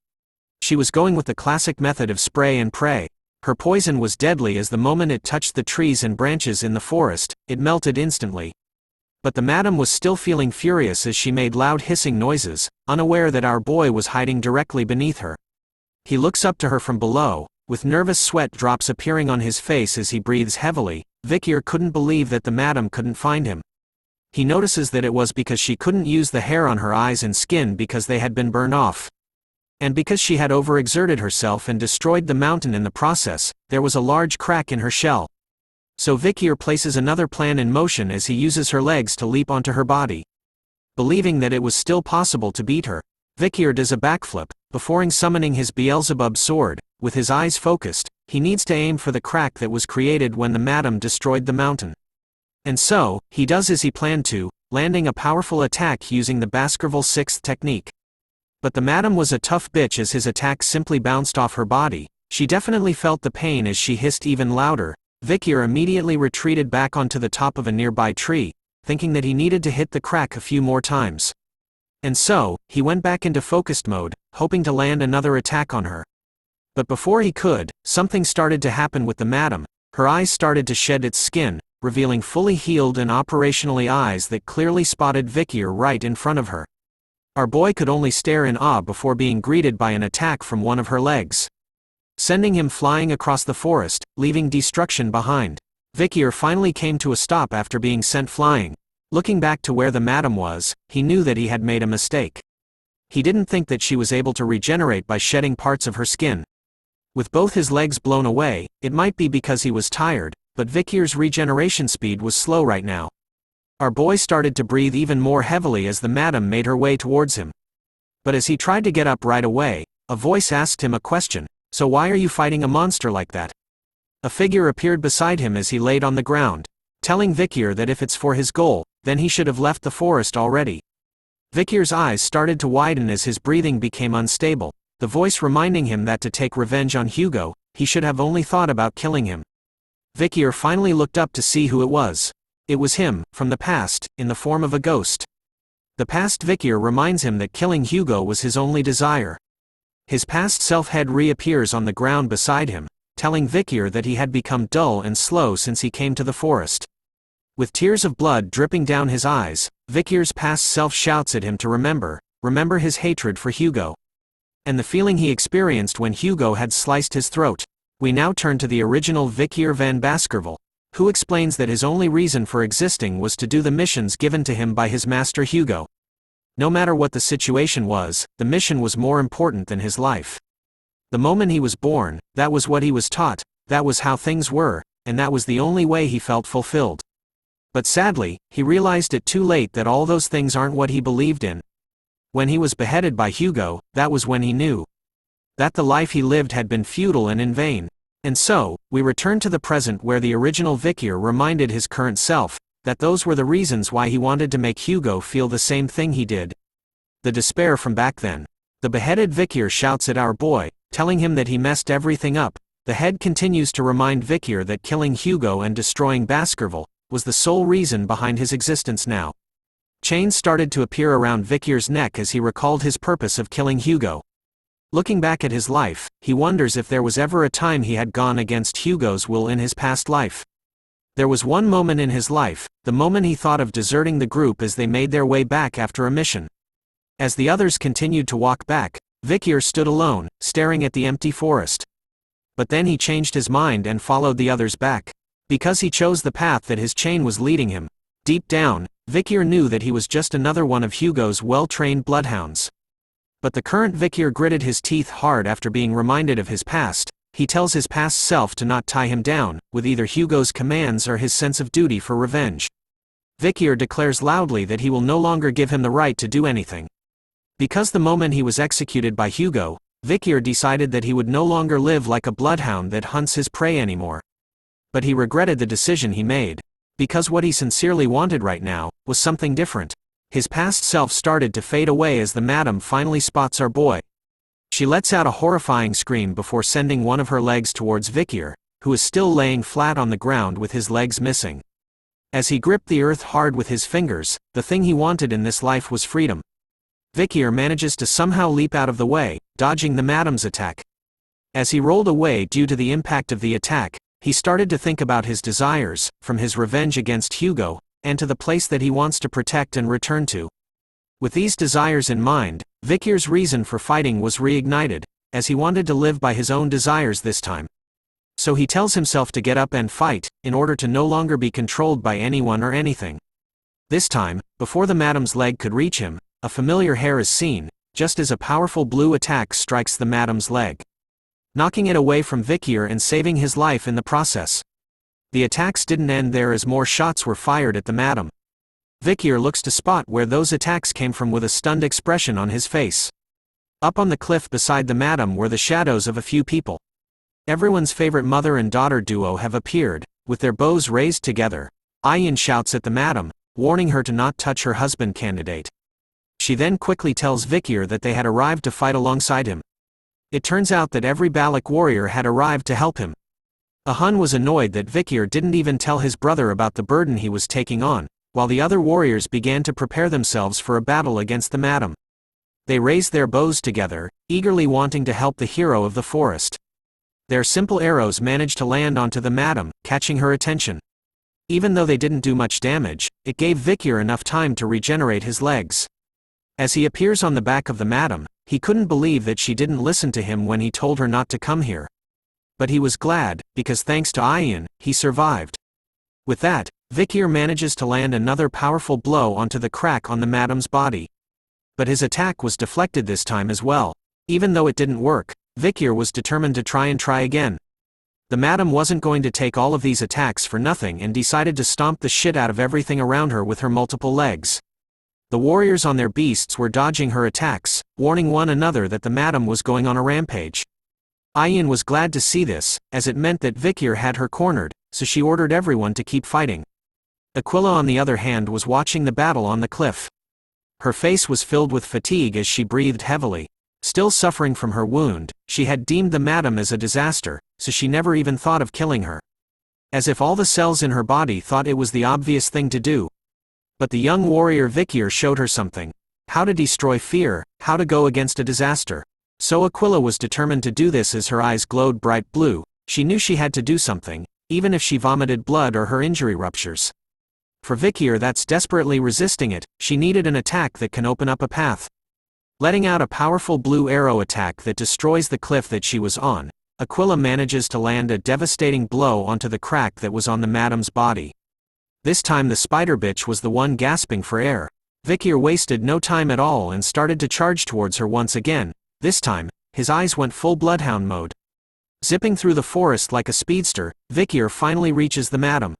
She was going with the classic method of spray and pray. Her poison was deadly as the moment it touched the trees and branches in the forest, it melted instantly. But the madam was still feeling furious as she made loud hissing noises, unaware that our boy was hiding directly beneath her. He looks up to her from below, with nervous sweat drops appearing on his face as he breathes heavily. Vikir couldn't believe that the madam couldn't find him. He notices that it was because she couldn't use the hair on her eyes and skin because they had been burned off. And because she had overexerted herself and destroyed the mountain in the process, there was a large crack in her shell. So Vikir places another plan in motion as he uses her legs to leap onto her body. Believing that it was still possible to beat her, Vikir does a backflip, before summoning his Beelzebub sword. With his eyes focused, he needs to aim for the crack that was created when the madam destroyed the mountain. And so, he does as he planned to, landing a powerful attack using the Baskerville 6th technique. But the madam was a tough bitch as his attack simply bounced off her body. She definitely felt the pain as she hissed even louder. Vikir immediately retreated back onto the top of a nearby tree, thinking that he needed to hit the crack a few more times. And so, he went back into focused mode, hoping to land another attack on her. But before he could, something started to happen with the madam. Her eyes started to shed its skin, revealing fully healed and operationally eyes that clearly spotted Vikir right in front of her. Our boy could only stare in awe before being greeted by an attack from one of her legs, sending him flying across the forest, leaving destruction behind. Vikir finally came to a stop after being sent flying. Looking back to where the madam was, he knew that he had made a mistake. He didn't think that she was able to regenerate by shedding parts of her skin. With both his legs blown away, it might be because he was tired, but Vikir's regeneration speed was slow right now. Our boy started to breathe even more heavily as the madam made her way towards him. But as he tried to get up right away, a voice asked him a question. So why are you fighting a monster like that? A figure appeared beside him as he laid on the ground, telling Vikir that if it's for his goal, then he should have left the forest already. Vikir's eyes started to widen as his breathing became unstable, the voice reminding him that to take revenge on Hugo, he should have only thought about killing him. Vikir finally looked up to see who it was. It was him, from the past, in the form of a ghost. The past Vikir reminds him that killing Hugo was his only desire. His past self head reappears on the ground beside him, telling Vikir that he had become dull and slow since he came to the forest. With tears of blood dripping down his eyes, Vikir's past self shouts at him to remember his hatred for Hugo. And the feeling he experienced when Hugo had sliced his throat. We now turn to the original Vikir van Baskerville, who explains that his only reason for existing was to do the missions given to him by his master Hugo. No matter what the situation was, the mission was more important than his life. The moment he was born, that was what he was taught, that was how things were, and that was the only way he felt fulfilled. But sadly, he realized it too late that all those things aren't what he believed in. When he was beheaded by Hugo, that was when he knew that the life he lived had been futile and in vain. And so, we return to the present where the original Vikir reminded his current self that those were the reasons why he wanted to make Hugo feel the same thing he did. The despair from back then. The beheaded Vikir shouts at our boy, telling him that he messed everything up. The head continues to remind Vikir that killing Hugo and destroying Baskerville was the sole reason behind his existence now. Chains started to appear around Vikir's neck as he recalled his purpose of killing Hugo. Looking back at his life, he wonders if there was ever a time he had gone against Hugo's will in his past life. There was one moment in his life, the moment he thought of deserting the group as they made their way back after a mission. As the others continued to walk back, Vikir stood alone, staring at the empty forest. But then he changed his mind and followed the others back. Because he chose the path that his chain was leading him. Deep down, Vikir knew that he was just another one of Hugo's well-trained bloodhounds. But the current Vikir gritted his teeth hard after being reminded of his past. He tells his past self to not tie him down, with either Hugo's commands or his sense of duty for revenge. Vikir declares loudly that he will no longer give him the right to do anything. Because the moment he was executed by Hugo, Vikir decided that he would no longer live like a bloodhound that hunts his prey anymore. But he regretted the decision he made, because what he sincerely wanted right now was something different. His past self started to fade away as the madam finally spots our boy. She lets out a horrifying scream before sending one of her legs towards Vikir, who is still laying flat on the ground with his legs missing. As he gripped the earth hard with his fingers, the thing he wanted in this life was freedom. Vikir manages to somehow leap out of the way, dodging the madam's attack. As he rolled away due to the impact of the attack, he started to think about his desires, from his revenge against Hugo, and to the place that he wants to protect and return to. With these desires in mind, Vikir's reason for fighting was reignited, as he wanted to live by his own desires this time. So he tells himself to get up and fight, in order to no longer be controlled by anyone or anything. This time, before the madam's leg could reach him, a familiar hair is seen, just as a powerful blue attack strikes the madam's leg, knocking it away from Vikir and saving his life in the process. The attacks didn't end there as more shots were fired at the madam. Vikir looks to spot where those attacks came from with a stunned expression on his face. Up on the cliff beside the madam were the shadows of a few people. Everyone's favorite mother and daughter duo have appeared, with their bows raised together. Ayin shouts at the madam, warning her to not touch her husband candidate. She then quickly tells Vikir that they had arrived to fight alongside him. It turns out that every Balak warrior had arrived to help him. Ahun was annoyed that Vikir didn't even tell his brother about the burden he was taking on, while the other warriors began to prepare themselves for a battle against the madam. They raised their bows together, eagerly wanting to help the hero of the forest. Their simple arrows managed to land onto the madam, catching her attention. Even though they didn't do much damage, it gave Vikir enough time to regenerate his legs. As he appears on the back of the madam, he couldn't believe that she didn't listen to him when he told her not to come here. But he was glad, because thanks to Ayin, he survived. With that, Vikir manages to land another powerful blow onto the crack on the madam's body. But his attack was deflected this time as well. Even though it didn't work, Vikir was determined to try again. The madam wasn't going to take all of these attacks for nothing and decided to stomp the shit out of everything around her with her multiple legs. The warriors on their beasts were dodging her attacks, warning one another that the madam was going on a rampage. Ayin was glad to see this, as it meant that Vikir had her cornered, so she ordered everyone to keep fighting. Aquila on the other hand was watching the battle on the cliff. Her face was filled with fatigue as she breathed heavily. Still suffering from her wound, she had deemed the madam as a disaster, so she never even thought of killing her. As if all the cells in her body thought it was the obvious thing to do. But the young warrior Vikir showed her something. How to destroy fear, how to go against a disaster. So Aquila was determined to do this as her eyes glowed bright blue. She knew she had to do something, even if she vomited blood or her injury ruptures. For Vikir that's desperately resisting it, she needed an attack that can open up a path. Letting out a powerful blue arrow attack that destroys the cliff that she was on, Aquila manages to land a devastating blow onto the crack that was on the madam's body. This time the spider bitch was the one gasping for air. Vikir wasted no time at all and started to charge towards her once again. This time, his eyes went full bloodhound mode. Zipping through the forest like a speedster, Vikir finally reaches the madam.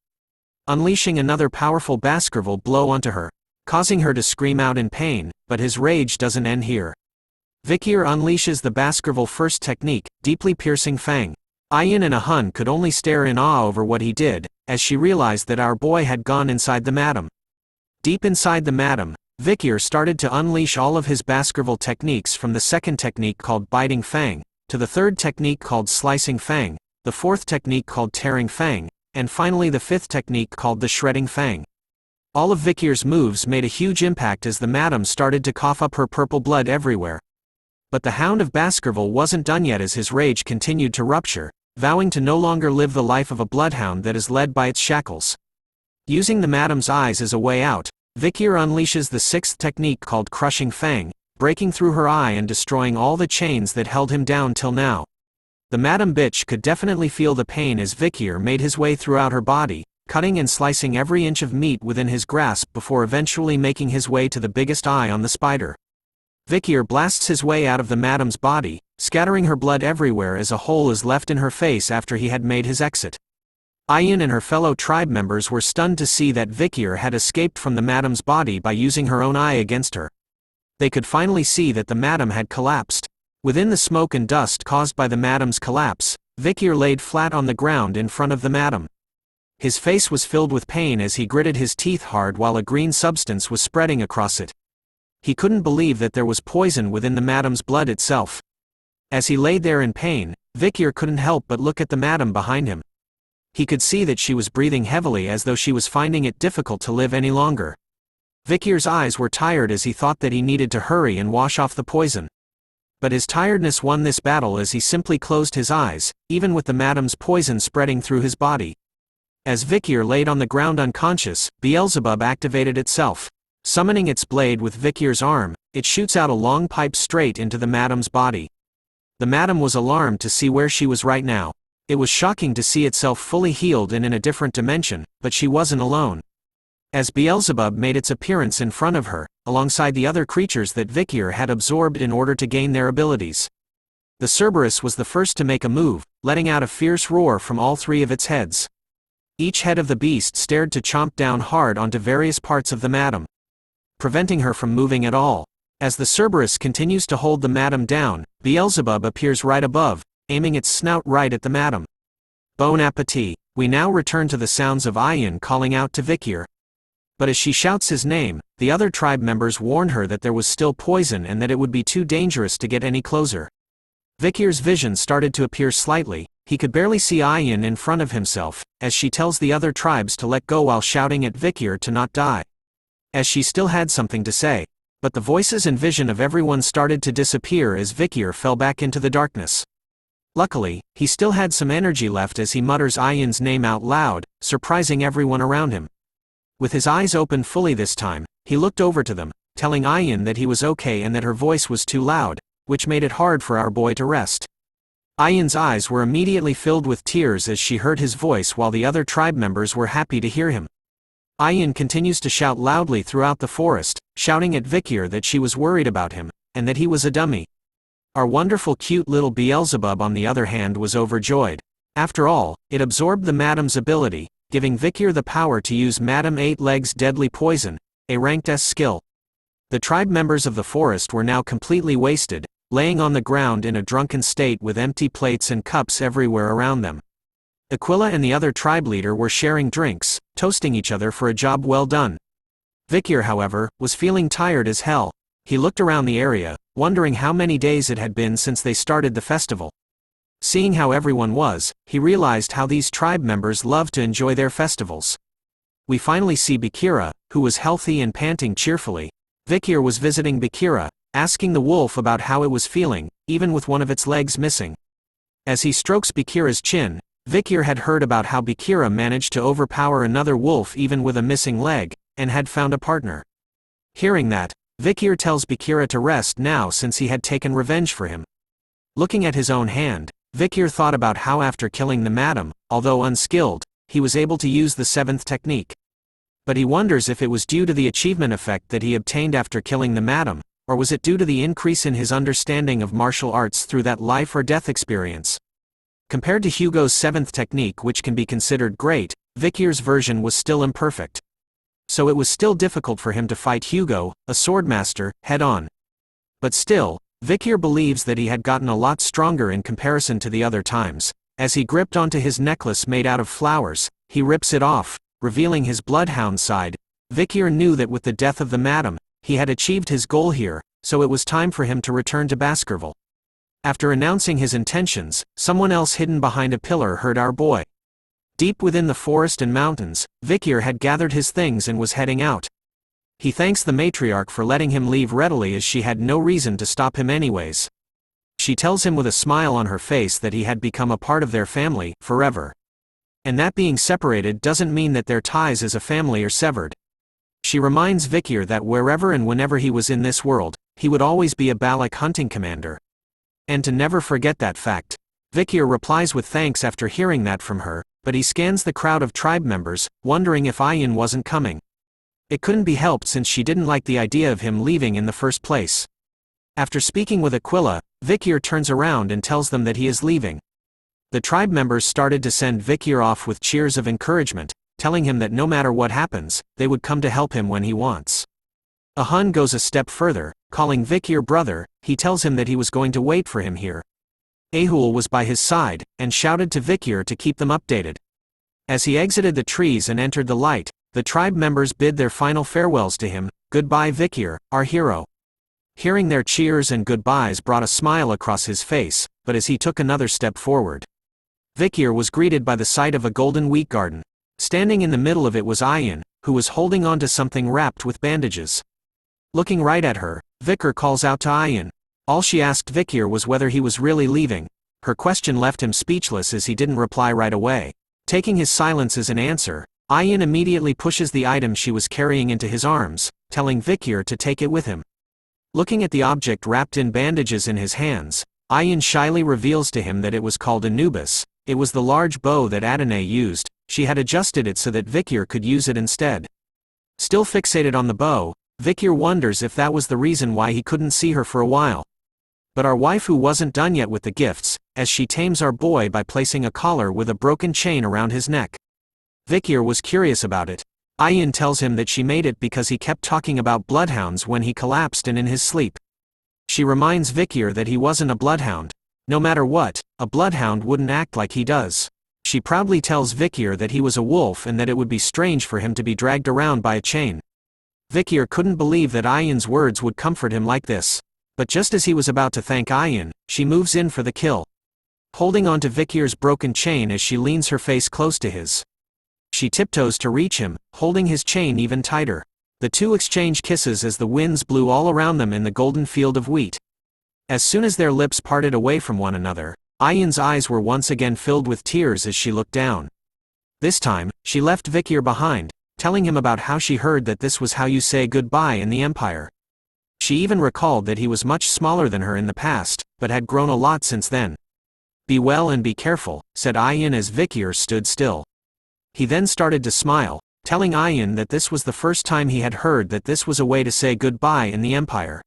Unleashing another powerful Baskerville blow onto her, causing her to scream out in pain, but his rage doesn't end here. Vikir unleashes the Baskerville first technique, deeply piercing fang. Ayin and Ahun could only stare in awe over what he did, as she realized that our boy had gone inside the madam. Deep inside the madam, Vikir started to unleash all of his Baskerville techniques from the second technique called biting fang, to the third technique called slicing fang, the fourth technique called tearing fang, and finally the fifth technique called the shredding fang. All of Vikir's moves made a huge impact as the madam started to cough up her purple blood everywhere. But the Hound of Baskerville wasn't done yet as his rage continued to rupture, vowing to no longer live the life of a bloodhound that is led by its shackles. Using the madam's eyes as a way out, Vikir unleashes the sixth technique called crushing fang, breaking through her eye and destroying all the chains that held him down till now. The madam bitch could definitely feel the pain as Vikir made his way throughout her body, cutting and slicing every inch of meat within his grasp before eventually making his way to the biggest eye on the spider. Vikir blasts his way out of the madam's body, scattering her blood everywhere as a hole is left in her face after he had made his exit. Ayin and her fellow tribe members were stunned to see that Vikir had escaped from the madam's body by using her own eye against her. They could finally see that the madam had collapsed. Within the smoke and dust caused by the madam's collapse, Vikir laid flat on the ground in front of the madam. His face was filled with pain as he gritted his teeth hard while a green substance was spreading across it. He couldn't believe that there was poison within the madam's blood itself. As he lay there in pain, Vikir couldn't help but look at the madam behind him. He could see that she was breathing heavily as though she was finding it difficult to live any longer. Vikir's eyes were tired as he thought that he needed to hurry and wash off the poison. But his tiredness won this battle as he simply closed his eyes, even with the madam's poison spreading through his body. As Vikir laid on the ground unconscious, Beelzebub activated itself. Summoning its blade with Vikir's arm, it shoots out a long pipe straight into the madam's body. The madam was alarmed to see where she was right now. It was shocking to see itself fully healed and in a different dimension, but she wasn't alone. As Beelzebub made its appearance in front of her, alongside the other creatures that Vikir had absorbed in order to gain their abilities. The Cerberus was the first to make a move, letting out a fierce roar from all three of its heads. Each head of the beast stared to chomp down hard onto various parts of the madam, preventing her from moving at all. As the Cerberus continues to hold the madam down, Beelzebub appears right above, aiming its snout right at the madam. Bon appetit. We now return to the sounds of Ayin calling out to Vikir. But as she shouts his name, the other tribe members warn her that there was still poison and that it would be too dangerous to get any closer. Vikir's vision started to appear slightly. He could barely see Ayin in front of himself, as she tells the other tribes to let go while shouting at Vikir to not die. As she still had something to say. But the voices and vision of everyone started to disappear as Vikir fell back into the darkness. Luckily, he still had some energy left as he mutters Ayin's name out loud, surprising everyone around him. With his eyes open fully this time, he looked over to them, telling Ayin that he was okay and that her voice was too loud, which made it hard for our boy to rest. Ayin's eyes were immediately filled with tears as she heard his voice while the other tribe members were happy to hear him. Ayin continues to shout loudly throughout the forest, shouting at Vikir that she was worried about him, and that he was a dummy. Our wonderful cute little Beelzebub on the other hand was overjoyed. After all, it absorbed the madam's ability, giving Vikir the power to use Madam 8 Legs' deadly poison, a ranked S skill. The tribe members of the forest were now completely wasted, laying on the ground in a drunken state with empty plates and cups everywhere around them. Aquila and the other tribe leader were sharing drinks, toasting each other for a job well done. Vikir, however, was feeling tired as hell. He looked around the area, wondering how many days it had been since they started the festival. Seeing how everyone was, he realized how these tribe members loved to enjoy their festivals. We finally see Bakira, who was healthy and panting cheerfully. Vikir was visiting Bakira, asking the wolf about how it was feeling, even with one of its legs missing. As he strokes Bakira's chin, Vikir had heard about how Bakira managed to overpower another wolf even with a missing leg, and had found a partner. Hearing that, Vikir tells Bakira to rest now since he had taken revenge for him. Looking at his own hand, Vikir thought about how after killing the madam, although unskilled, he was able to use the 7th technique. But he wonders if it was due to the achievement effect that he obtained after killing the madam, or was it due to the increase in his understanding of martial arts through that life or death experience. Compared to Hugo's 7th technique, which can be considered great, Vikir's version was still imperfect. So it was still difficult for him to fight Hugo, a swordmaster, head-on. But still, Vikir believes that he had gotten a lot stronger in comparison to the other times. As he gripped onto his necklace made out of flowers, he rips it off, revealing his bloodhound side. Vikir knew that with the death of the madam, he had achieved his goal here, so it was time for him to return to Baskerville. After announcing his intentions, someone else hidden behind a pillar heard our boy. Deep within the forest and mountains, Vikir had gathered his things and was heading out. He thanks the matriarch for letting him leave readily as she had no reason to stop him anyways. She tells him with a smile on her face that he had become a part of their family, forever. And that being separated doesn't mean that their ties as a family are severed. She reminds Vikir that wherever and whenever he was in this world, he would always be a Balak hunting commander. And to never forget that fact. Vikir replies with thanks after hearing that from her, but he scans the crowd of tribe members, wondering if Ayin wasn't coming. It couldn't be helped since she didn't like the idea of him leaving in the first place. After speaking with Aquila, Vikir turns around and tells them that he is leaving. The tribe members started to send Vikir off with cheers of encouragement, telling him that no matter what happens, they would come to help him when he wants. Ahun goes a step further, calling Vikir brother. He tells him that he was going to wait for him here. Ahul was by his side, and shouted to Vikir to keep them updated. As he exited the trees and entered the light, the tribe members bid their final farewells to him. Goodbye Vikir, our hero. Hearing their cheers and goodbyes brought a smile across his face, but as he took another step forward, Vikir was greeted by the sight of a golden wheat garden. Standing in the middle of it was Ayin, who was holding on to something wrapped with bandages. Looking right at her, Vikir calls out to Ayin. All she asked Vikir was whether he was really leaving. Her question left him speechless as he didn't reply right away. Taking his silence as an answer, Ayin immediately pushes the item she was carrying into his arms, telling Vikir to take it with him. Looking at the object wrapped in bandages in his hands, Ayin shyly reveals to him that it was called Anubis. It was the large bow that Adon used. She had adjusted it so that Vikir could use it instead. Still fixated on the bow, Vikir wonders if that was the reason why he couldn't see her for a while. But our waifu wasn't done yet with the gifts, as she tames our boy by placing a collar with a broken chain around his neck. Vikir was curious about it. Ayin tells him that she made it because he kept talking about bloodhounds when he collapsed and in his sleep. She reminds Vikir that he wasn't a bloodhound. No matter what, a bloodhound wouldn't act like he does. She proudly tells Vikir that he was a wolf and that it would be strange for him to be dragged around by a chain. Vikir couldn't believe that Ayin's words would comfort him like this. But just as he was about to thank Ayin, she moves in for the kill. Holding on to Vikir's broken chain as she leans her face close to his. She tiptoes to reach him, holding his chain even tighter. The two exchange kisses as the winds blew all around them in the golden field of wheat. As soon as their lips parted away from one another, Ayin's eyes were once again filled with tears as she looked down. This time, she left Vikir behind, telling him about how she heard that this was how you say goodbye in the Empire. She even recalled that he was much smaller than her in the past, but had grown a lot since then. Be well and be careful, said Ayin as Vikir stood still. He then started to smile, telling Ayin that this was the first time he had heard that this was a way to say goodbye in the Empire.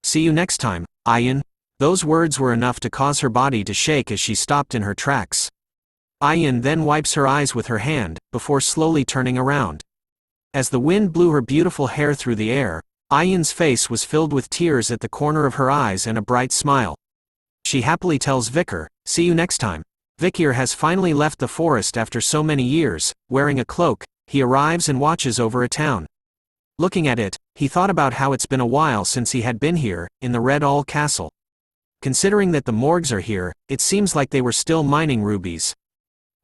See you next time, Ayin. Those words were enough to cause her body to shake as she stopped in her tracks. Ayin then wipes her eyes with her hand, before slowly turning around. As the wind blew her beautiful hair through the air, Ayin's face was filled with tears at the corner of her eyes and a bright smile. She happily tells Vikir, see you next time. Vikir has finally left the forest after so many years. Wearing a cloak, he arrives and watches over a town. Looking at it, he thought about how it's been a while since he had been here, in the Red All Castle. Considering that the Morgs are here, it seems like they were still mining rubies.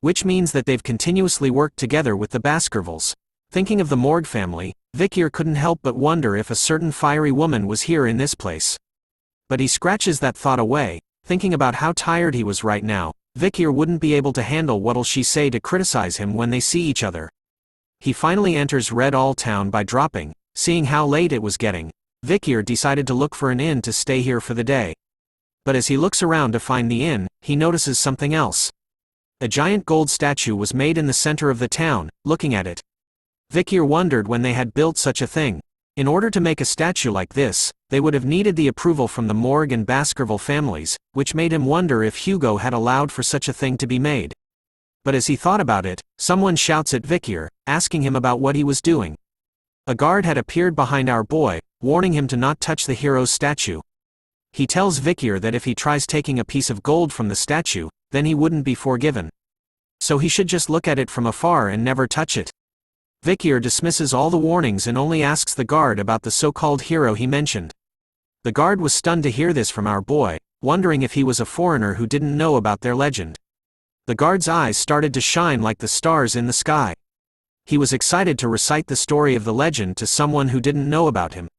Which means that they've continuously worked together with the Baskervilles. Thinking of the Morg family, Vikir couldn't help but wonder if a certain fiery woman was here in this place. But he scratches that thought away, thinking about how tired he was right now. Vikir wouldn't be able to handle what'll she say to criticize him when they see each other. He finally enters Red All Town by dropping. Seeing how late it was getting, Vikir decided to look for an inn to stay here for the day. But as he looks around to find the inn, he notices something else. A giant gold statue was made in the center of the town. Looking at it, Vikir wondered when they had built such a thing. In order to make a statue like this, they would have needed the approval from the Morg and Baskerville families, which made him wonder if Hugo had allowed for such a thing to be made. But as he thought about it, someone shouts at Vikir, asking him about what he was doing. A guard had appeared behind our boy, warning him to not touch the hero's statue. He tells Vikir that if he tries taking a piece of gold from the statue, then he wouldn't be forgiven. So he should just look at it from afar and never touch it. Vikir dismisses all the warnings and only asks the guard about the so-called hero he mentioned. The guard was stunned to hear this from our boy, wondering if he was a foreigner who didn't know about their legend. The guard's eyes started to shine like the stars in the sky. He was excited to recite the story of the legend to someone who didn't know about him.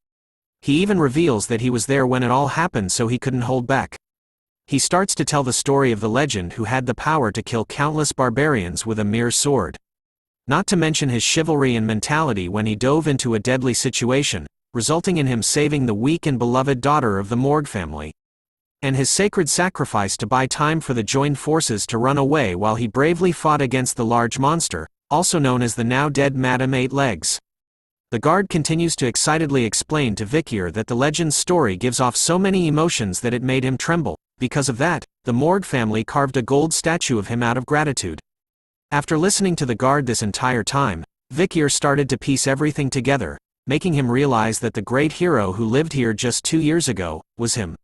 He even reveals that he was there when it all happened, so he couldn't hold back. He starts to tell the story of the legend who had the power to kill countless barbarians with a mere sword. Not to mention his chivalry and mentality when he dove into a deadly situation, resulting in him saving the weak and beloved daughter of the Morg family. And his sacred sacrifice to buy time for the joined forces to run away while he bravely fought against the large monster, also known as the now dead Madam Eight Legs. The guard continues to excitedly explain to Vikir that the legend's story gives off so many emotions that it made him tremble. Because of that, the Morg family carved a gold statue of him out of gratitude. After listening to the guard this entire time, Vikir started to piece everything together. making him realize that the great hero who lived here just 2 years ago was him.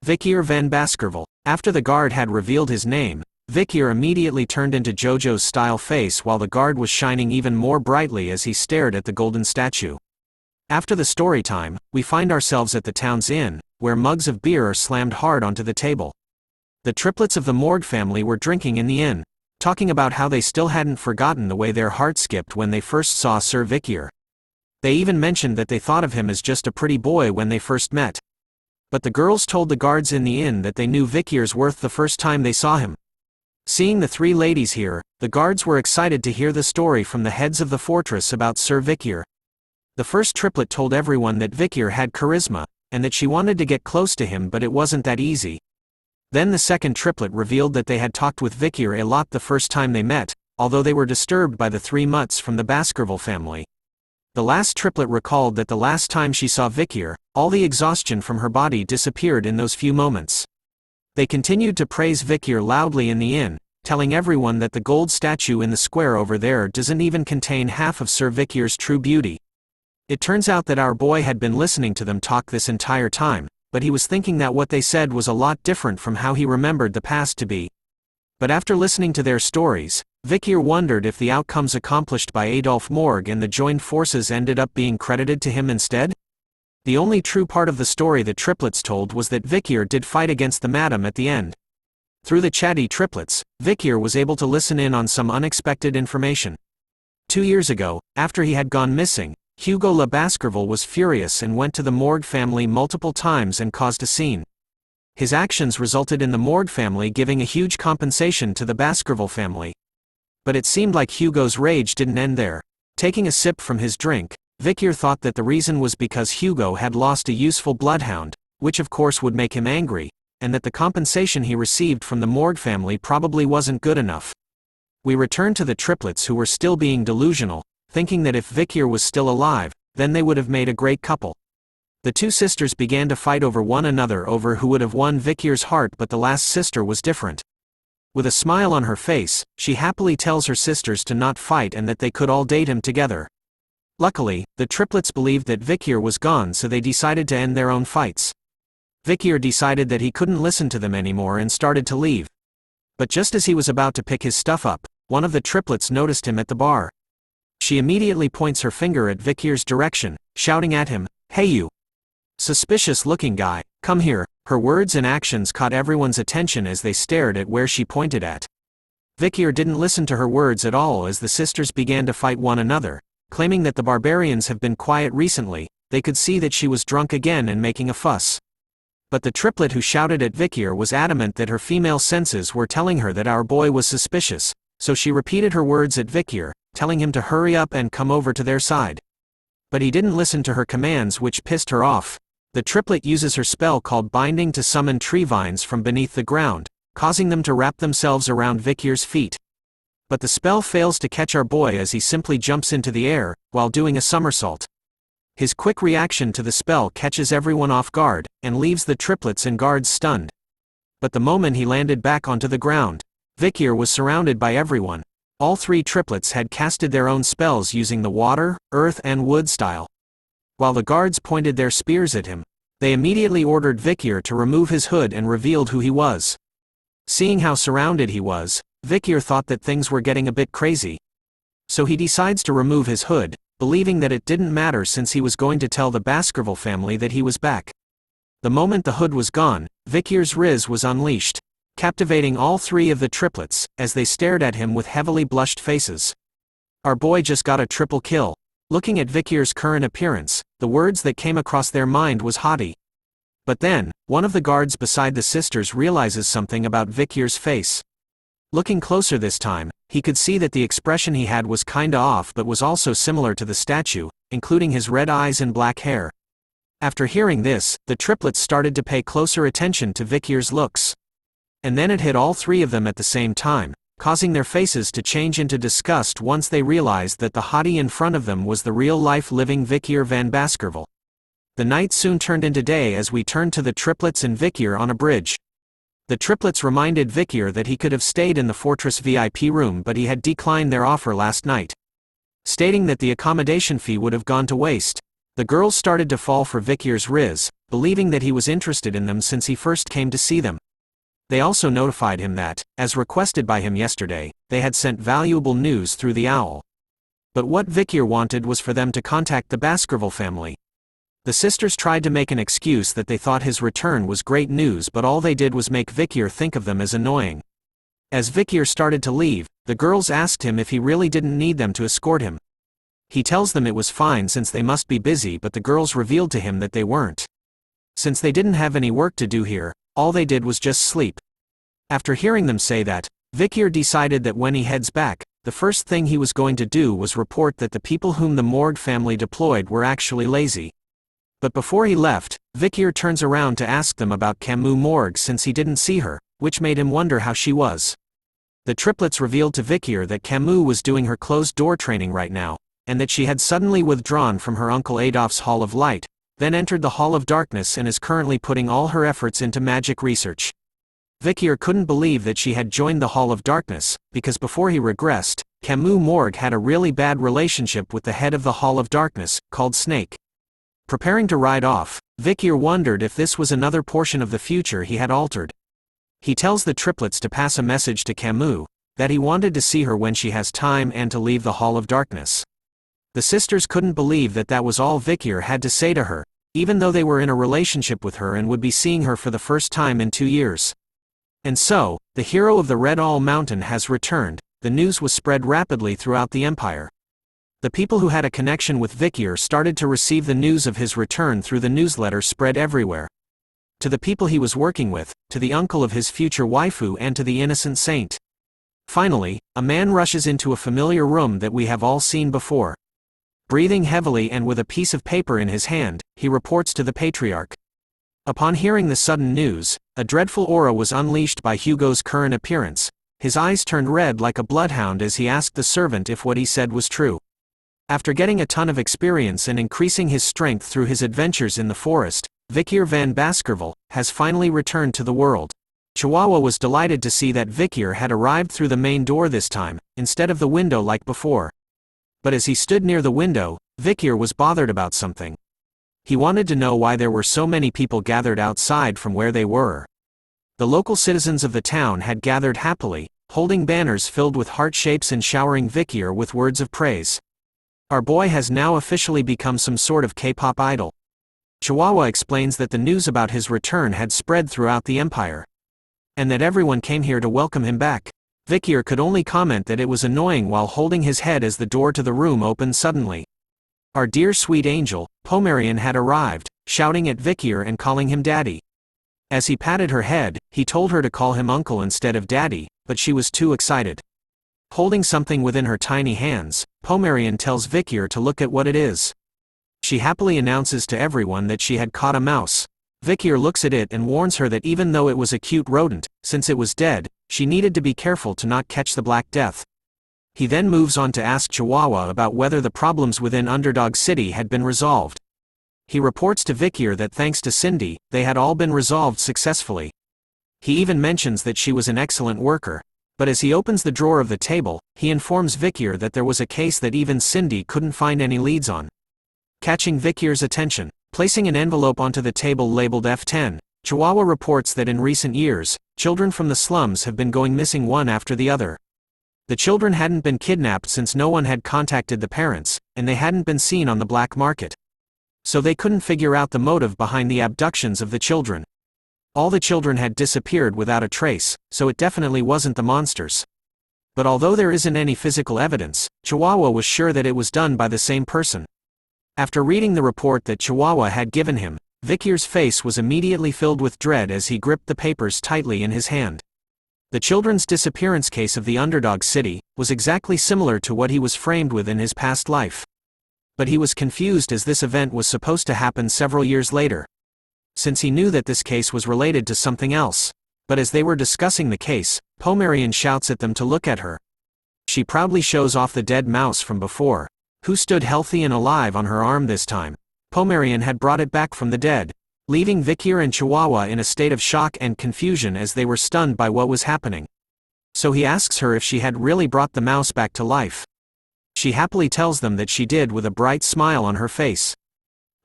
Vikir van Baskerville. After the guard had revealed his name, Vikir immediately turned into JoJo's style face while the guard was shining even more brightly as he stared at the golden statue. After the story time, we find ourselves at the town's inn, where mugs of beer are slammed hard onto the table. The triplets of the Morg family were drinking in the inn, talking about how they still hadn't forgotten the way their heart skipped when they first saw Sir Vikir. They even mentioned that they thought of him as just a pretty boy when they first met. But the girls told the guards in the inn that they knew Vikir's worth the first time they saw him. Seeing the 3 ladies here, the guards were excited to hear the story from the heads of the fortress about Sir Vikir. The first triplet told everyone that Vikir had charisma, and that she wanted to get close to him, but it wasn't that easy. Then the second triplet revealed that they had talked with Vikir a lot the first time they met, although they were disturbed by the 3 mutts from the Baskerville family. The last triplet recalled that the last time she saw Vikir, all the exhaustion from her body disappeared in those few moments. They continued to praise Vikir loudly in the inn, telling everyone that the gold statue in the square over there doesn't even contain half of Sir Vikir's true beauty. It turns out that our boy had been listening to them talk this entire time, but he was thinking that what they said was a lot different from how he remembered the past to be. But after listening to their stories, Vikir wondered if the outcomes accomplished by Adolf Morg and the joined forces ended up being credited to him instead? The only true part of the story the triplets told was that Vikir did fight against the madam at the end. Through the chatty triplets, Vikir was able to listen in on some unexpected information. 2 years ago, after he had gone missing, Hugo Le Baskerville was furious and went to the Morg family multiple times and caused a scene. His actions resulted in the Morg family giving a huge compensation to the Baskerville family. But it seemed like Hugo's rage didn't end there. Taking a sip from his drink, Vikir thought that the reason was because Hugo had lost a useful bloodhound, which of course would make him angry, and that the compensation he received from the Morg family probably wasn't good enough. We returned to the triplets who were still being delusional, thinking that if Vikir was still alive, then they would have made a great couple. The 2 sisters began to fight over one another over who would have won Vikir's heart, but the last sister was different. With a smile on her face, she happily tells her sisters to not fight and that they could all date him together. Luckily, the triplets believed that Vikir was gone, so they decided to end their own fights. Vikir decided that he couldn't listen to them anymore and started to leave. But just as he was about to pick his stuff up, one of the triplets noticed him at the bar. She immediately points her finger at Vikir's direction, shouting at him, "Hey you! Suspicious-looking guy, come here." Her words and actions caught everyone's attention as they stared at where she pointed at. Vikir didn't listen to her words at all as the sisters began to fight one another, claiming that the barbarians have been quiet recently. They could see that she was drunk again and making a fuss. But the triplet who shouted at Vikir was adamant that her female senses were telling her that our boy was suspicious, so she repeated her words at Vikir, telling him to hurry up and come over to their side. But he didn't listen to her commands, which pissed her off. The triplet uses her spell called Binding to summon tree vines from beneath the ground, causing them to wrap themselves around Vikir's feet. But the spell fails to catch our boy as he simply jumps into the air, while doing a somersault. His quick reaction to the spell catches everyone off guard, and leaves the triplets and guards stunned. But the moment he landed back onto the ground, Vikir was surrounded by everyone. All 3 triplets had casted their own spells using the water, earth and wood style. While the guards pointed their spears at him, they immediately ordered Vikir to remove his hood and revealed who he was. Seeing how surrounded he was, Vikir thought that things were getting a bit crazy. So he decides to remove his hood, believing that it didn't matter since he was going to tell the Baskerville family that he was back. The moment the hood was gone, Vikir's riz was unleashed, captivating all 3 of the triplets, as they stared at him with heavily blushed faces. Our boy just got a triple kill. Looking at Vikir's current appearance, the words that came across their mind was haughty. But then, one of the guards beside the sisters realizes something about Vikir's face. Looking closer this time, he could see that the expression he had was kinda off but was also similar to the statue, including his red eyes and black hair. After hearing this, the triplets started to pay closer attention to Vikir's looks. And then it hit all 3 of them at the same time, causing their faces to change into disgust once they realized that the hottie in front of them was the real-life living Vikir van Baskerville. The night soon turned into day as we turned to the triplets and Vikir on a bridge. The triplets reminded Vikir that he could have stayed in the fortress VIP room, but he had declined their offer last night. Stating that the accommodation fee would have gone to waste, The girls started to fall for Vikir's riz, believing that he was interested in them since he first came to see them. They also notified him that, as requested by him yesterday, they had sent valuable news through the owl. But what Vikir wanted was for them to contact the Baskerville family. The sisters tried to make an excuse that they thought his return was great news, but all they did was make Vikir think of them as annoying. As Vikir started to leave, the girls asked him if he really didn't need them to escort him. He tells them it was fine since they must be busy, but the girls revealed to him that they weren't. Since they didn't have any work to do here, all they did was just sleep. After hearing them say that, Vikir decided that when he heads back, the first thing he was going to do was report that the people whom the Morg family deployed were actually lazy. But before he left, Vikir turns around to ask them about Camus Morg since he didn't see her, which made him wonder how she was. The triplets revealed to Vikir that Camus was doing her closed-door training right now, and that she had suddenly withdrawn from her uncle Adolf's Hall of Light, then entered the Hall of Darkness and is currently putting all her efforts into magic research. Vikir couldn't believe that she had joined the Hall of Darkness, because before he regressed, Camus Morg had a really bad relationship with the head of the Hall of Darkness, called Snake. Preparing to ride off, Vikir wondered if this was another portion of the future he had altered. He tells the triplets to pass a message to Camus, that he wanted to see her when she has time and to leave the Hall of Darkness. The sisters couldn't believe that that was all Vikir had to say to her, even though they were in a relationship with her and would be seeing her for the first time in 2 years. And so, the hero of the Red All Mountain has returned. The news was spread rapidly throughout the empire. The people who had a connection with Vikir started to receive the news of his return through the newsletter spread everywhere. To the people he was working with, to the uncle of his future waifu, and to the innocent saint. Finally, a man rushes into a familiar room that we have all seen before. Breathing heavily and with a piece of paper in his hand, he reports to the patriarch. Upon hearing the sudden news, a dreadful aura was unleashed by Hugo's current appearance. His eyes turned red like a bloodhound as he asked the servant if what he said was true. After getting a ton of experience and increasing his strength through his adventures in the forest, Vikir van Baskerville has finally returned to the world. Chihuahua was delighted to see that Vikir had arrived through the main door this time, instead of the window like before. But as he stood near the window, Vikir was bothered about something. He wanted to know why there were so many people gathered outside from where they were. The local citizens of the town had gathered happily, holding banners filled with heart shapes and showering Vikir with words of praise. Our boy has now officially become some sort of K-pop idol. Chihuahua explains that the news about his return had spread throughout the empire, and that everyone came here to welcome him back. Vikir could only comment that it was annoying while holding his head as the door to the room opened suddenly. Our dear sweet angel, Pomerian, had arrived, shouting at Vikir and calling him daddy. As he patted her head, he told her to call him uncle instead of daddy, but she was too excited. Holding something within her tiny hands, Pomerian tells Vikir to look at what it is. She happily announces to everyone that she had caught a mouse. Vikir looks at it and warns her that even though it was a cute rodent, since it was dead, she needed to be careful to not catch the Black Death. He then moves on to ask Chihuahua about whether the problems within Underdog City had been resolved. He reports to Vikir that thanks to Cindy, they had all been resolved successfully. He even mentions that she was an excellent worker. But as he opens the drawer of the table, he informs Vikir that there was a case that even Cindy couldn't find any leads on. Catching Vikir's attention, placing an envelope onto the table labeled F10, Chihuahua reports that in recent years, children from the slums have been going missing one after the other. The children hadn't been kidnapped since no one had contacted the parents, and they hadn't been seen on the black market. So they couldn't figure out the motive behind the abductions of the children. All the children had disappeared without a trace, so it definitely wasn't the monsters. But although there isn't any physical evidence, Chihuahua was sure that it was done by the same person. After reading the report that Chihuahua had given him, Vikir's face was immediately filled with dread as he gripped the papers tightly in his hand. The children's disappearance case of the Underdog City was exactly similar to what he was framed with in his past life. But he was confused as this event was supposed to happen several years later. Since he knew that this case was related to something else. But as they were discussing the case, Pomerian shouts at them to look at her. She proudly shows off the dead mouse from before, who stood healthy and alive on her arm this time. Pomerian had brought it back from the dead, leaving Vikir and Chihuahua in a state of shock and confusion as they were stunned by what was happening. So he asks her if she had really brought the mouse back to life. She happily tells them that she did with a bright smile on her face.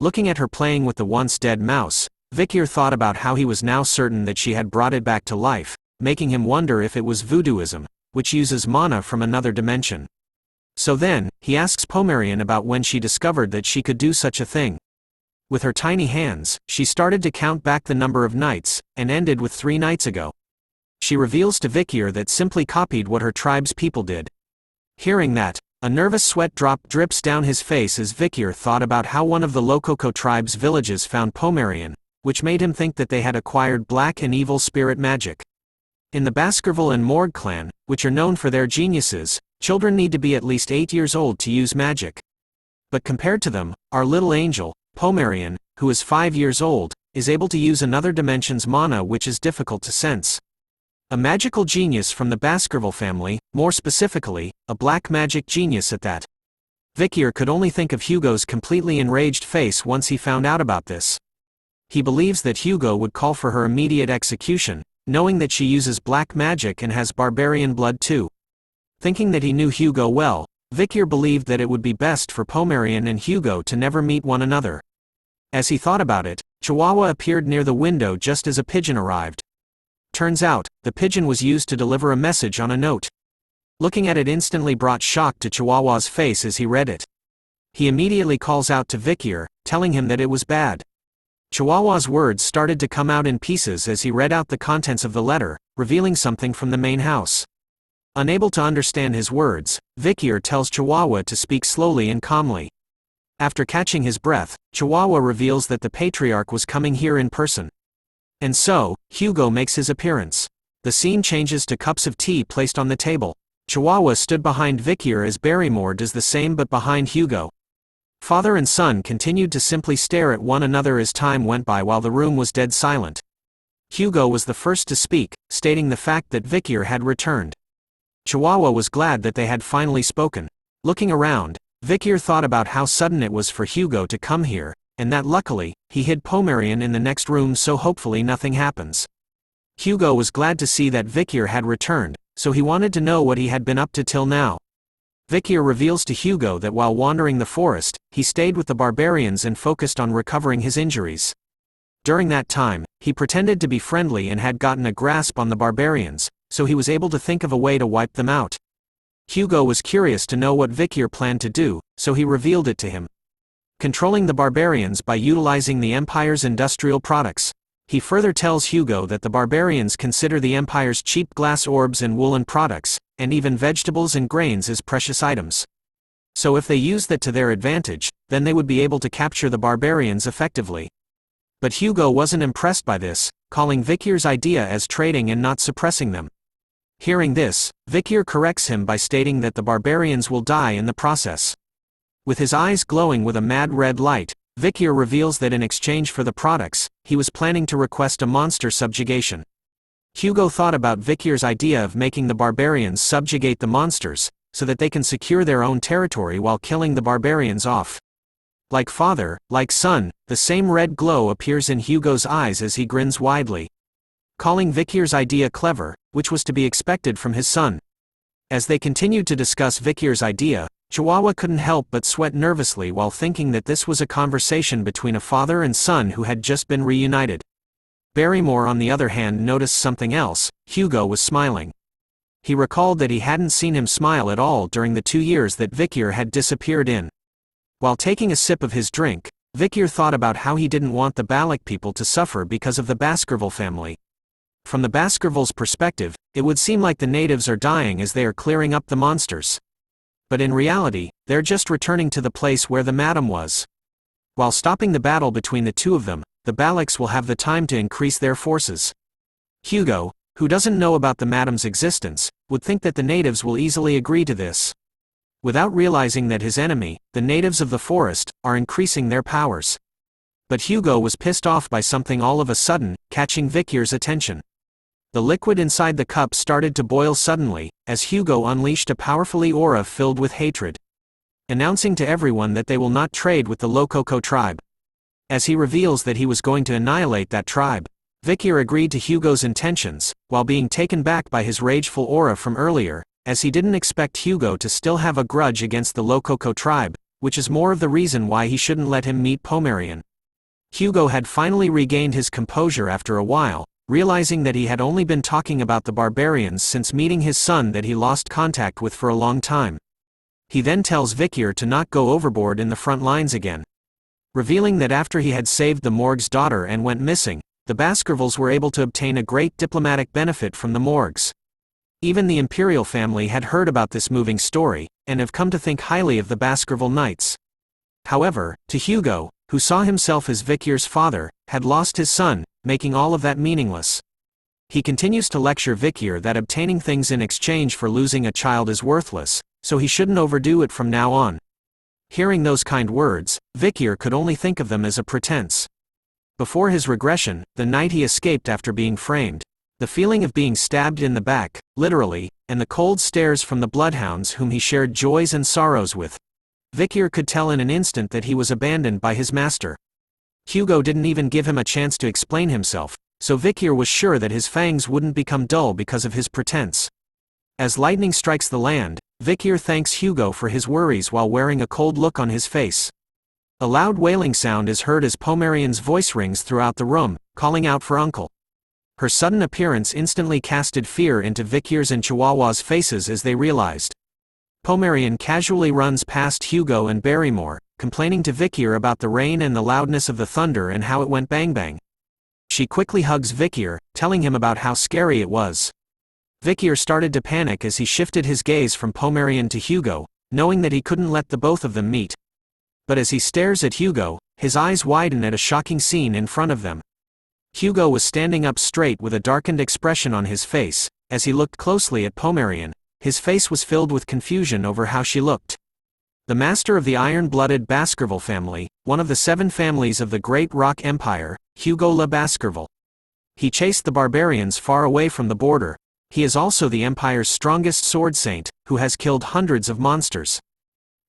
Looking at her playing with the once dead mouse, Vikir thought about how he was now certain that she had brought it back to life, making him wonder if it was voodooism, which uses mana from another dimension. So then, he asks Pomerian about when she discovered that she could do such a thing. With her tiny hands, she started to count back the number of nights, and ended with 3 nights ago. She reveals to Vikir that simply copied what her tribe's people did. Hearing that, a nervous sweat drop drips down his face as Vikir thought about how one of the Lococo tribe's villages found Pomerian, which made him think that they had acquired black and evil spirit magic. In the Baskerville and Morg Clan, which are known for their geniuses, children need to be at least 8 years old to use magic. But compared to them, our little angel, Pomerian, who is 5 years old, is able to use another dimension's mana, which is difficult to sense. A magical genius from the Baskerville family, more specifically, a black magic genius at that. Vikir could only think of Hugo's completely enraged face once he found out about this. He believes that Hugo would call for her immediate execution, knowing that she uses black magic and has barbarian blood too. Thinking that he knew Hugo well, Vikir believed that it would be best for Pomerian and Hugo to never meet one another. As he thought about it, Chihuahua appeared near the window just as a pigeon arrived. Turns out, the pigeon was used to deliver a message on a note. Looking at it instantly brought shock to Chihuahua's face as he read it. He immediately calls out to Vikir, telling him that it was bad. Chihuahua's words started to come out in pieces as he read out the contents of the letter, revealing something from the main house. Unable to understand his words, Vikir tells Chihuahua to speak slowly and calmly. After catching his breath, Chihuahua reveals that the patriarch was coming here in person. And so, Hugo makes his appearance. The scene changes to cups of tea placed on the table. Chihuahua stood behind Vikir as Barrymore does the same but behind Hugo. Father and son continued to simply stare at one another as time went by while the room was dead silent. Hugo was the first to speak, stating the fact that Vikir had returned. Chihuahua was glad that they had finally spoken. Looking around, Vikir thought about how sudden it was for Hugo to come here, and that luckily, he hid Pomerian in the next room so hopefully nothing happens. Hugo was glad to see that Vikir had returned, so he wanted to know what he had been up to till now. Vikir reveals to Hugo that while wandering the forest, he stayed with the barbarians and focused on recovering his injuries. During that time, he pretended to be friendly and had gotten a grasp on the barbarians, so he was able to think of a way to wipe them out. Hugo was curious to know what Vikir planned to do, so he revealed it to him. Controlling the barbarians by utilizing the Empire's industrial products. He further tells Hugo that the barbarians consider the Empire's cheap glass orbs and woolen products, and even vegetables and grains as precious items. So if they use that to their advantage, then they would be able to capture the barbarians effectively. But Hugo wasn't impressed by this, calling Vikir's idea as trading and not suppressing them. Hearing this, Vikir corrects him by stating that the barbarians will die in the process. With his eyes glowing with a mad red light, Vikir reveals that in exchange for the products, he was planning to request a monster subjugation. Hugo thought about Vikir's idea of making the barbarians subjugate the monsters, so that they can secure their own territory while killing the barbarians off. Like father, like son, the same red glow appears in Hugo's eyes as he grins widely. Calling Vikir's idea clever, which was to be expected from his son. As they continued to discuss Vikir's idea, Chihuahua couldn't help but sweat nervously while thinking that this was a conversation between a father and son who had just been reunited. Barrymore on the other hand noticed something else. Hugo was smiling. He recalled that he hadn't seen him smile at all during the 2 years that Vikir had disappeared in. While taking a sip of his drink, Vikir thought about how he didn't want the Balak people to suffer because of the Baskerville family. From the Baskerville's perspective, it would seem like the natives are dying as they are clearing up the monsters. But in reality, they're just returning to the place where the madam was. While stopping the battle between the two of them, the Balaks will have the time to increase their forces. Hugo, who doesn't know about the madam's existence, would think that the natives will easily agree to this. Without realizing that his enemy, the natives of the forest, are increasing their powers. But Hugo was pissed off by something all of a sudden, catching Vikir's attention. The liquid inside the cup started to boil suddenly, as Hugo unleashed a powerfully aura filled with hatred. Announcing to everyone that they will not trade with the Lococo tribe. As he reveals that he was going to annihilate that tribe, Vikir agreed to Hugo's intentions, while being taken back by his rageful aura from earlier, as he didn't expect Hugo to still have a grudge against the Lococo tribe. which is more of the reason why he shouldn't let him meet Pomerian. Hugo had finally regained his composure after a while, realizing that he had only been talking about the barbarians since meeting his son that he lost contact with for a long time. He then tells Vikir to not go overboard in the front lines again. Revealing that after he had saved the Morg's daughter and went missing, the Baskervilles were able to obtain a great diplomatic benefit from the Morgs. Even the imperial family had heard about this moving story, and have come to think highly of the Baskerville Knights. However, to Hugo, who saw himself as Vikir's father, had lost his son, making all of that meaningless. He continues to lecture Vikir that obtaining things in exchange for losing a child is worthless, so he shouldn't overdo it from now on. Hearing those kind words, Vikir could only think of them as a pretense. Before his regression, the night he escaped after being framed, the feeling of being stabbed in the back, literally, and the cold stares from the bloodhounds whom he shared joys and sorrows with, Vikir could tell in an instant that he was abandoned by his master. Hugo didn't even give him a chance to explain himself, so Vikir was sure that his fangs wouldn't become dull because of his pretense. As lightning strikes the land, Vikir thanks Hugo for his worries while wearing a cold look on his face. A loud wailing sound is heard as Pomerian's voice rings throughout the room, calling out for Uncle. Her sudden appearance instantly casted fear into Vikir's and Chihuahua's faces as they realized. Pomerian casually runs past Hugo and Barrymore, complaining to Vikir about the rain and the loudness of the thunder and how it went bang bang. She quickly hugs Vikir, telling him about how scary it was. Vikir started to panic as he shifted his gaze from Pomerian to Hugo, knowing that he couldn't let the both of them meet. But as he stares at Hugo, his eyes widen at a shocking scene in front of them. Hugo was standing up straight with a darkened expression on his face. As he looked closely at Pomerian, his face was filled with confusion over how she looked. The master of the iron-blooded Baskerville family, one of the 7 families of the Great Rock Empire, Hugo le Baskerville. He chased the barbarians far away from the border. He is also the Empire's strongest sword saint, who has killed hundreds of monsters.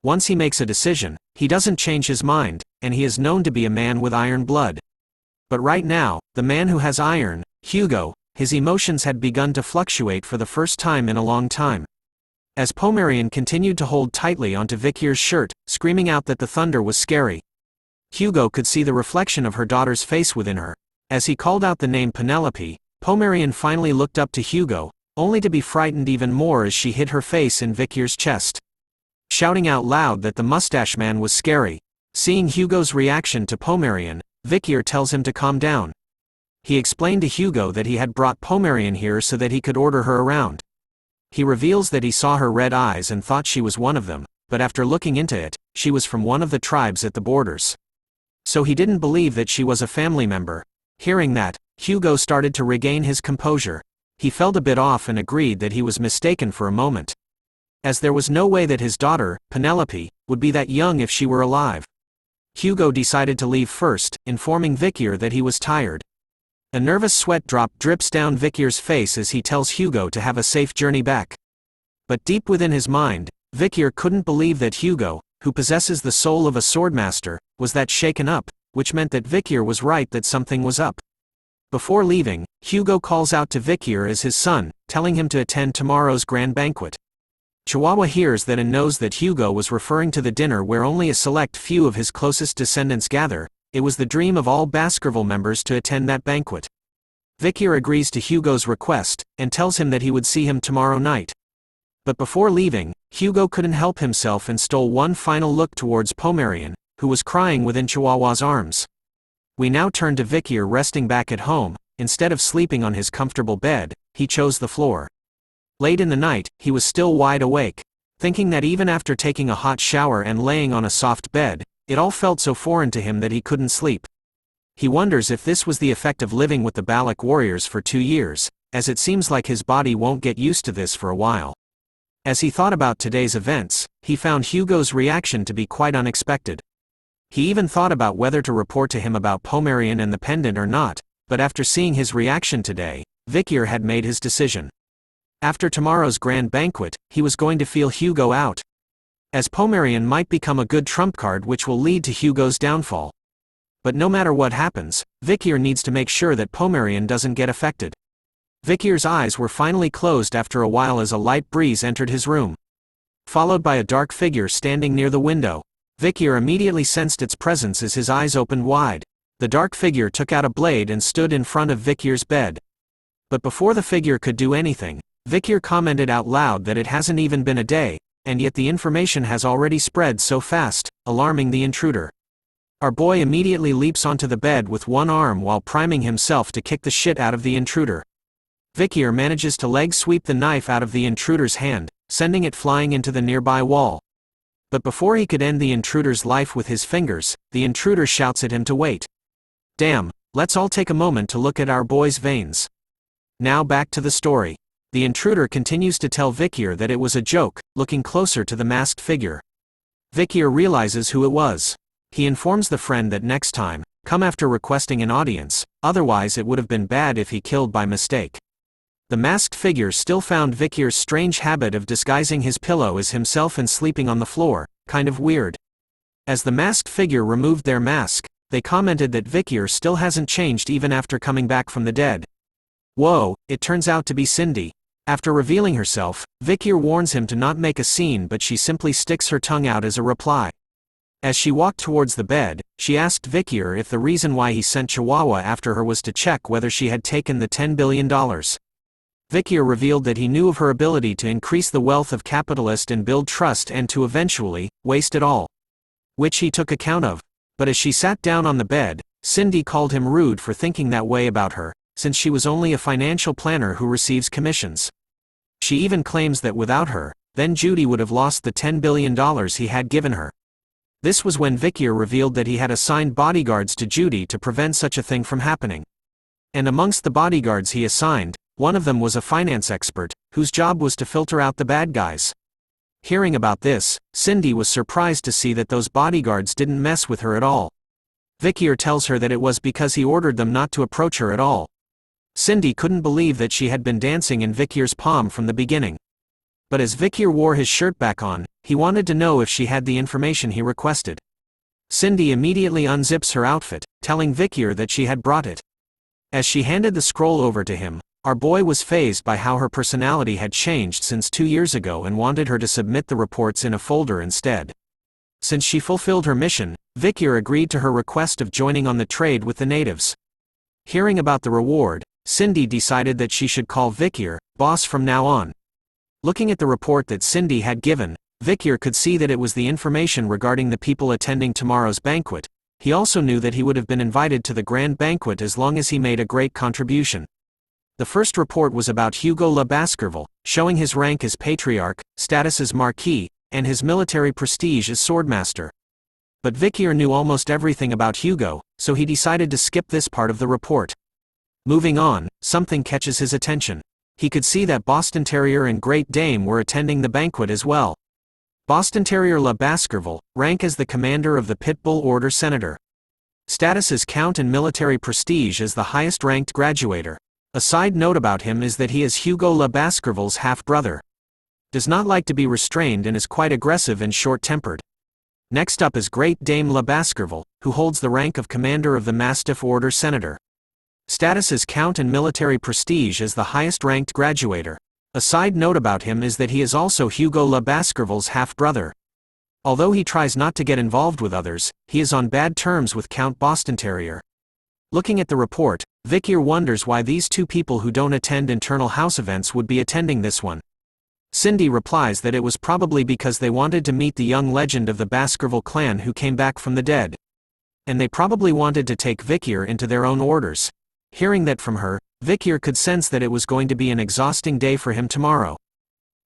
Once he makes a decision, he doesn't change his mind, and he is known to be a man with iron blood. But right now, the man who has iron, Hugo, his emotions had begun to fluctuate for the first time in a long time. As Pomerian continued to hold tightly onto Vikir's shirt, screaming out that the thunder was scary, Hugo could see the reflection of her daughter's face within her. As he called out the name Penelope, Pomerian finally looked up to Hugo, only to be frightened even more as she hid her face in Vikir's chest. Shouting out loud that the mustache man was scary. Seeing Hugo's reaction to Pomerian, Vikir tells him to calm down. He explained to Hugo that he had brought Pomerian here so that he could order her around. He reveals that he saw her red eyes and thought she was one of them, but after looking into it, she was from one of the tribes at the borders. So he didn't believe that she was a family member. Hearing that, Hugo started to regain his composure. He felt a bit off and agreed that he was mistaken for a moment. As there was no way that his daughter, Penelope, would be that young if she were alive. Hugo decided to leave first, informing Vikir that he was tired. A nervous sweat drop drips down Vikir's face as he tells Hugo to have a safe journey back. But deep within his mind, Vikir couldn't believe that Hugo, who possesses the soul of a swordmaster, was that shaken up, which meant that Vikir was right that something was up. Before leaving, Hugo calls out to Vikir as his son, telling him to attend tomorrow's grand banquet. Chihuahua hears that and knows that Hugo was referring to the dinner where only a select few of his closest descendants gather. It was the dream of all Baskerville members to attend that banquet. Vikir agrees to Hugo's request, and tells him that he would see him tomorrow night. But before leaving, Hugo couldn't help himself and stole one final look towards Pomerian, who was crying within Chihuahua's arms. We now turn to Vikir resting back at home. Instead of sleeping on his comfortable bed, he chose the floor. Late in the night, he was still wide awake, thinking that even after taking a hot shower and laying on a soft bed, it all felt so foreign to him that he couldn't sleep. He wonders if this was the effect of living with the Balak warriors for 2 years, as it seems like his body won't get used to this for a while. As he thought about today's events, he found Hugo's reaction to be quite unexpected. He even thought about whether to report to him about Pomerian and the pendant or not, but after seeing his reaction today, Vikir had made his decision. After tomorrow's grand banquet, he was going to feel Hugo out, as Pomerian might become a good trump card which will lead to Hugo's downfall. But no matter what happens, Vikir needs to make sure that Pomerian doesn't get affected. Vikir's eyes were finally closed after a while as a light breeze entered his room. Followed by a dark figure standing near the window. Vikir immediately sensed its presence as his eyes opened wide. The dark figure took out a blade and stood in front of Vikir's bed. But before the figure could do anything, Vikir commented out loud that it hasn't even been a day, and yet the information has already spread so fast, alarming the intruder. Our boy immediately leaps onto the bed with one arm while priming himself to kick the shit out of the intruder. Vikir manages to leg sweep the knife out of the intruder's hand, sending it flying into the nearby wall. But before he could end the intruder's life with his fingers, the intruder shouts at him to wait. Damn, let's all take a moment to look at our boy's veins. Now back to the story. The intruder continues to tell Vikir that it was a joke, looking closer to the masked figure. Vikir realizes who it was. He informs the friend that next time, come after requesting an audience, otherwise it would have been bad if he killed by mistake. The masked figure still found Vikir's strange habit of disguising his pillow as himself and sleeping on the floor, kind of weird. As the masked figure removed their mask, they commented that Vikir still hasn't changed even after coming back from the dead. Whoa, it turns out to be Cindy. After revealing herself, Vikir warns him to not make a scene, but she simply sticks her tongue out as a reply. As she walked towards the bed, she asked Vikir if the reason why he sent Chihuahua after her was to check whether she had taken the $10 billion. Vikir revealed that he knew of her ability to increase the wealth of capitalist and build trust and to eventually waste it all. Which he took account of. But as she sat down on the bed, Cindy called him rude for thinking that way about her, since she was only a financial planner who receives commissions. She even claims that without her, then Judy would have lost the $10 billion he had given her. This was when Vikir revealed that he had assigned bodyguards to Judy to prevent such a thing from happening. And amongst the bodyguards he assigned, one of them was a finance expert, whose job was to filter out the bad guys. Hearing about this, Cindy was surprised to see that those bodyguards didn't mess with her at all. Vikir tells her that it was because he ordered them not to approach her at all. Cindy couldn't believe that she had been dancing in Vikir's palm from the beginning. But as Vikir wore his shirt back on, he wanted to know if she had the information he requested. Cindy immediately unzips her outfit, telling Vikir that she had brought it. As she handed the scroll over to him, our boy was fazed by how her personality had changed since 2 years ago and wanted her to submit the reports in a folder instead. Since she fulfilled her mission, Vikir agreed to her request of joining on the trade with the natives. Hearing about the reward, Cindy decided that she should call Vikir boss from now on. Looking at the report that Cindy had given, Vikir could see that it was the information regarding the people attending tomorrow's banquet. He also knew that he would have been invited to the grand banquet as long as he made a great contribution. The first report was about Hugo Baskerville, showing his rank as patriarch, status as marquis, and his military prestige as swordmaster. But Vikir knew almost everything about Hugo, so he decided to skip this part of the report. Moving on, something catches his attention. He could see that Boston Terrier and Great Dane were attending the banquet as well. Boston Terrier Baskerville, rank as the commander of the Pitbull Order Senator. Status as Count and military prestige as the highest-ranked graduator. A side note about him is that he is Hugo Baskerville's half-brother. Does not like to be restrained and is quite aggressive and short-tempered. Next up is Great Dame Baskerville, who holds the rank of commander of the Mastiff Order Senator. Status as Count and military prestige as the highest-ranked graduator. A side note about him is that he is also Hugo Baskerville's half-brother. Although he tries not to get involved with others, he is on bad terms with Count Boston Terrier. Looking at the report, Vikir wonders why these two people who don't attend internal house events would be attending this one. Cindy replies that it was probably because they wanted to meet the young legend of the Baskerville clan who came back from the dead. And they probably wanted to take Vikir into their own orders. Hearing that from her, Vikir could sense that it was going to be an exhausting day for him tomorrow.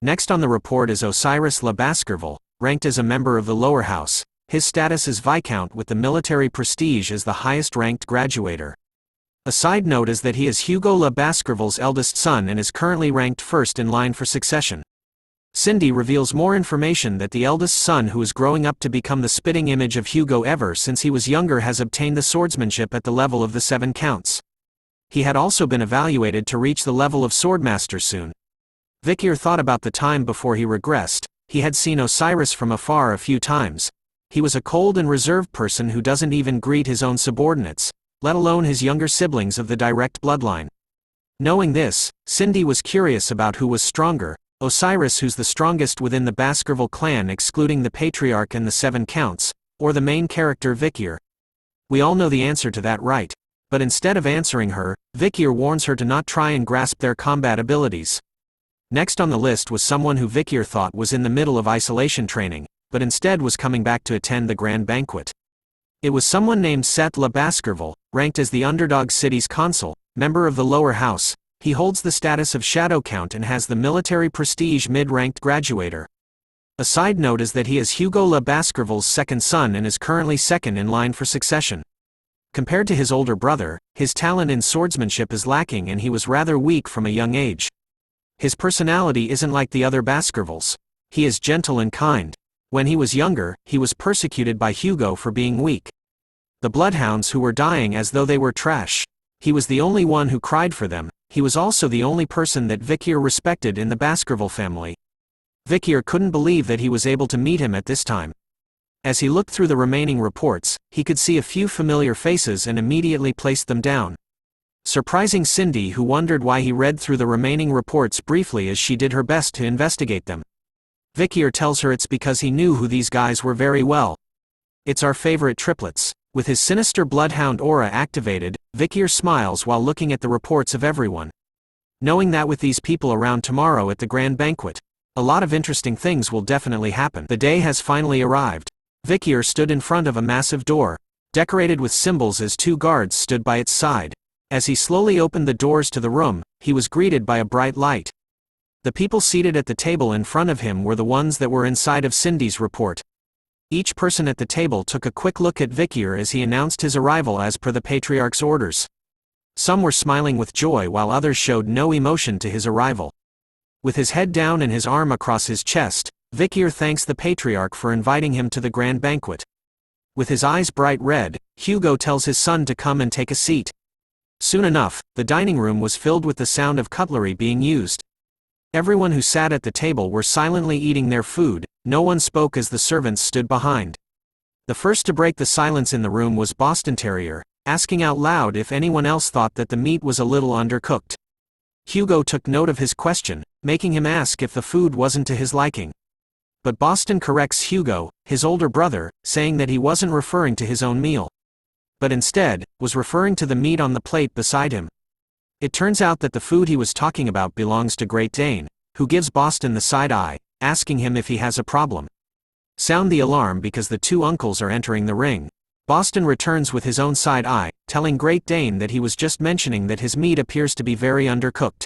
Next on the report is Osiris Baskerville, ranked as a member of the lower house. His status is Viscount with the military prestige as the highest-ranked graduator. A side note is that he is Hugo Baskerville's eldest son and is currently ranked first in line for succession. Cindy reveals more information that the eldest son, who is growing up to become the spitting image of Hugo ever since he was younger, has obtained the swordsmanship at the level of the 7 counts. He had also been evaluated to reach the level of swordmaster soon. Vikir thought about the time before he regressed. He had seen Osiris from afar a few times. He was a cold and reserved person who doesn't even greet his own subordinates, let alone his younger siblings of the direct bloodline. Knowing this, Cindy was curious about who was stronger, Osiris, who's the strongest within the Baskerville clan excluding the patriarch and the 7 counts, or the main character Vikir? We all know the answer to that, right? But instead of answering her, Vikir warns her to not try and grasp their combat abilities. Next on the list was someone who Vikir thought was in the middle of isolation training, but instead was coming back to attend the grand banquet. It was someone named Seth Le Baskerville, ranked as the underdog city's consul, member of the lower house. He holds the status of Shadow Count and has the military prestige mid-ranked graduator. A side note is that he is Hugo Le Baskerville's second son and is currently second in line for succession. Compared to his older brother, his talent in swordsmanship is lacking and he was rather weak from a young age. His personality isn't like the other Baskervilles. He is gentle and kind. When he was younger, he was persecuted by Hugo for being weak. The bloodhounds who were dying as though they were trash. He was the only one who cried for them. He was also the only person that Vikir respected in the Baskerville family. Vikir couldn't believe that he was able to meet him at this time. As he looked through the remaining reports, he could see a few familiar faces and immediately placed them down. Surprising Cindy, who wondered why he read through the remaining reports briefly as she did her best to investigate them. Vikir tells her it's because he knew who these guys were very well. It's our favorite triplets. With his sinister bloodhound aura activated, Vikir smiles while looking at the reports of everyone. Knowing that with these people around tomorrow at the grand banquet, a lot of interesting things will definitely happen. The day has finally arrived. Vikir stood in front of a massive door, decorated with symbols as two guards stood by its side. As he slowly opened the doors to the room, he was greeted by a bright light. The people seated at the table in front of him were the ones that were inside of Cindy's report. Each person at the table took a quick look at Vikir as he announced his arrival as per the patriarch's orders. Some were smiling with joy while others showed no emotion to his arrival. With his head down and his arm across his chest, Vikir thanks the patriarch for inviting him to the grand banquet. With his eyes bright red, Hugo tells his son to come and take a seat. Soon enough, the dining room was filled with the sound of cutlery being used. Everyone who sat at the table were silently eating their food. No one spoke as the servants stood behind. The first to break the silence in the room was Boston Terrier, asking out loud if anyone else thought that the meat was a little undercooked. Hugo took note of his question, making him ask if the food wasn't to his liking. But Boston corrects Hugo, his older brother, saying that he wasn't referring to his own meal, but instead, was referring to the meat on the plate beside him. It turns out that the food he was talking about belongs to Great Dane, who gives Boston the side eye, asking him if he has a problem. Sound the alarm because the two uncles are entering the ring. Boston returns with his own side eye, telling Great Dane that he was just mentioning that his meat appears to be very undercooked.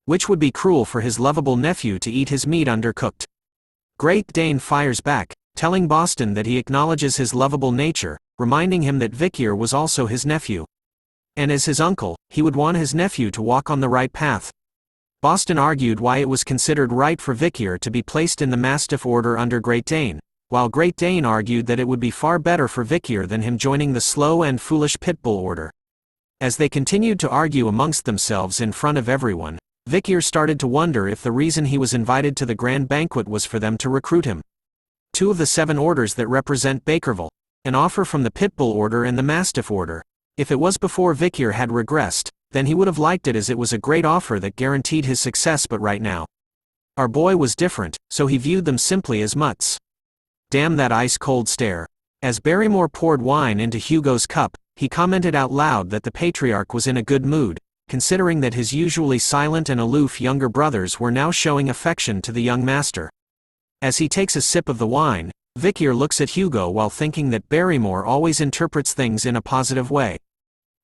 Which would be cruel for his lovable nephew to eat his meat undercooked. Great Dane fires back, telling Boston that he acknowledges his lovable nature, reminding him that Vikir was also his nephew. And as his uncle, he would want his nephew to walk on the right path. Boston argued why it was considered right for Vikir to be placed in the Mastiff Order under Great Dane, while Great Dane argued that it would be far better for Vikir than him joining the slow and foolish Pitbull Order. As they continued to argue amongst themselves in front of everyone, Vikir started to wonder if the reason he was invited to the grand banquet was for them to recruit him. 2 of the 7 orders that represent Baskerville, an offer from the Pitbull Order and the Mastiff Order. If it was before Vikir had regressed, then he would have liked it as it was a great offer that guaranteed his success, but right now, our boy was different, so he viewed them simply as mutts. Damn that ice-cold stare. As Barrymore poured wine into Hugo's cup, he commented out loud that the patriarch was in a good mood, considering that his usually silent and aloof younger brothers were now showing affection to the young master. As he takes a sip of the wine, Vikir looks at Hugo while thinking that Barrymore always interprets things in a positive way.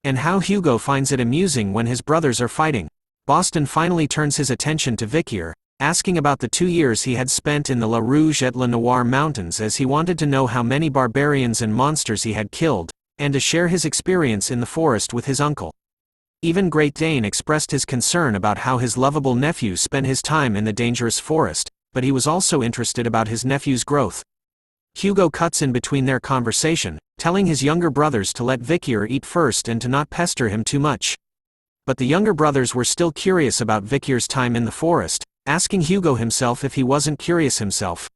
And how Hugo finds it amusing when his brothers are fighting. Boston finally turns his attention to Vikir, asking about the 2 years he had spent in the La Rouge et La Noire mountains, as he wanted to know how many barbarians and monsters he had killed, and to share his experience in the forest with his uncle. Even Great Dane expressed his concern about how his lovable nephew spent his time in the dangerous forest, but he was also interested about his nephew's growth. Hugo cuts in between their conversation, telling his younger brothers to let Vikir eat first and to not pester him too much. But the younger brothers were still curious about Vikir's time in the forest, asking Hugo himself if he wasn't curious himself.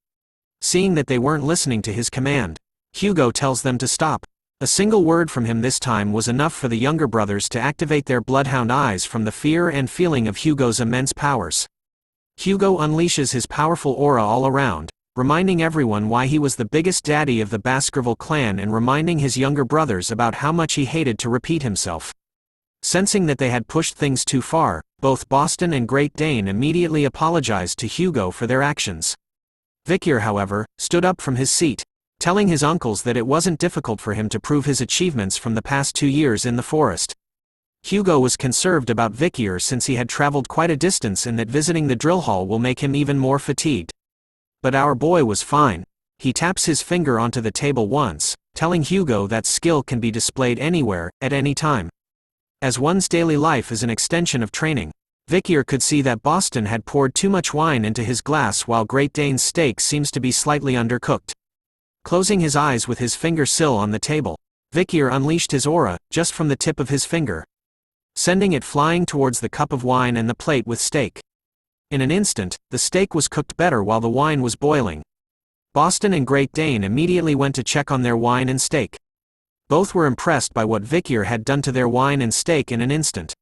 Seeing that they weren't listening to his command, Hugo tells them to stop. A single word from him this time was enough for the younger brothers to activate their bloodhound eyes from the fear and feeling of Hugo's immense powers. Hugo unleashes his powerful aura all around, reminding everyone why he was the biggest daddy of the Baskerville clan and reminding his younger brothers about how much he hated to repeat himself. Sensing that they had pushed things too far, both Boston and Great Dane immediately apologized to Hugo for their actions. Vikir, however, stood up from his seat, telling his uncles that it wasn't difficult for him to prove his achievements from the past 2 years in the forest. Hugo was concerned about Vikir since he had traveled quite a distance and that visiting the drill hall will make him even more fatigued. But our boy was fine. He taps his finger onto the table once, telling Hugo that skill can be displayed anywhere, at any time. As one's daily life is an extension of training, Vikir could see that Boston had poured too much wine into his glass while Great Dane's steak seems to be slightly undercooked. Closing his eyes with his finger sill on the table, Vikir unleashed his aura, just from the tip of his finger, sending it flying towards the cup of wine and the plate with steak. In an instant, the steak was cooked better while the wine was boiling. Boston and Great Dane immediately went to check on their wine and steak. Both were impressed by what Vikir had done to their wine and steak in an instant.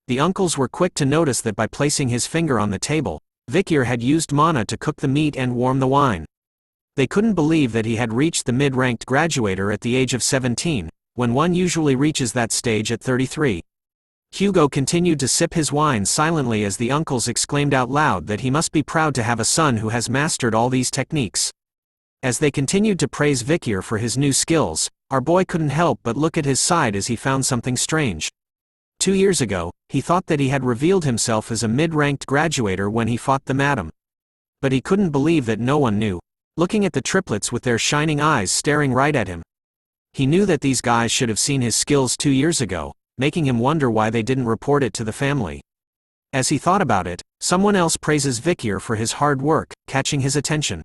The uncles were quick to notice that by placing his finger on the table, Vikir had used mana to cook the meat and warm the wine. They couldn't believe that he had reached the mid-ranked graduator at the age of 17, when one usually reaches that stage at 33. Hugo continued to sip his wine silently as the uncles exclaimed out loud that he must be proud to have a son who has mastered all these techniques. As they continued to praise Vikir for his new skills, our boy couldn't help but look at his side as he found something strange. 2 years ago, he thought that he had revealed himself as a mid-ranked graduator when he fought the madam. But he couldn't believe that no one knew, looking at the triplets with their shining eyes staring right at him. He knew that these guys should have seen his skills 2 years ago, making him wonder why they didn't report it to the family. As he thought about it, someone else praises Vikir for his hard work, catching his attention.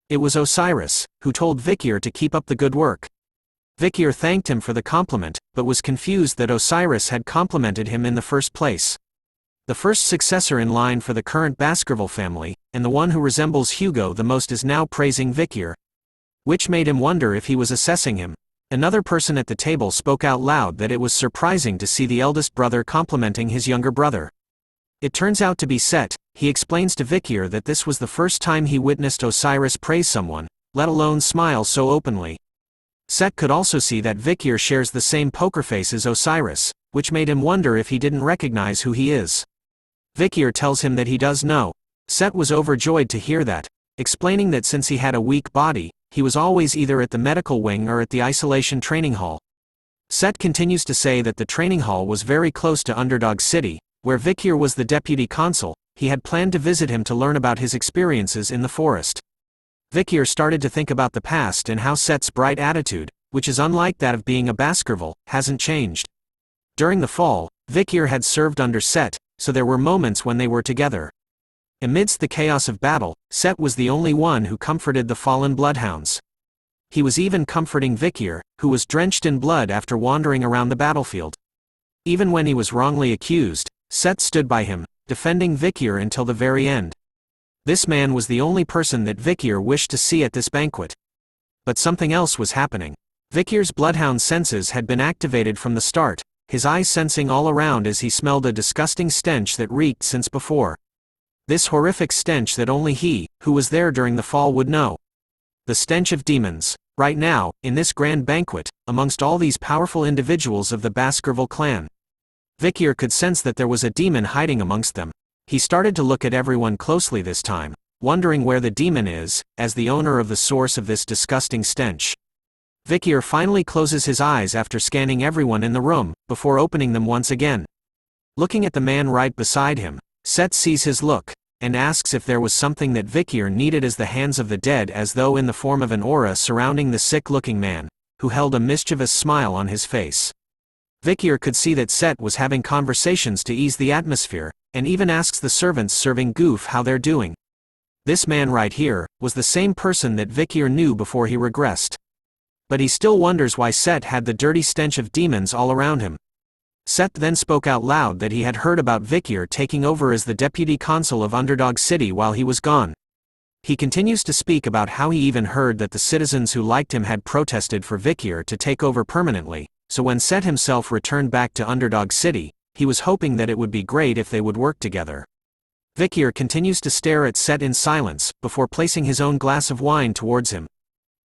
It was Osiris, who told Vikir to keep up the good work. Vikir thanked him for the compliment, but was confused that Osiris had complimented him in the first place. The first successor in line for the current Baskerville family, and the one who resembles Hugo the most, is now praising Vikir, which made him wonder if he was assessing him. Another person at the table spoke out loud that it was surprising to see the eldest brother complimenting his younger brother. It turns out to be Set. He explains to Vikir that this was the first time he witnessed Osiris praise someone, let alone smile so openly. Set could also see that Vikir shares the same poker face as Osiris, which made him wonder if he didn't recognize who he is. Vikir tells him that he does know. Set was overjoyed to hear that, explaining that since he had a weak body, he was always either at the medical wing or at the isolation training hall. Set continues to say that the training hall was very close to Underdog City, where Vikir was the deputy consul. He had planned to visit him to learn about his experiences in the forest. Vikir started to think about the past and how Set's bright attitude, which is unlike that of being a Baskerville, hasn't changed. During the fall, Vikir had served under Set, so there were moments when they were together. Amidst the chaos of battle, Set was the only one who comforted the fallen bloodhounds. He was even comforting Vikir, who was drenched in blood after wandering around the battlefield. Even when he was wrongly accused, Set stood by him, defending Vikir until the very end. This man was the only person that Vikir wished to see at this banquet. But something else was happening. Vikir's bloodhound senses had been activated from the start, his eyes sensing all around as he smelled a disgusting stench that reeked since before. This horrific stench that only he, who was there during the fall, would know. The stench of demons. Right now, in this grand banquet, amongst all these powerful individuals of the Baskerville clan, Vikir could sense that there was a demon hiding amongst them. He started to look at everyone closely this time, wondering where the demon is, as the owner of the source of this disgusting stench. Vikir finally closes his eyes after scanning everyone in the room, before opening them once again. Looking at the man right beside him, Set sees his look, and asks if there was something that Vikir needed, as the hands of the dead as though in the form of an aura surrounding the sick-looking man, who held a mischievous smile on his face. Vikir could see that Set was having conversations to ease the atmosphere, and even asks the servants serving Goof how they're doing. This man right here was the same person that Vikir knew before he regressed. But he still wonders why Set had the dirty stench of demons all around him. Set then spoke out loud that he had heard about Vikir taking over as the deputy consul of Underdog City while he was gone. He continues to speak about how he even heard that the citizens who liked him had protested for Vikir to take over permanently, so when Set himself returned back to Underdog City, he was hoping that it would be great if they would work together. Vikir continues to stare at Set in silence, before placing his own glass of wine towards him.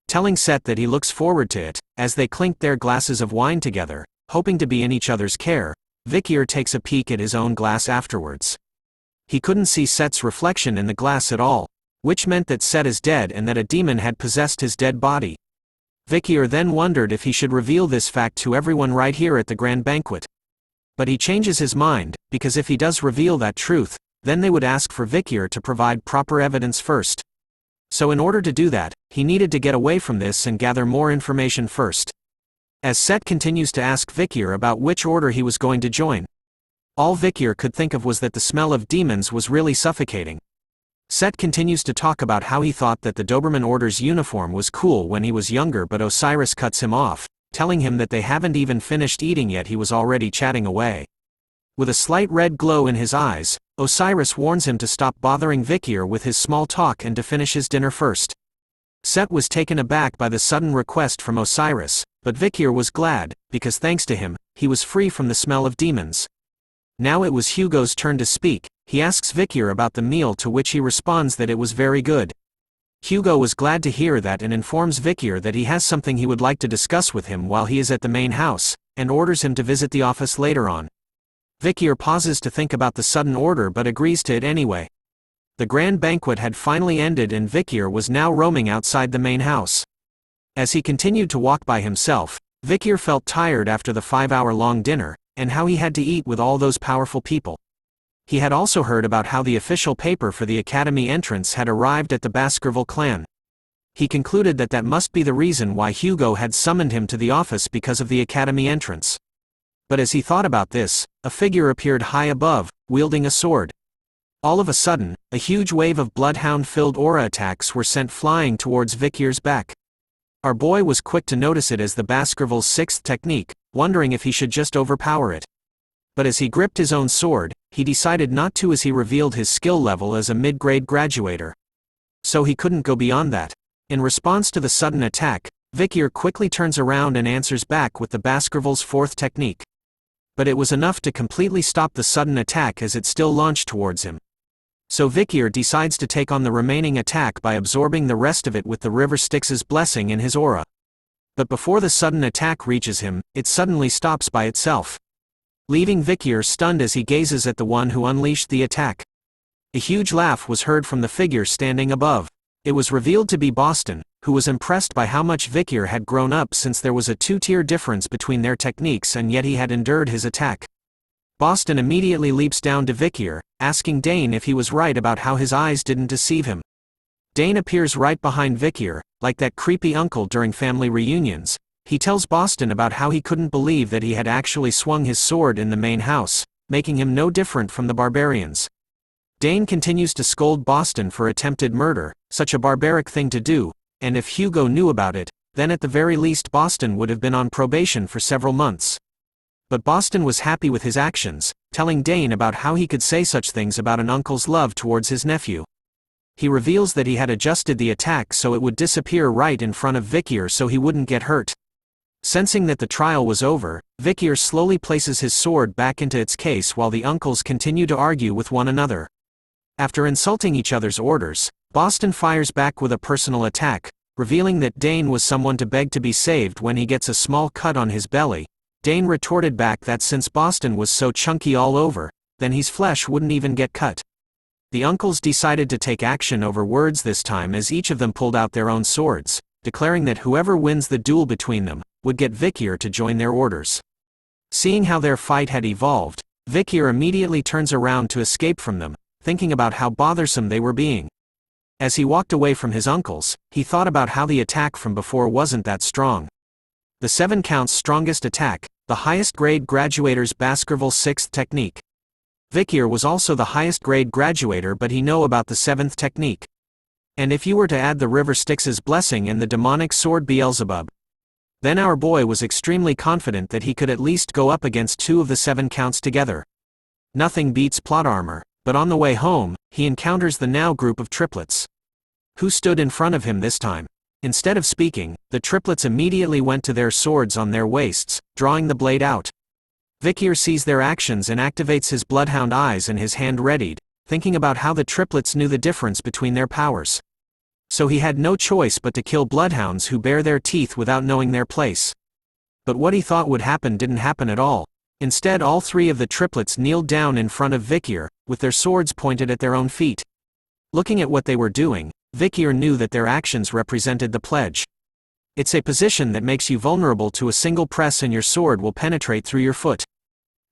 Telling Set that he looks forward to it, as they clink their glasses of wine together, hoping to be in each other's care, Vikir takes a peek at his own glass afterwards. He couldn't see Set's reflection in the glass at all, which meant that Set is dead and that a demon had possessed his dead body. Vikir then wondered if he should reveal this fact to everyone right here at the grand banquet. But he changes his mind, because if he does reveal that truth, then they would ask for Vikir to provide proper evidence first. So in order to do that, he needed to get away from this and gather more information first. As Set continues to ask Vikir about which order he was going to join, all Vikir could think of was that the smell of demons was really suffocating. Set continues to talk about how he thought that the Doberman Order's uniform was cool when he was younger, but Osiris cuts him off, telling him that they haven't even finished eating yet. He was already chatting away. With a slight red glow in his eyes, Osiris warns him to stop bothering Vikir with his small talk and to finish his dinner first. Set was taken aback by the sudden request from Osiris, but Vikir was glad, because thanks to him, he was free from the smell of demons. Now it was Hugo's turn to speak. He asks Vikir about the meal, to which he responds that it was very good. Hugo was glad to hear that and informs Vikir that he has something he would like to discuss with him while he is at the main house, and orders him to visit the office later on. Vikir pauses to think about the sudden order but agrees to it anyway. The grand banquet had finally ended and Vikir was now roaming outside the main house. As he continued to walk by himself, Vikir felt tired after the 5-hour-long dinner, and how he had to eat with all those powerful people. He had also heard about how the official paper for the academy entrance had arrived at the Baskerville clan. He concluded that that must be the reason why Hugo had summoned him to the office, because of the academy entrance. But as he thought about this, a figure appeared high above, wielding a sword. All of a sudden, a huge wave of bloodhound-filled aura attacks were sent flying towards Vikir's back. Our boy was quick to notice it as the Baskerville's 6th technique, wondering if he should just overpower it. But as he gripped his own sword, he decided not to, as he revealed his skill level as a mid-grade graduator. So he couldn't go beyond that. In response to the sudden attack, Vikir quickly turns around and answers back with the Baskerville's 4th technique. But it was enough to completely stop the sudden attack as it still launched towards him. So Vikir decides to take on the remaining attack by absorbing the rest of it with the River Styx's blessing in his aura. But before the sudden attack reaches him, it suddenly stops by itself, leaving Vikir stunned as he gazes at the one who unleashed the attack. A huge laugh was heard from the figure standing above. It was revealed to be Boston, who was impressed by how much Vikir had grown up, since there was a 2-tier difference between their techniques and yet he had endured his attack. Boston immediately leaps down to Vikir, asking Dane if he was right about how his eyes didn't deceive him. Dane appears right behind Vikir, like that creepy uncle during family reunions. He tells Boston about how he couldn't believe that he had actually swung his sword in the main house, making him no different from the barbarians. Dane continues to scold Boston for attempted murder, such a barbaric thing to do, and if Hugo knew about it, then at the very least Boston would have been on probation for several months. But Boston was happy with his actions, telling Dane about how he could say such things about an uncle's love towards his nephew. He reveals that he had adjusted the attack so it would disappear right in front of Vikir so he wouldn't get hurt. Sensing that the trial was over, Vikir slowly places his sword back into its case while the uncles continue to argue with one another. After insulting each other's orders, Boston fires back with a personal attack, revealing that Dane was someone to beg to be saved when he gets a small cut on his belly. Dane retorted back that since Boston was so chunky all over, then his flesh wouldn't even get cut. The uncles decided to take action over words this time, as each of them pulled out their own swords, declaring that whoever wins the duel between them would get Vikir to join their orders. Seeing how their fight had evolved, Vikir immediately turns around to escape from them, thinking about how bothersome they were being. As he walked away from his uncles, he thought about how the attack from before wasn't that strong. The 7 counts strongest attack, the highest grade graduator's Baskerville 6th technique. Vikir was also the highest grade graduator, but he know about the 7th technique. And if you were to add the River Styx's blessing and the demonic sword Beelzebub, then our boy was extremely confident that he could at least go up against 2 of the 7 counts together. Nothing beats plot armor, but on the way home, he encounters the now group of triplets, who stood in front of him this time. Instead of speaking, the triplets immediately went to their swords on their waists, drawing the blade out. Vikir sees their actions and activates his bloodhound eyes and his hand readied, thinking about how the triplets knew the difference between their powers. So he had no choice but to kill bloodhounds who bare their teeth without knowing their place. But what he thought would happen didn't happen at all. Instead, all three of the triplets kneeled down in front of Vikir, with their swords pointed at their own feet. Looking at what they were doing, Vikir knew that their actions represented the pledge. It's a position that makes you vulnerable to a single press and your sword will penetrate through your foot.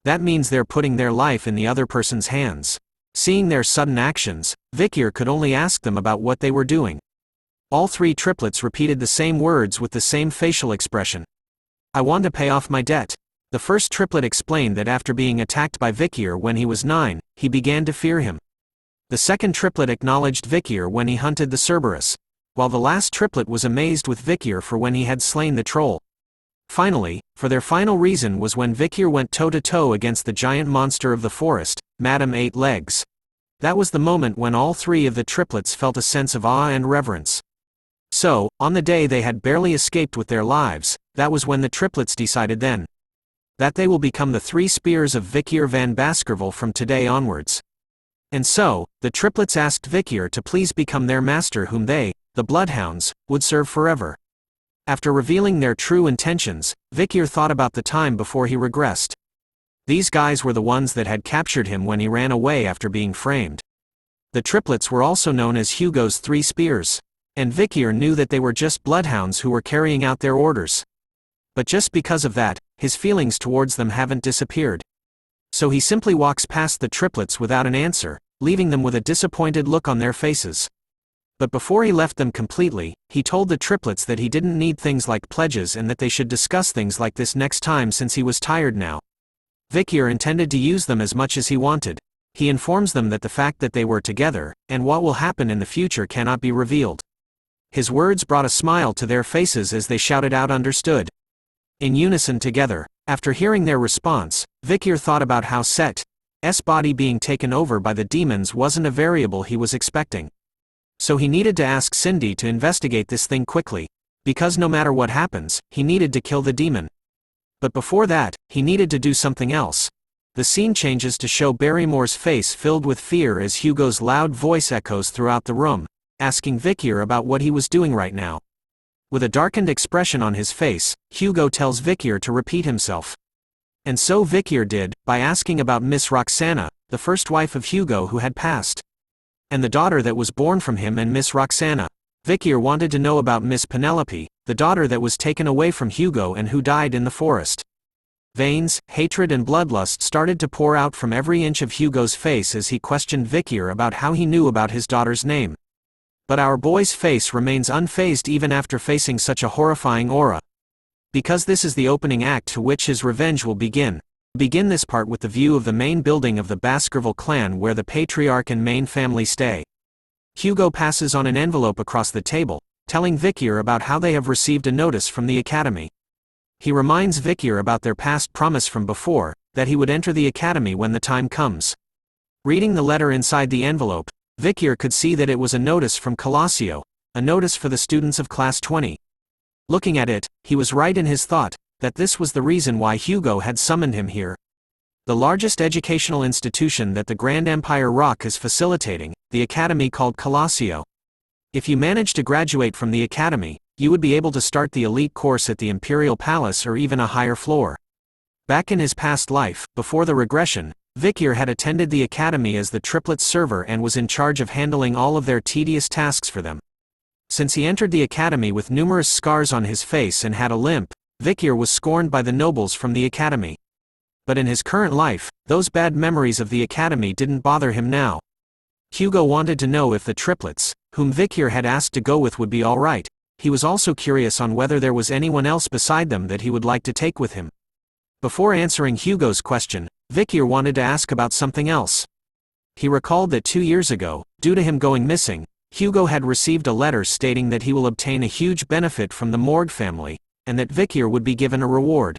That means they're putting their life in the other person's hands. Seeing their sudden actions, Vikir could only ask them about what they were doing. All three triplets repeated the same words with the same facial expression. I want to pay off my debt. The first triplet explained that after being attacked by Vikir when he was 9, he began to fear him. The second triplet acknowledged Vikir when he hunted the Cerberus, while the last triplet was amazed with Vikir for when he had slain the troll. Finally, for their final reason was when Vikir went toe-to-toe against the giant monster of the forest, Madame Eight Legs. That was the moment when all three of the triplets felt a sense of awe and reverence. So, on the day they had barely escaped with their lives, that was when the triplets decided then that they will become the 3 spears of Vikir van Baskerville from today onwards. And so, the triplets asked Vikir to please become their master whom they, the bloodhounds, would serve forever. After revealing their true intentions, Vikir thought about the time before he regressed. These guys were the ones that had captured him when he ran away after being framed. The triplets were also known as Hugo's 3 spears. And Vikir knew that they were just bloodhounds who were carrying out their orders. But just because of that, his feelings towards them haven't disappeared. So he simply walks past the triplets without an answer, leaving them with a disappointed look on their faces. But before he left them completely, he told the triplets that he didn't need things like pledges and that they should discuss things like this next time since he was tired now. Vikir intended to use them as much as he wanted. He informs them that the fact that they were together, and what will happen in the future cannot be revealed. His words brought a smile to their faces as they shouted out understood. In unison together, after hearing their response, Vikir thought about how Set's body being taken over by the demons wasn't a variable he was expecting. So he needed to ask Cindy to investigate this thing quickly, because no matter what happens, he needed to kill the demon. But before that, he needed to do something else. The scene changes to show Barrymore's face filled with fear as Hugo's loud voice echoes throughout the room, asking Vikir about what he was doing right now. With a darkened expression on his face, Hugo tells Vikir to repeat himself. And so Vikir did, by asking about Miss Roxana, the first wife of Hugo who had passed. And the daughter that was born from him and Miss Roxana. Vikir wanted to know about Miss Penelope, the daughter that was taken away from Hugo and who died in the forest. Veins, hatred and bloodlust started to pour out from every inch of Hugo's face as he questioned Vikir about how he knew about his daughter's name. But our boy's face remains unfazed even after facing such a horrifying aura. Because this is the opening act to which his revenge will begin. Begin this part with the view of the main building of the Baskerville clan where the patriarch and main family stay. Hugo passes on an envelope across the table, telling Vikir about how they have received a notice from the academy. He reminds Vikir about their past promise from before, that he would enter the academy when the time comes. Reading the letter inside the envelope, Vikir could see that it was a notice from Colossio, a notice for the students of Class 20. Looking at it, he was right in his thought, that this was the reason why Hugo had summoned him here. The largest educational institution that the Grand Empire Rock is facilitating, the academy called Colossio. If you manage to graduate from the academy, you would be able to start the elite course at the Imperial Palace or even a higher floor. Back in his past life, before the regression, Vikir had attended the academy as the triplets' server and was in charge of handling all of their tedious tasks for them. Since he entered the academy with numerous scars on his face and had a limp, Vikir was scorned by the nobles from the academy. But in his current life, those bad memories of the academy didn't bother him now. Hugo wanted to know if the triplets, whom Vikir had asked to go with, would be alright. He was also curious on whether there was anyone else beside them that he would like to take with him. Before answering Hugo's question, Vikir wanted to ask about something else. He recalled that 2 years ago, due to him going missing, Hugo had received a letter stating that he will obtain a huge benefit from the Morg family, and that Vikir would be given a reward.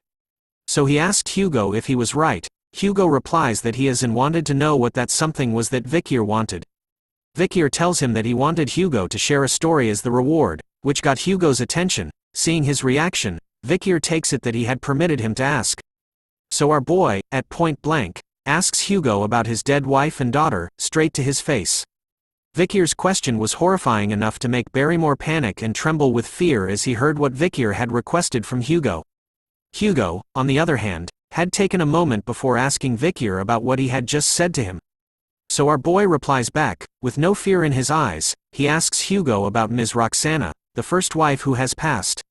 So he asked Hugo if he was right. Hugo replies that he has and wanted to know what that something was that Vikir wanted. Vikir tells him that he wanted Hugo to share a story as the reward, which got Hugo's attention. Seeing his reaction, Vikir takes it that he had permitted him to ask. So our boy, at point blank, asks Hugo about his dead wife and daughter, straight to his face. Vikir's question was horrifying enough to make Barrymore panic and tremble with fear as he heard what Vikir had requested from Hugo. Hugo, on the other hand, had taken a moment before asking Vikir about what he had just said to him. So our boy replies back, with no fear in his eyes. He asks Hugo about Ms. Roxana, the first wife who has passed,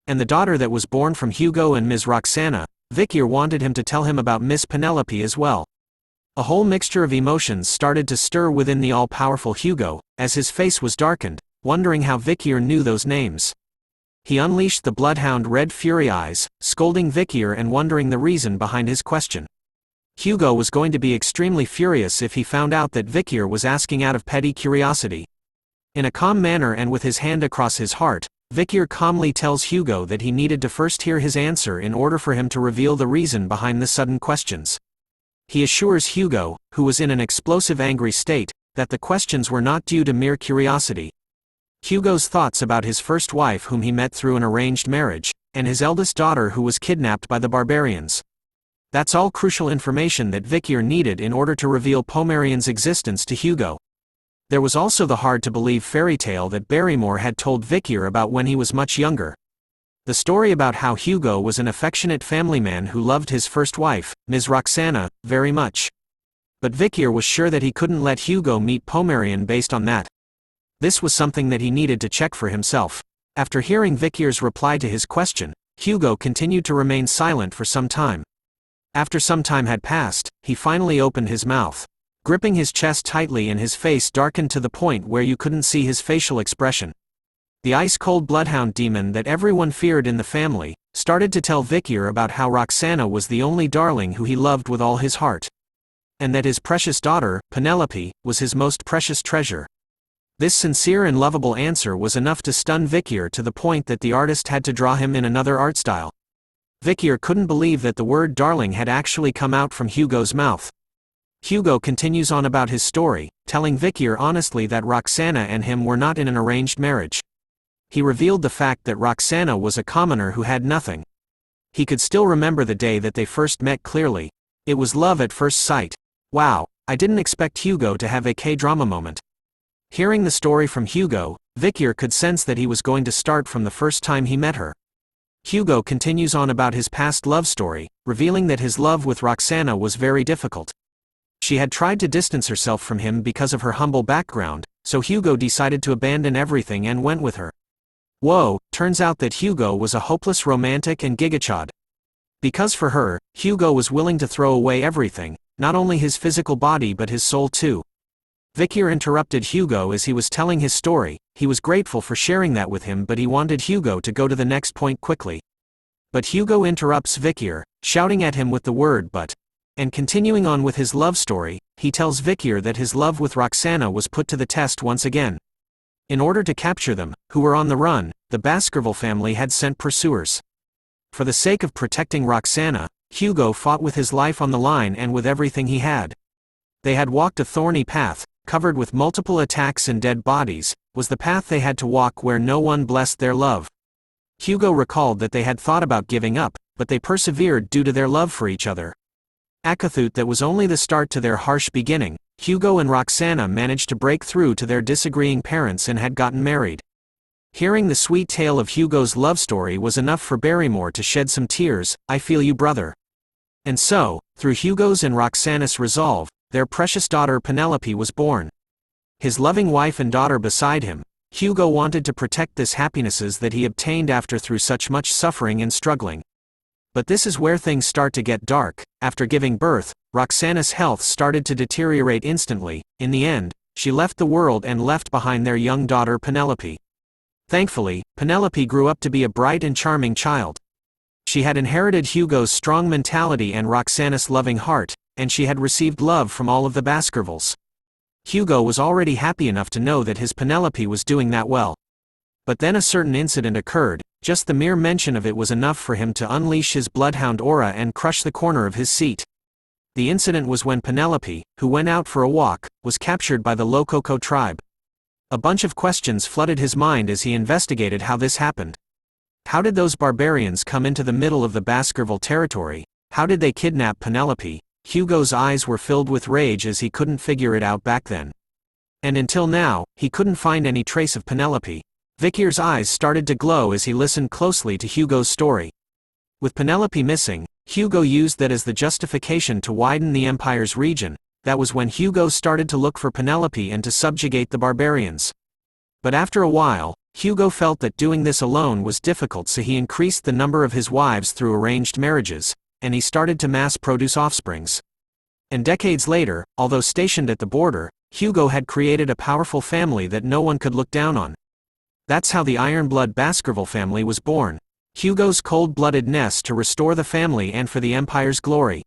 and the daughter that was born from Hugo and Ms. Roxana. Vikir wanted him to tell him about Miss Penelope as well. A whole mixture of emotions started to stir within the all-powerful Hugo, as his face was darkened, wondering how Vikir knew those names. He unleashed the bloodhound red fury eyes, scolding Vikir and wondering the reason behind his question. Hugo was going to be extremely furious if he found out that Vikir was asking out of petty curiosity. In a calm manner and with his hand across his heart, Vikir calmly tells Hugo that he needed to first hear his answer in order for him to reveal the reason behind the sudden questions. He assures Hugo, who was in an explosive angry state, that the questions were not due to mere curiosity. Hugo's thoughts about his first wife whom he met through an arranged marriage, and his eldest daughter who was kidnapped by the barbarians. That's all crucial information that Vikir needed in order to reveal Pomerian's existence to Hugo. There was also the hard-to-believe fairy tale that Barrymore had told Vikir about when he was much younger. The story about how Hugo was an affectionate family man who loved his first wife, Ms. Roxana, very much. But Vikir was sure that he couldn't let Hugo meet Pomerian based on that. This was something that he needed to check for himself. After hearing Vikir's reply to his question, Hugo continued to remain silent for some time. After some time had passed, he finally opened his mouth, gripping his chest tightly, and his face darkened to the point where you couldn't see his facial expression. The ice-cold bloodhound demon that everyone feared in the family started to tell Vikir about how Roxana was the only darling who he loved with all his heart, and that his precious daughter, Penelope, was his most precious treasure. This sincere and lovable answer was enough to stun Vikir to the point that the artist had to draw him in another art style. Vikir couldn't believe that the word darling had actually come out from Hugo's mouth. Hugo continues on about his story, telling Vikir honestly that Roxana and him were not in an arranged marriage. He revealed the fact that Roxana was a commoner who had nothing. He could still remember the day that they first met clearly. It was love at first sight. Wow, I didn't expect Hugo to have a K-drama moment. Hearing the story from Hugo, Vikir could sense that he was going to start from the first time he met her. Hugo continues on about his past love story, revealing that his love with Roxana was very difficult. She had tried to distance herself from him because of her humble background, so Hugo decided to abandon everything and went with her. Whoa, turns out that Hugo was a hopeless romantic and gigachad. Because for her, Hugo was willing to throw away everything, not only his physical body but his soul too. Vikir interrupted Hugo as he was telling his story. He was grateful for sharing that with him, but he wanted Hugo to go to the next point quickly. But Hugo interrupts Vikir, shouting at him with the word but. And continuing on with his love story, he tells Vikir that his love with Roxana was put to the test once again. In order to capture them, who were on the run, the Baskerville family had sent pursuers. For the sake of protecting Roxana, Hugo fought with his life on the line and with everything he had. They had walked a thorny path, covered with multiple attacks and dead bodies, was the path they had to walk where no one blessed their love. Hugo recalled that they had thought about giving up, but they persevered due to their love for each other. Akathut, that was only the start to their harsh beginning. Hugo and Roxana managed to break through to their disagreeing parents and had gotten married. Hearing the sweet tale of Hugo's love story was enough for Barrymore to shed some tears. I feel you, brother. And so, through Hugo's and Roxana's resolve, their precious daughter Penelope was born. His loving wife and daughter beside him, Hugo wanted to protect this happinesses that he obtained after through such much suffering and struggling. But this is where things start to get dark. After giving birth, Roxana's health started to deteriorate instantly. In the end, she left the world and left behind their young daughter Penelope. Thankfully, Penelope grew up to be a bright and charming child. She had inherited Hugo's strong mentality and Roxana's loving heart, and she had received love from all of the Baskervilles. Hugo was already happy enough to know that his Penelope was doing that well. But then a certain incident occurred. Just the mere mention of it was enough for him to unleash his bloodhound aura and crush the corner of his seat. The incident was when Penelope, who went out for a walk, was captured by the Lococo tribe. A bunch of questions flooded his mind as he investigated how this happened. How did those barbarians come into the middle of the Baskerville territory? How did they kidnap Penelope? Hugo's eyes were filled with rage as he couldn't figure it out back then. And until now, he couldn't find any trace of Penelope. Vikir's eyes started to glow as he listened closely to Hugo's story. With Penelope missing, Hugo used that as the justification to widen the Empire's region. That was when Hugo started to look for Penelope and to subjugate the barbarians. But after a while, Hugo felt that doing this alone was difficult, so he increased the number of his wives through arranged marriages, and he started to mass-produce offsprings. And decades later, although stationed at the border, Hugo had created a powerful family that no one could look down on. That's how the Ironblood Baskerville family was born. Hugo's cold-bloodedness to restore the family and for the Empire's glory.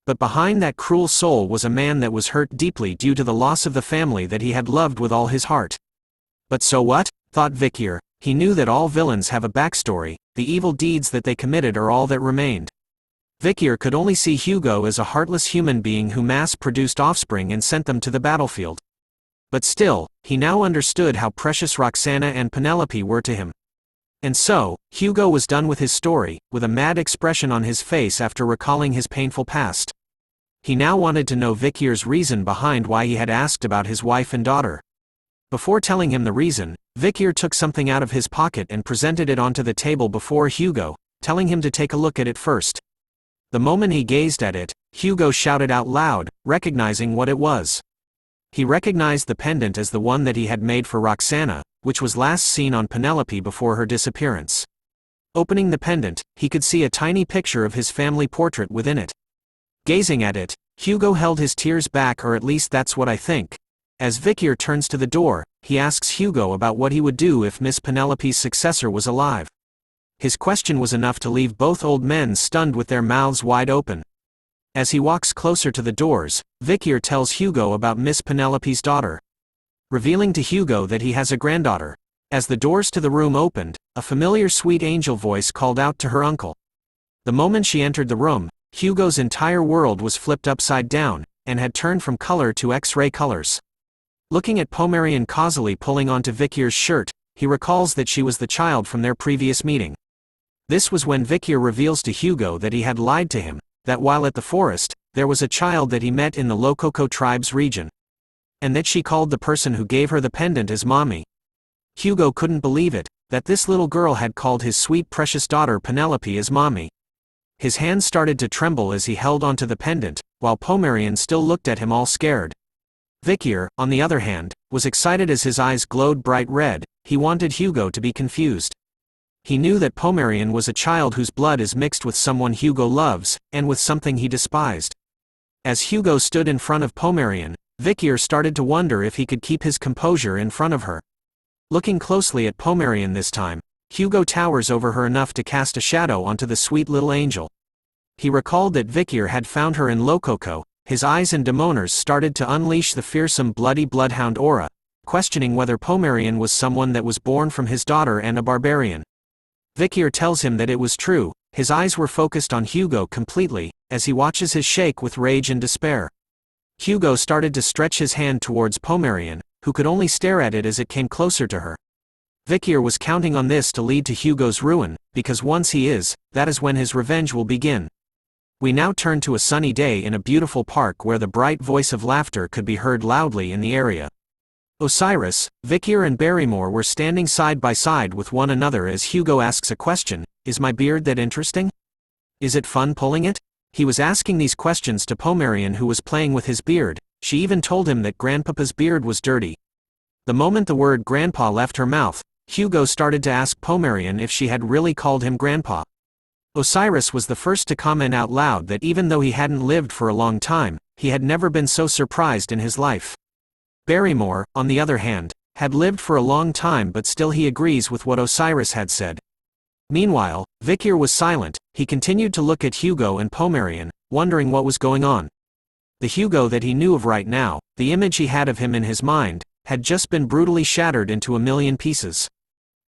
But behind that cruel soul was a man that was hurt deeply due to the loss of the family that he had loved with all his heart. But so what? Thought Vikir. He knew that all villains have a backstory, the evil deeds that they committed are all that remained. Vikir could only see Hugo as a heartless human being who mass-produced offspring and sent them to the battlefield. But still, he now understood how precious Roxana and Penelope were to him. And so, Hugo was done with his story, with a mad expression on his face after recalling his painful past. He now wanted to know Vikir's reason behind why he had asked about his wife and daughter. Before telling him the reason, Vikir took something out of his pocket and presented it onto the table before Hugo, telling him to take a look at it first. The moment he gazed at it, Hugo shouted out loud, recognizing what it was. He recognized the pendant as the one that he had made for Roxana, which was last seen on Penelope before her disappearance. Opening the pendant, he could see a tiny picture of his family portrait within it. Gazing at it, Hugo held his tears back, or at least that's what I think. As Vikir turns to the door, he asks Hugo about what he would do if Miss Penelope's successor was alive. His question was enough to leave both old men stunned with their mouths wide open. As he walks closer to the doors, Vikir tells Hugo about Miss Penelope's daughter, revealing to Hugo that he has a granddaughter. As the doors to the room opened, a familiar sweet angel voice called out to her uncle. The moment she entered the room, Hugo's entire world was flipped upside down, and had turned from color to X-ray colors. Looking at Pomerian causally pulling onto Vikir's shirt, he recalls that she was the child from their previous meeting. This was when Vikir reveals to Hugo that he had lied to him, that while at the forest, there was a child that he met in the Lococo tribe's region. And that she called the person who gave her the pendant as mommy. Hugo couldn't believe it, that this little girl had called his sweet precious daughter Penelope as mommy. His hands started to tremble as he held onto the pendant, while Pomerian still looked at him all scared. Vikir, on the other hand, was excited as his eyes glowed bright red. He wanted Hugo to be confused. He knew that Pomerian was a child whose blood is mixed with someone Hugo loves, and with something he despised. As Hugo stood in front of Pomerian, Vikir started to wonder if he could keep his composure in front of her. Looking closely at Pomerian this time, Hugo towers over her enough to cast a shadow onto the sweet little angel. He recalled that Vikir had found her in Lococo. His eyes and demoners started to unleash the fearsome bloody bloodhound aura, questioning whether Pomerian was someone that was born from his daughter and a barbarian. Vikir tells him that it was true. His eyes were focused on Hugo completely, as he watches his shake with rage and despair. Hugo started to stretch his hand towards Pomerian, who could only stare at it as it came closer to her. Vikir was counting on this to lead to Hugo's ruin, because once he is, that is when his revenge will begin. We now turn to a sunny day in a beautiful park where the bright voice of laughter could be heard loudly in the area. Osiris, Vikir and Barrymore were standing side by side with one another as Hugo asks a question, "Is my beard that interesting? Is it fun pulling it?" He was asking these questions to Pomerian, who was playing with his beard. She even told him that Grandpapa's beard was dirty. The moment the word grandpa left her mouth, Hugo started to ask Pomerian if she had really called him grandpa. Osiris was the first to comment out loud that even though he hadn't lived for a long time, he had never been so surprised in his life. Barrymore, on the other hand, had lived for a long time, but still he agrees with what Osiris had said. Meanwhile, Vikir was silent. He continued to look at Hugo and Pomerian, wondering what was going on. The Hugo that he knew of right now, the image he had of him in his mind, had just been brutally shattered into a million pieces.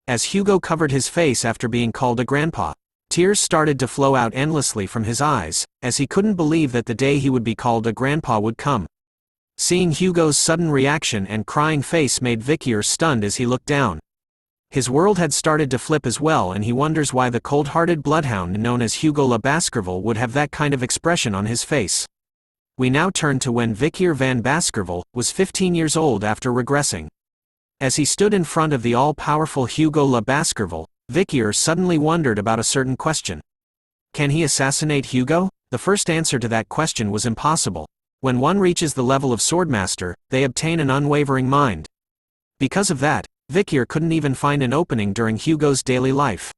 As Hugo covered his face after being called a grandpa, tears started to flow out endlessly from his eyes, as he couldn't believe that the day he would be called a grandpa would come. Seeing Hugo's sudden reaction and crying face made Vikir stunned as he looked down. His world had started to flip as well, and he wonders why the cold-hearted bloodhound known as Hugo La Baskerville would have that kind of expression on his face. We now turn to when Vikir van Baskerville was 15 years old after regressing. As he stood in front of the all-powerful Hugo la Baskerville, Vikir suddenly wondered about a certain question. Can he assassinate Hugo? The first answer to that question was impossible. When one reaches the level of Swordmaster, they obtain an unwavering mind. Because of that, Vikir couldn't even find an opening during Hugo's daily life.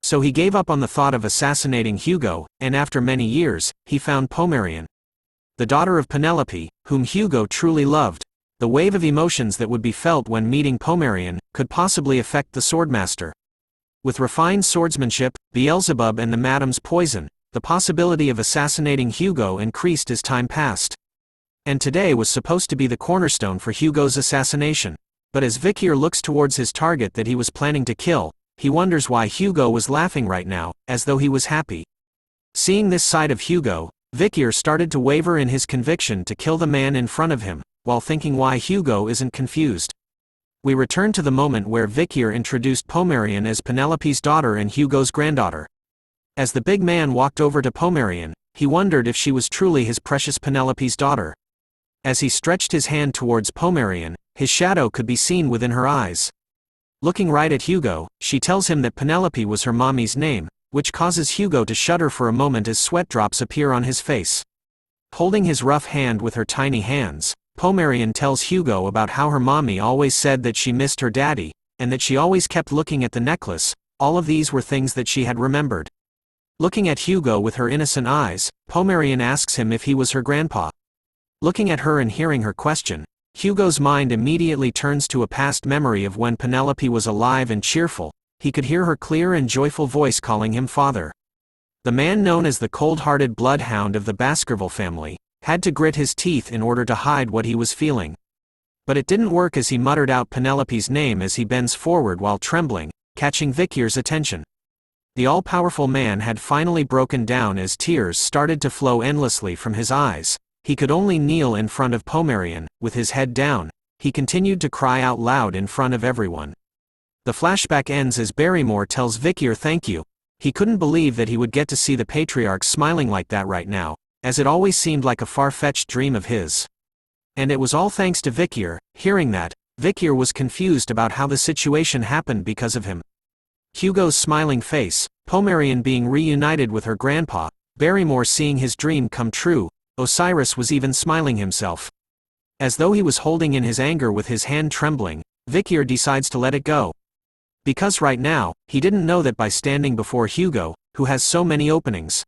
So he gave up on the thought of assassinating Hugo, and after many years, he found Pomerian, the daughter of Penelope, whom Hugo truly loved. The wave of emotions that would be felt when meeting Pomerian could possibly affect the Swordmaster. With refined swordsmanship, Beelzebub and the Madam's poison, the possibility of assassinating Hugo increased as time passed. And today was supposed to be the cornerstone for Hugo's assassination. But as Vikir looks towards his target that he was planning to kill, he wonders why Hugo was laughing right now, as though he was happy. Seeing this side of Hugo, Vikir started to waver in his conviction to kill the man in front of him, while thinking why Hugo isn't confused. We return to the moment where Vikir introduced Pomerian as Penelope's daughter and Hugo's granddaughter. As the big man walked over to Pomerian, he wondered if she was truly his precious Penelope's daughter. As he stretched his hand towards Pomerian, his shadow could be seen within her eyes. Looking right at Hugo, she tells him that Penelope was her mommy's name, which causes Hugo to shudder for a moment as sweat drops appear on his face. Holding his rough hand with her tiny hands, Pomerian tells Hugo about how her mommy always said that she missed her daddy, and that she always kept looking at the necklace. All of these were things that she had remembered. Looking at Hugo with her innocent eyes, Pomerian asks him if he was her grandpa. Looking at her and hearing her question, Hugo's mind immediately turns to a past memory of when Penelope was alive and cheerful. He could hear her clear and joyful voice calling him father. The man known as the cold-hearted bloodhound of the Baskerville family had to grit his teeth in order to hide what he was feeling. But it didn't work as he muttered out Penelope's name as he bends forward while trembling, catching Vikir's attention. The all-powerful man had finally broken down as tears started to flow endlessly from his eyes. He could only kneel in front of Pomerian, with his head down. He continued to cry out loud in front of everyone. The flashback ends as Barrymore tells Vikir thank you. He couldn't believe that he would get to see the patriarch smiling like that right now, as it always seemed like a far-fetched dream of his. And it was all thanks to Vikir. Hearing that, Vikir was confused about how the situation happened because of him. Hugo's smiling face, Pomerian being reunited with her grandpa, Barrymore seeing his dream come true, Osiris was even smiling himself. As though he was holding in his anger with his hand trembling, Vikir decides to let it go. Because right now, he didn't know that by standing before Hugo, who has so many openings.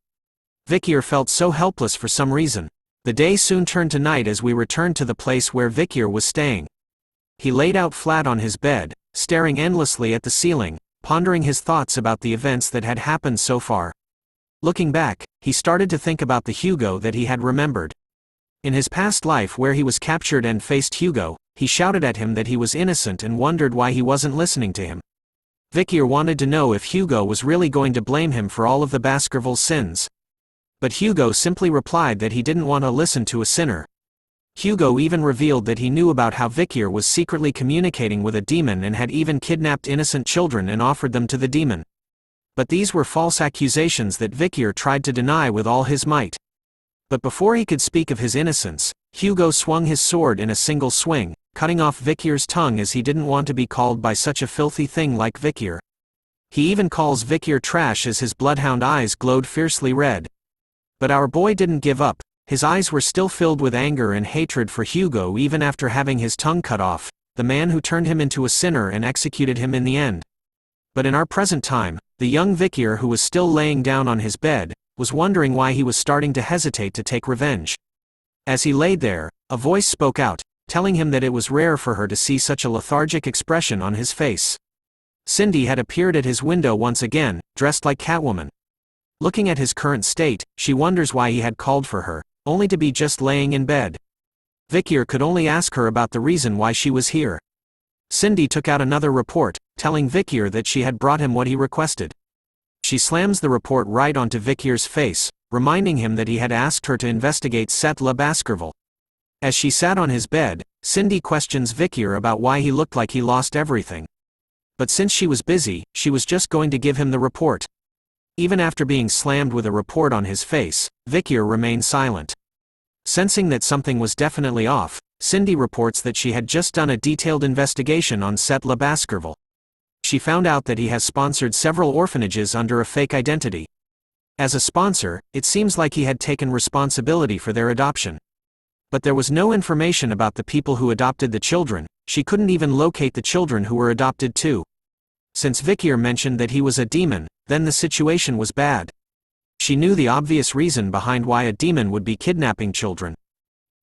Vikir felt so helpless for some reason. The day soon turned to night as we returned to the place where Vikir was staying. He laid out flat on his bed, staring endlessly at the ceiling, pondering his thoughts about the events that had happened so far. Looking back, he started to think about the Hugo that he had remembered. In his past life where he was captured and faced Hugo, he shouted at him that he was innocent and wondered why he wasn't listening to him. Vikir wanted to know if Hugo was really going to blame him for all of the Baskerville's sins. But Hugo simply replied that he didn't want to listen to a sinner. Hugo even revealed that he knew about how Vikir was secretly communicating with a demon and had even kidnapped innocent children and offered them to the demon. But these were false accusations that Vikir tried to deny with all his might. But before he could speak of his innocence, Hugo swung his sword in a single swing, cutting off Vikir's tongue as he didn't want to be called by such a filthy thing like Vikir. He even calls Vikir trash as his bloodhound eyes glowed fiercely red. But our boy didn't give up. His eyes were still filled with anger and hatred for Hugo even after having his tongue cut off, the man who turned him into a sinner and executed him in the end. But in our present time, the young Vikir who was still laying down on his bed, was wondering why he was starting to hesitate to take revenge. As he laid there, a voice spoke out, telling him that it was rare for her to see such a lethargic expression on his face. Cindy had appeared at his window once again, dressed like Catwoman. Looking at his current state, she wonders why he had called for her, only to be just laying in bed. Vikir could only ask her about the reason why she was here. Cindy took out another report, telling Vikir that she had brought him what he requested. She slams the report right onto Vikir's face, reminding him that he had asked her to investigate Seth La Baskerville. As she sat on his bed, Cindy questions Vikir about why he looked like he lost everything. But since she was busy, she was just going to give him the report. Even after being slammed with a report on his face, Vikir remained silent. Sensing that something was definitely off, Cindy reports that she had just done a detailed investigation on Baskerville. She found out that he has sponsored several orphanages under a fake identity. As a sponsor, it seems like he had taken responsibility for their adoption. But there was no information about the people who adopted the children. She couldn't even locate the children who were adopted too. Since Vikir mentioned that he was a demon, then the situation was bad. She knew the obvious reason behind why a demon would be kidnapping children.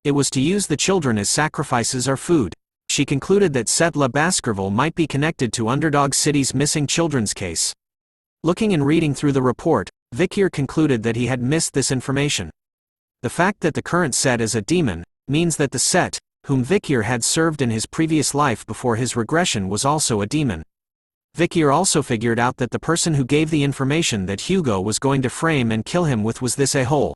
It was to use the children as sacrifices or food. She concluded that Baskerville might be connected to Underdog City's missing children's case. Looking and reading through the report, Vikir concluded that he had missed this information. The fact that the current Set is a demon means that the Set, whom Vikir had served in his previous life before his regression, was also a demon. Vikir also figured out that the person who gave the information that Hugo was going to frame and kill him with was this Yahello.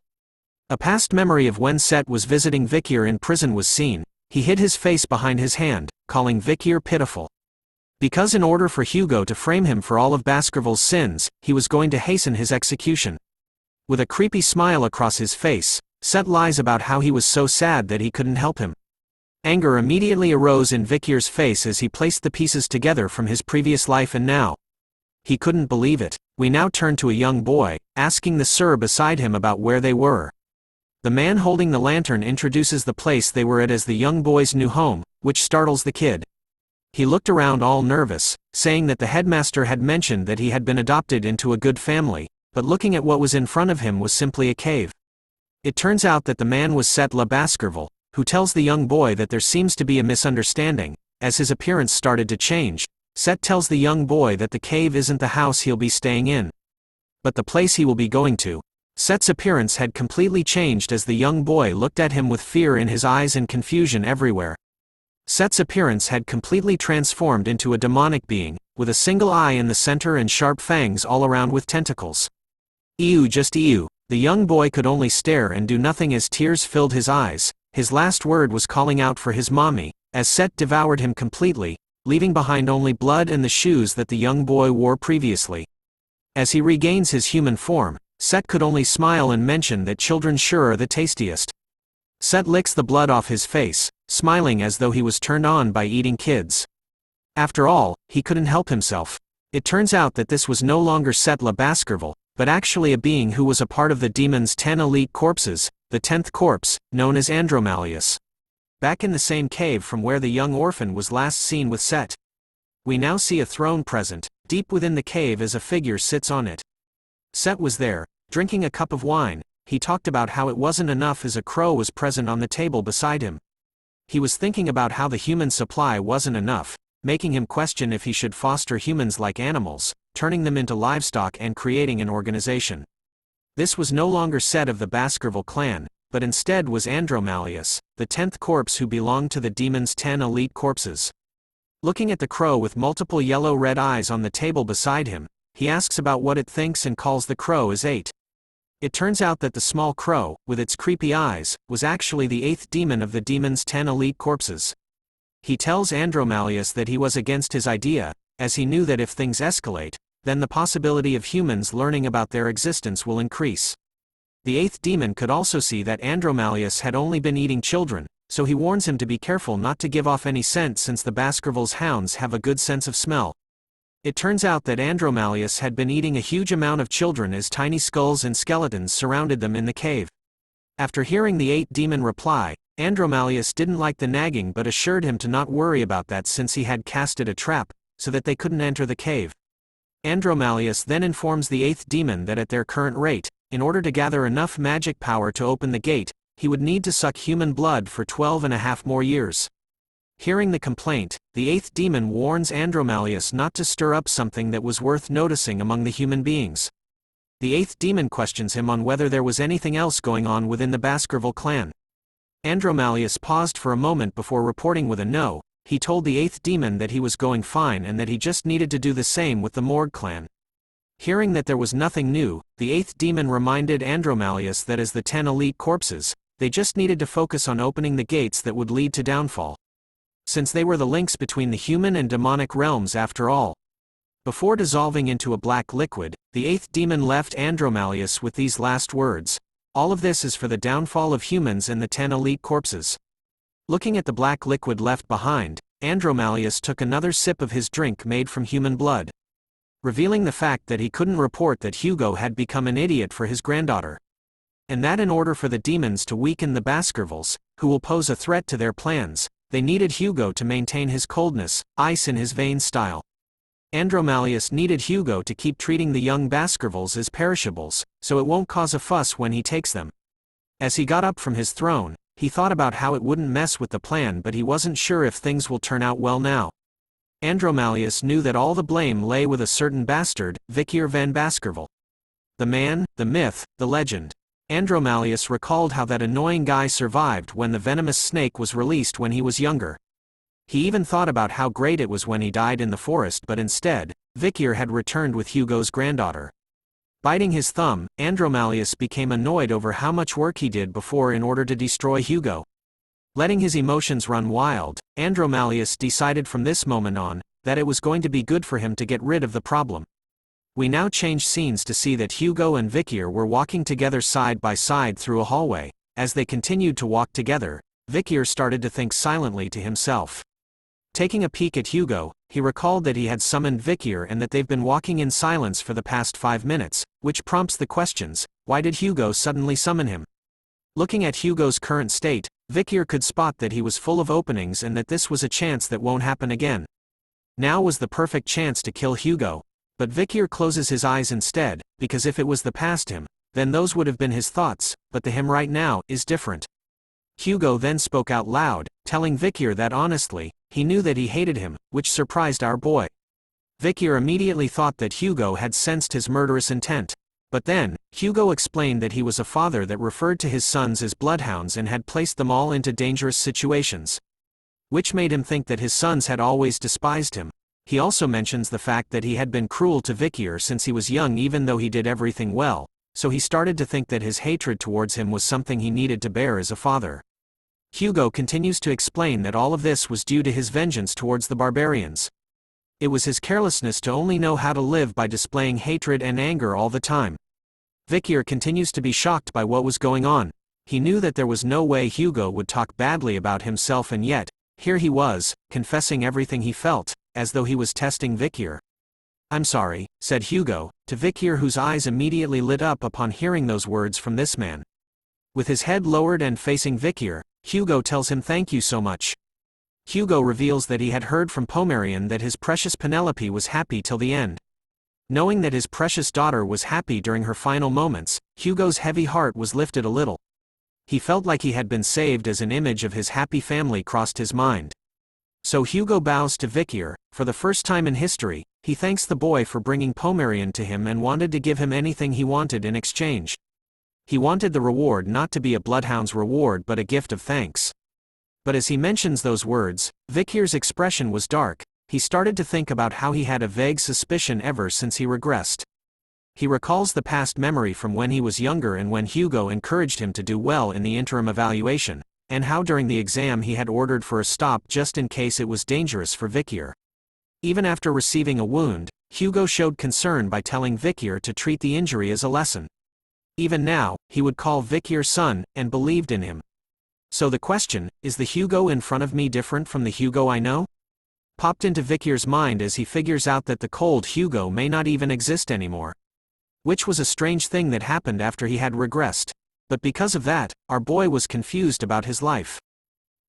A past memory of when Set was visiting Vikir in prison was seen. He hid his face behind his hand, calling Vikir pitiful. Because in order for Hugo to frame him for all of Baskerville's sins, he was going to hasten his execution. With a creepy smile across his face, Set lies about how he was so sad that he couldn't help him. Anger immediately arose in Vikir's face as he placed the pieces together from his previous life and now. He couldn't believe it. We now turn to a young boy, asking the sir beside him about where they were. The man holding the lantern introduces the place they were at as the young boy's new home, which startles the kid. He looked around all nervous, saying that the headmaster had mentioned that he had been adopted into a good family, but looking at what was in front of him was simply a cave. It turns out that the man was Baskerville, who tells the young boy that there seems to be a misunderstanding. As his appearance started to change, Set tells the young boy that the cave isn't the house he'll be staying in, but the place he will be going to. Set's appearance had completely changed as the young boy looked at him with fear in his eyes and confusion everywhere. Set's appearance had completely transformed into a demonic being, with a single eye in the center and sharp fangs all around with tentacles. Ew, just ew. The young boy could only stare and do nothing as tears filled his eyes. His last word was calling out for his mommy, as Set devoured him completely, leaving behind only blood and the shoes that the young boy wore previously. As he regains his human form, Set could only smile and mention that children sure are the tastiest. Set licks the blood off his face, smiling as though he was turned on by eating kids. After all, he couldn't help himself. It turns out that this was no longer Baskerville, but actually a being who was a part of the demon's 10 elite corpses, the 10th corpse, known as Andromalius. Back in the same cave from where the young orphan was last seen with Set. We now see a throne present, deep within the cave as a figure sits on it. Set was there, drinking a cup of wine. He talked about how it wasn't enough as a crow was present on the table beside him. He was thinking about how the human supply wasn't enough, making him question if he should foster humans like animals, turning them into livestock and creating an organization. This was no longer Set of the Baskerville clan, but instead was Andromalius, the 10th corpse who belonged to the demon's 10 elite corpses. Looking at the crow with multiple yellow-red eyes on the table beside him, he asks about what it thinks and calls the crow as 8. It turns out that the small crow, with its creepy eyes, was actually the 8th demon of the demon's 10 elite corpses. He tells Andromalius that he was against his idea, as he knew that if things escalate, then the possibility of humans learning about their existence will increase. The 8th demon could also see that Andromalius had only been eating children, so he warns him to be careful not to give off any scent since the Baskerville's hounds have a good sense of smell. It turns out that Andromalius had been eating a huge amount of children as tiny skulls and skeletons surrounded them in the cave. After hearing the 8th demon reply, Andromalius didn't like the nagging but assured him to not worry about that since he had casted a trap, so that they couldn't enter the cave. Andromalius then informs the 8th demon that at their current rate, in order to gather enough magic power to open the gate, he would need to suck human blood for 12.5 more years. Hearing the complaint, the 8th demon warns Andromalius not to stir up something that was worth noticing among the human beings. The 8th demon questions him on whether there was anything else going on within the Baskerville clan. Andromalius paused for a moment before reporting with a no. He told the 8th demon that he was going fine and that he just needed to do the same with the Morg Clan. Hearing that there was nothing new, the 8th demon reminded Andromalius that as the 10 elite corpses, they just needed to focus on opening the gates that would lead to downfall. Since they were the links between the human and demonic realms after all. Before dissolving into a black liquid, the 8th demon left Andromalius with these last words. All of this is for the downfall of humans and the 10 elite corpses. Looking at the black liquid left behind, Andromalius took another sip of his drink made from human blood, revealing the fact that he couldn't report that Hugo had become an idiot for his granddaughter. And that in order for the demons to weaken the Baskervilles, who will pose a threat to their plans, they needed Hugo to maintain his coldness, ice in his veins style. Andromalius needed Hugo to keep treating the young Baskervilles as perishables, so it won't cause a fuss when he takes them. As he got up from his throne, he thought about how it wouldn't mess with the plan, but he wasn't sure if things will turn out well now. Andromalius knew that all the blame lay with a certain bastard, Vikir van Baskerville. The man, the myth, the legend. Andromalius recalled how that annoying guy survived when the venomous snake was released when he was younger. He even thought about how great it was when he died in the forest, but instead, Vikir had returned with Hugo's granddaughter. Biting his thumb, Andromalius became annoyed over how much work he did before in order to destroy Hugo. Letting his emotions run wild, Andromalius decided from this moment on, that it was going to be good for him to get rid of the problem. We now change scenes to see that Hugo and Vikir were walking together side by side through a hallway. As they continued to walk together, Vikir started to think silently to himself. Taking a peek at Hugo, he recalled that he had summoned Vikir and that they've been walking in silence for the past 5 minutes, which prompts the questions, why did Hugo suddenly summon him? Looking at Hugo's current state, Vikir could spot that he was full of openings and that this was a chance that won't happen again. Now was the perfect chance to kill Hugo, but Vikir closes his eyes instead, because if it was the past him, then those would have been his thoughts, but the him right now is different. Hugo then spoke out loud, telling Vikir that honestly, he knew that he hated him, which surprised our boy. Vikir immediately thought that Hugo had sensed his murderous intent. But then, Hugo explained that he was a father that referred to his sons as bloodhounds and had placed them all into dangerous situations, which made him think that his sons had always despised him. He also mentions the fact that he had been cruel to Vikir since he was young even though he did everything well, so he started to think that his hatred towards him was something he needed to bear as a father. Hugo continues to explain that all of this was due to his vengeance towards the barbarians. It was his carelessness to only know how to live by displaying hatred and anger all the time. Vikir continues to be shocked by what was going on. He knew that there was no way Hugo would talk badly about himself, and yet, here he was, confessing everything he felt, as though he was testing Vikir. "I'm sorry," said Hugo, to Vikir, whose eyes immediately lit up upon hearing those words from this man. With his head lowered and facing Vikir, Hugo tells him thank you so much. Hugo reveals that he had heard from Pomerian that his precious Penelope was happy till the end. Knowing that his precious daughter was happy during her final moments, Hugo's heavy heart was lifted a little. He felt like he had been saved as an image of his happy family crossed his mind. So Hugo bows to Vikir. For the first time in history, he thanks the boy for bringing Pomerian to him and wanted to give him anything he wanted in exchange. He wanted the reward not to be a bloodhound's reward but a gift of thanks. But as he mentions those words, Vikir's expression was dark. He started to think about how he had a vague suspicion ever since he regressed. He recalls the past memory from when he was younger and when Hugo encouraged him to do well in the interim evaluation, and how during the exam he had ordered for a stop just in case it was dangerous for Vikir. Even after receiving a wound, Hugo showed concern by telling Vikir to treat the injury as a lesson. Even now, he would call Vikir son, and believed in him. So the question, is the Hugo in front of me different from the Hugo I know? Popped into Vikir's mind as he figures out that the cold Hugo may not even exist anymore. Which was a strange thing that happened after he had regressed. But because of that, our boy was confused about his life.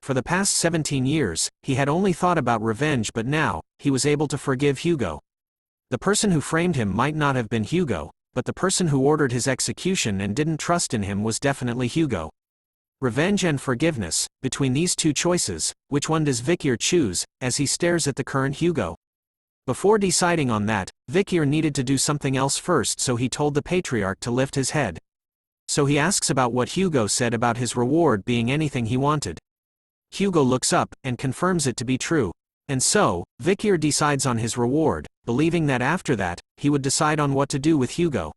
For the past 17 years, he had only thought about revenge, but now, he was able to forgive Hugo. The person who framed him might not have been Hugo, but the person who ordered his execution and didn't trust in him was definitely Hugo. Revenge and forgiveness, between these two choices, which one does Vikir choose, as he stares at the current Hugo? Before deciding on that, Vikir needed to do something else first, so he told the patriarch to lift his head. So he asks about what Hugo said about his reward being anything he wanted. Hugo looks up, and confirms it to be true. And so, Vikir decides on his reward, believing that after that, he would decide on what to do with Hugo.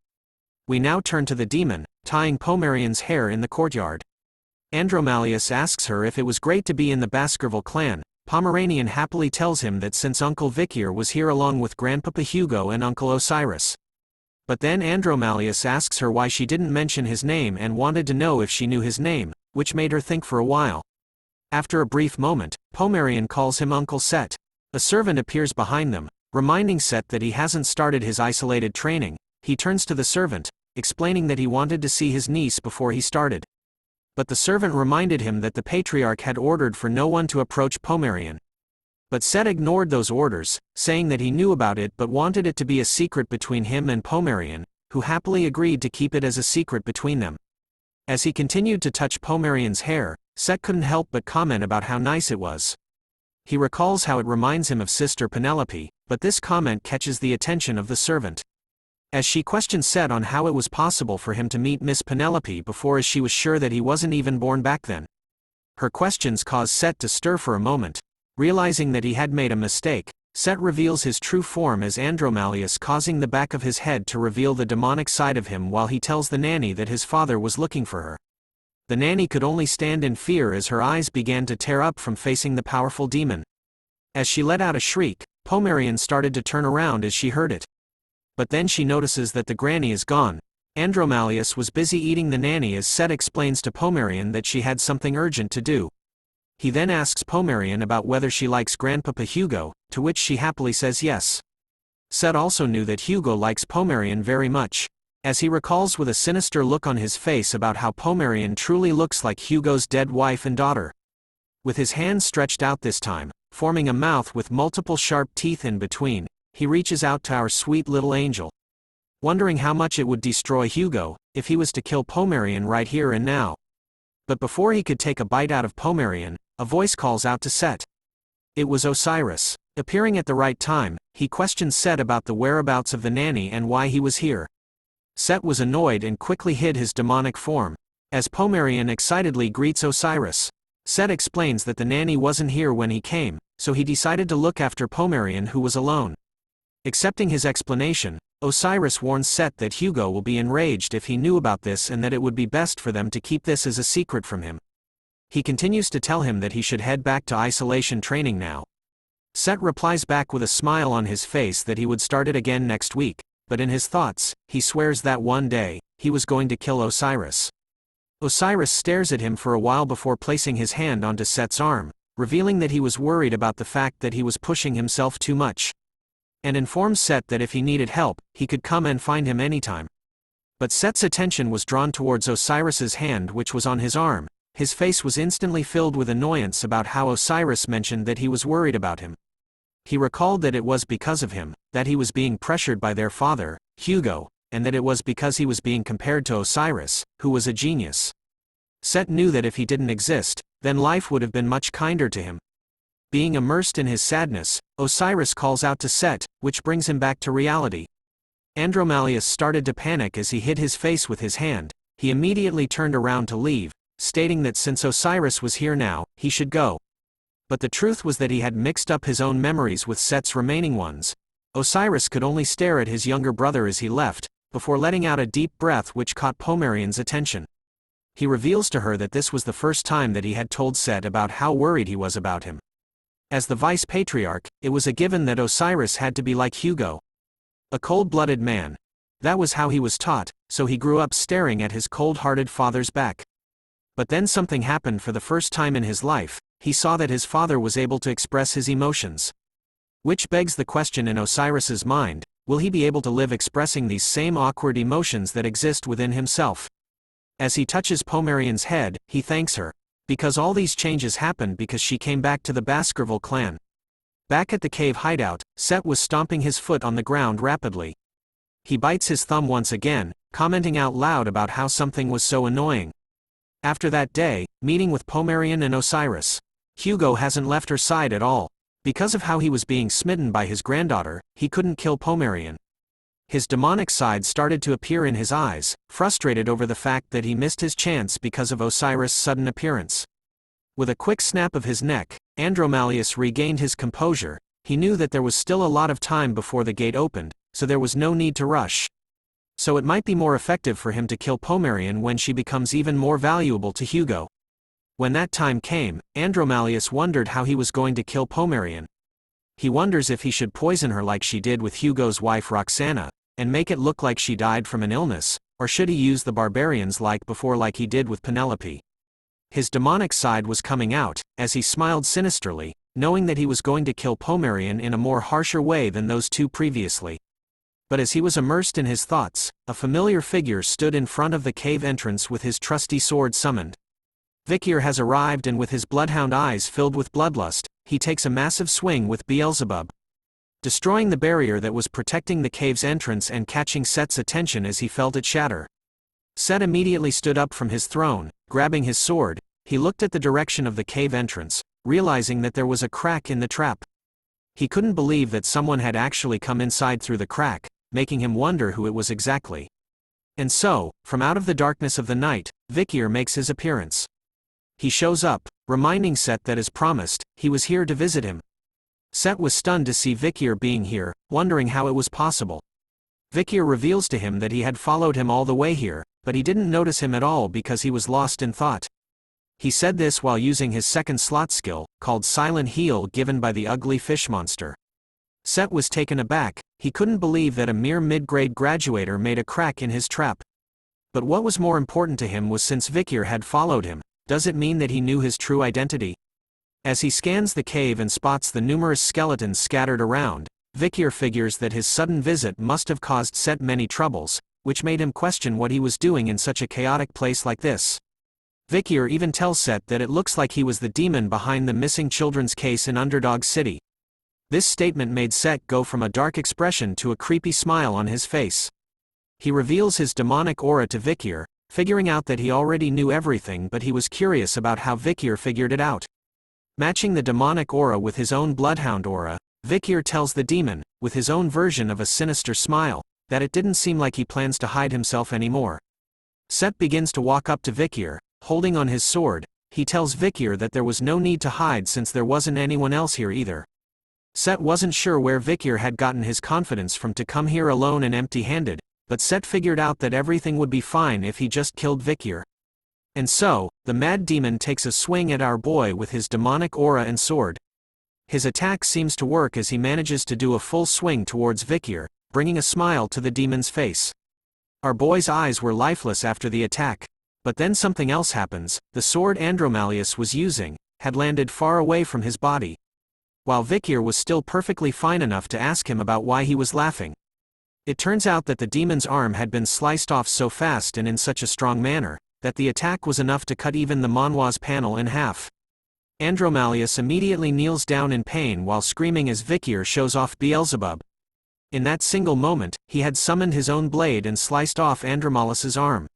We now turn to the demon, tying Pomerian's hair in the courtyard. Andromalius asks her if it was great to be in the Baskerville clan. Pomeranian happily tells him that since Uncle Vikir was here along with Grandpapa Hugo and Uncle Osiris. But then Andromalius asks her why she didn't mention his name and wanted to know if she knew his name, which made her think for a while. After a brief moment, Pomerian calls him Uncle Set. A servant appears behind them, reminding Set that he hasn't started his isolated training. He turns to the servant, explaining that he wanted to see his niece before he started. But the servant reminded him that the patriarch had ordered for no one to approach Pomerian. But Set ignored those orders, saying that he knew about it but wanted it to be a secret between him and Pomerian, who happily agreed to keep it as a secret between them. As he continued to touch Pomerian's hair, Set couldn't help but comment about how nice it was. He recalls how it reminds him of Sister Penelope, but this comment catches the attention of the servant. As she questions Set on how it was possible for him to meet Miss Penelope before, as she was sure that he wasn't even born back then. Her questions cause Set to stir for a moment. Realizing that he had made a mistake, Set reveals his true form as Andromalius, causing the back of his head to reveal the demonic side of him while he tells the nanny that his father was looking for her. The nanny could only stand in fear as her eyes began to tear up from facing the powerful demon. As she let out a shriek, Pomerian started to turn around as she heard it. But then she notices that the granny is gone. Andromalius was busy eating the nanny as Set explains to Pomerian that she had something urgent to do. He then asks Pomerian about whether she likes Grandpapa Hugo, to which she happily says yes. Set also knew that Hugo likes Pomerian very much, as he recalls with a sinister look on his face about how Pomerian truly looks like Hugo's dead wife and daughter. With his hands stretched out this time, forming a mouth with multiple sharp teeth in between, he reaches out to our sweet little angel. Wondering how much it would destroy Hugo, if he was to kill Pomerian right here and now. But before he could take a bite out of Pomerian, a voice calls out to Set. It was Osiris. Appearing at the right time, he questions Set about the whereabouts of the nanny and why he was here. Set was annoyed and quickly hid his demonic form. As Pomerian excitedly greets Osiris, Set explains that the nanny wasn't here when he came, so he decided to look after Pomerian, who was alone. Accepting his explanation, Osiris warns Set that Hugo will be enraged if he knew about this and that it would be best for them to keep this as a secret from him. He continues to tell him that he should head back to isolation training now. Set replies back with a smile on his face that he would start it again next week, but in his thoughts, he swears that one day, he was going to kill Osiris. Osiris stares at him for a while before placing his hand onto Set's arm, revealing that he was worried about the fact that he was pushing himself too much. And informs Set that if he needed help, he could come and find him anytime. But Set's attention was drawn towards Osiris's hand, which was on his arm. His face was instantly filled with annoyance about how Osiris mentioned that he was worried about him. He recalled that it was because of him, that he was being pressured by their father, Hugo, and that it was because he was being compared to Osiris, who was a genius. Set knew that if he didn't exist, then life would have been much kinder to him. Being immersed in his sadness, Osiris calls out to Set, which brings him back to reality. Andromalius started to panic as he hid his face with his hand. He immediately turned around to leave, stating that since Osiris was here now, he should go. But the truth was that he had mixed up his own memories with Set's remaining ones. Osiris could only stare at his younger brother as he left, before letting out a deep breath which caught Pomerian's attention. He reveals to her that this was the first time that he had told Set about how worried he was about him. As the vice patriarch, it was a given that Osiris had to be like Hugo. A cold-blooded man. That was how he was taught, so he grew up staring at his cold-hearted father's back. But then something happened. For the first time in his life, he saw that his father was able to express his emotions. Which begs the question in Osiris's mind, will he be able to live expressing these same awkward emotions that exist within himself? As he touches Pomerian's head, he thanks her. Because all these changes happened because she came back to the Baskerville clan. Back at the cave hideout, Set was stomping his foot on the ground rapidly. He bites his thumb once again, commenting out loud about how something was so annoying. After that day, meeting with Pomerian and Osiris, Hugo hasn't left her side at all. Because of how he was being smitten by his granddaughter, he couldn't kill Pomerian. His demonic side started to appear in his eyes, frustrated over the fact that he missed his chance because of Osiris' sudden appearance. With a quick snap of his neck, Andromalius regained his composure. He knew that there was still a lot of time before the gate opened, so there was no need to rush. So it might be more effective for him to kill Pomerian when she becomes even more valuable to Hugo. When that time came, Andromalius wondered how he was going to kill Pomerian. He wonders if he should poison her like she did with Hugo's wife Roxana, and make it look like she died from an illness, or should he use the barbarians like before, like he did with Penelope? His demonic side was coming out, as he smiled sinisterly, knowing that he was going to kill Pomerian in a more harsher way than those two previously. But as he was immersed in his thoughts, a familiar figure stood in front of the cave entrance with his trusty sword summoned. Vikir has arrived, and with his bloodhound eyes filled with bloodlust, he takes a massive swing with Beelzebub, destroying the barrier that was protecting the cave's entrance and catching Set's attention as he felt it shatter. Set immediately stood up from his throne. Grabbing his sword, he looked at the direction of the cave entrance, realizing that there was a crack in the trap. He couldn't believe that someone had actually come inside through the crack, making him wonder who it was exactly. And so, from out of the darkness of the night, Vikir makes his appearance. He shows up, reminding Set that as promised, he was here to visit him. Set was stunned to see Vikir being here, wondering how it was possible. Vikir reveals to him that he had followed him all the way here, but he didn't notice him at all because he was lost in thought. He said this while using his second slot skill, called Silent Heal, given by the ugly fish monster. Set was taken aback. He couldn't believe that a mere mid-grade graduator made a crack in his trap. But what was more important to him was, since Vikir had followed him, does it mean that he knew his true identity? As he scans the cave and spots the numerous skeletons scattered around, Vikir figures that his sudden visit must have caused Set many troubles, which made him question what he was doing in such a chaotic place like this. Vikir even tells Set that it looks like he was the demon behind the missing children's case in Underdog City. This statement made Set go from a dark expression to a creepy smile on his face. He reveals his demonic aura to Vikir, figuring out that he already knew everything, but he was curious about how Vikir figured it out. Matching the demonic aura with his own bloodhound aura, Vikir tells the demon, with his own version of a sinister smile, that it didn't seem like he plans to hide himself anymore. Set begins to walk up to Vikir, holding on his sword. He tells Vikir that there was no need to hide since there wasn't anyone else here either. Set wasn't sure where Vikir had gotten his confidence from to come here alone and empty-handed, but Set figured out that everything would be fine if he just killed Vikir. And so, the mad demon takes a swing at our boy with his demonic aura and sword. His attack seems to work as he manages to do a full swing towards Vikir, bringing a smile to the demon's face. Our boy's eyes were lifeless after the attack. But then something else happens. The sword Andromalius was using had landed far away from his body, while Vikir was still perfectly fine enough to ask him about why he was laughing. It turns out that the demon's arm had been sliced off so fast and in such a strong manner, that the attack was enough to cut even the Manhwa's panel in half. Andromalius immediately kneels down in pain while screaming as Vikir shows off Beelzebub. In that single moment, he had summoned his own blade and sliced off Andromalius's arm.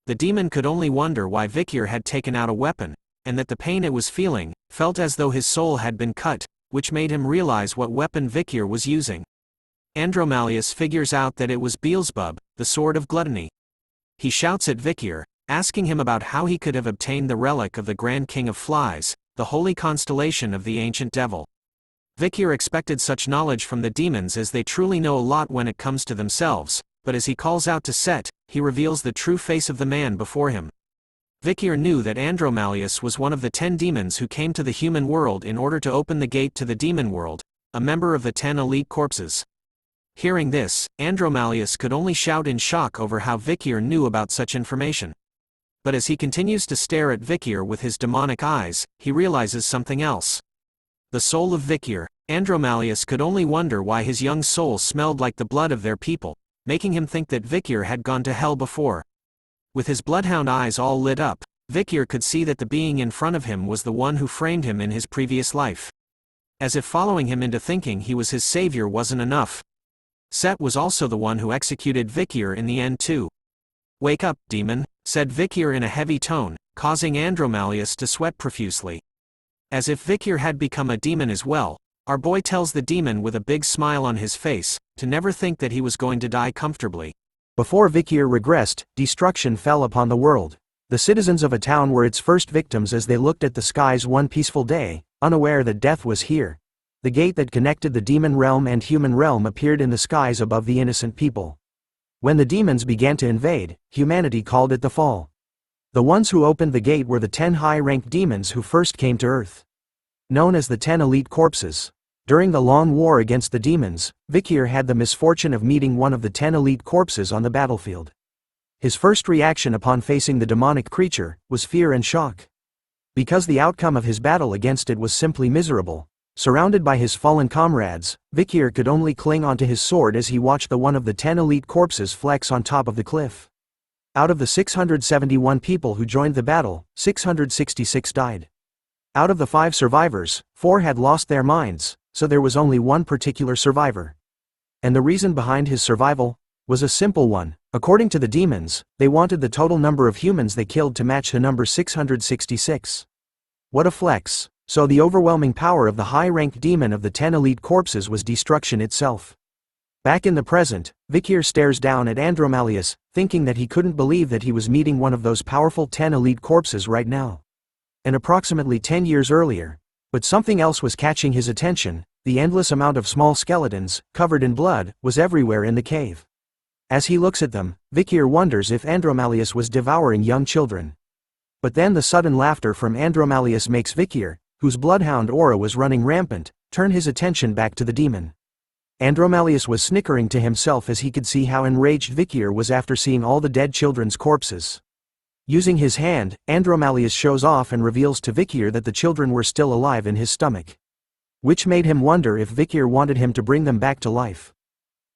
The demon could only wonder why Vikir had taken out a weapon, and that the pain it was feeling felt as though his soul had been cut, which made him realize what weapon Vikir was using. Andromalius figures out that it was Beelzebub, the sword of gluttony. He shouts at Vikir, asking him about how he could have obtained the relic of the Grand King of Flies, the holy constellation of the ancient devil. Vikir expected such knowledge from the demons, as they truly know a lot when it comes to themselves, but as he calls out to Set, he reveals the true face of the man before him. Vikir knew that Andromalius was one of the 10 demons who came to the human world in order to open the gate to the demon world, a member of the 10 elite corpses. Hearing this, Andromalius could only shout in shock over how Vikir knew about such information. But as he continues to stare at Vikir with his demonic eyes, he realizes something else. The soul of Vikir. Andromalius could only wonder why his young soul smelled like the blood of their people, making him think that Vikir had gone to hell before. With his bloodhound eyes all lit up, Vikir could see that the being in front of him was the one who framed him in his previous life. As if following him into thinking he was his savior wasn't enough, Set was also the one who executed Vikir in the end too. "Wake up, demon," said Vikir in a heavy tone, causing Andromalius to sweat profusely. As if Vikir had become a demon as well, our boy tells the demon with a big smile on his face, to never think that he was going to die comfortably. Before Vikir regressed, destruction fell upon the world. The citizens of a town were its first victims as they looked at the skies one peaceful day, unaware that death was here. The gate that connected the demon realm and human realm appeared in the skies above the innocent people. When the demons began to invade, humanity called it the fall. The ones who opened the gate were the 10 high-ranked demons who first came to Earth. Known as the 10 elite corpses. During the long war against the demons, Vikir had the misfortune of meeting one of the 10 elite corpses on the battlefield. His first reaction upon facing the demonic creature was fear and shock. Because the outcome of his battle against it was simply miserable. Surrounded by his fallen comrades, Vikir could only cling onto his sword as he watched the one of the 10 elite corpses flex on top of the cliff. Out of the 671 people who joined the battle, 666 died. Out of the 5 survivors, 4 had lost their minds, so there was only one particular survivor. And the reason behind his survival was a simple one. According to the demons, they wanted the total number of humans they killed to match the number 666. What a flex. So the overwhelming power of the high-ranked demon of the 10 elite corpses was destruction itself. Back in the present, Vikir stares down at Andromalius, thinking that he couldn't believe that he was meeting one of those powerful 10 elite corpses right now. And approximately 10 years earlier. But something else was catching his attention. The endless amount of small skeletons, covered in blood, was everywhere in the cave. As he looks at them, Vikir wonders if Andromalius was devouring young children. But then the sudden laughter from Andromalius makes Vikir, whose bloodhound aura was running rampant, turn his attention back to the demon. Andromalius was snickering to himself as he could see how enraged Vikir was after seeing all the dead children's corpses. Using his hand, Andromalius shows off and reveals to Vikir that the children were still alive in his stomach. Which made him wonder if Vikir wanted him to bring them back to life.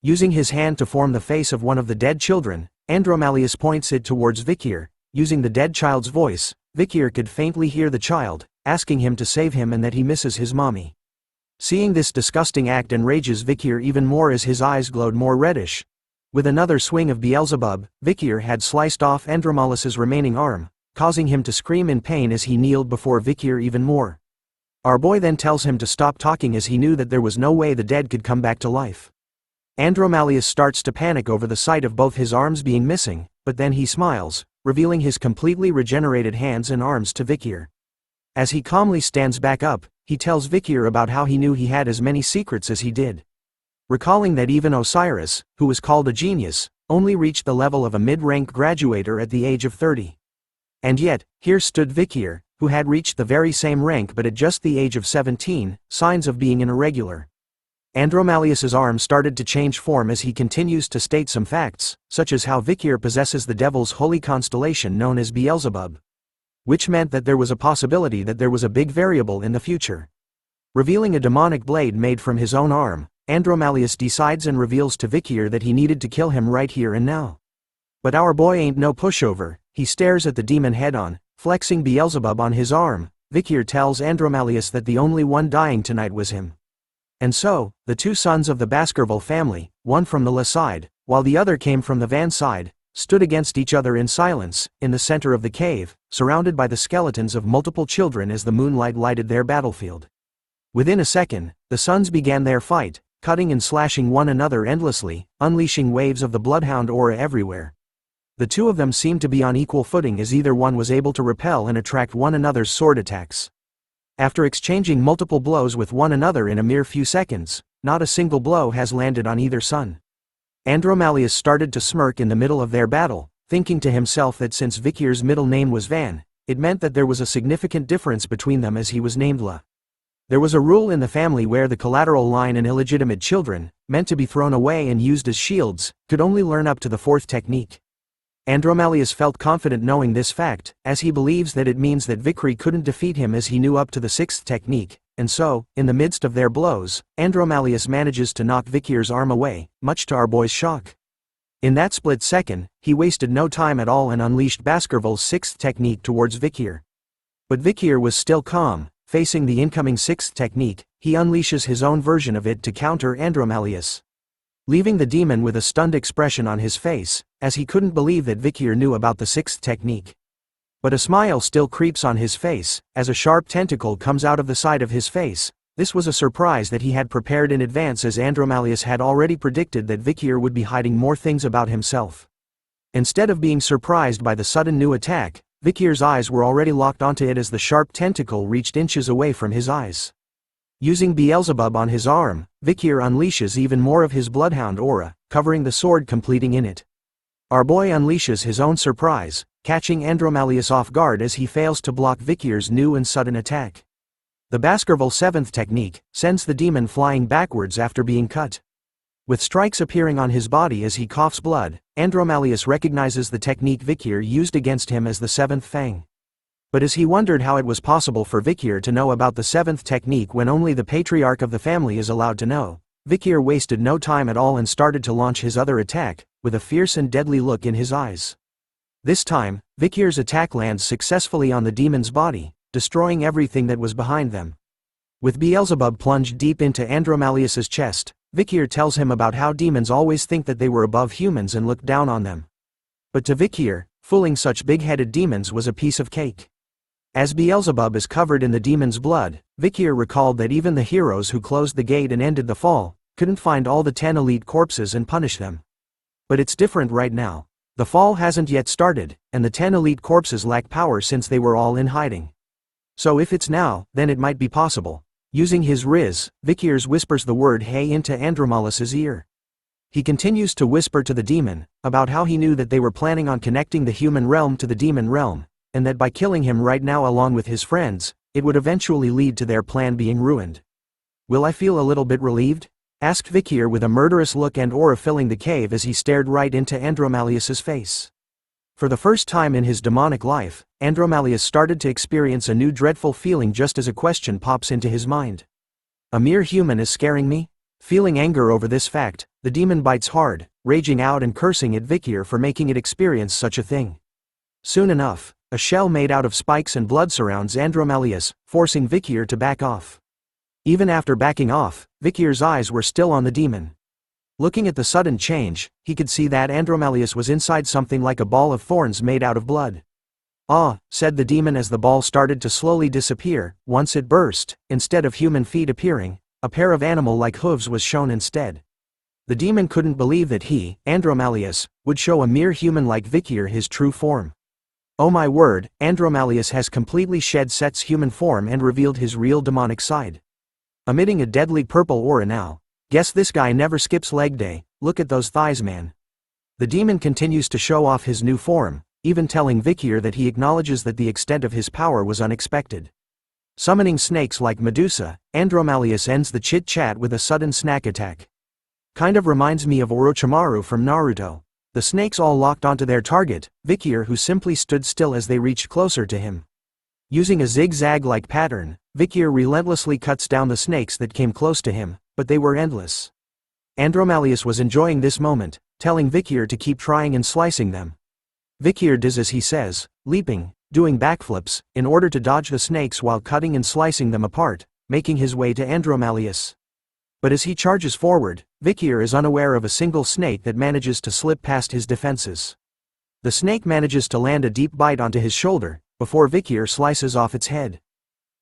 Using his hand to form the face of one of the dead children, Andromalius points it towards Vikir. Using the dead child's voice, Vikir could faintly hear the child asking him to save him and that he misses his mommy. Seeing this disgusting act enrages Vikir even more as his eyes glowed more reddish. With another swing of Beelzebub, Vikir had sliced off Andromalius's remaining arm, causing him to scream in pain as he kneeled before Vikir even more. Our boy then tells him to stop talking as he knew that there was no way the dead could come back to life. Andromalius starts to panic over the sight of both his arms being missing, but then he smiles, revealing his completely regenerated hands and arms to Vikir. As he calmly stands back up, he tells Vikir about how he knew he had as many secrets as he did. Recalling that even Osiris, who was called a genius, only reached the level of a mid-rank graduator at the age of 30. And yet, here stood Vikir, who had reached the very same rank but at just the age of 17, signs of being an irregular. Andromalius's arm started to change form as he continues to state some facts, such as how Vikir possesses the devil's holy constellation known as Beelzebub. Which meant that there was a possibility that there was a big variable in the future. Revealing a demonic blade made from his own arm, Andromalius decides and reveals to Vikir that he needed to kill him right here and now. But our boy ain't no pushover. He stares at the demon head-on, flexing Beelzebub on his arm. Vikir tells Andromalius that the only one dying tonight was him. And so, the 2 sons of the Baskerville family, one from the La side, while the other came from the Van side, stood against each other in silence, in the center of the cave, surrounded by the skeletons of multiple children as the moonlight lighted their battlefield. Within a second, the sons began their fight, cutting and slashing one another endlessly, unleashing waves of the bloodhound aura everywhere. The 2 of them seemed to be on equal footing as either one was able to repel and attract one another's sword attacks. After exchanging multiple blows with one another in a mere few seconds, not a single blow has landed on either son. Andromalius started to smirk in the middle of their battle, thinking to himself that since Vikir's middle name was Van, it meant that there was a significant difference between them as he was named La. There was a rule in the family where the collateral line and illegitimate children, meant to be thrown away and used as shields, could only learn up to the 4th technique. Andromalius felt confident knowing this fact, as he believes that it means that Vikir couldn't defeat him as he knew up to the 6th technique, and so, in the midst of their blows, Andromalius manages to knock Vikir's arm away, much to our boy's shock. In that split second, he wasted no time at all and unleashed Baskerville's 6th technique towards Vikir. But Vikir was still calm. Facing the incoming 6th technique, he unleashes his own version of it to counter Andromalius. Leaving the demon with a stunned expression on his face, as he couldn't believe that Vikir knew about the 6th technique. But a smile still creeps on his face, as a sharp tentacle comes out of the side of his face. This was a surprise that he had prepared in advance as Andromalius had already predicted that Vikir would be hiding more things about himself. Instead of being surprised by the sudden new attack, Vikir's eyes were already locked onto it as the sharp tentacle reached inches away from his eyes. Using Beelzebub on his arm, Vikir unleashes even more of his bloodhound aura, covering the sword completing in it. Our boy unleashes his own surprise, catching Andromalius off guard as he fails to block Vikir's new and sudden attack. The Baskerville 7th technique sends the demon flying backwards after being cut. With strikes appearing on his body as he coughs blood, Andromalius recognizes the technique Vikir used against him as the 7th Fang. But as he wondered how it was possible for Vikir to know about the 7th technique when only the patriarch of the family is allowed to know, Vikir wasted no time at all and started to launch his other attack, with a fierce and deadly look in his eyes. This time, Vikir's attack lands successfully on the demon's body, destroying everything that was behind them. With Beelzebub plunged deep into Andromalius's chest, Vikir tells him about how demons always think that they were above humans and look down on them. But to Vikir, fooling such big-headed demons was a piece of cake. As Beelzebub is covered in the demon's blood, Vikir recalled that even the heroes who closed the gate and ended the fall couldn't find all the 10 elite corpses and punish them. But it's different right now. The fall hasn't yet started, and the 10 elite corpses lack power since they were all in hiding. So if it's now, then it might be possible. Using his riz, Vikir whispers the word hey into Andromalius's ear. He continues to whisper to the demon about how he knew that they were planning on connecting the human realm to the demon realm, and that by killing him right now along with his friends, it would eventually lead to their plan being ruined. Will I feel a little bit relieved? Asked Vikir with a murderous look and aura filling the cave as he stared right into Andromalius's face. For the first time in his demonic life, Andromalius started to experience a new dreadful feeling just as a question pops into his mind. A mere human is scaring me? Feeling anger over this fact, the demon bites hard, raging out and cursing at Vikir for making it experience such a thing. Soon enough, a shell made out of spikes and blood surrounds Andromalius, forcing Vikir to back off. Even after backing off, Vikir's eyes were still on the demon. Looking at the sudden change, he could see that Andromalius was inside something like a ball of thorns made out of blood. Ah, said the demon as the ball started to slowly disappear. Once it burst, instead of human feet appearing, a pair of animal-like hooves was shown instead. The demon couldn't believe that he, Andromalius, would show a mere human like Vikir his true form. Oh my word, Andromalius has completely shed Set's human form and revealed his real demonic side. Emitting a deadly purple aura now. Guess this guy never skips leg day, look at those thighs man. The demon continues to show off his new form, even telling Vikir that he acknowledges that the extent of his power was unexpected. Summoning snakes like Medusa, Andromalius ends the chit-chat with a sudden snack attack. Kind of reminds me of Orochimaru from Naruto. The snakes all locked onto their target, Vikir who simply stood still as they reached closer to him. Using a zigzag-like pattern, Vikir relentlessly cuts down the snakes that came close to him, but they were endless. Andromalius was enjoying this moment, telling Vikir to keep trying and slicing them. Vikir does as he says, leaping, doing backflips, in order to dodge the snakes while cutting and slicing them apart, making his way to Andromalius. But as he charges forward, Vikir is unaware of a single snake that manages to slip past his defenses. The snake manages to land a deep bite onto his shoulder, before Vikir slices off its head.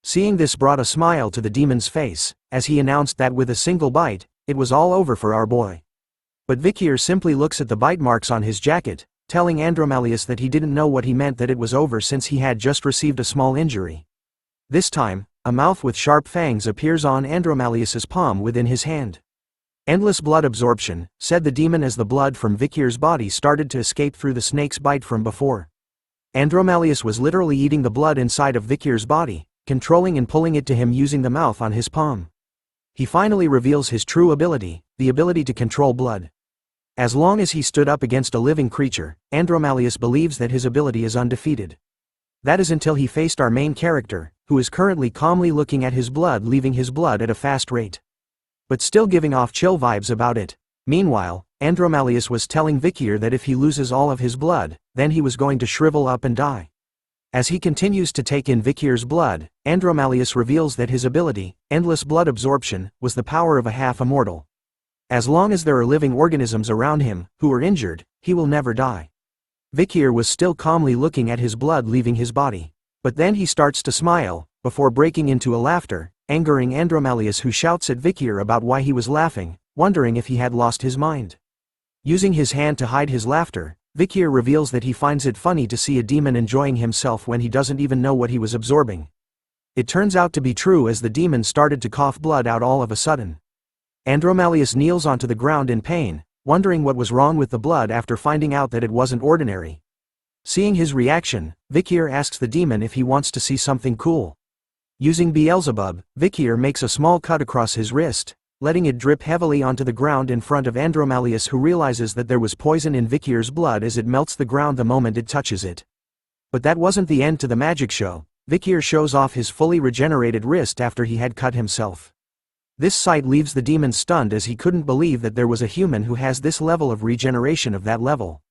Seeing this brought a smile to the demon's face, as he announced that with a single bite, it was all over for our boy. But Vikir simply looks at the bite marks on his jacket, telling Andromalius that he didn't know what he meant that it was over since he had just received a small injury. This time, a mouth with sharp fangs appears on Andromalius's palm within his hand. Endless blood absorption, said the demon as the blood from Vikir's body started to escape through the snake's bite from before. Andromalius was literally eating the blood inside of Vikir's body, controlling and pulling it to him using the mouth on his palm. He finally reveals his true ability, the ability to control blood. As long as he stood up against a living creature, Andromalius believes that his ability is undefeated. That is until he faced our main character, who is currently calmly looking at his blood leaving his blood at a fast rate. But still giving off chill vibes about it. Meanwhile, Andromalius was telling Vikir that if he loses all of his blood, then he was going to shrivel up and die. As he continues to take in Vikir's blood, Andromalius reveals that his ability, endless blood absorption, was the power of a half-immortal. As long as there are living organisms around him, who are injured, he will never die. Vikir was still calmly looking at his blood leaving his body. But then he starts to smile, before breaking into a laughter, angering Andromalius who shouts at Vikir about why he was laughing, wondering if he had lost his mind. Using his hand to hide his laughter, Vikir reveals that he finds it funny to see a demon enjoying himself when he doesn't even know what he was absorbing. It turns out to be true as the demon started to cough blood out all of a sudden. Andromalius kneels onto the ground in pain, wondering what was wrong with the blood after finding out that it wasn't ordinary. Seeing his reaction, Vikir asks the demon if he wants to see something cool. Using Beelzebub, Vikir makes a small cut across his wrist, letting it drip heavily onto the ground in front of Andromalius, who realizes that there was poison in Vikir's blood as it melts the ground the moment it touches it. But that wasn't the end to the magic show. Vikir shows off his fully regenerated wrist after he had cut himself. This sight leaves the demon stunned, as he couldn't believe that there was a human who has this level of regeneration of that level.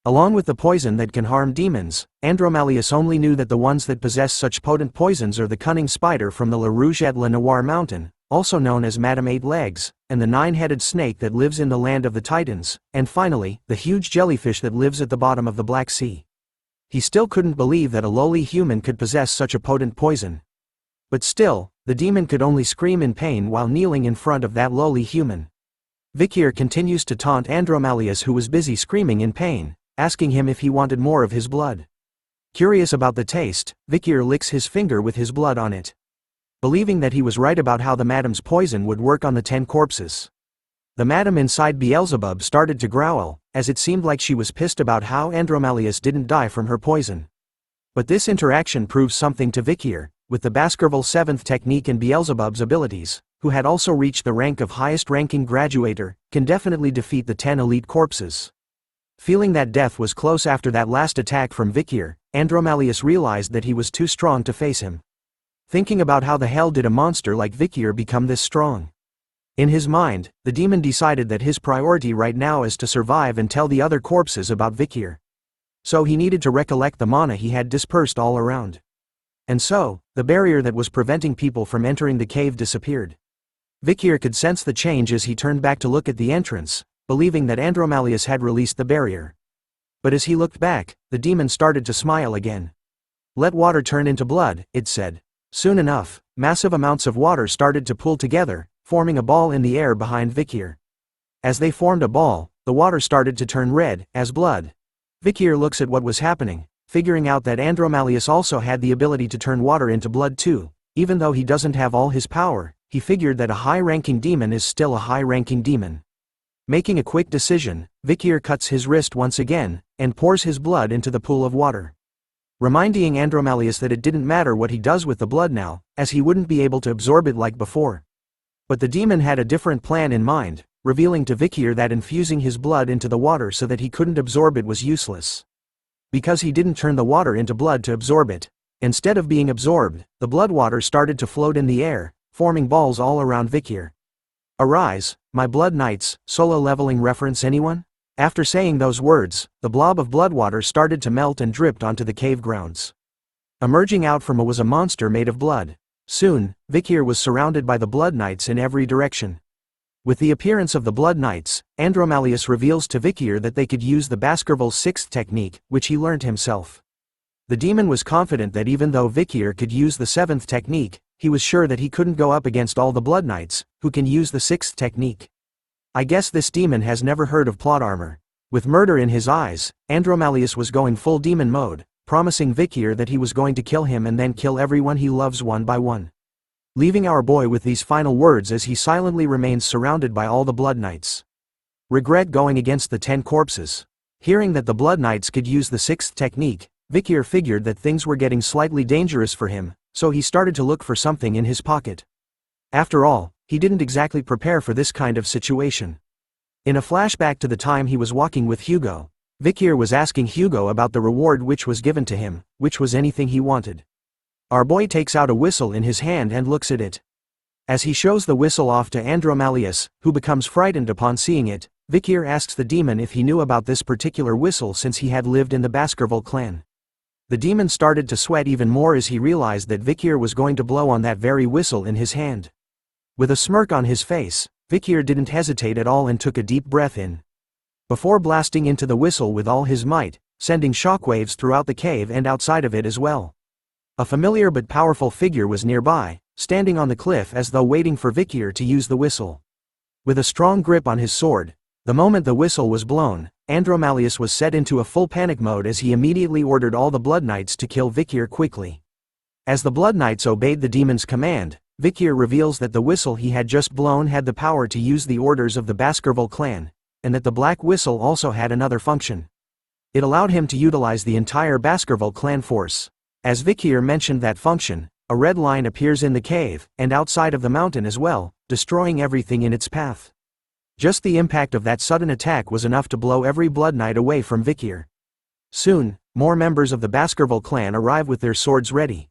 Along with the poison that can harm demons, Andromalius only knew that the ones that possess such potent poisons are the cunning spider from the La Rouge et la Noire mountain, also known as Madame Eight Legs, and the nine-headed snake that lives in the land of the Titans, and finally, the huge jellyfish that lives at the bottom of the Black Sea. He still couldn't believe that a lowly human could possess such a potent poison. But still, the demon could only scream in pain while kneeling in front of that lowly human. Vikir continues to taunt Andromalius, who was busy screaming in pain, asking him if he wanted more of his blood. Curious about the taste, Vikir licks his finger with his blood on it. Believing that he was right about how the madam's poison would work on the 10 corpses. The madam inside Beelzebub started to growl, as it seemed like she was pissed about how Andromalius didn't die from her poison. But this interaction proves something to Vikir, with the Baskerville 7th technique and Beelzebub's abilities, who had also reached the rank of highest-ranking graduator, can definitely defeat the 10 elite corpses. Feeling that death was close after that last attack from Vikir, Andromalius realized that he was too strong to face him. Thinking about how the hell did a monster like Vikir become this strong? In his mind, the demon decided that his priority right now is to survive and tell the other corpses about Vikir. So he needed to recollect the mana he had dispersed all around. And so, the barrier that was preventing people from entering the cave disappeared. Vikir could sense the change as he turned back to look at the entrance, believing that Andromalius had released the barrier. But as he looked back, the demon started to smile again. "Let water turn into blood," it said. Soon enough, massive amounts of water started to pool together, forming a ball in the air behind Vikir. As they formed a ball, the water started to turn red, as blood. Vikir looks at what was happening, figuring out that Andromalius also had the ability to turn water into blood too. Even though he doesn't have all his power, he figured that a high-ranking demon is still a high-ranking demon. Making a quick decision, Vikir cuts his wrist once again, and pours his blood into the pool of water. Reminding Andromalius that it didn't matter what he does with the blood now, as he wouldn't be able to absorb it like before. But the demon had a different plan in mind, revealing to Vikir that infusing his blood into the water so that he couldn't absorb it was useless. Because he didn't turn the water into blood to absorb it. Instead of being absorbed, the blood water started to float in the air, forming balls all around Vikir. "Arise, my blood knights," solo leveling reference anyone? After saying those words, the blob of blood water started to melt and dripped onto the cave grounds. Emerging out from it was a monster made of blood. Soon, Vikir was surrounded by the Blood Knights in every direction. With the appearance of the Blood Knights, Andromalius reveals to Vikir that they could use the Baskerville 6th technique, which he learned himself. The demon was confident that even though Vikir could use the 7th technique, he was sure that he couldn't go up against all the Blood Knights, who can use the 6th technique. I guess this demon has never heard of plot armor. With murder in his eyes, Andromalius was going full demon mode, promising Vikir that he was going to kill him and then kill everyone he loves one by one. Leaving our boy with these final words as he silently remains surrounded by all the Blood Knights. Regret going against the 10 corpses. Hearing that the Blood Knights could use the 6th technique, Vikir figured that things were getting slightly dangerous for him, so he started to look for something in his pocket. After all, he didn't exactly prepare for this kind of situation. In a flashback to the time he was walking with Hugo, Vikir was asking Hugo about the reward which was given to him, which was anything he wanted. Our boy takes out a whistle in his hand and looks at it. As he shows the whistle off to Andromalius, who becomes frightened upon seeing it, Vikir asks the demon if he knew about this particular whistle since he had lived in the Baskerville clan. The demon started to sweat even more as he realized that Vikir was going to blow on that very whistle in his hand. With a smirk on his face, Vikir didn't hesitate at all and took a deep breath in. Before blasting into the whistle with all his might, sending shockwaves throughout the cave and outside of it as well. A familiar but powerful figure was nearby, standing on the cliff as though waiting for Vikir to use the whistle. With a strong grip on his sword, the moment the whistle was blown, Andromalius was set into a full panic mode as he immediately ordered all the Blood Knights to kill Vikir quickly. As the Blood Knights obeyed the demon's command, Vikir reveals that the whistle he had just blown had the power to use the orders of the Baskerville clan, and that the black whistle also had another function. It allowed him to utilize the entire Baskerville clan force. As Vikir mentioned that function, A red line appears in the cave, and outside of the mountain as well, destroying everything in its path. Just the impact of that sudden attack was enough to blow every Blood Knight away from Vikir. Soon, more members of the Baskerville clan arrive with their swords ready.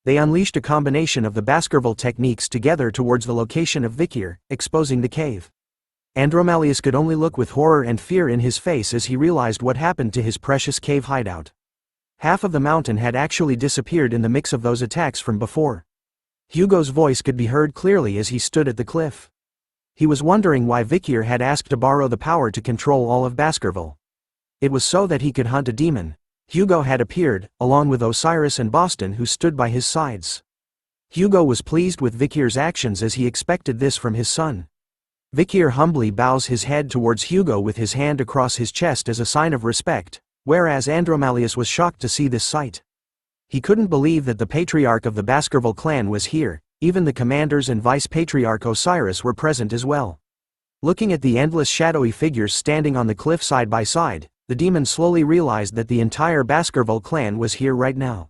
They unleashed a combination of the Baskerville techniques together towards the location of Vikir, exposing the cave. Andromalius could only look with horror and fear in his face as he realized what happened to his precious cave hideout. Half of the mountain had actually disappeared in the mix of those attacks from before. Hugo's voice could be heard clearly as he stood at the cliff. He was wondering why Vikir had asked to borrow the power to control all of Baskerville. It was so that he could hunt a demon. Hugo had appeared, along with Osiris and Boston who stood by his sides. Hugo was pleased with Vikir's actions as he expected this from his son. Vikir humbly bows his head towards Hugo with his hand across his chest as a sign of respect, whereas Andromalius was shocked to see this sight. He couldn't believe that the patriarch of the Baskerville clan was here, even the commanders and vice-patriarch Osiris were present as well. Looking at the endless shadowy figures standing on the cliff side by side, the demon slowly realized that the entire Baskerville clan was here right now.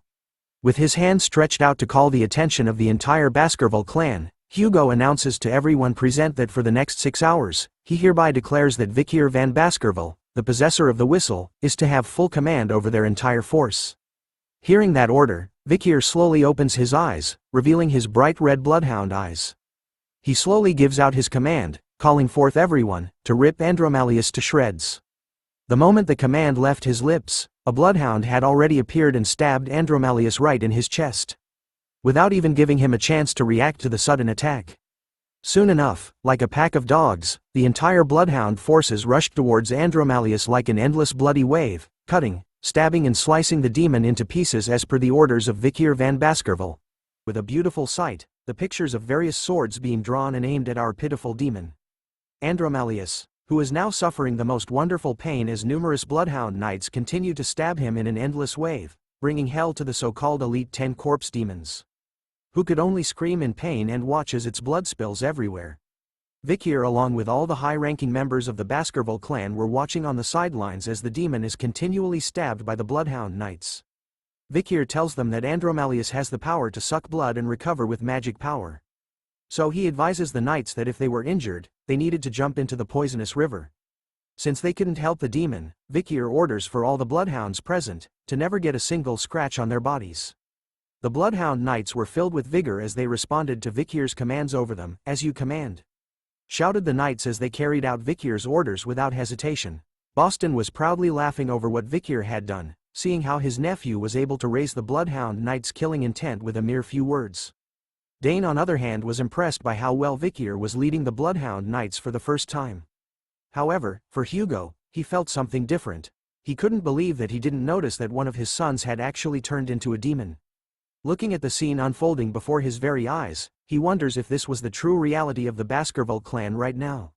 With his hand stretched out to call the attention of the entire Baskerville clan, Hugo announces to everyone present that for the next 6 hours, he hereby declares that Vikir van Baskerville, the possessor of the whistle, is to have full command over their entire force. Hearing that order, Vikir slowly opens his eyes, revealing his bright red bloodhound eyes. He slowly gives out his command, calling forth everyone, to rip Andromalius to shreds. The moment the command left his lips, a bloodhound had already appeared and stabbed Andromalius right in his chest, without even giving him a chance to react to the sudden attack. Soon enough, like a pack of dogs, the entire bloodhound forces rushed towards Andromalius like an endless bloody wave, cutting, stabbing and slicing the demon into pieces as per the orders of Vikir van Baskerville. With a beautiful sight, the pictures of various swords being drawn and aimed at our pitiful demon. Andromalius, who is now suffering the most wonderful pain as numerous bloodhound knights continue to stab him in an endless wave, bringing hell to the so-called Elite 10 corpse demons, who could only scream in pain and watch as its blood spills everywhere. Vikir along with all the high-ranking members of the Baskerville clan were watching on the sidelines as the demon is continually stabbed by the bloodhound knights. Vikir tells them that Andromalius has the power to suck blood and recover with magic power. So he advises the knights that if they were injured, they needed to jump into the poisonous river. Since they couldn't help the demon, Vikir orders for all the bloodhounds present to never get a single scratch on their bodies. The bloodhound knights were filled with vigor as they responded to Vikir's commands over them. "As you command," shouted the knights as they carried out Vikir's orders without hesitation. Boston was proudly laughing over what Vikir had done, seeing how his nephew was able to raise the bloodhound knights' killing intent with a mere few words. Dane on other hand was impressed by how well Vikir was leading the bloodhound knights for the first time. However, for Hugo, he felt something different. He couldn't believe that he didn't notice that one of his sons had actually turned into a demon. Looking at the scene unfolding before his very eyes, he wonders if this was the true reality of the Baskerville clan right now.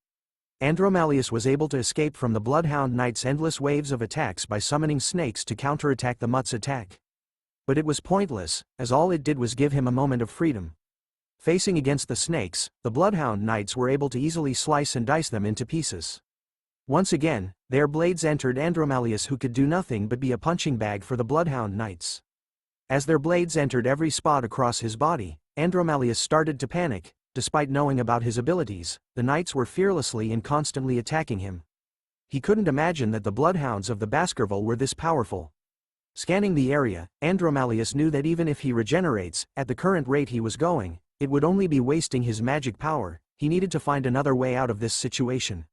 Andromalius was able to escape from the bloodhound knights' endless waves of attacks by summoning snakes to counterattack the Mutt's attack. But it was pointless, as all it did was give him a moment of freedom. Facing against the snakes, the bloodhound knights were able to easily slice and dice them into pieces. Once again, their blades entered Andromalius, who could do nothing but be a punching bag for the bloodhound knights. As their blades entered every spot across his body, Andromalius started to panic. Despite knowing about his abilities, the knights were fearlessly and constantly attacking him. He couldn't imagine that the bloodhounds of the Baskerville were this powerful. Scanning the area, Andromalius knew that even if he regenerates, at the current rate he was going, it would only be wasting his magic power. He needed to find another way out of this situation.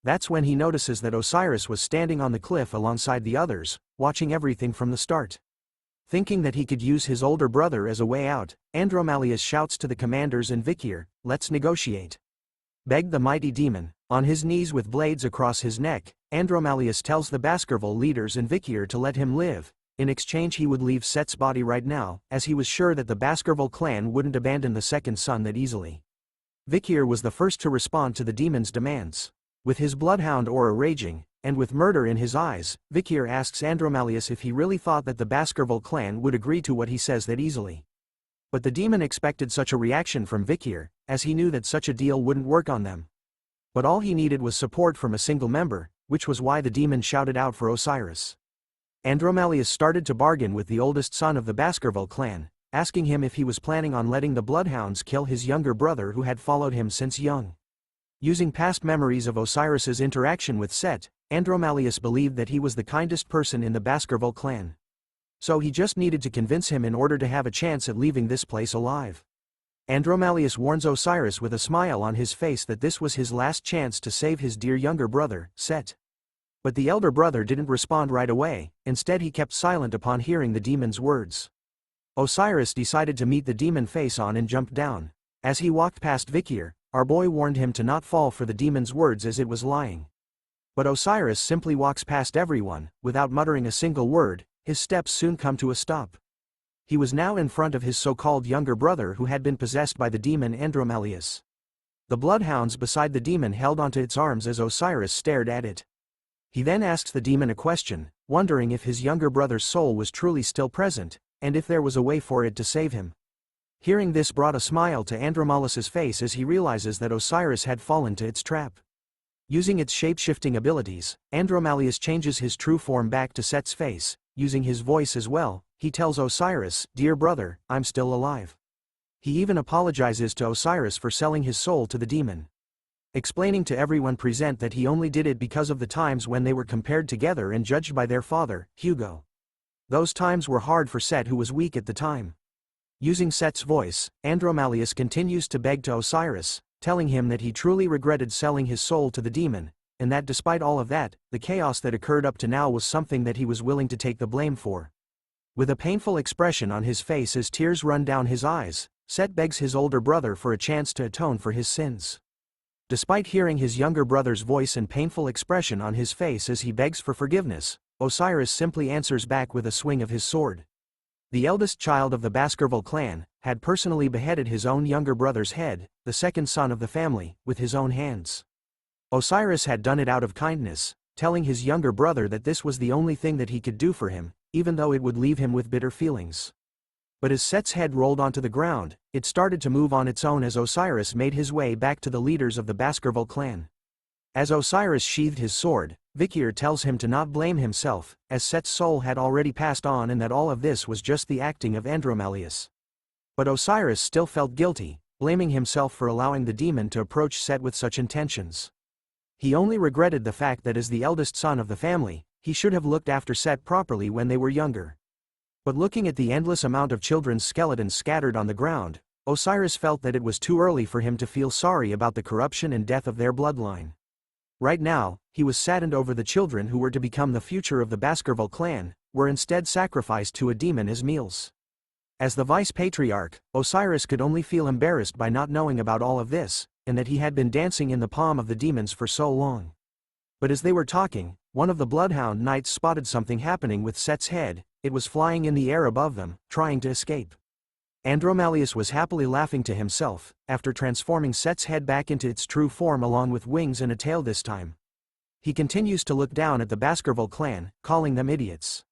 That's when he notices that Osiris was standing on the cliff alongside the others, watching everything from the start. Thinking that he could use his older brother as a way out, Andromalius shouts to the commanders and Vikir, "Let's negotiate," begged the mighty demon. On his knees with blades across his neck, Andromalius tells the Baskerville leaders and Vikir to let him live. In exchange he would leave Set's body right now, as he was sure that the Baskerville clan wouldn't abandon the second son that easily. Vikir was the first to respond to the demon's demands. With his bloodhound aura raging, and with murder in his eyes, Vikir asks Andromalius if he really thought that the Baskerville clan would agree to what he says that easily. But the demon expected such a reaction from Vikir, as he knew that such a deal wouldn't work on them. But all he needed was support from a single member, which was why the demon shouted out for Osiris. Andromalius started to bargain with the oldest son of the Baskerville clan, asking him if he was planning on letting the bloodhounds kill his younger brother who had followed him since young. Using past memories of Osiris's interaction with Set, Andromalius believed that he was the kindest person in the Baskerville clan. So he just needed to convince him in order to have a chance at leaving this place alive. Andromalius warns Osiris with a smile on his face that this was his last chance to save his dear younger brother, Set. But the elder brother didn't respond right away, instead he kept silent upon hearing the demon's words. Osiris decided to meet the demon face on and jumped down. As he walked past Vikir, our boy warned him to not fall for the demon's words as it was lying. But Osiris simply walks past everyone, without muttering a single word. His steps soon come to a stop. He was now in front of his so-called younger brother who had been possessed by the demon Andromalius. The bloodhounds beside the demon held onto its arms as Osiris stared at it. He then asked the demon a question, wondering if his younger brother's soul was truly still present, and if there was a way for it to save him. Hearing this brought a smile to Andromalius's face as he realizes that Osiris had fallen to its trap. Using its shape-shifting abilities, Andromalius changes his true form back to Set's face. Using his voice as well, he tells Osiris, "Dear brother, I'm still alive." He even apologizes to Osiris for selling his soul to the demon. Explaining to everyone present that he only did it because of the times when they were compared together and judged by their father, Hugo. Those times were hard for Set who was weak at the time. Using Set's voice, Andromalius continues to beg to Osiris, telling him that he truly regretted selling his soul to the demon, and that despite all of that, the chaos that occurred up to now was something that he was willing to take the blame for. With a painful expression on his face as tears run down his eyes, Set begs his older brother for a chance to atone for his sins. Despite hearing his younger brother's voice and painful expression on his face as he begs for forgiveness, Osiris simply answers back with a swing of his sword. The eldest child of the Baskerville clan had personally beheaded his own younger brother's head, the second son of the family, with his own hands. Osiris had done it out of kindness, telling his younger brother that this was the only thing that he could do for him, even though it would leave him with bitter feelings. But as Set's head rolled onto the ground, it started to move on its own as Osiris made his way back to the leaders of the Baskerville clan. As Osiris sheathed his sword, Vikir tells him to not blame himself, as Set's soul had already passed on and that all of this was just the acting of Andromalius. But Osiris still felt guilty, blaming himself for allowing the demon to approach Set with such intentions. He only regretted the fact that as the eldest son of the family, he should have looked after Set properly when they were younger. But looking at the endless amount of children's skeletons scattered on the ground, Osiris felt that it was too early for him to feel sorry about the corruption and death of their bloodline. Right now, he was saddened over the children who were to become the future of the Baskerville clan, were instead sacrificed to a demon as meals. As the vice-patriarch, Osiris could only feel embarrassed by not knowing about all of this, and that he had been dancing in the palm of the demons for so long. But as they were talking, one of the bloodhound knights spotted something happening with Set's head. It was flying in the air above them, trying to escape. Andromalius was happily laughing to himself, after transforming Set's head back into its true form along with wings and a tail this time. He continues to look down at the Baskerville clan, calling them idiots.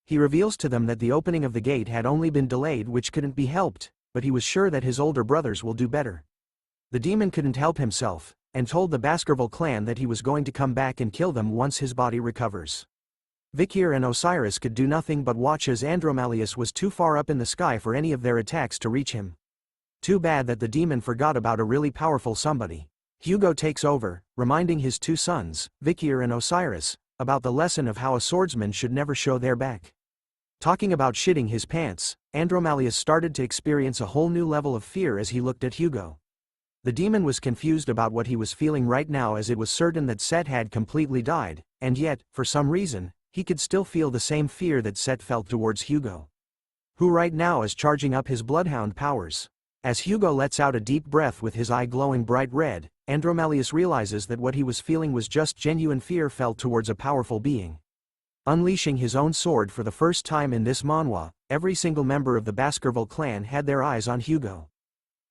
He reveals to them that the opening of the gate had only been delayed, which couldn't be helped, but he was sure that his older brothers will do better. The demon couldn't help himself, and told the Baskerville clan that he was going to come back and kill them once his body recovers. Vikir and Osiris could do nothing but watch as Andromalius was too far up in the sky for any of their attacks to reach him. Too bad that the demon forgot about a really powerful somebody. Hugo takes over, reminding his two sons, Vikir and Osiris, about the lesson of how a swordsman should never show their back. Talking about shitting his pants, Andromalius started to experience a whole new level of fear as he looked at Hugo. The demon was confused about what he was feeling right now, as it was certain that Set had completely died, and yet, for some reason, he could still feel the same fear that Set felt towards Hugo, who right now is charging up his bloodhound powers. As Hugo lets out a deep breath with his eye glowing bright red, Andromalius realizes that what he was feeling was just genuine fear felt towards a powerful being. Unleashing his own sword for the first time in this manhwa, every single member of the Baskerville clan had their eyes on Hugo,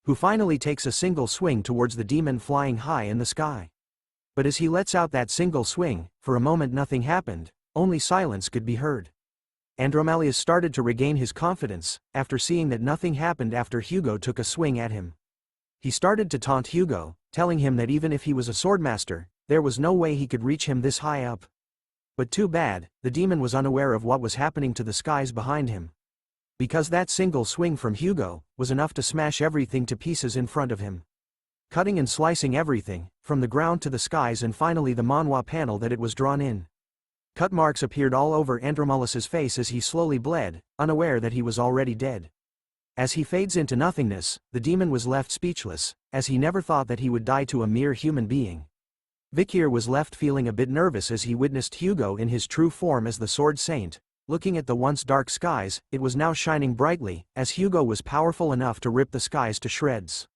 who finally takes a single swing towards the demon flying high in the sky. But as he lets out that single swing, for a moment nothing happened. Only silence could be heard. Andromalius started to regain his confidence, after seeing that nothing happened after Hugo took a swing at him. He started to taunt Hugo, telling him that even if he was a swordmaster, there was no way he could reach him this high up. But too bad, the demon was unaware of what was happening to the skies behind him. Because that single swing from Hugo was enough to smash everything to pieces in front of him. Cutting and slicing everything, from the ground to the skies and finally the manhwa panel that it was drawn in. Cut marks appeared all over Andromelus's face as he slowly bled, unaware that he was already dead. As he fades into nothingness, the demon was left speechless, as he never thought that he would die to a mere human being. Vikir was left feeling a bit nervous as he witnessed Hugo in his true form as the Sword Saint. Looking at the once dark skies, it was now shining brightly, as Hugo was powerful enough to rip the skies to shreds.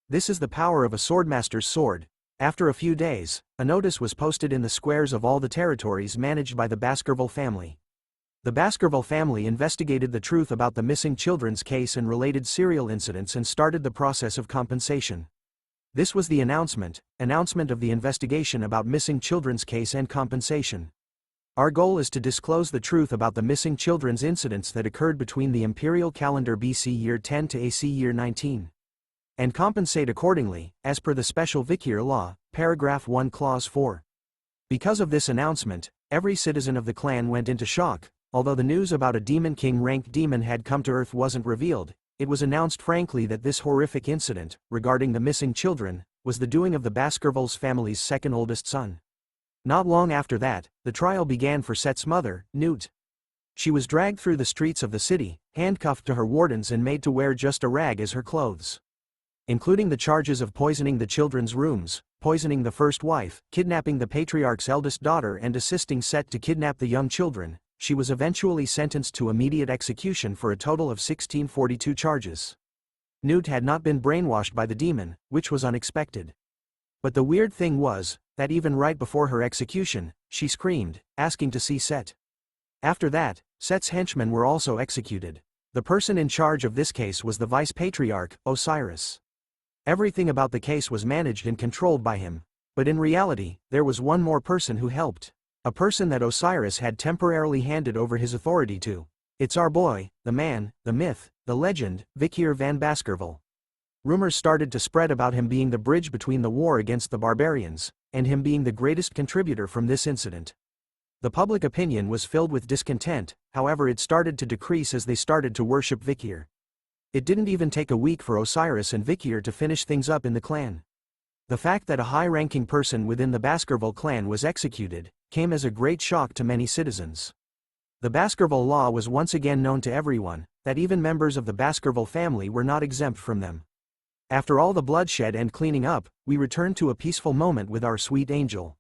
This is the power of a swordmaster's sword. After a few days, a notice was posted in the squares of all the territories managed by the Baskerville family. The Baskerville family investigated the truth about the missing children's case and related serial incidents and started the process of compensation. This was the announcement of the investigation about missing children's case and compensation. Our goal is to disclose the truth about the missing children's incidents that occurred between the imperial calendar BC year 10 to AC year 19. And compensate accordingly, as per the special Vikir law, paragraph 1 clause 4. Because of this announcement, every citizen of the clan went into shock. Although the news about a demon king ranked demon had come to Earth wasn't revealed, it was announced frankly that this horrific incident, regarding the missing children, was the doing of the Baskerville's family's second oldest son. Not long after that, the trial began for Set's mother, Newt. She was dragged through the streets of the city, handcuffed to her wardens and made to wear just a rag as her clothes. Including the charges of poisoning the children's rooms, poisoning the first wife, kidnapping the patriarch's eldest daughter and assisting Set to kidnap the young children, she was eventually sentenced to immediate execution for a total of 1642 charges. Newt had not been brainwashed by the demon, which was unexpected. But the weird thing was, that even right before her execution, she screamed, asking to see Set. After that, Set's henchmen were also executed. The person in charge of this case was the vice-patriarch, Osiris. Everything about the case was managed and controlled by him. But in reality, there was one more person who helped. A person that Osiris had temporarily handed over his authority to. It's our boy, the man, the myth, the legend, Vikir van Baskerville. Rumors started to spread about him being the bridge between the war against the barbarians, and him being the greatest contributor from this incident. The public opinion was filled with discontent, however it started to decrease as they started to worship Vikir. It didn't even take a week for Osiris and Vikir to finish things up in the clan. The fact that a high-ranking person within the Baskerville clan was executed came as a great shock to many citizens. The Baskerville law was once again known to everyone, that even members of the Baskerville family were not exempt from them. After all the bloodshed and cleaning up, we returned to a peaceful moment with our sweet angel.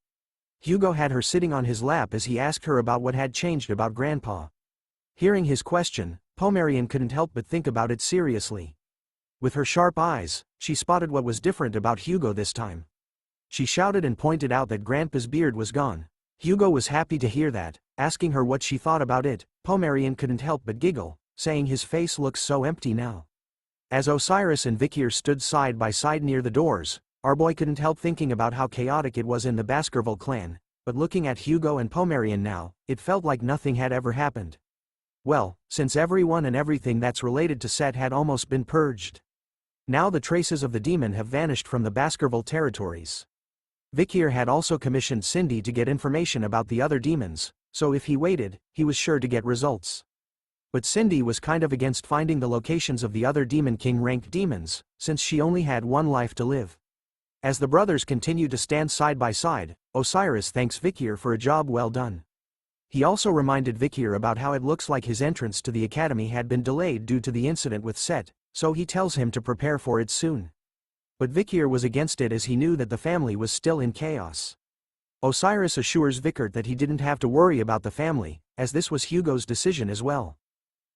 Hugo had her sitting on his lap as he asked her about what had changed about Grandpa. Hearing his question, Pomerian couldn't help but think about it seriously. With her sharp eyes, she spotted what was different about Hugo this time. She shouted and pointed out that Grandpa's beard was gone. Hugo was happy to hear that, asking her what she thought about it. Pomerian couldn't help but giggle, saying his face looks so empty now. As Osiris and Vikir stood side by side near the doors, our boy couldn't help thinking about how chaotic it was in the Baskerville clan, but looking at Hugo and Pomerian now, it felt like nothing had ever happened. Well, since everyone and everything that's related to Set had almost been purged. Now the traces of the demon have vanished from the Baskerville territories. Vikir had also commissioned Cindy to get information about the other demons, so if he waited, he was sure to get results. But Cindy was kind of against finding the locations of the other Demon King-ranked demons, since she only had one life to live. As the brothers continued to stand side by side, Osiris thanks Vikir for a job well done. He also reminded Vikir about how it looks like his entrance to the academy had been delayed due to the incident with Set, so he tells him to prepare for it soon. But Vikir was against it as he knew that the family was still in chaos. Osiris assures Vikir that he didn't have to worry about the family, as this was Hugo's decision as well.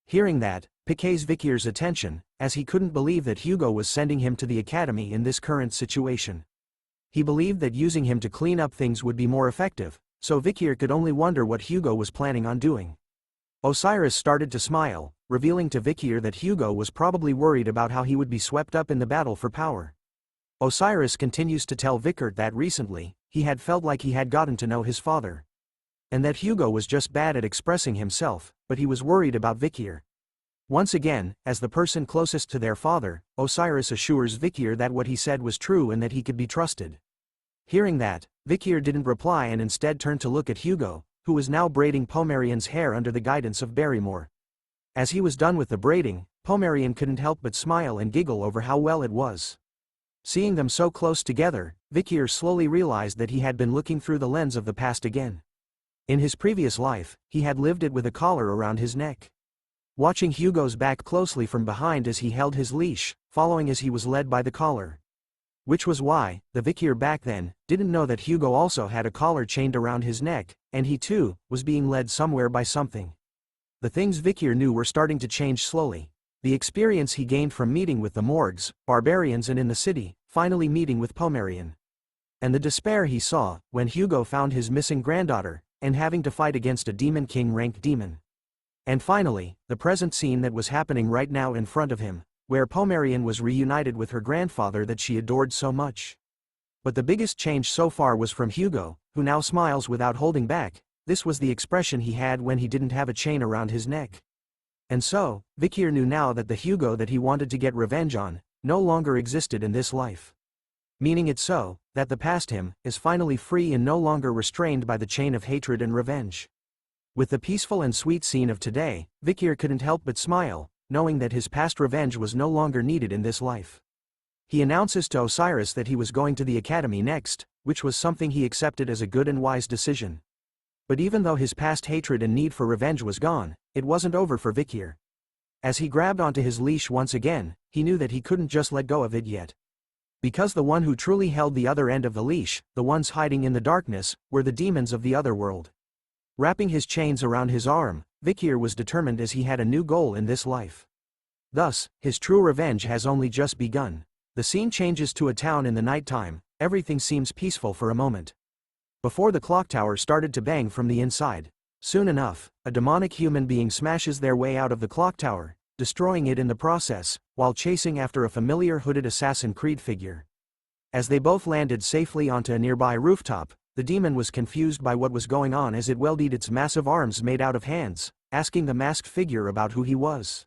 Hearing that, piques Vikir's attention, as he couldn't believe that Hugo was sending him to the academy in this current situation. He believed that using him to clean up things would be more effective, so Vikir could only wonder what Hugo was planning on doing. Osiris started to smile, revealing to Vikir that Hugo was probably worried about how he would be swept up in the battle for power. Osiris continues to tell Vikir that recently, he had felt like he had gotten to know his father. And that Hugo was just bad at expressing himself, but he was worried about Vikir. Once again, as the person closest to their father, Osiris assures Vikir that what he said was true and that he could be trusted. Hearing that, Vikir didn't reply and instead turned to look at Hugo, who was now braiding Pomerian's hair under the guidance of Barrymore. As he was done with the braiding, Pomerian couldn't help but smile and giggle over how well it was. Seeing them so close together, Vikir slowly realized that he had been looking through the lens of the past again. In his previous life, he had lived it with a collar around his neck. Watching Hugo's back closely from behind as he held his leash, following as he was led by the collar. Which was why, the Vikir back then, didn't know that Hugo also had a collar chained around his neck, and he too, was being led somewhere by something. The things Vikir knew were starting to change slowly. The experience he gained from meeting with the Morgs, barbarians and in the city, finally meeting with Pomerian. And the despair he saw, when Hugo found his missing granddaughter, and having to fight against a Demon King rank demon. And finally, the present scene that was happening right now in front of him, where Pomerian was reunited with her grandfather that she adored so much. But the biggest change so far was from Hugo, who now smiles without holding back. This was the expression he had when he didn't have a chain around his neck. And so, Vikir knew now that the Hugo that he wanted to get revenge on, no longer existed in this life. Meaning it so, that the past him, is finally free and no longer restrained by the chain of hatred and revenge. With the peaceful and sweet scene of today, Vikir couldn't help but smile, knowing that his past revenge was no longer needed in this life. He announces to Osiris that he was going to the academy next, which was something he accepted as a good and wise decision. But even though his past hatred and need for revenge was gone, it wasn't over for Vikir. As he grabbed onto his leash once again, he knew that he couldn't just let go of it yet. Because the one who truly held the other end of the leash, the ones hiding in the darkness, were the demons of the other world. Wrapping his chains around his arm, Vikir was determined as he had a new goal in this life. Thus, his true revenge has only just begun. The scene changes to a town in the nighttime. Everything seems peaceful for a moment. Before the clock tower started to bang from the inside. Soon enough, a demonic human being smashes their way out of the clock tower, destroying it in the process, while chasing after a familiar hooded Assassin Creed figure. As they both landed safely onto a nearby rooftop, the demon was confused by what was going on as it welded its massive arms made out of hands, asking the masked figure about who he was.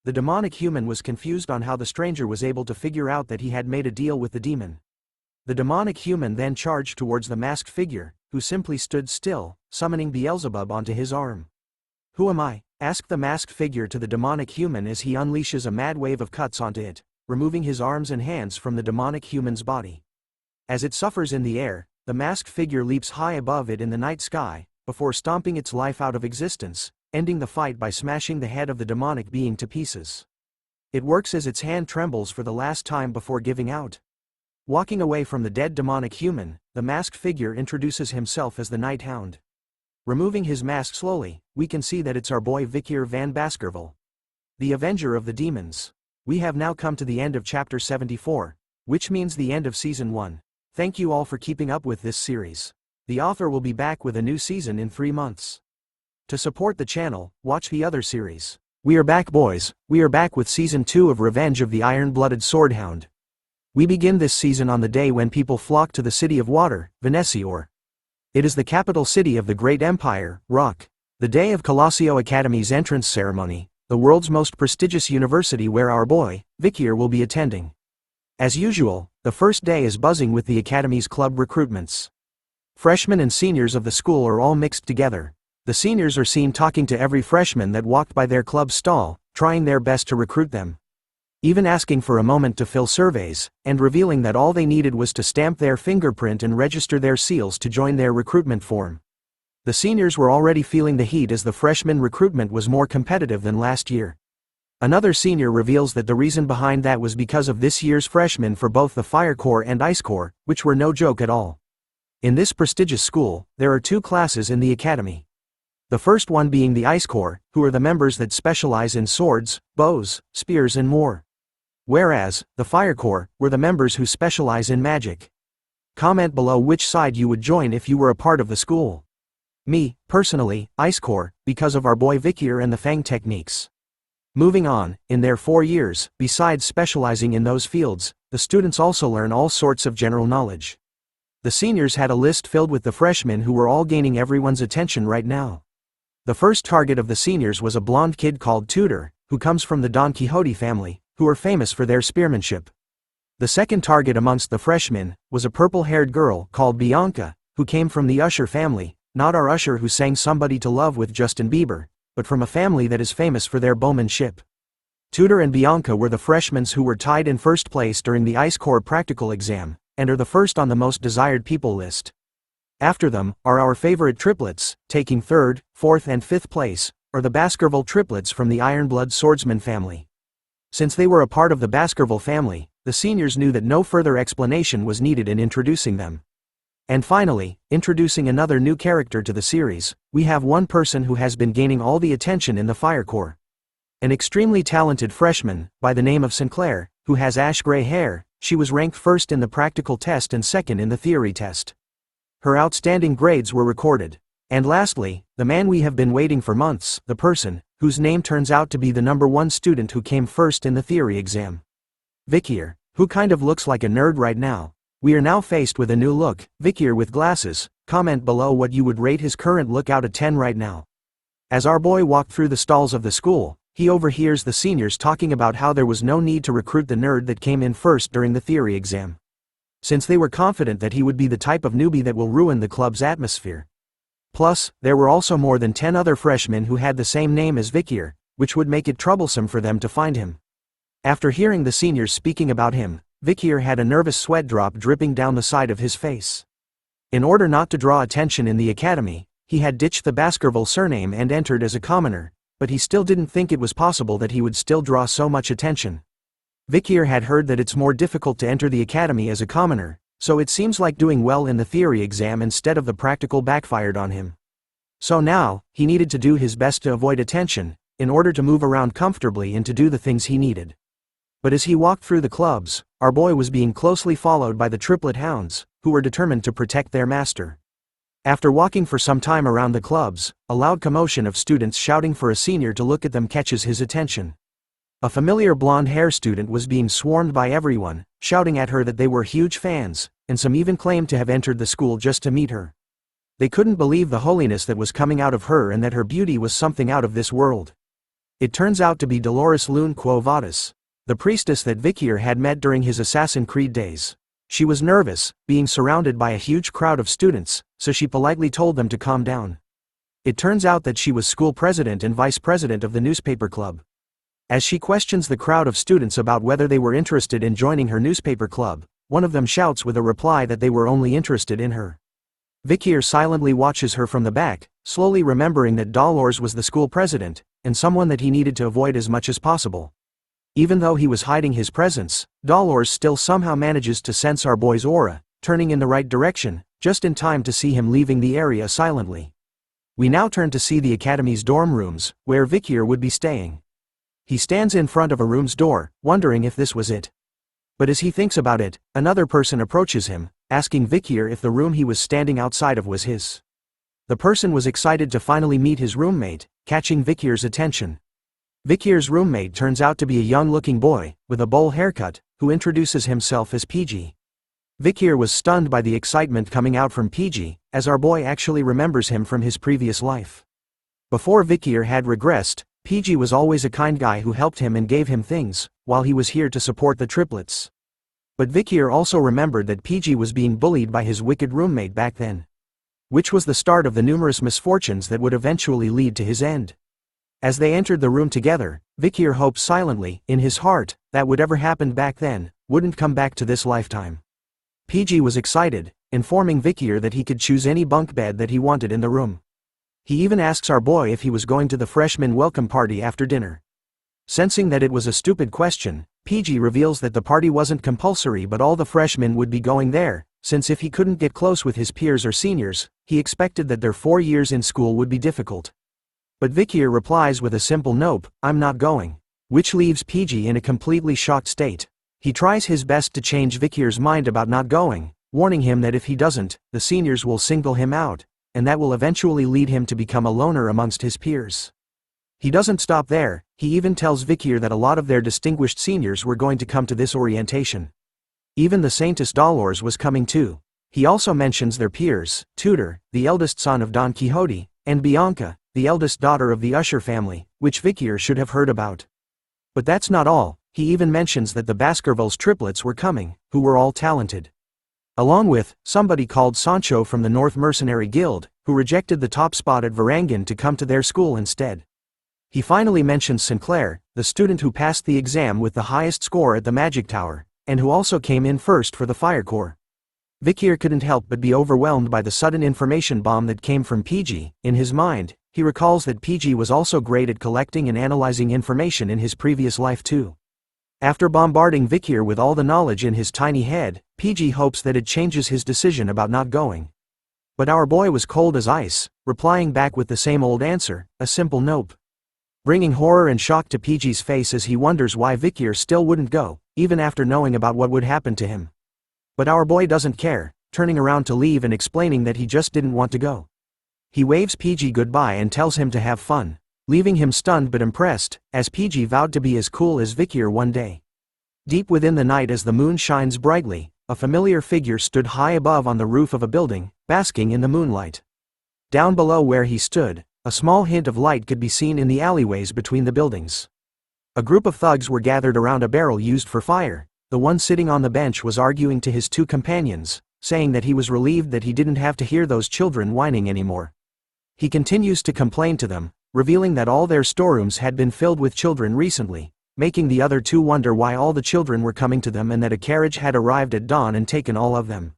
The demonic human was confused on how the stranger was able to figure out that he had made a deal with the demon. The demonic human then charged towards the masked figure, who simply stood still, summoning Beelzebub onto his arm. "Who am I?" asked the masked figure to the demonic human as he unleashes a mad wave of cuts onto it, removing his arms and hands from the demonic human's body. As it suffers in the air, the masked figure leaps high above it in the night sky, before stomping its life out of existence, ending the fight by smashing the head of the demonic being to pieces. It works as its hand trembles for the last time before giving out. Walking away from the dead demonic human, the masked figure introduces himself as the Night Hound. Removing his mask slowly, we can see that it's our boy Vikir van Baskerville, the Avenger of the Demons. We have now come to the end of chapter 74, which means the end of season 1. Thank you all for keeping up with this series. The author will be back with a new season in 3 months. To support the channel, watch the other series. We are back, boys. We are back with season 2 of Revenge of the Iron-Blooded Swordhound. We begin this season on the day when people flock to the city of water, Venesior. It is the capital city of the great empire, Rock. The day of Colossio Academy's entrance ceremony, the world's most prestigious university where our boy, Vikir, will be attending. As usual, the first day is buzzing with the Academy's club recruitments. Freshmen and seniors of the school are all mixed together. The seniors are seen talking to every freshman that walked by their club stall, trying their best to recruit them. Even asking for a moment to fill surveys, and revealing that all they needed was to stamp their fingerprint and register their seals to join their recruitment form. The seniors were already feeling the heat as the freshman recruitment was more competitive than last year. Another senior reveals that the reason behind that was because of this year's freshmen for both the Fire Corps and Ice Corps, which were no joke at all. In this prestigious school, there are 2 classes in the academy. The first one being the Ice Corps, who are the members that specialize in swords, bows, spears and more. Whereas, the Fire Corps were the members who specialize in magic. Comment below which side you would join if you were a part of the school. Me, personally, Ice Corps, because of our boy Vikir and the Fang techniques. Moving on, in their 4 years, besides specializing in those fields, the students also learn all sorts of general knowledge. The seniors had a list filled with the freshmen who were all gaining everyone's attention right now. The first target of the seniors was a blonde kid called Tudor, who comes from the Don Quixote family, who are famous for their spearmanship. The second target amongst the freshmen was a purple-haired girl called Bianca, who came from the Usher family, not our Usher who sang Somebody to Love with Justin Bieber, but from a family that is famous for their bowmanship. Tudor and Bianca were the freshmen who were tied in first place during the Ice Corps practical exam, and are the first on the most desired people list. After them, are our favorite triplets, taking 3rd, 4th and 5th place, or the Baskerville triplets from the Ironblood swordsman family. Since they were a part of the Baskerville family, the seniors knew that no further explanation was needed in introducing them. And finally, introducing another new character to the series, we have one person who has been gaining all the attention in the Fire Corps. An extremely talented freshman, by the name of Sinclair, who has ash-gray hair. She was ranked 1st in the practical test and 2nd in the theory test. Her outstanding grades were recorded. And lastly, the man we have been waiting for months, the person, whose name turns out to be the #1 student who came 1st in the theory exam. Vikir, who kind of looks like a nerd right now. We are now faced with a new look, Vikir with glasses. Comment below what you would rate his current look out of 10 right now. As our boy walked through the stalls of the school, he overhears the seniors talking about how there was no need to recruit the nerd that came in 1st during the theory exam, since they were confident that he would be the type of newbie that will ruin the club's atmosphere. Plus, there were also more than 10 other freshmen who had the same name as Vikir, which would make it troublesome for them to find him. After hearing the seniors speaking about him, Vikir had a nervous sweat drop dripping down the side of his face. In order not to draw attention in the academy, he had ditched the Baskerville surname and entered as a commoner, but he still didn't think it was possible that he would still draw so much attention. Vikir had heard that it's more difficult to enter the academy as a commoner, so it seems like doing well in the theory exam instead of the practical backfired on him. So now, he needed to do his best to avoid attention, in order to move around comfortably and to do the things he needed. But as he walked through the clubs, our boy was being closely followed by the triplet hounds, who were determined to protect their master. After walking for some time around the clubs, a loud commotion of students shouting for a senior to look at them catches his attention. A familiar blonde-hair student was being swarmed by everyone, shouting at her that they were huge fans, and some even claimed to have entered the school just to meet her. They couldn't believe the holiness that was coming out of her and that her beauty was something out of this world. It turns out to be Dolores Lune Quo Vadis, the priestess that Vikir had met during his Assassin's Creed days. She was nervous, being surrounded by a huge crowd of students, so she politely told them to calm down. It turns out that she was school president and vice president of the newspaper club. As she questions the crowd of students about whether they were interested in joining her newspaper club, one of them shouts with a reply that they were only interested in her. Vikir silently watches her from the back, slowly remembering that Dolores was the school president, and someone that he needed to avoid as much as possible. Even though he was hiding his presence, Dolores still somehow manages to sense our boy's aura, turning in the right direction, just in time to see him leaving the area silently. We now turn to see the academy's dorm rooms, where Vikir would be staying. He stands in front of a room's door, wondering if this was it. But as he thinks about it, another person approaches him, asking Vikir if the room he was standing outside of was his. The person was excited to finally meet his roommate, catching Vikir's attention. Vikir's roommate turns out to be a young-looking boy, with a bowl haircut, who introduces himself as PG. Vikir was stunned by the excitement coming out from PG, as our boy actually remembers him from his previous life. Before Vikir had regressed, PG was always a kind guy who helped him and gave him things, while he was here to support the triplets. But Vikir also remembered that PG was being bullied by his wicked roommate back then, which was the start of the numerous misfortunes that would eventually lead to his end. As they entered the room together, Vikir hoped silently, in his heart, that whatever happened back then, wouldn't come back to this lifetime. PG was excited, informing Vikir that he could choose any bunk bed that he wanted in the room. He even asks our boy if he was going to the freshman welcome party after dinner. Sensing that it was a stupid question, PG reveals that the party wasn't compulsory but all the freshmen would be going there, since if he couldn't get close with his peers or seniors, he expected that their 4 years in school would be difficult. But Vikir replies with a simple nope, I'm not going, which leaves PG in a completely shocked state. He tries his best to change Vikir's mind about not going, warning him that if he doesn't, the seniors will single him out, and that will eventually lead him to become a loner amongst his peers. He doesn't stop there, he even tells Vikir that a lot of their distinguished seniors were going to come to this orientation. Even the Saintess Dolores was coming too. He also mentions their peers, Tudor, the eldest son of Don Quixote, and Bianca, the eldest daughter of the Usher family, which Vikir should have heard about. But that's not all, he even mentions that the Baskerville's triplets were coming, who were all talented. Along with, somebody called Sancho from the North Mercenary Guild, who rejected the top spot at Varangian to come to their school instead. He finally mentions Sinclair, the student who passed the exam with the highest score at the Magic Tower, and who also came in first for the Fire Corps. Vikir couldn't help but be overwhelmed by the sudden information bomb that came from PG. In his mind, he recalls that PG was also great at collecting and analyzing information in his previous life too. After bombarding Vikir with all the knowledge in his tiny head, PG hopes that it changes his decision about not going. But our boy was cold as ice, replying back with the same old answer, a simple nope. Bringing horror and shock to PG's face as he wonders why Vikir still wouldn't go, even after knowing about what would happen to him. But our boy doesn't care, turning around to leave and explaining that he just didn't want to go. He waves PG goodbye and tells him to have fun, leaving him stunned but impressed, as PG vowed to be as cool as Vikir one day. Deep within the night as the moon shines brightly, a familiar figure stood high above on the roof of a building, basking in the moonlight. Down below where he stood, a small hint of light could be seen in the alleyways between the buildings. A group of thugs were gathered around a barrel used for fire. The one sitting on the bench was arguing to his two companions, saying that he was relieved that he didn't have to hear those children whining anymore. He continues to complain to them, revealing that all their storerooms had been filled with children recently, making the other two wonder why all the children were coming to them and that a carriage had arrived at dawn and taken all of them.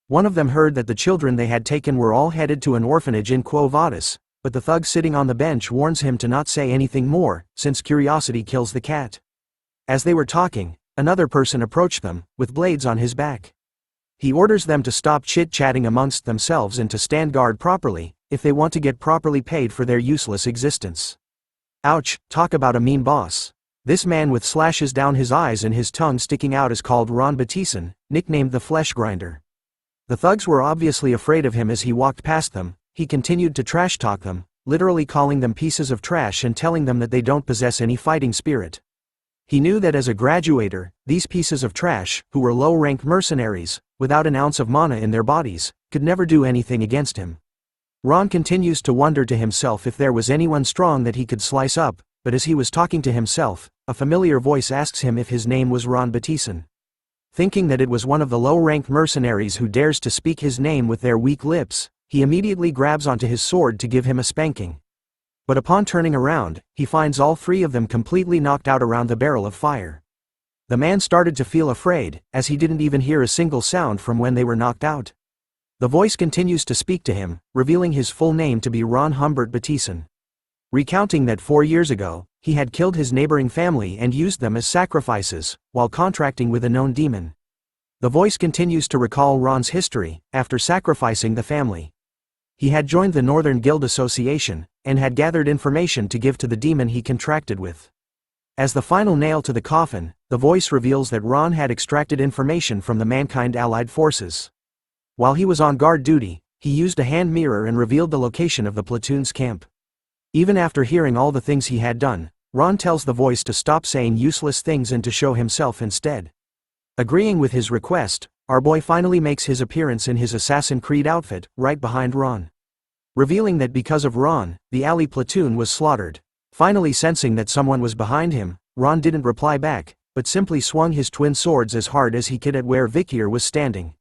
One of them heard that the children they had taken were all headed to an orphanage in Quo Vadis, but the thug sitting on the bench warns him to not say anything more, since curiosity kills the cat. As they were talking, another person approached them, with blades on his back. He orders them to stop chit-chatting amongst themselves and to stand guard properly, if they want to get properly paid for their useless existence. Ouch, talk about a mean boss. This man with slashes down his eyes and his tongue sticking out is called Ron Batison, nicknamed the Flesh Grinder. The thugs were obviously afraid of him as he walked past them. He continued to trash talk them, literally calling them pieces of trash and telling them that they don't possess any fighting spirit. He knew that as a graduator, these pieces of trash, who were low-rank mercenaries, without an ounce of mana in their bodies, could never do anything against him. Ron continues to wonder to himself if there was anyone strong that he could slice up, but as he was talking to himself, a familiar voice asks him if his name was Ron Batison. Thinking that it was one of the low-rank mercenaries who dares to speak his name with their weak lips, he immediately grabs onto his sword to give him a spanking. But upon turning around, he finds all three of them completely knocked out around the barrel of fire. The man started to feel afraid, as he didn't even hear a single sound from when they were knocked out. The voice continues to speak to him, revealing his full name to be Ron Humbert Batison. Recounting that 4 years ago, he had killed his neighboring family and used them as sacrifices, while contracting with a known demon. The voice continues to recall Ron's history, after sacrificing the family. He had joined the Northern Guild Association, and had gathered information to give to the demon he contracted with. As the final nail to the coffin, the voice reveals that Ron had extracted information from the Mankind Allied Forces. While he was on guard duty, he used a hand mirror and revealed the location of the platoon's camp. Even after hearing all the things he had done, Ron tells the voice to stop saying useless things and to show himself instead. Agreeing with his request, our boy finally makes his appearance in his Assassin's Creed outfit, right behind Ron. Revealing that because of Ron, the alley platoon was slaughtered. Finally sensing that someone was behind him, Ron didn't reply back, but simply swung his twin swords as hard as he could at where Vikir was standing.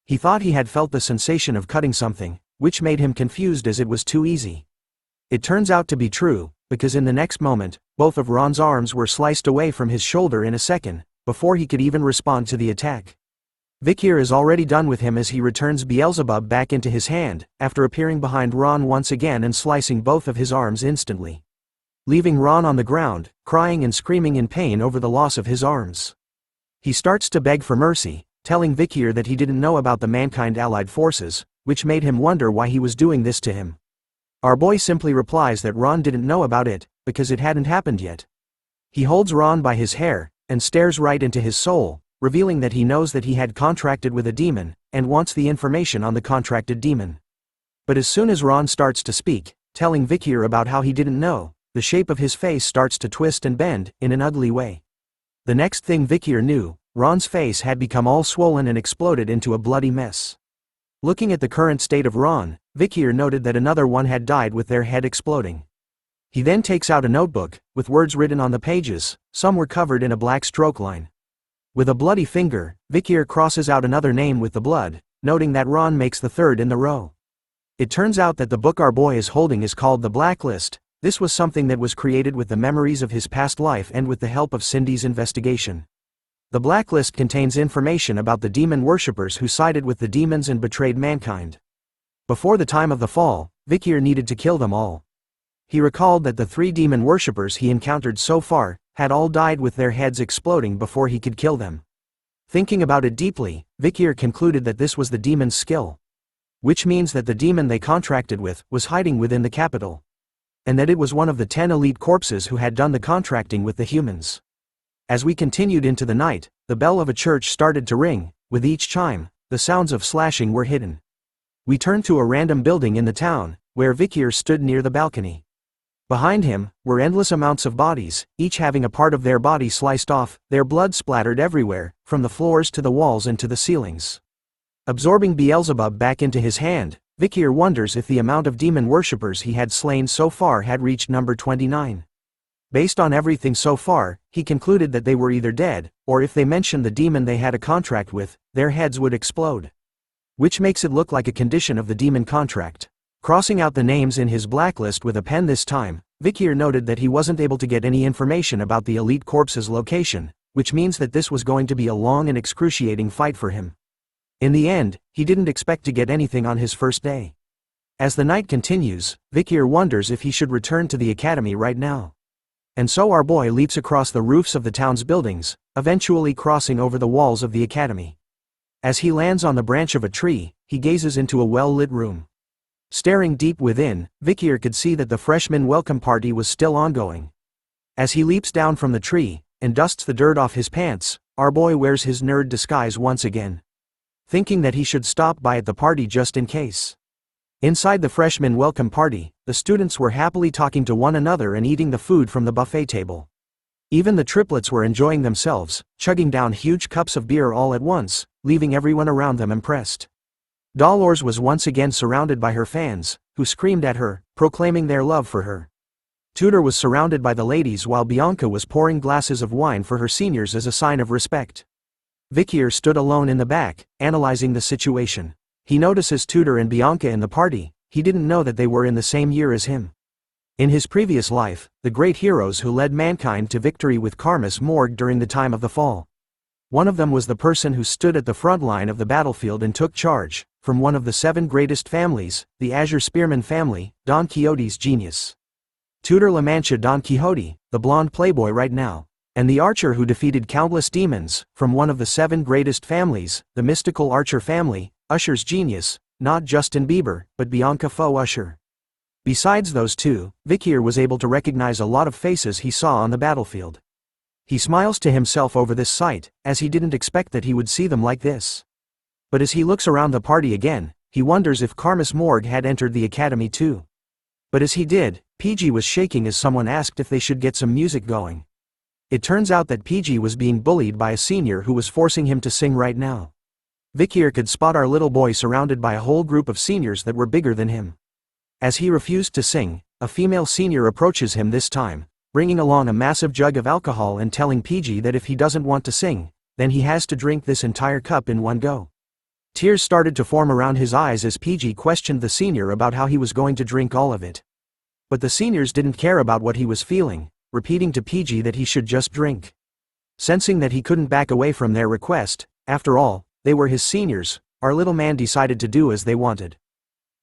He thought he had felt the sensation of cutting something, which made him confused as it was too easy. It turns out to be true, because in the next moment, both of Ron's arms were sliced away from his shoulder in a second, before he could even respond to the attack. Vikir is already done with him as he returns Beelzebub back into his hand, after appearing behind Ron once again and slicing both of his arms instantly. Leaving Ron on the ground, crying and screaming in pain over the loss of his arms. He starts to beg for mercy, telling Vikir that he didn't know about the Mankind Allied Forces, which made him wonder why he was doing this to him. Our boy simply replies that Ron didn't know about it, because it hadn't happened yet. He holds Ron by his hair, and stares right into his soul, revealing that he knows that he had contracted with a demon, and wants the information on the contracted demon. But as soon as Ron starts to speak, telling Vikir about how he didn't know, the shape of his face starts to twist and bend, in an ugly way. The next thing Vikir knew, Ron's face had become all swollen and exploded into a bloody mess. Looking at the current state of Ron, Vikir noted that another one had died with their head exploding. He then takes out a notebook, with words written on the pages, some were covered in a black stroke line. With a bloody finger, Vikir crosses out another name with the blood, noting that Ron makes the third in the row. It turns out that the book our boy is holding is called The Blacklist, This was something that was created with the memories of his past life and with the help of Cindy's investigation. The blacklist contains information about the demon worshippers who sided with the demons and betrayed mankind. Before the time of the fall, Vikir needed to kill them all. He recalled that the 3 demon worshippers he encountered so far had all died with their heads exploding before he could kill them. Thinking about it deeply, Vikir concluded that this was the demon's skill. Which means that the demon they contracted with was hiding within the capital. And that it was one of the 10 elite corpses who had done the contracting with the humans. As we continued into the night, the bell of a church started to ring. With each chime, the sounds of slashing were hidden. We turned to a random building in the town, where Vikir stood near the balcony. Behind him were endless amounts of bodies, each having a part of their body sliced off, their blood splattered everywhere, from the floors to the walls and to the ceilings. Absorbing Beelzebub back into his hand, Vikir wonders if the amount of demon worshippers he had slain so far had reached number 29. Based on everything so far, he concluded that they were either dead, or if they mentioned the demon they had a contract with, their heads would explode. Which makes it look like a condition of the demon contract. Crossing out the names in his blacklist with a pen this time, Vikir noted that he wasn't able to get any information about the elite corpse's location, which means that this was going to be a long and excruciating fight for him. In the end, he didn't expect to get anything on his first day. As the night continues, Vikir wonders if he should return to the academy right now. And so our boy leaps across the roofs of the town's buildings, eventually crossing over the walls of the academy. As he lands on the branch of a tree, he gazes into a well-lit room. Staring deep within, Vikir could see that the freshman welcome party was still ongoing. As he leaps down from the tree, and dusts the dirt off his pants, our boy wears his nerd disguise once again. Thinking that he should stop by at the party just in case. Inside the freshman welcome party, the students were happily talking to one another and eating the food from the buffet table. Even the triplets were enjoying themselves, chugging down huge cups of beer all at once, leaving everyone around them impressed. Dolores was once again surrounded by her fans, who screamed at her, proclaiming their love for her. Tudor was surrounded by the ladies while Bianca was pouring glasses of wine for her seniors as a sign of respect. Vikir stood alone in the back, analyzing the situation. He notices Tudor and Bianca in the party. He didn't know that they were in the same year as him. In his previous life, the great heroes who led mankind to victory with Karmas Morg during the time of the fall. One of them was the person who stood at the front line of the battlefield and took charge, from one of the 7 greatest families, the Azure Spearman family, Don Quixote's genius. Tudor La Mancha Don Quixote, the blonde playboy right now. And the archer who defeated countless demons, from one of the 7 greatest families, the mystical Archer family, Usher's genius, not Justin Bieber, but Bianca Faux Usher. Besides those 2, Vikir was able to recognize a lot of faces he saw on the battlefield. He smiles to himself over this sight, as he didn't expect that he would see them like this. But as he looks around the party again, he wonders if Karmas Morg had entered the academy too. But as he did, PG was shaking as someone asked if they should get some music going. It turns out that PG was being bullied by a senior who was forcing him to sing right now. Vikir could spot our little boy surrounded by a whole group of seniors that were bigger than him. As he refused to sing, a female senior approaches him this time, bringing along a massive jug of alcohol and telling PG that if he doesn't want to sing, then he has to drink this entire cup in one go. Tears started to form around his eyes as PG questioned the senior about how he was going to drink all of it. But the seniors didn't care about what he was feeling, repeating to PG that he should just drink. Sensing that he couldn't back away from their request, after all, they were his seniors, our little man decided to do as they wanted.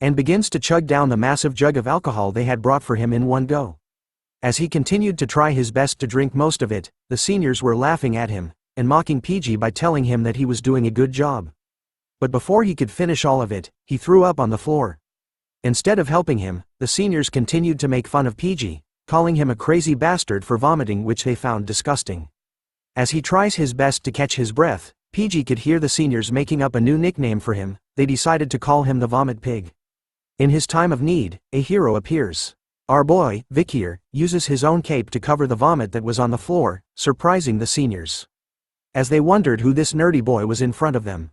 And begins to chug down the massive jug of alcohol they had brought for him in one go. As he continued to try his best to drink most of it, the seniors were laughing at him, and mocking PG by telling him that he was doing a good job. But before he could finish all of it, he threw up on the floor. Instead of helping him, the seniors continued to make fun of PG, calling him a crazy bastard for vomiting, which they found disgusting. As he tries his best to catch his breath, PG could hear the seniors making up a new nickname for him. They decided to call him the Vomit Pig. In his time of need, a hero appears. Our boy, Vikir, uses his own cape to cover the vomit that was on the floor, surprising the seniors. As they wondered who this nerdy boy was in front of them,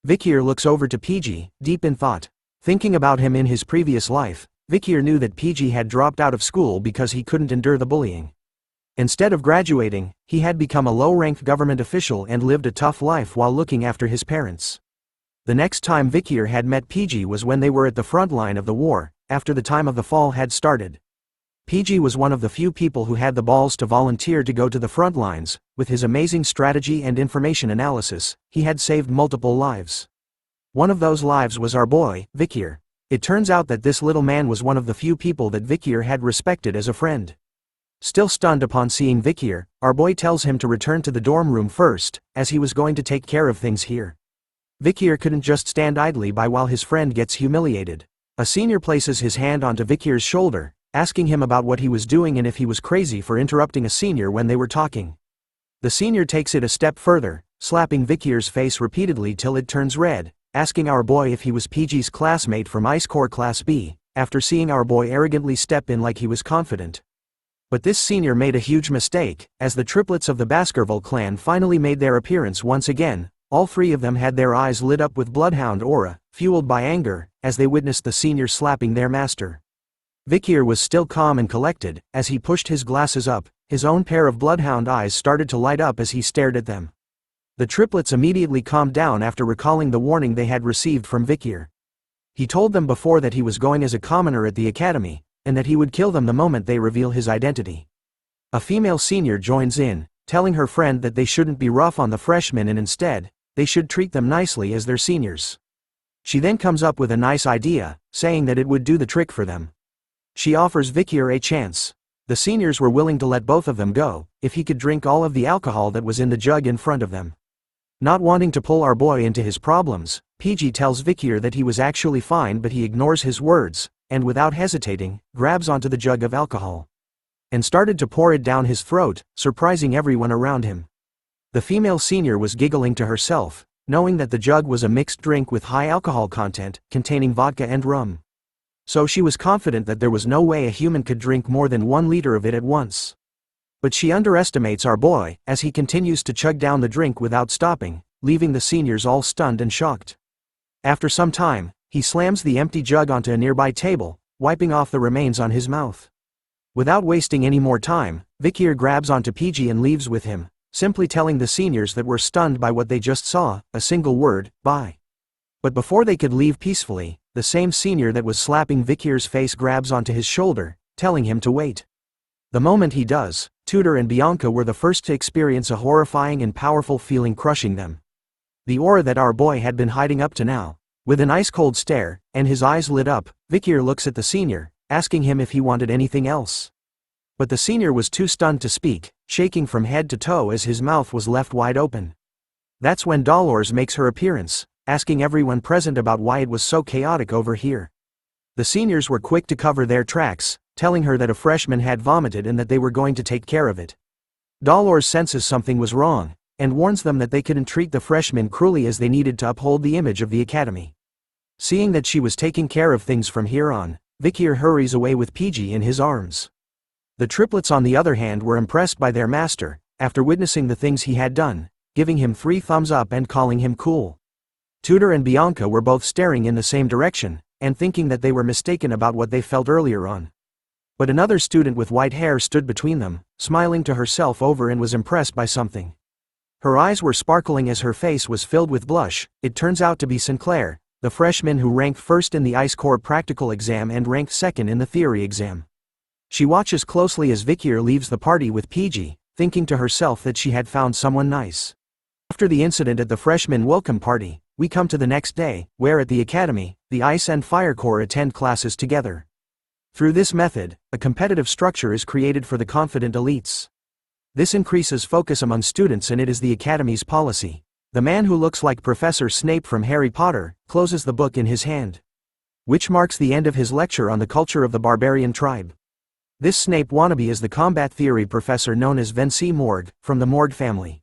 Vikir looks over to PG, deep in thought. Thinking about him in his previous life, Vikir knew that PG had dropped out of school because he couldn't endure the bullying. Instead of graduating, he had become a low-ranked government official and lived a tough life while looking after his parents. The next time Vikir had met PG was when they were at the front line of the war, after the time of the fall had started. PG was one of the few people who had the balls to volunteer to go to the front lines. With his amazing strategy and information analysis, he had saved multiple lives. One of those lives was our boy, Vikir. It turns out that this little man was one of the few people that Vikir had respected as a friend. Still stunned upon seeing Vikir, our boy tells him to return to the dorm room first, as he was going to take care of things here. Vikir couldn't just stand idly by while his friend gets humiliated. A senior places his hand onto Vikir's shoulder, asking him about what he was doing and if he was crazy for interrupting a senior when they were talking. The senior takes it a step further, slapping Vikir's face repeatedly till it turns red, asking our boy if he was PG's classmate from Ice Corps Class B, after seeing our boy arrogantly step in like he was confident. But this senior made a huge mistake, as the triplets of the Baskerville clan finally made their appearance once again. All three of them had their eyes lit up with bloodhound aura, fueled by anger, as they witnessed the senior slapping their master. Vikir was still calm and collected. As he pushed his glasses up, his own pair of bloodhound eyes started to light up as he stared at them. The triplets immediately calmed down after recalling the warning they had received from Vikir. He told them before that he was going as a commoner at the academy, and that he would kill them the moment they reveal his identity. A female senior joins in, telling her friend that they shouldn't be rough on the freshmen and instead, they should treat them nicely as their seniors. She then comes up with a nice idea, saying that it would do the trick for them. She offers Vikir a chance. The seniors were willing to let both of them go, if he could drink all of the alcohol that was in the jug in front of them. Not wanting to pull our boy into his problems, PG tells Vikir that he was actually fine, but he ignores his words, and without hesitating, grabs onto the jug of alcohol. And started to pour it down his throat, surprising everyone around him. The female senior was giggling to herself, knowing that the jug was a mixed drink with high alcohol content, containing vodka and rum. So she was confident that there was no way a human could drink more than 1 liter of it at once. But she underestimates our boy, as he continues to chug down the drink without stopping, leaving the seniors all stunned and shocked. After some time, he slams the empty jug onto a nearby table, wiping off the remains on his mouth. Without wasting any more time, Vikir grabs onto PG and leaves with him, simply telling the seniors that were stunned by what they just saw, a single word, bye. But before they could leave peacefully, the same senior that was slapping Vikir's face grabs onto his shoulder, telling him to wait. The moment he does, Tudor and Bianca were the first to experience a horrifying and powerful feeling crushing them. The aura that our boy had been hiding up to now. With an ice-cold stare, and his eyes lit up, Vikir looks at the senior, asking him if he wanted anything else. But the senior was too stunned to speak, shaking from head to toe as his mouth was left wide open. That's when Dolores makes her appearance, asking everyone present about why it was so chaotic over here. The seniors were quick to cover their tracks, telling her that a freshman had vomited and that they were going to take care of it. Dolores senses something was wrong, and warns them that they couldn't treat the freshmen cruelly as they needed to uphold the image of the academy. Seeing that she was taking care of things from here on, Vikir hurries away with PG in his arms. The triplets on the other hand were impressed by their master, after witnessing the things he had done, giving him 3 thumbs up and calling him cool. Tudor and Bianca were both staring in the same direction, and thinking that they were mistaken about what they felt earlier on. But another student with white hair stood between them, smiling to herself over and was impressed by something. Her eyes were sparkling as her face was filled with blush. It turns out to be Sinclair, the freshman who ranked first in the Ice Corps practical exam and ranked second in the theory exam. She watches closely as Vikir leaves the party with PG, thinking to herself that she had found someone nice. After the incident at the freshman welcome party, we come to the next day, where at the academy, the Ice and Fire Corps attend classes together. Through this method, a competitive structure is created for the confident elites. This increases focus among students and it is the academy's policy. The man who looks like Professor Snape from Harry Potter, closes the book in his hand. Which marks the end of his lecture on the culture of the barbarian tribe. This Snape wannabe is the combat theory professor known as Vinci Morg, from the Morg family.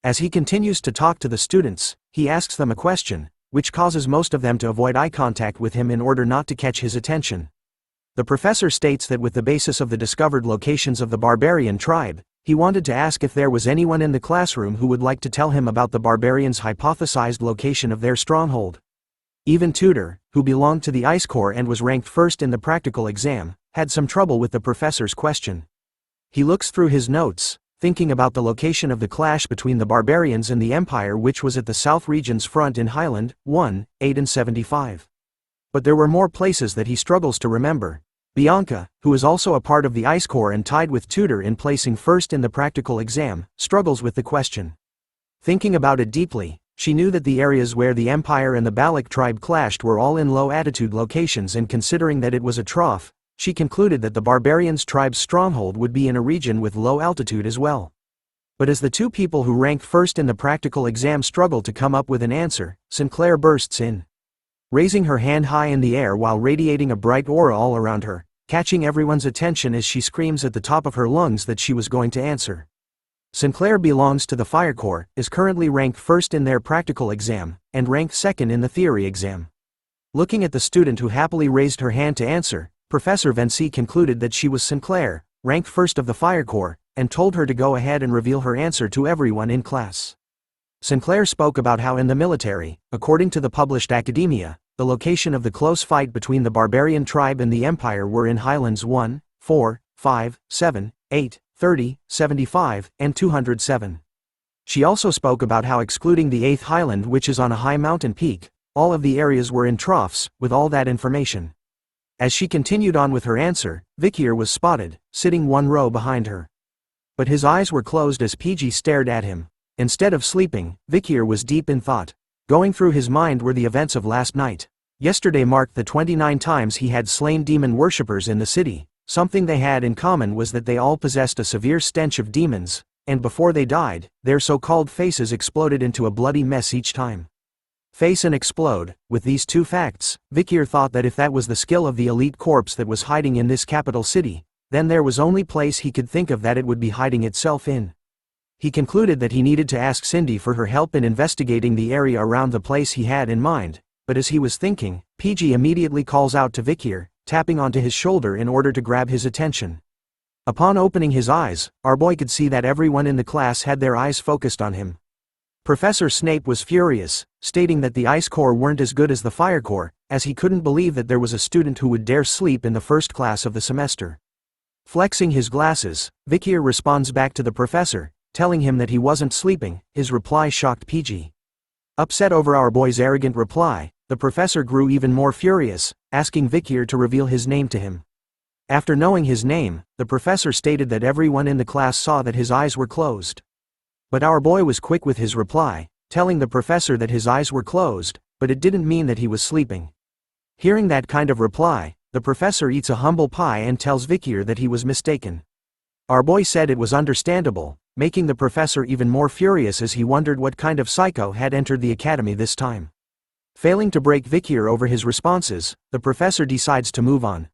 As he continues to talk to the students, he asks them a question, which causes most of them to avoid eye contact with him in order not to catch his attention. The professor states that with the basis of the discovered locations of the barbarian tribe, he wanted to ask if there was anyone in the classroom who would like to tell him about the barbarians' hypothesized location of their stronghold. Even Tudor, who belonged to the Ice Corps and was ranked first in the practical exam, had some trouble with the professor's question. He looks through his notes, thinking about the location of the clash between the barbarians and the Empire, which was at the South Region's front in Highland, 1, 8 and 75. But there were more places that he struggles to remember. Bianca, who is also a part of the Ice Corps and tied with Tutor in placing first in the practical exam, struggles with the question. Thinking about it deeply, she knew that the areas where the Empire and the Balak tribe clashed were all in low-altitude locations, and considering that it was a trough, she concluded that the Barbarians' tribe's stronghold would be in a region with low altitude as well. But as the two people who ranked first in the practical exam struggled to come up with an answer, Sinclair bursts in. Raising her hand high in the air while radiating a bright aura all around her, catching everyone's attention as she screams at the top of her lungs that she was going to answer. Sinclair belongs to the Fire Corps, is currently ranked first in their practical exam, and ranked second in the theory exam. Looking at the student who happily raised her hand to answer, Professor Vinci concluded that she was Sinclair, ranked first of the Fire Corps, and told her to go ahead and reveal her answer to everyone in class. Sinclair spoke about how in the military, according to the published academia, the location of the close fight between the Barbarian tribe and the Empire were in Highlands 1, 4, 5, 7, 8, 30, 75, and 207. She also spoke about how excluding the 8th Highland, which is on a high mountain peak, all of the areas were in troughs. With all that information, as she continued on with her answer, Vikir was spotted, sitting one row behind her. But his eyes were closed as PG stared at him. Instead of sleeping, Vikir was deep in thought. Going through his mind were the events of last night. Yesterday marked the 29 times he had slain demon worshippers in the city. Something they had in common was that they all possessed a severe stench of demons, and before they died, their so-called faces exploded into a bloody mess each time. Face and explode. With these two facts, Vikir thought that if that was the skill of the elite corpse that was hiding in this capital city, then there was only place he could think of that it would be hiding itself in. He concluded that he needed to ask Cindy for her help in investigating the area around the place he had in mind, but as he was thinking, PG immediately calls out to Vikir, tapping onto his shoulder in order to grab his attention. Upon opening his eyes, our boy could see that everyone in the class had their eyes focused on him. Professor Snape was furious, stating that the Ice Corps weren't as good as the Fire Corps, as he couldn't believe that there was a student who would dare sleep in the first class of the semester. Flexing his glasses, Vikir responds back to the professor, telling him that he wasn't sleeping. His reply shocked PG. Upset over our boy's arrogant reply, the professor grew even more furious, asking Vikir to reveal his name to him. After knowing his name, the professor stated that everyone in the class saw that his eyes were closed. But our boy was quick with his reply, telling the professor that his eyes were closed, but it didn't mean that he was sleeping. Hearing that kind of reply, the professor eats a humble pie and tells Vikir that he was mistaken. Our boy said it was understandable, making the professor even more furious as he wondered what kind of psycho had entered the academy this time. Failing to break Vikir over his responses, the professor decides to move on.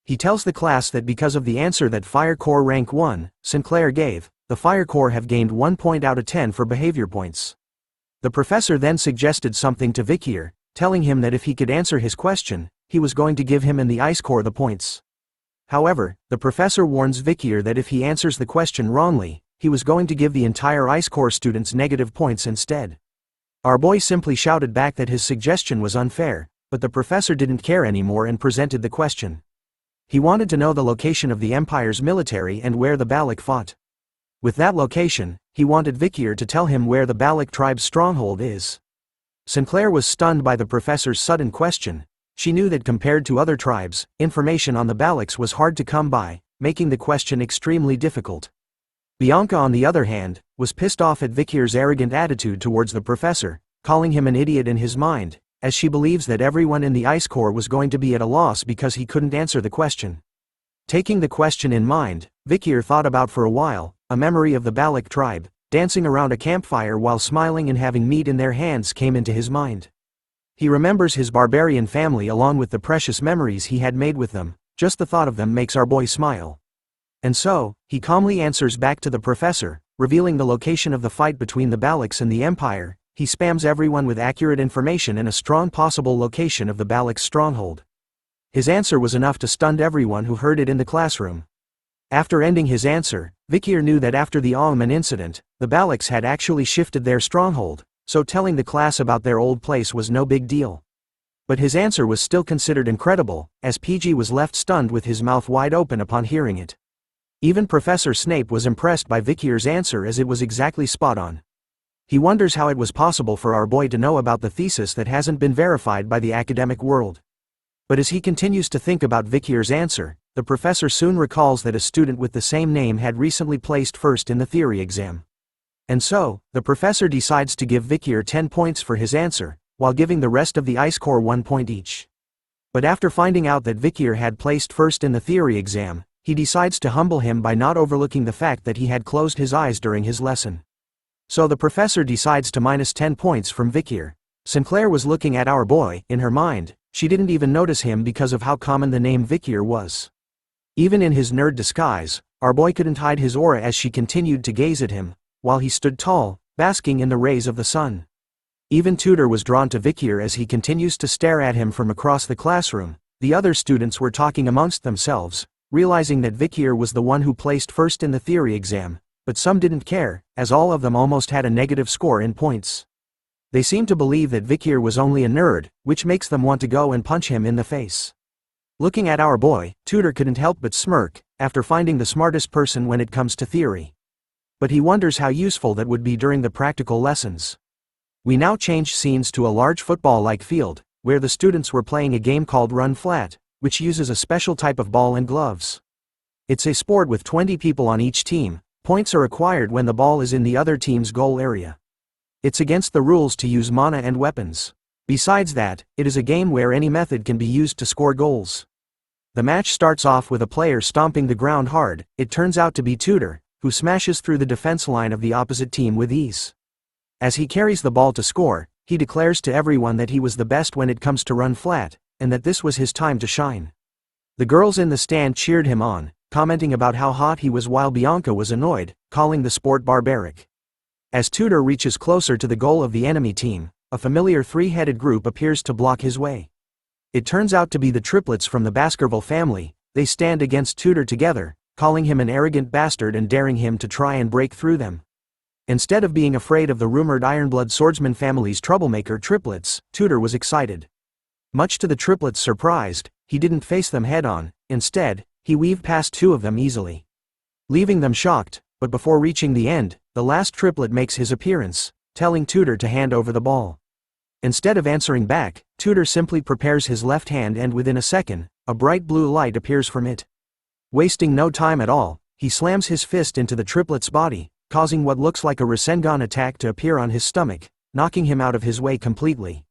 He tells the class that because of the answer that Fire Corps rank 1, Sinclair gave, the Fire Corps have gained 1 point out of 10 for behavior points. The professor then suggested something to Vikir, telling him that if he could answer his question, he was going to give him and the Ice Corps the points. However, the professor warns Vikir that if he answers the question wrongly, he was going to give the entire Ice Corps students negative points instead. Our boy simply shouted back that his suggestion was unfair, but the professor didn't care anymore and presented the question. He wanted to know the location of the Empire's military and where the Balak fought. With that location, he wanted Vikir to tell him where the Balak tribe's stronghold is. Sinclair was stunned by the professor's sudden question. She knew that compared to other tribes, information on the Balaks was hard to come by, making the question extremely difficult. Bianca, on the other hand, was pissed off at Vikir's arrogant attitude towards the professor, calling him an idiot in his mind, as she believes that everyone in the Ice Corps was going to be at a loss because he couldn't answer the question. Taking the question in mind, Vikir thought about for a while, a memory of the Balak tribe, dancing around a campfire while smiling and having meat in their hands came into his mind. He remembers his barbarian family along with the precious memories he had made with them. Just the thought of them makes our boy smile. And so, he calmly answers back to the professor, revealing the location of the fight between the Balaks and the Empire. He spams everyone with accurate information and a strong possible location of the Balak's stronghold. His answer was enough to stun everyone who heard it in the classroom. After ending his answer, Vikir knew that after the Alman incident, the Balaks had actually shifted their stronghold, so telling the class about their old place was no big deal. But his answer was still considered incredible, as PG was left stunned with his mouth wide open upon hearing it. Even Professor Snape was impressed by Vikir's answer as it was exactly spot on. He wonders how it was possible for our boy to know about the thesis that hasn't been verified by the academic world. But as he continues to think about Vikir's answer, the professor soon recalls that a student with the same name had recently placed first in the theory exam. And so, the professor decides to give Vikir 10 points for his answer, while giving the rest of the Ice Corps 1 point each. But after finding out that Vikir had placed first in the theory exam, he decides to humble him by not overlooking the fact that he had closed his eyes during his lesson. So the professor decides to minus 10 points from Vikir. Sinclair was looking at our boy. In her mind, she didn't even notice him because of how common the name Vikir was. Even in his nerd disguise, our boy couldn't hide his aura as she continued to gaze at him, while he stood tall, basking in the rays of the sun. Even Tutor was drawn to Vikir as he continues to stare at him from across the classroom. The other students were talking amongst themselves, realizing that Vikir was the one who placed first in the theory exam, but some didn't care, as all of them almost had a negative score in points. They seemed to believe that Vikir was only a nerd, which makes them want to go and punch him in the face. Looking at our boy, Tutor couldn't help but smirk, after finding the smartest person when it comes to theory. But he wonders how useful that would be during the practical lessons. We now change scenes to a large football-like field, where the students were playing a game called Run Flat, which uses a special type of ball and gloves. It's a sport with 20 people on each team. Points are acquired when the ball is in the other team's goal area. It's against the rules to use mana and weapons. Besides that, it is a game where any method can be used to score goals. The match starts off with a player stomping the ground hard. It turns out to be Tutor, who smashes through the defense line of the opposite team with ease. As he carries the ball to score, he declares to everyone that he was the best when it comes to run flat, and that this was his time to shine. The girls in the stand cheered him on, commenting about how hot he was, while Bianca was annoyed, calling the sport barbaric. As Tutor reaches closer to the goal of the enemy team, a familiar three-headed group appears to block his way. It turns out to be the triplets from the Baskerville family. They stand against Tutor together, calling him an arrogant bastard and daring him to try and break through them. Instead of being afraid of the rumored Ironblood swordsman family's troublemaker triplets, Tutor was excited. Much to the triplets' surprise, he didn't face them head-on. Instead, he weaved past two of them easily, leaving them shocked. But before reaching the end, the last triplet makes his appearance, telling Tutor to hand over the ball. Instead of answering back, Tutor simply prepares his left hand, and within a second, a bright blue light appears from it. Wasting no time at all, he slams his fist into the triplet's body, causing what looks like a Rasengan attack to appear on his stomach, knocking him out of his way completely.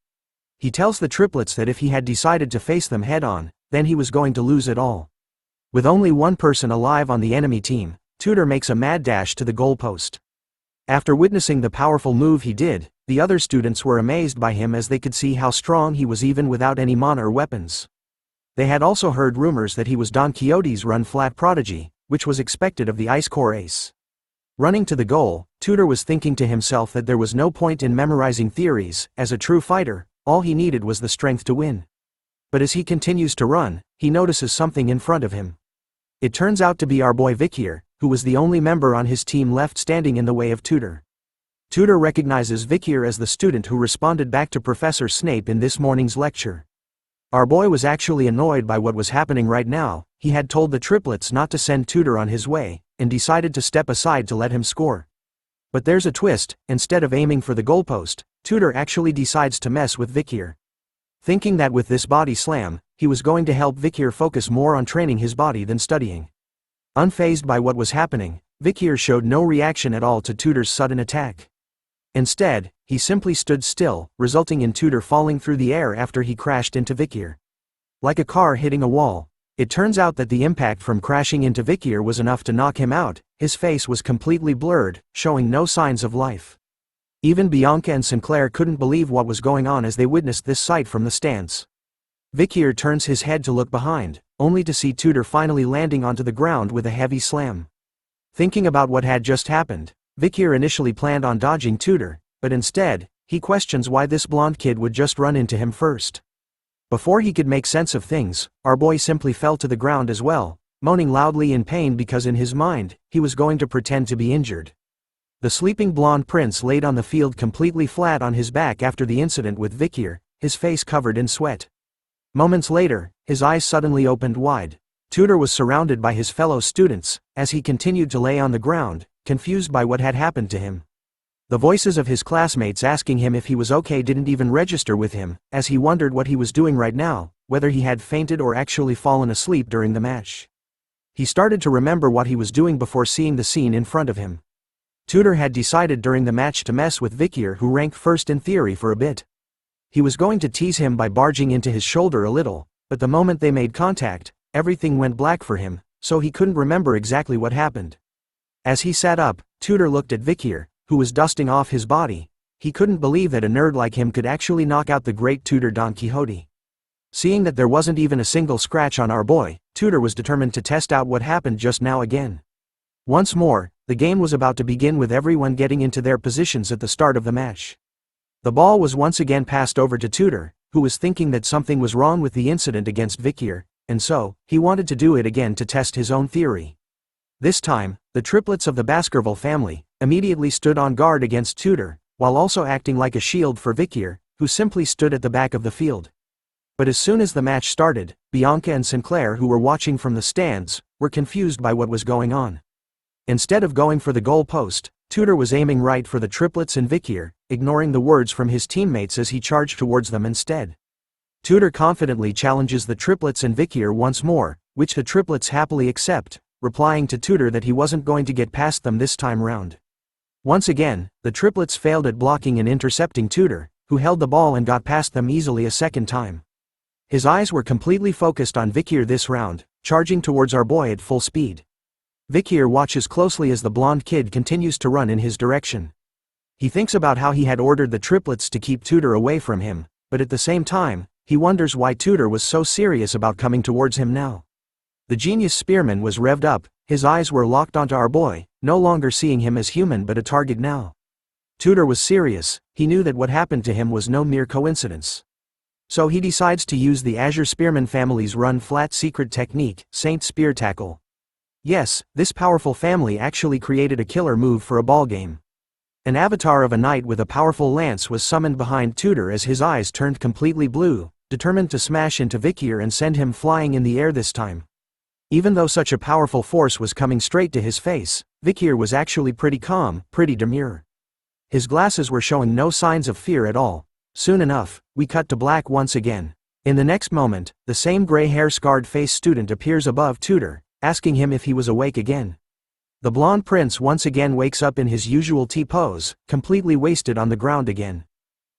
He tells the triplets that if he had decided to face them head-on, then he was going to lose it all. With only one person alive on the enemy team, Tutor makes a mad dash to the goalpost. After witnessing the powerful move he did, the other students were amazed by him as they could see how strong he was even without any mana or weapons. They had also heard rumors that he was Don Quixote's run-flat prodigy, which was expected of the Ice Corps ace. Running to the goal, Tutor was thinking to himself that there was no point in memorizing theories. As a true fighter, all he needed was the strength to win. But as he continues to run, he notices something in front of him. It turns out to be our boy Vikir, who was the only member on his team left standing in the way of Tutor. Tutor recognizes Vikir as the student who responded back to Professor Snape in this morning's lecture. Our boy was actually annoyed by what was happening right now. He had told the triplets not to send Tutor on his way, and decided to step aside to let him score. But there's a twist. Instead of aiming for the goalpost, Tutor actually decides to mess with Vikir. Thinking that with this body slam, he was going to help Vikir focus more on training his body than studying. Unfazed by what was happening, Vikir showed no reaction at all to Tutor's sudden attack. Instead, he simply stood still, resulting in Tutor falling through the air after he crashed into Vikir. Like a car hitting a wall, it turns out that the impact from crashing into Vikir was enough to knock him out. His face was completely blurred, showing no signs of life. Even Bianca and Sinclair couldn't believe what was going on as they witnessed this sight from the stands. Vikir turns his head to look behind, only to see Tutor finally landing onto the ground with a heavy slam. Thinking about what had just happened, Vikir initially planned on dodging Tutor, but instead, he questions why this blonde kid would just run into him first. Before he could make sense of things, our boy simply fell to the ground as well, moaning loudly in pain because in his mind, he was going to pretend to be injured. The sleeping blonde prince laid on the field completely flat on his back after the incident with Vikir, his face covered in sweat. Moments later, his eyes suddenly opened wide. Tutor was surrounded by his fellow students, as he continued to lay on the ground, confused by what had happened to him. The voices of his classmates asking him if he was okay didn't even register with him, as he wondered what he was doing right now, whether he had fainted or actually fallen asleep during the match. He started to remember what he was doing before seeing the scene in front of him. Tudor had decided during the match to mess with Vikir, who ranked first in theory, for a bit. He was going to tease him by barging into his shoulder a little, but the moment they made contact, everything went black for him, so he couldn't remember exactly what happened. As he sat up, Tudor looked at Vikir, who was dusting off his body. He couldn't believe that a nerd like him could actually knock out the great Tudor Don Quixote. Seeing that there wasn't even a single scratch on our boy, Tudor was determined to test out what happened just now again. Once more, the game was about to begin with everyone getting into their positions at the start of the match. The ball was once again passed over to Tudor, who was thinking that something was wrong with the incident against Vikir, and so, he wanted to do it again to test his own theory. This time, the triplets of the Baskerville family immediately stood on guard against Tudor, while also acting like a shield for Vikir, who simply stood at the back of the field. But as soon as the match started, Bianca and Sinclair, who were watching from the stands, were confused by what was going on. Instead of going for the goal post, Tudor was aiming right for the triplets and Vikir, ignoring the words from his teammates as he charged towards them instead. Tudor confidently challenges the triplets and Vikir once more, which the triplets happily accept, replying to Tudor that he wasn't going to get past them this time round. Once again, the triplets failed at blocking and intercepting Tudor, who held the ball and got past them easily a second time. His eyes were completely focused on Vikir this round, charging towards our boy at full speed. Vikir watches closely as the blonde kid continues to run in his direction. He thinks about how he had ordered the triplets to keep Tudor away from him, but at the same time, he wonders why Tudor was so serious about coming towards him now. The genius spearman was revved up, his eyes were locked onto our boy, no longer seeing him as human but a target now. Tudor was serious, he knew that what happened to him was no mere coincidence. So he decides to use the Azure Spearman family's run-flat secret technique, Saint Spear Tackle. Yes, this powerful family actually created a killer move for a ballgame. An avatar of a knight with a powerful lance was summoned behind Tudor as his eyes turned completely blue, determined to smash into Vikir and send him flying in the air this time. Even though such a powerful force was coming straight to his face, Vikir was actually pretty calm, pretty demure. His glasses were showing no signs of fear at all. Soon enough, we cut to black once again. In the next moment, the same gray-hair scarred-faced student appears above Tudor, asking him if he was awake again. The blonde prince once again wakes up in his usual T-pose, completely wasted on the ground again.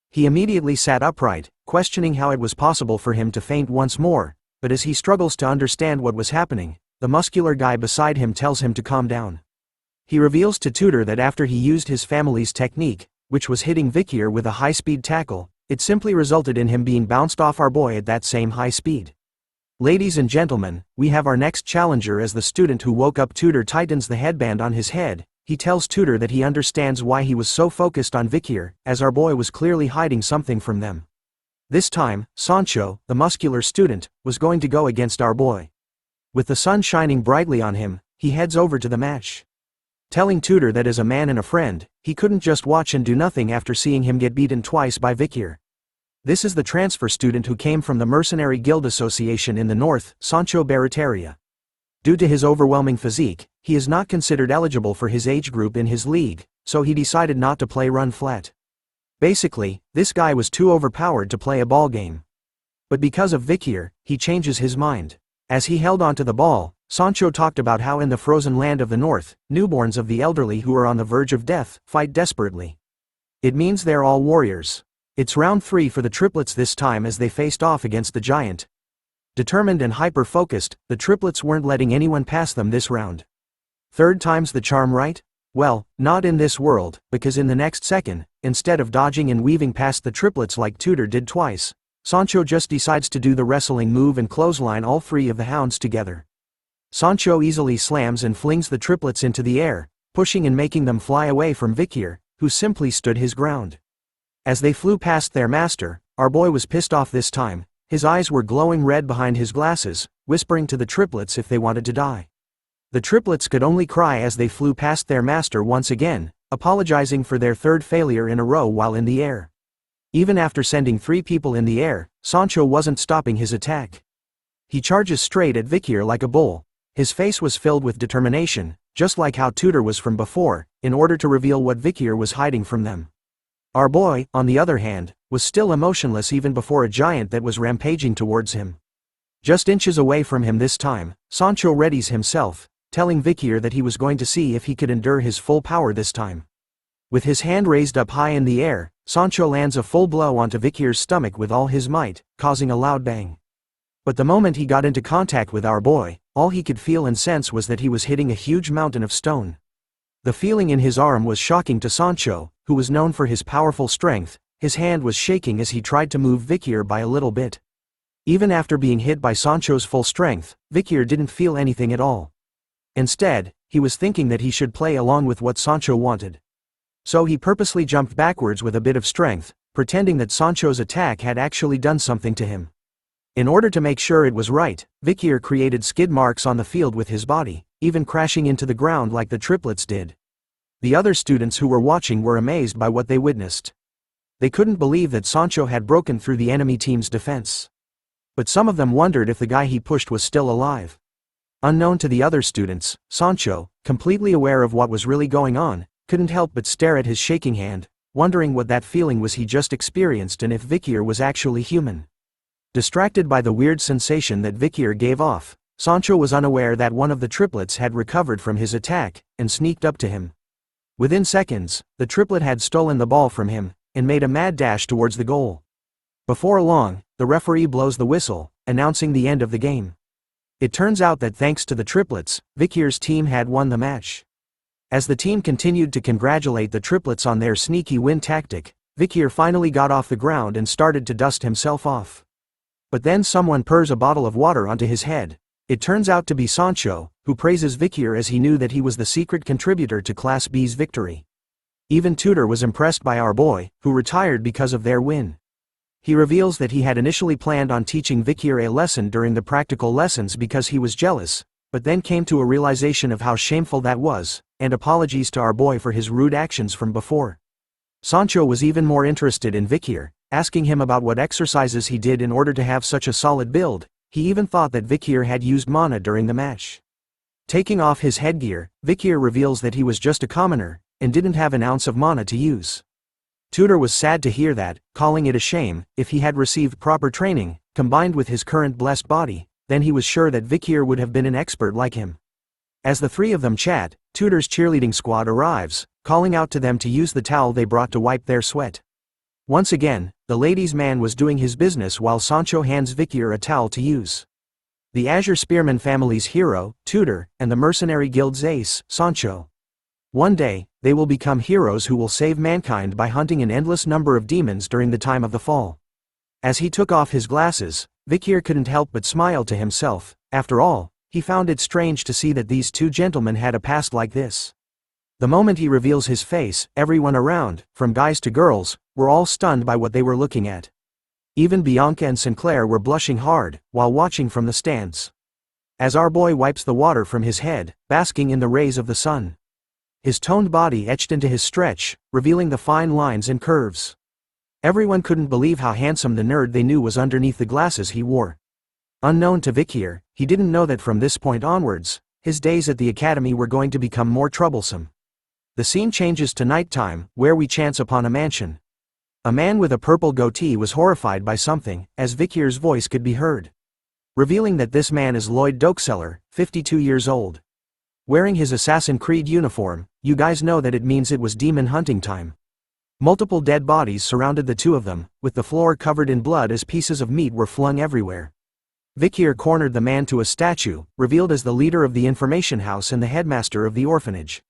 He immediately sat upright, questioning how it was possible for him to faint once more, but as he struggles to understand what was happening, the muscular guy beside him tells him to calm down. He reveals to Tudor that after he used his family's technique, which was hitting Vikir with a high-speed tackle, it simply resulted in him being bounced off our boy at that same high speed. Ladies and gentlemen, we have our next challenger. As the student who woke up Tudor tightens the headband on his head, he tells Tudor that he understands why he was so focused on Vikir, as our boy was clearly hiding something from them. This time, Sancho, the muscular student, was going to go against our boy. With the sun shining brightly on him, he heads over to the match. Telling Tudor that as a man and a friend, he couldn't just watch and do nothing after seeing him get beaten twice by Vikir. This is the transfer student who came from the Mercenary Guild Association in the north, Sancho Barataria. Due to his overwhelming physique, he is not considered eligible for his age group in his league, so he decided not to play run flat. Basically, this guy was too overpowered to play a ball game. But because of Vikir, he changes his mind. As he held onto the ball, Sancho talked about how in the frozen land of the north, newborns of the elderly who are on the verge of death, fight desperately. It means they're all warriors. It's round 3 for the triplets this time as they faced off against the giant. Determined and hyper-focused, the triplets weren't letting anyone pass them this round. Third time's the charm, right? Well, not in this world, because in the next second, instead of dodging and weaving past the triplets like Tudor did twice, Sancho just decides to do the wrestling move and clothesline all 3 of the hounds together. Sancho easily slams and flings the triplets into the air, pushing and making them fly away from Vikir, who simply stood his ground. As they flew past their master, our boy was pissed off this time. His eyes were glowing red behind his glasses, whispering to the triplets if they wanted to die. The triplets could only cry as they flew past their master once again, apologizing for their third failure in a row while in the air. Even after sending 3 people in the air, Sancho wasn't stopping his attack. He charges straight at Vikir like a bull. His face was filled with determination, just like how Tudor was from before, in order to reveal what Vikir was hiding from them. Our boy, on the other hand, was still emotionless even before a giant that was rampaging towards him. Just inches away from him this time, Sancho readies himself, telling Vikir that he was going to see if he could endure his full power this time. With his hand raised up high in the air, Sancho lands a full blow onto Vikir's stomach with all his might, causing a loud bang. But the moment he got into contact with our boy, all he could feel and sense was that he was hitting a huge mountain of stone. The feeling in his arm was shocking to Sancho, who was known for his powerful strength. His hand was shaking as he tried to move Vikir by a little bit. Even after being hit by Sancho's full strength, Vikir didn't feel anything at all. Instead, he was thinking that he should play along with what Sancho wanted. So he purposely jumped backwards with a bit of strength, pretending that Sancho's attack had actually done something to him. In order to make sure it was right, Vikir created skid marks on the field with his body, even crashing into the ground like the triplets did. The other students who were watching were amazed by what they witnessed. They couldn't believe that Sancho had broken through the enemy team's defense. But some of them wondered if the guy he pushed was still alive. Unknown to the other students, Sancho, completely aware of what was really going on, couldn't help but stare at his shaking hand, wondering what that feeling was he just experienced and if Vikir was actually human. Distracted by the weird sensation that Vikir gave off, Sancho was unaware that one of the triplets had recovered from his attack and sneaked up to him. Within seconds, the triplet had stolen the ball from him and made a mad dash towards the goal. Before long, the referee blows the whistle, announcing the end of the game. It turns out that thanks to the triplets, Vikir's team had won the match. As the team continued to congratulate the triplets on their sneaky win tactic, Vikir finally got off the ground and started to dust himself off. But then someone pours a bottle of water onto his head. It turns out to be Sancho, who praises Vikir as he knew that he was the secret contributor to Class B's victory. Even Tutor was impressed by our boy, who retired because of their win. He reveals that he had initially planned on teaching Vikir a lesson during the practical lessons because he was jealous, but then came to a realization of how shameful that was, and apologies to our boy for his rude actions from before. Sancho was even more interested in Vikir, asking him about what exercises he did in order to have such a solid build. He even thought that Vikir had used mana during the match. Taking off his headgear, Vikir reveals that he was just a commoner, and didn't have an ounce of mana to use. Tutor was sad to hear that, calling it a shame. If he had received proper training, combined with his current blessed body, then he was sure that Vikir would have been an expert like him. As the three of them chat, Tutor's cheerleading squad arrives, calling out to them to use the towel they brought to wipe their sweat. Once again, the ladies' man was doing his business while Sancho hands Vikir a towel to use. The Azure Spearman family's hero, Tutor, and the mercenary guild's ace, Sancho. One day, they will become heroes who will save mankind by hunting an endless number of demons during the time of the fall. As he took off his glasses, Vikir couldn't help but smile to himself. After all, he found it strange to see that these two gentlemen had a past like this. The moment he reveals his face, everyone around, from guys to girls, were all stunned by what they were looking at. Even Bianca and Sinclair were blushing hard, while watching from the stands. As our boy wipes the water from his head, basking in the rays of the sun. His toned body etched into his stretch, revealing the fine lines and curves. Everyone couldn't believe how handsome the nerd they knew was underneath the glasses he wore. Unknown to Vikir, he didn't know that from this point onwards, his days at the academy were going to become more troublesome. The scene changes to nighttime, where we chance upon a mansion. A man with a purple goatee was horrified by something, as Vikir's voice could be heard. Revealing that this man is Lloyd Dokeseller, 52 years old. Wearing his Assassin's Creed uniform, you guys know that it means it was demon hunting time. Multiple dead bodies surrounded the two of them, with the floor covered in blood as pieces of meat were flung everywhere. Vikir cornered the man to a statue, revealed as the leader of the information house and the headmaster of the orphanage.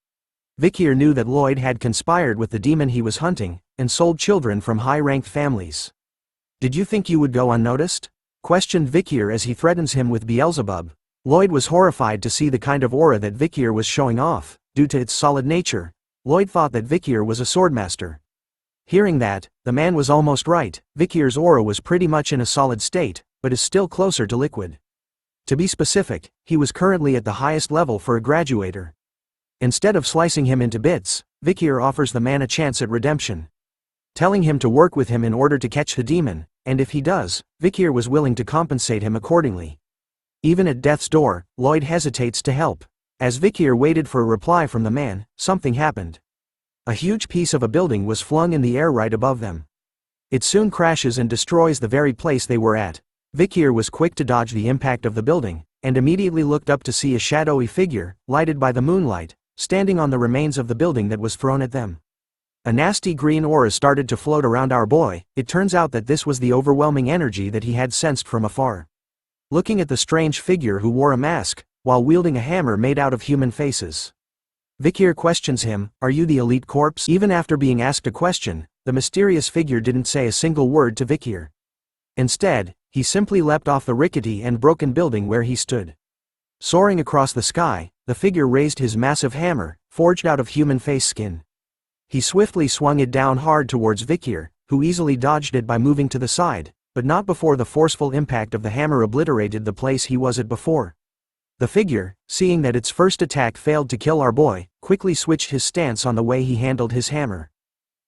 Vikir knew that Lloyd had conspired with the demon he was hunting, and sold children from high-ranked families. "Did you think you would go unnoticed?" questioned Vikir as he threatens him with Beelzebub. Lloyd was horrified to see the kind of aura that Vikir was showing off. Due to its solid nature, Lloyd thought that Vikir was a swordmaster. Hearing that, the man was almost right. Vikir's aura was pretty much in a solid state, but is still closer to liquid. To be specific, he was currently at the highest level for a graduator. Instead of slicing him into bits, Vikir offers the man a chance at redemption. Telling him to work with him in order to catch the demon, and if he does, Vikir was willing to compensate him accordingly. Even at death's door, Lloyd hesitates to help. As Vikir waited for a reply from the man, something happened. A huge piece of a building was flung in the air right above them. It soon crashes and destroys the very place they were at. Vikir was quick to dodge the impact of the building, and immediately looked up to see a shadowy figure, lighted by the moonlight, standing on the remains of the building that was thrown at them. A nasty green aura started to float around our boy. It turns out that this was the overwhelming energy that he had sensed from afar. Looking at the strange figure who wore a mask, while wielding a hammer made out of human faces. Vikir questions him, "Are you the elite corpse?" Even after being asked a question, the mysterious figure didn't say a single word to Vikir. Instead, he simply leapt off the rickety and broken building where he stood. Soaring across the sky, the figure raised his massive hammer, forged out of human face skin. He swiftly swung it down hard towards Vikir, who easily dodged it by moving to the side, but not before the forceful impact of the hammer obliterated the place he was at before. The figure, seeing that its first attack failed to kill our boy, quickly switched his stance on the way he handled his hammer.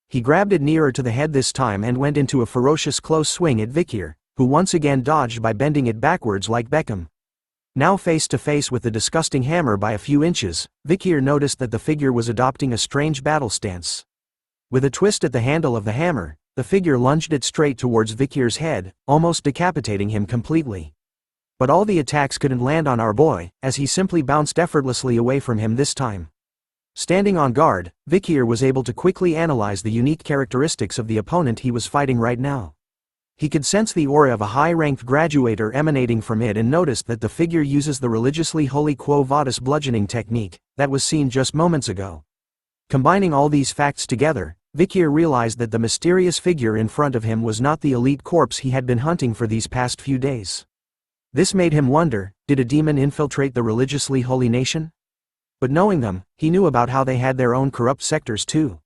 He grabbed it nearer to the head this time and went into a ferocious close swing at Vikir, who once again dodged by bending it backwards like Beckham. Now face to face with the disgusting hammer by a few inches, Vikir noticed that the figure was adopting a strange battle stance. With a twist at the handle of the hammer, the figure lunged it straight towards Vikir's head, almost decapitating him completely. But all the attacks couldn't land on our boy, as he simply bounced effortlessly away from him this time. Standing on guard, Vikir was able to quickly analyze the unique characteristics of the opponent he was fighting right now. He could sense the aura of a high-ranked graduator emanating from it and noticed that the figure uses the religiously holy Quo Vadis bludgeoning technique that was seen just moments ago. Combining all these facts together, Vikir realized that the mysterious figure in front of him was not the elite corpse he had been hunting for these past few days. This made him wonder, did a demon infiltrate the religiously holy nation? But knowing them, he knew about how they had their own corrupt sectors too.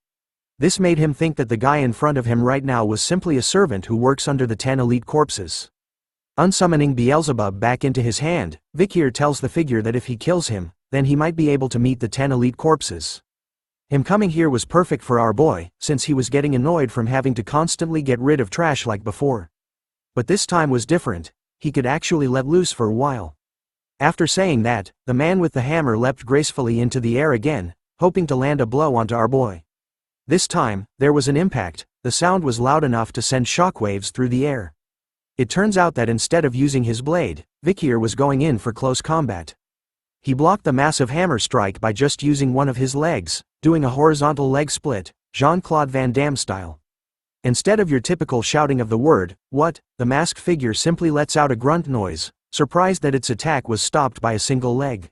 This made him think that the guy in front of him right now was simply a servant who works under the 10 elite corpses. Unsummoning Beelzebub back into his hand, Vikir tells the figure that if he kills him, then he might be able to meet the 10 elite corpses. Him coming here was perfect for our boy, since he was getting annoyed from having to constantly get rid of trash like before. But this time was different, he could actually let loose for a while. After saying that, the man with the hammer leapt gracefully into the air again, hoping to land a blow onto our boy. This time, there was an impact. The sound was loud enough to send shockwaves through the air. It turns out that instead of using his blade, Vikir was going in for close combat. He blocked the massive hammer strike by just using one of his legs, doing a horizontal leg split, Jean-Claude Van Damme style. Instead of your typical shouting of the word, "What?" the masked figure simply lets out a grunt noise, surprised that its attack was stopped by a single leg.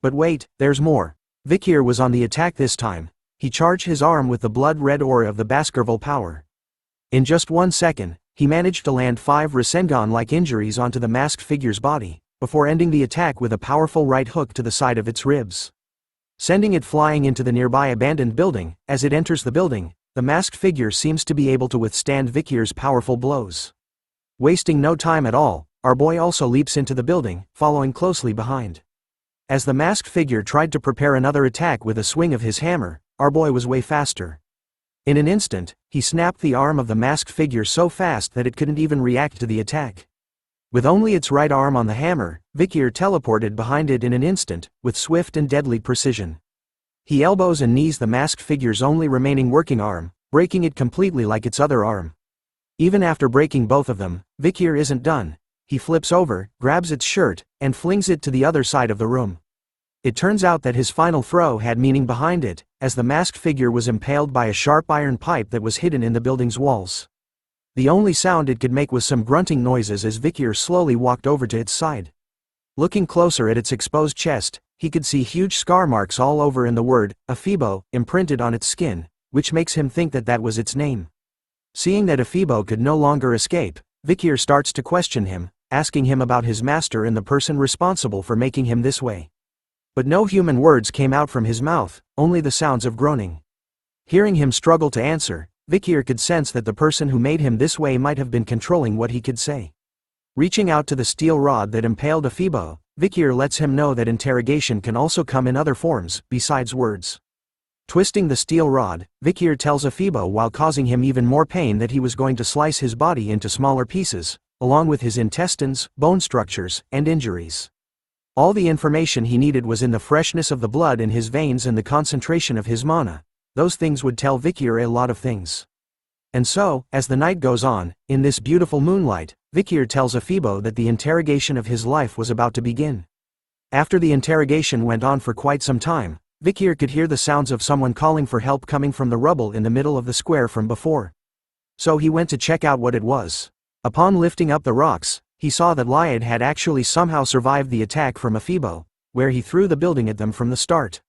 But wait, there's more. Vikir was on the attack this time. He charged his arm with the blood-red aura of the Baskerville power. In just 1 second, he managed to land 5 Rasengan-like injuries onto the masked figure's body, before ending the attack with a powerful right hook to the side of its ribs. Sending it flying into the nearby abandoned building. As it enters the building, the masked figure seems to be able to withstand Vikir's powerful blows. Wasting no time at all, our boy also leaps into the building, following closely behind. As the masked figure tried to prepare another attack with a swing of his hammer, our boy was way faster. In an instant, he snapped the arm of the masked figure so fast that it couldn't even react to the attack. With only its right arm on the hammer, Vikir teleported behind it in an instant, with swift and deadly precision. He elbows and knees the masked figure's only remaining working arm, breaking it completely like its other arm. Even after breaking both of them, Vikir isn't done. He flips over, grabs its shirt, and flings it to the other side of the room. It turns out that his final throw had meaning behind it, as the masked figure was impaled by a sharp iron pipe that was hidden in the building's walls. The only sound it could make was some grunting noises as Vikir slowly walked over to its side. Looking closer at its exposed chest, he could see huge scar marks all over and the word, Afibo, imprinted on its skin, which makes him think that that was its name. Seeing that Afibo could no longer escape, Vikir starts to question him, asking him about his master and the person responsible for making him this way. But no human words came out from his mouth, only the sounds of groaning. Hearing him struggle to answer, Vikir could sense that the person who made him this way might have been controlling what he could say. Reaching out to the steel rod that impaled Afibo, Vikir lets him know that interrogation can also come in other forms, besides words. Twisting the steel rod, Vikir tells Afibo while causing him even more pain that he was going to slice his body into smaller pieces, along with his intestines, bone structures, and injuries. All the information he needed was in the freshness of the blood in his veins and the concentration of his mana. Those things would tell Vikir a lot of things. And so, as the night goes on, in this beautiful moonlight, Vikir tells Afibo that the interrogation of his life was about to begin. After the interrogation went on for quite some time, Vikir could hear the sounds of someone calling for help coming from the rubble in the middle of the square from before. So he went to check out what it was. Upon lifting up the rocks, he saw that Lyad had actually somehow survived the attack from Afibo, where he threw the building at them from the start.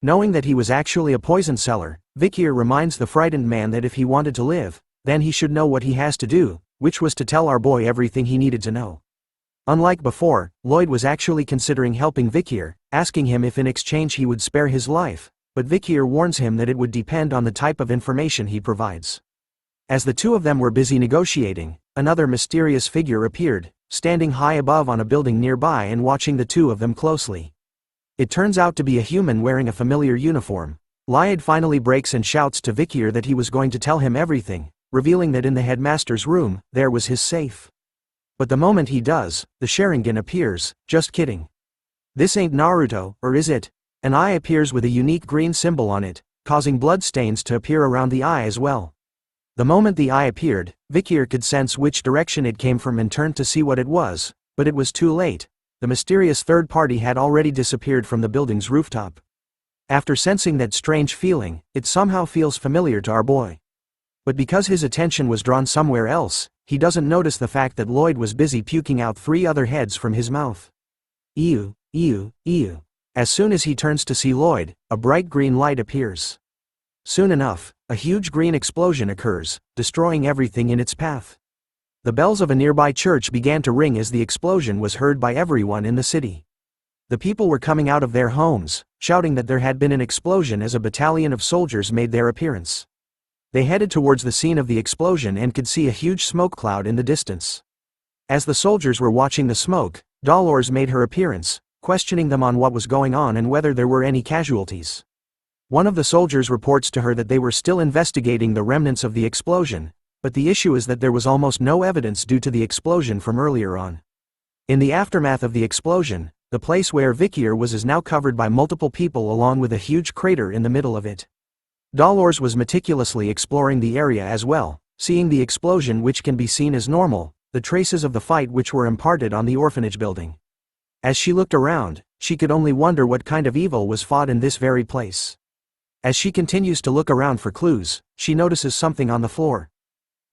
Knowing that he was actually a poison seller, Vikir reminds the frightened man that if he wanted to live, then he should know what he has to do, which was to tell our boy everything he needed to know. Unlike before, Lloyd was actually considering helping Vikir, asking him if in exchange he would spare his life, but Vikir warns him that it would depend on the type of information he provides. As the two of them were busy negotiating, another mysterious figure appeared, standing high above on a building nearby and watching the two of them closely. It turns out to be a human wearing a familiar uniform. Lyad finally breaks and shouts to Vikir that he was going to tell him everything, revealing that in the headmaster's room, there was his safe. But the moment he does, the Sharingan appears. Just kidding. This ain't Naruto, or is it? An eye appears with a unique green symbol on it, causing blood stains to appear around the eye as well. The moment the eye appeared, Vikir could sense which direction it came from and turned to see what it was, but it was too late. The mysterious third party had already disappeared from the building's rooftop. After sensing that strange feeling, it somehow feels familiar to our boy. But because his attention was drawn somewhere else, he doesn't notice the fact that Lloyd was busy puking out 3 other heads from his mouth. Ew, ew, ew. As soon as he turns to see Lloyd, a bright green light appears. Soon enough, a huge green explosion occurs, destroying everything in its path. The bells of a nearby church began to ring as the explosion was heard by everyone in the city. The people were coming out of their homes, shouting that there had been an explosion as a battalion of soldiers made their appearance. They headed towards the scene of the explosion and could see a huge smoke cloud in the distance. As the soldiers were watching the smoke, Dolores made her appearance, questioning them on what was going on and whether there were any casualties. One of the soldiers reports to her that they were still investigating the remnants of the explosion, but the issue is that there was almost no evidence due to the explosion from earlier on. In the aftermath of the explosion, the place where Vikir was is now covered by multiple people along with a huge crater in the middle of it. Dolores was meticulously exploring the area as well, seeing the explosion which can be seen as normal, the traces of the fight which were imparted on the orphanage building. As she looked around, she could only wonder what kind of evil was fought in this very place. As she continues to look around for clues, she notices something on the floor.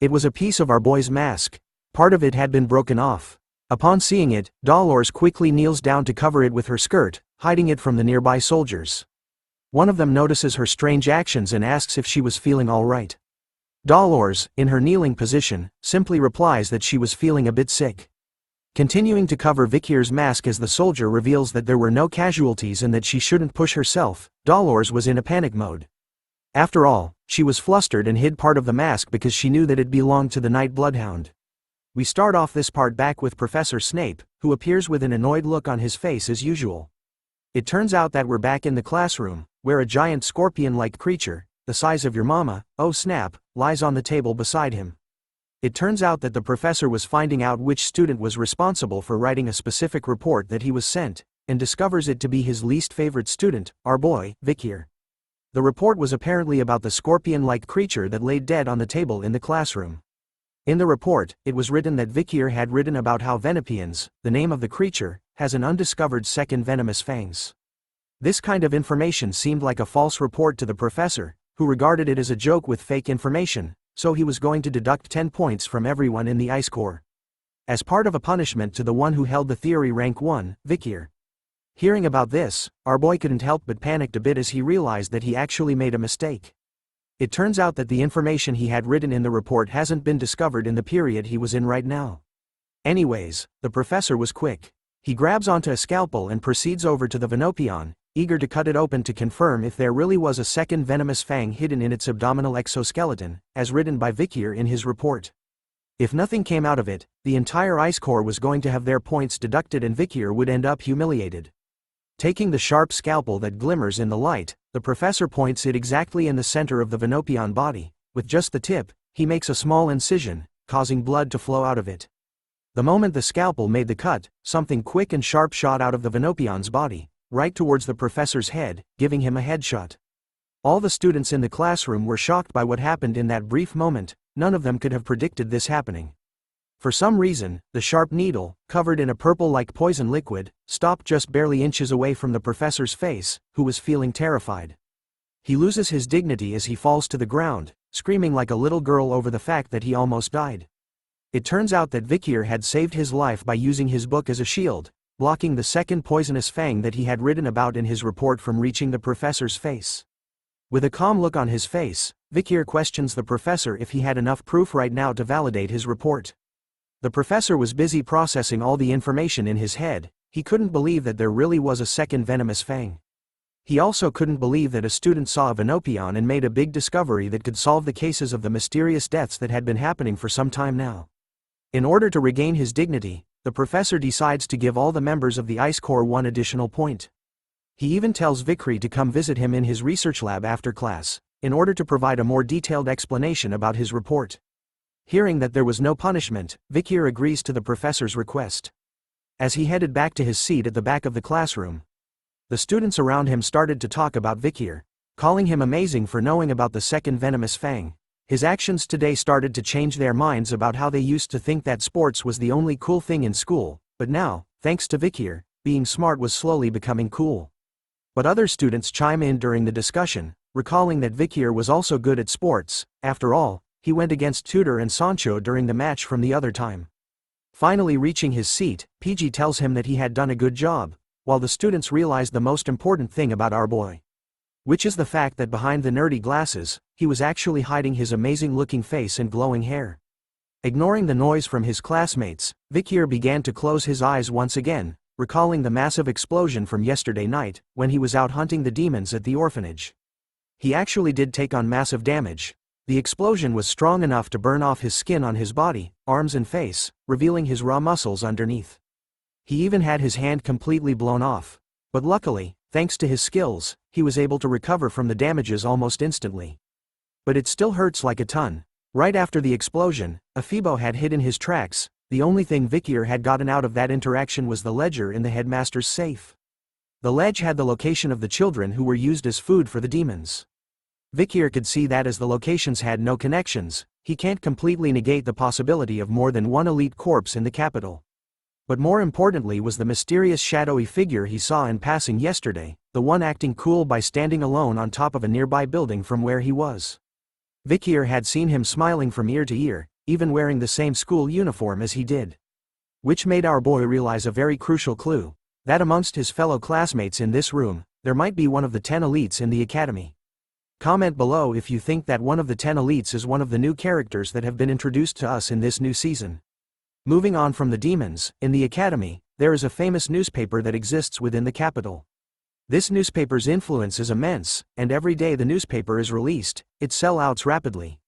It was a piece of our boy's mask. Part of it had been broken off. Upon seeing it, Dolores quickly kneels down to cover it with her skirt, hiding it from the nearby soldiers. One of them notices her strange actions and asks if she was feeling all right. Dolores, in her kneeling position, simply replies that she was feeling a bit sick. Continuing to cover Vikir's mask as the soldier reveals that there were no casualties and that she shouldn't push herself, Dolores was in a panic mode. After all, she was flustered and hid part of the mask because she knew that it belonged to the Night Bloodhound. We start off this part back with Professor Snape, who appears with an annoyed look on his face as usual. It turns out that we're back in the classroom, where a giant scorpion-like creature, the size of your mama, oh snap, lies on the table beside him. It turns out that the professor was finding out which student was responsible for writing a specific report that he was sent, and discovers it to be his least favorite student, our boy, Vikir. The report was apparently about the scorpion-like creature that lay dead on the table in the classroom. In the report, it was written that Vikir had written about how Venepians, the name of the creature, has an undiscovered second venomous fangs. This kind of information seemed like a false report to the professor, who regarded it as a joke with fake information, so he was going to deduct 10 points from everyone in the Ice Corps. As part of a punishment to the one who held the theory rank 1, Vikir. Hearing about this, our boy couldn't help but panicked a bit as he realized that he actually made a mistake. It turns out that the information he had written in the report hasn't been discovered in the period he was in right now. Anyways, the professor was quick. He grabs onto a scalpel and proceeds over to the Venopion, eager to cut it open to confirm if there really was a second venomous fang hidden in its abdominal exoskeleton, as written by Vikir in his report. If nothing came out of it, the entire Ice Corps was going to have their points deducted and Vikir would end up humiliated. Taking the sharp scalpel that glimmers in the light, the professor points it exactly in the center of the Venopion body. With just the tip, he makes a small incision, causing blood to flow out of it. The moment the scalpel made the cut, something quick and sharp shot out of the Venopion's body, right towards the professor's head, giving him a headshot. All the students in the classroom were shocked by what happened in that brief moment. None of them could have predicted this happening. For some reason, the sharp needle, covered in a purple-like poison liquid, stopped just barely inches away from the professor's face, who was feeling terrified. He loses his dignity as he falls to the ground, screaming like a little girl over the fact that he almost died. It turns out that Vikir had saved his life by using his book as a shield, blocking the second poisonous fang that he had written about in his report from reaching the professor's face. With a calm look on his face, Vikir questions the professor if he had enough proof right now to validate his report. The professor was busy processing all the information in his head. He couldn't believe that there really was a second venomous fang. He also couldn't believe that a student saw a Venopion and made a big discovery that could solve the cases of the mysterious deaths that had been happening for some time now. In order to regain his dignity, the professor decides to give all the members of the Ice Corps one additional point. He even tells Vikri to come visit him in his research lab after class, in order to provide a more detailed explanation about his report. Hearing that there was no punishment, Vikir agrees to the professor's request. As he headed back to his seat at the back of the classroom, the students around him started to talk about Vikir, calling him amazing for knowing about the second venomous fang. His actions today started to change their minds about how they used to think that sports was the only cool thing in school, but now, thanks to Vikir, being smart was slowly becoming cool. But other students chime in during the discussion, recalling that Vikir was also good at sports. After all, he went against Tudor and Sancho during the match from the other time. Finally reaching his seat, PG tells him that he had done a good job, while the students realized the most important thing about our boy. Which is the fact that behind the nerdy glasses, he was actually hiding his amazing-looking face and glowing hair. Ignoring the noise from his classmates, Vikir began to close his eyes once again, recalling the massive explosion from yesterday night, when he was out hunting the demons at the orphanage. He actually did take on massive damage. The explosion was strong enough to burn off his skin on his body, arms and face, revealing his raw muscles underneath. He even had his hand completely blown off. But luckily, thanks to his skills, he was able to recover from the damages almost instantly. But it still hurts like a ton. Right after the explosion, Afibo had hidden his tracks. The only thing Vikir had gotten out of that interaction was the ledger in the headmaster's safe. The ledge had the location of the children who were used as food for the demons. Vikir could see that as the locations had no connections, he can't completely negate the possibility of more than one elite corpse in the capital. But more importantly was the mysterious shadowy figure he saw in passing yesterday, the one acting cool by standing alone on top of a nearby building from where he was. Vikir had seen him smiling from ear to ear, even wearing the same school uniform as he did. Which made our boy realize a very crucial clue, that amongst his fellow classmates in this room, there might be one of the 10 elites in the academy. Comment below if you think that one of the 10 elites is one of the new characters that have been introduced to us in this new season. Moving on from the demons, in the academy, there is a famous newspaper that exists within the capital. This newspaper's influence is immense, and every day the newspaper is released, it sells out rapidly.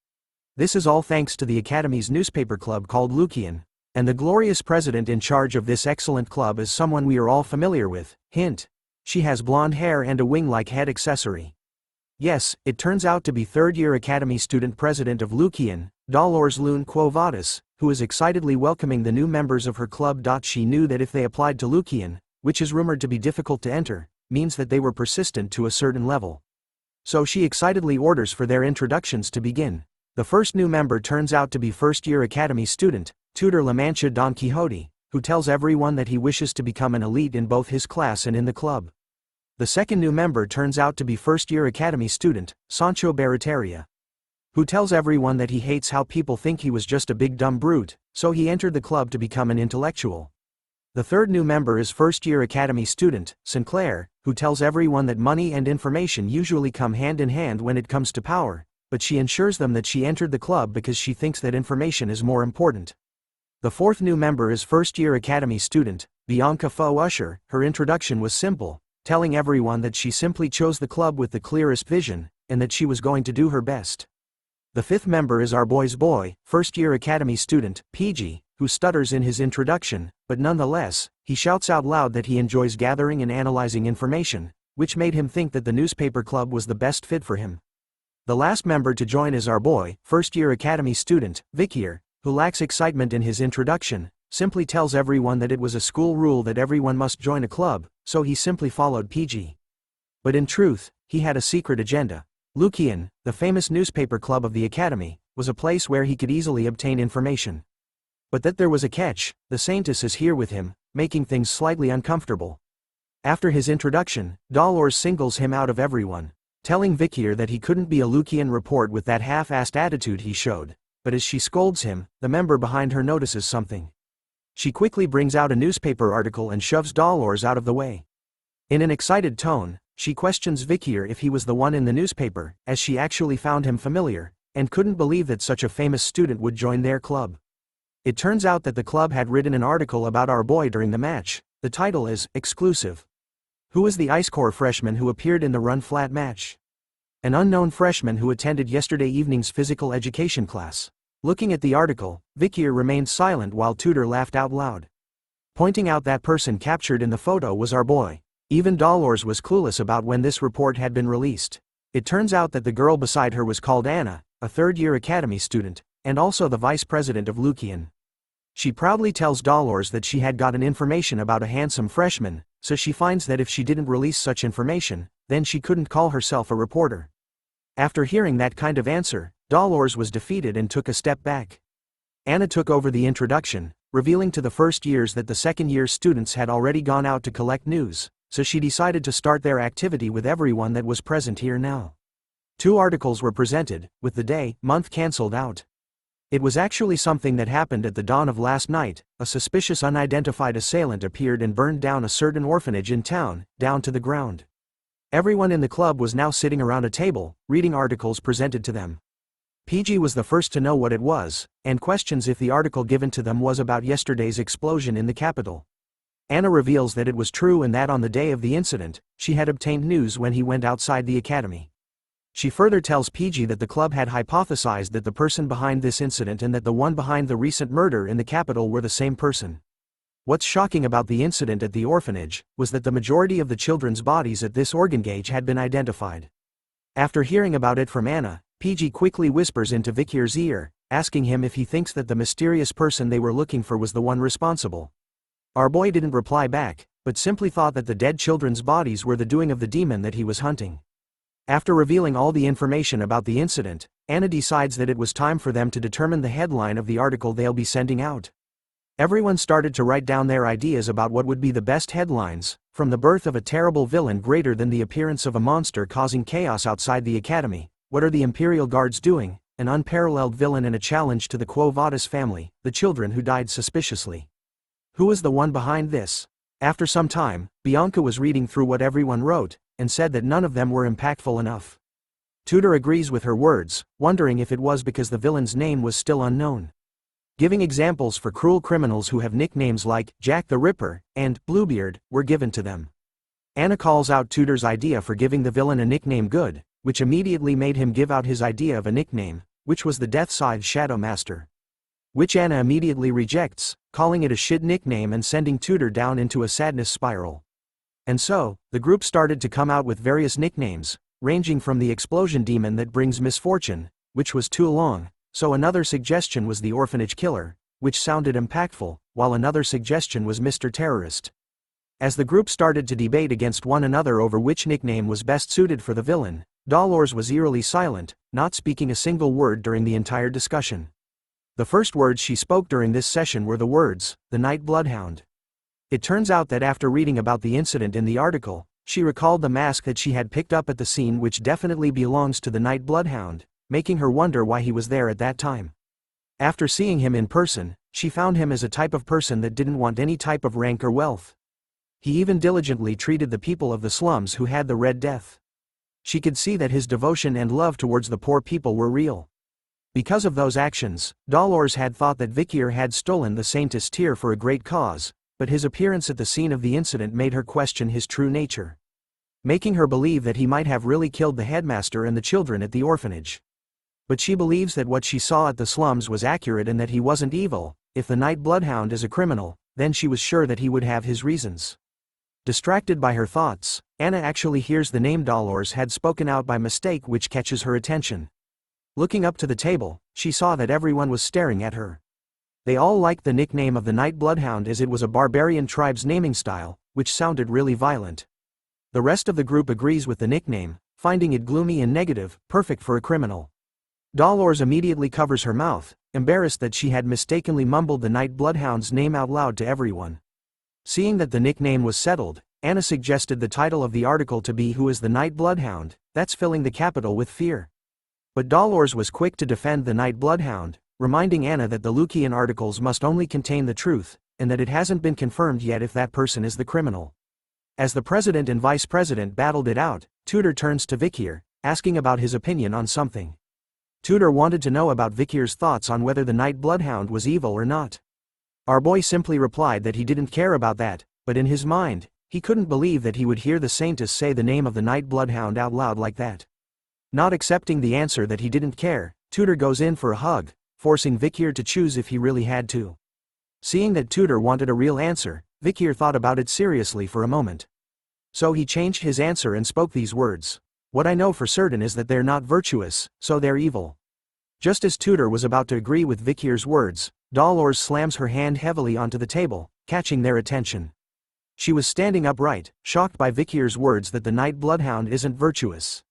This is all thanks to the academy's newspaper club called Lucian, and the glorious president in charge of this excellent club is someone we are all familiar with. Hint. She has blonde hair and a wing-like head accessory. Yes, it turns out to be third-year academy student president of Lucian, Dolores Lune Quo Vadis, who is excitedly welcoming the new members of her club. She knew that if they applied to Lucian, which is rumored to be difficult to enter, means that they were persistent to a certain level. So she excitedly orders for their introductions to begin. The first new member turns out to be first-year academy student, Tutor La Mancha Don Quixote, who tells everyone that he wishes to become an elite in both his class and in the club. The second new member turns out to be first-year academy student, Sancho Barataria, who tells everyone that he hates how people think he was just a big dumb brute, so he entered the club to become an intellectual. The third new member is first-year academy student, Sinclair, who tells everyone that money and information usually come hand in hand when it comes to power, but she ensures them that she entered the club because she thinks that information is more important. The fourth new member is first-year academy student, Bianca Faux Usher. Her introduction was simple, telling everyone that she simply chose the club with the clearest vision, and that she was going to do her best. The fifth member is our boy's boy, first-year academy student, PG, who stutters in his introduction, but nonetheless, he shouts out loud that he enjoys gathering and analyzing information, which made him think that the newspaper club was the best fit for him. The last member to join is our boy, first-year academy student, Vikir, who lacks excitement in his introduction, simply tells everyone that it was a school rule that everyone must join a club, so he simply followed PG. But in truth, he had a secret agenda. Lucian, the famous newspaper club of the academy, was a place where he could easily obtain information. But that there was a catch: the Saintess is here with him, making things slightly uncomfortable. After his introduction, Dronzer singles him out of everyone, telling Vikir that he couldn't be a Lucian report with that half-assed attitude he showed. But as she scolds him, the member behind her notices something. She quickly brings out a newspaper article and shoves Dronzer out of the way. In an excited tone, she questions Vikir if he was the one in the newspaper, as she actually found him familiar, and couldn't believe that such a famous student would join their club. It turns out that the club had written an article about our boy during the match. The title is Exclusive. Who is the Ice Core freshman who appeared in the run-flat match? An unknown freshman who attended yesterday evening's physical education class. Looking at the article, Vikir remained silent while Tutor laughed out loud, pointing out that person captured in the photo was our boy. Even Dronzer was clueless about when this report had been released. It turns out that the girl beside her was called Anna, a third-year academy student, and also the vice president of Lucian. She proudly tells Dronzer that she had gotten information about a handsome freshman, so she finds that if she didn't release such information, then she couldn't call herself a reporter. After hearing that kind of answer, Dronzer was defeated and took a step back. Anna took over the introduction, revealing to the first years that the second-year students had already gone out to collect news, so she decided to start their activity with everyone that was present here now. 2 articles were presented, with the day, month cancelled out. It was actually something that happened at the dawn of last night. A suspicious unidentified assailant appeared and burned down a certain orphanage in town, down to the ground. Everyone in the club was now sitting around a table, reading articles presented to them. PG was the first to know what it was, and questions if the article given to them was about yesterday's explosion in the capital. Anna reveals that it was true and that on the day of the incident, she had obtained news when he went outside the academy. She further tells PG that the club had hypothesized that the person behind this incident and that the one behind the recent murder in the capital were the same person. What's shocking about the incident at the orphanage was that the majority of the children's bodies at this organ gauge had been identified. After hearing about it from Anna, PG quickly whispers into Vikir's ear, asking him if he thinks that the mysterious person they were looking for was the one responsible. Our boy didn't reply back, but simply thought that the dead children's bodies were the doing of the demon that he was hunting. After revealing all the information about the incident, Anna decides that it was time for them to determine the headline of the article they'll be sending out. Everyone started to write down their ideas about what would be the best headlines, from the birth of a terrible villain greater than the appearance of a monster causing chaos outside the academy, what are the Imperial Guards doing, an unparalleled villain and a challenge to the Quo Vadis family, the children who died suspiciously. Who is the one behind this? After some time, Bianca was reading through what everyone wrote, and said that none of them were impactful enough. Tudor agrees with her words, wondering if it was because the villain's name was still unknown. Giving examples for cruel criminals who have nicknames like Jack the Ripper and Bluebeard were given to them. Anna calls out Tudor's idea for giving the villain a nickname good, which immediately made him give out his idea of a nickname, which was the Death Scythe Shadow Master. Which Anna immediately rejects, calling it a shit nickname and sending Tudor down into a sadness spiral. And so, the group started to come out with various nicknames, ranging from the explosion demon that brings misfortune, which was too long, so another suggestion was the orphanage killer, which sounded impactful, while another suggestion was Mr. Terrorist. As the group started to debate against one another over which nickname was best suited for the villain, Dronzer was eerily silent, not speaking a single word during the entire discussion. The first words she spoke during this session were the words, "The Night Bloodhound." It turns out that after reading about the incident in the article, she recalled the mask that she had picked up at the scene, which definitely belongs to the Night Bloodhound, making her wonder why he was there at that time. After seeing him in person, she found him as a type of person that didn't want any type of rank or wealth. He even diligently treated the people of the slums who had the Red Death. She could see that his devotion and love towards the poor people were real. Because of those actions, Dronzer had thought that Vikir had stolen the Saintess tear for a great cause, but his appearance at the scene of the incident made her question his true nature, making her believe that he might have really killed the headmaster and the children at the orphanage. But she believes that what she saw at the slums was accurate and that he wasn't evil. If the Night Bloodhound is a criminal, then she was sure that he would have his reasons. Distracted by her thoughts, Anna actually hears the name Dronzer had spoken out by mistake, which catches her attention. Looking up to the table, she saw that everyone was staring at her. They all liked the nickname of the Night Bloodhound as it was a barbarian tribe's naming style, which sounded really violent. The rest of the group agrees with the nickname, finding it gloomy and negative, perfect for a criminal. Dronzer immediately covers her mouth, embarrassed that she had mistakenly mumbled the Night Bloodhound's name out loud to everyone. Seeing that the nickname was settled, Anna suggested the title of the article to be "Who is the Night Bloodhound?" That's filling the capital with fear. But Dolores was quick to defend the Night Bloodhound, reminding Anna that the Lucian articles must only contain the truth, and that it hasn't been confirmed yet if that person is the criminal. As the president and vice president battled it out, Tudor turns to Vikir, asking about his opinion on something. Tudor wanted to know about Vikir's thoughts on whether the Night Bloodhound was evil or not. Our boy simply replied that he didn't care about that, but in his mind, he couldn't believe that he would hear the Saintess say the name of the Night Bloodhound out loud like that. Not accepting the answer that he didn't care, Tudor goes in for a hug, forcing Vikir to choose if he really had to. Seeing that Tudor wanted a real answer, Vikir thought about it seriously for a moment. So he changed his answer and spoke these words. "What I know for certain is that they're not virtuous, so they're evil." Just as Tudor was about to agree with Vikir's words, Dolores slams her hand heavily onto the table, catching their attention. She was standing upright, shocked by Vikir's words that the Night Bloodhound isn't virtuous.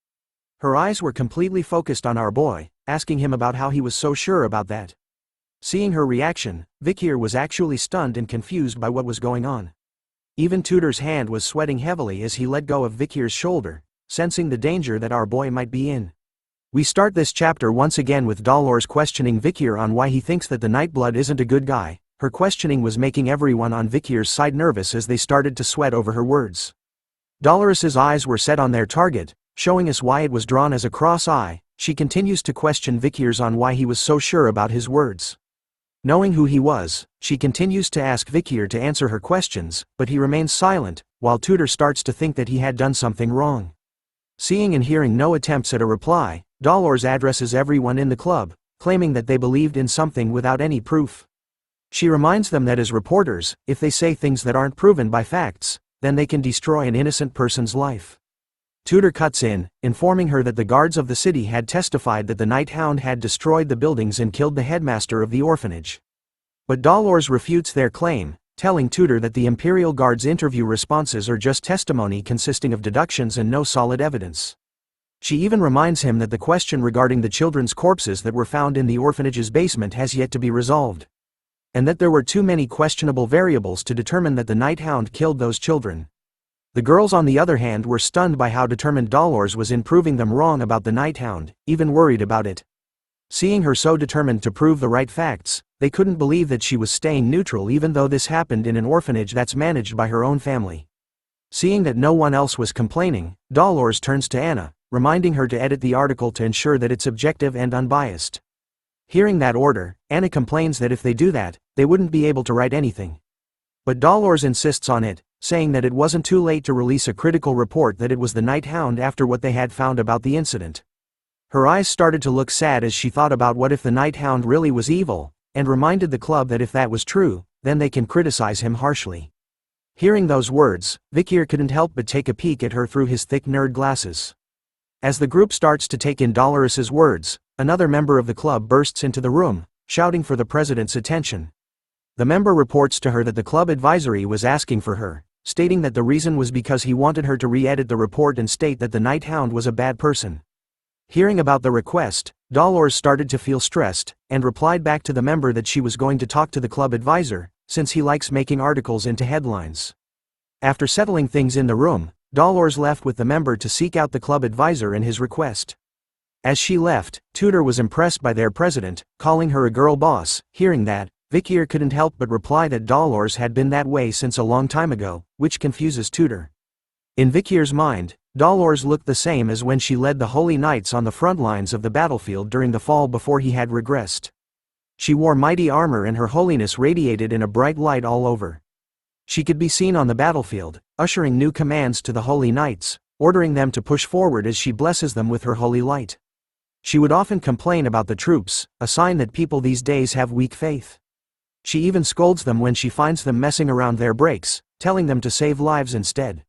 Her eyes were completely focused on our boy, asking him about how he was so sure about that. Seeing her reaction, Vikir was actually stunned and confused by what was going on. Even Tudor's hand was sweating heavily as he let go of Vikir's shoulder, sensing the danger that our boy might be in. We start this chapter once again with Dolores questioning Vikir on why he thinks that the Nightblood isn't a good guy. Her questioning was making everyone on Vikir's side nervous as they started to sweat over her words. Dolores's eyes were set on their target, showing us why it was drawn as a cross eye. She continues to question Vikir's on why he was so sure about his words. Knowing who he was, she continues to ask Vikir to answer her questions, but he remains silent, while Tudor starts to think that he had done something wrong. Seeing and hearing no attempts at a reply, Dolores addresses everyone in the club, claiming that they believed in something without any proof. She reminds them that as reporters, if they say things that aren't proven by facts, then they can destroy an innocent person's life. Tudor cuts in, informing her that the guards of the city had testified that the Night Hound had destroyed the buildings and killed the headmaster of the orphanage. But Dolores refutes their claim, telling Tudor that the Imperial Guard's interview responses are just testimony consisting of deductions and no solid evidence. She even reminds him that the question regarding the children's corpses that were found in the orphanage's basement has yet to be resolved. And that there were too many questionable variables to determine that the Night Hound killed those children. The girls on the other hand were stunned by how determined Dolores was in proving them wrong about the Night Hound, even worried about it. Seeing her so determined to prove the right facts, they couldn't believe that she was staying neutral even though this happened in an orphanage that's managed by her own family. Seeing that no one else was complaining, Dolores turns to Anna, reminding her to edit the article to ensure that it's objective and unbiased. Hearing that order, Anna complains that if they do that, they wouldn't be able to write anything. But Dolores insists on it, saying that it wasn't too late to release a critical report that it was the Night Hound after what they had found about the incident. Her eyes started to look sad as she thought about what if the Night Hound really was evil, and reminded the club that if that was true, then they can criticize him harshly. Hearing those words, Vikir couldn't help but take a peek at her through his thick nerd glasses. As the group starts to take in Dolores's words, another member of the club bursts into the room, shouting for the president's attention. The member reports to her that the club advisory was asking for her, stating that the reason was because he wanted her to re-edit the report and state that the Night Hound was a bad person. Hearing about the request, Dolores started to feel stressed, and replied back to the member that she was going to talk to the club advisor, since he likes making articles into headlines. After settling things in the room, Dolores left with the member to seek out the club advisor and his request. As she left, Tudor was impressed by their president, calling her a girl boss. Hearing that, Vikir couldn't help but reply that Dolores had been that way since a long time ago, which confuses Tudor. In Vikir's mind, Dolores looked the same as when she led the Holy Knights on the front lines of the battlefield during the fall before he had regressed. She wore mighty armor and her holiness radiated in a bright light all over. She could be seen on the battlefield, ushering new commands to the Holy Knights, ordering them to push forward as she blesses them with her holy light. She would often complain about the troops, a sign that people these days have weak faith. She even scolds them when she finds them messing around their breaks, telling them to save lives instead.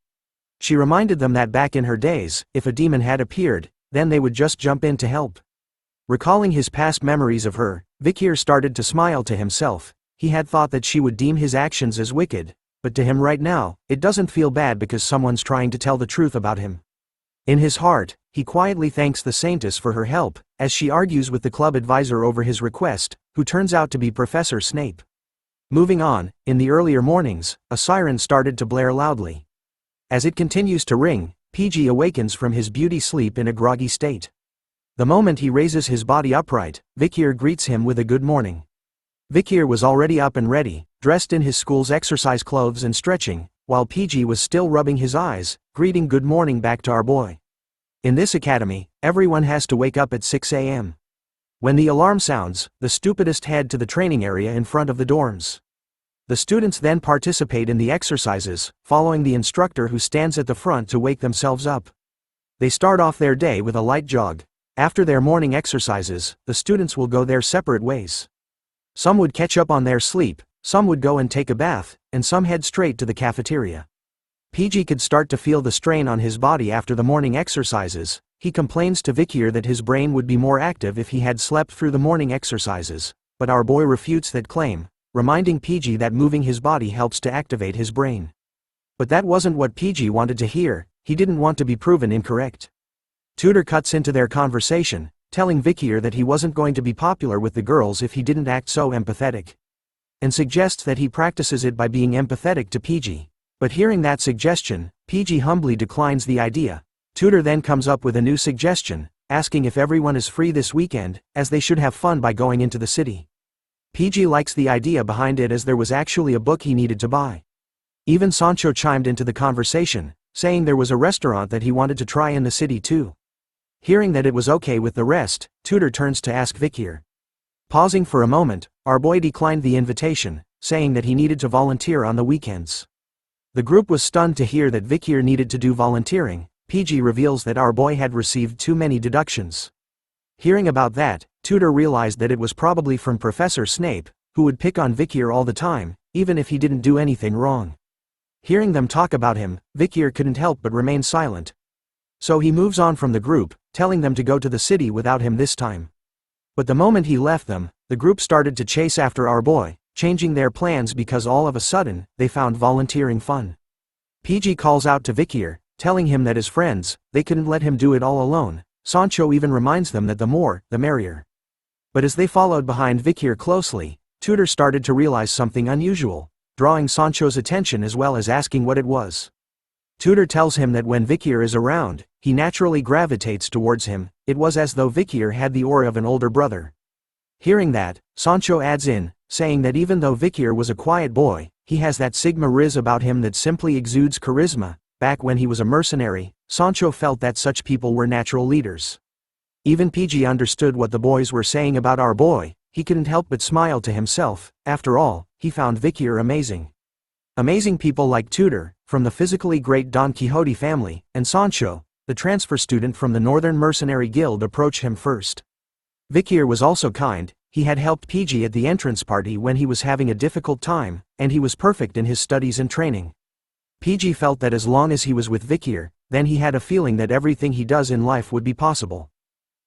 She reminded them that back in her days, if a demon had appeared, then they would just jump in to help. Recalling his past memories of her, Vikir started to smile to himself. He had thought that she would deem his actions as wicked, but to him right now, it doesn't feel bad because someone's trying to tell the truth about him. In his heart, he quietly thanks the Saintess for her help, as she argues with the club advisor over his request, who turns out to be Professor Snape. Moving on, in the earlier mornings, a siren started to blare loudly. As it continues to ring, PG awakens from his beauty sleep in a groggy state. The moment he raises his body upright, Vikir greets him with a good morning. Vikir was already up and ready, dressed in his school's exercise clothes and stretching, while PG was still rubbing his eyes, greeting good morning back to our boy. In this academy, everyone has to wake up at 6 a.m. When the alarm sounds, the stupidest head to the training area in front of the dorms. The students then participate in the exercises, following the instructor who stands at the front to wake themselves up. They start off their day with a light jog. After their morning exercises, the students will go their separate ways. Some would catch up on their sleep, some would go and take a bath, and some head straight to the cafeteria. PG could start to feel the strain on his body after the morning exercises. He complains to Vikir that his brain would be more active if he had slept through the morning exercises, but our boy refutes that claim, reminding PG that moving his body helps to activate his brain. But that wasn't what PG wanted to hear. He didn't want to be proven incorrect. Tutor cuts into their conversation, telling Vikir that he wasn't going to be popular with the girls if he didn't act so empathetic, and suggests that he practices it by being empathetic to PG. But hearing that suggestion, PG humbly declines the idea. Tutor then comes up with a new suggestion, asking if everyone is free this weekend, as they should have fun by going into the city. PG likes the idea behind it as there was actually a book he needed to buy. Even Sancho chimed into the conversation, saying there was a restaurant that he wanted to try in the city too. Hearing that it was okay with the rest, Tutor turns to ask Vikir. Pausing for a moment, our boy declined the invitation, saying that he needed to volunteer on the weekends. The group was stunned to hear that Vikir needed to do volunteering. PG reveals that our boy had received too many deductions. Hearing about that, Tutor realized that it was probably from Professor Snape, who would pick on Vikir all the time, even if he didn't do anything wrong. Hearing them talk about him, Vikir couldn't help but remain silent. So he moves on from the group, telling them to go to the city without him this time. But the moment he left them, the group started to chase after our boy, changing their plans because all of a sudden, they found volunteering fun. PG calls out to Vikir, telling him that his friends, they couldn't let him do it all alone. Sancho even reminds them that the more, the merrier. But as they followed behind Vikir closely, Tutor started to realize something unusual, drawing Sancho's attention as well as asking what it was. Tutor tells him that when Vikir is around, he naturally gravitates towards him. It was as though Vikir had the aura of an older brother. Hearing that, Sancho adds in, saying that even though Vikir was a quiet boy, he has that Sigma Riz about him that simply exudes charisma. Back when he was a mercenary, Sancho felt that such people were natural leaders. Even PG understood what the boys were saying about our boy. He couldn't help but smile to himself. After all, he found Vikir amazing. Amazing people like Tutor, from the physically great Don Quixote family, and Sancho, the transfer student from the Northern Mercenary Guild, approached him first. Vikir was also kind. He had helped PG at the entrance party when he was having a difficult time, and he was perfect in his studies and training. PG felt that as long as he was with Vikir, then he had a feeling that everything he does in life would be possible.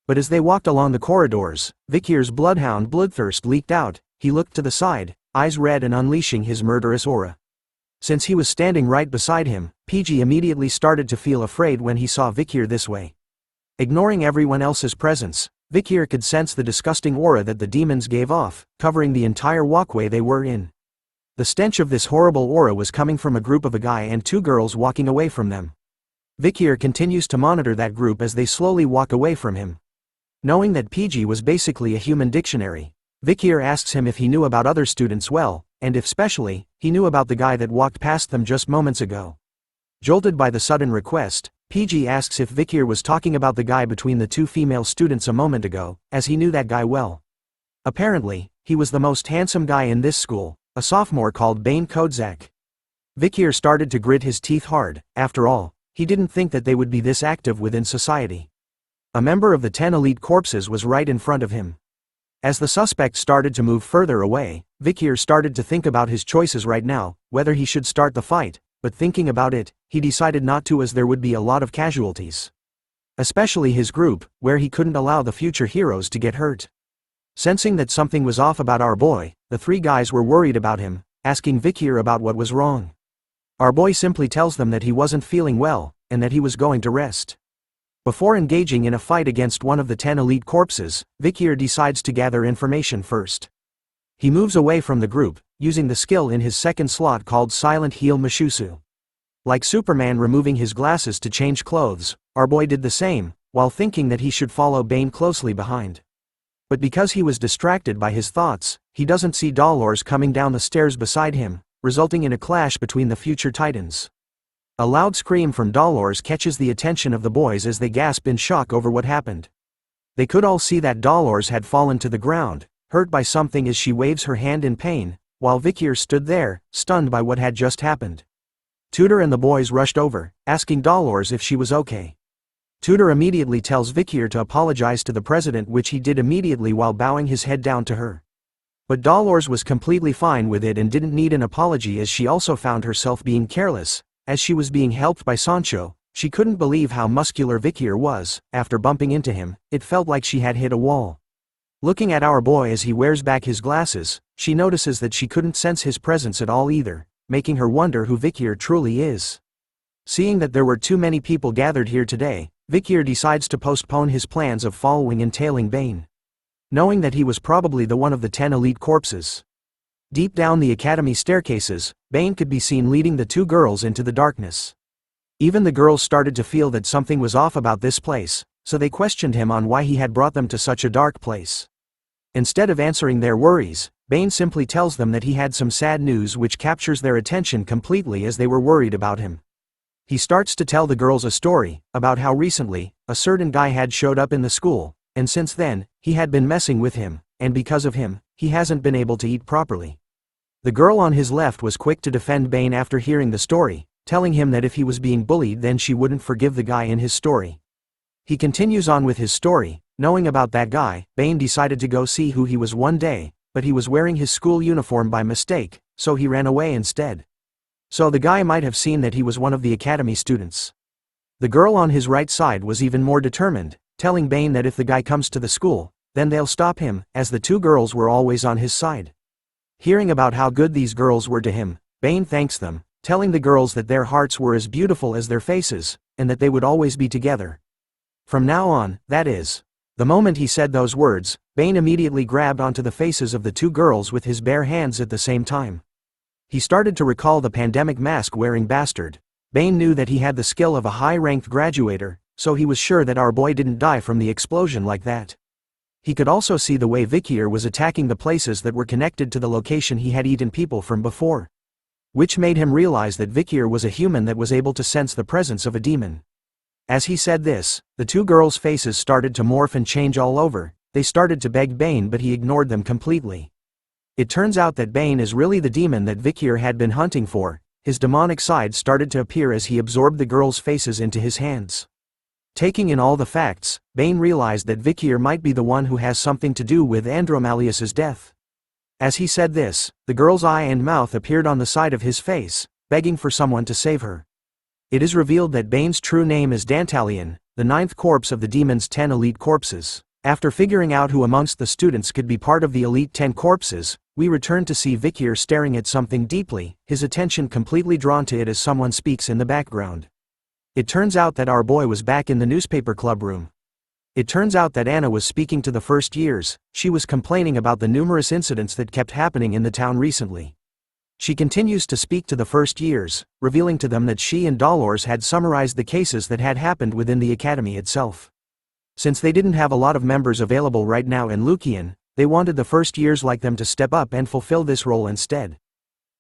But as they walked along the corridors, Vikir's bloodhound bloodthirst leaked out. He looked to the side, eyes red and unleashing his murderous aura. Since he was standing right beside him, PG immediately started to feel afraid when he saw Vikir this way. Ignoring everyone else's presence, Vikir could sense the disgusting aura that the demons gave off, covering the entire walkway they were in. The stench of this horrible aura was coming from a group of a guy and two girls walking away from them. Vikir continues to monitor that group as they slowly walk away from him. Knowing that PG was basically a human dictionary, Vikir asks him if he knew about other students well, and if specially, he knew about the guy that walked past them just moments ago. Jolted by the sudden request, PG asks if Vikir was talking about the guy between the two female students a moment ago, as he knew that guy well. Apparently, he was the most handsome guy in this school, a sophomore called Bane Kodzak. Vikir started to grit his teeth hard. After all, he didn't think that they would be this active within society. A member of the 10 elite corpses was right in front of him. As the suspect started to move further away, Vikir started to think about his choices right now, whether he should start the fight, but thinking about it, he decided not to as there would be a lot of casualties. Especially his group, where he couldn't allow the future heroes to get hurt. Sensing that something was off about our boy, the three guys were worried about him, asking Vikir about what was wrong. Our boy simply tells them that he wasn't feeling well, and that he was going to rest. Before engaging in a fight against one of the 10 elite corpses, Vikir decides to gather information first. He moves away from the group, using the skill in his second slot called Silent Heal Mushusu. Like Superman removing his glasses to change clothes, our boy did the same, while thinking that he should follow Bane closely behind. But because he was distracted by his thoughts, he doesn't see Dolores coming down the stairs beside him, resulting in a clash between the future titans. A loud scream from Dolores catches the attention of the boys as they gasp in shock over what happened. They could all see that Dolores had fallen to the ground, hurt by something as she waves her hand in pain, while Vikir stood there, stunned by what had just happened. Tudor and the boys rushed over, asking Dolores if she was okay. Tudor immediately tells Vikir to apologize to the president, which he did immediately while bowing his head down to her. But Dolores was completely fine with it and didn't need an apology, as she also found herself being careless. As she was being helped by Sancho, she couldn't believe how muscular Vikir was. After bumping into him, it felt like she had hit a wall. Looking at our boy as he wears back his glasses, she notices that she couldn't sense his presence at all either, making her wonder who Vikir truly is. Seeing that there were too many people gathered here today, Vikir decides to postpone his plans of following and tailing Bane. Knowing that he was probably the one of the 10 elite corpses. Deep down the academy staircases, Bane could be seen leading the 2 girls into the darkness. Even the girls started to feel that something was off about this place, so they questioned him on why he had brought them to such a dark place. Instead of answering their worries, Bane simply tells them that he had some sad news which captures their attention completely as they were worried about him. He starts to tell the girls a story, about how recently, a certain guy had showed up in the school, and since then, he had been messing with him, and because of him, he hasn't been able to eat properly. The girl on his left was quick to defend Bane after hearing the story, telling him that if he was being bullied then she wouldn't forgive the guy in his story. He continues on with his story. Knowing about that guy, Bane decided to go see who he was one day, but he was wearing his school uniform by mistake, so he ran away instead. So the guy might have seen that he was one of the academy students. The girl on his right side was even more determined, telling Bane that if the guy comes to the school, then they'll stop him, as the 2 girls were always on his side. Hearing about how good these girls were to him, Bane thanks them, telling the girls that their hearts were as beautiful as their faces, and that they would always be together. From now on, that is. The moment he said those words, Bane immediately grabbed onto the faces of the 2 girls with his bare hands at the same time. He started to recall the pandemic mask-wearing bastard. Bane knew that he had the skill of a high-ranked graduator, so he was sure that our boy didn't die from the explosion like that. He could also see the way Vikir was attacking the places that were connected to the location he had eaten people from before. Which made him realize that Vikir was a human that was able to sense the presence of a demon. As he said this, the 2 girls' faces started to morph and change all over. They started to beg Bane, but he ignored them completely. It turns out that Bane is really the demon that Vikir had been hunting for. His demonic side started to appear as he absorbed the girls' faces into his hands. Taking in all the facts, Bane realized that Vikir might be the one who has something to do with Andromalius's death. As he said this, the girl's eye and mouth appeared on the side of his face, begging for someone to save her. It is revealed that Bane's true name is Dantalion, the 9th corpse of the demon's 10 elite corpses. After figuring out who amongst the students could be part of the elite 10 corpses, we return to see Vikir staring at something deeply, his attention completely drawn to it as someone speaks in the background. It turns out that our boy was back in the newspaper club room. It turns out that Anna was speaking to the first years. She was complaining about the numerous incidents that kept happening in the town recently. She continues to speak to the first years, revealing to them that she and Dolores had summarized the cases that had happened within the academy itself. Since they didn't have a lot of members available right now in Lucian, they wanted the first years like them to step up and fulfill this role instead.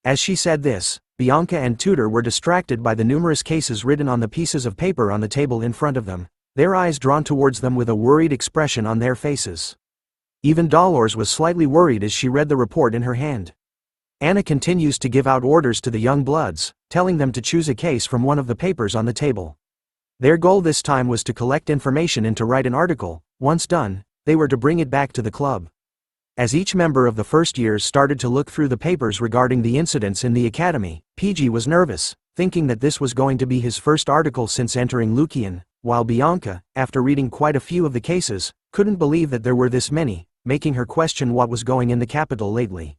As she said this, Bianca and Tudor were distracted by the numerous cases written on the pieces of paper on the table in front of them, their eyes drawn towards them with a worried expression on their faces. Even Dolores was slightly worried as she read the report in her hand. Anna continues to give out orders to the young bloods, telling them to choose a case from one of the papers on the table. Their goal this time was to collect information and to write an article. Once done, they were to bring it back to the club. As each member of the first years started to look through the papers regarding the incidents in the academy, PG was nervous, thinking that this was going to be his first article since entering Lucian, while Bianca, after reading quite a few of the cases, couldn't believe that there were this many, making her question what was going in the capital lately.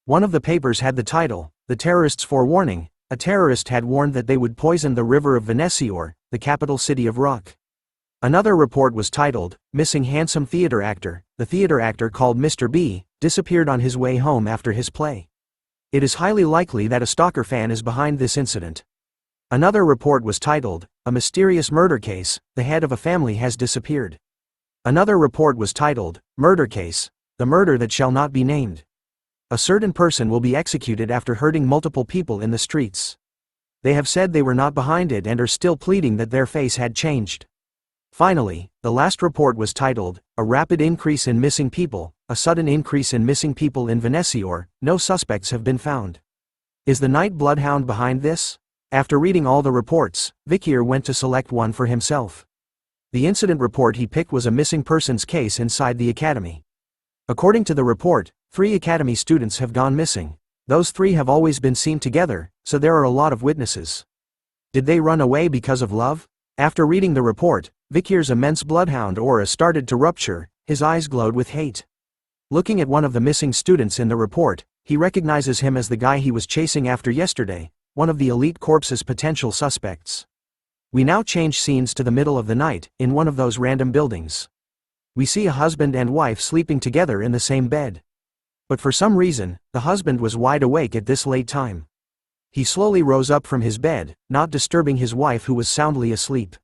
One of the papers had the title, "The Terrorists' Forewarning." A terrorist had warned that they would poison the river of Venesior, the capital city of Rock. Another report was titled, Missing Handsome Theater Actor. The theater actor called Mr. B disappeared on his way home after his play. It is highly likely that a stalker fan is behind this incident. Another report was titled, A Mysterious Murder Case. The head of a family has disappeared. Another report was titled, Murder Case. The murder that shall not be named. A certain person will be executed after hurting multiple people in the streets. They have said they were not behind it and are still pleading that their face had changed. Finally, the last report was titled, A Rapid Increase in Missing People. A sudden increase in missing people in Venezuela. No suspects have been found. Is the Night Bloodhound behind this? After reading all the reports, Vikir went to select one for himself. The incident report he picked was a missing persons case inside the academy. According to the report, 3 academy students have gone missing. Those 3 have always been seen together, so there are a lot of witnesses. Did they run away because of love? After reading the report, Vikir's immense bloodhound aura started to rupture, his eyes glowed with hate. Looking at one of the missing students in the report, he recognizes him as the guy he was chasing after yesterday, one of the elite corps's potential suspects. We now change scenes to the middle of the night, in one of those random buildings. We see a husband and wife sleeping together in the same bed. But for some reason, the husband was wide awake at this late time. He slowly rose up from his bed, not disturbing his wife who was soundly asleep.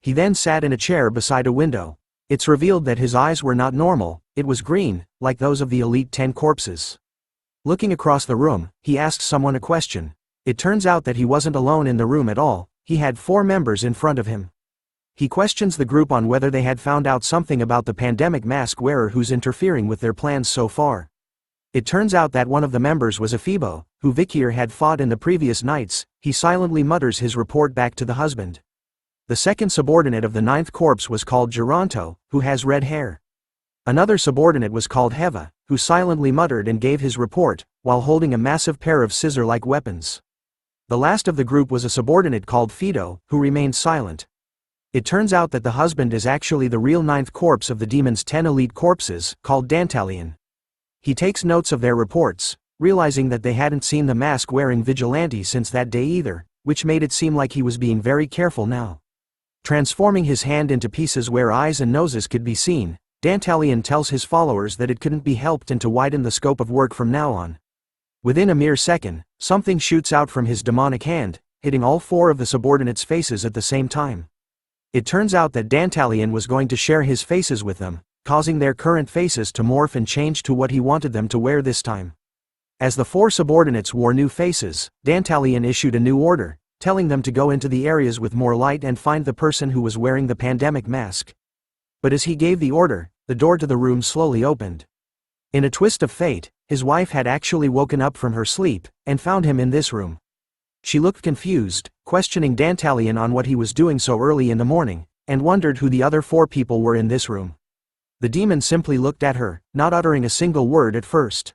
He then sat in a chair beside a window. It's revealed that his eyes were not normal, it was green, like those of the elite 10 corpses. Looking across the room, he asked someone a question. It turns out that he wasn't alone in the room at all, he had 4 members in front of him. He questions the group on whether they had found out something about the pandemic mask wearer who's interfering with their plans so far. It turns out that one of the members was Hugo, who Vikir had fought in the previous nights. He silently mutters his report back to the husband. The second subordinate of the 9th corpse was called Geronto, who has red hair. Another subordinate was called Heva, who silently muttered and gave his report, while holding a massive pair of scissor-like weapons. The last of the group was a subordinate called Fido, who remained silent. It turns out that the husband is actually the real 9th corpse of the demon's 10 elite corpses, called Dantalion. He takes notes of their reports, realizing that they hadn't seen the mask-wearing vigilante since that day either, which made it seem like he was being very careful now. Transforming his hand into pieces where eyes and noses could be seen, Dantalion tells his followers that it couldn't be helped and to widen the scope of work from now on. Within a mere second, something shoots out from his demonic hand, hitting all 4 of the subordinates' faces at the same time. It turns out that Dantalion was going to share his faces with them, causing their current faces to morph and change to what he wanted them to wear this time. As the 4 subordinates wore new faces, Dantalion issued a new order, telling them to go into the areas with more light and find the person who was wearing the pandemic mask. But as he gave the order, the door to the room slowly opened. In a twist of fate, his wife had actually woken up from her sleep, and found him in this room. She looked confused, questioning Dantalion on what he was doing so early in the morning, and wondered who the other 4 people were in this room. The demon simply looked at her, not uttering a single word at first.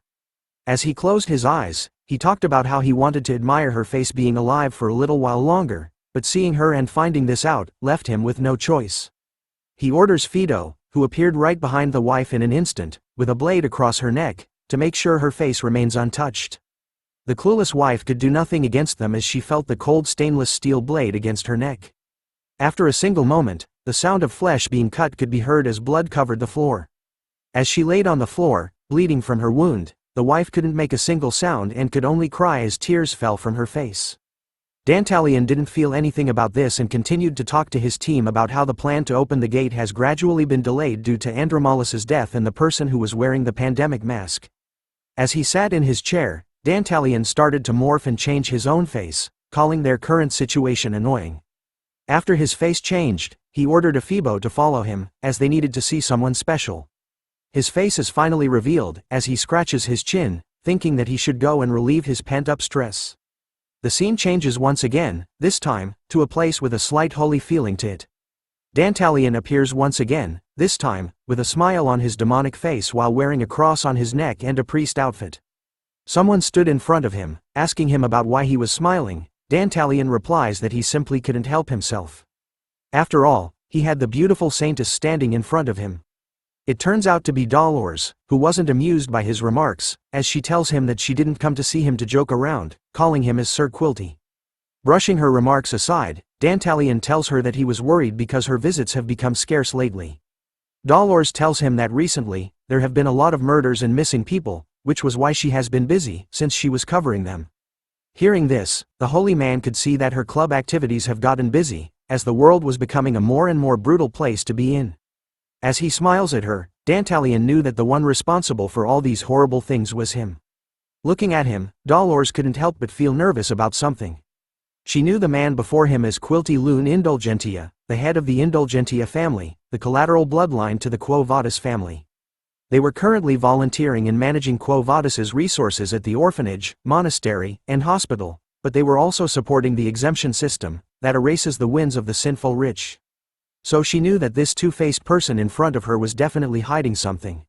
As he closed his eyes, he talked about how he wanted to admire her face being alive for a little while longer, but seeing her and finding this out, left him with no choice. He orders Fido, who appeared right behind the wife in an instant, with a blade across her neck, to make sure her face remains untouched. The clueless wife could do nothing against them as she felt the cold stainless steel blade against her neck. After a single moment, the sound of flesh being cut could be heard as blood covered the floor. As she laid on the floor, bleeding from her wound, the wife couldn't make a single sound and could only cry as tears fell from her face. Dantalion didn't feel anything about this and continued to talk to his team about how the plan to open the gate has gradually been delayed due to Andromalus's death and the person who was wearing the pandemic mask. As he sat in his chair, Dantalion started to morph and change his own face, calling their current situation annoying. After his face changed, he ordered Fido to follow him, as they needed to see someone special. His face is finally revealed, as he scratches his chin, thinking that he should go and relieve his pent-up stress. The scene changes once again, this time, to a place with a slight holy feeling to it. Dantalion appears once again, this time, with a smile on his demonic face while wearing a cross on his neck and a priest outfit. Someone stood in front of him, asking him about why he was smiling. Dantalion replies that he simply couldn't help himself. After all, he had the beautiful saintess standing in front of him. It turns out to be Dolores, who wasn't amused by his remarks, as she tells him that she didn't come to see him to joke around, calling him as Sir Quilty. Brushing her remarks aside, Dantalion tells her that he was worried because her visits have become scarce lately. Dolores tells him that recently, there have been a lot of murders and missing people, which was why she has been busy, since she was covering them. Hearing this, the holy man could see that her club activities have gotten busy, as the world was becoming a more and more brutal place to be in. As he smiles at her, Dantalion knew that the one responsible for all these horrible things was him. Looking at him, Dolores couldn't help but feel nervous about something. She knew the man before him as Quilty Loon Indulgentia, the head of the Indulgentia family, the collateral bloodline to the Quo Vadis family. They were currently volunteering in managing Quo Vadis's resources at the orphanage, monastery, and hospital, but they were also supporting the exemption system, that erases the wins of the sinful rich. So she knew that this two-faced person in front of her was definitely hiding something.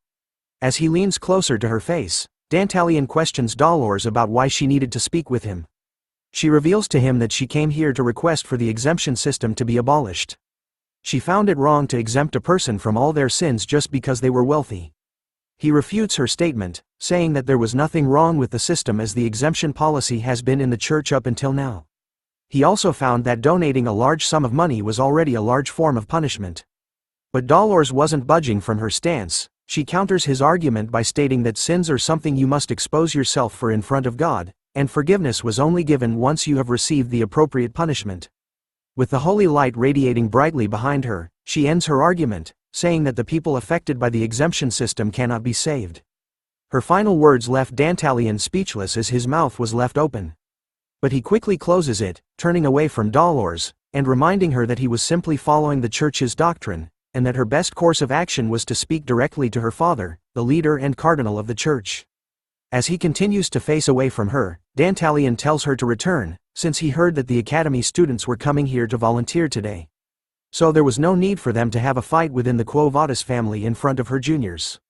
As he leans closer to her face, Dantalion questions Dolores about why she needed to speak with him. She reveals to him that she came here to request for the exemption system to be abolished. She found it wrong to exempt a person from all their sins just because they were wealthy. He refutes her statement, saying that there was nothing wrong with the system as the exemption policy has been in the church up until now. He also found that donating a large sum of money was already a large form of punishment. But Dolores wasn't budging from her stance. She counters his argument by stating that sins are something you must expose yourself for in front of God, and forgiveness was only given once you have received the appropriate punishment. With the holy light radiating brightly behind her, she ends her argument, saying that the people affected by the exemption system cannot be saved. Her final words left Dantalion speechless as his mouth was left open. But he quickly closes it, turning away from Dolores, and reminding her that he was simply following the church's doctrine, and that her best course of action was to speak directly to her father, the leader and cardinal of the church. As he continues to face away from her, Dantalion tells her to return, since he heard that the academy students were coming here to volunteer today. So there was no need for them to have a fight within the Quo Vadis family in front of her juniors.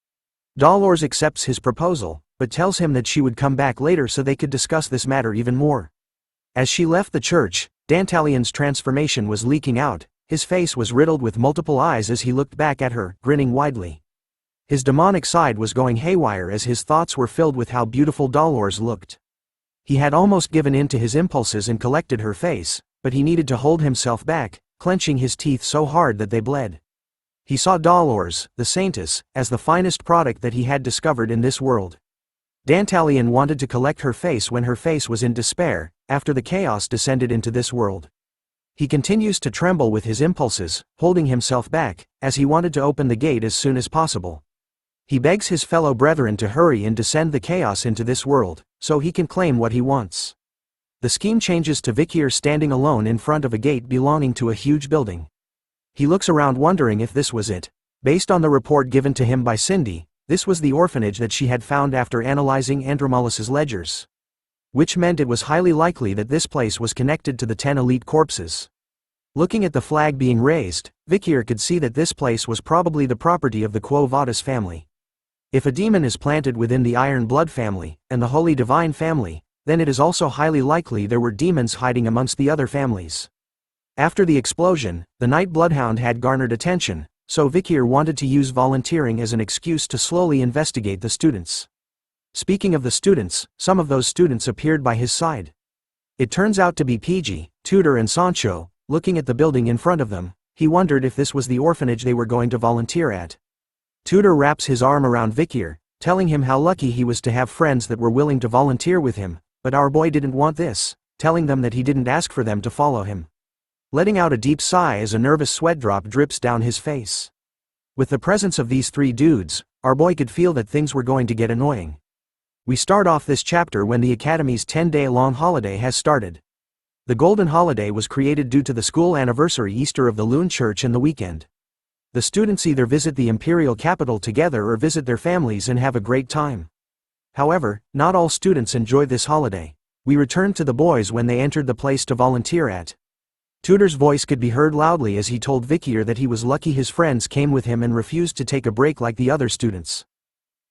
Dolores accepts his proposal, but tells him that she would come back later so they could discuss this matter even more. As she left the church, Dantalion's transformation was leaking out, his face was riddled with multiple eyes as he looked back at her, grinning widely. His demonic side was going haywire as his thoughts were filled with how beautiful Dolores looked. He had almost given in to his impulses and collected her face, but he needed to hold himself back, clenching his teeth so hard that they bled. He saw Dolores, the saintess, as the finest product that he had discovered in this world. Dantalion wanted to collect her face when her face was in despair, after the chaos descended into this world. He continues to tremble with his impulses, holding himself back, as he wanted to open the gate as soon as possible. He begs his fellow brethren to hurry and descend the chaos into this world, so he can claim what he wants. The scheme changes to Vikir standing alone in front of a gate belonging to a huge building. He looks around wondering if this was it. Based on the report given to him by Cindy, this was the orphanage that she had found after analyzing Andromelus's ledgers. Which meant it was highly likely that this place was connected to the 10 elite corpses. Looking at the flag being raised, Vikir could see that this place was probably the property of the Quo Vadis family. If a demon is planted within the Iron Blood family, and the Holy Divine family, then it is also highly likely there were demons hiding amongst the other families. After the explosion, the Night Bloodhound had garnered attention, so Vikir wanted to use volunteering as an excuse to slowly investigate the students. Speaking of the students, some of those students appeared by his side. It turns out to be PG, Tudor and Sancho. Looking at the building in front of them, he wondered if this was the orphanage they were going to volunteer at. Tudor wraps his arm around Vikir, telling him how lucky he was to have friends that were willing to volunteer with him, but our boy didn't want this, telling them that he didn't ask for them to follow him. Letting out a deep sigh as a nervous sweat drop drips down his face. With the presence of these three dudes, our boy could feel that things were going to get annoying. We start off this chapter when the Academy's 10-day-long holiday has started. The Golden Holiday was created due to the school anniversary Easter of the Loon Church and the weekend. The students either visit the imperial capital together or visit their families and have a great time. However, not all students enjoy this holiday. We returned to the boys when they entered the place to volunteer at. Tudor's voice could be heard loudly as he told Vikir that he was lucky his friends came with him and refused to take a break like the other students.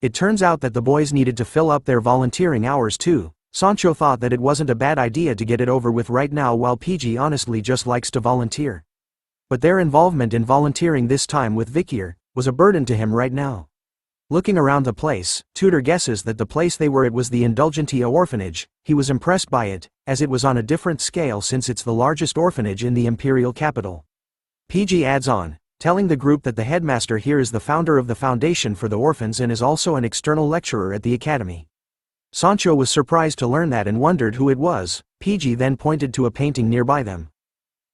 It turns out that the boys needed to fill up their volunteering hours too. Sancho thought that it wasn't a bad idea to get it over with right now, while PG honestly just likes to volunteer. But their involvement in volunteering this time with Vikir was a burden to him right now. Looking around the place, Tudor guesses that the place they were at was the Indulgentia orphanage. He was impressed by it, as it was on a different scale since it's the largest orphanage in the imperial capital. PG adds on, telling the group that the headmaster here is the founder of the Foundation for the Orphans and is also an external lecturer at the academy. Sancho was surprised to learn that and wondered who it was. PG then pointed to a painting nearby them.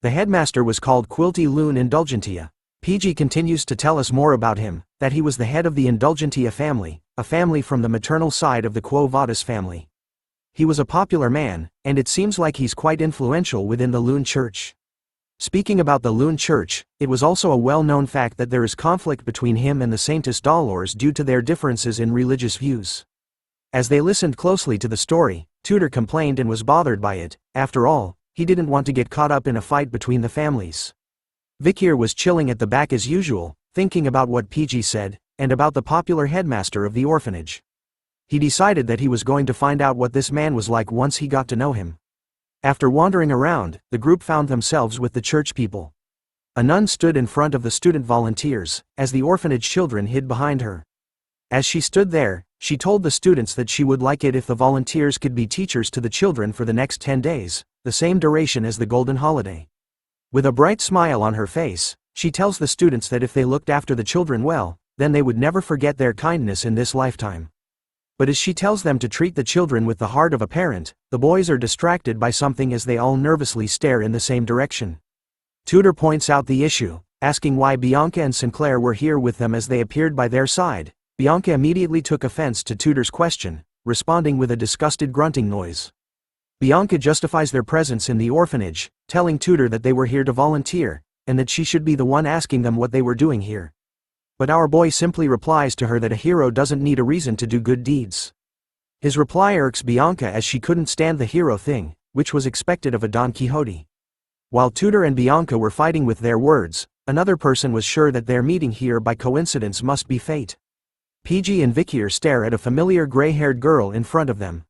The headmaster was called Quilty Loon Indulgentia. PG continues to tell us more about him, that he was the head of the Indulgentia family, a family from the maternal side of the Quo Vadis family. He was a popular man, and it seems like he's quite influential within the Loon Church. Speaking about the Loon Church, it was also a well-known fact that there is conflict between him and the Saintess Dolores due to their differences in religious views. As they listened closely to the story, Tudor complained and was bothered by it. After all, he didn't want to get caught up in a fight between the families. Vikir was chilling at the back as usual, thinking about what PG said, and about the popular headmaster of the orphanage. He decided that he was going to find out what this man was like once he got to know him. After wandering around, the group found themselves with the church people. A nun stood in front of the student volunteers, as the orphanage children hid behind her. As she stood there, she told the students that she would like it if the volunteers could be teachers to the children for the next 10 days, the same duration as the Golden Holiday. With a bright smile on her face, she tells the students that if they looked after the children well, then they would never forget their kindness in this lifetime. But as she tells them to treat the children with the heart of a parent, the boys are distracted by something as they all nervously stare in the same direction. Tudor points out the issue, asking why Bianca and Sinclair were here with them as they appeared by their side. Bianca immediately took offense to Tudor's question, responding with a disgusted grunting noise. Bianca justifies their presence in the orphanage, telling Tudor that they were here to volunteer, and that she should be the one asking them what they were doing here. But our boy simply replies to her that a hero doesn't need a reason to do good deeds. His reply irks Bianca as she couldn't stand the hero thing, which was expected of a Don Quixote. While Tudor and Bianca were fighting with their words, another person was sure that their meeting here by coincidence must be fate. PG and Vikir stare at a familiar gray-haired girl in front of them.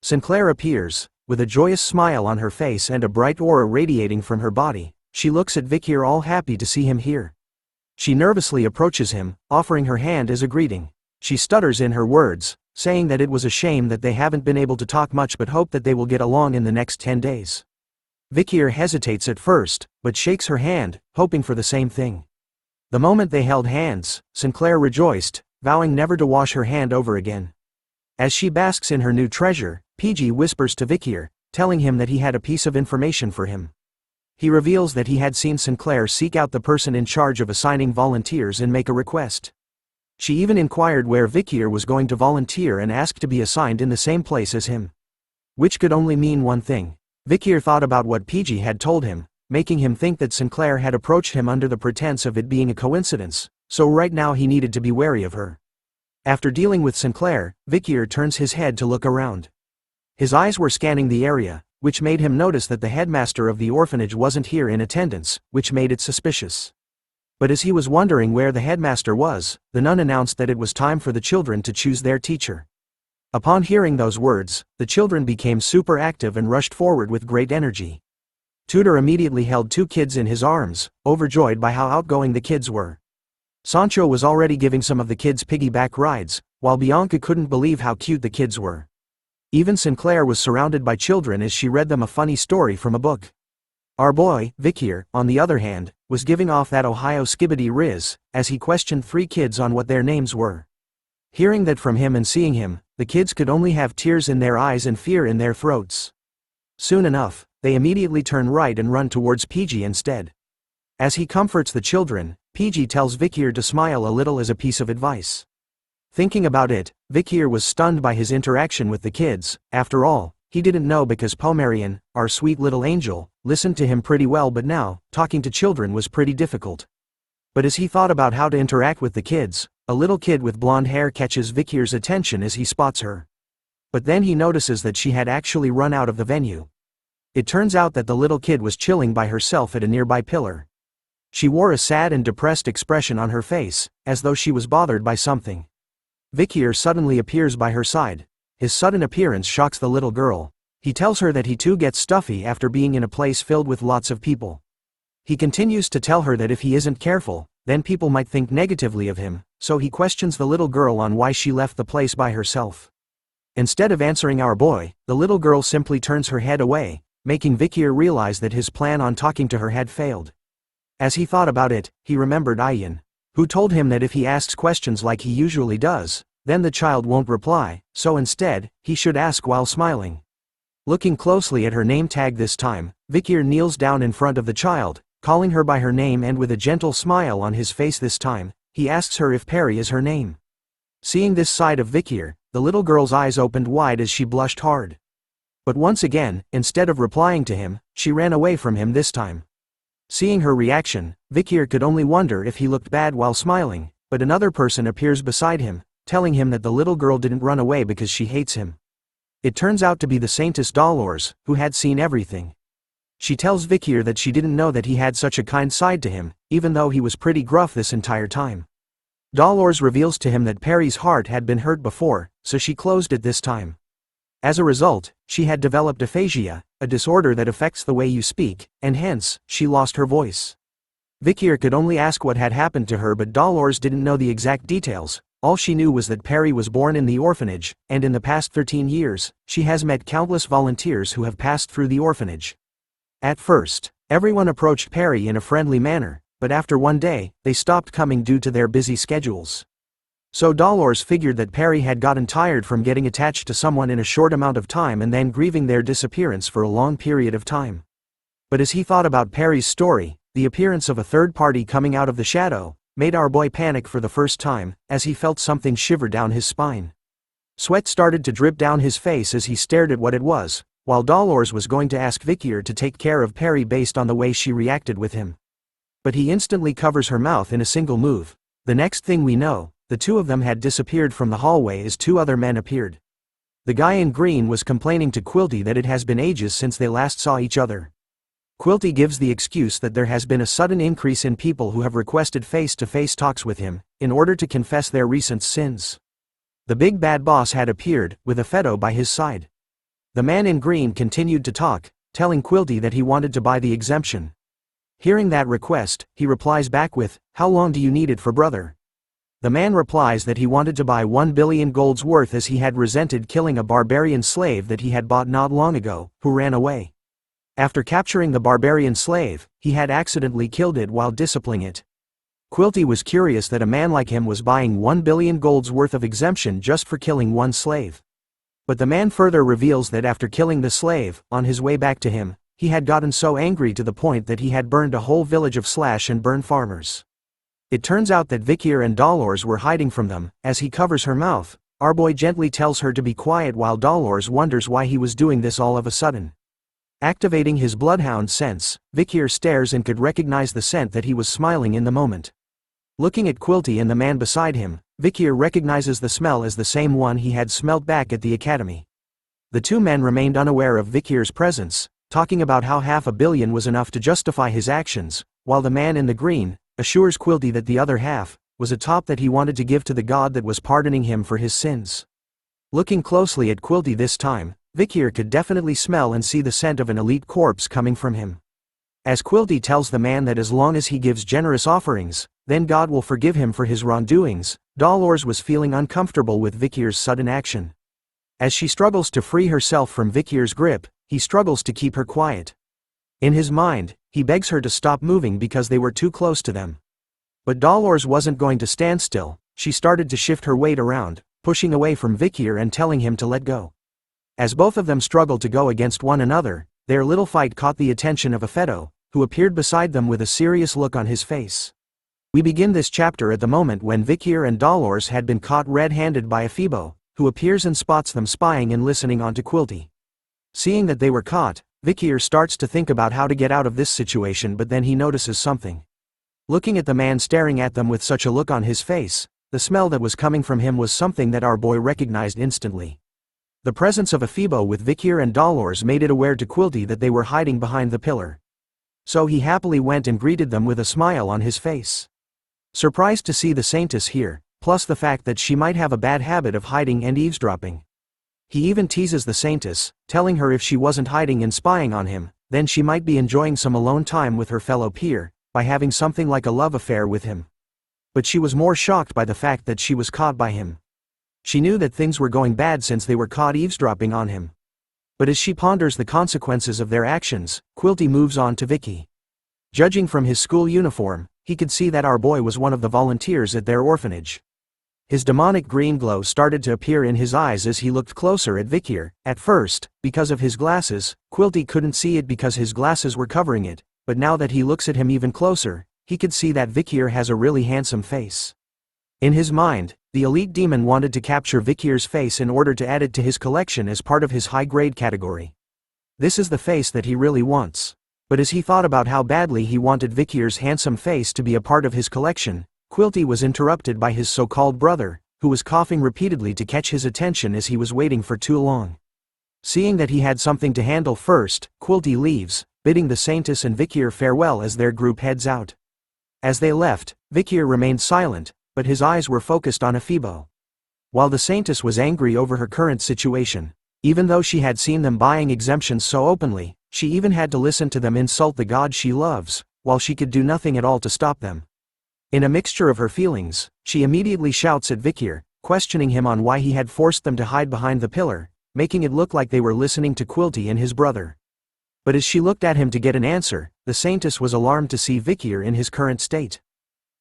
Sinclair appears, with a joyous smile on her face and a bright aura radiating from her body. She looks at Vikir all happy to see him here. She nervously approaches him, offering her hand as a greeting. She stutters in her words, saying that it was a shame that they haven't been able to talk much but hope that they will get along in the next 10 days. Vikir hesitates at first, but shakes her hand, hoping for the same thing. The moment they held hands, Sinclair rejoiced, vowing never to wash her hand over again. As she basks in her new treasure, PG whispers to Vikir, telling him that he had a piece of information for him. He reveals that he had seen Sinclair seek out the person in charge of assigning volunteers and make a request. She even inquired where Vikir was going to volunteer and asked to be assigned in the same place as him. Which could only mean one thing. Vikir thought about what PG had told him, making him think that Sinclair had approached him under the pretense of it being a coincidence, so right now he needed to be wary of her. After dealing with Sinclair, Vikir turns his head to look around. His eyes were scanning the area, which made him notice that the headmaster of the orphanage wasn't here in attendance, which made it suspicious. But as he was wondering where the headmaster was, the nun announced that it was time for the children to choose their teacher. Upon hearing those words, the children became super active and rushed forward with great energy. Tudor immediately held 2 kids in his arms, overjoyed by how outgoing the kids were. Sancho was already giving some of the kids piggyback rides, while Bianca couldn't believe how cute the kids were. Even Sinclair was surrounded by children as she read them a funny story from a book. Our boy, Vikir, on the other hand, was giving off that Ohio skibbity riz, as he questioned 3 kids on what their names were. Hearing that from him and seeing him, the kids could only have tears in their eyes and fear in their throats. Soon enough, they immediately turn right and run towards PG instead. As he comforts the children, PG tells Vikir to smile a little as a piece of advice. Thinking about it, Vikir was stunned by his interaction with the kids. After all, he didn't know because Pomerian, our sweet little angel, listened to him pretty well, but now, talking to children was pretty difficult. But as he thought about how to interact with the kids, a little kid with blonde hair catches Vikir's attention as he spots her. But then he notices that she had actually run out of the venue. It turns out that the little kid was chilling by herself at a nearby pillar. She wore a sad and depressed expression on her face, as though she was bothered by something. Vikir suddenly appears by her side. His sudden appearance shocks the little girl. He tells her that he too gets stuffy after being in a place filled with lots of people. He continues to tell her that if he isn't careful, then people might think negatively of him, so he questions the little girl on why she left the place by herself. Instead of answering our boy, the little girl simply turns her head away, making Vikir realize that his plan on talking to her had failed. As he thought about it, he remembered Ayan, who told him that if he asks questions like he usually does, then the child won't reply, so instead, he should ask while smiling. Looking closely at her name tag this time, Vikir kneels down in front of the child, calling her by her name, and with a gentle smile on his face this time, he asks her if Perry is her name. Seeing this side of Vikir, the little girl's eyes opened wide as she blushed hard. But once again, instead of replying to him, she ran away from him this time. Seeing her reaction, Vikir could only wonder if he looked bad while smiling, but another person appears beside him, telling him that the little girl didn't run away because she hates him. It turns out to be the Saintess Dolores, who had seen everything. She tells Vikir that she didn't know that he had such a kind side to him, even though he was pretty gruff this entire time. Dolores reveals to him that Perry's heart had been hurt before, so she closed it this time. As a result, she had developed aphasia, a disorder that affects the way you speak, and hence, she lost her voice. Vikir could only ask what had happened to her, but Dolores didn't know the exact details. All she knew was that Perry was born in the orphanage, and in the past 13 years, she has met countless volunteers who have passed through the orphanage. At first, everyone approached Perry in a friendly manner, but after one day, they stopped coming due to their busy schedules. So Dolores figured that Perry had gotten tired from getting attached to someone in a short amount of time and then grieving their disappearance for a long period of time. But as he thought about Perry's story, the appearance of a third party coming out of the shadow made our boy panic for the first time, as he felt something shiver down his spine. Sweat started to drip down his face as he stared at what it was, while Dolores was going to ask Vikir to take care of Perry based on the way she reacted with him. But he instantly covers her mouth in a single move. The next thing we know, the two of them had disappeared from the hallway as two other men appeared. The guy in green was complaining to Quilty that it has been ages since they last saw each other. Quilty gives the excuse that there has been a sudden increase in people who have requested face-to-face talks with him, in order to confess their recent sins. The big bad boss had appeared, with a Fedo by his side. The man in green continued to talk, telling Quilty that he wanted to buy the exemption. Hearing that request, he replies back with, "How long do you need it for, brother?" The man replies that he wanted to buy 1 billion gold's worth, as he had resented killing a barbarian slave that he had bought not long ago, who ran away. After capturing the barbarian slave, he had accidentally killed it while disciplining it. Quilty was curious that a man like him was buying 1 billion gold's worth of exemption just for killing one slave. But the man further reveals that after killing the slave, on his way back to him, he had gotten so angry to the point that he had burned a whole village of slash and burn farmers. It turns out that Vikir and Dolores were hiding from them. As he covers her mouth, our boy gently tells her to be quiet while Dolores wonders why he was doing this all of a sudden. Activating his bloodhound sense, Vikir stares and could recognize the scent that he was smiling in the moment. Looking at Quilty and the man beside him, Vikir recognizes the smell as the same one he had smelt back at the academy. The two men remained unaware of Vikir's presence, talking about how 500 million was enough to justify his actions, while the man in the green assures Quilty that the other half was a top that he wanted to give to the god that was pardoning him for his sins. Looking closely at Quilty this time, Vikir could definitely smell and see the scent of an elite corpse coming from him. As Quilty tells the man that as long as he gives generous offerings, then God will forgive him for his wrongdoings, Dolores was feeling uncomfortable with Vikir's sudden action. As she struggles to free herself from Vikir's grip, he struggles to keep her quiet. In his mind, he begs her to stop moving because they were too close to them. But Dolores wasn't going to stand still. She started to shift her weight around, pushing away from Vikir and telling him to let go. As both of them struggled to go against one another, their little fight caught the attention of a Fedo, who appeared beside them with a serious look on his face. We begin this chapter at the moment when Vikir and Dolores had been caught red-handed by a Phoebo, who appears and spots them spying and listening onto Quilty. Seeing that they were caught, Vikir starts to think about how to get out of this situation, but then he notices something. Looking at the man staring at them with such a look on his face, the smell that was coming from him was something that our boy recognized instantly. The presence of a Phoebo with Vikir and Dolores made it aware to Quilty that they were hiding behind the pillar. So he happily went and greeted them with a smile on his face. Surprised to see the Saintess here, plus the fact that she might have a bad habit of hiding and eavesdropping. He even teases the Saintess, telling her if she wasn't hiding and spying on him, then she might be enjoying some alone time with her fellow peer, by having something like a love affair with him. But she was more shocked by the fact that she was caught by him. She knew that things were going bad since they were caught eavesdropping on him. But as she ponders the consequences of their actions, Quilty moves on to Vicky. Judging from his school uniform, he could see that our boy was one of the volunteers at their orphanage. His demonic green glow started to appear in his eyes as he looked closer at Vikir. At first, because of his glasses, Quilty couldn't see it because his glasses were covering it, but now that he looks at him even closer, he could see that Vikir has a really handsome face. In his mind, the elite demon wanted to capture Vikir's face in order to add it to his collection as part of his high-grade category. This is the face that he really wants. But as he thought about how badly he wanted Vikir's handsome face to be a part of his collection, Quilty was interrupted by his so-called brother, who was coughing repeatedly to catch his attention as he was waiting for too long. Seeing that he had something to handle first, Quilty leaves, bidding the Saintess and Vikir farewell as their group heads out. As they left, Vikir remained silent, but his eyes were focused on Ephibo. While the Saintess was angry over her current situation, even though she had seen them buying exemptions so openly, she even had to listen to them insult the god she loves, while she could do nothing at all to stop them. In a mixture of her feelings, she immediately shouts at Vikir, questioning him on why he had forced them to hide behind the pillar, making it look like they were listening to Quilty and his brother. But as she looked at him to get an answer, the Saintess was alarmed to see Vikir in his current state.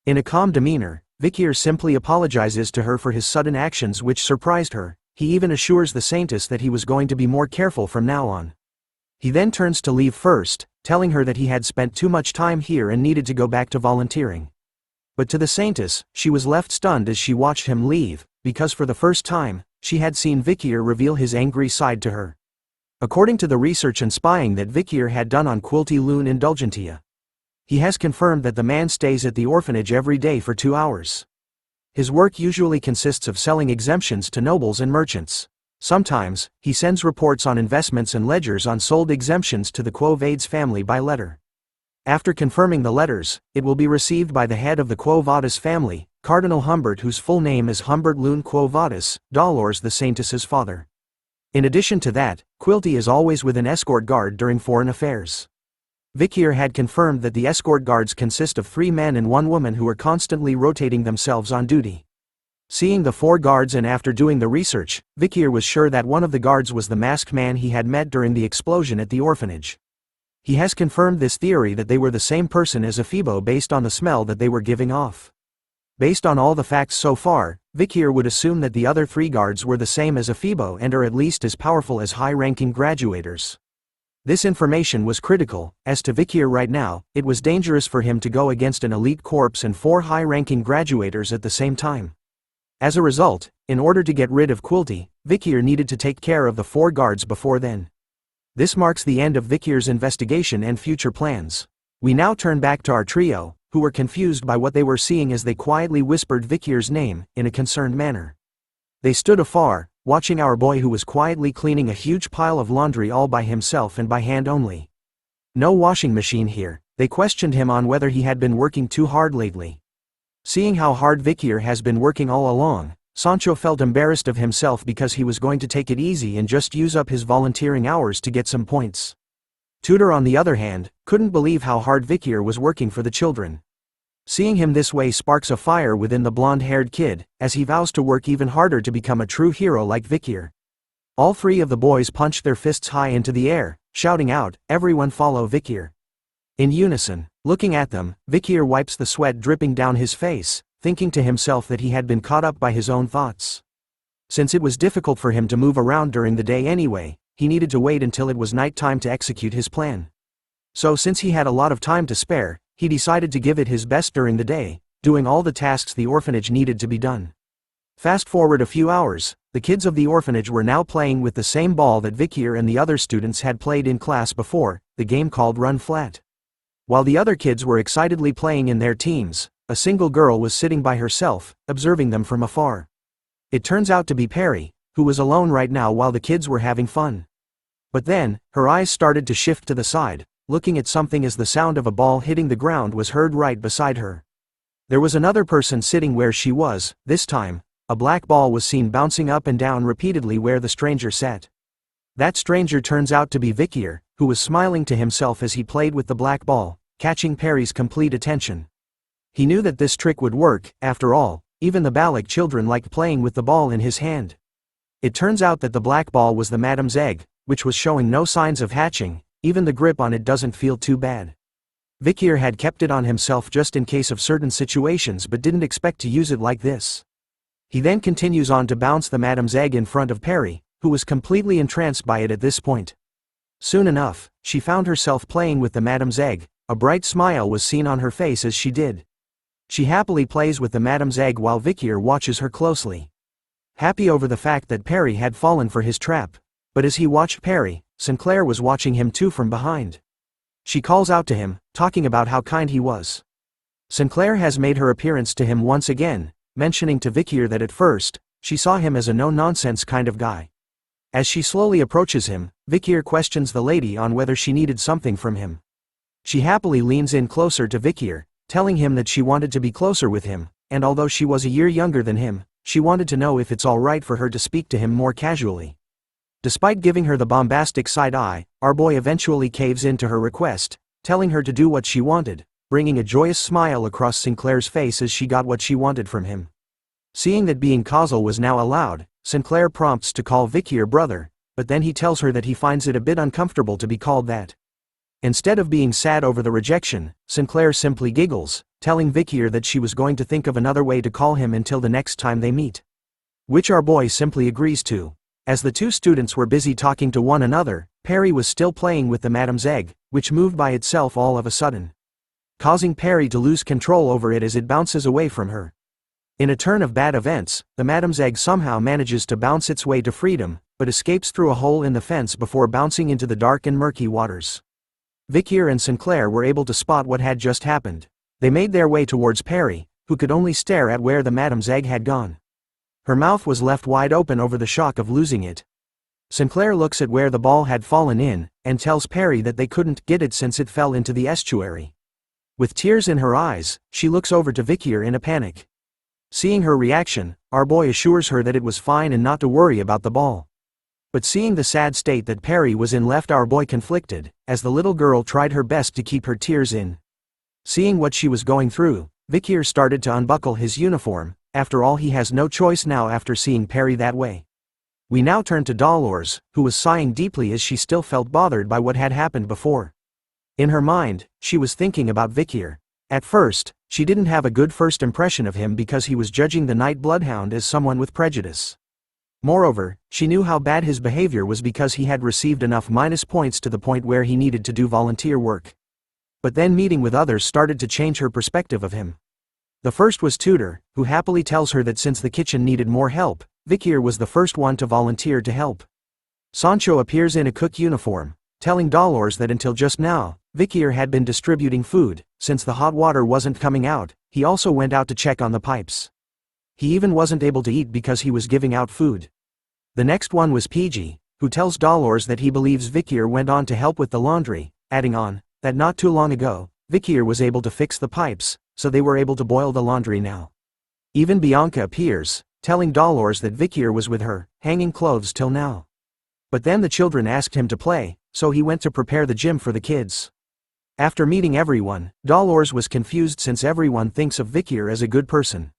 In a calm demeanor, Vikir simply apologizes to her for his sudden actions which surprised her. He even assures the Saintess that he was going to be more careful from now on. He then turns to leave first, telling her that he had spent too much time here and needed to go back to volunteering. But to the Saintess, she was left stunned as she watched him leave, because for the first time, she had seen Vikir reveal his angry side to her. According to the research and spying that Vikir had done on Quilty Loon Indulgentia, he has confirmed that the man stays at the orphanage every day for 2 hours. His work usually consists of selling exemptions to nobles and merchants. Sometimes, he sends reports on investments and ledgers on sold exemptions to the Quo Vadis family by letter. After confirming the letters, it will be received by the head of the Quo Vadis family, Cardinal Humbert, whose full name is Humbert Loon Quo Vadis, Dolores the Saintess's father. In addition to that, Quilty is always with an escort guard during foreign affairs. Vikir had confirmed that the escort guards consist of 3 men and 1 woman who are constantly rotating themselves on duty. Seeing the 4 guards and after doing the research, Vikir was sure that one of the guards was the masked man he had met during the explosion at the orphanage. He has confirmed this theory that they were the same person as Ephibo based on the smell that they were giving off. Based on all the facts so far, Vikir would assume that the other 3 guards were the same as Ephibo and are at least as powerful as high-ranking graduators. This information was critical. As to Vikir right now, it was dangerous for him to go against an elite corps and 4 high-ranking graduators at the same time. As a result, in order to get rid of Quilty, Vikir needed to take care of the 4 guards before then. This marks the end of Vikir's investigation and future plans. We now turn back to our trio, who were confused by what they were seeing as they quietly whispered Vikir's name, in a concerned manner. They stood afar, watching our boy who was quietly cleaning a huge pile of laundry all by himself and by hand only. No washing machine here. They questioned him on whether he had been working too hard lately. Seeing how hard Vikir has been working all along, Sancho felt embarrassed of himself because he was going to take it easy and just use up his volunteering hours to get some points. Tudor on the other hand, couldn't believe how hard Vikir was working for the children. Seeing him this way sparks a fire within the blonde-haired kid, as he vows to work even harder to become a true hero like Vikir. All 3 of the boys punched their fists high into the air, shouting out, "Everyone follow Vikir." In unison, looking at them, Vikir wipes the sweat dripping down his face, thinking to himself that he had been caught up by his own thoughts. Since it was difficult for him to move around during the day anyway, he needed to wait until it was night time to execute his plan. So since he had a lot of time to spare, he decided to give it his best during the day, doing all the tasks the orphanage needed to be done. Fast forward a few hours, the kids of the orphanage were now playing with the same ball that Vikir and the other students had played in class before, the game called Run Flat. While the other kids were excitedly playing in their teams, a single girl was sitting by herself, observing them from afar. It turns out to be Perry, who was alone right now while the kids were having fun. But then, her eyes started to shift to the side, looking at something as the sound of a ball hitting the ground was heard right beside her. There was another person sitting where she was. This time, a black ball was seen bouncing up and down repeatedly where the stranger sat. That stranger turns out to be Vikir, who was smiling to himself as he played with the black ball, catching Perry's complete attention. He knew that this trick would work. After all, even the Balak children liked playing with the ball in his hand. It turns out that the black ball was the madam's egg, which was showing no signs of hatching. Even the grip on it doesn't feel too bad. Vikir had kept it on himself just in case of certain situations but didn't expect to use it like this. He then continues on to bounce the madam's egg in front of Perry, who was completely entranced by it at this point. Soon enough, she found herself playing with the madam's egg. A bright smile was seen on her face as she did. She happily plays with the madam's egg while Vikir watches her closely. Happy over the fact that Perry had fallen for his trap. But as he watched Perry, Sinclair was watching him too from behind. She calls out to him, talking about how kind he was. Sinclair has made her appearance to him once again, mentioning to Vikir that at first, she saw him as a no-nonsense kind of guy. As she slowly approaches him, Vikir questions the lady on whether she needed something from him. She happily leans in closer to Vikir, telling him that she wanted to be closer with him, and although she was a year younger than him, she wanted to know if it's alright for her to speak to him more casually. Despite giving her the bombastic side eye, our boy eventually caves in to her request, telling her to do what she wanted, bringing a joyous smile across Sinclair's face as she got what she wanted from him. Seeing that being causal was now allowed, Sinclair prompts to call Vikir brother, but then he tells her that he finds it a bit uncomfortable to be called that. Instead of being sad over the rejection, Sinclair simply giggles, telling Vikir that she was going to think of another way to call him until the next time they meet. Which our boy simply agrees to. As the two students were busy talking to one another, Perry was still playing with the madam's egg, which moved by itself all of a sudden, causing Perry to lose control over it as it bounces away from her. In a turn of bad events, the madam's egg somehow manages to bounce its way to freedom, but escapes through a hole in the fence before bouncing into the dark and murky waters. Vikir and Sinclair were able to spot what had just happened. They made their way towards Perry, who could only stare at where the madam's egg had gone. Her mouth was left wide open over the shock of losing it. Sinclair looks at where the ball had fallen in, and tells Perry that they couldn't get it since it fell into the estuary. With tears in her eyes, she looks over to Vikir in a panic. Seeing her reaction, our boy assures her that it was fine and not to worry about the ball. But seeing the sad state that Perry was in left our boy conflicted, as the little girl tried her best to keep her tears in. Seeing what she was going through, Vikir started to unbuckle his uniform. After all, he has no choice now after seeing Perry that way. We now turn to Dolores, who was sighing deeply as she still felt bothered by what had happened before. In her mind, she was thinking about Vikir. At first, she didn't have a good first impression of him because he was judging the night bloodhound as someone with prejudice. Moreover, she knew how bad his behavior was because he had received enough minus points to the point where he needed to do volunteer work. But then meeting with others started to change her perspective of him. The first was Tudor, who happily tells her that since the kitchen needed more help, Vikir was the first one to volunteer to help. Sancho appears in a cook uniform, telling Dolores that until just now, Vikir had been distributing food. Since the hot water wasn't coming out, he also went out to check on the pipes. He even wasn't able to eat because he was giving out food. The next one was PG, who tells Dolores that he believes Vikir went on to help with the laundry, adding on, that not too long ago, Vikir was able to fix the pipes, so they were able to boil the laundry now. Even Bianca appears, telling Dolores that Vikir was with her, hanging clothes till now. But then the children asked him to play, so he went to prepare the gym for the kids. After meeting everyone, Dolores was confused since everyone thinks of Vikir as a good person.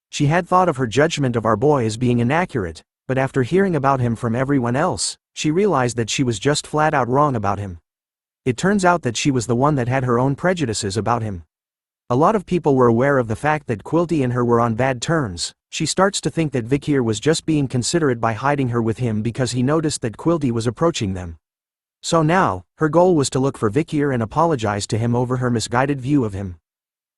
She had thought of her judgment of our boy as being inaccurate, but after hearing about him from everyone else, she realized that she was just flat out wrong about him. It turns out that she was the one that had her own prejudices about him. A lot of people were aware of the fact that Quilty and her were on bad terms. She starts to think that Vikir was just being considerate by hiding her with him because he noticed that Quilty was approaching them. So now, her goal was to look for Vikir and apologize to him over her misguided view of him.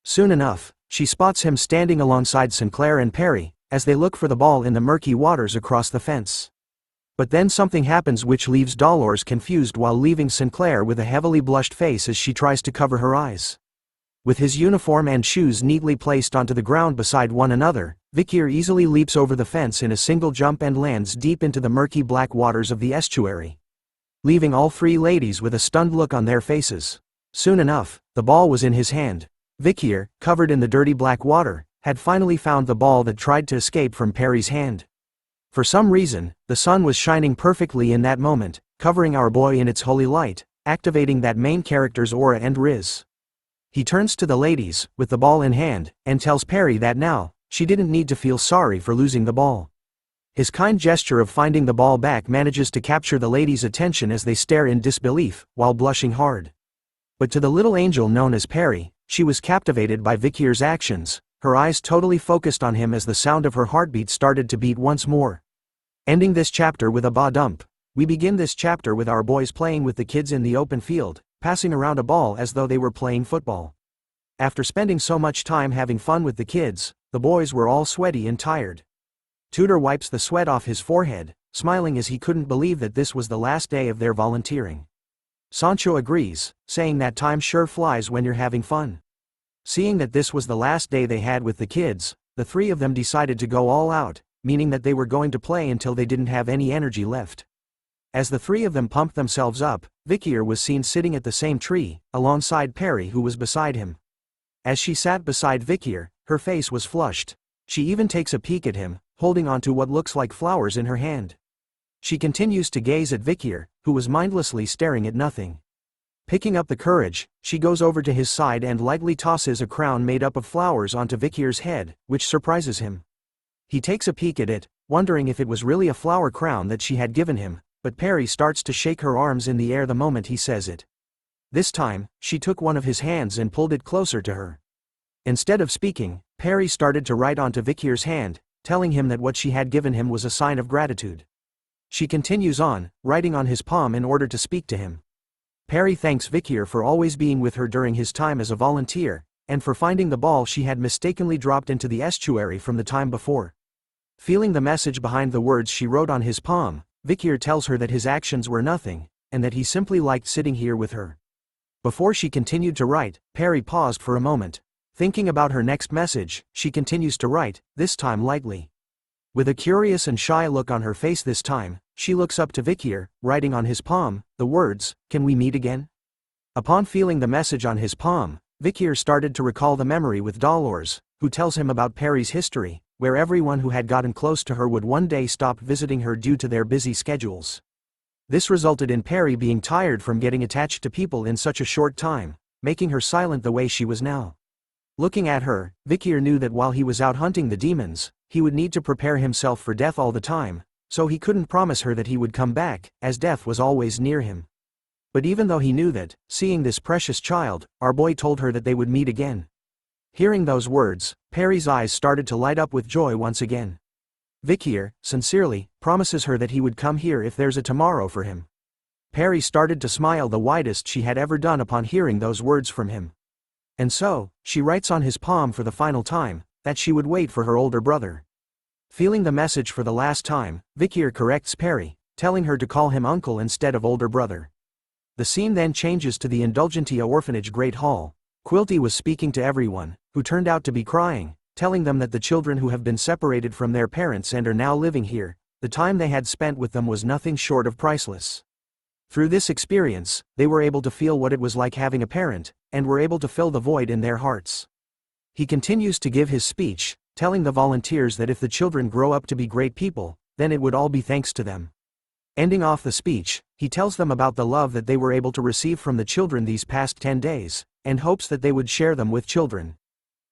Soon enough, she spots him standing alongside Sinclair and Perry, as they look for the ball in the murky waters across the fence. But then something happens which leaves Dolores confused while leaving Sinclair with a heavily blushed face as she tries to cover her eyes. With his uniform and shoes neatly placed onto the ground beside one another, Vikir easily leaps over the fence in a single jump and lands deep into the murky black waters of the estuary, leaving all three ladies with a stunned look on their faces. Soon enough, the ball was in his hand. Vikir, covered in the dirty black water, had finally found the ball that tried to escape from Perry's hand. For some reason, the sun was shining perfectly in that moment, covering our boy in its holy light, activating that main character's aura and riz. He turns to the ladies, with the ball in hand, and tells Perry that now, she didn't need to feel sorry for losing the ball. His kind gesture of finding the ball back manages to capture the ladies' attention as they stare in disbelief, while blushing hard. But to the little angel known as Perry, she was captivated by Vikir's actions, her eyes totally focused on him as the sound of her heartbeat started to beat once more. Ending this chapter with a ba-dump, we begin this chapter with our boys playing with the kids in the open field, passing around a ball as though they were playing football. After spending so much time having fun with the kids, the boys were all sweaty and tired. Tutor wipes the sweat off his forehead, smiling as he couldn't believe that this was the last day of their volunteering. Sancho agrees, saying that time sure flies when you're having fun. Seeing that this was the last day they had with the kids, the three of them decided to go all out, meaning that they were going to play until they didn't have any energy left. As the three of them pumped themselves up, Vikir was seen sitting at the same tree, alongside Perry who was beside him. As she sat beside Vikir, her face was flushed. She even takes a peek at him, holding onto what looks like flowers in her hand. She continues to gaze at Vikir, who was mindlessly staring at nothing. Picking up the courage, she goes over to his side and lightly tosses a crown made up of flowers onto Vikir's head, which surprises him. He takes a peek at it, wondering if it was really a flower crown that she had given him, but Perry starts to shake her arms in the air the moment he says it. This time, she took one of his hands and pulled it closer to her. Instead of speaking, Perry started to write onto Vikir's hand, telling him that what she had given him was a sign of gratitude. She continues on, writing on his palm in order to speak to him. Perry thanks Vikir for always being with her during his time as a volunteer, and for finding the ball she had mistakenly dropped into the estuary from the time before. Feeling the message behind the words she wrote on his palm, Vikir tells her that his actions were nothing, and that he simply liked sitting here with her. Before she continued to write, Perry paused for a moment. Thinking about her next message, she continues to write, this time lightly. With a curious and shy look on her face this time, she looks up to Vikir, writing on his palm, the words, "Can we meet again?" Upon feeling the message on his palm, Vikir started to recall the memory with Dolores, who tells him about Perry's history, where everyone who had gotten close to her would one day stop visiting her due to their busy schedules. This resulted in Perry being tired from getting attached to people in such a short time, making her silent the way she was now. Looking at her, Vikir knew that while he was out hunting the demons, he would need to prepare himself for death all the time, so he couldn't promise her that he would come back, as death was always near him. But even though he knew that, seeing this precious child, our boy told her that they would meet again. Hearing those words, Perry's eyes started to light up with joy once again. Vikir, sincerely, promises her that he would come here if there's a tomorrow for him. Perry started to smile the widest she had ever done upon hearing those words from him. And so, she writes on his palm for the final time, that she would wait for her older brother. Feeling the message for the last time, Vikir corrects Perry, telling her to call him uncle instead of older brother. The scene then changes to the Indulgentia Orphanage Great Hall. Quilty was speaking to everyone, who turned out to be crying, telling them that the children who have been separated from their parents and are now living here, the time they had spent with them was nothing short of priceless. Through this experience, they were able to feel what it was like having a parent, and were able to fill the void in their hearts. He continues to give his speech, telling the volunteers that if the children grow up to be great people, then it would all be thanks to them. Ending off the speech, he tells them about the love that they were able to receive from the children these past 10 days, and hopes that they would share them with children.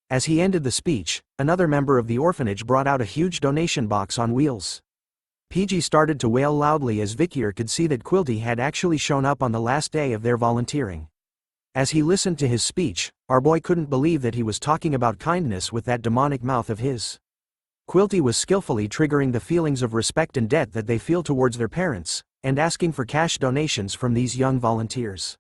As he ended the speech, another member of the orphanage brought out a huge donation box on wheels. PG started to wail loudly as Vikir could see that Quilty had actually shown up on the last day of their volunteering. As he listened to his speech, our boy couldn't believe that he was talking about kindness with that demonic mouth of his. Quilty was skillfully triggering the feelings of respect and debt that they feel towards their parents, and asking for cash donations from these young volunteers.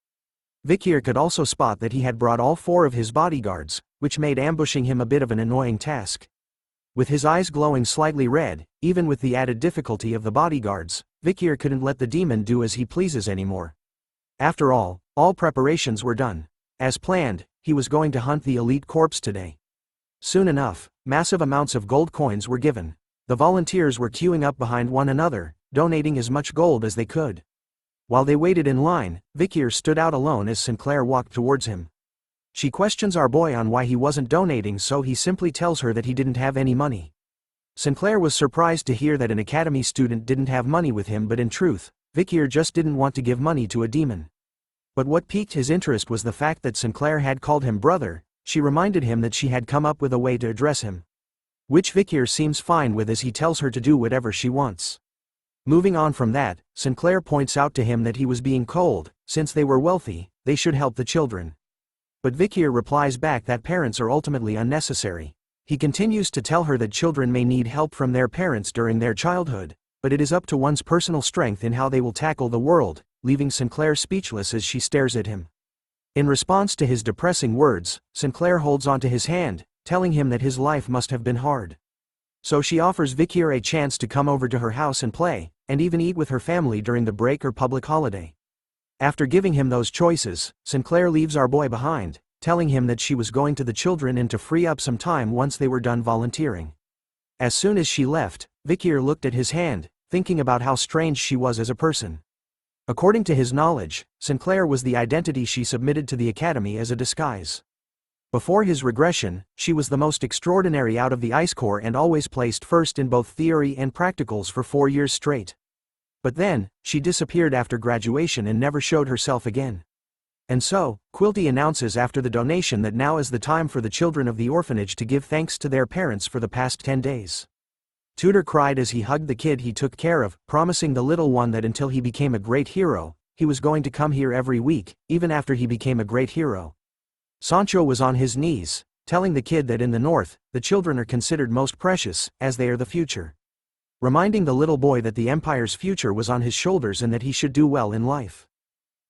Vikir could also spot that he had brought all 4 of his bodyguards, which made ambushing him a bit of an annoying task. With his eyes glowing slightly red, even with the added difficulty of the bodyguards, Vikir couldn't let the demon do as he pleases anymore. After all preparations were done. As planned, he was going to hunt the elite corpse today. Soon enough, massive amounts of gold coins were given. The volunteers were queuing up behind one another, donating as much gold as they could. While they waited in line, Vikir stood out alone as Sinclair walked towards him. She questions our boy on why he wasn't donating, so he simply tells her that he didn't have any money. Sinclair was surprised to hear that an academy student didn't have money with him, but in truth, Vikir just didn't want to give money to a demon. But what piqued his interest was the fact that Sinclair had called him brother. She reminded him that she had come up with a way to address him, which Vikir seems fine with as he tells her to do whatever she wants. Moving on from that, Sinclair points out to him that he was being cold. Since they were wealthy, they should help the children. But Vikir replies back that parents are ultimately unnecessary. He continues to tell her that children may need help from their parents during their childhood, but it is up to one's personal strength in how they will tackle the world, leaving Sinclair speechless as she stares at him. In response to his depressing words, Sinclair holds onto his hand, telling him that his life must have been hard. So she offers Vikir a chance to come over to her house and play, and even eat with her family during the break or public holiday. After giving him those choices, Sinclair leaves our boy behind, telling him that she was going to the children and to free up some time once they were done volunteering. As soon as she left, Vikir looked at his hand, thinking about how strange she was as a person. According to his knowledge, Sinclair was the identity she submitted to the academy as a disguise. Before his regression, she was the most extraordinary out of the Ice Corps and always placed first in both theory and practicals for 4 years straight. But then, she disappeared after graduation and never showed herself again. And so, Quilty announces after the donation that now is the time for the children of the orphanage to give thanks to their parents for the past 10 days. Tudor cried as he hugged the kid he took care of, promising the little one that until he became a great hero, he was going to come here every week, even after he became a great hero. Sancho was on his knees, telling the kid that in the north, the children are considered most precious, as they are the future. Reminding the little boy that the empire's future was on his shoulders and that he should do well in life.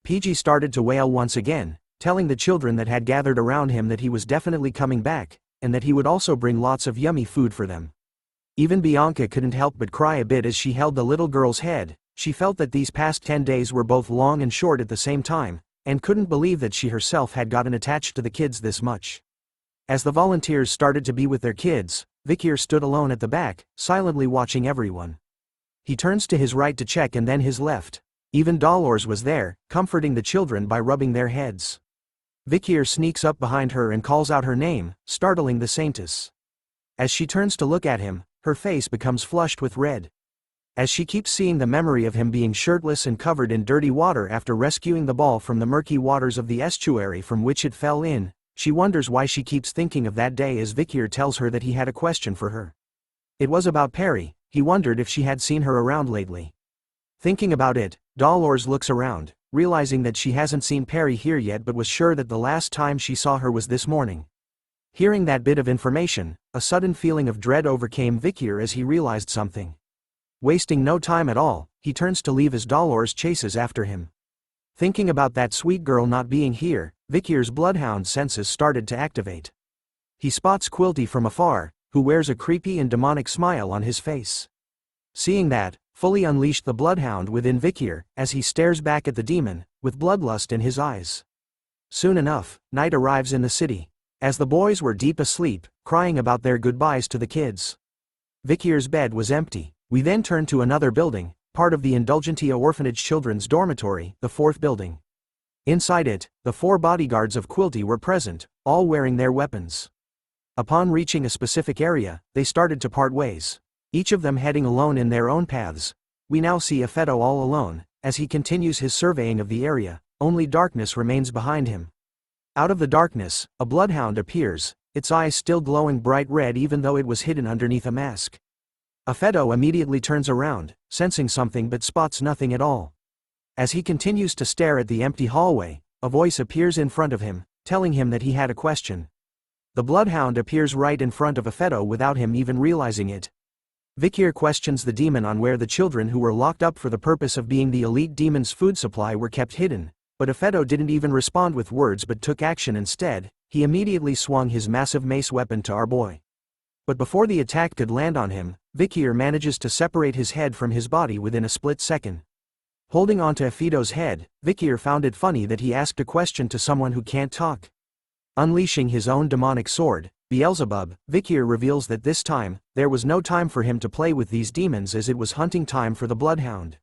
PG started to wail once again, telling the children that had gathered around him that he was definitely coming back, and that he would also bring lots of yummy food for them. Even Bianca couldn't help but cry a bit as she held the little girl's head. She felt that these past 10 days were both long and short at the same time, and couldn't believe that she herself had gotten attached to the kids this much. As the volunteers started to be with their kids, Vikir stood alone at the back, silently watching everyone. He turns to his right to check and then his left. Even Dolores was there, comforting the children by rubbing their heads. Vikir sneaks up behind her and calls out her name, startling the Saintess. As she turns to look at him, her face becomes flushed with red. As she keeps seeing the memory of him being shirtless and covered in dirty water after rescuing the ball from the murky waters of the estuary from which it fell in, she wonders why she keeps thinking of that day as Vikir tells her that he had a question for her. It was about Perry. He wondered if she had seen her around lately. Thinking about it, Dolores looks around, realizing that she hasn't seen Perry here yet but was sure that the last time she saw her was this morning. Hearing that bit of information, a sudden feeling of dread overcame Vikir as he realized something. Wasting no time at all, he turns to leave as Dolores chases after him. Thinking about that sweet girl not being here, Vikir's bloodhound senses started to activate. He spots Quilty from afar, who wears a creepy and demonic smile on his face. Seeing that, fully unleashed the bloodhound within Vikir, as he stares back at the demon, with bloodlust in his eyes. Soon enough, night arrives in the city. As the boys were deep asleep, crying about their goodbyes to the kids. Vikir's bed was empty. We then turned to another building, part of the Indulgentia Orphanage Children's Dormitory, the 4th building. Inside it, the 4 bodyguards of Quilty were present, all wearing their weapons. Upon reaching a specific area, they started to part ways, each of them heading alone in their own paths. We now see Affetto all alone, as he continues his surveying of the area. Only darkness remains behind him. Out of the darkness, a bloodhound appears, its eyes still glowing bright red even though it was hidden underneath a mask. Affetto immediately turns around, sensing something but spots nothing at all. As he continues to stare at the empty hallway, a voice appears in front of him, telling him that he had a question. The bloodhound appears right in front of Affetto without him even realizing it. Vikir questions the demon on where the children who were locked up for the purpose of being the elite demon's food supply were kept hidden, but Affetto didn't even respond with words but took action instead. He immediately swung his massive mace weapon to our boy. But before the attack could land on him, Vikir manages to separate his head from his body within a split second. Holding onto Affetto's head, Vikir found it funny that he asked a question to someone who can't talk. Unleashing his own demonic sword, Beelzebub, Vikir reveals that this time, there was no time for him to play with these demons as it was hunting time for the bloodhound.